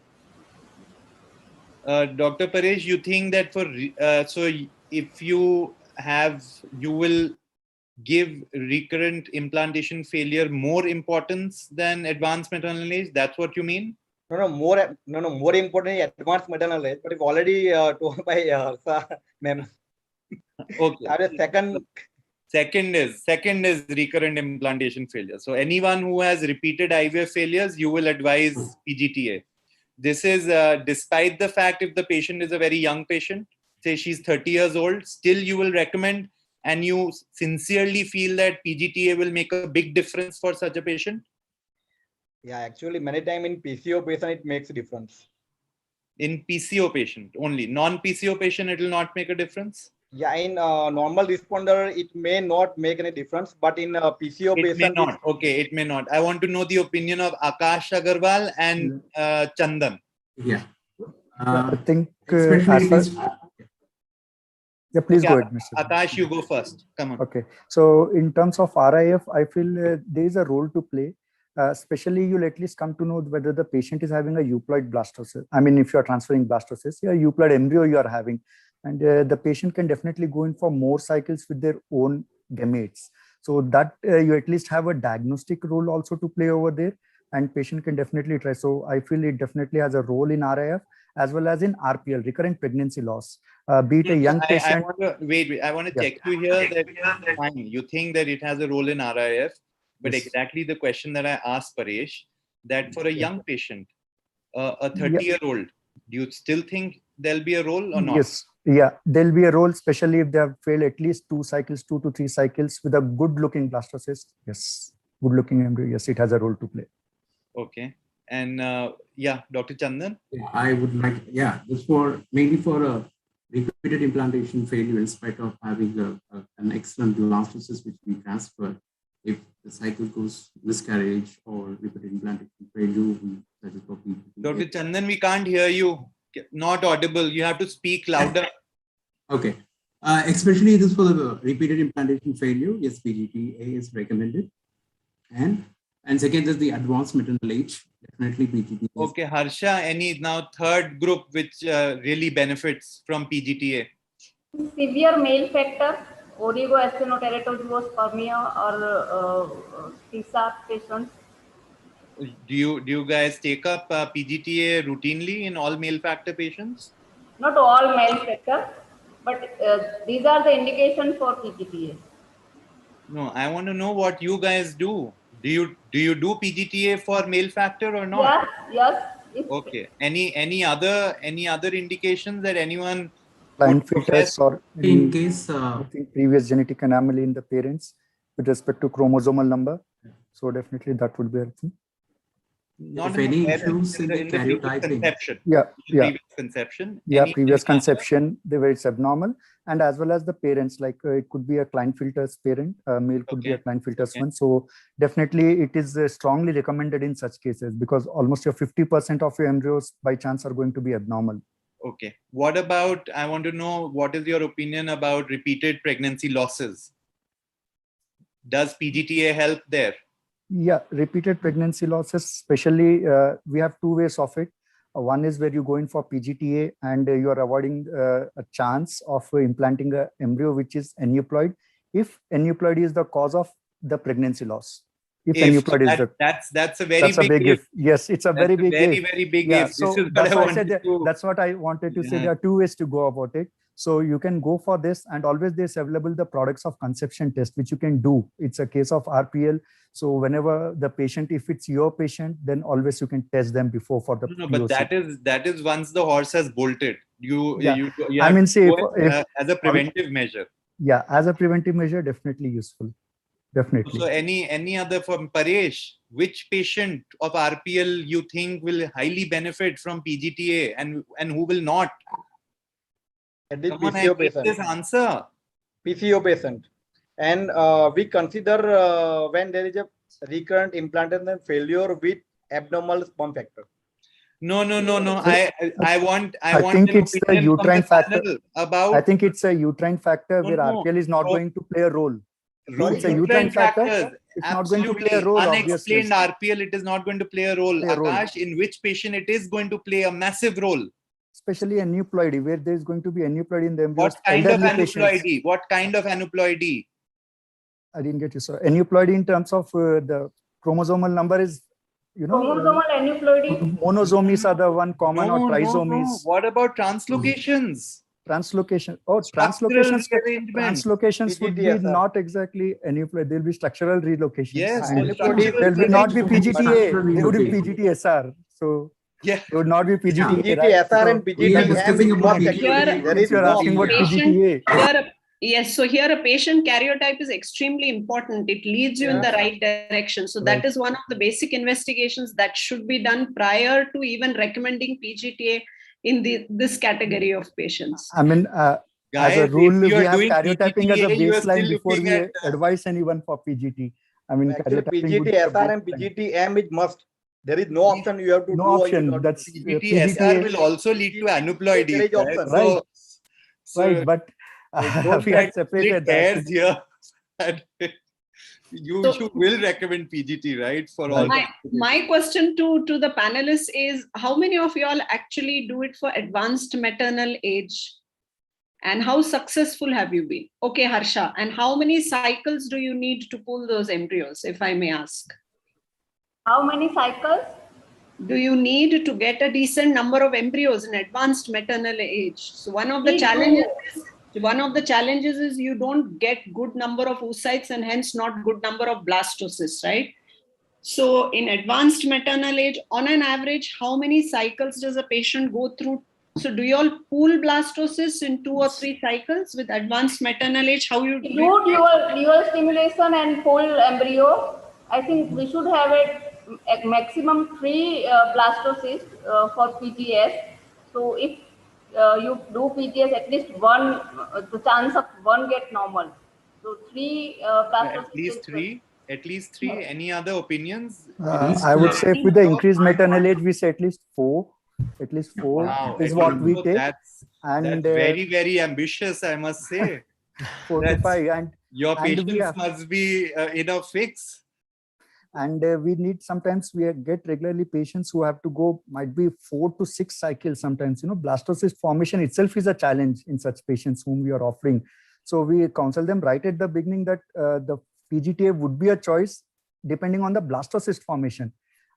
Dr. Paresh, you think that for so if you will give recurrent implantation failure more importance than advanced maternal age? That's what you mean? No, more important is advanced maternal age, but it's already told by ma'am. Okay. Second is recurrent implantation failure. So anyone who has repeated IVF failures, you will advise PGTA. This is despite the fact if the patient is a very young patient, say she's 30 years old, still you will recommend, and you sincerely feel that PGTA will make a big difference for such a patient? Yeah, actually many times in PCO patient it makes a difference. In PCO patient only, non-PCO patient it will not make a difference? Yeah, in normal responder it may not make any difference, but in PCO it patient may not. Okay, it may not. I want to know the opinion of Akash Agarwal and Chandan. Yeah. I think especially this. Yeah, please okay, go ahead, Mr. Akash, you go first. Come on. Okay, so in terms of RIF, I feel there is a role to play. Especially, you'll at least come to know whether the patient is having a euploid blastocyst. I mean, if you are transferring blastocyst, yeah, euploid embryo you are having, and the patient can definitely go in for more cycles with their own gametes. So that you at least have a diagnostic role also to play over there, and patient can definitely try. So I feel it definitely has a role in RIF as well as in RPL, recurrent pregnancy loss. Be it a young patient. Wait, I want to check you here that fine, you think that it has a role in RIF, but Yes. exactly the question that I asked Paresh, that for a young patient, a 30-year-old, do you still think there'll be a role or not? Yes, yeah, there'll be a role, especially if they have failed at least 2 to 3 cycles with a good-looking blastocyst. Yes, good-looking embryo. Yes, it has a role to play. Okay, and yeah, Dr. Chandan. I would like, this for mainly for a repeated implantation failure in spite of having an excellent blastocyst which we transfer. If the cycle goes miscarriage or repeated implantation failure, that is what we do. Dr. Chandan, we can't hear you. Not audible. You have to speak louder. Okay. Especially this for the repeated implantation failure, yes, PGTA is recommended. And second is the advanced maternal age, definitely PGTA. Okay, Harsha, any now third group which really benefits from PGTA? Severe male factor, oligoacinoteratozoospermia or PSAP patients. Do you guys take up PGTA routinely in all male factor patients? Not all male factor, but these are the indications for PGTA. No, I want to know what you guys do. Do you do PGTA for male factor or not? Yes. Okay. Any other indications that anyone Klinefelter's or in case previous genetic anomaly in the parents with respect to chromosomal number? So definitely that would be a thing. Not if any issues in the karyotyping. Conception. Previous conception. Previous conception, they were it's abnormal, and as well as the parents, like it could be a Klinefelter's parent, male could be a Klinefelter's one. So definitely it is strongly recommended in such cases because almost 50% of your embryos by chance are going to be abnormal. Okay. What about, I want to know, what is your opinion about repeated pregnancy losses? Does PGTA help there? Yeah, repeated pregnancy losses, especially we have 2 ways of it. One is where you go in for PGTA and you are avoiding a chance of implanting an embryo which is aneuploid if aneuploidy is the cause of the pregnancy loss. If aneuploidy is the that's a very big if. Yes, it's a very big if. very big Yeah, if. so This is what that's I why I wanted said to. that's what I wanted to say. Yeah. There are two ways to go about it. So you can go for this, and always there's available the products of conception test, which you can do. It's a case of RPL. So whenever the patient, if it's your patient, then always you can test them before for the No, POC. but that is once the horse has bolted. You I have mean, to say go as a preventive measure. Yeah, as a preventive measure, definitely useful. Definitely. So any other from Paresh, which patient of RPL you think will highly benefit from PGTA and who will not? At the Come on, PCO I need patient. this answer. PCO patient. And we consider when there is a recurrent implantation failure with abnormal sperm factor. No. I want think an it's the opinion from uterine the factor. panel about. I think it's a uterine factor where No. RPL is not going to play a role. It's a uterine factor. It's not going to play a role, obviously. Unexplained RPL, it is not going to play a role. Akash, in which patient it is going to play a massive role? Especially aneuploidy, where there is going to be aneuploidy in the embryos. What kind of Elderly patients. aneuploidy? What kind of aneuploidy? I didn't get you, sir. Aneuploidy in terms of the chromosomal number is, Chromosomal aneuploidy. monosomies are the one common, or trisomies. No. What about translocations? Translocation. Oh, Structural translocations. rearrangement. Translocations would be not exactly aneuploidy. There will be structural relocations. Yes, And structural there will not be PGTA. Structural There would be relocation. PGT-SR. So yeah, there would not be PGTA. Yeah. Right? PGT-SR and We are PGT-M discussing is about not PGTA. actually. There is You're no asking about patient, PGTA. Yes, so here a patient karyotype is extremely important. It leads you in the right direction. So that is one of the basic investigations that should be done prior to even recommending PGTA in this category of patients. I mean, guys, as a rule, if you we are have doing karyotyping as a PGTA, you are baseline still before looking we at advise anyone for PGT. I mean, Actually, karyotyping would be a PGT-SR and baseline. PGT-M is must. There is no option you have to No do. Or option. you got That's PGT-SR will also lead to aneuploidy. There is Right? option. Right, but Don't we try had to separated split that. hairs here. You will recommend PGT, right? For all. My question to the panelists is, how many of you all actually do it for advanced maternal age? And how successful have you been? Okay, Harsha. And how many cycles do you need to pull those embryos, if I may ask? How many cycles? Do you need to get a decent number of embryos in advanced maternal age? So one of the challenges is you don't get good number of oocytes and hence not good number of blastocysts, right? So in advanced maternal age, on an average, how many cycles does a patient go through? So do you all pool blastocysts in 2 or 3 cycles with advanced maternal age? How you do dual stimulation and full embryo? I think we should have a maximum 3 blastocysts for PGS. So if you do PGS, at least one, the chance of one get normal. So 3 blastocysts. At least three. Any other opinions? I would say with the increased maternal age, we say at least 4. At least 4 is what we take. That's very, very ambitious, I must say. 4 to 5. And your patients must be in a fix. And we need, sometimes we get regularly patients who have to go, might be 4 to 6 cycles sometimes. Blastocyst formation itself is a challenge in such patients whom we are offering. So we counsel them right at the beginning that the PGTA would be a choice depending on the blastocyst formation.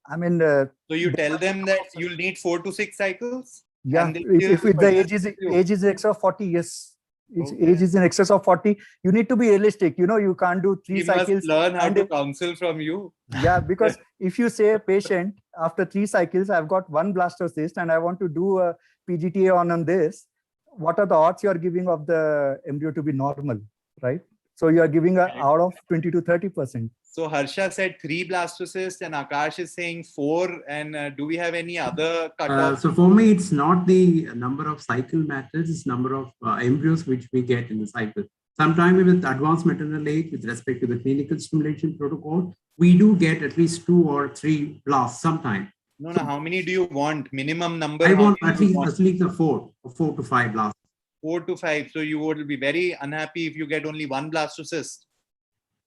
I mean, so you tell them that you'll need 4 to 6 cycles? Yeah, if the age is excess of 40, yes. Age is in excess of 40, you need to be realistic. You can't do 3 cycles. Must learn how to counsel from you. Yeah, because if you say a patient, after 3 cycles, I've got 1 blastocyst and I want to do a PGTA on this, what are the odds you are giving of the embryo to be normal, right? So you are giving out of 20 to 30%. So Harsha said 3 blastocysts and Akash is saying 4. And do we have any other cutoff? So for me, it's not the number of cycle matters, it's number of embryos which we get in the cycle. Sometimes with advanced maternal age, with respect to the clinical stimulation protocol, we do get at least 2 or 3 blasts sometime. No, how many do you want? Minimum number? I want at least a 4 to 5 blasts. 4 to 5. So you would be very unhappy if you get only 1 blastocyst.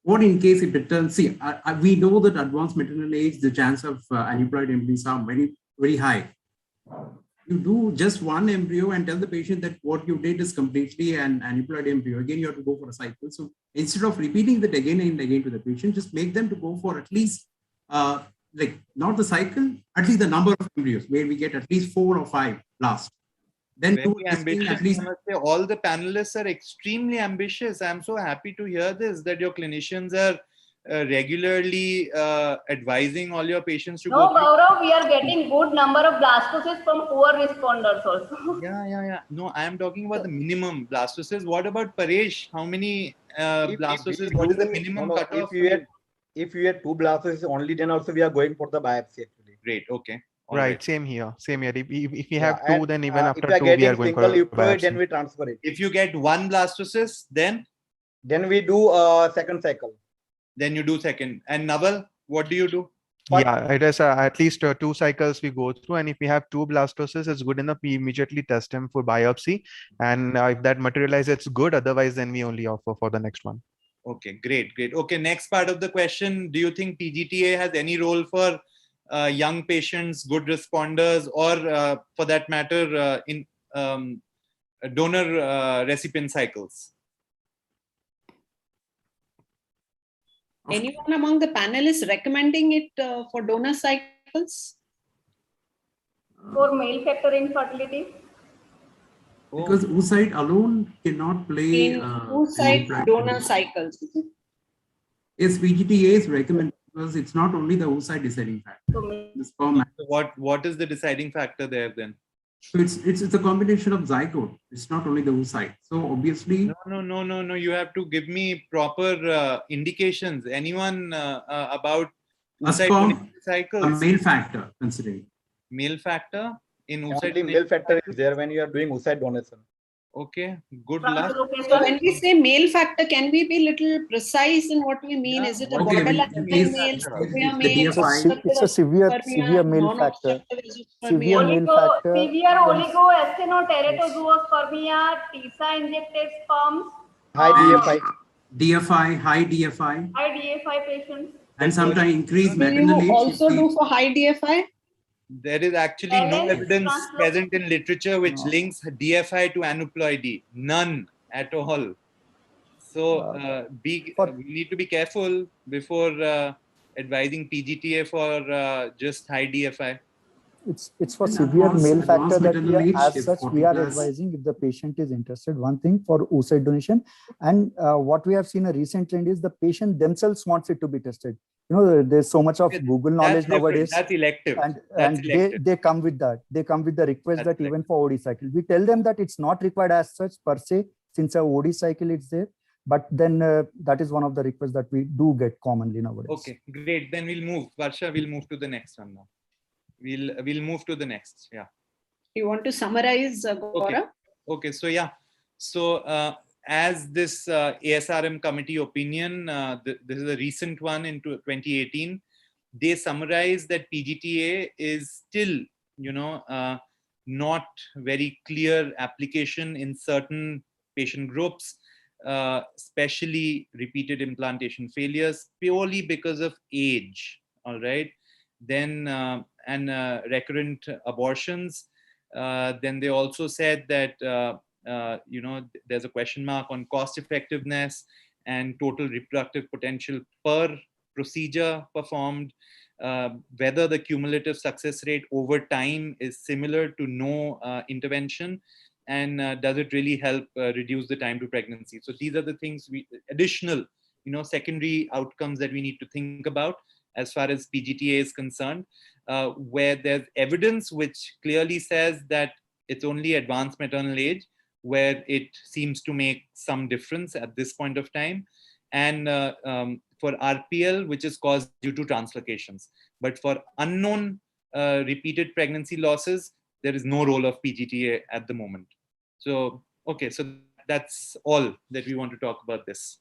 What in case if it turns, we know that advanced maternal age, the chance of aneuploid embryos are very, very high. you do just one embryo and tell the patient that what you did is completely an aneuploid embryo. Again, you have to go for a cycle. So instead of repeating that again and again to the patient, just make them to go for at least, like not the cycle, at least the number of embryos where we get at least 4 or 5 last. Then Very do this thing ambitious. at least. I must say, all the panelists are extremely ambitious. I'm so happy to hear this, that your clinicians are regularly advising all your patients to No, go through. Gaurav, we are getting good number of blastocysts from poor responders also. Yeah. No, I am talking about the minimum blastocysts. What about Paresh? How many blastocysts? What is the minimum cutoff? If you had 2 blastocysts only, then also we are going for the biopsy actually. Great. Okay. All Right. right. Same here. Same here. If we Yeah, have 2, and, then even if after we are 2, we are getting going single for a euploid, then biopsy. we transfer it. If you get 1 blastocyst, then we do a second cycle. Then you do second. And Naval, what do you do? Yeah, it is at least 2 cycles we go through, and if we have 2 blastocysts, it's good enough. We immediately test him for biopsy, and if that materializes, it's good. Otherwise, then we only offer for the next one. Okay, great. Okay, next part of the question: do you think PGTA has any role for young patients, good responders, or for that matter, in donor recipient cycles? Anyone among the panelists recommending it for donor cycles? For male factor infertility? Because oocyte alone cannot play In oocyte donor cycles. Yes, PGTA is recommended because it's not only the oocyte deciding factor. The sperm. What is the deciding factor there then? So it's a combination of zygote. It's not only the oocyte. So obviously. No. You have to give me proper indications. Anyone about A sperm, cycles? a male factor considering. Male factor in oocyte. Only male factor is there when you are doing oocyte donation. Okay, good luck. So when we say male factor, can we be little precise in what we mean? Is it a borderline male, severe male, it's a severe male factor. Severe male factor. Severe oligoactinoteratozoospermia, TISA injected sperms. High DFI. DFI, high DFI. High DFI patients. And sometimes increased Do maternal you age. also do for high DFI? There is actually no evidence present in literature which links DFI to aneuploidy. None at all. So we need to be careful before advising PGTA for just high DFI. It's for severe male factor that we are, as such we are advising if the patient is interested. One thing for oocyte donation, and what we have seen a recent trend is the patient themselves wants it to be tested. You know, there's so much of Google knowledge nowadays. That's elective. And they come with that. They come with the request that even for OD cycle, we tell them that it's not required as such per se, since a OD cycle is there. But then that is one of the requests that we do get commonly nowadays. Okay, great. Then we'll move. Varsha, we'll move to the next one now. We'll move to the next. Yeah. You want to summarize, Gaurav? Okay. So yeah. So as this ASRM committee opinion, this is a recent one in 2018. They summarize that PGTA is still, not very clear application in certain patient groups, especially repeated implantation failures, purely because of age. All right. Then and recurrent abortions. Then they also said that there's a question mark on cost effectiveness and total reproductive potential per procedure performed, whether the cumulative success rate over time is similar to no intervention, and does it really help reduce the time to pregnancy. So these are the things additional secondary outcomes that we need to think about as far as PGTA is concerned, where there's evidence which clearly says that it's only advanced maternal age where it seems to make some difference at this point of time, and for RPL, which is caused due to translocations. But for unknown repeated pregnancy losses, there is no role of PGTA at the moment. So, okay, so that's all that we want to talk about this.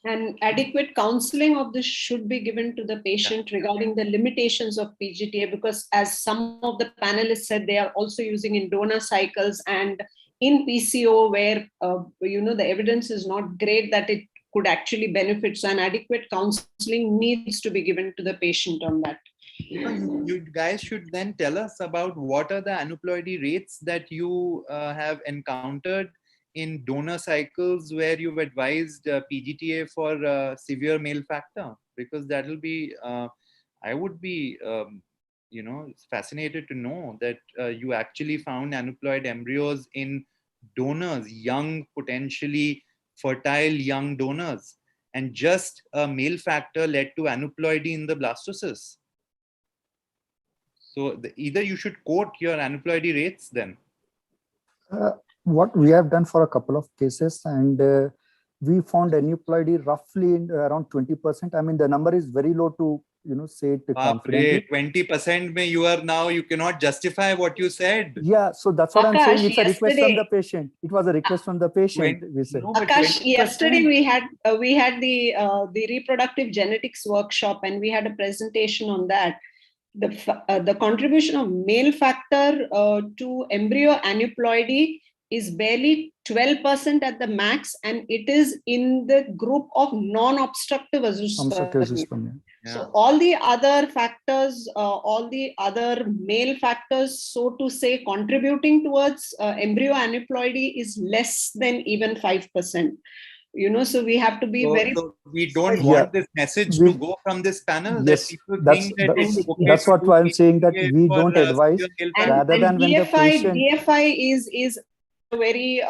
And adequate counseling of this should be given to the patient regarding the limitations of PGTA, because as some of the panelists said, they are also using in donor cycles and in PCO where, the evidence is not great that it could actually benefit. So an adequate counseling needs to be given to the patient on that. You guys should then tell us about what are the aneuploidy rates that you have encountered in donor cycles where you've advised PGTA for severe male factor, because that will be, I would be, fascinated to know that you actually found aneuploid embryos in donors, young, potentially fertile young donors, and just a male factor led to aneuploidy in the blastocysts. So either you should quote your aneuploidy rates then. What we have done for a couple of cases, and we found aneuploidy roughly in around 20%. I mean, the number is very low to say it confidently. 20% mein you cannot justify what you said. Yeah, so that's what I'm saying. It's a request from the yesterday- patient. It was a request from the patient. We said. Akash, yesterday we had the reproductive genetics workshop, and we had a presentation on that. The contribution of male factor to embryo aneuploidy is barely 12% at the max, and it is in the group of non-obstructive azoospermia. So all the other factors, all the other male factors, so to say, contributing towards embryo aneuploidy is less than even 5%. So we have to be So we don't want this message to go from this panel. Yes, that people that's think that it's okay that's to what do I'm saying, that PGTA we for, don't advise severe male rather factor. than when the patient. DFI is very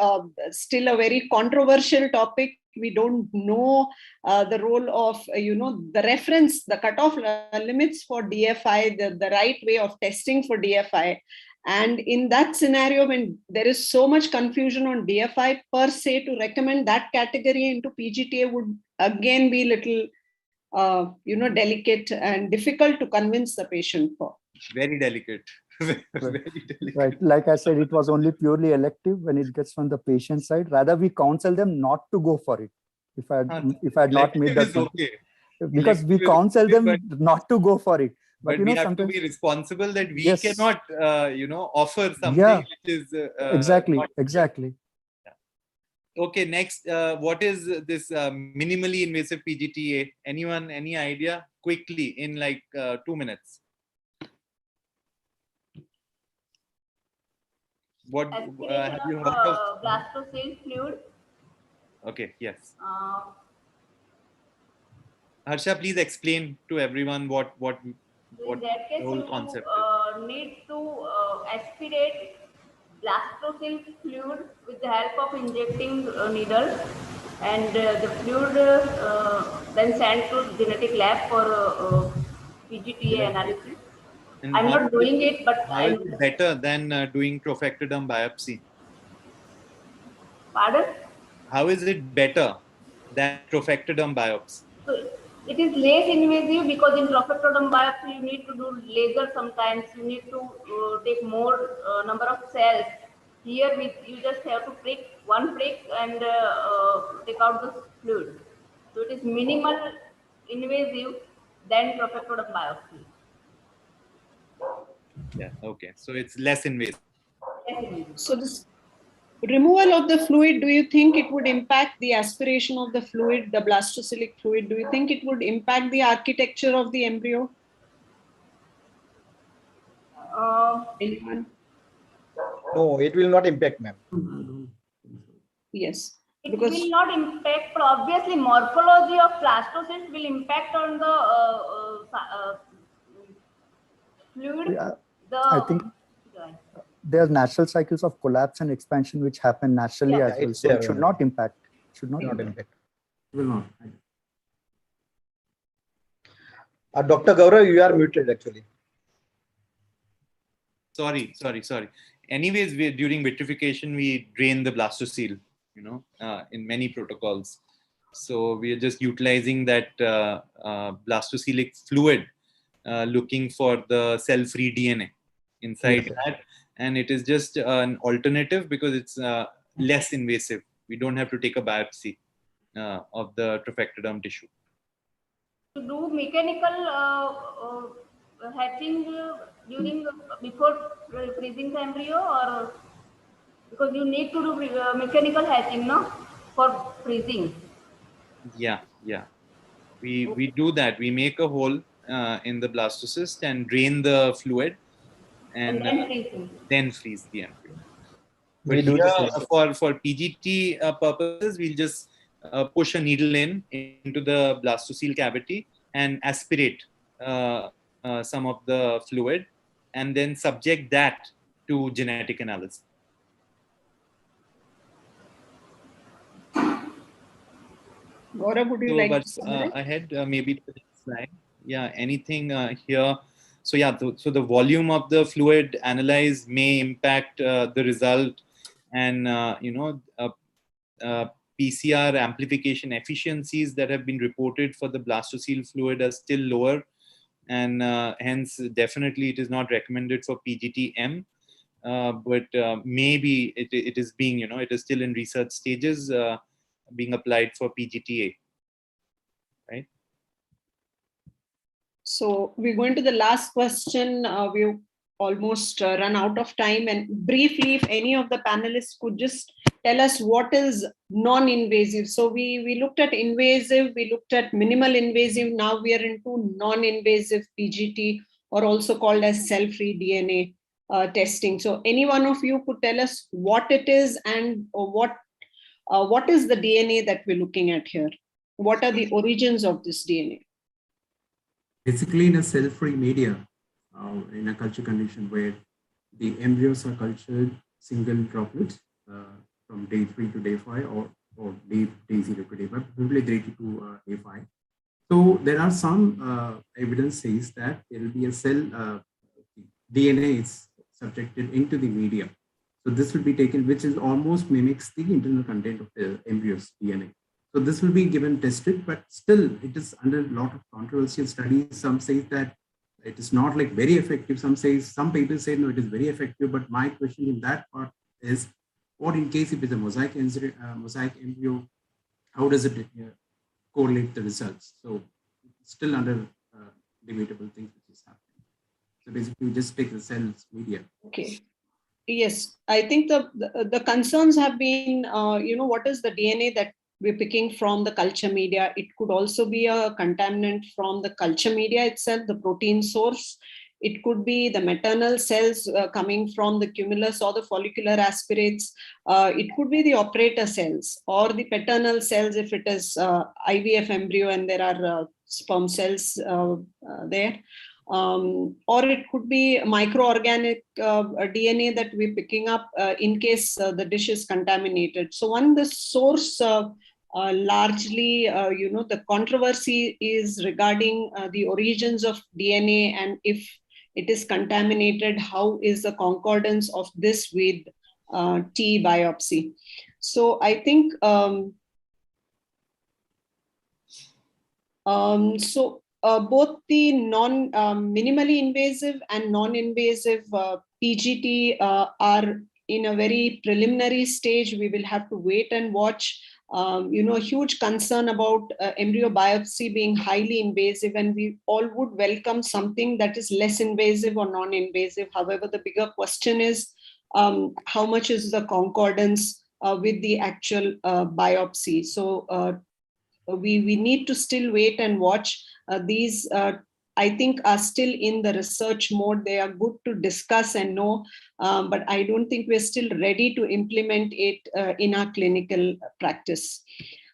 still a very controversial topic. We don't know the role of the reference, the cutoff limits for DFI, the right way of testing for DFI. And in that scenario, when there is so much confusion on DFI per se, to recommend that category into PGTA would again be little delicate and difficult to convince the patient for. Very delicate. Very delicate. Right, like I said, it was only purely elective when it gets from the patient side. Rather, we counsel them not to go for it. If I had not made that point, okay. Because we counsel them not to go for it. But we have to be responsible that we cannot, offer something which is exactly. Okay, next, what is this minimally invasive PGTA? Anyone, any idea? Quickly, in like 2 minutes. What have you heard of? Blastocyst fluid. Okay, yes. Harsha, please explain to everyone what in that case, the whole you concept need to aspirate blastocyst fluid with the help of injecting needle, and the fluid then sent to genetic lab for PGTA analysis. And I'm not doing it, but how is it better than doing trophectoderm biopsy? Pardon? How is it better than trophectoderm biopsy? So it is less invasive because in trophectoderm biopsy you need to do laser sometimes. You need to take more number of cells. Here you just have to prick one prick and take out the fluid. So it is minimal invasive than trophectoderm biopsy. Yeah. Okay. So it's less invasive. So this removal of the fluid, do you think it would impact the aspiration of the fluid, the blastocytic fluid? Do you think it would impact the architecture of the embryo? Anyone? No, it will not impact, ma'am. Yes. It will not impact, but obviously morphology of blastocyst will impact on the fluid. Yeah, I think there are natural cycles of collapse and expansion which happen naturally as well. So it should not impact. Should not impact. Will not. Dr. Gaurav, you are muted actually. Sorry. Anyways, during vitrification, we drain the blastocele, in many protocols. So we are just utilizing that blastocelic fluid, looking for the cell-free DNA inside that. And it is just an alternative because it's less invasive. We don't have to take a biopsy of the trophectoderm tissue. To do mechanical hatching before freezing the embryo, or because you need to do mechanical hatching, no, for freezing. Yeah. We do that. We make a hole in the blastocyst and drain the fluid, and then freeze the embryo. But We do here, this also. for PGT purposes, we'll just push a needle into the blastocele cavity and aspirate some of the fluid, and then subject that to genetic analysis. Gaurav, would you So, like but to summarize? ahead, maybe to the next slide. Yeah, anything here? So yeah, so the volume of the fluid analyzed may impact the result, and PCR amplification efficiencies that have been reported for the blastocele fluid are still lower, and hence definitely it is not recommended for PGT-M. But maybe it is being, it is still in research stages, being applied for PGT-A, right? So we're going to the last question. We've almost run out of time. And briefly, if any of the panelists could just tell us what is non-invasive. So we looked at invasive, we looked at minimal invasive. Now we are into non-invasive PGT, or also called as cell-free DNA testing. So any one of you could tell us what it is and what is the DNA that we're looking at here? What are the origins of this DNA? Basically, in a cell-free media, in a culture condition where the embryos are cultured single droplets from day 3 to day 5, or day 0 to day 5, probably day 2 to day 5. So there are some evidence says that there will be a cell DNA is subjected into the media. So this will be taken, which is almost mimics the internal content of the embryo's DNA. So this will be given tested, but still it is under a lot of controversial studies. Some say that it is not like very effective. Some people say no, it is very effective. But my question in that part is, what in case if it's a mosaic embryo, how does it correlate the results? So still under debatable things which is happening. So basically, we just take the cells media. Okay. Yes, I think the concerns have been, what is the DNA that we're picking from the culture media? It could also be a contaminant from the culture media itself, the protein source. It could be the maternal cells coming from the cumulus or the follicular aspirates. It could be the operator cells or the paternal cells if it is IVF embryo and there are sperm cells there. Or it could be microorganic DNA that we're picking up in case the dish is contaminated. So the source largely, the controversy is regarding the origins of DNA, and if it is contaminated, how is the concordance of this with T biopsy? So I think both the minimally invasive and non-invasive PGT are in a very preliminary stage. We will have to wait and watch. A huge concern about embryo biopsy being highly invasive, and we all would welcome something that is less invasive or non-invasive. However, the bigger question is how much is the concordance with the actual biopsy. So we need to still wait and watch. These I think are still in the research mode. They are good to discuss and know, but I don't think we're still ready to implement it in our clinical practice.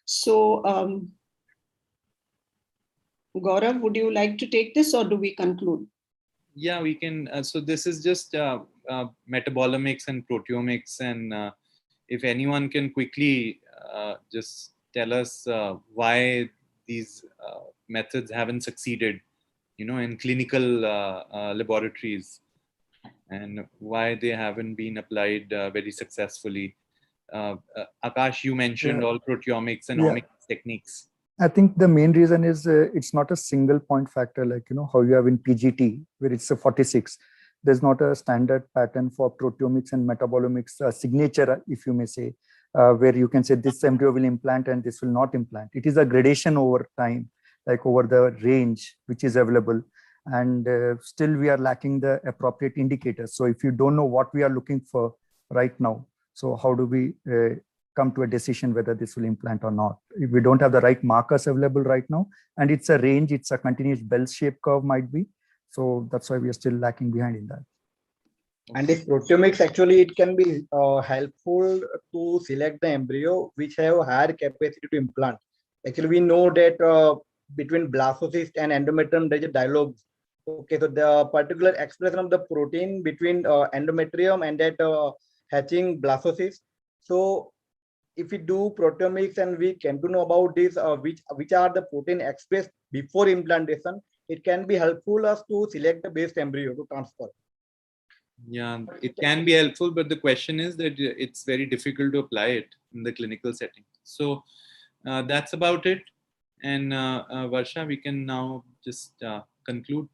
So Gaurav, would you like to take this or do we conclude? Yeah, we can. So this is just metabolomics and proteomics, and if anyone can quickly just tell us why these methods haven't succeeded, in clinical laboratories, and why they haven't been applied very successfully. Akash, you mentioned all proteomics and omics techniques. I think the main reason is it's not a single point factor like how you have in PGT where it's a 46. There's not a standard pattern for proteomics and metabolomics signature, if you may say, where you can say this embryo will implant and this will not implant. It is a gradation over time, like over the range which is available, and still we are lacking the appropriate indicators. So if you don't know what we are looking for right now, so how do we come to a decision whether this will implant or not. If we don't have the right markers available right now, and it's a range, it's a continuous bell-shaped curve might be. So that's why we are still lacking behind in that. And this proteomics, actually, it can be helpful to select the embryo which have higher capacity to implant. Actually, we know that between blastocyst and endometrium, there's a dialogue. Okay, so the particular expression of the protein between endometrium and that hatching blastocyst. So if we do proteomics and we can to know about this, which are the protein expressed before implantation, it can be helpful us to select the best embryo to transfer. Yeah, it can be helpful, but the question is that it's very difficult to apply it in the clinical setting. So that's about it. And Varsha, we can now just conclude.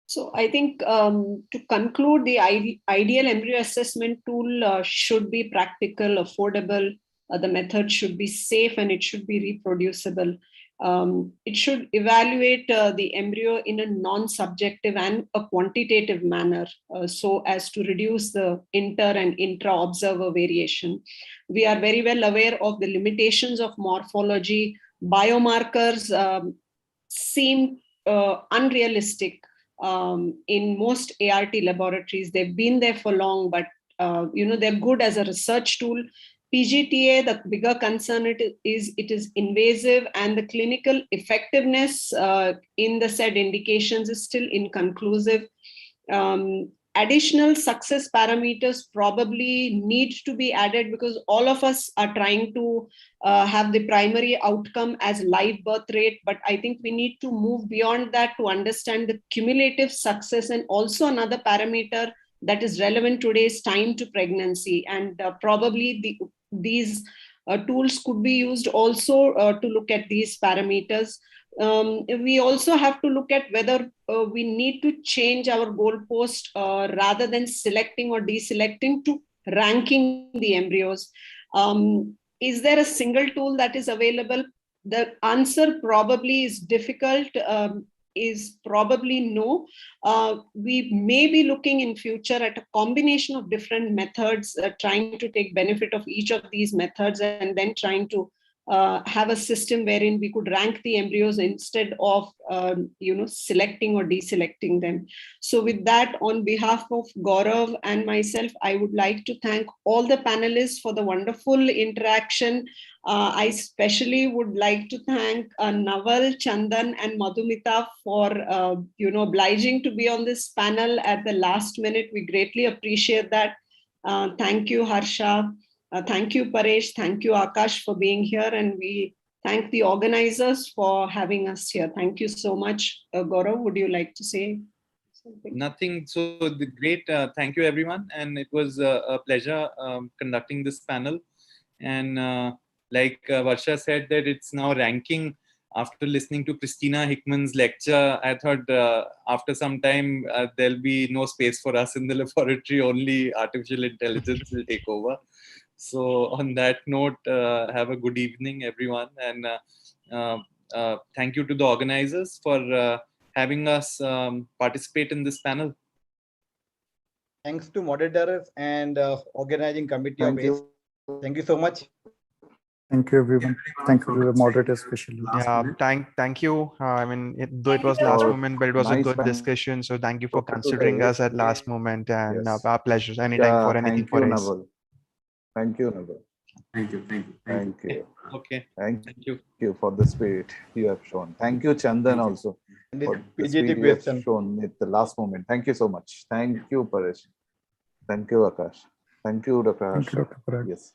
So I think to conclude, the ideal embryo assessment tool should be practical, affordable. The method should be safe and it should be reproducible. It should evaluate the embryo in a non-subjective and a quantitative manner so as to reduce the inter and intra-observer variation. We are very well aware of the limitations of morphology. Biomarkers seem unrealistic in most ART laboratories. They've been there for long, but they're good as a research tool. PGTA, the bigger concern it is invasive, and the clinical effectiveness in the said indications is still inconclusive. Additional success parameters probably need to be added because all of us are trying to have the primary outcome as live birth rate, but I think we need to move beyond that to understand the cumulative success. And also another parameter that is relevant today is time to pregnancy, and probably these tools could be used also to look at these parameters. We also have to look at whether we need to change our goalpost rather than selecting or deselecting to ranking the embryos. Is there a single tool that is available? The answer probably is difficult, is probably no. We may be looking in future at a combination of different methods, trying to take benefit of each of these methods and then trying to have a system wherein we could rank the embryos instead of selecting or deselecting them. So with that, on behalf of Gaurav and myself, I would like to thank all the panelists for the wonderful interaction. I especially would like to thank Naval, Chandan and Madhumita for obliging to be on this panel at the last minute. We greatly appreciate that. Thank you, Harsha. Thank you, Paresh. Thank you, Akash, for being here. And we thank the organizers for having us here. Thank you so much. Gaurav, would you like to say something? Nothing. So great. Thank you, everyone. And it was a pleasure conducting this panel. And like Varsha said, that it's now ranking. After listening to Christina Hickman's lecture, I thought after some time there'll be no space for us in the laboratory. Only artificial intelligence will take over. So on that note, have a good evening, everyone. And thank you to the organizers for having us participate in this panel. Thanks to moderators and organizing committee of ACE. Thank you so much. Thank you, everyone. Thank you to the moderators, especially. Yeah, thank you. I mean, though it was last moment, but it was a good discussion. So thank you for considering us at last moment, and our pleasure. Anytime for anything for us. Thank you, Naval. Thank you. Okay. Thank you for the spirit you have shown. Thank you, Chandan, also for the spirit you have shown at the last moment. Thank you so much. Thank you, Paresh. Thank you, Akash. Thank you, Dr. Harsh. Thank you, Dr. Parag. Yes.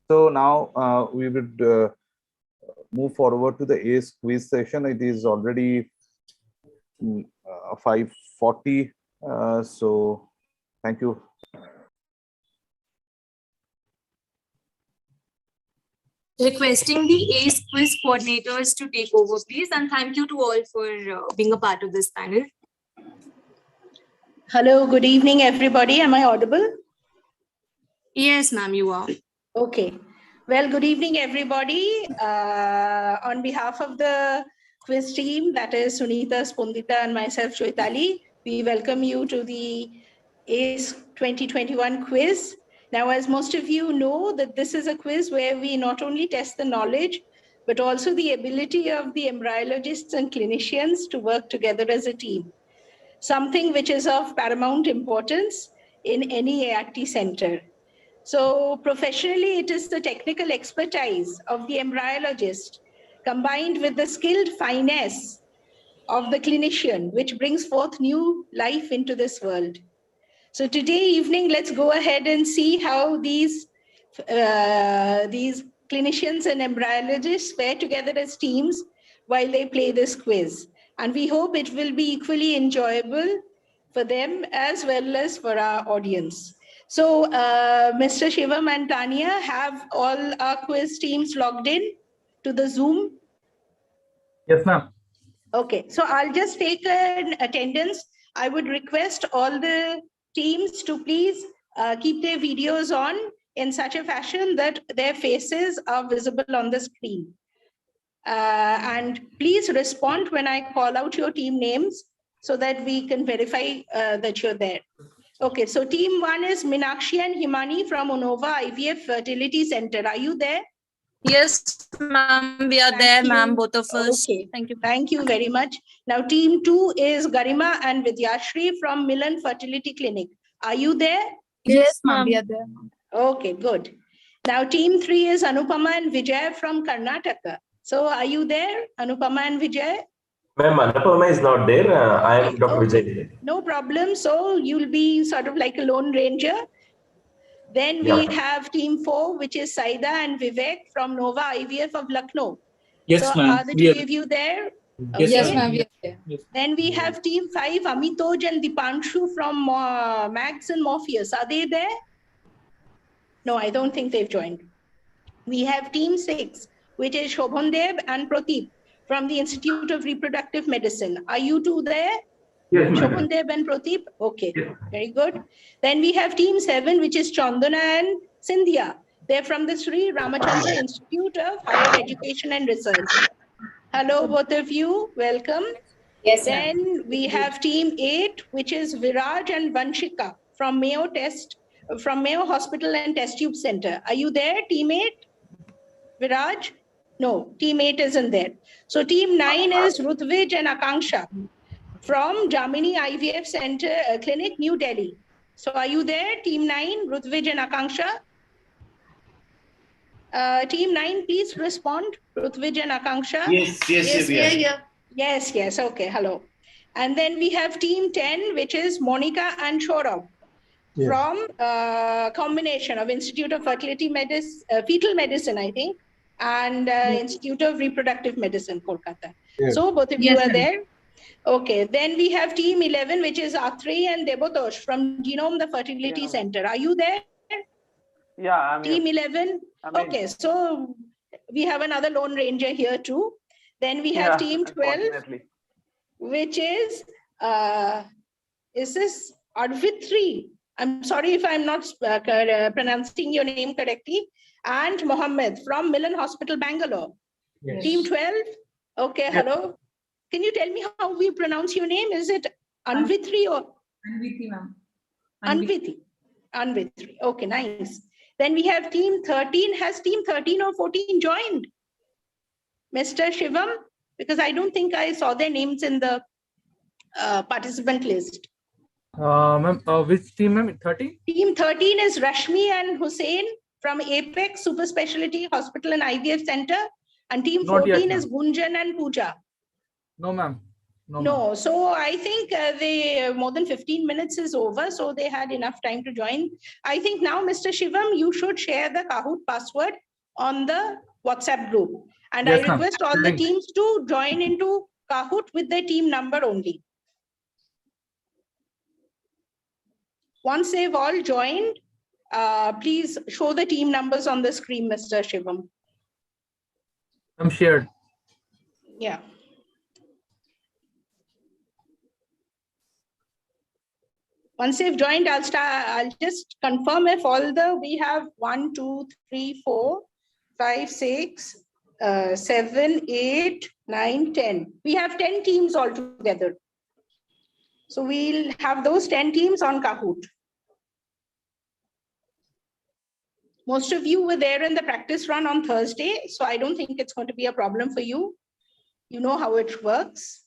So now we would move forward to the ACE quiz session. It is already 5:40. So thank you. Requesting the ACE quiz coordinators to take over, please. And thank you to all for being a part of this panel. Hello, good evening, everybody. Am I audible? Yes, ma'am, you are. Okay. Well, good evening, everybody. On behalf of the quiz team, that is Sunita, Spundita, and myself, Choitali, we welcome you to the ACE 2021 quiz. Now, as most of you know, that this is a quiz where we not only test the knowledge, but also the ability of the embryologists and clinicians to work together as a team, something which is of paramount importance in any ART center. So professionally, it is the technical expertise of the embryologist combined with the skilled finesse of the clinician, which brings forth new life into this world. So today evening, let's go ahead and see how these clinicians and embryologists fare together as teams while they play this quiz. And we hope it will be equally enjoyable for them as well as for our audience. So Mr. Shivam and Tanya, have all our quiz teams logged in to the Zoom? Yes, ma'am. Okay, so I'll just take an attendance. I would request all the teams to please keep their videos on in such a fashion that their faces are visible on the screen. And please respond when I call out your team names so that we can verify that you're there. Okay, so team 1 is Minakshi and Himani from Unova IVF Fertility Center. Are you there? Yes, ma'am, we are there, ma'am, both of us. Okay. Thank you. Thank you very much. Now, team 2 is Garima and Vidyashri from Milan Fertility Clinic. Are you there? Yes, ma'am, we are there. Okay, good. Now, team 3 is Anupama and Vijay from Karnataka. So, are you there, Anupama and Vijay? Ma'am, Anupama is not there. I am Dr. Vijay. No problem. So, you'll be sort of like a lone ranger. Then we have team 4, which is Saida and Vivek from Nova IVF of Lucknow. Yes, So ma'am. are the two of you there? Yes, ma'am. Okay. Yes. Then we have team 5, Amitoj and Dipanshu from Max and Morpheus. Are they there? No, I don't think they've joined. We have team 6, which is Shobhandev and Prateep from the Institute of Reproductive Medicine. Are you two there? Yes, ma'am. Shobhandev and Prateep? Okay, very good. Then we have team 7, which is Chandana and Sindhya. They're from the Sri Ramachandra Institute of Higher Education and Research. Hello, both of you. Welcome. Yes, then we have team 8, which is Viraj and Vanshika from Mayo Hospital and Test Tube Center. Are you there, team 8? Viraj? No, team 8 isn't there. So team 9 is Rutvij and Akanksha from Jamini IVF Center Clinic, New Delhi. So are you there, team 9, Rutvij and Akanksha? Team 9, please respond, Rutvij and Akanksha. Yes, we are. Yes, okay, hello. And then we have team 10, which is Monica and Shorav from combination of Institute of Fertility Medicine, Fetal Medicine, I think, and Institute of Reproductive Medicine, Kolkata. So both of you are there. Okay, then we have team 11, which is Athri and Debotosh from Genome, the Fertility Center. Are you there? Yeah, I'm Team here. 11. Okay, so we have another Lone Ranger here too. Then we have team 12, which is this Arvit3? I'm sorry if I'm not pronouncing your name correctly. And Mohammed from Milan Hospital, Bangalore. Yes. Team 12. Okay, hello. Can you tell me how we pronounce your name? Is it Anvithri or? Anviti, ma'am. Anviti. Anvithri. Okay, nice. Then we have team 13. Has team 13 or 14 joined? Mr. Shivam? Because I don't think I saw their names in the participant list. Ma'am, which team, ma'am? 13? Team 13 is Rashmi and Hussein from Apex Super Specialty Hospital and IVF Center. And team 14 is Gunjan and Pooja. No, ma'am. No, so I think more than 15 minutes is over, so they had enough time to join. I think now, Mr. Shivam, you should share the Kahoot password on the WhatsApp group. And Yes, I request all the teams to join into Kahoot with their team number only. Once they've all joined, please show the team numbers on the screen, Mr. Shivam. I'm shared. Yeah. Once they've joined, I'll just confirm if we have 1, 2, 3, 4, 5, 6, 7, 8, 9, 10. We have 10 teams altogether. So we'll have those 10 teams on Kahoot. Most of you were there in the practice run on Thursday, so I don't think it's going to be a problem for you. You know how it works.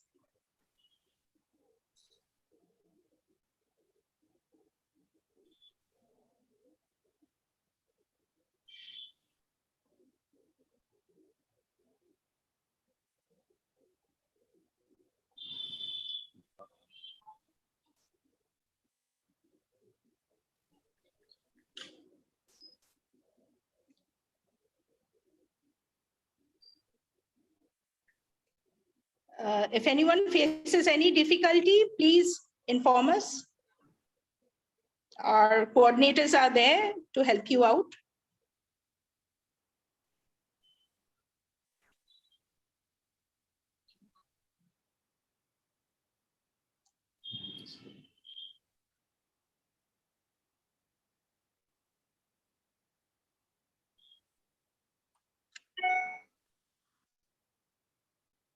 If anyone faces any difficulty, please inform us. Our coordinators are there to help you out.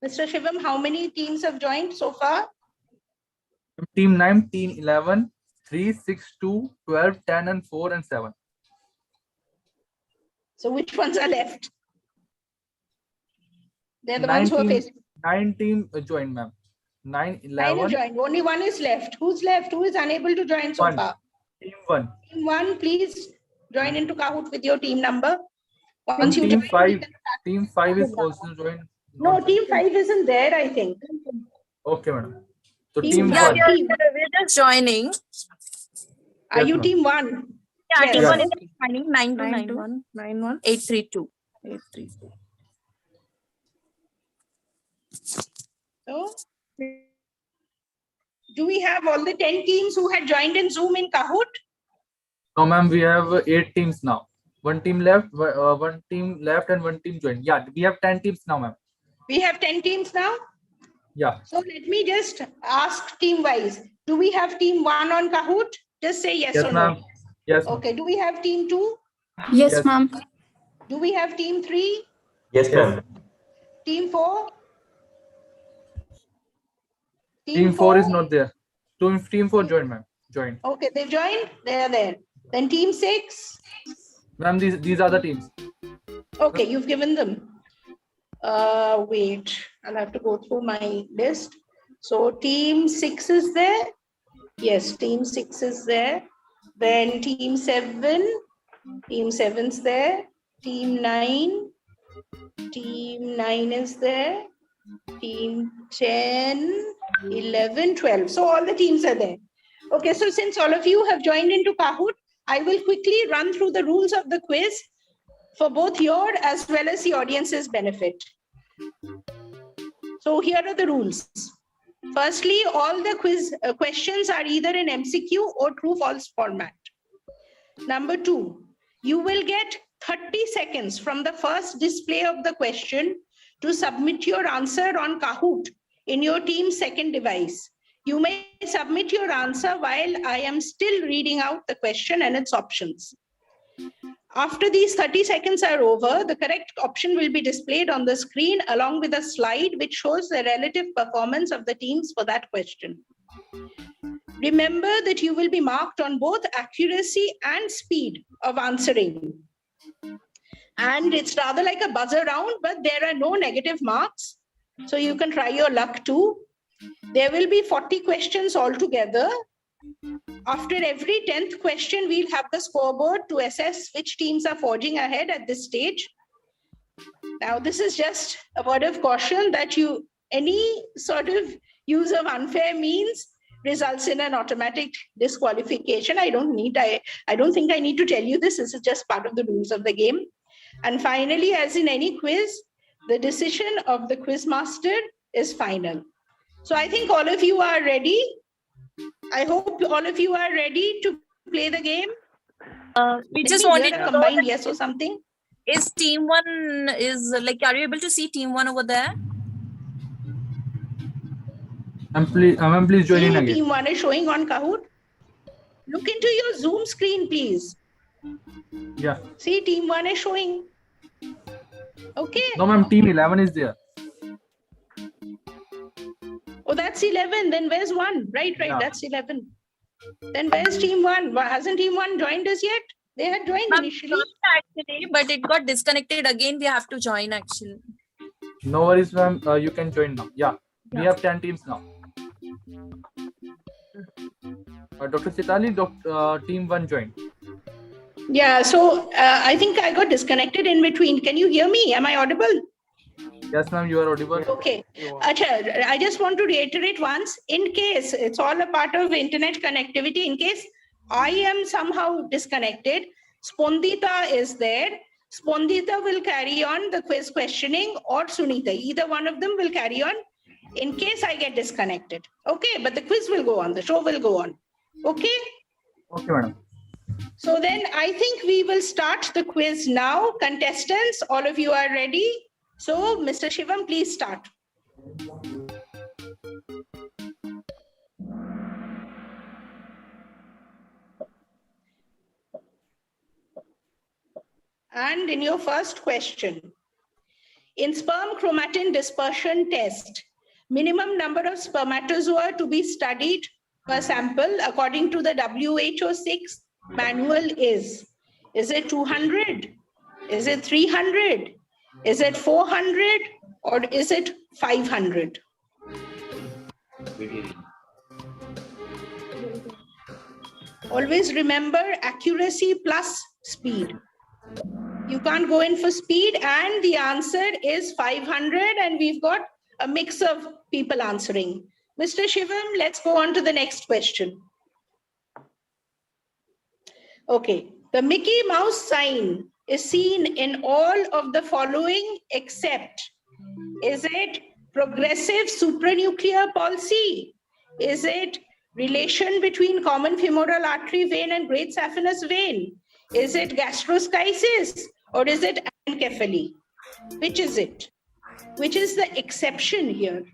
Mr. Shivam, how many teams have joined so far? Team 9, Team 11, 3, 6, 2, 12, 10, and 4, and 7. So which ones are left? They're the ones who are facing. 9 team joined, ma'am. 9, 11. 9 have joined. Only one is left. Who's left? Who is unable to join so far? Team 1. Team 1, please join into Kahoot with your team number. And Once you team join, 5. Team 5 is also joined. No, team 5 isn't there, I think. Okay, madam. So Team team Yeah, 1. we're just joining. Are you ma'am. team 1? Yeah, team Yes. 1 is joining 9291 832. So, do we have all the 10 teams who had joined in Zoom in Kahoot? No, ma'am, we have 8 teams now. One team left, and one team joined. Yeah, we have 10 teams now, ma'am. We have 10 teams now? Yeah. So let me just ask team wise. Do we have team 1 on Kahoot? Just say yes, or ma'am. no. Yes. Okay. Do we have team 2? Yes, ma'am. Do we have team 3? Yes, ma'am. Team 4? Team 4 is not there. Team 4 joined, ma'am. Joined. Okay, they joined. They are there. Then team 6? Ma'am, these are the teams. Okay, you've given them. Wait, I'll have to go through my list. So team 6 is there. Yes, team 6 is there. Then team 7. Team 7's there. Team 9. Team 9 is there. Team 10, 11, 12. So all the teams are there. Okay, so since all of you have joined into Kahoot, I will quickly run through the rules of the quiz for both your as well as the audience's benefit. So here are the rules. Firstly, all the quiz questions are either in MCQ or true-false format. Number 2, you will get 30 seconds from the first display of the question to submit your answer on Kahoot in your team's second device. You may submit your answer while I am still reading out the question and its options. After these 30 seconds are over, the correct option will be displayed on the screen along with a slide which shows the relative performance of the teams for that question. Remember that you will be marked on both accuracy and speed of answering. And it's rather like a buzzer round, but there are no negative marks. So you can try your luck too. There will be 40 questions altogether. After every 10th question, we'll have the scoreboard to assess which teams are forging ahead at this stage. Now, this is just a word of caution that any sort of use of unfair means results in an automatic disqualification. I don't think I need to tell you this. This is just part of the rules of the game. And finally, as in any quiz, the decision of the quiz master is final. So I think all of you are ready. I hope all of you are ready to play the game. We just wanted to know combined yes or something. Is team 1 is like, are you able to see team 1 over there? Please join in again. Team 1 is showing on Kahoot. Look into your Zoom screen, please. Yeah. See, team 1 is showing. Okay. No, ma'am, team 11 is there. Oh, that's 11. Then where's 1? Right, Yeah. that's 11. Then where's team 1? Hasn't team 1 joined us yet? They had joined Ma'am, initially. actually, but it got disconnected again. We have to join actually. No worries, ma'am. You can join now. Yeah, we have 10 teams now. Dr. Chitali, team 1 joined. Yeah, so I think I got disconnected in between. Can you hear me? Am I audible? Yes, ma'am, you are audible. Okay. Acha, I just want to reiterate once, in case it's all a part of internet connectivity, in case I am somehow disconnected, Spondita is there. Spondita will carry on the quiz questioning, or Sunita. Either one of them will carry on in case I get disconnected. Okay, but the quiz will go on, the show will go on. Okay? Okay, madam. So then I think we will start the quiz now. Contestants, all of you are ready. So, Mr. Shivam, please start. And in your first question, in sperm chromatin dispersion test, minimum number of spermatozoa to be studied per sample according to the WHO 6 manual is it 200? Is it 300? Is it 400? Or is it 500? Always remember accuracy plus speed. You can't go in for speed, and the answer is 500, and we've got a mix of people answering. Mr. Shivam, let's go on to the next question. Okay, the Mickey Mouse sign is seen in all of the following except, is it progressive supranuclear palsy? Is it relation between common femoral artery vein and great saphenous vein? Is it gastroschisis or is it anencephaly? Which is it? Which is the exception here?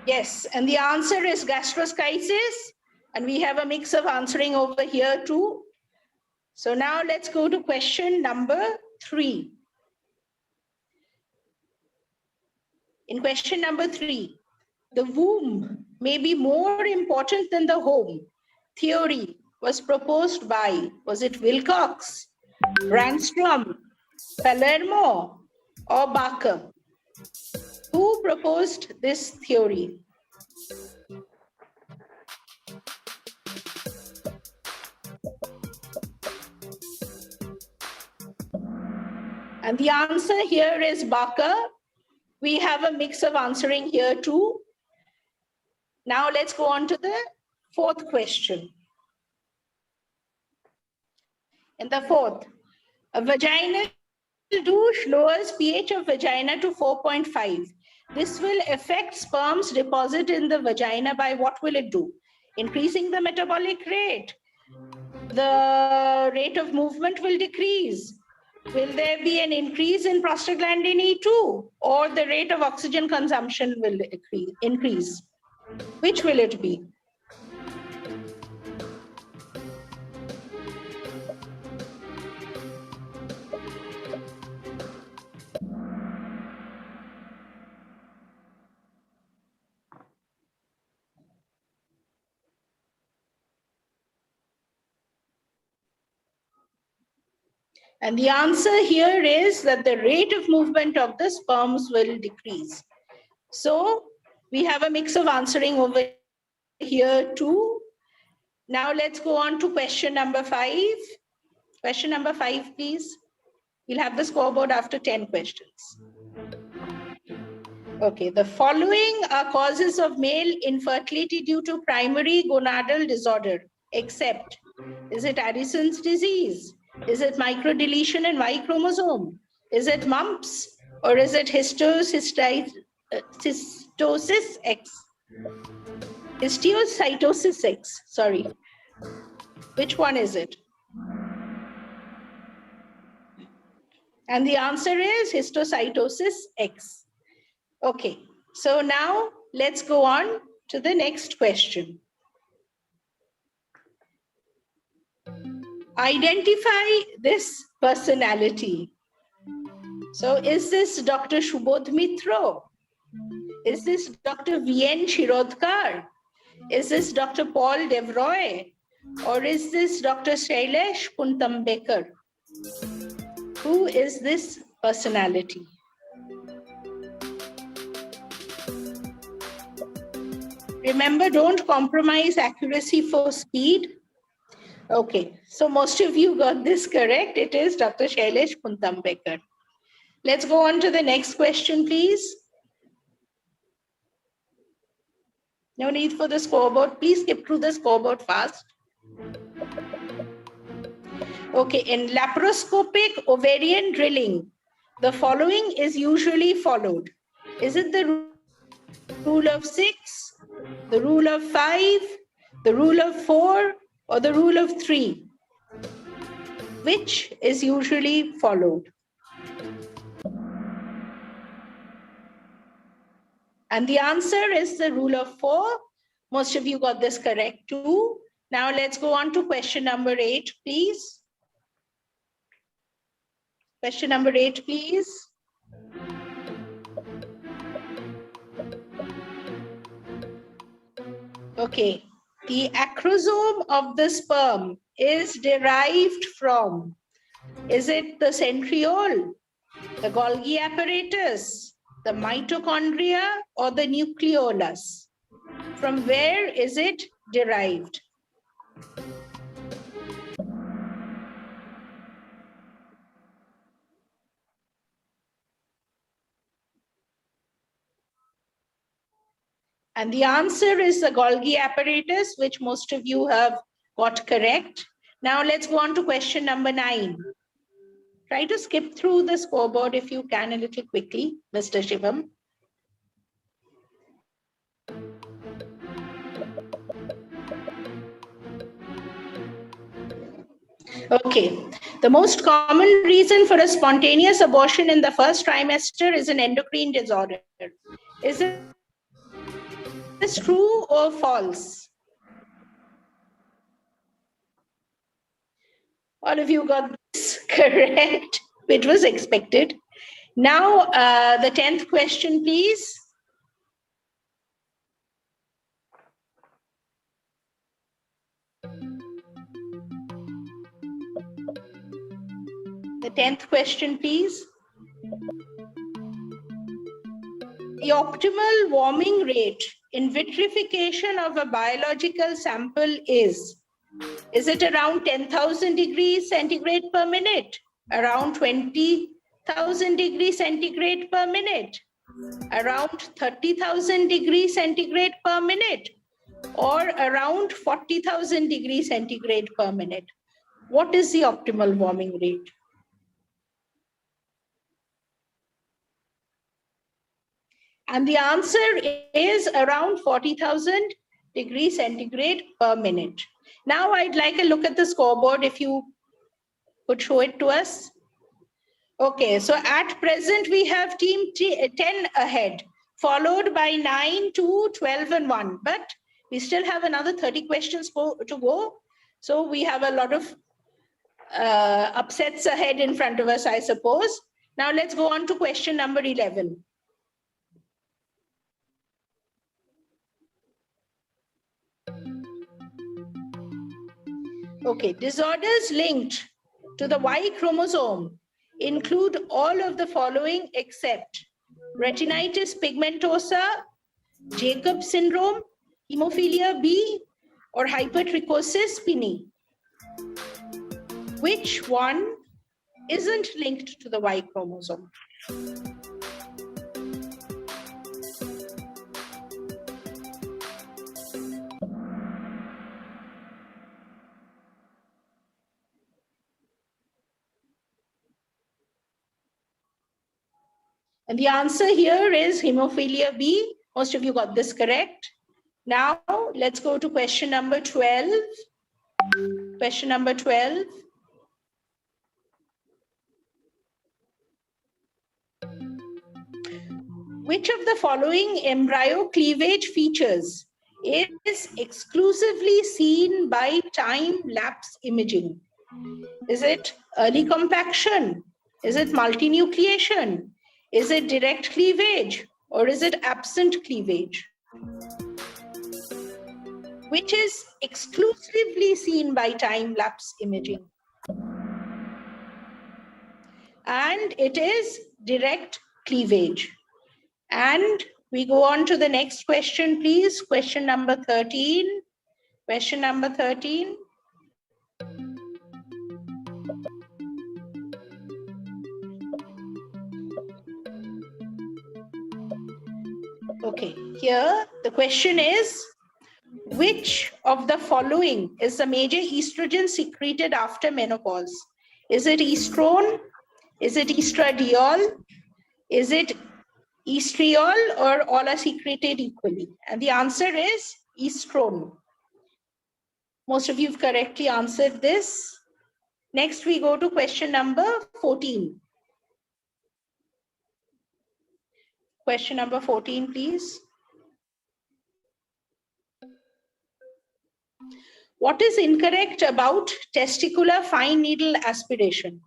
Yes, and the answer is gastroschisis, and we have a mix of answering over here too. So now let's go to question number 3. In question number 3, the womb may be more important than the home theory was proposed by, was it Wilcox, Randstrom, Palermo, or Barker? Who proposed this theory? And the answer here is Barker. We have a mix of answering here too. Now let's go on to the 4th question. In the 4th, a vaginal douche lowers pH of vagina to 4.5. This will affect sperm's deposit in the vagina by what will it do? Increasing the metabolic rate. The rate of movement will decrease. Will there be an increase in prostaglandin E2, or the rate of oxygen consumption will increase? Which will it be? And the answer here is that the rate of movement of the sperms will decrease. So we have a mix of answering over here too. Now let's go on to question number 5. Question number 5, please. We'll have the scoreboard after 10 questions. Okay, the following are causes of male infertility due to primary gonadal disorder, except, is it Addison's disease? Is it microdeletion in Y chromosome? Is it mumps? Or is it histiocytosis X? Histiocytosis X, sorry. Which one is it? And the answer is histiocytosis X. Okay, so now let's go on to the next question. Identify this personality. So is this Dr. Shubodh Mitro? Is this Dr. V.N. Shirodkar? Is this Dr. Paul Devroy? Or is this Dr. Shailesh Kuntambekar? Who is this personality? Remember, don't compromise accuracy for speed. Okay, so most of you got this correct. It is Dr. Shailesh Kuntambekar. Let's go on to the next question, please. No need for the scoreboard. Please skip through the scoreboard fast. Okay, in laparoscopic ovarian drilling, the following is usually followed. Is it the rule of 6, the rule of 5, the rule of 4, or the rule of 3? Which is usually followed? And the answer is the rule of 4. Most of you got this correct too. Now let's go on to question number 8, please. Question number 8, please. Okay, the acrosome of the sperm is derived from, is it the centriole, the Golgi apparatus, the mitochondria, or the nucleolus? From where is it derived? And the answer is the Golgi apparatus, which most of you have got correct. Now let's go on to question number 9. Try to skip through the scoreboard if you can a little quickly, Mr. Shivam. Okay, the most common reason for a spontaneous abortion in the first trimester is an endocrine disorder. Is this true or false? All of you got this correct, which was expected. Now, the 10th question, please. The 10th question, please. The optimal warming rate in vitrification of a biological sample is it around 10,000 degrees centigrade per minute, around 20,000 degrees centigrade per minute, around 30,000 degrees centigrade per minute, or around 40,000 degrees centigrade per minute? What is the optimal warming rate? And the answer is around 40,000 degrees centigrade per minute. Now I'd like a look at the scoreboard if you could show it to us. Okay, so at present we have team 10 ahead, followed by 9, 2, 12 and 1. But we still have another 30 questions to go. So we have a lot of upsets ahead in front of us, I suppose. Now let's go on to question number 11. Okay, disorders linked to the Y chromosome include all of the following except retinitis pigmentosa, Jacobs syndrome, hemophilia B, or hypertrichosis spinae. Which one isn't linked to the Y chromosome? And the answer here is hemophilia B. Most of you got this correct. Now let's go to question number 12. Question number 12. Which of the following embryo cleavage features is exclusively seen by time-lapse imaging? Is it early compaction? Is it multinucleation? Is it direct cleavage or is it absent cleavage? Which is exclusively seen by time-lapse imaging? And it is direct cleavage. And we go on to the next question, please. Question number 13. Question number 13. Okay, here the question is, which of the following is the major estrogen secreted after menopause? Is it estrone? Is it estradiol? Is it estriol, or all are secreted equally? And the answer is estrone. Most of you have correctly answered this. Next, we go to question number 14. Question number 14, please. What is incorrect about testicular fine needle aspiration?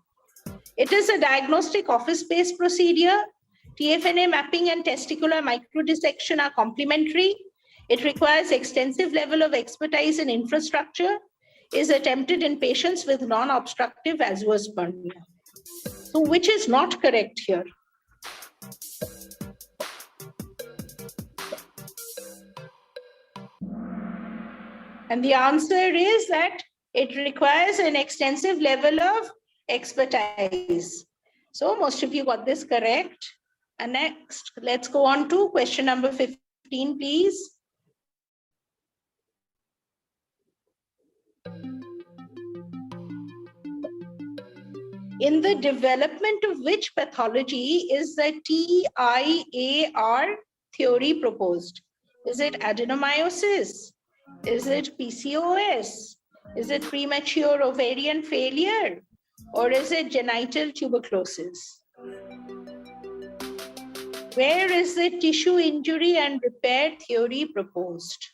It is a diagnostic office-based procedure. TFNA mapping and testicular microdissection are complementary. It requires extensive level of expertise and infrastructure, is attempted in patients with non-obstructive azoospermia. So which is not correct here? And the answer is that it requires an extensive level of expertise. So most of you got this correct. And next, let's go on to question number 15, please. In the development of which pathology is the TIAR theory proposed? Is it adenomyosis? Is it PCOS? Is it premature ovarian failure? Or is it genital tuberculosis? Where is the tissue injury and repair theory proposed?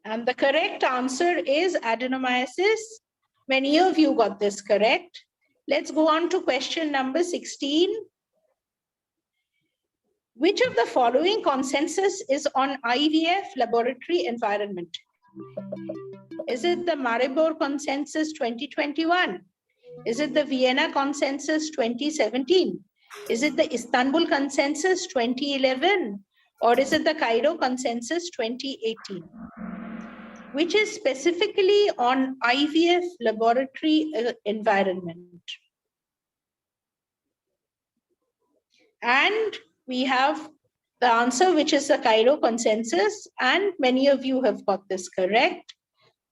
And the correct answer is adenomyosis. Many of you got this correct. Let's go on to question number 16. Which of the following consensus is on IVF laboratory environment? Is it the Maribor Consensus 2021? Is it the Vienna Consensus 2017? Is it the Istanbul Consensus 2011? Or is it the Cairo Consensus 2018? Which is specifically on IVF laboratory environment? And we have the answer, which is the Cairo Consensus, and many of you have got this correct.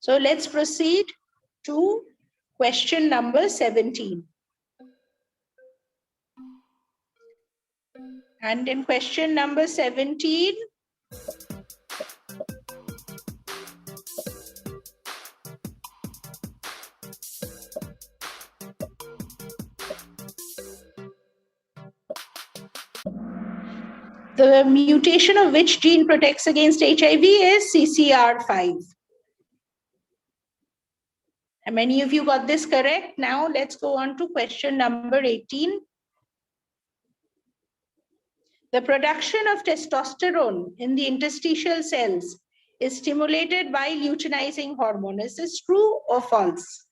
So let's proceed to question number 17. And in question number 17, the mutation of which gene protects against HIV is CCR5. And many of you got this correct. Now let's go on to question number 18. The production of testosterone in the interstitial cells is stimulated by luteinizing hormone. Is this true or false?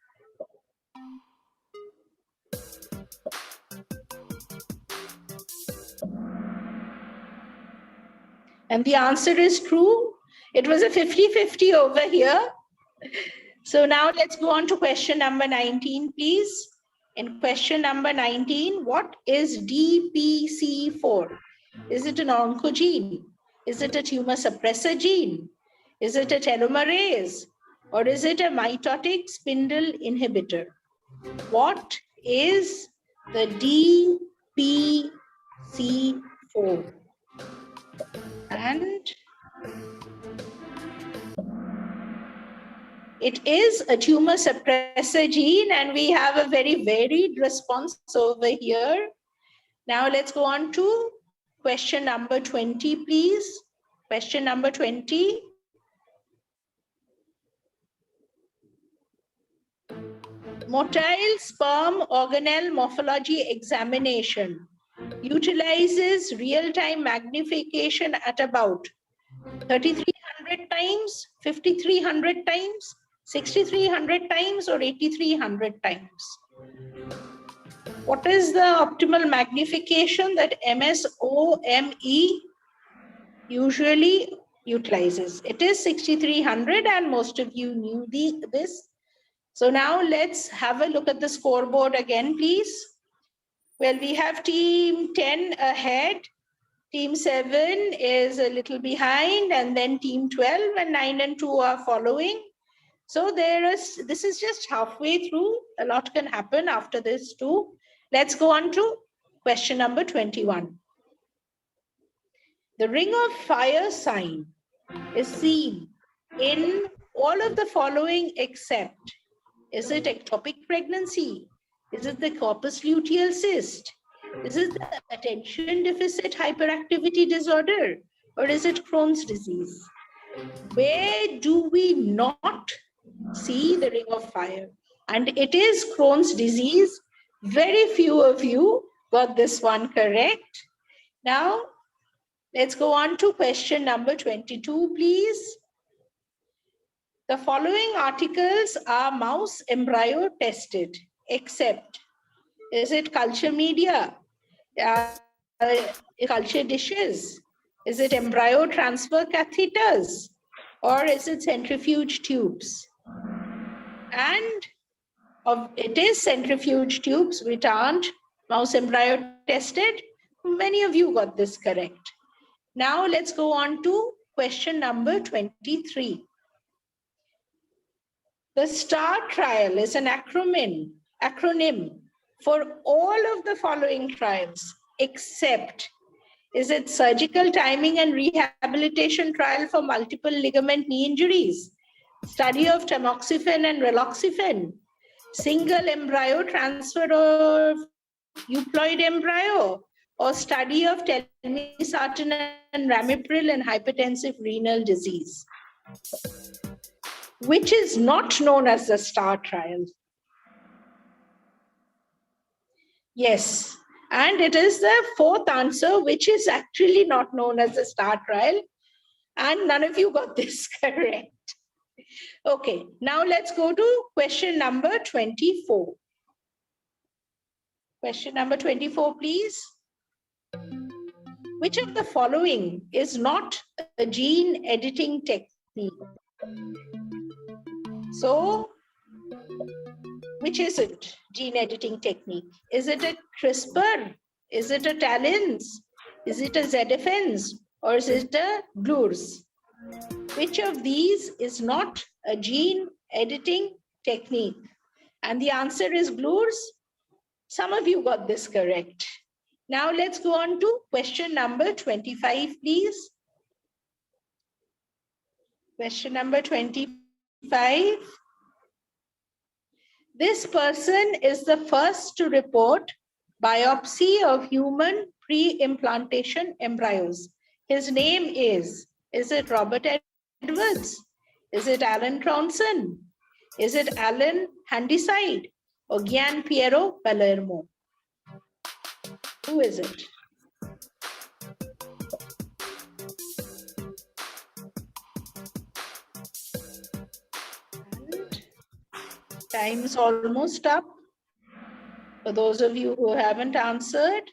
And the answer is true. It was a 50-50 over here. So now let's go on to question number 19, please. In question number 19, what is DPC4? Is it an oncogene? Is it a tumor suppressor gene? Is it a telomerase? Or is it a mitotic spindle inhibitor? What is the DPC4? And it is a tumor suppressor gene, and we have a very varied response over here. Now let's go on to question number 20, please. Question number 20. motile sperm organelle morphology examination utilizes real-time magnification at about 3,300 times, 5,300 times, 6,300 times, or 8,300 times. What is the optimal magnification that MSOME usually utilizes? It is 6,300, and most of you knew this. So now let's have a look at the scoreboard again, please. Well, we have team 10 ahead. Team 7 is a little behind, and then team 12 and 9 and 2 are following. So this is just halfway through. A lot can happen after this too. Let's go on to question number 21. The ring of fire sign is seen in all of the following except, is it ectopic pregnancy? Is it the corpus luteal cyst? Is it the attention deficit hyperactivity disorder? Or is it Crohn's disease? Where do we not see the ring of fire? And it is Crohn's disease. Very few of you got this one correct. Now, let's go on to question number 22, please. The following articles are mouse embryo tested, except, is it culture media, culture dishes, is it embryo transfer catheters, or is it centrifuge tubes? And it is centrifuge tubes which aren't mouse embryo tested. Many of you got this correct. Now let's go on to question number 23. The STAR trial is an acronym for all of the following trials, except, is it surgical timing and rehabilitation trial for multiple ligament knee injuries, study of tamoxifen and raloxifene, single embryo transfer of euploid embryo, or study of telmisartan and ramipril in hypertensive renal disease, which is not known as the STAR trial. Yes, and it is the fourth answer, which is actually not known as the STAR trial, and none of you got this correct. Okay, now let's go to question number 24. Question number 24, please. Which of the following is not a gene editing technique? So, which is it? Gene editing technique. Is it a CRISPR? Is it a TALENs? Is it a ZFNs? Or is it a GLURs? Which of these is not a gene editing technique? And the answer is GLURs. Some of you got this correct. Now let's go on to question number 25, please. Question number 25. This person is the first to report biopsy of human pre-implantation embryos. His name is it Robert Edwards? Is it Alan Tronson? Is it Alan Handyside? Or Gian Piero Palermo? Who is it? Time's almost up. For those of you who haven't answered.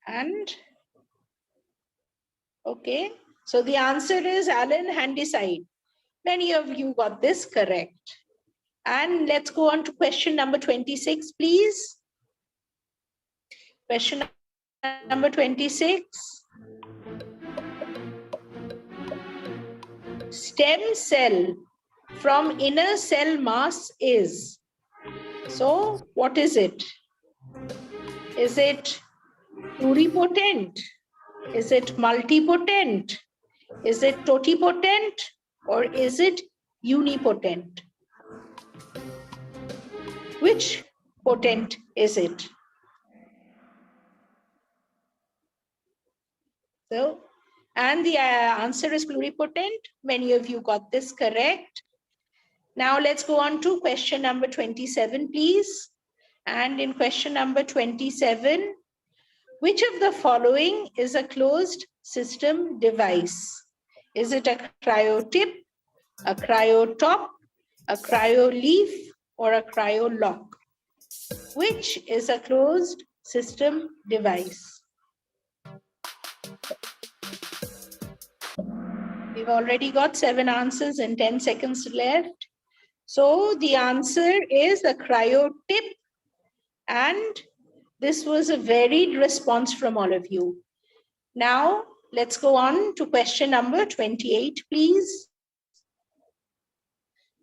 And, okay, so the answer is Alan Handyside. Many of you got this correct. And let's go on to question number 26, please. Question number 26. Stem cell from inner cell mass is. So what is it? Is it pluripotent? Is it multipotent? Is it totipotent? Or is it unipotent? Which potent is it? So, and the answer is pluripotent. Many of you got this correct. Now let's go on to question number 27, please. And in question number 27, which of the following is a closed system device? Is it a cryo-tip, a cryo-top, a cryo-leaf, or a cryo-lock? Which is a closed system device? We've already got 7 answers and 10 seconds left. So the answer is a cryo-tip, and this was a varied response from all of you. Now, let's go on to question number 28, please.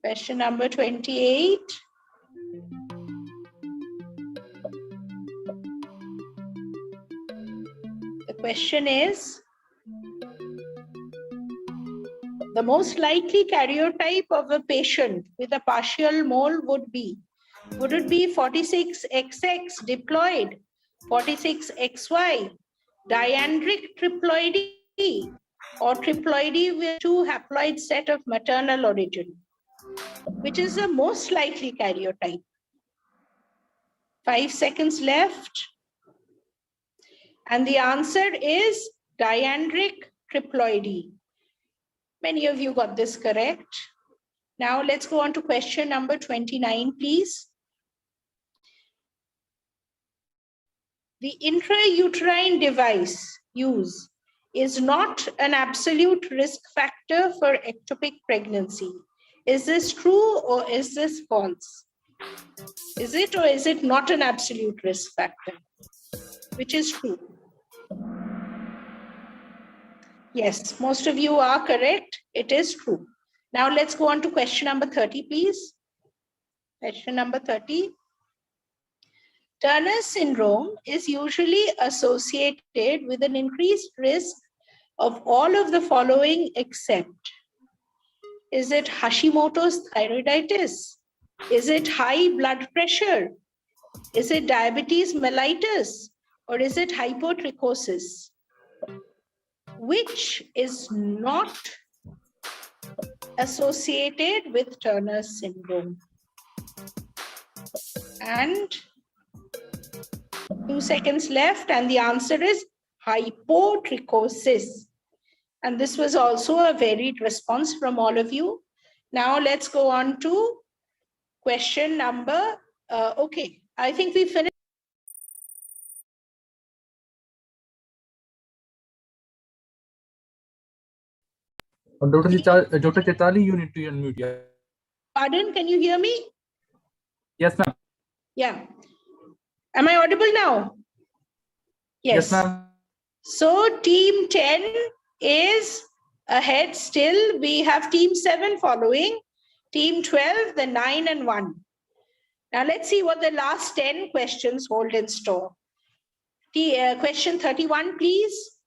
Question number 28. The question is, the most likely karyotype of a patient with a partial mole would it be 46XX diploid, 46XY, diandric triploidy, or triploidy with 2 haploid set of maternal origin? Which is the most likely karyotype? 5 seconds left. And the answer is diandric triploidy. Many of you got this correct. Now let's go on to question number 29, please. The intrauterine device use is not an absolute risk factor for ectopic pregnancy. Is this true or is this false? Is it or is it not an absolute risk factor? Which is true? Yes, most of you are correct. It is true. Now let's go on to question number 30, please. Question number 30. Turner syndrome is usually associated with an increased risk of all of the following except: is it Hashimoto's thyroiditis? Is it high blood pressure? Is it diabetes mellitus? Or is it hypotrichosis? Which is not associated with Turner syndrome? And 2 seconds left, and the answer is hypotrichosis. And this was also a varied response from all of you. Now let's go on to question number, okay, I think we finished. Dr. Chetali, you need to unmute. Yeah. Pardon, can you hear me? Yes, ma'am. Yeah. Am I audible now? Yes. Yes, ma'am. So team 10 is ahead still. We have team 7 following, team 12, the 9 and 1. Now let's see what the last 10 questions hold in store. Question 31, please.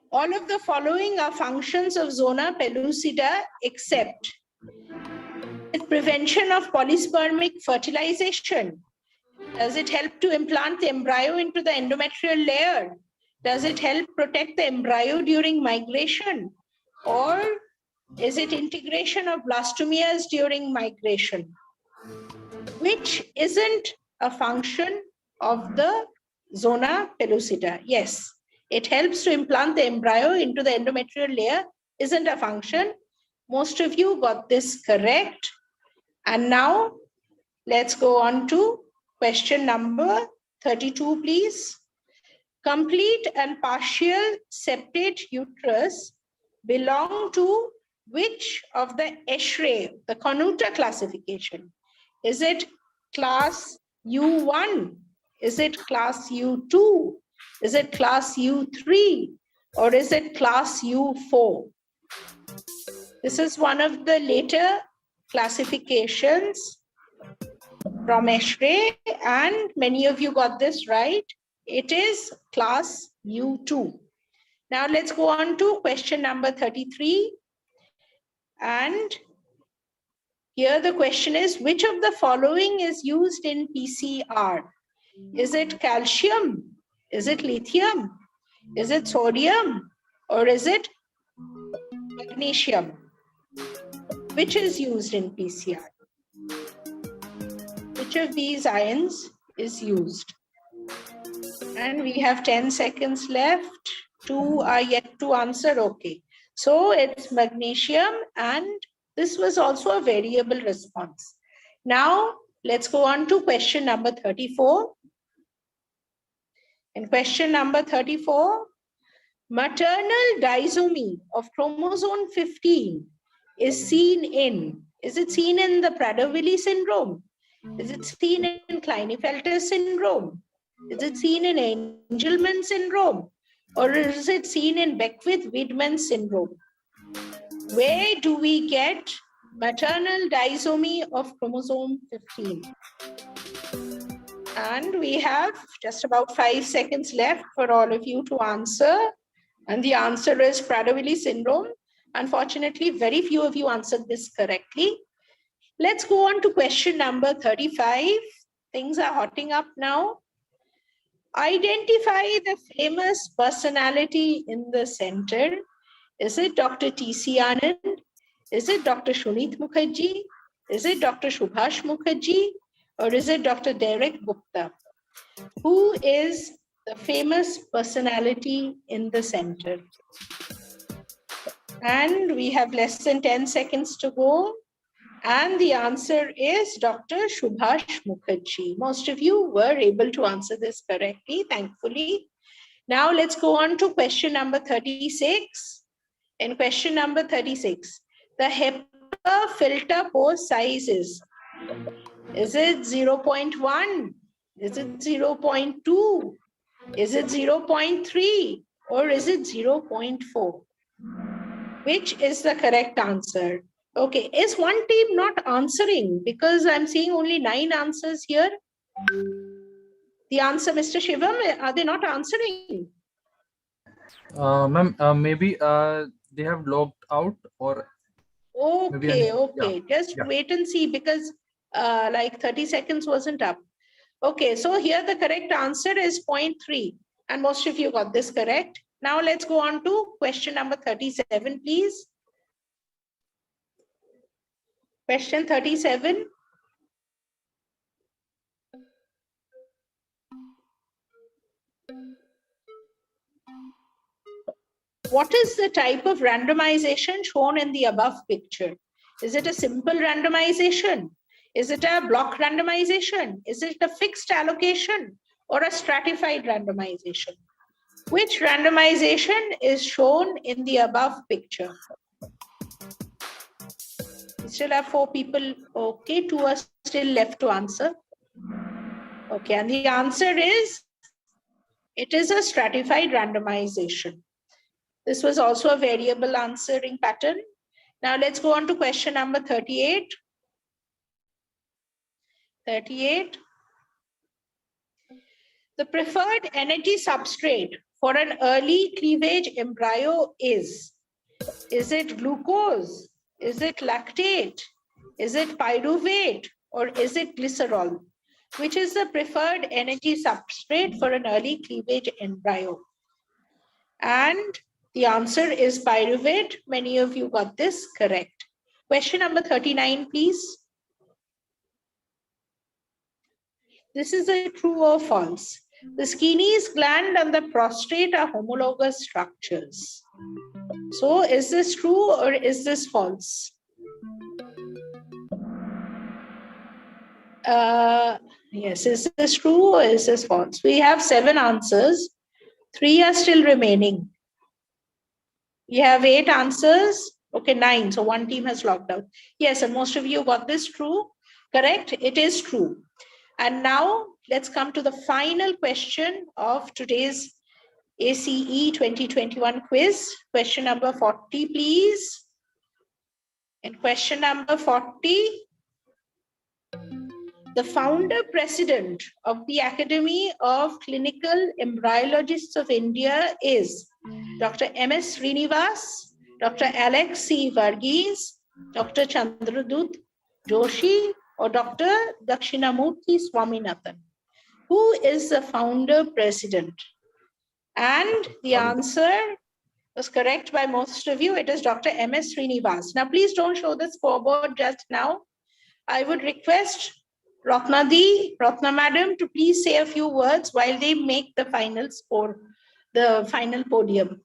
All of the following are functions of zona pellucida except prevention of polyspermic fertilization. Does it help to implant the embryo into the endometrial layer? Does it help protect the embryo during migration? Or is it integration of blastomeres during migration? Which isn't a function of the zona pellucida? Yes, it helps to implant the embryo into the endometrial layer, isn't a function. Most of you got this correct. And now let's go on to question number 32, please. Complete and partial septate uterus belong to which of the Eschrei, the Conuta classification? Is it class U1? Is it class U2? Is it class U3? Or is it class U4? This is one of the later classifications from Eschrei, and many of you got this right. It is class U2. Now let's go on to question number 33. And here the question is, which of the following is used in PCR? Is it calcium? Is it lithium? Is it sodium? Or is it magnesium? which is used in PCR? Which of these ions is used? And we have 10 seconds left. 2 are yet to answer. Okay. So it's magnesium, and this was also a variable response. Now let's go on to question number 34. In question number 34, maternal disomy of chromosome 15 is seen in, is it seen in the Prader-Willi syndrome? Is it seen in Klinefelter syndrome? Is it seen in Angelman syndrome? Or is it seen in Beckwith-Wiedemann syndrome? Where do we get maternal disomy of chromosome 15? And we have just about 5 seconds left for all of you to answer. And the answer is Prader-Willi syndrome. Unfortunately, very few of you answered this correctly. Let's go on to question number 35. Things are hotting up now. Identify the famous personality in the center. Is it Dr. T.C. Anand? Is it Dr. Shunit Mukherjee? Is it Dr. Subhash Mukherjee? Or is it Dr. Derek Gupta? Who is the famous personality in the center? And we have less than 10 seconds to go. And the answer is Dr. Subhash Mukherjee. Most of you were able to answer this correctly, thankfully. Now let's go on to question number 36. In question number 36, the HEPA filter pore size is it 0.1? Is it 0.2? Is it 0.3? Or is it 0.4? Which is the correct answer? Okay, is one team not answering? Because I'm seeing only 9 answers here. The answer, Mr. Shivam, are they not answering? Ma'am, maybe they have logged out, or Okay, okay. Yeah, Just wait and see, because like 30 seconds wasn't up. Okay, so here the correct answer is 0.3. And most of you got this correct. Now let's go on to question number 37, please. Question 37. What is the type of randomization shown in the above picture? Is it a simple randomization? Is it a block randomization? Is it a fixed allocation or a stratified randomization? Which randomization is shown in the above picture? We still have 4 people. Okay, 2 are still left to answer. Okay, and the answer is, it is a stratified randomization. This was also a variable answering pattern. Now let's go on to question number 38. 38. The preferred energy substrate for an early cleavage embryo is it glucose? Is it lactate? Is it pyruvate? Or is it glycerol? Which is the preferred energy substrate for an early cleavage embryo? And the answer is pyruvate. Many of you got this correct. Question number 39, please. This is a true or false. The Skene's gland and the prostate are homologous structures. So is this true or is this false? Yes, is this true or is this false? We have 7 answers. 3 are still remaining. We have 8 answers. Okay, 9. So 1 team has logged out. Yes, and most of you got this true. Correct? It is true. And now let's come to the final question of today's ACE 2021 quiz. Question number 40, please. In question number 40, the founder president of the Academy of Clinical Embryologists of India is Dr. M.S. Srinivas, Dr. Alex C. Varghese, Dr. Chandradut Joshi, or Dr. Dakshinamurthy Swaminathan. Who is the founder president? And the answer, was correct by most of you. It is Dr. M.S. Srinivas. Now, please don't show the scoreboard just now. I would request Ratna Madam, to please say a few words while they make the final score, the final podium.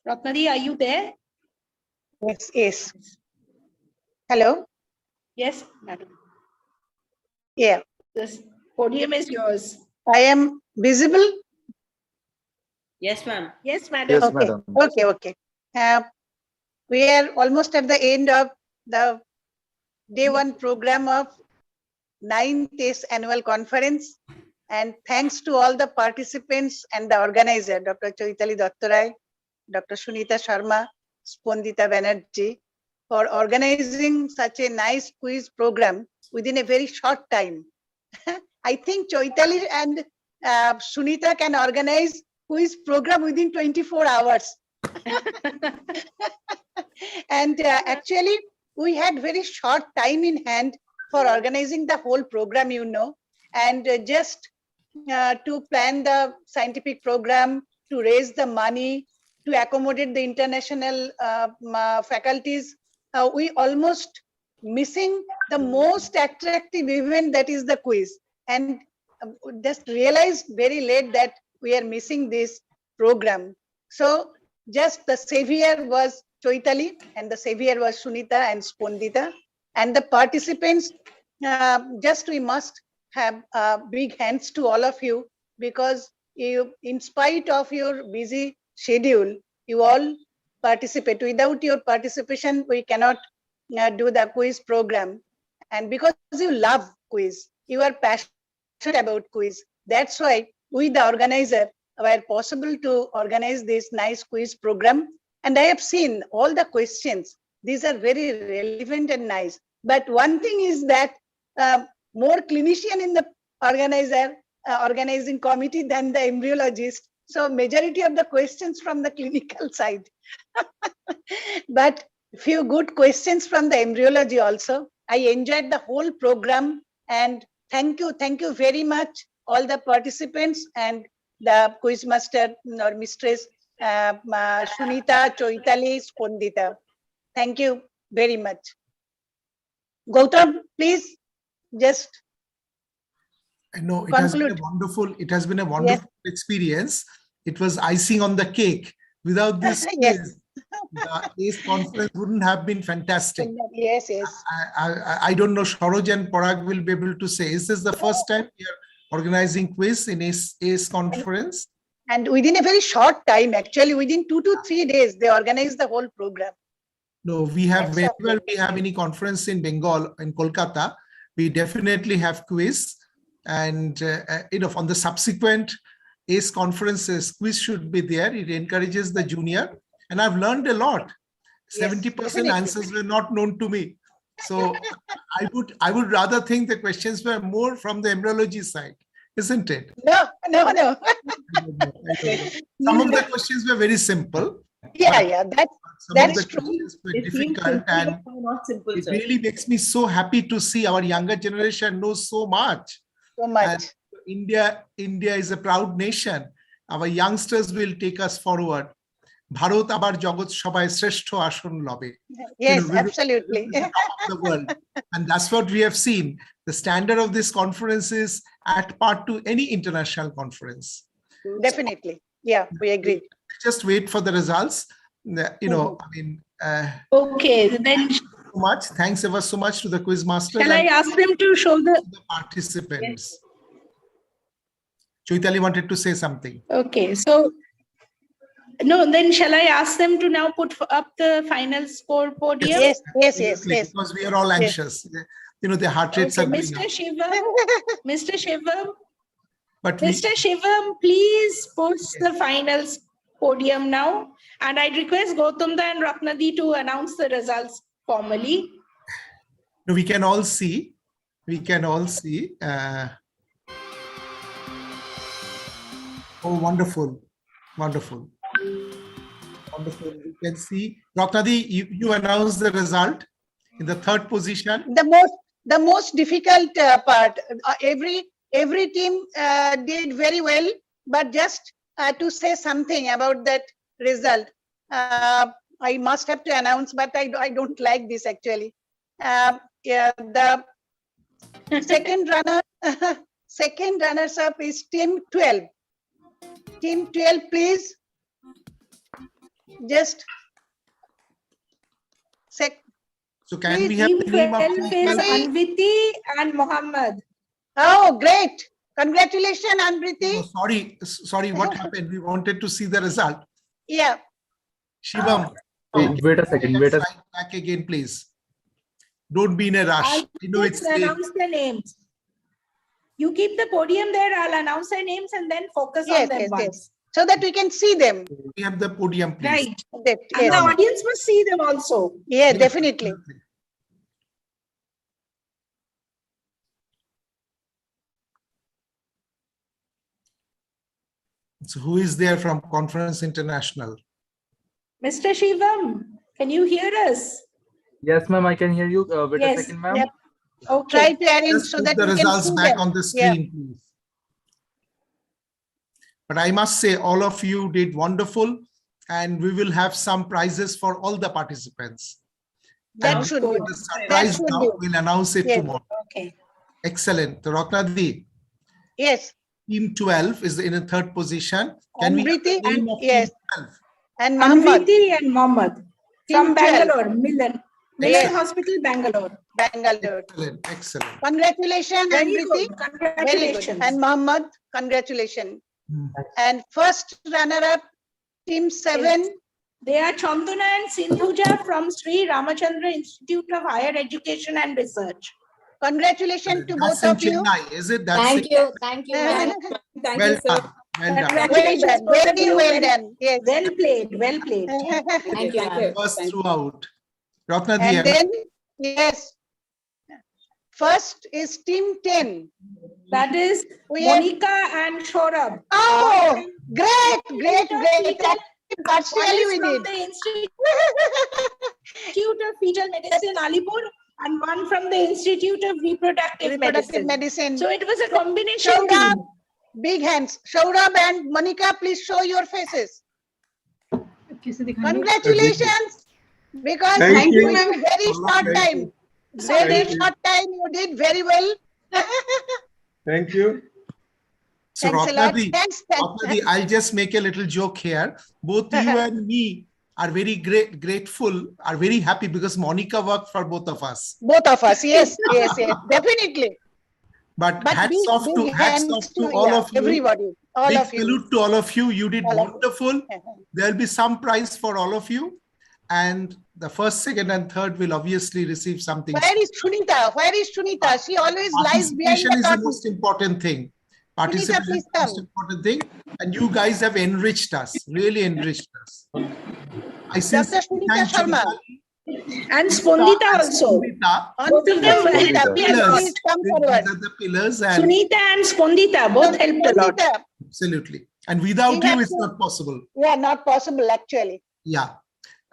Ratnadi, are you there? Yes, yes. Hello? Yes, madam. Yeah. This podium is yours. I am visible? Yes, ma'am. Yes, madam. Yes, Okay, madam. okay. We are almost at the end of the day one program of 9th ACE annual conference. And thanks to all the participants and the organizer, Dr. Chaitali Dattarai, Dr. Sunita Sharma, Spondita Banerjee, for organizing such a nice quiz program within a very short time. I think Chaitali and Sunita can organize quiz program within 24 hours. And actually, we had very short time in hand for organizing the whole program, and just to plan the scientific program, to raise the money, to accommodate the international faculties. We almost missing the most attractive event, that is the quiz. And just realized very late that we are missing this program. So just the savior was Chaitali and the savior was Sunita and Spondita. And the participants, just we must have big hands to all of you, because you, in spite of your busy schedule, you all participate. Without your participation, we cannot do the quiz program. And because you love quiz, you are passionate about quiz. That's why we, the organizer, were possible to organize this nice quiz program. And I have seen all the questions. These are very relevant and nice. But one thing is that more clinician in the organizing committee than the embryologist. So majority of the questions from the clinical side. But few good questions from the embryology also. I enjoyed the whole program, and thank you very much all the participants and the quiz master or mistress Sunita, Chaitali, Spondita. Thank you very much. Gautam, please just no, it has been a wonderful experience. It was icing on the cake. Without this quiz, the ACE conference wouldn't have been fantastic. Yes. I don't know, Saroj and Parag will be able to say, is this the first time we are organizing quiz in ACE conference? And within a very short time, actually, within 2 to 3 days, they organized the whole program. No, we have, whenever we have any conference in Bengal, in Kolkata, we definitely have quiz. And, on the subsequent ACE conferences, quiz should be there. It encourages the junior. And I've learned a lot. 70% answers were not known to me. So I would rather think the questions were more from the embryology side, isn't it? No. Some of the questions were very simple. Yeah, that's true. Were difficult, and not simple, it really makes me so happy to see our younger generation knows so much. And India is a proud nation. Our youngsters will take us forward. Bharat abar jagat shobai shrestho ashon lobe. Yes, absolutely. The world. And that's what we have seen. The standard of this conference is at par to any international conference. Definitely. Yeah, we agree. Just wait for the results. Okay, then so much. Thanks ever so much to the quiz master. Shall I ask them to show the participants? Chaitali wanted to say something. Okay, so no, then shall I ask them to now put up the final score podium? Yes. Because we are all anxious. The heart rates are going up. Mr. Shivam, Mr. Shivam, please post the final podium now. And I'd request Gautamda and Ratnadi to announce the results formally. No, we can all see. Oh, wonderful. You can see, Ratnadi, you announced the result in the third position. The most difficult part. Every team did very well, but just to say something about that result. I must have to announce, but I don't like this actually. Yeah, the second runners up is team 12. Team 12, please. Just So can we have Team the name of 12 team is 12? Anviti and Mohammed. Oh, great. Congratulations, Anvriti. Oh, sorry, what happened? We wanted to see the result. Yeah. Shivam. Wait a second. Wait a second. Back again, please. Don't be in a rush. I'll just announce the names. You keep the podium there. I'll announce their names and then focus on them once. So that we can see them. We have the podium, please. Right. And the audience must see them also. Yeah, definitely. So who is there from Conference International? Mr. Shivam, can you hear us? Yes, ma'am, I can hear you. Wait a second, ma'am. Yep. Okay. Try to arrange Just so put that the we can results see back them. on the screen, please. But I must say, all of you did wonderful, and we will have some prizes for all the participants. That And should be. the surprise That should now, be. we'll announce it Yes. tomorrow. Okay. Excellent. Ratnadi. Yes. Team 12 is in a third position. Can we have the Anvriti name and of yes. Team 12? And Muhammad. Anviti and Mohammed. From Team 12. Bangalore, Milan Yes. Hospital, Bangalore. Bangalore. Excellent. Congratulations, Very Anvriti. good. Very good. Congratulations. And Muhammad, congratulations. And first runner-up, Team 7. They are Chandana and Sindhuja from Sri Ramachandra Institute of Higher Education and Research. Congratulations to That's both in of you. Chennai, is it? That's Thank it. you. Thank you. Thank Well you, sir. done. Well done. Congratulations, both of you. Well done. Yes. Well played. Well played. Thank you. First throughout. Ratnadi. And then, yes, first is Team 10. That is We have- Monica and Shorab. Oh, great. Partially we from did. the Institute of Fetal Medicine, Alipur, and one from the Institute of Reproductive Medicine. So it was a combination Shaurabh, team. big hands. Shaurabh and Monica, please show your faces. Congratulations. Because Thank you. in a very short time. Very short time, you did very well. Thank you. So Thanks a lot. Ratnadi, Thanks. I'll just make a little joke here. Both you and me are very grateful, are very happy because Monica worked for both of us. Both of us, yes, definitely. But hats big- off big to hands to, all yeah, of you. everybody, all Big of you. salute to all of you. You did All of you. wonderful. There'll be some prize for all of you. And the first, second, and third will obviously receive something. Where is Sunita? Where is Sunita? She always lies behind Participation the is the curtain. most important thing. Participation please is the most important thing. And you guys have enriched us, really enriched us. I Dr. Sunita Sharma. And Spondita also. Both of them were Sunita, please come forward. These are the pillars. And Sunita and Spondita both helped a lot. Sunita. absolutely. And without We you, have it's to- not possible. Yeah, not possible actually. Yeah.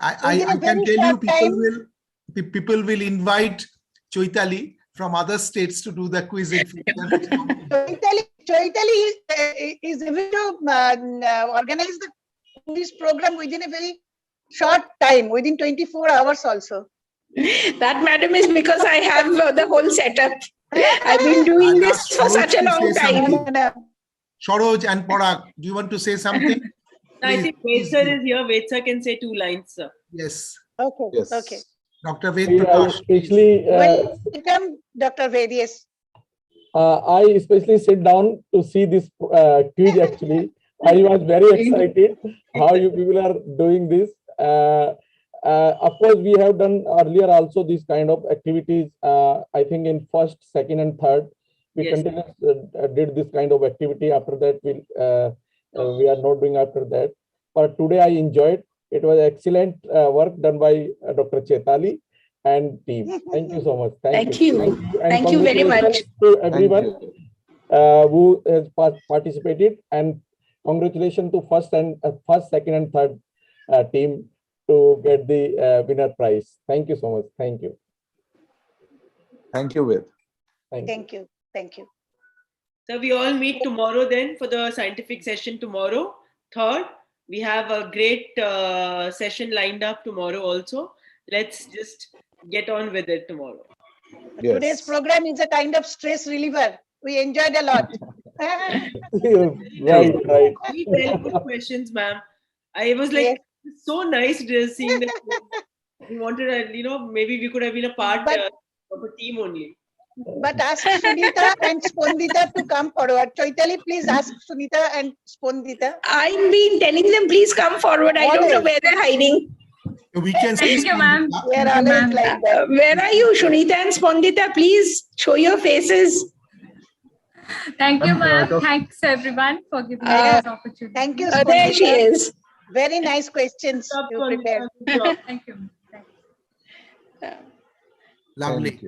Within a I can very tell you short people will invite Choitali from other states to do the quiz in future. Choitali is able to organize this program within a very short time, within 24 hours also. That, madam, is because I have the whole setup. I've been doing this for such a long time. Sharoj and Parag, do you want to say something? I think Ved sir is here. Ved sir can say 2 lines, sir. Yes. Okay. Yes. Okay. Dr. Ved I Prakash. especially, Welcome, Dr. Ved. Yes. I especially sit down to see this quiz. Actually, I was very excited how you people are doing this. Of course, we have done earlier also this kind of activities. I think in first, second, and third, we Yes. did this kind of activity. After that, we are not doing after that. But today I enjoyed. It was excellent work done by Dr. Chetali and team. Thank you so much. Thank you. And Thank you very much. congratulations to everyone who has participated, and congratulations to first, second, and third team to get the winner prize. Thank you so much. Thank you. Thank you, Ved. Thank you. Thank you. So we all meet tomorrow then for the scientific session tomorrow, 3rd. we have a great session lined up tomorrow also. Let's just get on with it tomorrow. Today's program is a kind of stress reliever. We enjoyed a lot. Right. Very well put questions, ma'am. I was like, so nice just seeing that. We wanted, maybe we could have been a part of a team only. But ask Sunita and Spondita to come forward. Chaitali, please ask Sunita and Spondita. I've been telling them, please come forward. I don't know where they're hiding. We can Thank see you, ma'am. Spondita. We are always like that. Where are you, Shunita and Spondita? Please show your faces. Thank you, ma'am. Thanks, everyone, for giving me this opportunity. Thank you, There she Spondita. is. Very nice questions you prepared. Thank you. Lovely.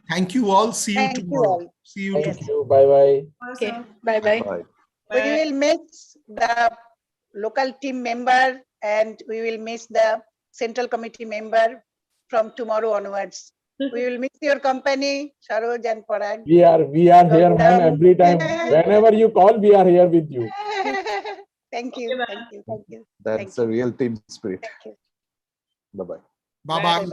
Thank you all. See you tomorrow. See you Thank tomorrow. you. Bye-bye. Okay. Bye-bye. We will miss the local team member and we will miss the central committee member from tomorrow onwards. We will miss your company, Saroj and Parag. We are here, ma'am, every time. Whenever you call, we are here with you. Thank you. Thank you. Thank you. That's a real team spirit. Bye-bye. Bye-bye.